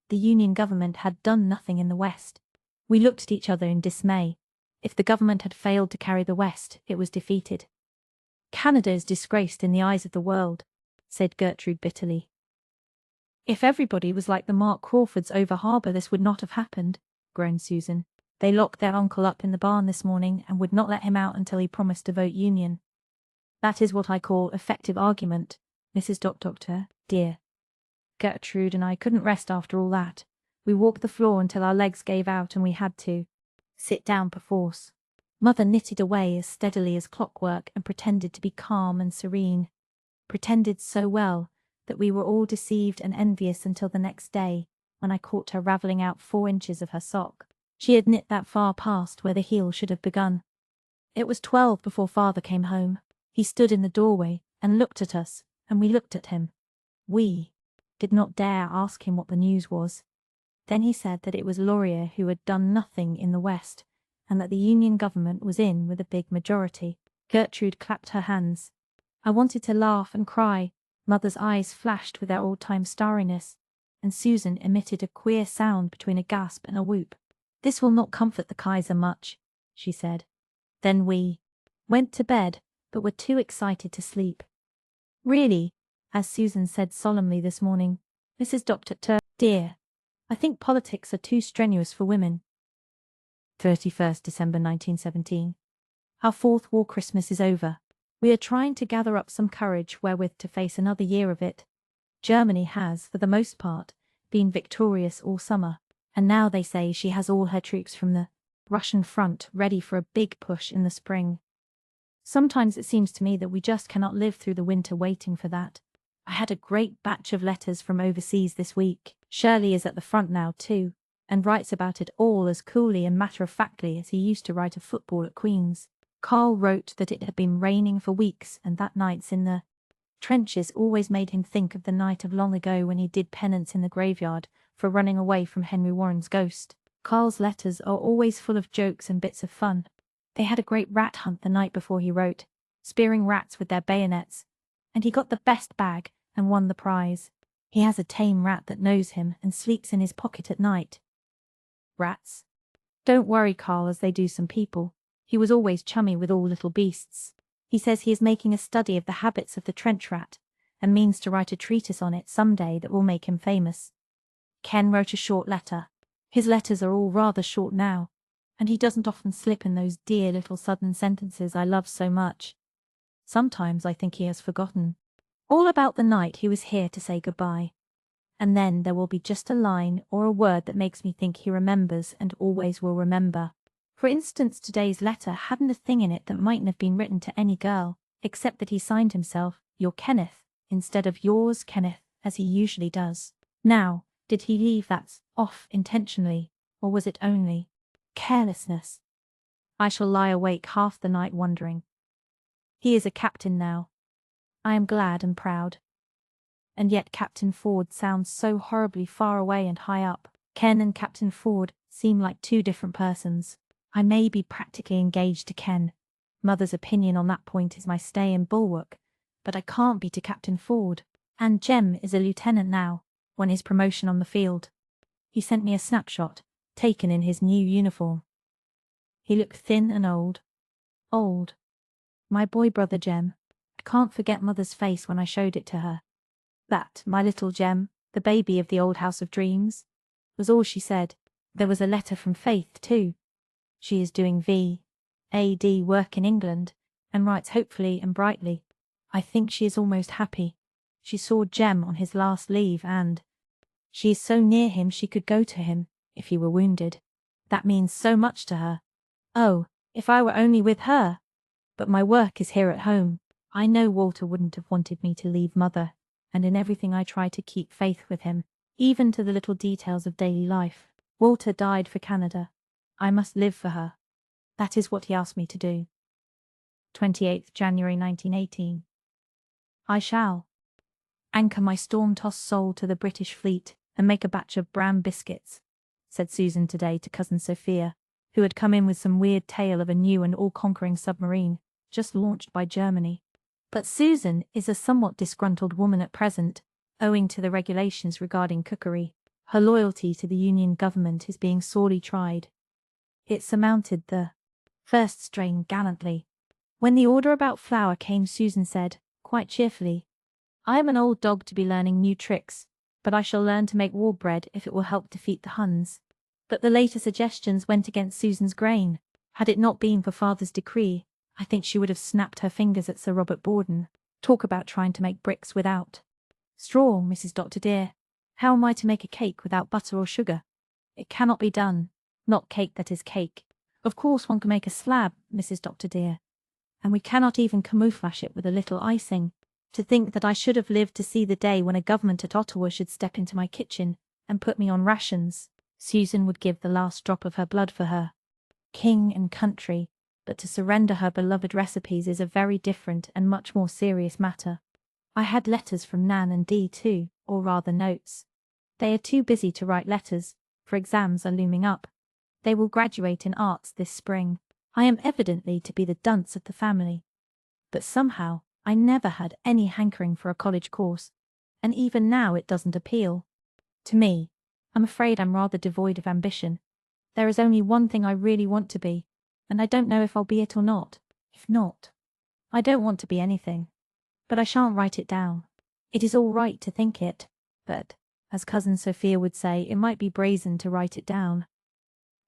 The Union government had done nothing in the West. We looked at each other in dismay. If the government had failed to carry the West, it was defeated. Canada is disgraced in the eyes of the world, said Gertrude bitterly. If everybody was like the Mark Crawfords over harbour, this would not have happened, groaned Susan. They locked their uncle up in the barn this morning and would not let him out until he promised to vote Union. That is what I call effective argument, Mrs. Doctor, dear. Gertrude and I couldn't rest after all that. We walked the floor until our legs gave out and we had to sit down perforce. Mother knitted away as steadily as clockwork and pretended to be calm and serene. Pretended so well that we were all deceived and envious until the next day, when I caught her ravelling out 4 inches of her sock. She had knit that far past where the heel should have begun. It was 12 before father came home. He stood in the doorway and looked at us, and we looked at him. We did not dare ask him what the news was. Then he said that it was Laurier who had done nothing in the West, and that the Union government was in with a big majority. Gertrude clapped her hands. I wanted to laugh and cry. Mother's eyes flashed with their old-time starriness, and Susan emitted a queer sound between a gasp and a whoop. "This will not comfort the Kaiser much," she said. Then we went to bed, but were too excited to sleep. "Really," as Susan said solemnly this morning, "Mrs. Dr. dear, I think politics are too strenuous for women." 31st December 1917. Our 4th war Christmas is over. We are trying to gather up some courage wherewith to face another year of it. Germany has, for the most part, been victorious all summer, and now they say she has all her troops from the Russian front ready for a big push in the spring. Sometimes it seems to me that we just cannot live through the winter waiting for that. I had a great batch of letters from overseas this week. Shirley is at the front now too, and writes about it all as coolly and matter-of-factly as he used to write of football at Queen's. Carl wrote that it had been raining for weeks, and that nights in the trenches always made him think of the night of long ago when he did penance in the graveyard for running away from Henry Warren's ghost. Carl's letters are always full of jokes and bits of fun. They had a great rat hunt the night before he wrote, spearing rats with their bayonets, and he got the best bag and won the prize. He has a tame rat that knows him and sleeps in his pocket at night. Rats don't worry Carl as they do some people. He was always chummy with all little beasts. He says he is making a study of the habits of the trench rat, and means to write a treatise on it some day that will make him famous. Ken wrote a short letter. His letters are all rather short now, and he doesn't often slip in those dear little sudden sentences I love so much. Sometimes I think he has forgotten all about the night he was here to say goodbye. And then there will be just a line or a word that makes me think he remembers and always will remember. For instance, today's letter hadn't a thing in it that mightn't have been written to any girl, except that he signed himself, "Your Kenneth," instead of "Yours, Kenneth," as he usually does. Now, did he leave that off intentionally, or was it only carelessness? I shall lie awake half the night wondering. He is a captain now. I am glad and proud. And yet Captain Ford sounds so horribly far away and high up. Ken and Captain Ford seem like 2 different persons. I may be practically engaged to Ken. Mother's opinion on that point is my stay and bulwark, but I can't be to Captain Ford. And Jem is a lieutenant now, won his promotion on the field. He sent me a snapshot, taken in his new uniform. He looked thin and old. Old. My boy brother Jem. I can't forget Mother's face when I showed it to her. That, my little Jem, the baby of the old house of dreams, was all she said. There was a letter from Faith, too. She is doing V.A.D. work in England, and writes hopefully and brightly. I think she is almost happy. She saw Jem on his last leave, and she is so near him she could go to him, if he were wounded. That means so much to her. Oh, if I were only with her! But my work is here at home. I know Walter wouldn't have wanted me to leave Mother, and in everything I try to keep faith with him, even to the little details of daily life. Walter died for Canada. I must live for her. That is what he asked me to do. 28th January 1918. I shall anchor my storm-tossed soul to the British fleet and make a batch of bran biscuits, said Susan today to Cousin Sophia, who had come in with some weird tale of a new and all-conquering submarine, just launched by Germany. But Susan is a somewhat disgruntled woman at present, owing to the regulations regarding cookery. Her loyalty to the Union government is being sorely tried. It surmounted the first strain gallantly. When the order about flour came, Susan said, quite cheerfully, "I am an old dog to be learning new tricks, but I shall learn to make war bread if it will help defeat the Huns." But the later suggestions went against Susan's grain. Had it not been for Father's decree, I think she would have snapped her fingers at Sir Robert Borden. Talk about trying to make bricks without straw, Mrs. Dr. dear. How am I to make a cake without butter or sugar? It cannot be done. Not cake that is cake. Of course one can make a slab, Mrs. Dr. dear. And we cannot even camouflage it with a little icing. To think that I should have lived to see the day when a government at Ottawa should step into my kitchen and put me on rations. Susan would give the last drop of her blood for her king and country, but to surrender her beloved recipes is a very different and much more serious matter. I had letters from Nan and Dee too, or rather notes. They are too busy to write letters, for exams are looming up. They will graduate in arts this spring. I am evidently to be the dunce of the family. But somehow, I never had any hankering for a college course, and even now it doesn't appeal to me. I'm afraid I'm rather devoid of ambition. There is only one thing I really want to be, and I don't know if I'll be it or not. If not, I don't want to be anything. But I shan't write it down. It is all right to think it, but, as Cousin Sophia would say, it might be brazen to write it down.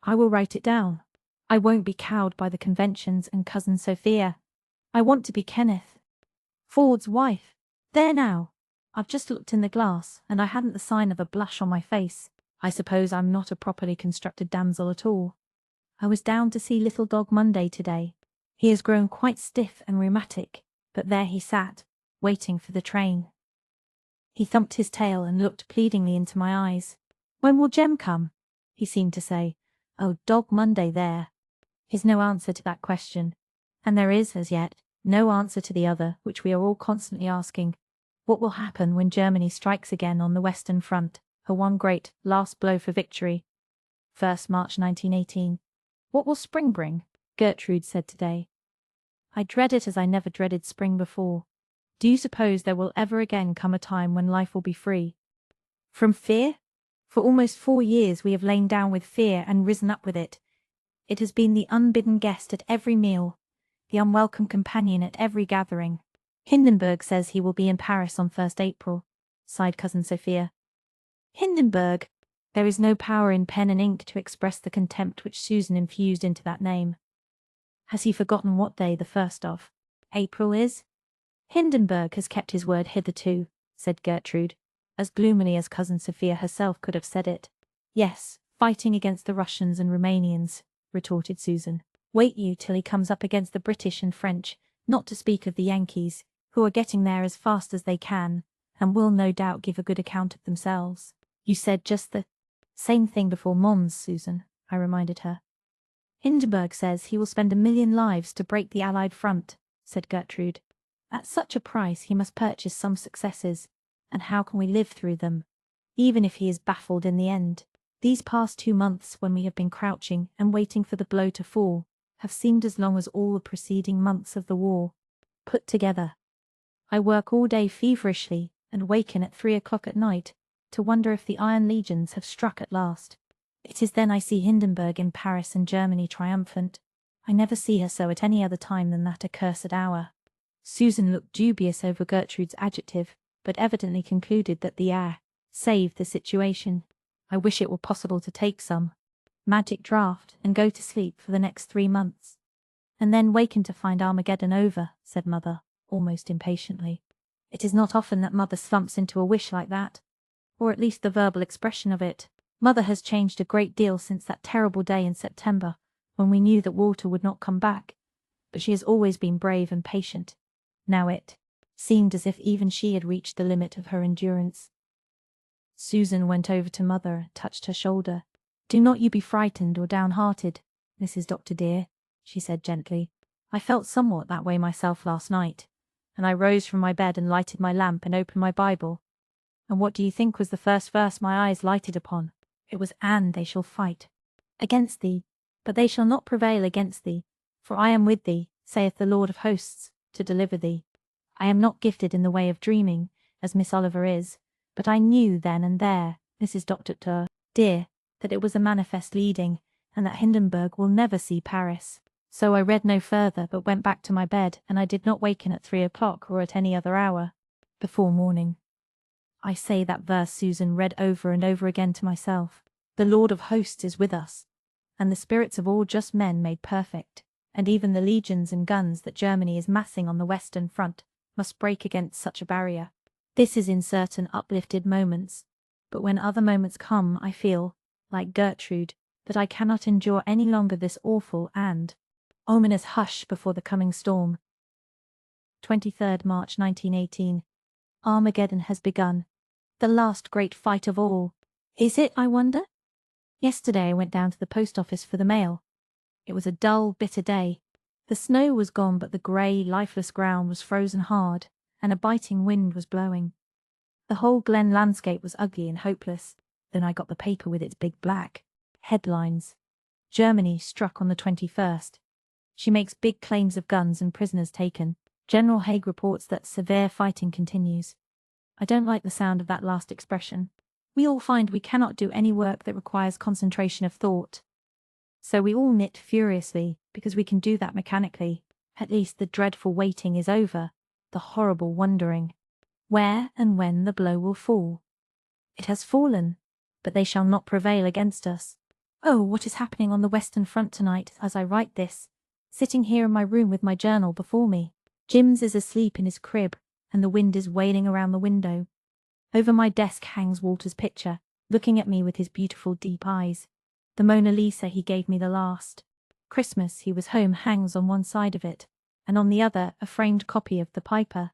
I will write it down. I won't be cowed by the conventions and Cousin Sophia. I want to be Kenneth Ford's wife. There now. I've just looked in the glass, and I hadn't the sign of a blush on my face. I suppose I'm not a properly constructed damsel at all. I was down to see little dog Monday today. He has grown quite stiff and rheumatic, but there he sat, waiting for the train. He thumped his tail and looked pleadingly into my eyes. When will Jem come? He seemed to say. Oh, dog Monday there. Is no answer to that question, and there is, as yet, no answer to the other, which we are all constantly asking. What will happen when Germany strikes again on the Western Front, her one great, last blow for victory? 1st March 1918. What will spring bring? Gertrude said today. I dread it as I never dreaded spring before. Do you suppose there will ever again come a time when life will be free from fear? For almost 4 years we have lain down with fear and risen up with it. It has been the unbidden guest at every meal, the unwelcome companion at every gathering. Hindenburg says he will be in Paris on 1st April, sighed Cousin Sophia. Hindenburg! There is no power in pen and ink to express the contempt which Susan infused into that name. Has he forgotten what day the 1st of April is? Hindenburg has kept his word hitherto, said Gertrude, as gloomily as Cousin Sophia herself could have said it. Yes, fighting against the Russians and Romanians, retorted Susan. Wait you till he comes up against the British and French, not to speak of the Yankees, who are getting there as fast as they can, and will no doubt give a good account of themselves. You said just the same thing before Mons, Susan, I reminded her. Hindenburg says he will spend 1,000,000 lives to break the Allied front, said Gertrude. At such a price he must purchase some successes, and how can we live through them, even if he is baffled in the end? These past 2 months, when we have been crouching and waiting for the blow to fall, have seemed as long as all the preceding months of the war put together. I work all day feverishly and waken at 3 o'clock at night to wonder if the Iron Legions have struck at last. It is then I see Hindenburg in Paris and Germany triumphant. I never see her so at any other time than that accursed hour. Susan looked dubious over Gertrude's adjective, but evidently concluded that the air saved the situation. I wish it were possible to take some magic draught and go to sleep for the next 3 months. And then waken to find Armageddon over, said Mother, almost impatiently. It is not often that Mother slumps into a wish like that, or at least the verbal expression of it. Mother has changed a great deal since that terrible day in September, when we knew that Walter would not come back, but she has always been brave and patient. Now it seemed as if even she had reached the limit of her endurance. Susan went over to Mother and touched her shoulder. Do not you be frightened or downhearted, Mrs. Doctor dear, she said gently. I felt somewhat that way myself last night, and I rose from my bed and lighted my lamp and opened my Bible. And what do you think was the first verse my eyes lighted upon? It was, and they shall fight against thee, but they shall not prevail against thee, for I am with thee, saith the Lord of hosts, to deliver thee. I am not gifted in the way of dreaming, as Miss Oliver is, but I knew then and there, Mrs. Doctor dear, that it was a manifest leading, and that Hindenburg will never see Paris. So I read no further, but went back to my bed, and I did not waken at 3 o'clock or at any other hour before morning. I say that verse Susan read over and over again to myself. The Lord of hosts is with us, and the spirits of all just men made perfect, and even the legions and guns that Germany is massing on the Western Front must break against such a barrier. This is in certain uplifted moments, but when other moments come I feel, like Gertrude, that I cannot endure any longer this awful and ominous hush before the coming storm. 23rd March 1918. Armageddon has begun. The last great fight of all. Is it, I wonder? Yesterday I went down to the post office for the mail. It was a dull, bitter day. The snow was gone, but the grey, lifeless ground was frozen hard, and a biting wind was blowing. The whole glen landscape was ugly and hopeless. Then I got the paper with its big black headlines. Germany struck on the 21st. She makes big claims of guns and prisoners taken. General Haig reports that severe fighting continues. I don't like the sound of that last expression. We all find we cannot do any work that requires concentration of thought. So we all knit furiously, because we can do that mechanically. At least the dreadful waiting is over, the horrible wondering. Where and when the blow will fall. It has fallen, but they shall not prevail against us. Oh, what is happening on the Western Front tonight as I write this, sitting here in my room with my journal before me. Jims is asleep in his crib, and the wind is wailing around the window. Over my desk hangs Walter's picture, looking at me with his beautiful deep eyes. The Mona Lisa he gave me the last Christmas he was home hangs on one side of it, and on the other a framed copy of The Piper.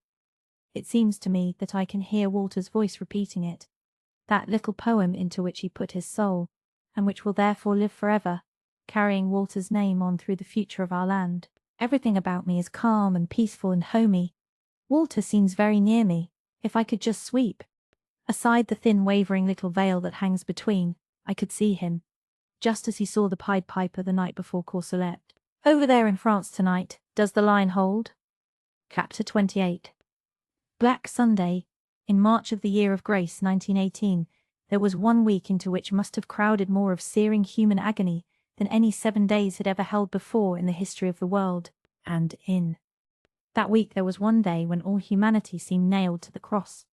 It seems to me that I can hear Walter's voice repeating it, that little poem into which he put his soul, and which will therefore live forever, carrying Walter's name on through the future of our land. Everything about me is calm and peaceful and homey. Walter seems very near me. If I could just sweep aside the thin wavering little veil that hangs between, I could see him, just as he saw the Pied Piper the night before Courcelette. Over there in France tonight, does the line hold? Chapter 28. Black Sunday, in March of the year of grace 1918, there was 1 week into which must have crowded more of searing human agony than any 7 days had ever held before in the history of the world, and in that week there was one day when all humanity seemed nailed to the cross.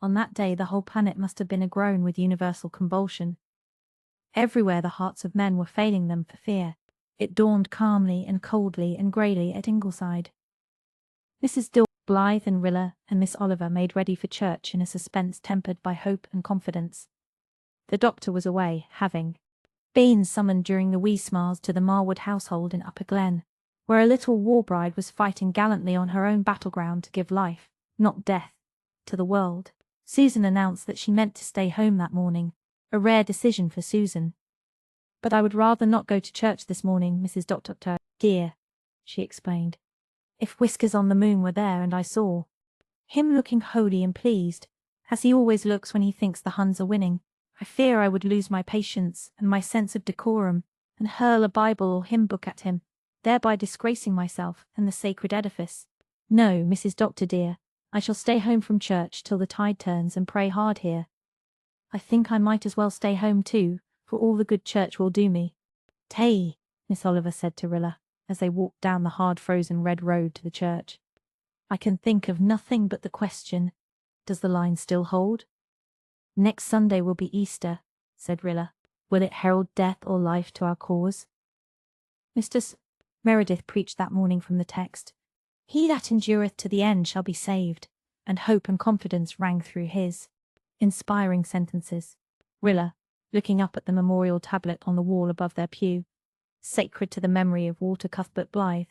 On that day the whole planet must have been agroan with universal convulsion. Everywhere the hearts of men were failing them for fear. It dawned calmly and coldly and greyly at Ingleside. Mrs. Blythe and Rilla and Miss Oliver made ready for church in a suspense tempered by hope and confidence. The doctor was away, having been summoned during the wee smiles to the Marwood household in Upper Glen, where a little war bride was fighting gallantly on her own battleground to give life, not death, to the world. Susan announced that she meant to stay home that morning, a rare decision for Susan. But I would rather not go to church this morning, Mrs. Doctor, dear, she explained. If Whiskers on the Moon were there and I saw him looking holy and pleased, as he always looks when he thinks the Huns are winning, I fear I would lose my patience and my sense of decorum and hurl a Bible or hymn book at him, thereby disgracing myself and the sacred edifice. No, Mrs. Doctor dear, I shall stay home from church till the tide turns and pray hard here. I think I might as well stay home too, for all the good church will do me. Tay, Miss Oliver said to Rilla, as they walked down the hard-frozen red road to the church. I can think of nothing but the question, does the line still hold? Next Sunday will be Easter, said Rilla. Will it herald death or life to our cause? Mr. Meredith preached that morning from the text, He that endureth to the end shall be saved, and hope and confidence rang through his inspiring sentences. Rilla, looking up at the memorial tablet on the wall above their pew, sacred to the memory of Walter Cuthbert Blythe,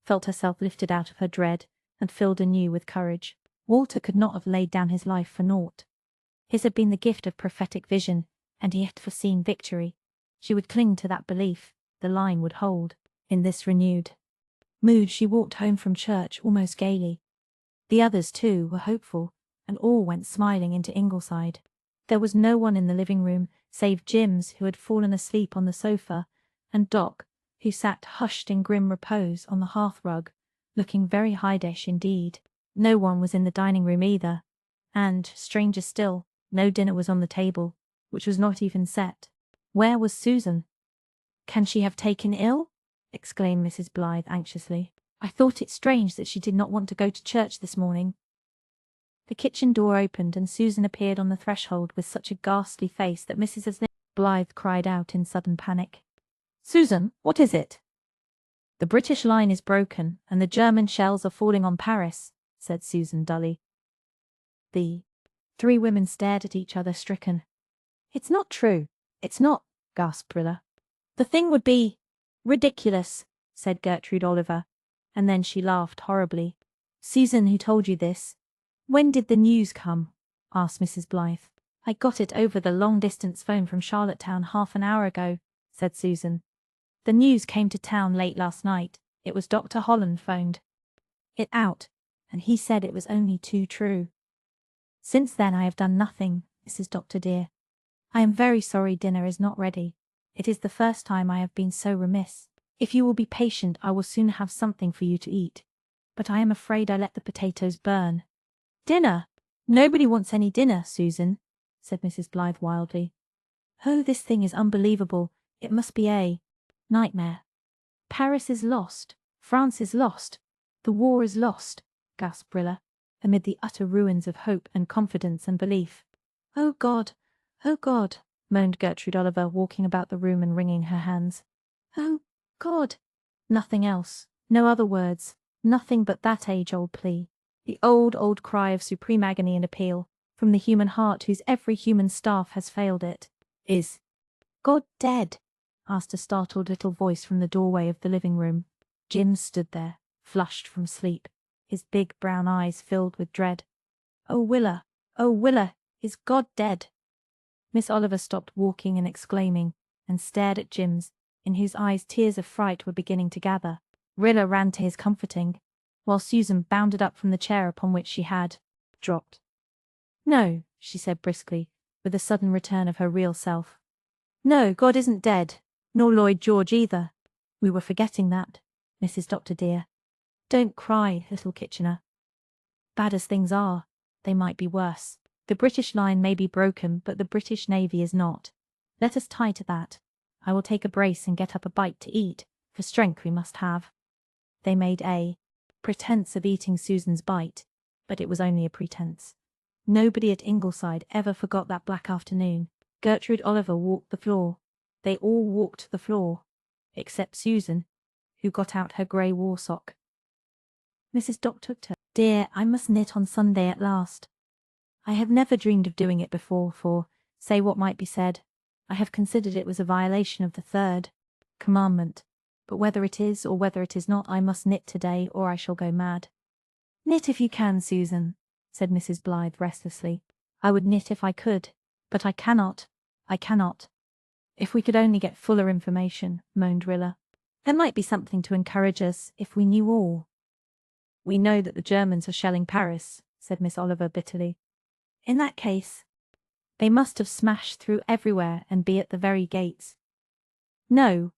felt herself lifted out of her dread and filled anew with courage. Walter could not have laid down his life for naught. His had been the gift of prophetic vision, and he had foreseen victory. She would cling to that belief. The line would hold. In this renewed mood she walked home from church almost gaily. The others, too, were hopeful, and all went smiling into Ingleside. There was no one in the living room save Jims, who had fallen asleep on the sofa, and Doc, who sat hushed in grim repose on the hearth-rug, looking very high-dish indeed. No one was in the dining-room either, and, stranger still, no dinner was on the table, which was not even set. Where was Susan? Can she have taken ill? Exclaimed Mrs. Blythe anxiously. I thought it strange that she did not want to go to church this morning. The kitchen door opened and Susan appeared on the threshold with such a ghastly face that Mrs. Blythe cried out in sudden panic. Susan, what is it? The British line is broken and the German shells are falling on Paris, said Susan dully. The 3 women stared at each other stricken. It's not true. It's not, gasped Rilla. The thing would be ridiculous, said Gertrude Oliver, and then she laughed horribly. Susan, who told you this? When did the news come? Asked Mrs. Blythe. I got it over the long-distance phone from Charlottetown half an hour ago, said Susan. The news came to town late last night. It was Dr. Holland phoned it out, and he said it was only too true. Since then I have done nothing, Mrs. Doctor dear. I am very sorry dinner is not ready. It is the first time I have been so remiss. If you will be patient, I will soon have something for you to eat. But I am afraid I let the potatoes burn. Dinner! Nobody wants any dinner, Susan, said Mrs. Blythe wildly. Oh, this thing is unbelievable. It must be a nightmare. Paris is lost. France is lost. The war is lost, gasped Rilla, amid the utter ruins of hope and confidence and belief. Oh God, moaned Gertrude Oliver, walking about the room and wringing her hands. Oh God! Nothing else, no other words, nothing but that age-old plea, the old cry of supreme agony and appeal, from the human heart whose every human staff has failed it. Is God dead? Asked a startled little voice from the doorway of the living room. Jim stood there, flushed from sleep, his big brown eyes filled with dread. Oh, Willa, is God dead? Miss Oliver stopped walking and exclaiming, and stared at Jim's, in whose eyes tears of fright were beginning to gather. Rilla ran to his comforting, while Susan bounded up from the chair upon which she had dropped. No, she said briskly, with a sudden return of her real self. No, God isn't dead, nor Lloyd George either. We were forgetting that, Mrs. Doctor dear. Don't cry, little Kitchener. Bad as things are, they might be worse. The British line may be broken, but the British Navy is not. Let us tie to that. I will take a brace and get up a bite to eat, for strength we must have. They made a pretense of eating Susan's bite, but it was only a pretense. Nobody at Ingleside ever forgot that black afternoon. Gertrude Oliver walked the floor. They all walked the floor, except Susan, who got out her grey war sock. Mrs. Doctor, dear, I must knit on Sunday at last. I have never dreamed of doing it before, for, say what might be said, I have considered it was a violation of the third commandment. But whether it is or whether it is not, I must knit today, or I shall go mad. Knit if you can, Susan, said Mrs. Blythe restlessly. I would knit if I could, but I cannot. If we could only get fuller information, moaned Rilla. There might be something to encourage us if we knew all. We know that the Germans are shelling Paris, said Miss Oliver bitterly. In that case, they must have smashed through everywhere and be at the very gates. No,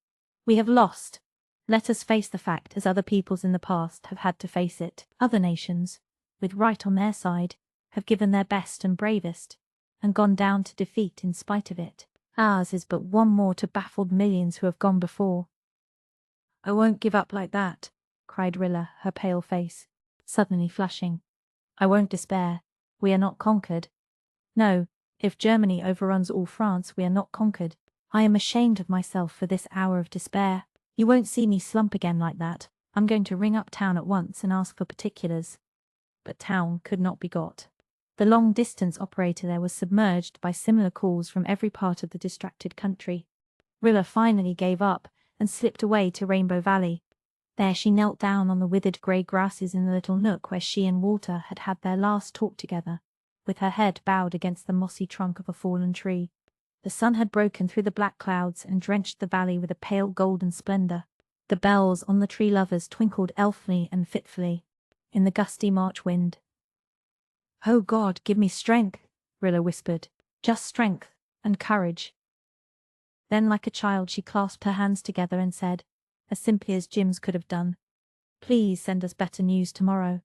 we have lost. Let us face the fact as other peoples in the past have had to face it. Other nations, with right on their side, have given their best and bravest, and gone down to defeat in spite of it. Ours is but one more to baffled millions who have gone before. I won't give up like that, cried Rilla, her pale face suddenly flushing. I won't despair. We are not conquered. No, if Germany overruns all France, we are not conquered. I am ashamed of myself for this hour of despair. You won't see me slump again like that. I'm going to ring up town at once and ask for particulars. But town could not be got. The long-distance operator there was submerged by similar calls from every part of the distracted country. Rilla finally gave up and slipped away to Rainbow Valley. There she knelt down on the withered grey grasses in the little nook where she and Walter had had their last talk together, with her head bowed against the mossy trunk of a fallen tree. The sun had broken through the black clouds and drenched the valley with a pale golden splendour. The bells on the tree lovers twinkled elfily and fitfully in the gusty March wind. Oh God, give me strength, Rilla whispered. Just strength and courage. Then like a child she clasped her hands together and said, as simply as Jim's could have done, please send us better news tomorrow.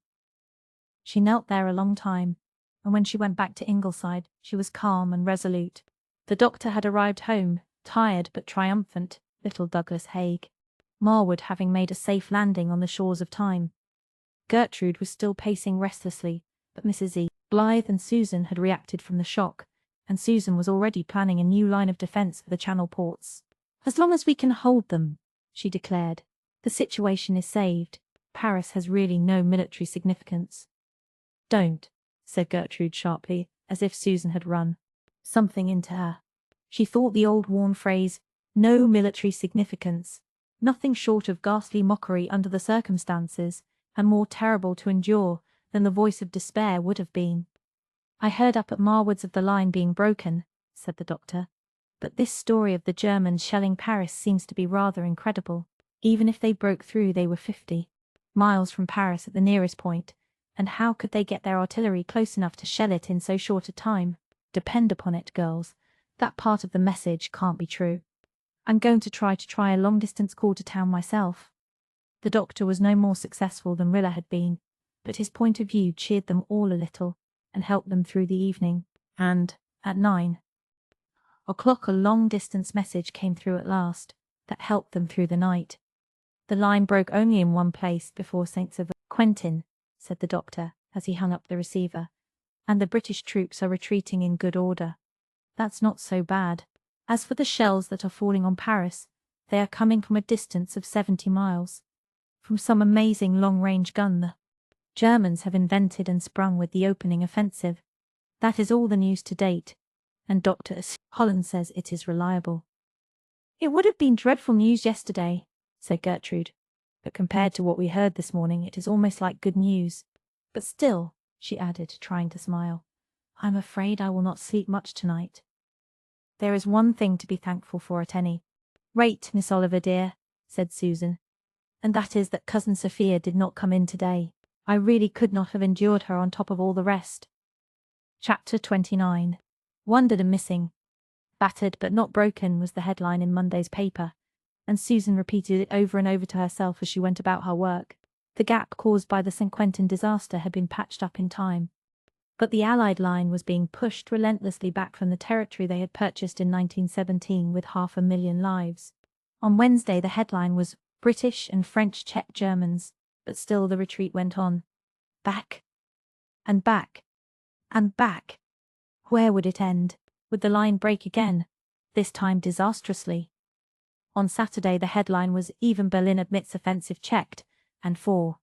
She knelt there a long time, and when she went back to Ingleside, she was calm and resolute. The doctor had arrived home, tired but triumphant, little Douglas Haig, Marwood having made a safe landing on the shores of time. Gertrude was still pacing restlessly, but Mrs. E. Blythe and Susan had reacted from the shock, and Susan was already planning a new line of defence for the Channel ports. As long as we can hold them, she declared, the situation is saved. Paris has really no military significance. Don't, said Gertrude sharply, as if Susan had run something into her. She thought the old worn phrase, no military significance, nothing short of ghastly mockery under the circumstances, and more terrible to endure than the voice of despair would have been. I heard up at Marwood's of the line being broken, said the doctor. But this story of the Germans shelling Paris seems to be rather incredible. Even if they broke through, they were 50 miles from Paris at the nearest point, and how could they get their artillery close enough to shell it in so short a time? Depend upon it, girls, that part of the message can't be true. I'm going to try a long-distance call to town myself. The doctor was no more successful than Rilla had been, but his point of view cheered them all a little and helped them through the evening, and, at 9:00, a long-distance message came through at last that helped them through the night. The line broke only in one place before St. Quentin, said the doctor as he hung up the receiver, and the British troops are retreating in good order. That's not so bad. As for the shells that are falling on Paris, they are coming from a distance of 70 miles. From some amazing long-range gun the Germans have invented and sprung with the opening offensive. That is all the news to date, and Dr. Holland says it is reliable. It would have been dreadful news yesterday, said Gertrude, but compared to what we heard this morning it is almost like good news. But still, she added, trying to smile, I'm afraid I will not sleep much tonight. There is one thing to be thankful for at any rate, Miss Oliver dear, said Susan, and that is that Cousin Sophia did not come in today. I really could not have endured her on top of all the rest. Chapter 29. Wounded and Missing. Battered but not broken was the headline in Monday's paper, and Susan repeated it over and over to herself as she went about her work. The gap caused by the St. Quentin disaster had been patched up in time, but the Allied line was being pushed relentlessly back from the territory they had purchased in 1917 with 500,000 lives. On Wednesday the headline was British and French check Germans, but still the retreat went on. Back, and back, and back. Where would it end? Would the line break again, this time disastrously? On Saturday the headline was Even Berlin Admits Offensive Checked, and for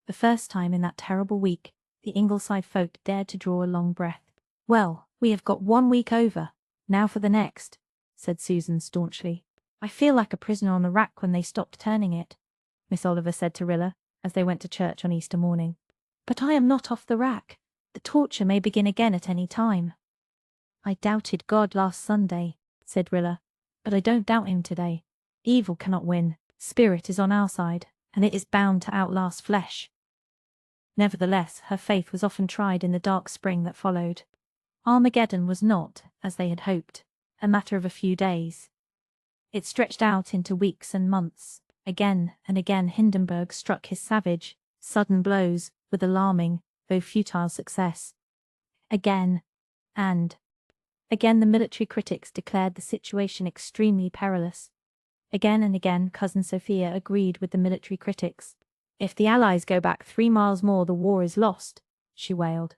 the first time in that terrible week, the Ingleside folk dared to draw a long breath. Well, we have got 1 week over, now for the next, said Susan staunchly. I feel like a prisoner on the rack when they stopped turning it, Miss Oliver said to Rilla, as they went to church on Easter morning. But I am not off the rack. The torture may begin again at any time. I doubted God last Sunday, said Rilla, but I don't doubt him today. Evil cannot win. Spirit is on our side, and it is bound to outlast flesh. Nevertheless, her faith was often tried in the dark spring that followed. Armageddon was not, as they had hoped, a matter of a few days. It stretched out into weeks and months. Again and again Hindenburg struck his savage, sudden blows with alarming, though futile success. Again, and again the military critics declared the situation extremely perilous. Again and again Cousin Sophia agreed with the military critics. If the Allies go back 3 miles more, the war is lost, she wailed.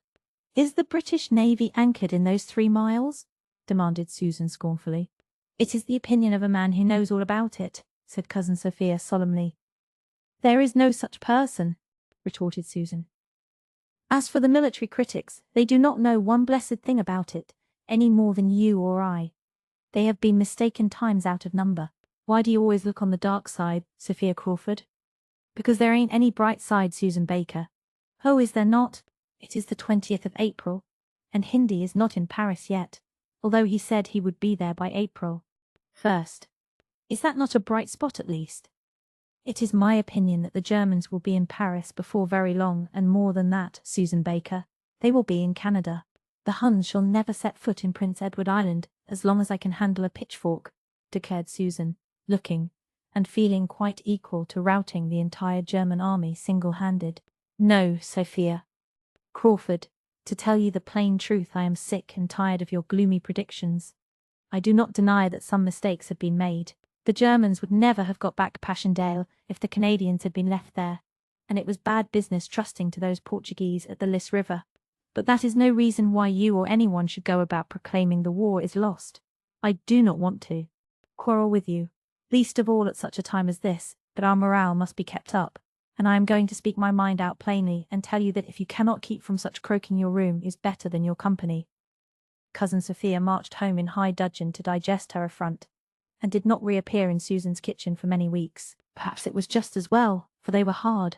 Is the British Navy anchored in those 3 miles? Demanded Susan scornfully. It is the opinion of a man who knows all about it, said Cousin Sophia solemnly. There is no such person, retorted Susan. As for the military critics, they do not know one blessed thing about it, any more than you or I. They have been mistaken times out of number. Why do you always look on the dark side, Sophia Crawford? Because there ain't any bright side, Susan Baker. Oh, is there not? It is the 20th of April, and Hindy is not in Paris yet, although he said he would be there by April 1st. Is that not a bright spot at least? It is my opinion that the Germans will be in Paris before very long, and more than that, Susan Baker. They will be in Canada. The Huns shall never set foot in Prince Edward Island as long as I can handle a pitchfork, declared Susan, looking and feeling quite equal to routing the entire German army single-handed. No, Sophia Crawford, to tell you the plain truth, I am sick and tired of your gloomy predictions. I do not deny that some mistakes have been made. The Germans would never have got back Passchendaele if the Canadians had been left there, and it was bad business trusting to those Portuguese at the Lys River. But that is no reason why you or anyone should go about proclaiming the war is lost. I do not want to quarrel with you, least of all at such a time as this, but our morale must be kept up, and I am going to speak my mind out plainly and tell you that if you cannot keep from such croaking, your room is better than your company. Cousin Sophia marched home in high dudgeon to digest her affront, and did not reappear in Susan's kitchen for many weeks. Perhaps it was just as well, for they were hard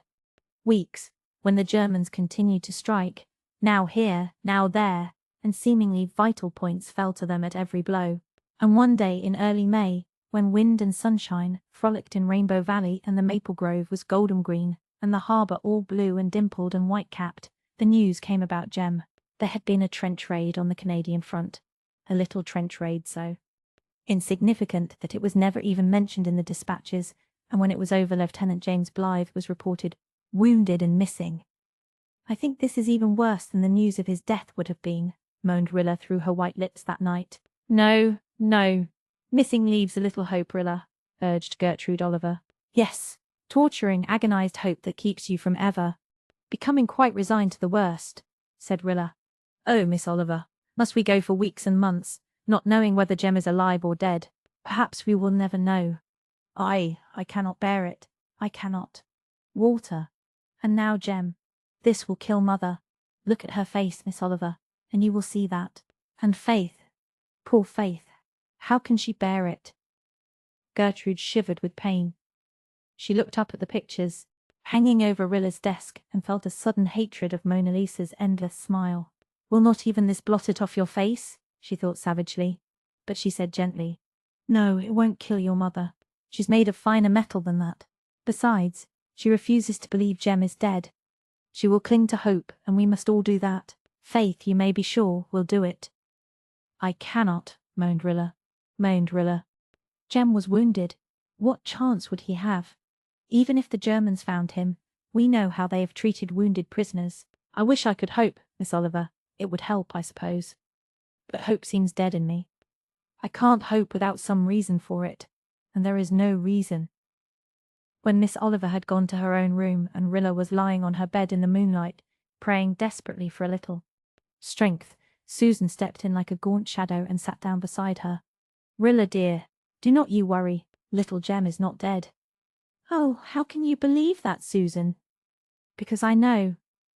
weeks, when the Germans continued to strike, Now here, now there, and seemingly vital points fell to them at every blow. And one day in early May, when wind and sunshine frolicked in Rainbow Valley and the maple grove was golden green, and the harbour all blue and dimpled and white-capped, the news came about Jem. There had been a trench raid on the Canadian front. A little trench raid, so insignificant that it was never even mentioned in the dispatches, and when it was over, Lieutenant James Blythe was reported wounded and missing. I think this is even worse than the news of his death would have been, moaned Rilla through her white lips that night. No, no. Missing leaves a little hope, Rilla, urged Gertrude Oliver. Yes, torturing, agonized hope that keeps you from ever becoming quite resigned to the worst, said Rilla. Oh, Miss Oliver, must we go for weeks and months, not knowing whether Jem is alive or dead? Perhaps we will never know. I cannot bear it. I cannot. Walter. And now Jem. This will kill Mother. Look at her face, Miss Oliver, and you will see that. And Faith. Poor Faith. How can she bear it? Gertrude shivered with pain. She looked up at the pictures, hanging over Rilla's desk, and felt a sudden hatred of Mona Lisa's endless smile. Will not even this blot it off your face? She thought savagely. But she said gently, No, it won't kill your mother. She's made of finer metal than that. Besides, she refuses to believe Jem is dead. She will cling to hope, and we must all do that. Faith, you may be sure, will do it. I cannot, moaned Rilla. Jem was wounded. What chance would he have? Even if the Germans found him, we know how they have treated wounded prisoners. I wish I could hope, Miss Oliver. It would help, I suppose. But hope seems dead in me. I can't hope without some reason for it, and there is no reason. When Miss Oliver had gone to her own room and Rilla was lying on her bed in the moonlight, praying desperately for a little strength, Susan stepped in like a gaunt shadow and sat down beside her. Rilla, dear, do not you worry. Little Jem is not dead. Oh, how can you believe that, Susan? Because I know.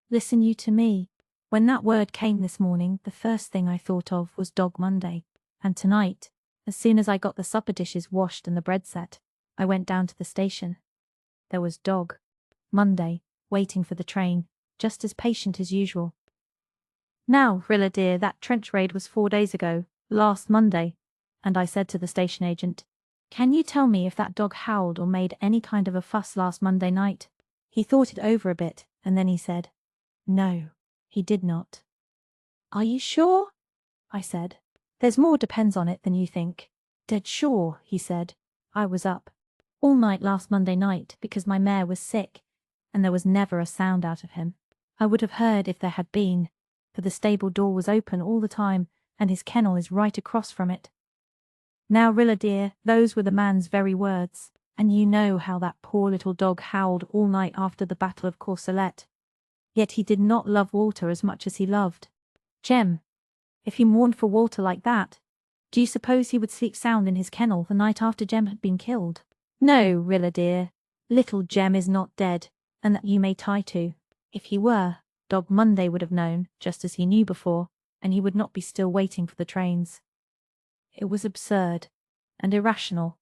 Listen you to me. When that word came this morning, the first thing I thought of was Dog Monday. And tonight, as soon as I got the supper dishes washed and the bread set, I went down to the station. There was Dog Monday, waiting for the train, just as patient as usual. Now, Rilla dear, that trench raid was 4 days ago, last Monday, and I said to the station agent, Can you tell me if that dog howled or made any kind of a fuss last Monday night? He thought it over a bit, and then he said, No, he did not. Are you sure? I said. There's more depends on it than you think. Dead sure, he said. I was up all night last Monday night because my mare was sick, and there was never a sound out of him. I would have heard if there had been, for the stable door was open all the time, and his kennel is right across from it. Now, Rilla dear, those were the man's very words, and you know how that poor little dog howled all night after the Battle of Courcelette. Yet he did not love Walter as much as he loved Jem. If he mourned for Walter like that, do you suppose he would sleep sound in his kennel the night after Jem had been killed? No, Rilla dear, little Jem is not dead, and that you may tie to. If he were, Dog Monday would have known, just as he knew before, and he would not be still waiting for the trains. It was absurd, and irrational,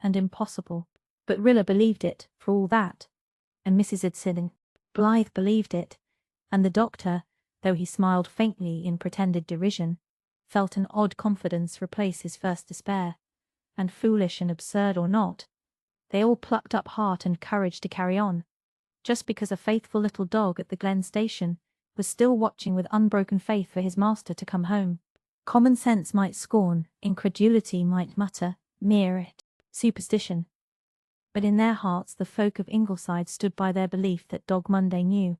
and impossible, but Rilla believed it, for all that, and Mrs. Edson Blythe believed it, and the doctor, though he smiled faintly in pretended derision, felt an odd confidence replace his first despair, and foolish and absurd or not, they all plucked up heart and courage to carry on, just because a faithful little dog at the Glen station was still watching with unbroken faith for his master to come home. Common sense might scorn, incredulity might mutter, mere superstition. But in their hearts the folk of Ingleside stood by their belief that Dog Monday knew.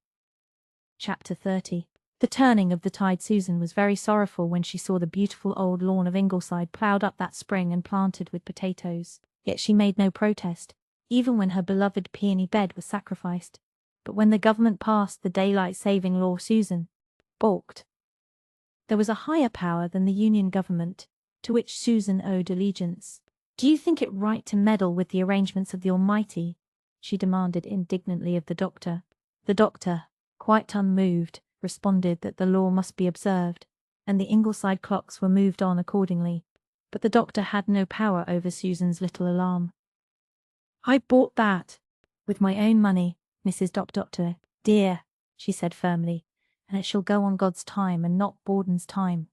Chapter 30. The turning of the tide. Susan was very sorrowful when she saw the beautiful old lawn of Ingleside ploughed up that spring and planted with potatoes. Yet she made no protest, even when her beloved peony bed was sacrificed. But when the government passed the daylight-saving law, Susan balked. There was a higher power than the Union government, to which Susan owed allegiance. Do you think it right to meddle with the arrangements of the Almighty? She demanded indignantly of the doctor. The doctor, quite unmoved, responded that the law must be observed, and the Ingleside clocks were moved on accordingly. But the doctor had no power over Susan's little alarm. I bought that with my own money, Mrs. Doctor, dear, she said firmly, and it shall go on God's time and not Borden's time.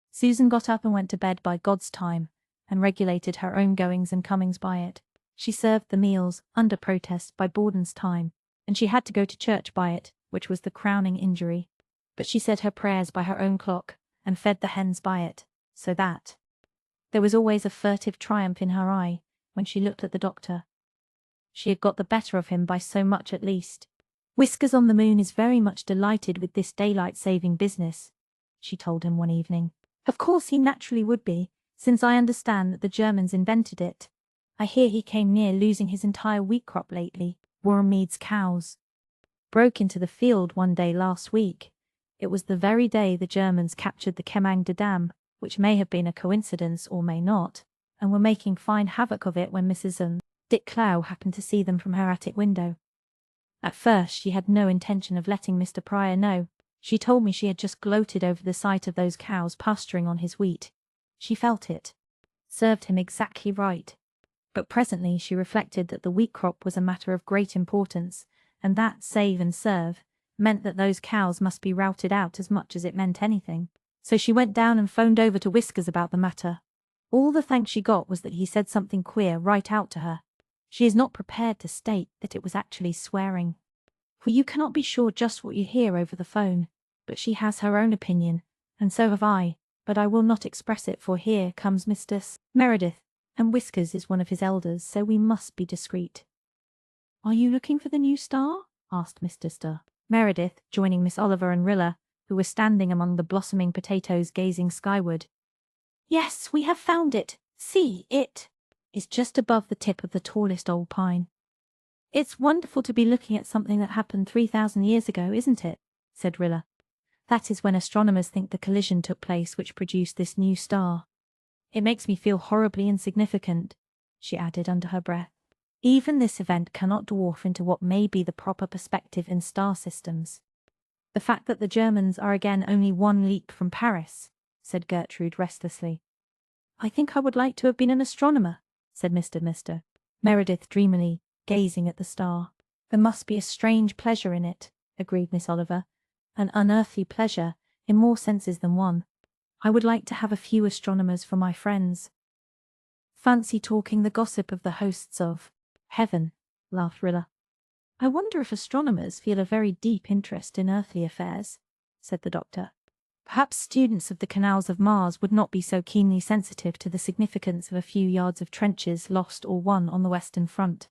Susan got up and went to bed by God's time, and regulated her own goings and comings by it. She served the meals, under protest, by Borden's time, and she had to go to church by it, which was the crowning injury. But she said her prayers by her own clock, and fed the hens by it, so that there was always a furtive triumph in her eye when she looked at the doctor. She had got the better of him by so much at least. Whiskers on the Moon is very much delighted with this daylight-saving business, she told him one evening. Of course he naturally would be, since I understand that the Germans invented it. I hear he came near losing his entire wheat crop lately. Warmead's cows broke into the field one day last week. It was the very day the Germans captured the Kemangda Dam, which may have been a coincidence or may not, and were making fine havoc of it when Mrs. Dick Clow happened to see them from her attic window. At first she had no intention of letting Mr. Pryor know. She told me she had just gloated over the sight of those cows pasturing on his wheat. She felt it served him exactly right. But presently she reflected that the wheat crop was a matter of great importance, and that save and serve meant that those cows must be routed out as much as it meant anything. So she went down and phoned over to Whiskers about the matter. All the thanks she got was that he said something queer right out to her. She is not prepared to state that it was actually swearing, for you cannot be sure just what you hear over the phone, but she has her own opinion, and so have I, but I will not express it, for here comes Mr. Meredith, and Whiskers is one of his elders, so we must be discreet. Are you looking for the new star? Asked Mr. Meredith, joining Miss Oliver and Rilla, who were standing among the blossoming potatoes gazing skyward. Yes, we have found it. See, it is just above the tip of the tallest old pine. It's wonderful to be looking at something that happened 3,000 years ago, isn't it? Said Rilla. That is when astronomers think the collision took place which produced this new star. It makes me feel horribly insignificant, she added under her breath. Even this event cannot dwarf into what may be the proper perspective in star systems. The fact that the Germans are again only one leap from Paris, said Gertrude restlessly. I think I would like to have been an astronomer, said Mr. Meredith dreamily, gazing at the star. There must be a strange pleasure in it, agreed Miss Oliver, an unearthly pleasure, in more senses than one. I would like to have a few astronomers for my friends. Fancy talking the gossip of the hosts of heaven, laughed Rilla. I wonder if astronomers feel a very deep interest in earthly affairs, said the doctor. Perhaps students of the canals of Mars would not be so keenly sensitive to the significance of a few yards of trenches lost or won on the Western Front.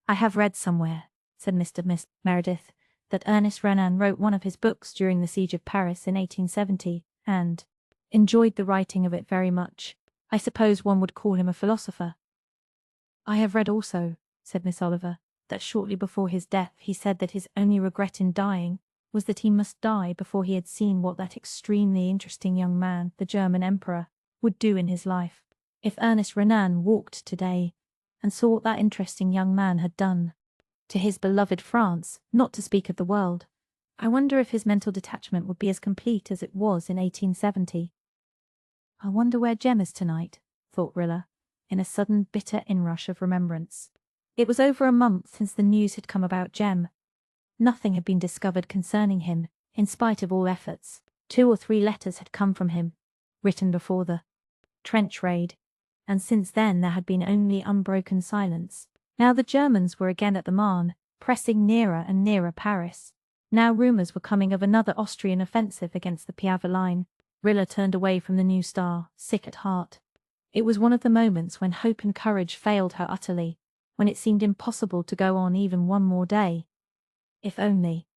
I have read somewhere, said Mr. Meredith, that Ernest Renan wrote one of his books during the siege of Paris in 1870, and enjoyed the writing of it very much. I suppose one would call him a philosopher. I have read also, said Miss Oliver, that shortly before his death he said that his only regret in dying was that he must die before he had seen what that extremely interesting young man, the German Emperor, would do in his life. If Ernest Renan walked today and saw what that interesting young man had done to his beloved France, not to speak of the world, I wonder if his mental detachment would be as complete as it was in 1870. I wonder where Jem is tonight, thought Rilla, in a sudden bitter inrush of remembrance. It was over a month since the news had come about Jem. Nothing had been discovered concerning him, in spite of all efforts. 2 or 3 letters had come from him, written before the trench raid, and since then there had been only unbroken silence. Now the Germans were again at the Marne, pressing nearer and nearer Paris. Now rumours were coming of another Austrian offensive against the Piave line. Rilla turned away from the new star, sick at heart. It was one of the moments when hope and courage failed her utterly, when it seemed impossible to go on even one more day. If only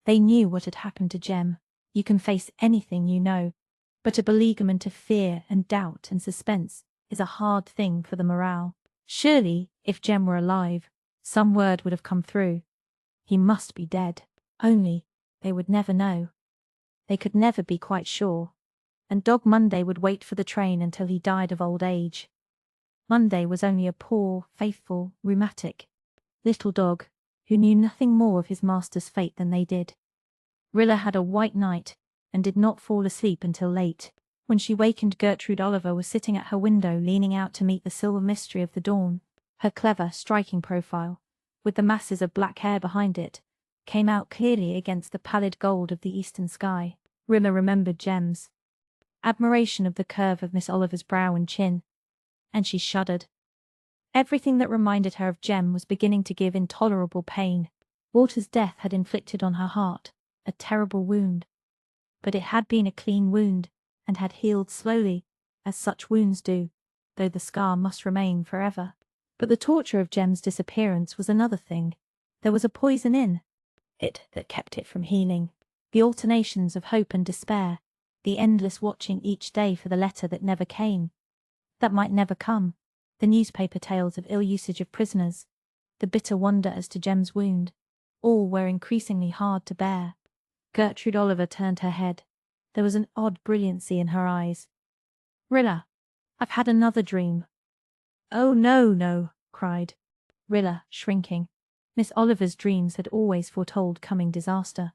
they knew what had happened to Jem. You can face anything, you know, but a beleaguerment of fear and doubt and suspense is a hard thing for the morale. Surely, if Jem were alive, some word would have come through. He must be dead. Only, they would never know. They could never be quite sure. And Dog Monday would wait for the train until he died of old age. Monday was only a poor, faithful, rheumatic little dog who knew nothing more of his master's fate than they did. Rilla had a white night and did not fall asleep until late. When she wakened, Gertrude Oliver was sitting at her window leaning out to meet the silver mystery of the dawn. Her clever, striking profile, with the masses of black hair behind it, came out clearly against the pallid gold of the eastern sky. Rilla remembered Jem's admiration of the curve of Miss Oliver's brow and chin, and she shuddered. Everything that reminded her of Jem was beginning to give intolerable pain. Walter's death had inflicted on her heart a terrible wound. But it had been a clean wound, and had healed slowly, as such wounds do, though the scar must remain forever. But the torture of Jem's disappearance was another thing. There was a poison in it that kept it from healing. The alternations of hope and despair, the endless watching each day for the letter that never came, that might never come, the newspaper tales of ill usage of prisoners, the bitter wonder as to Jem's wound, all were increasingly hard to bear. Gertrude Oliver turned her head. There was an odd brilliancy in her eyes. "Rilla, I've had another dream." "Oh, no, no," cried Rilla, shrinking. Miss Oliver's dreams had always foretold coming disaster.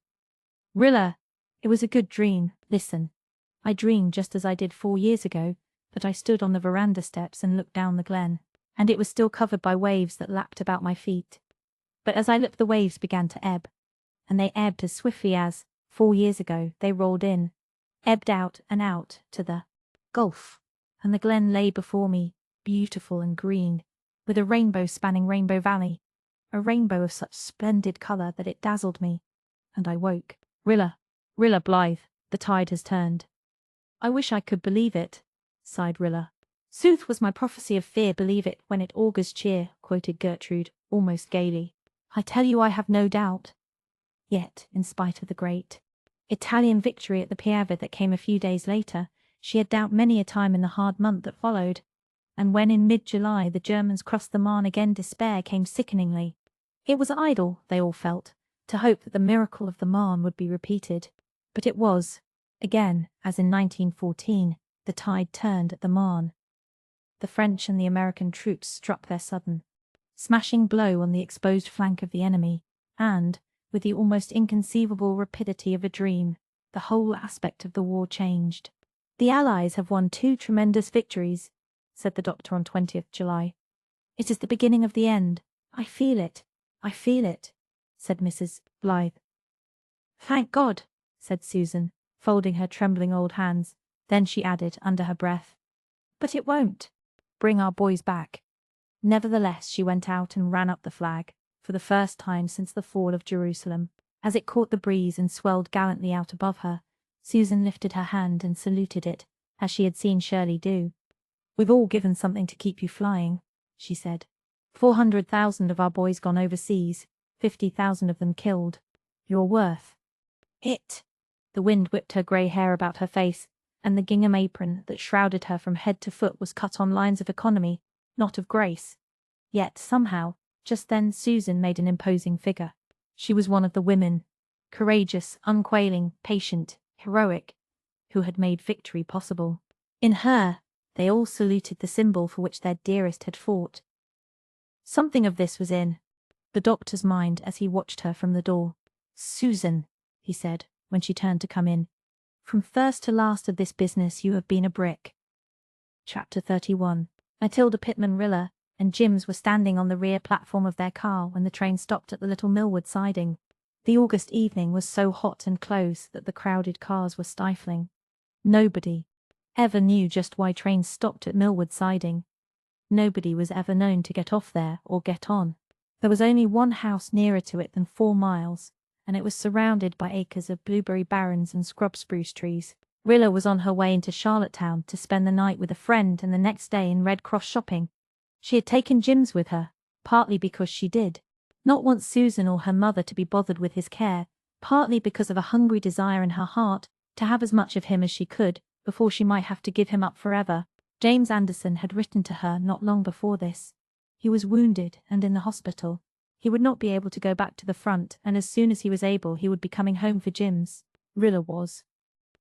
"Rilla, it was a good dream. Listen. I dreamed just as I did 4 years ago, that I stood on the veranda steps and looked down the glen, and it was still covered by waves that lapped about my feet. But as I looked, the waves began to ebb, and they ebbed as swiftly as, 4 years ago, they rolled in, ebbed out and out to the gulf, and the glen lay before me, beautiful and green, with a rainbow spanning Rainbow Valley, a rainbow of such splendid colour that it dazzled me, and I woke. Rilla Blythe, the tide has turned." "I wish I could believe it," sighed Rilla. "Sooth was my prophecy of fear, believe it when it augurs cheer," quoted Gertrude, almost gaily. "I tell you I have no doubt." Yet, in spite of the great Italian victory at the Piave that came a few days later, she had doubt many a time in the hard month that followed, and when in mid-July the Germans crossed the Marne again, despair came sickeningly. It was idle, they all felt, to hope that the miracle of the Marne would be repeated, but it was. Again, as in 1914, the tide turned at the Marne. The French and the American troops struck their sudden, smashing blow on the exposed flank of the enemy, and, with the almost inconceivable rapidity of a dream, the whole aspect of the war changed. "The Allies have won 2 tremendous victories," said the doctor on 20th July. "It is the beginning of the end. I feel it. I feel it," said Mrs. Blythe. "Thank God," said Susan, folding her trembling old hands. Then she added, under her breath, "But it won't bring our boys back." Nevertheless, she went out and ran up the flag, for the first time since the fall of Jerusalem. As it caught the breeze and swelled gallantly out above her, Susan lifted her hand and saluted it, as she had seen Shirley do. "We've all given something to keep you flying," she said. 400,000 of our boys gone overseas, 50,000 of them killed. You're worth it." The wind whipped her grey hair about her face, and the gingham apron that shrouded her from head to foot was cut on lines of economy, not of grace. Yet, somehow, just then Susan made an imposing figure. She was one of the women, courageous, unquailing, patient, heroic, who had made victory possible. In her, they all saluted the symbol for which their dearest had fought. Something of this was in the doctor's mind as he watched her from the door. "Susan," he said, when she turned to come in, "from first to last of this business you have been a brick." Chapter 31. Matilda Pittman Rilla and Jims were standing on the rear platform of their car when the train stopped at the little Millwood siding. The August evening was so hot and close that the crowded cars were stifling. Nobody ever knew just why trains stopped at Millwood siding. Nobody was ever known to get off there or get on. There was only one house nearer to it than 4 miles, and it was surrounded by acres of blueberry barrens and scrub spruce trees. Rilla was on her way into Charlottetown to spend the night with a friend and the next day in Red Cross shopping. She had taken Jims with her, partly because she did not want Susan or her mother to be bothered with his care, partly because of a hungry desire in her heart to have as much of him as she could before she might have to give him up forever. James Anderson had written to her not long before this. He was wounded and in the hospital. He would not be able to go back to the front, and as soon as he was able he would be coming home for Jims. Rilla was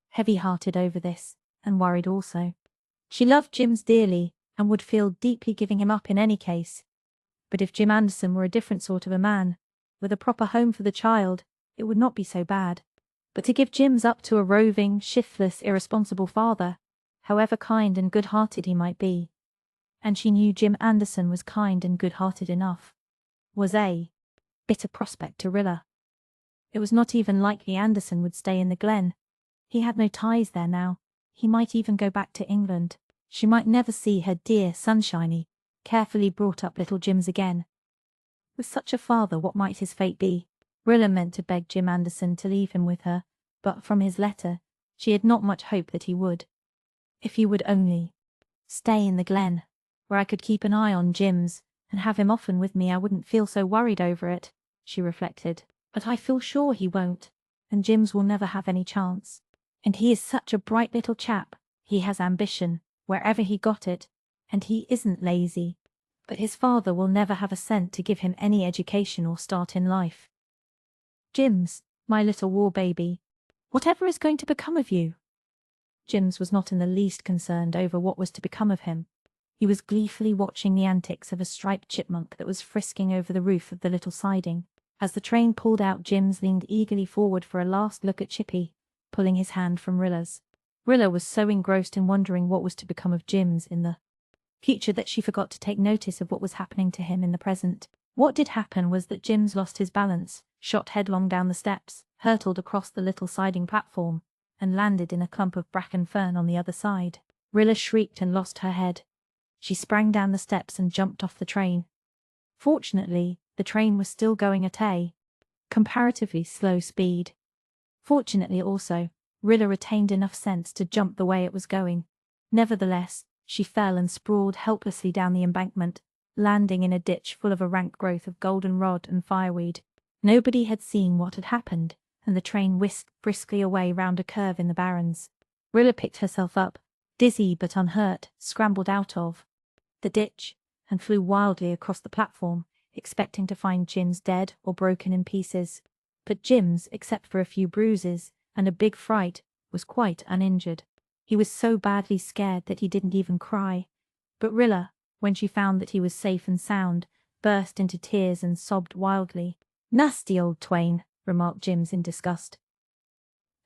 heavy-hearted over this, and worried also. She loved Jims dearly, and would feel deeply giving him up in any case. But if Jim Anderson were a different sort of a man, with a proper home for the child, it would not be so bad. But to give Jims up to a roving, shiftless, irresponsible father, however kind and good-hearted he might be, and she knew Jim Anderson was kind and good-hearted enough, was a bitter prospect to Rilla. It was not even likely Anderson would stay in the glen. He had no ties there now. He might even go back to England. She might never see her dear, sunshiny, carefully brought up little Jims again. With such a father, what might his fate be? Rilla meant to beg Jim Anderson to leave him with her, but from his letter, she had not much hope that he would. If he would only stay in the glen, where I could keep an eye on Jims and have him often with me, I wouldn't feel so worried over it, she reflected. But I feel sure he won't, and Jims will never have any chance. And he is such a bright little chap. He has ambition, wherever he got it, and he isn't lazy. But his father will never have a cent to give him any education or start in life. Jims, my little war baby, whatever is going to become of you? Jims was not in the least concerned over what was to become of him. He was gleefully watching the antics of a striped chipmunk that was frisking over the roof of the little siding. As the train pulled out, Jims leaned eagerly forward for a last look at Chippy, pulling his hand from Rilla's. Rilla was so engrossed in wondering what was to become of Jims in the future that she forgot to take notice of what was happening to him in the present. What did happen was that Jims lost his balance, shot headlong down the steps, hurtled across the little siding platform, and landed in a clump of bracken fern on the other side. Rilla shrieked and lost her head. She sprang down the steps and jumped off the train. Fortunately, the train was still going at a comparatively slow speed. Fortunately also, Rilla retained enough sense to jump the way it was going. Nevertheless, she fell and sprawled helplessly down the embankment, landing in a ditch full of a rank growth of goldenrod and fireweed. Nobody had seen what had happened, and the train whisked briskly away round a curve in the barrens. Rilla picked herself up, dizzy but unhurt, scrambled out of the ditch, and flew wildly across the platform, expecting to find Jims dead or broken in pieces. But Jims, except for a few bruises and a big fright, was quite uninjured. He was so badly scared that he didn't even cry. But Rilla, when she found that he was safe and sound, burst into tears and sobbed wildly. "Nasty old Twain," remarked Jims in disgust.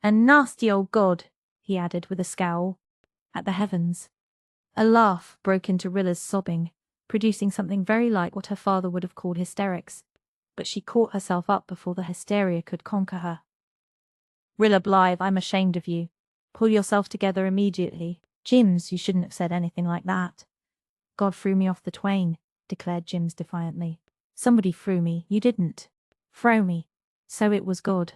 "And nasty old God," he added with a scowl at the heavens. A laugh broke into Rilla's sobbing, producing something very like what her father would have called hysterics, but she caught herself up before the hysteria could conquer her. "Rilla Blythe, I'm ashamed of you. Pull yourself together immediately." "Jims, you shouldn't have said anything like that." "God threw me off the Twain," declared Jims defiantly. "Somebody threw me, you didn't throw me. So it was God."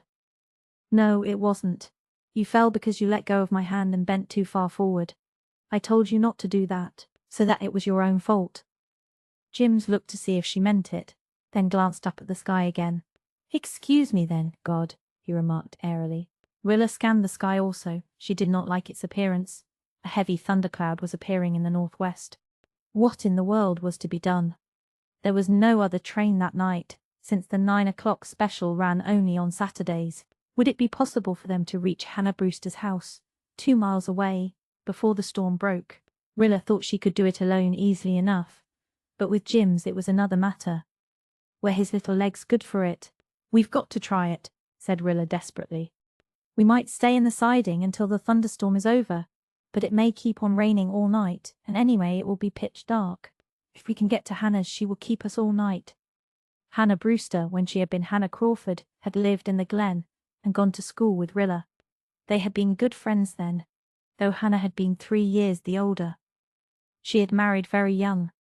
"No, it wasn't. You fell because you let go of my hand and bent too far forward. I told you not to do that, so that it was your own fault." Jims looked to see if she meant it, then glanced up at the sky again. "Excuse me then, God," he remarked airily. Rilla scanned the sky also. She did not like its appearance. A heavy thundercloud was appearing in the northwest. What in the world was to be done? There was no other train that night, since the 9 o'clock special ran only on Saturdays. Would it be possible for them to reach Hannah Brewster's house, 2 miles away, before the storm broke? Rilla thought she could do it alone easily enough, but with Jims it was another matter. Were his little legs good for it? "We've got to try it," said Rilla desperately. "We might stay in the siding until the thunderstorm is over, but it may keep on raining all night, and anyway it will be pitch dark. If we can get to Hannah's, she will keep us all night." Hannah Brewster, when she had been Hannah Crawford, had lived in the glen and gone to school with Rilla. They had been good friends then, though Hannah had been 3 years the older. She had married very young,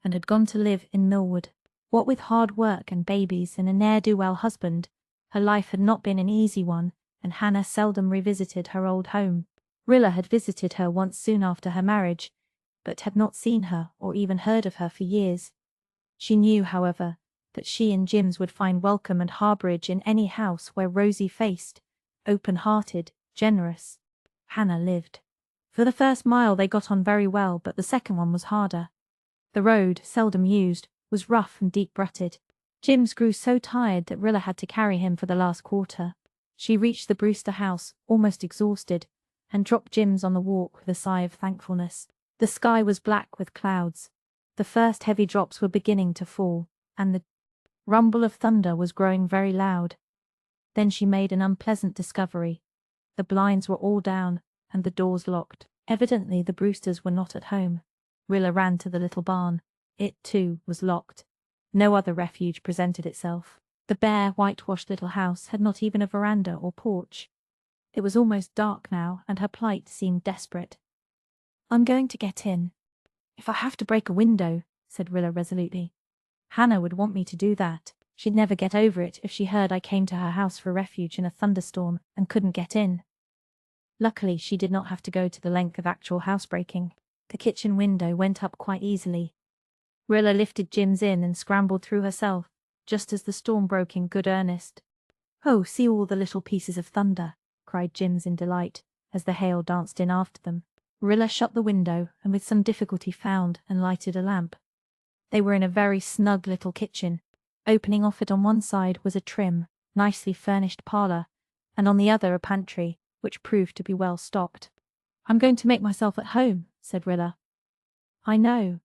and had gone to live in Millwood. What with hard work and babies and a ne'er-do-well husband, her life had not been an easy one, and Hannah seldom revisited her old home. Rilla had visited her once soon after her marriage, but had not seen her or even heard of her for years. She knew, however, that she and Jims would find welcome and harbourage in any house where rosy-faced, open-hearted, generous Hannah lived. For the first mile they got on very well, but the second one was harder. The road, seldom used, was rough and deep-rutted. Jims grew so tired that Rilla had to carry him for the last quarter. She reached the Brewster house, almost exhausted, and dropped Jims on the walk with a sigh of thankfulness. The sky was black with clouds. The first heavy drops were beginning to fall, and the rumble of thunder was growing very loud. Then she made an unpleasant discovery. The blinds were all down, and the doors locked. Evidently the Brewsters were not at home. Rilla ran to the little barn. It, too, was locked. No other refuge presented itself. The bare, whitewashed little house had not even a veranda or porch. It was almost dark now, and her plight seemed desperate. "I'm going to get in. If I have to break a window," said Rilla resolutely. "Hannah would want me to do that. She'd never get over it if she heard I came to her house for refuge in a thunderstorm and couldn't get in." Luckily, she did not have to go to the length of actual housebreaking. The kitchen window went up quite easily. Rilla lifted Jims in and scrambled through herself, just as the storm broke in good earnest. "Oh, see all the little pieces of thunder," cried Jims in delight, as the hail danced in after them. Rilla shut the window and with some difficulty found and lighted a lamp. They were in a very snug little kitchen. Opening off it on one side was a trim, nicely furnished parlour, and on the other a pantry, which proved to be well stocked. "I'm going to make myself at home," said Rilla. "I know.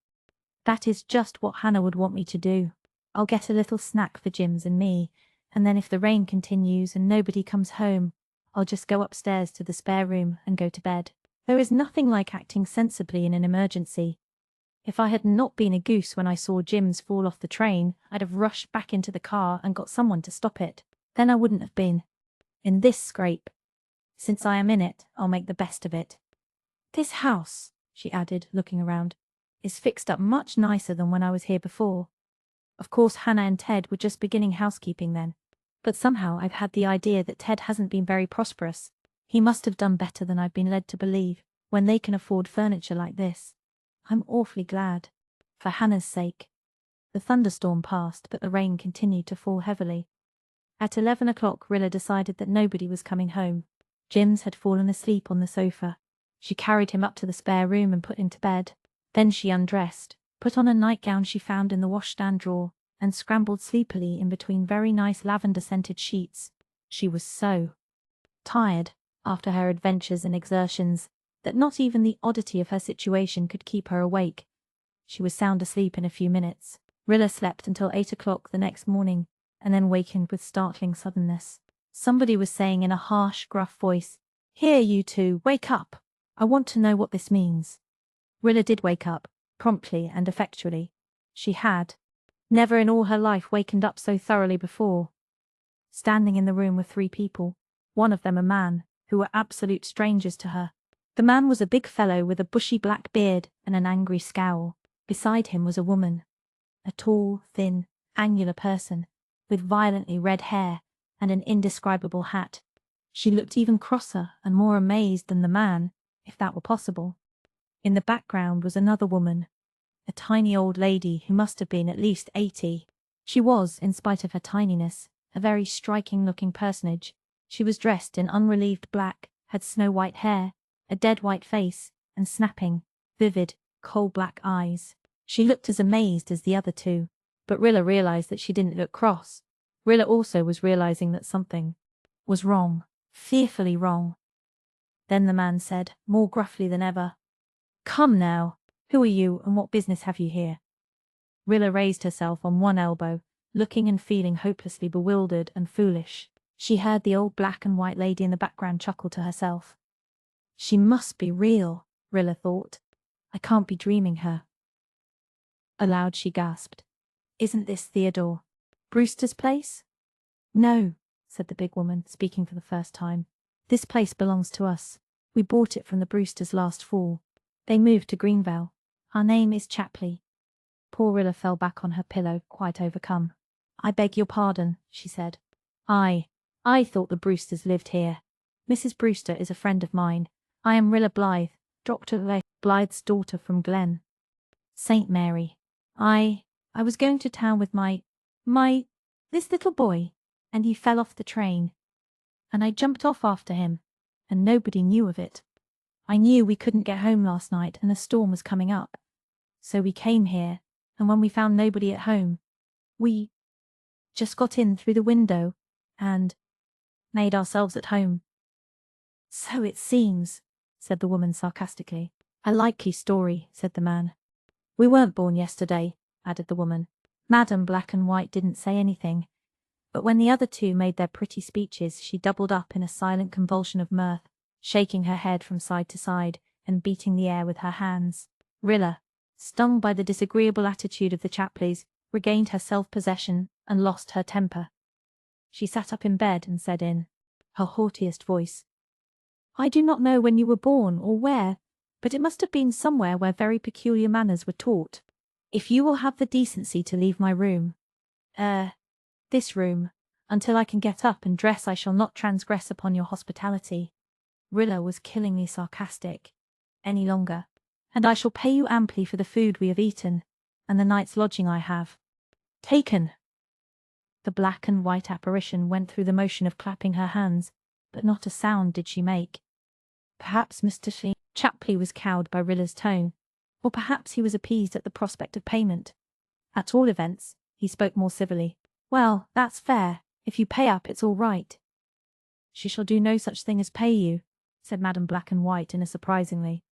That is just what Hannah would want me to do. I'll get a little snack for Jims and me, and then if the rain continues and nobody comes home, I'll just go upstairs to the spare room and go to bed. There is nothing like acting sensibly in an emergency. If I had not been a goose when I saw Jims fall off the train, I'd have rushed back into the car and got someone to stop it. Then I wouldn't have been in this scrape. Since I am in it, I'll make the best of it. This house," she added, looking around, "is fixed up much nicer than when I was here before. Of course, Hannah and Ted were just beginning housekeeping then, but somehow I've had the idea that Ted hasn't been very prosperous. He must have done better than I've been led to believe, when they can afford furniture like this. I'm awfully glad. For Hannah's sake." The thunderstorm passed, but the rain continued to fall heavily. At 11 o'clock, Rilla decided that nobody was coming home. Jims had fallen asleep on the sofa. She carried him up to the spare room and put him to bed. Then she undressed, put on a nightgown she found in the washstand drawer, and scrambled sleepily in between very nice lavender-scented sheets. She was so tired, after her adventures and exertions, that not even the oddity of her situation could keep her awake. She was sound asleep in a few minutes. Rilla slept until 8 o'clock the next morning, and then wakened with startling suddenness. Somebody was saying in a harsh, gruff voice, "Here, you two, wake up! I want to know what this means." Rilla did wake up, promptly and effectually. She had never in all her life wakened up so thoroughly before. Standing in the room were 3 people, one of them a man, who were absolute strangers to her. The man was a big fellow with a bushy black beard and an angry scowl. Beside him was a woman, a tall, thin, angular person, with violently red hair and an indescribable hat. She looked even crosser and more amazed than the man, if that were possible. In the background was another woman, a tiny old lady who must have been at least 80. She was, in spite of her tininess, a very striking-looking personage. She was dressed in unrelieved black, had snow-white hair, a dead-white face, and snapping, vivid, coal-black eyes. She looked as amazed as the other 2, but Rilla realized that she didn't look cross. Rilla also was realizing that something was wrong, fearfully wrong. Then the man said, more gruffly than ever, "Come now, who are you and what business have you here?" Rilla raised herself on one elbow, looking and feeling hopelessly bewildered and foolish. She heard the old black and white lady in the background chuckle to herself. "She must be real," Rilla thought. "I can't be dreaming her." Aloud she gasped, "Isn't this Theodore Brewster's place?" "No," said the big woman, speaking for the first time. "This place belongs to us. We bought it from the Brewsters last fall. They moved to Greenvale. Our name is Chapley." Poor Rilla fell back on her pillow, quite overcome. "I beg your pardon," she said. I thought the Brewsters lived here. Mrs. Brewster is a friend of mine. I am Rilla Blythe, Dr. Blythe's daughter from Glen St. Mary. I was going to town with this little boy, and he fell off the train. And I jumped off after him, and nobody knew of it. I knew we couldn't get home last night and a storm was coming up. So we came here, and when we found nobody at home, we just got in through the window and made ourselves at home." "So it seems," said the woman sarcastically. "A likely story," said the man. "We weren't born yesterday," added the woman. Madam Black and White didn't say anything, but when the other 2 made their pretty speeches, she doubled up in a silent convulsion of mirth, shaking her head from side to side and beating the air with her hands. Rilla, stung by the disagreeable attitude of the Chapleys, regained her self-possession and lost her temper. She sat up in bed and said in her haughtiest voice, "I do not know when you were born or where, but it must have been somewhere where very peculiar manners were taught. If you will have the decency to leave my room, this room, until I can get up and dress, I shall not transgress upon your hospitality." Rilla was killingly sarcastic. "Any longer, and I shall pay you amply for the food we have eaten, and the night's lodging I have taken." The black and white apparition went through the motion of clapping her hands, but not a sound did she make. Perhaps Mr. Chapley was cowed by Rilla's tone, or perhaps he was appeased at the prospect of payment. At all events, he spoke more civilly. "Well, that's fair. If you pay up, it's all right." "She shall do no such thing as pay you," said Madame Black and White in a surprisingly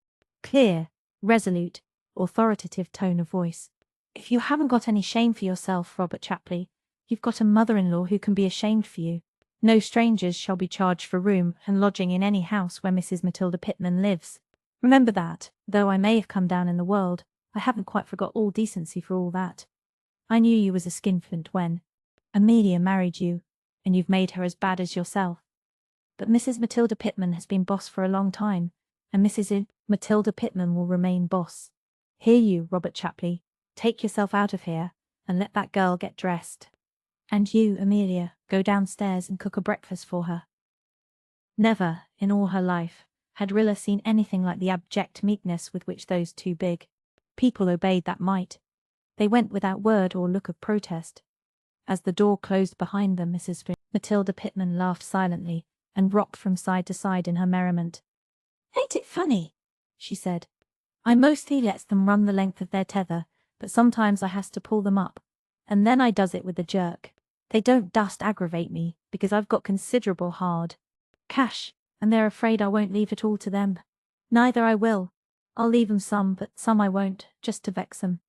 clear, resolute, authoritative tone of voice. "If you haven't got any shame for yourself, Robert Chapley, you've got a mother-in-law who can be ashamed for you. No strangers shall be charged for room and lodging in any house where Mrs. Matilda Pitman lives. Remember that, though I may have come down in the world, I haven't quite forgot all decency for all that. I knew you was a skinflint when Amelia married you, and you've made her as bad as yourself. But Mrs. Matilda Pitman has been boss for a long time, and Mrs. Matilda Pitman will remain boss. Here you, Robert Chapley, take yourself out of here, and let that girl get dressed. And you, Amelia, go downstairs and cook a breakfast for her." Never, in all her life, had Rilla seen anything like the abject meekness with which those two big people obeyed that might. They went without word or look of protest. As the door closed behind them, Mrs. Matilda Pitman laughed silently and rocked from side to side in her merriment. "Ain't it funny?" she said. "I mostly lets them run the length of their tether, but sometimes I has to pull them up, and then I does it with a jerk. They don't dust aggravate me, because I've got considerable hard cash, and they're afraid I won't leave it all to them. Neither I will. I'll leave 'em some, but some I won't, just to vex 'em.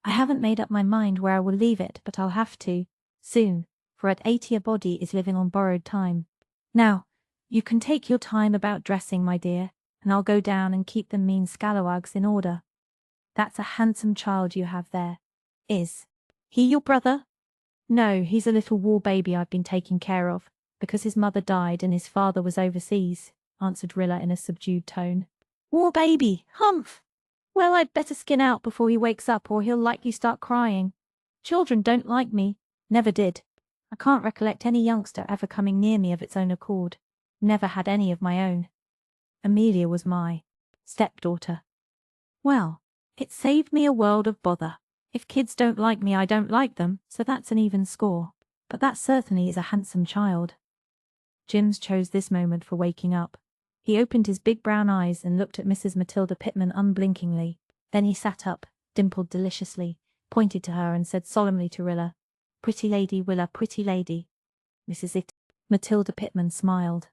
I haven't made up my mind where I will leave it, but I'll have to, soon, for at 80 a body is living on borrowed time. Now, you can take your time about dressing, my dear, and I'll go down and keep them mean scalawags in order. That's a handsome child you have there. Is he your brother?" "No, he's a little war baby I've been taking care of, because his mother died and his father was overseas," answered Rilla in a subdued tone. "War baby, humph! Well, I'd better skin out before he wakes up, or he'll likely start crying. Children don't like me, never did. I can't recollect any youngster ever coming near me of its own accord. Never had any of my own. Amelia was my stepdaughter. Well, it saved me a world of bother. If kids don't like me, I don't like them, so that's an even score. But that certainly is a handsome child." Jims chose this moment for waking up. He opened his big brown eyes and looked at Mrs. Matilda Pitman unblinkingly. Then he sat up, dimpled deliciously, pointed to her and said solemnly to Rilla, "Pretty lady, Rilla, pretty lady." Mrs. Matilda Pitman smiled.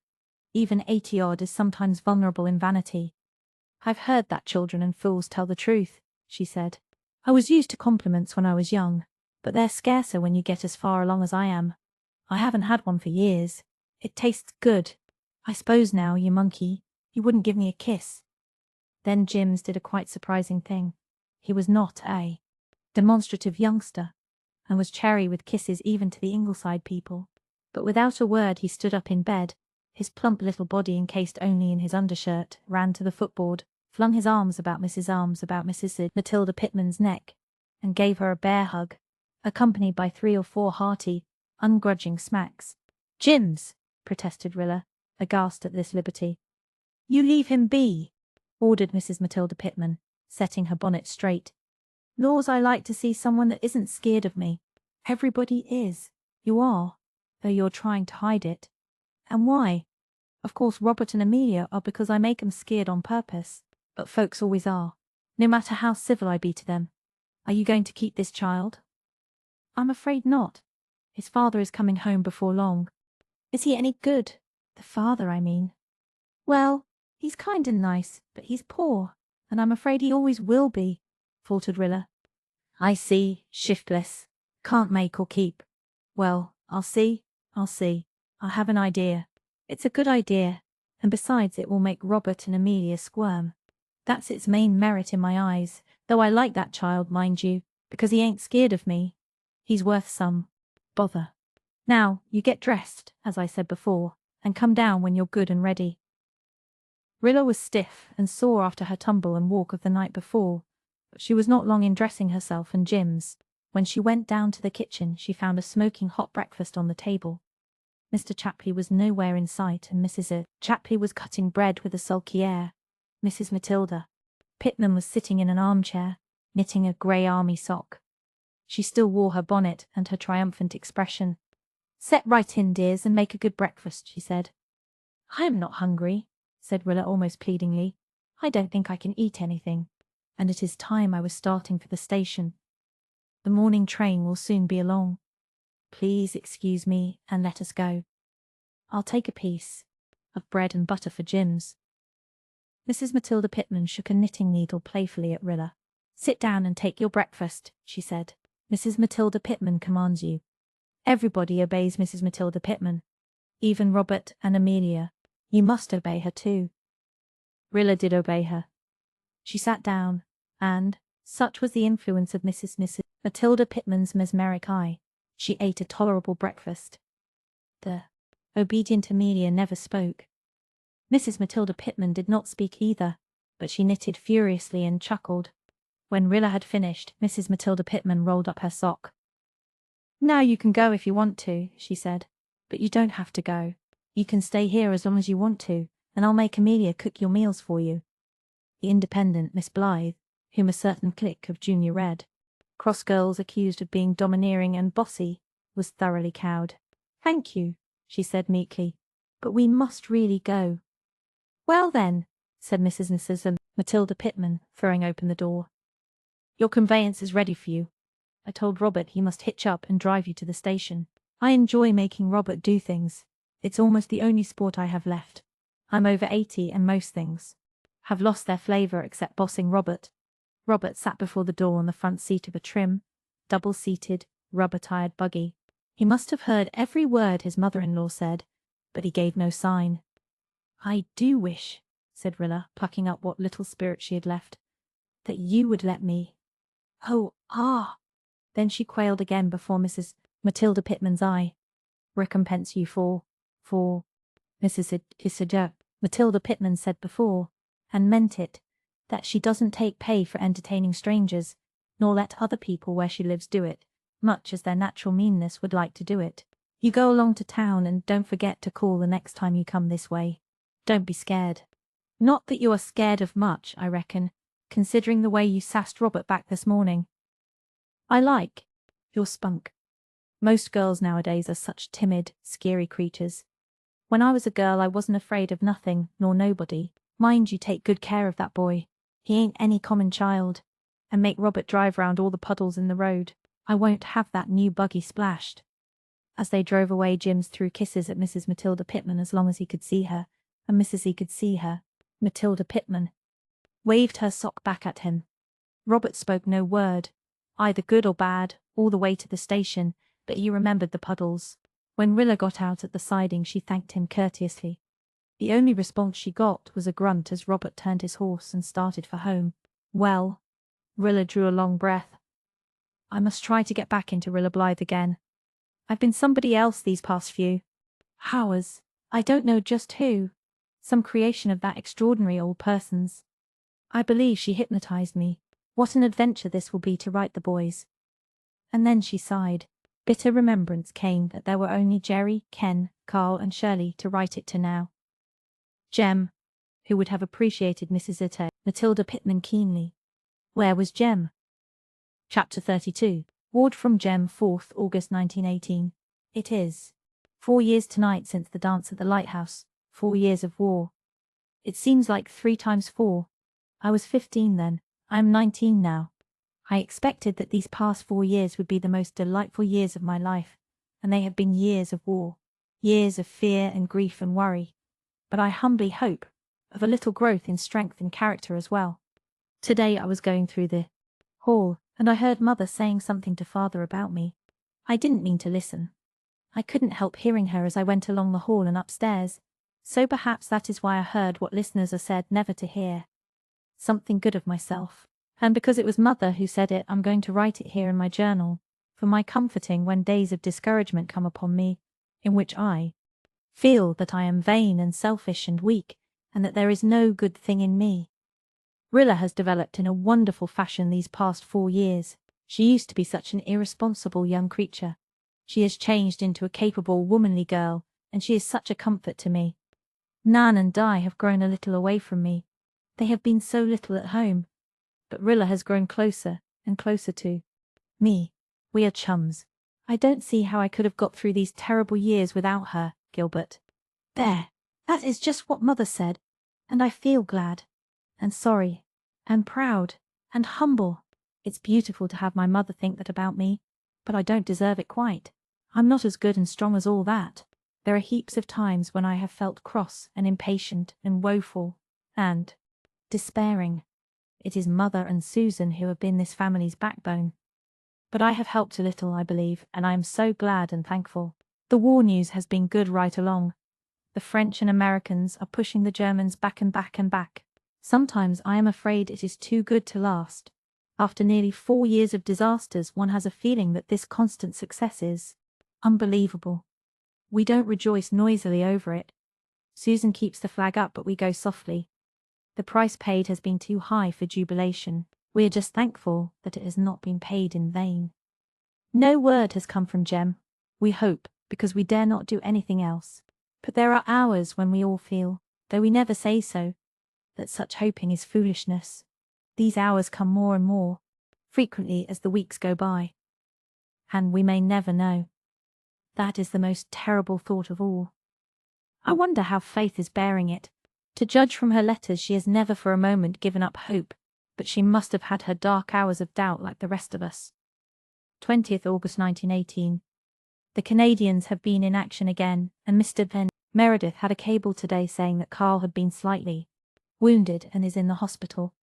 "Even 80-odd is sometimes vulnerable in vanity." "I've heard that children and fools tell the truth," she said. "I was used to compliments when I was young, but they're scarcer when you get as far along as I am. I haven't had one for years. It tastes good. I suppose now, you monkey, you wouldn't give me a kiss." Then Jims did a quite surprising thing. He was not a demonstrative youngster, and was chary with kisses even to the Ingleside people. But without a word he stood up in bed, his plump little body encased only in his undershirt, ran to the footboard, flung his arms about Mrs. Matilda Pitman's neck, and gave her a bear hug, accompanied by 3 or 4 hearty, ungrudging smacks. "Jims!" protested Rilla, aghast at this liberty. "You leave him be," ordered Mrs. Matilda Pitman, setting her bonnet straight. "Laws, I like to see someone that isn't scared of me. Everybody is. You are, though you're trying to hide it. And why? Of course Robert and Amelia are because I make 'em scared on purpose. But folks always are, no matter how civil I be to them. Are you going to keep this child?" "I'm afraid not. His father is coming home before long." "Is he any good? The father, I mean." "Well, he's kind and nice, but he's poor, and I'm afraid he always will be," faltered Rilla. "I see, shiftless. Can't make or keep. Well, I'll see. I'll have an idea. It's a good idea, and besides it will make Robert and Amelia squirm. That's its main merit in my eyes, though I like that child, mind you, because he ain't scared of me. He's worth some bother." Now, you get dressed, as I said before, and come down when you're good and ready. Rilla was stiff and sore after her tumble and walk of the night before, but she was not long in dressing herself and Jim's. When she went down to the kitchen, she found a smoking hot breakfast on the table. Mr. Chapley was nowhere in sight, and Mrs. Chapley was cutting bread with a sulky air. Mrs. Matilda Pitman was sitting in an armchair, knitting a grey army sock. She still wore her bonnet and her triumphant expression. "Set right in, dears, and make a good breakfast," she said. "I am not hungry," said Rilla almost pleadingly. "I don't think I can eat anything, and it is time I was starting for the station. The morning train will soon be along. Please excuse me and let us go. I'll take a piece of bread and butter for Jim's." Mrs. Matilda Pitman shook a knitting needle playfully at Rilla. "Sit down and take your breakfast," she said. "Mrs. Matilda Pitman commands you." Everybody obeys Mrs. Matilda Pitman. Even Robert and Amelia. You must obey her too. Rilla did obey her. She sat down, and, such was the influence of Mrs. Matilda Pitman's mesmeric eye, she ate a tolerable breakfast. The obedient Amelia never spoke. Mrs. Matilda Pitman did not speak either, but she knitted furiously and chuckled. When Rilla had finished, Mrs. Matilda Pitman rolled up her sock. "Now you can go if you want to," she said, "but you don't have to go. You can stay here as long as you want to, and I'll make Amelia cook your meals for you." The independent Miss Blythe, whom a certain clique of junior red cross girls accused of being domineering and bossy, was thoroughly cowed. "Thank you," she said meekly, "but we must really go." "Well then," said Mrs. Matilda Pitman, throwing open the door. "Your conveyance is ready for you. I told Robert he must hitch up and drive you to the station. I enjoy making Robert do things. It's almost the only sport I have left. I'm over 80 and most things have lost their flavour except bossing Robert." Robert sat before the door on the front seat of a trim, double-seated, rubber-tired buggy. He must have heard every word his mother-in-law said, but he gave no sign. "I do wish," said Rilla, plucking up what little spirit she had left, "that you would let me." "Oh, ah!" Then she quailed again before Mrs. Matilda Pitman's eye. "Recompense you for Mrs. Matilda Pitman said before, and meant it, that she doesn't take pay for entertaining strangers, nor let other people where she lives do it, much as their natural meanness would like to do it. You go along to town and don't forget to call the next time you come this way. Don't be scared. Not that you are scared of much, I reckon, considering the way you sassed Robert back this morning. I like your spunk. Most girls nowadays are such timid, scary creatures. When I was a girl I wasn't afraid of nothing nor nobody. Mind you take good care of that boy. He ain't any common child. And make Robert drive round all the puddles in the road. I won't have that new buggy splashed." As they drove away, Jims threw kisses at Mrs. Matilda Pitman as long as he could see her, and Mrs. He could see her. Matilda Pitman waved her sock back at him. Robert spoke no word, either good or bad, all the way to the station, but he remembered the puddles. When Rilla got out at the siding, she thanked him courteously. The only response she got was a grunt as Robert turned his horse and started for home. "Well," Rilla drew a long breath, "I must try to get back into Rilla Blythe again. I've been somebody else these past few hours. I don't know just who. Some creation of that extraordinary old person's. I believe she hypnotized me. What an adventure this will be to write the boys." And then she sighed. Bitter remembrance came that there were only Jerry, Ken, Carl, and Shirley to write it to now. Jem, who would have appreciated Mrs. Matilda Pitman keenly. Where was Jem? Chapter 32. Ward from Jem, 4th August 1918. It is 4 years tonight since the dance at the lighthouse. 4 years of war. It seems like 3 times 4. I was 15 then. I am 19 now. I expected that these past 4 years would be the most delightful years of my life, and they have been years of war, years of fear and grief and worry, but I humbly hope of a little growth in strength and character as well. Today I was going through the hall, and I heard Mother saying something to Father about me. I didn't mean to listen. I couldn't help hearing her as I went along the hall and upstairs, so perhaps that is why I heard what listeners are said never to hear. Something good of myself. And because it was Mother who said it, I'm going to write it here in my journal. for my comforting when days of discouragement come upon me, in which I feel that I am vain and selfish and weak, and that there is no good thing in me. Rilla has developed in a wonderful fashion these past 4 years. She used to be such an irresponsible young creature. She has changed into a capable, womanly girl, and she is such a comfort to me. Nan and Di have grown a little away from me. They have been so little at home. But Rilla has grown closer and closer to me. We are chums. I don't see how I could have got through these terrible years without her, Gilbert. There, that is just what Mother said, and I feel glad, and sorry, and proud, and humble. It's beautiful to have my mother think that about me, but I don't deserve it quite. I'm not as good and strong as all that. There are heaps of times when I have felt cross and impatient and woeful, and despairing. It is Mother and Susan who have been this family's backbone. But I have helped a little, I believe, and I am so glad and thankful. The war news has been good right along. The French and Americans are pushing the Germans back and back and back. Sometimes I am afraid it is too good to last. After nearly 4 years of disasters, one has a feeling that this constant success is unbelievable. We don't rejoice noisily over it. Susan keeps the flag up, but we go softly. The price paid has been too high for jubilation. We are just thankful that it has not been paid in vain. No word has come from Jem. We hope, because we dare not do anything else. But there are hours when we all feel, though we never say so, that such hoping is foolishness. These hours come more and more, frequently as the weeks go by. And we may never know. That is the most terrible thought of all. I wonder how Faith is bearing it. To judge from her letters, she has never for a moment given up hope, but she must have had her dark hours of doubt like the rest of us. 20th August 1918. The Canadians have been in action again, and Mr. Van Meredith had a cable today saying that Carl had been slightly wounded and is in the hospital.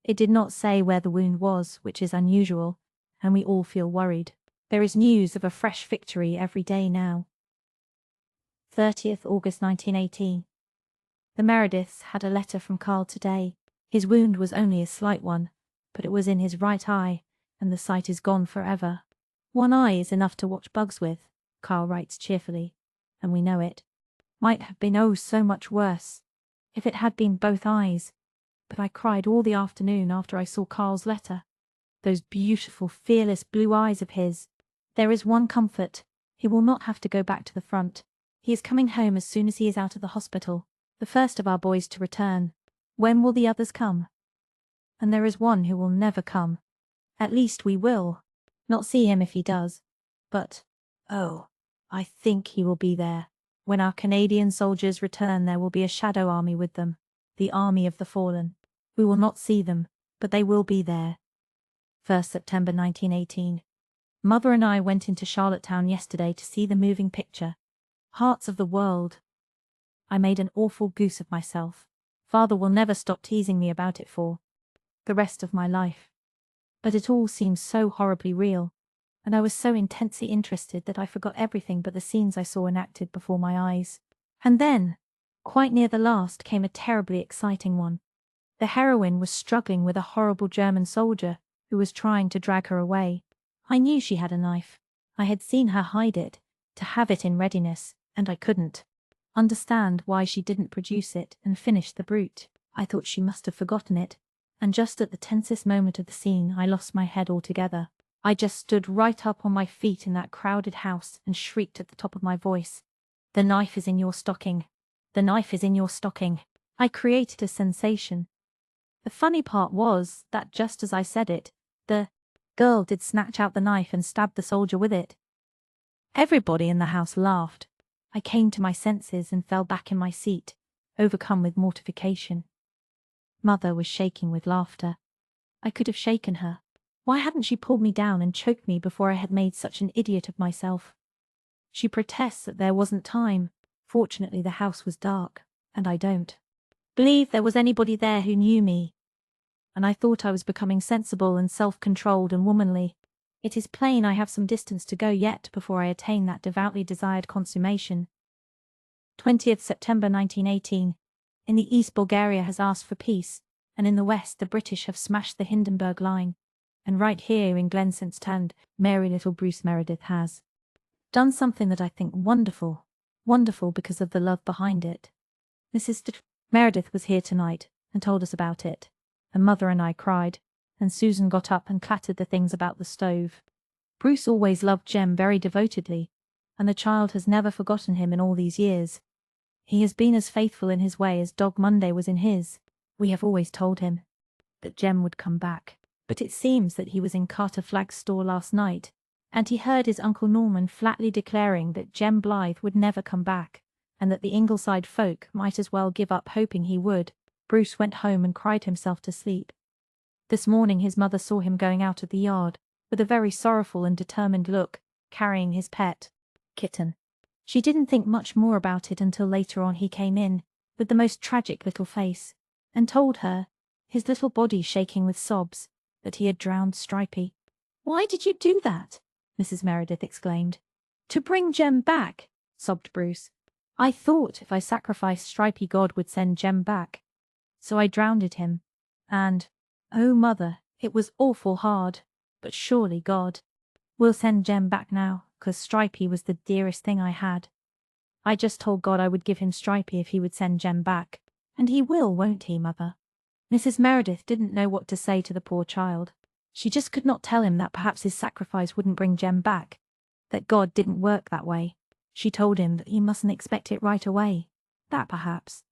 It did not say where the wound was, which is unusual, and we all feel worried. There is news of a fresh victory every day now. 30th August 1918. The Merediths had a letter from Carl today. His wound was only a slight one, but it was in his right eye, and the sight is gone forever. One eye is enough to watch bugs with, Carl writes cheerfully, and we know it. Might have been oh so much worse, if it had been both eyes, but I cried all the afternoon after I saw Carl's letter. Those beautiful, fearless blue eyes of his. There is one comfort, he will not have to go back to the front. He is coming home as soon as he is out of the hospital, the first of our boys to return. When will the others come? And there is one who will never come. At least we will not see him if he does. But, oh, I think he will be there. When our Canadian soldiers return, there will be a shadow army with them, the army of the fallen. We will not see them, but they will be there. 1st September 1918. Mother and I went into Charlottetown yesterday to see the moving picture, Hearts of the World. I made an awful goose of myself. Father will never stop teasing me about it for the rest of my life. But it all seems so horribly real, and I was so intensely interested that I forgot everything but the scenes I saw enacted before my eyes. And then, quite near the last, came a terribly exciting one. The heroine was struggling with a horrible German soldier who was trying to drag her away. I knew she had a knife. I had seen her hide it, to have it in readiness, and I couldn't understand why she didn't produce it and finish the brute. I thought she must have forgotten it, and just at the tensest moment of the scene I lost my head altogether. I just stood right up on my feet in that crowded house and shrieked at the top of my voice, "The knife is in your stocking! The knife is in your stocking!" I created a sensation. The funny part was that just as I said it, the girl did snatch out the knife and stab the soldier with it. Everybody in the house laughed. I came to my senses and fell back in my seat, overcome with mortification. Mother was shaking with laughter. I could have shaken her. Why hadn't she pulled me down and choked me before I had made such an idiot of myself? She protests that there wasn't time. Fortunately, the house was dark, and I don't believe there was anybody there who knew me. And I thought I was becoming sensible and self-controlled and womanly. It is plain I have some distance to go yet before I attain that devoutly desired consummation. 20th September 1918. In the east, Bulgaria has asked for peace, and in the west the British have smashed the Hindenburg Line. And right here in Glensaint's Town, merry little Bruce Meredith has done something that I think wonderful. Wonderful because of the love behind it. Meredith was here tonight and told us about it. And Mother and I cried. And Susan got up and clattered the things about the stove. Bruce always loved Jem very devotedly, and the child has never forgotten him in all these years. He has been as faithful in his way as Dog Monday was in his. We have always told him that Jem would come back, but it seems that he was in Carter Flagg's store last night, and he heard his Uncle Norman flatly declaring that Jem Blythe would never come back, and that the Ingleside folk might as well give up hoping he would. Bruce went home and cried himself to sleep. This morning his mother saw him going out of the yard, with a very sorrowful and determined look, carrying his pet kitten. She didn't think much more about it until later on he came in, with the most tragic little face, and told her, his little body shaking with sobs, that he had drowned Stripey. "Why did you do that?" Mrs. Meredith exclaimed. "To bring Jem back," sobbed Bruce. "I thought if I sacrificed Stripey God would send Jem back. So I drowned him. And, oh Mother, it was awful hard. But surely God will send Jem back now, 'cause Stripey was the dearest thing I had. I just told God I would give him Stripey if he would send Jem back. And he will, won't he, Mother?" Mrs. Meredith didn't know what to say to the poor child. She just could not tell him that perhaps his sacrifice wouldn't bring Jem back, that God didn't work that way. She told him that he mustn't expect it right away, that perhaps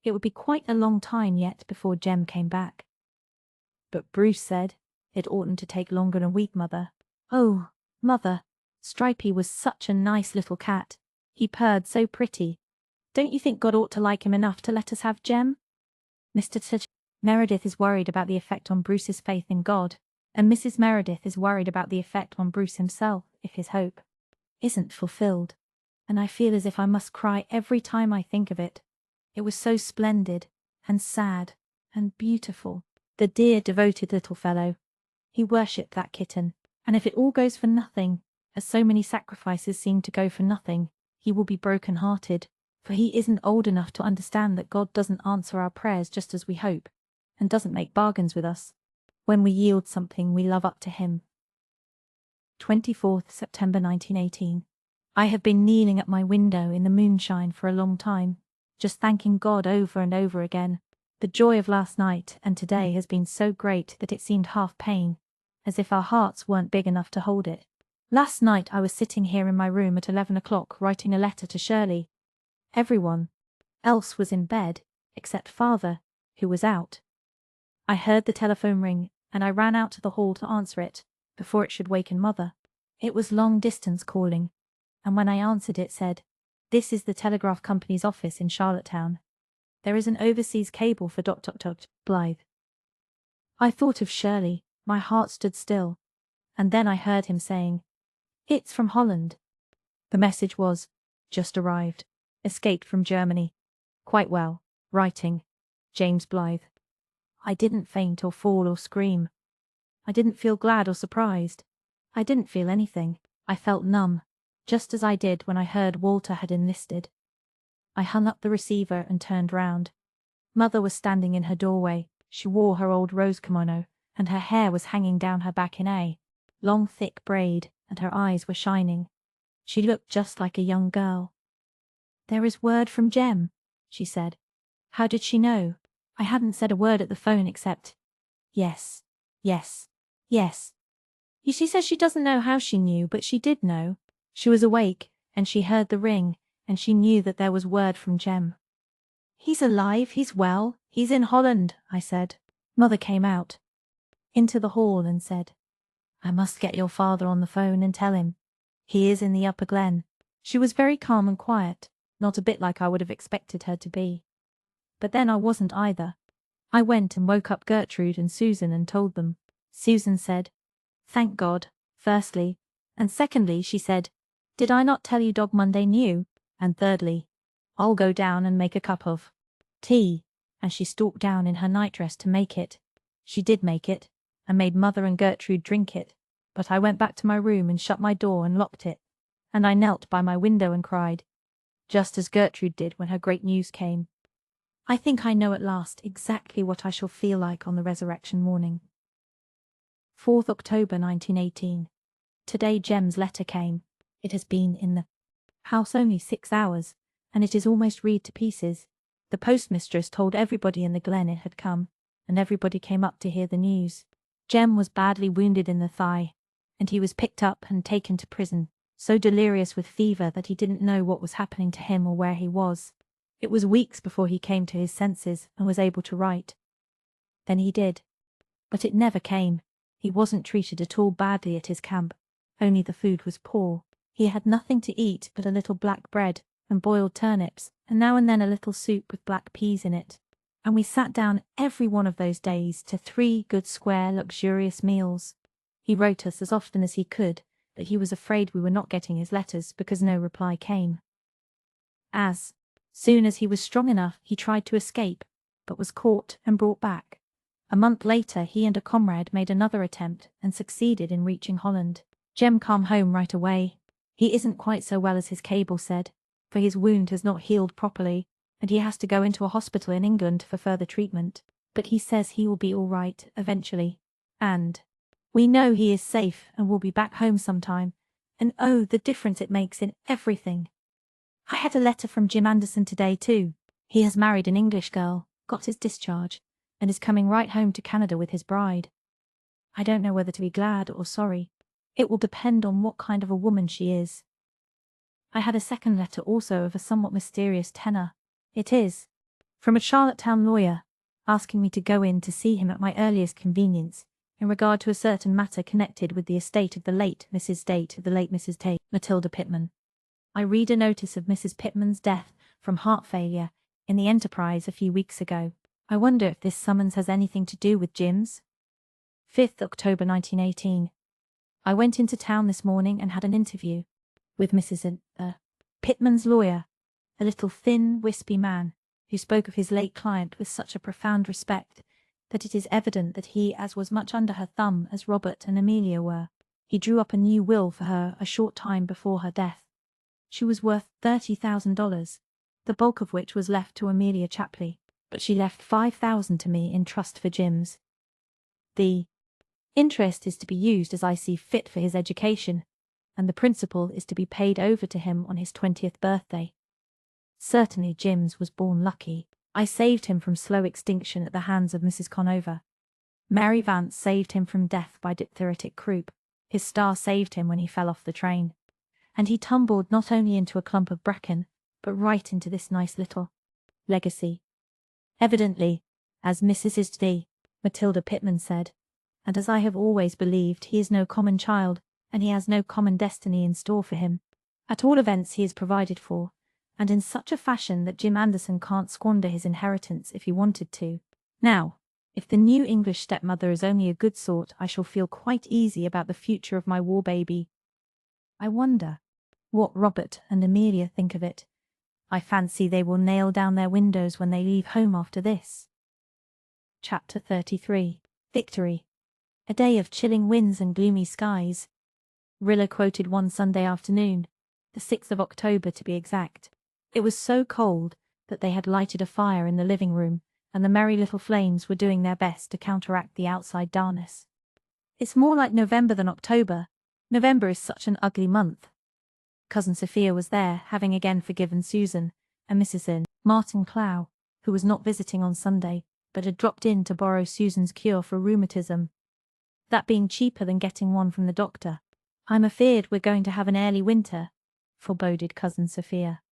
it would be quite a long time yet before Jem came back. But Bruce said, "It oughtn't to take longer than a week, Mother." "Oh, Mother, Stripey was such a nice little cat. He purred so pretty. Don't you think God ought to like him enough to let us have Jem?" Meredith is worried about the effect on Bruce's faith in God, and Mrs. Meredith is worried about the effect on Bruce himself if his hope isn't fulfilled. And I feel as if I must cry every time I think of it. It was so splendid, and sad, and beautiful. The dear, devoted little fellow. He worshipped that kitten, and if it all goes for nothing, as so many sacrifices seem to go for nothing, he will be broken-hearted, for he isn't old enough to understand that God doesn't answer our prayers just as we hope, and doesn't make bargains with us. When we yield something we love up to him. 24th September 1918. I have been kneeling at my window in the moonshine for a long time, just thanking God over and over again. The joy of last night and today has been so great that it seemed half pain, as if our hearts weren't big enough to hold it. Last night I was sitting here in my room at 11 o'clock writing a letter to Shirley. Everyone else was in bed, except Father, who was out. I heard the telephone ring, and I ran out to the hall to answer it, before it should waken Mother. It was long-distance calling, and when I answered it said, "This is the Telegraph Company's office in Charlottetown. There is an overseas cable for Dr. Blythe." I thought of Shirley, my heart stood still, and then I heard him saying, "It's from Holland." The message was, "Just arrived. Escaped from Germany. Quite well. Writing. James Blythe." I didn't faint or fall or scream. I didn't feel glad or surprised. I didn't feel anything. I felt numb, just as I did when I heard Walter had enlisted. I hung up the receiver and turned round. Mother was standing in her doorway. She wore her old rose kimono, and her hair was hanging down her back in a long thick braid, and her eyes were shining. She looked just like a young girl. "There is word from Jem," she said. How did she know? I hadn't said a word at the phone except, "Yes, yes, yes." She says she doesn't know how she knew, but she did know. She was awake, and she heard the ring, and she knew that there was word from Jem. "He's alive, he's well, he's in Holland," I said. Mother came out into the hall and said, "I must get your father on the phone and tell him. He is in the Upper Glen." She was very calm and quiet, not a bit like I would have expected her to be. But then I wasn't either. I went and woke up Gertrude and Susan and told them. Susan said, "Thank God," firstly, and secondly she said, "Did I not tell you Dog Monday knew?" And thirdly, "I'll go down and make a cup of tea," and she stalked down in her nightdress to make it. She did make it, and made Mother and Gertrude drink it, but I went back to my room and shut my door and locked it, and I knelt by my window and cried, just as Gertrude did when her great news came. I think I know at last exactly what I shall feel like on the resurrection morning. 4th October 1918. Today Jem's letter came. It has been in the house only 6 hours, and it is almost read to pieces. The postmistress told everybody in the glen it had come, and everybody came up to hear the news. Jem was badly wounded in the thigh, and he was picked up and taken to prison, so delirious with fever that he didn't know what was happening to him or where he was. It was weeks before he came to his senses and was able to write. Then he did. But it never came. He wasn't treated at all badly at his camp, only the food was poor. He had nothing to eat but a little black bread and boiled turnips, and now and then a little soup with black peas in it. And we sat down every one of those days to 3 good square luxurious meals. He wrote us as often as he could, but he was afraid we were not getting his letters because no reply came. As soon as he was strong enough, he tried to escape, but was caught and brought back. A month later, he and a comrade made another attempt and succeeded in reaching Holland. Jem came home right away. He isn't quite so well as his cable said, for his wound has not healed properly, and he has to go into a hospital in England for further treatment. But he says he will be all right eventually. And we know he is safe and will be back home sometime. And oh, the difference it makes in everything. I had a letter from Jim Anderson today too. He has married an English girl, got his discharge, and is coming right home to Canada with his bride. I don't know whether to be glad or sorry. It will depend on what kind of a woman she is. I had a second letter also of a somewhat mysterious tenor. It is from a Charlottetown lawyer, asking me to go in to see him at my earliest convenience in regard to a certain matter connected with the estate of the late Mrs. Tate, Matilda Pitman. I read a notice of Mrs. Pitman's death from heart failure in the Enterprise a few weeks ago. I wonder if this summons has anything to do with Jim's? 5th October 1918. I went into town this morning and had an interview with Mrs. Pitman's lawyer, a little thin, wispy man, who spoke of his late client with such a profound respect that it is evident that he was as much under her thumb as Robert and Amelia were. He drew up a new will for her a short time before her death. She was worth $30,000, the bulk of which was left to Amelia Chapley, but she left $5,000 to me in trust for Jim's. The interest is to be used as I see fit for his education, and the principal is to be paid over to him on his 20th birthday. Certainly Jim's was born lucky. I saved him from slow extinction at the hands of Mrs. Conover. Mary Vance saved him from death by diphtheritic croup. His star saved him when he fell off the train. And he tumbled not only into a clump of bracken, but right into this nice little legacy. Evidently, as Mrs. D. Matilda Pitman said, and as I have always believed, he is no common child, and he has no common destiny in store for him. At all events he is provided for, and in such a fashion that Jim Anderson can't squander his inheritance if he wanted to. Now, if the new English stepmother is only a good sort, I shall feel quite easy about the future of my war baby. I wonder what Robert and Amelia think of it. I fancy they will nail down their windows when they leave home after this. Chapter 33. Victory. A day of chilling winds and gloomy skies. Rilla quoted one Sunday afternoon, the 6th of October to be exact. It was so cold that they had lighted a fire in the living room, and the merry little flames were doing their best to counteract the outside darkness. It's more like November than October. November is such an ugly month. Cousin Sophia was there, having again forgiven Susan, and Mrs. Martin Clow, who was not visiting on Sunday, but had dropped in to borrow Susan's cure for rheumatism. That being cheaper than getting one from the doctor. I'm afeard we're going to have an early winter, foreboded Cousin Sophia.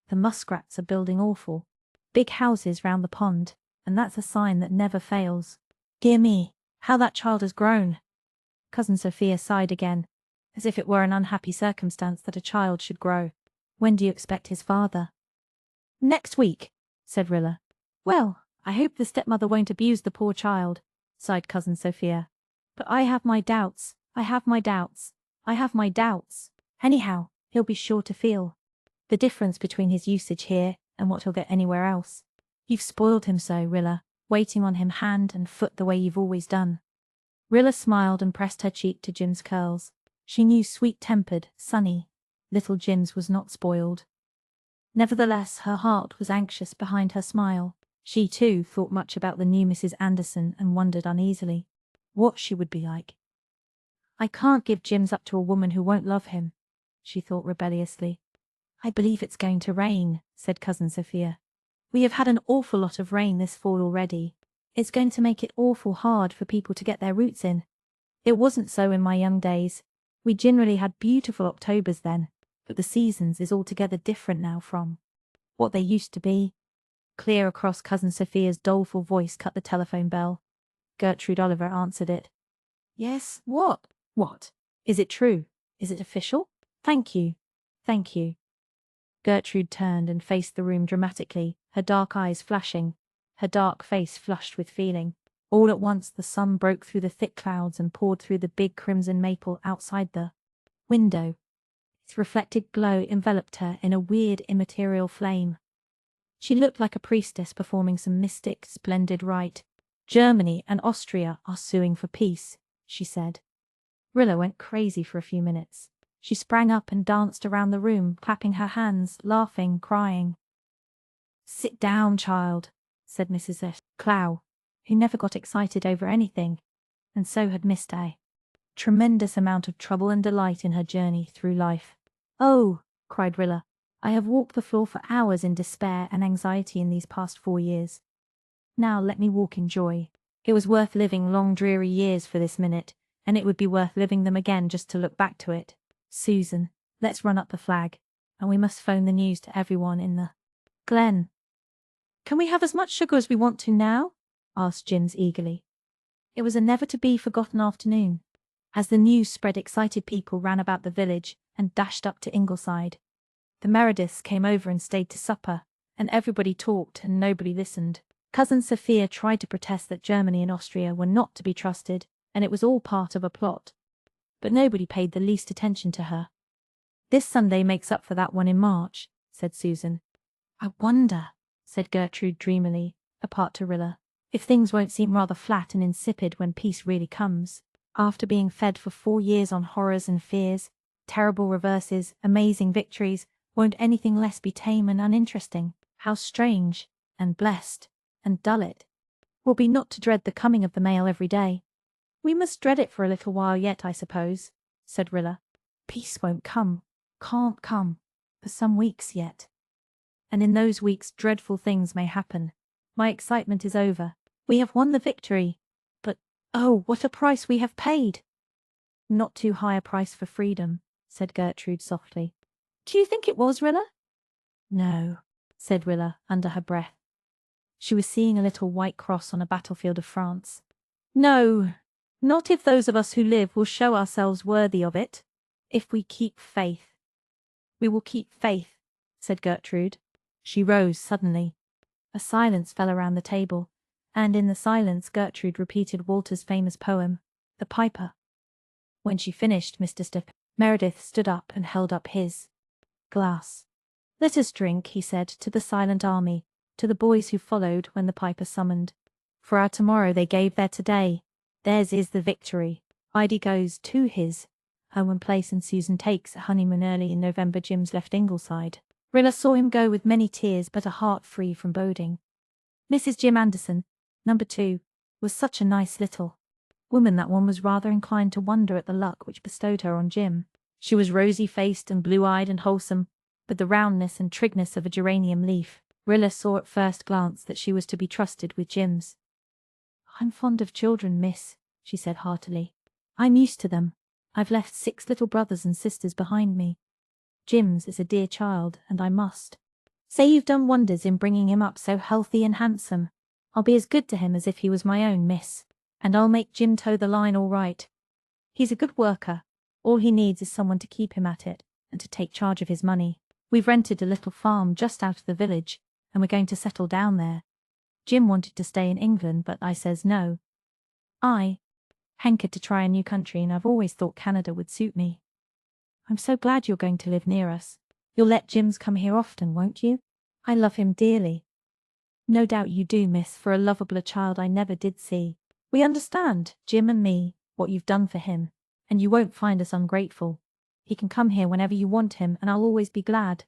The muskrats are building awful. Big houses round the pond, and that's a sign that never fails. Dear me, how that child has grown. Cousin Sophia sighed again, as if it were an unhappy circumstance that a child should grow. When do you expect his father? Next week, said Rilla. Well, I hope the stepmother won't abuse the poor child, sighed Cousin Sophia. But I have my doubts. Anyhow, he'll be sure to feel the difference between his usage here and what he'll get anywhere else. You've spoiled him so, Rilla, waiting on him hand and foot the way you've always done. Rilla smiled and pressed her cheek to Jim's curls. She knew sweet-tempered, sunny, little Jim's was not spoiled. Nevertheless, her heart was anxious behind her smile. She, too, thought much about the new Mrs. Anderson and wondered uneasily. what she would be like. I can't give Jims up to a woman who won't love him, she thought rebelliously. I believe it's going to rain, said Cousin Sophia. We have had an awful lot of rain this fall already. It's going to make it awful hard for people to get their roots in. It wasn't so in my young days. We generally had beautiful Octobers then, but the seasons is altogether different now from what they used to be. Clear across Cousin Sophia's doleful voice cut the telephone bell. Gertrude Oliver answered it. Yes, what? What? Is it true? Is it official? Thank you. Thank you. Gertrude turned and faced the room dramatically, her dark eyes flashing, her dark face flushed with feeling. All at once the sun broke through the thick clouds and poured through the big crimson maple outside the window. Its reflected glow enveloped her in a weird immaterial flame. She looked like a priestess performing some mystic, splendid rite. Germany and Austria are suing for peace, she said. Rilla went crazy for a few minutes. She sprang up and danced around the room, clapping her hands, laughing, crying. Sit down, child, said Mrs. S. Clow, who never got excited over anything, and so had missed a tremendous amount of trouble and delight in her journey through life. Oh, cried Rilla, I have walked the floor for hours in despair and anxiety in these past 4 years. Now let me walk in joy. It was worth living long dreary years for this minute, and it would be worth living them again just to look back to it. Susan, let's run up the flag, and we must phone the news to everyone in the glen. Can we have as much sugar as we want to now? Asked Jims eagerly. It was a never-to-be-forgotten afternoon. As the news spread, excited people ran about the village and dashed up to Ingleside. The Merediths came over and stayed to supper, and everybody talked and nobody listened. Cousin Sophia tried to protest that Germany and Austria were not to be trusted, and it was all part of a plot. But nobody paid the least attention to her. This Sunday makes up for that one in March, said Susan. I wonder, said Gertrude dreamily, apart to Rilla, if things won't seem rather flat and insipid when peace really comes. After being fed for 4 years on horrors and fears, terrible reverses, amazing victories, won't anything less be tame and uninteresting? How strange, and blessed, and dull it will be not to dread the coming of the mail every day. We must dread it for a little while yet, I suppose, said Rilla. Peace won't come, can't come, for some weeks yet. And in those weeks dreadful things may happen. My excitement is over. We have won the victory. But, oh, what a price we have paid! Not too high a price for freedom, said Gertrude softly. Do you think it was, Rilla? No, said Rilla under her breath. She was seeing a little white cross on a battlefield of France. No, not if those of us who live will show ourselves worthy of it. If we keep faith. We will keep faith, said Gertrude. She rose suddenly. A silence fell around the table, and in the silence Gertrude repeated Walter's famous poem, The Piper. When she finished, Mr. Meredith stood up and held up his glass. Let us drink, he said, to the silent army, to the boys who followed when the piper summoned. For our tomorrow they gave their today. Theirs is the victory. Idie goes to his home and place, and Susan takes a honeymoon early in November. Jims left Ingleside. Rilla saw him go with many tears but a heart free from boding. Mrs. Jim Anderson, number 2, was such a nice little woman that one was rather inclined to wonder at the luck which bestowed her on Jim. She was rosy-faced and blue-eyed and wholesome, with the roundness and trigness of a geranium leaf. Rilla saw at first glance that she was to be trusted with Jims. I'm fond of children, miss, she said heartily. I'm used to them. I've left 6 little brothers and sisters behind me. Jims is a dear child, and I must say you've done wonders in bringing him up so healthy and handsome. I'll be as good to him as if he was my own, miss, and I'll make Jim toe the line all right. He's a good worker. All he needs is someone to keep him at it, and to take charge of his money. We've rented a little farm just out of the village, and we're going to settle down there. Jim wanted to stay in England, but I says no. I hankered to try a new country, and I've always thought Canada would suit me. I'm so glad you're going to live near us. You'll let Jims come here often, won't you? I love him dearly. No doubt you do, miss, for a lovabler child I never did see. We understand, Jim and me, what you've done for him, and you won't find us ungrateful. He can come here whenever you want him, and I'll always be glad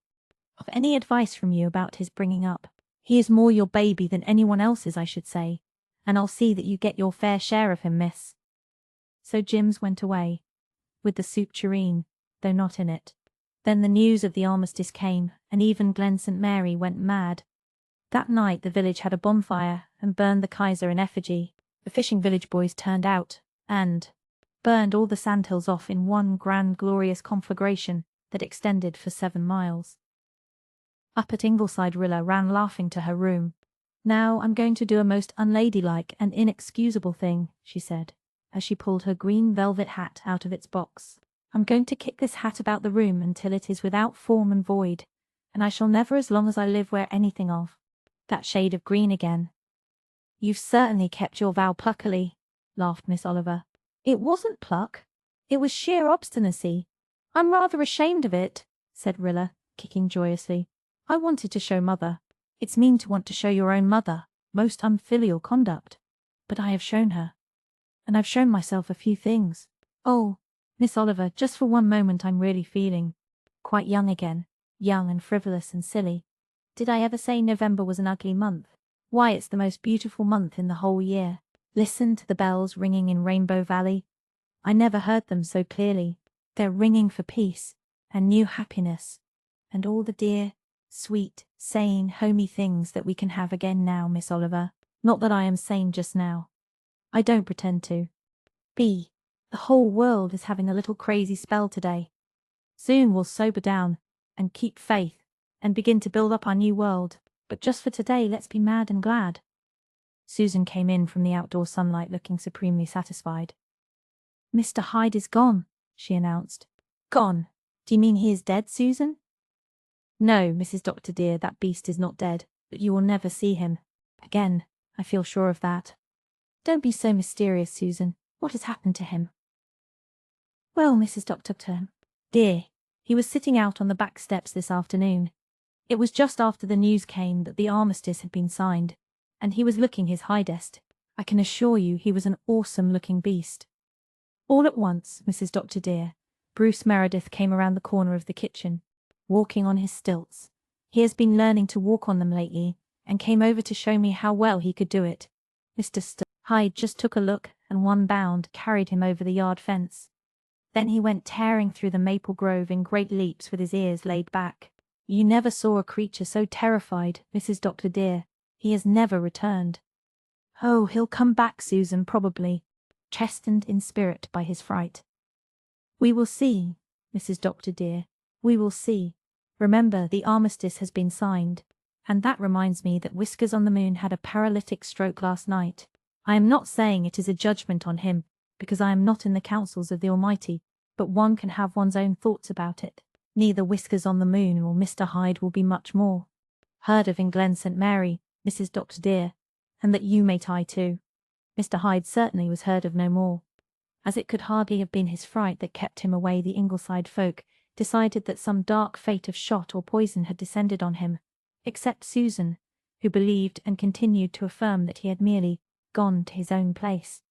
of any advice from you about his bringing up. He is more your baby than anyone else's, I should say, and I'll see that you get your fair share of him, miss. So Jims went away, with the soup tureen, though not in it. Then the news of the armistice came, and even Glen St. Mary went mad. That night the village had a bonfire and burned the Kaiser in effigy. The fishing village boys turned out, and burned all the sandhills off in one grand glorious conflagration that extended for 7 miles. Up at Ingleside, Rilla ran laughing to her room. "Now I'm going to do a most unladylike and inexcusable thing," she said, as she pulled her green velvet hat out of its box. "I'm going to kick this hat about the room until it is without form and void, and I shall never as long as I live wear anything of that shade of green again." "You've certainly kept your vow pluckily," laughed Miss Oliver. "It wasn't pluck. It was sheer obstinacy. I'm rather ashamed of it," said Rilla, kicking joyously. "I wanted to show Mother. It's mean to want to show your own mother. Most unfilial conduct. But I have shown her. And I've shown myself a few things. Oh, Miss Oliver, just for one moment I'm really feeling quite young again. Young and frivolous and silly. Did I ever say November was an ugly month? Why, it's the most beautiful month in the whole year. Listen to the bells ringing in Rainbow Valley. I never heard them so clearly. They're ringing for peace and new happiness and all the dear, sweet, sane, homey things that we can have again now, Miss Oliver. Not that I am sane just now. I don't pretend to be. The whole world is having a little crazy spell today. Soon we'll sober down and keep faith and begin to build up our new world. But just for today, let's be mad and glad." Susan came in from the outdoor sunlight looking supremely satisfied. "Mr. Hyde is gone," she announced. "Gone? Do you mean he is dead, Susan?" "No, Mrs. Doctor dear, that beast is not dead, but you will never see him again. I feel sure of that." "Don't be so mysterious, Susan. What has happened to him?" "Well, Mrs. Doctor dear, he was sitting out on the back steps this afternoon. It was just after the news came that the armistice had been signed, and he was looking his highest. I can assure you he was an awesome-looking beast." All at once, Mrs. Doctor dear, Bruce Meredith came around the corner of the kitchen, walking on his stilts. He has been learning to walk on them lately, and came over to show me how well he could do it. Mr. Hyde just took a look, and one bound carried him over the yard fence. Then he went tearing through the maple grove in great leaps with his ears laid back. You never saw a creature so terrified, Mrs. Doctor dear. He has never returned. Oh, he'll come back, Susan, probably, chastened in spirit by his fright. We will see, Mrs. Doctor dear, we will see. Remember, the armistice has been signed. And that reminds me that Whiskers on the Moon had a paralytic stroke last night. I am not saying it is a judgment on him, because I am not in the counsels of the Almighty, but one can have one's own thoughts about it. Neither Whiskers on the Moon nor Mr. Hyde will be much more heard of in Glen St. Mary, Mrs. Doctor dear, and that you may tie too. Mr. Hyde certainly was heard of no more. As it could hardly have been his fright that kept him away, the Ingleside folk decided that some dark fate of shot or poison had descended on him, except Susan, who believed and continued to affirm that he had merely gone to his own place.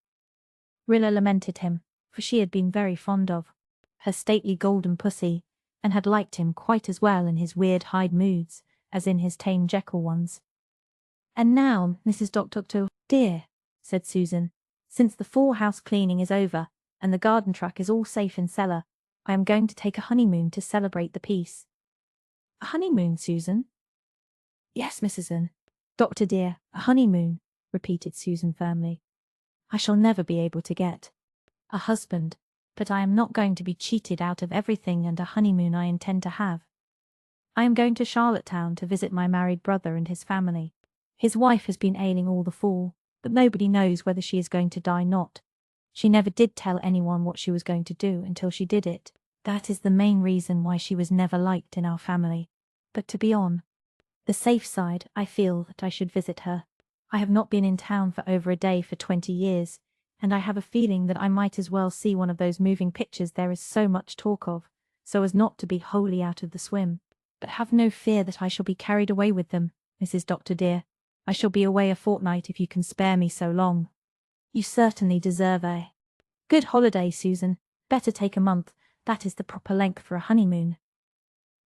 Rilla lamented him, for she had been very fond of her stately golden pussy, and had liked him quite as well in his weird Hyde moods as in his tame Jekyll ones. "And now, Mrs. Doctor dear," said Susan, "since the fall house cleaning is over, and the garden truck is all safe in cellar, I am going to take a honeymoon to celebrate the peace." "A honeymoon, Susan?" "Yes, Mrs. Doctor dear, a honeymoon," repeated Susan firmly. "I shall never be able to get a husband, but I am not going to be cheated out of everything and a honeymoon I intend to have. I am going to Charlottetown to visit my married brother and his family. His wife has been ailing all the fall, but nobody knows whether she is going to die not. She never did tell anyone what she was going to do until she did it. That is the main reason why she was never liked in our family. But to be on the safe side, I feel that I should visit her. I have not been in town for over a day for 20 years, and I have a feeling that I might as well see one of those moving pictures there is so much talk of, so as not to be wholly out of the swim. But have no fear that I shall be carried away with them, Mrs. Doctor dear. I shall be away a fortnight if you can spare me so long. You certainly deserve a good holiday, Susan. Better take a month. That is the proper length for a honeymoon."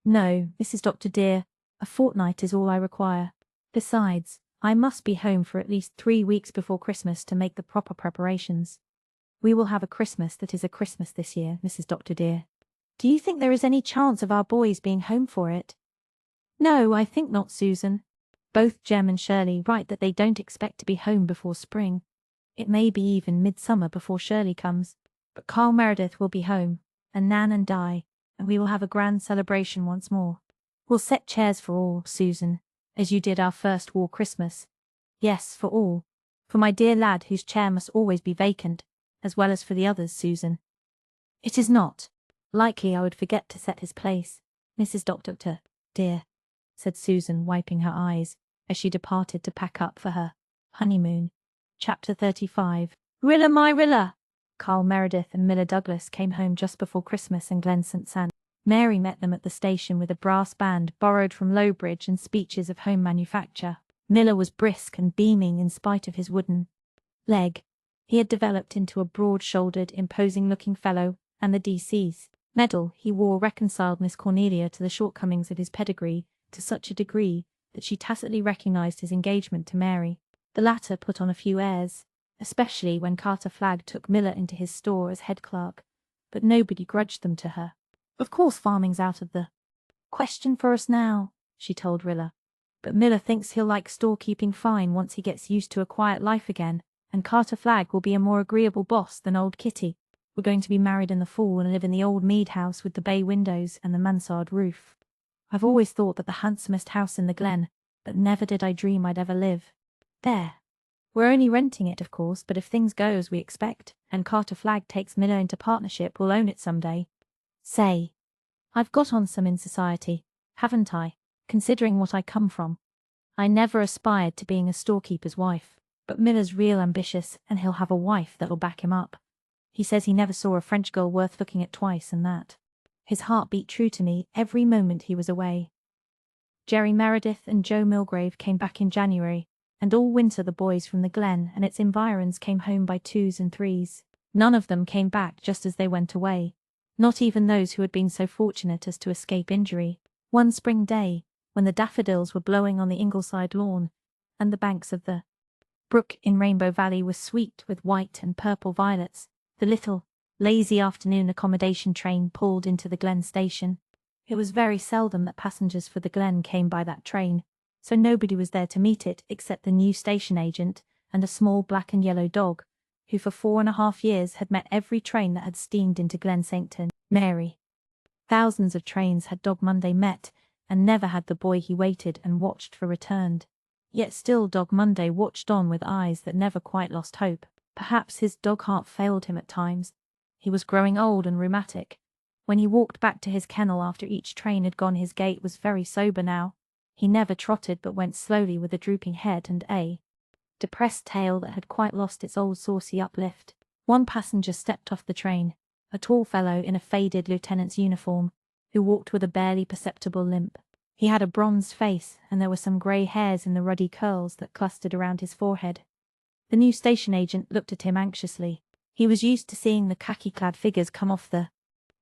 "No, Mrs. Doctor dear, a fortnight is all I require. Besides, I must be home for at least 3 weeks before Christmas to make the proper preparations." We will have a Christmas that is a Christmas this year, Mrs. Doctor dear. Do you think there is any chance of our boys being home for it? No, I think not, Susan. Both Jem and Shirley write that they don't expect to be home before spring. It may be even midsummer before Shirley comes. But Carl Meredith will be home, and Nan and Di, and we will have a grand celebration once more. We'll set chairs for all, Susan, as you did our first war Christmas. Yes, for all. For my dear lad whose chair must always be vacant, as well as for the others, Susan. It is not likely I would forget to set his place, Mrs. Doctor, dear, said Susan, wiping her eyes, as she departed to pack up for her honeymoon. Chapter 35. Rilla, my Rilla! Carl Meredith and Miller Douglas came home just before Christmas in Glen St. San. Mary met them at the station with a brass band borrowed from Lowbridge and speeches of home manufacture. Miller was brisk and beaming in spite of his wooden leg. He had developed into a broad-shouldered, imposing-looking fellow, and the D.C.'s medal he wore reconciled Miss Cornelia to the shortcomings of his pedigree to such a degree that she tacitly recognized his engagement to Mary. The latter put on a few airs, especially when Carter Flagg took Miller into his store as head clerk, but nobody grudged them to her. Of course farming's out of the question for us now, she told Rilla, but Miller thinks he'll like storekeeping fine once he gets used to a quiet life again, and Carter Flagg will be a more agreeable boss than old Kitty. We're going to be married in the fall and live in the old Mead house with the bay windows and the mansard roof. I've always thought that the handsomest house in the Glen, but never did I dream I'd ever live there. We're only renting it, of course, but if things go as we expect, and Carter Flagg takes Miller into partnership, we'll own it some day. Say, I've got on some in society, haven't I, considering what I come from? I never aspired to being a storekeeper's wife, but Miller's real ambitious, and he'll have a wife that'll back him up. He says he never saw a French girl worth looking at twice, and that his heart beat true to me every moment he was away. Jerry Meredith and Joe Milgrave came back in January, and all winter the boys from the Glen and its environs came home by twos and threes. None of them came back just as they went away, not even those who had been so fortunate as to escape injury. One spring day, when the daffodils were blowing on the Ingleside lawn, and the banks of the brook in Rainbow Valley were sweet with white and purple violets, the little, lazy afternoon accommodation train pulled into the Glen station. It was very seldom that passengers for the Glen came by that train, so nobody was there to meet it except the new station agent and a small black and yellow dog, who for 4.5 years had met every train that had steamed into Glen St. Mary. Thousands of trains had Dog Monday met, and never had the boy he waited and watched for returned. Yet still Dog Monday watched on with eyes that never quite lost hope. Perhaps his dog heart failed him at times. He was growing old and rheumatic. When he walked back to his kennel after each train had gone, his gait was very sober now. He never trotted but went slowly with a drooping head and a depressed tail that had quite lost its old saucy uplift. One passenger stepped off the train, a tall fellow in a faded lieutenant's uniform, who walked with a barely perceptible limp. He had a bronzed face, and there were some grey hairs in the ruddy curls that clustered around his forehead. The new station agent looked at him anxiously. He was used to seeing the khaki-clad figures come off the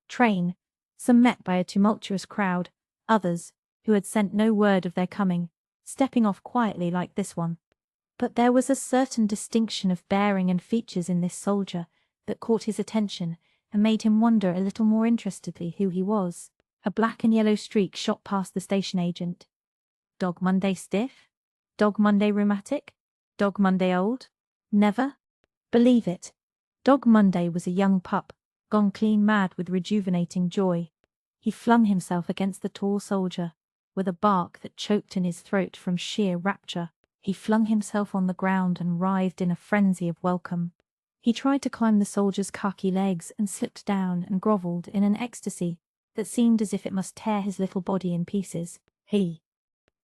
train, some met by a tumultuous crowd, others, who had sent no word of their coming, stepping off quietly like this one. But there was a certain distinction of bearing and features in this soldier that caught his attention and made him wonder a little more interestedly who he was. A black and yellow streak shot past the station agent. Dog Monday stiff? Dog Monday rheumatic? Dog Monday old? Never? Believe it. Dog Monday was a young pup, gone clean mad with rejuvenating joy. He flung himself against the tall soldier, with a bark that choked in his throat from sheer rapture. He flung himself on the ground and writhed in a frenzy of welcome. He tried to climb the soldier's khaki legs and slipped down and grovelled in an ecstasy that seemed as if it must tear his little body in pieces. He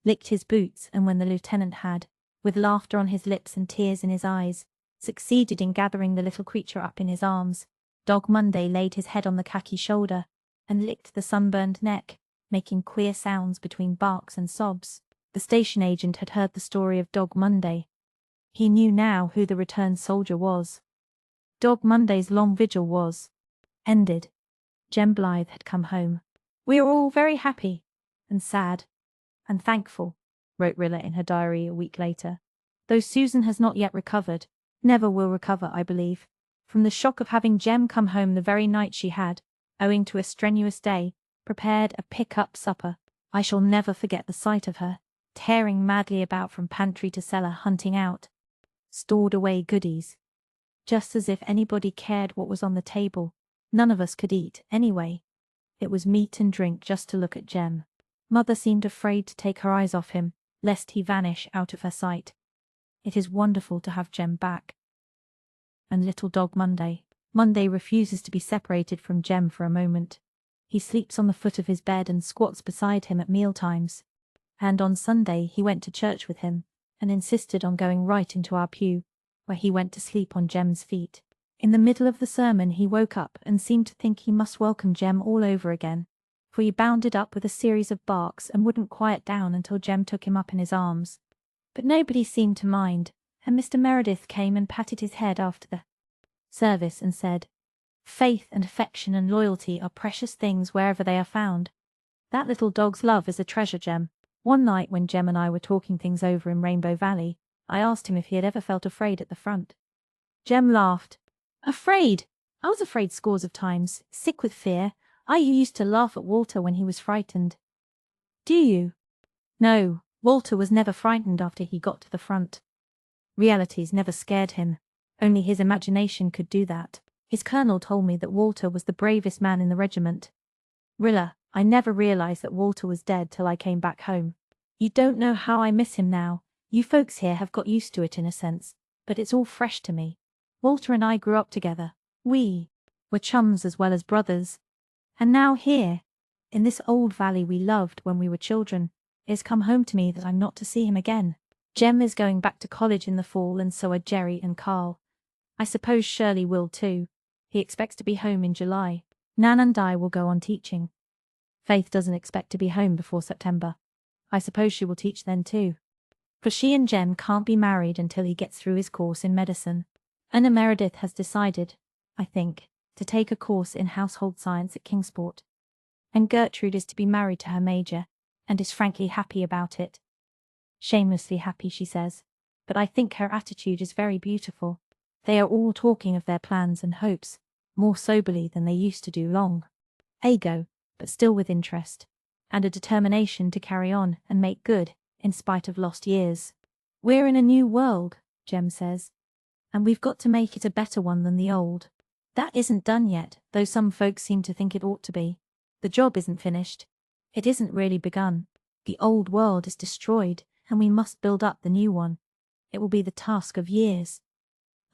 licked his boots, and when the lieutenant had, with laughter on his lips and tears in his eyes, succeeded in gathering the little creature up in his arms, Dog Monday laid his head on the khaki shoulder and licked the sunburned neck, making queer sounds between barks and sobs. The station agent had heard the story of Dog Monday. He knew now who the returned soldier was. Dog Monday's long vigil was ended. Jem Blythe had come home. "We are all very happy, and sad, and thankful," wrote Rilla in her diary a week later. "Though Susan has not yet recovered, never will recover, I believe, from the shock of having Jem come home the very night she had, owing to a strenuous day, prepared a pick-up supper. I shall never forget the sight of her, tearing madly about from pantry to cellar hunting out stored away goodies. Just as if anybody cared what was on the table. None of us could eat, anyway. It was meat and drink just to look at Jem. Mother seemed afraid to take her eyes off him, lest he vanish out of her sight. It is wonderful to have Jem back. And little dog Monday. Monday refuses to be separated from Jem for a moment. He sleeps on the foot of his bed and squats beside him at mealtimes. And on Sunday he went to church with him, and insisted on going right into our pew, where he went to sleep on Jem's feet. In the middle of the sermon he woke up and seemed to think he must welcome Jem all over again, for he bounded up with a series of barks and wouldn't quiet down until Jem took him up in his arms. But nobody seemed to mind, and Mr. Meredith came and patted his head after the service and said, "Faith and affection and loyalty are precious things wherever they are found. That little dog's love is a treasure, Jem." One night when Jem and I were talking things over in Rainbow Valley, I asked him if he had ever felt afraid at the front. Jem laughed. "Afraid? I was afraid scores of times, sick with fear. I used to laugh at Walter when he was frightened." "Do you?" "No, Walter was never frightened after he got to the front. Realities never scared him. Only his imagination could do that. His colonel told me that Walter was the bravest man in the regiment. Rilla, I never realized that Walter was dead till I came back home. You don't know how I miss him now. You folks here have got used to it in a sense, but it's all fresh to me. Walter and I grew up together. We were chums as well as brothers. And now here, in this old valley we loved when we were children, it's come home to me that I'm not to see him again. Jem is going back to college in the fall, and so are Jerry and Carl. I suppose Shirley will too. He expects to be home in July. Nan and I will go on teaching. Faith doesn't expect to be home before September. I suppose she will teach then too. For she and Jem can't be married until he gets through his course in medicine. Anna Meredith has decided, I think, to take a course in household science at Kingsport. And Gertrude is to be married to her major, and is frankly happy about it. Shamelessly happy, she says, but I think her attitude is very beautiful. They are all talking of their plans and hopes, more soberly than they used to do long ago, but still with interest, and a determination to carry on and make good, in spite of lost years. "We're in a new world," Jem says, "and we've got to make it a better one than the old. That isn't done yet, though some folks seem to think it ought to be. The job isn't finished. It isn't really begun. The old world is destroyed, and we must build up the new one. It will be the task of years.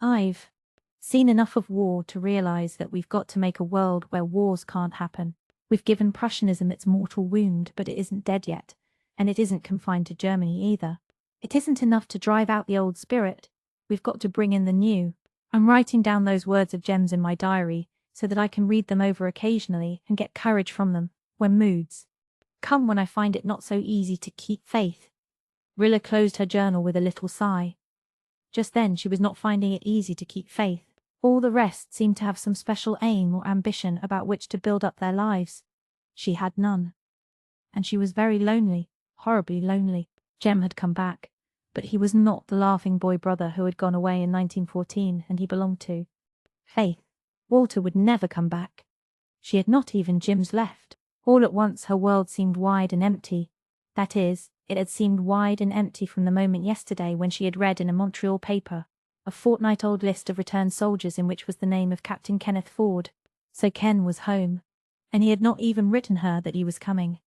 I've seen enough of war to realize that we've got to make a world where wars can't happen. We've given Prussianism its mortal wound, but it isn't dead yet, and it isn't confined to Germany either. It isn't enough to drive out the old spirit. We've got to bring in the new. I'm writing down those words of Jem's in my diary so that I can read them over occasionally and get courage from them when moods come when I find it not so easy to keep faith." Rilla closed her journal with a little sigh. Just then she was not finding it easy to keep faith. All the rest seemed to have some special aim or ambition about which to build up their lives. She had none. And she was very lonely, horribly lonely. Jem had come back, but he was not the laughing boy brother who had gone away in 1914 and he belonged to Faith. Walter would never come back. She had not even Jim's left. All at once her world seemed wide and empty. That is, it had seemed wide and empty from the moment yesterday when she had read in a Montreal paper a fortnight-old list of returned soldiers in which was the name of Captain Kenneth Ford. So Ken was home, and he had not even written her that he was coming.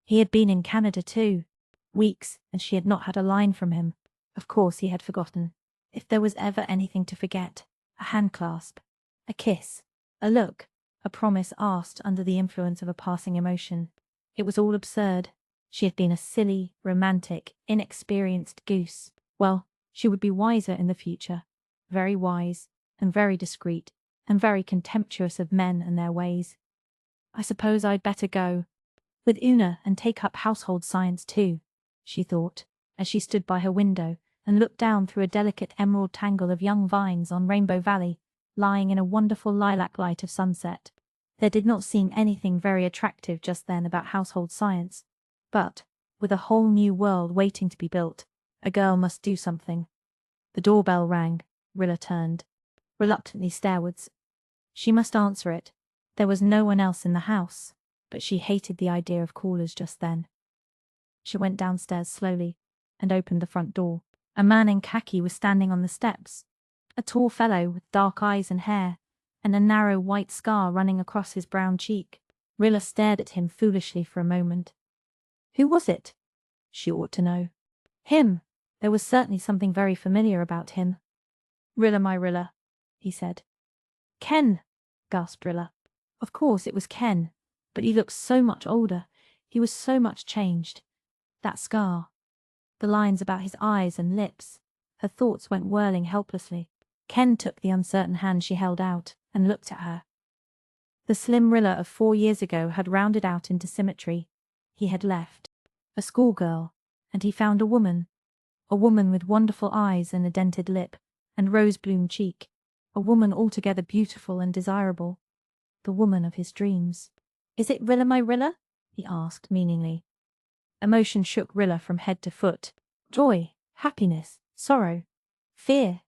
He had been in Canada too. Weeks, and she had not had a line from him. Of course he had forgotten. If there was ever anything to forget, a hand-clasp, a kiss, a look, a promise asked under the influence of a passing emotion. It was all absurd. She had been a silly, romantic, inexperienced goose. Well, she would be wiser in the future. Very wise, and very discreet, and very contemptuous of men and their ways. "I suppose I'd better go with Una and take up household science too," she thought, as she stood by her window and looked down through a delicate emerald tangle of young vines on Rainbow Valley, lying in a wonderful lilac light of sunset. There did not seem anything very attractive just then about household science, but, with a whole new world waiting to be built, a girl must do something. The doorbell rang. Rilla turned. reluctantly stairwards. She must answer it. There was no one else in the house, but she hated the idea of callers just then. She went downstairs slowly and opened the front door. A man in khaki was standing on the steps, a tall fellow with dark eyes and hair, and a narrow white scar running across his brown cheek. Rilla stared at him foolishly for a moment. Who was it? She ought to know. Him. There was certainly something very familiar about him. Rilla, my Rilla, he said. Ken, gasped Rilla. Of course it was Ken, but he looked so much older. He was so much changed. That scar. The lines about his eyes and lips. Her thoughts went whirling helplessly. Ken took the uncertain hand she held out and looked at her. The slim Rilla of 4 years ago had rounded out into symmetry. He had left. A schoolgirl, and he found a woman with wonderful eyes and a dented lip, and rose-bloom cheek, a woman altogether beautiful and desirable, the woman of his dreams. Is it Rilla, my Rilla? He asked meaningly. Emotion shook Rilla from head to foot. Joy, happiness, sorrow, fear.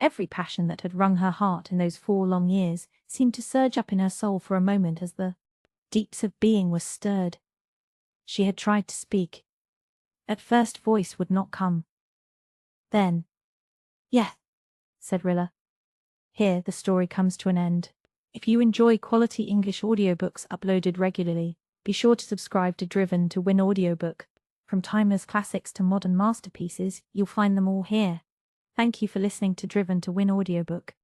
Every passion that had wrung her heart in those 4 long years seemed to surge up in her soul for a moment as the deeps of being were stirred. She had tried to speak. At first voice would not come. Then, "Yes," said Rilla. Here the story comes to an end. If you enjoy quality English audiobooks uploaded regularly, be sure to subscribe to Driven to win Audiobook. From timeless classics to modern masterpieces, you'll find them all here. Thank you for listening to Driven to win Audiobook.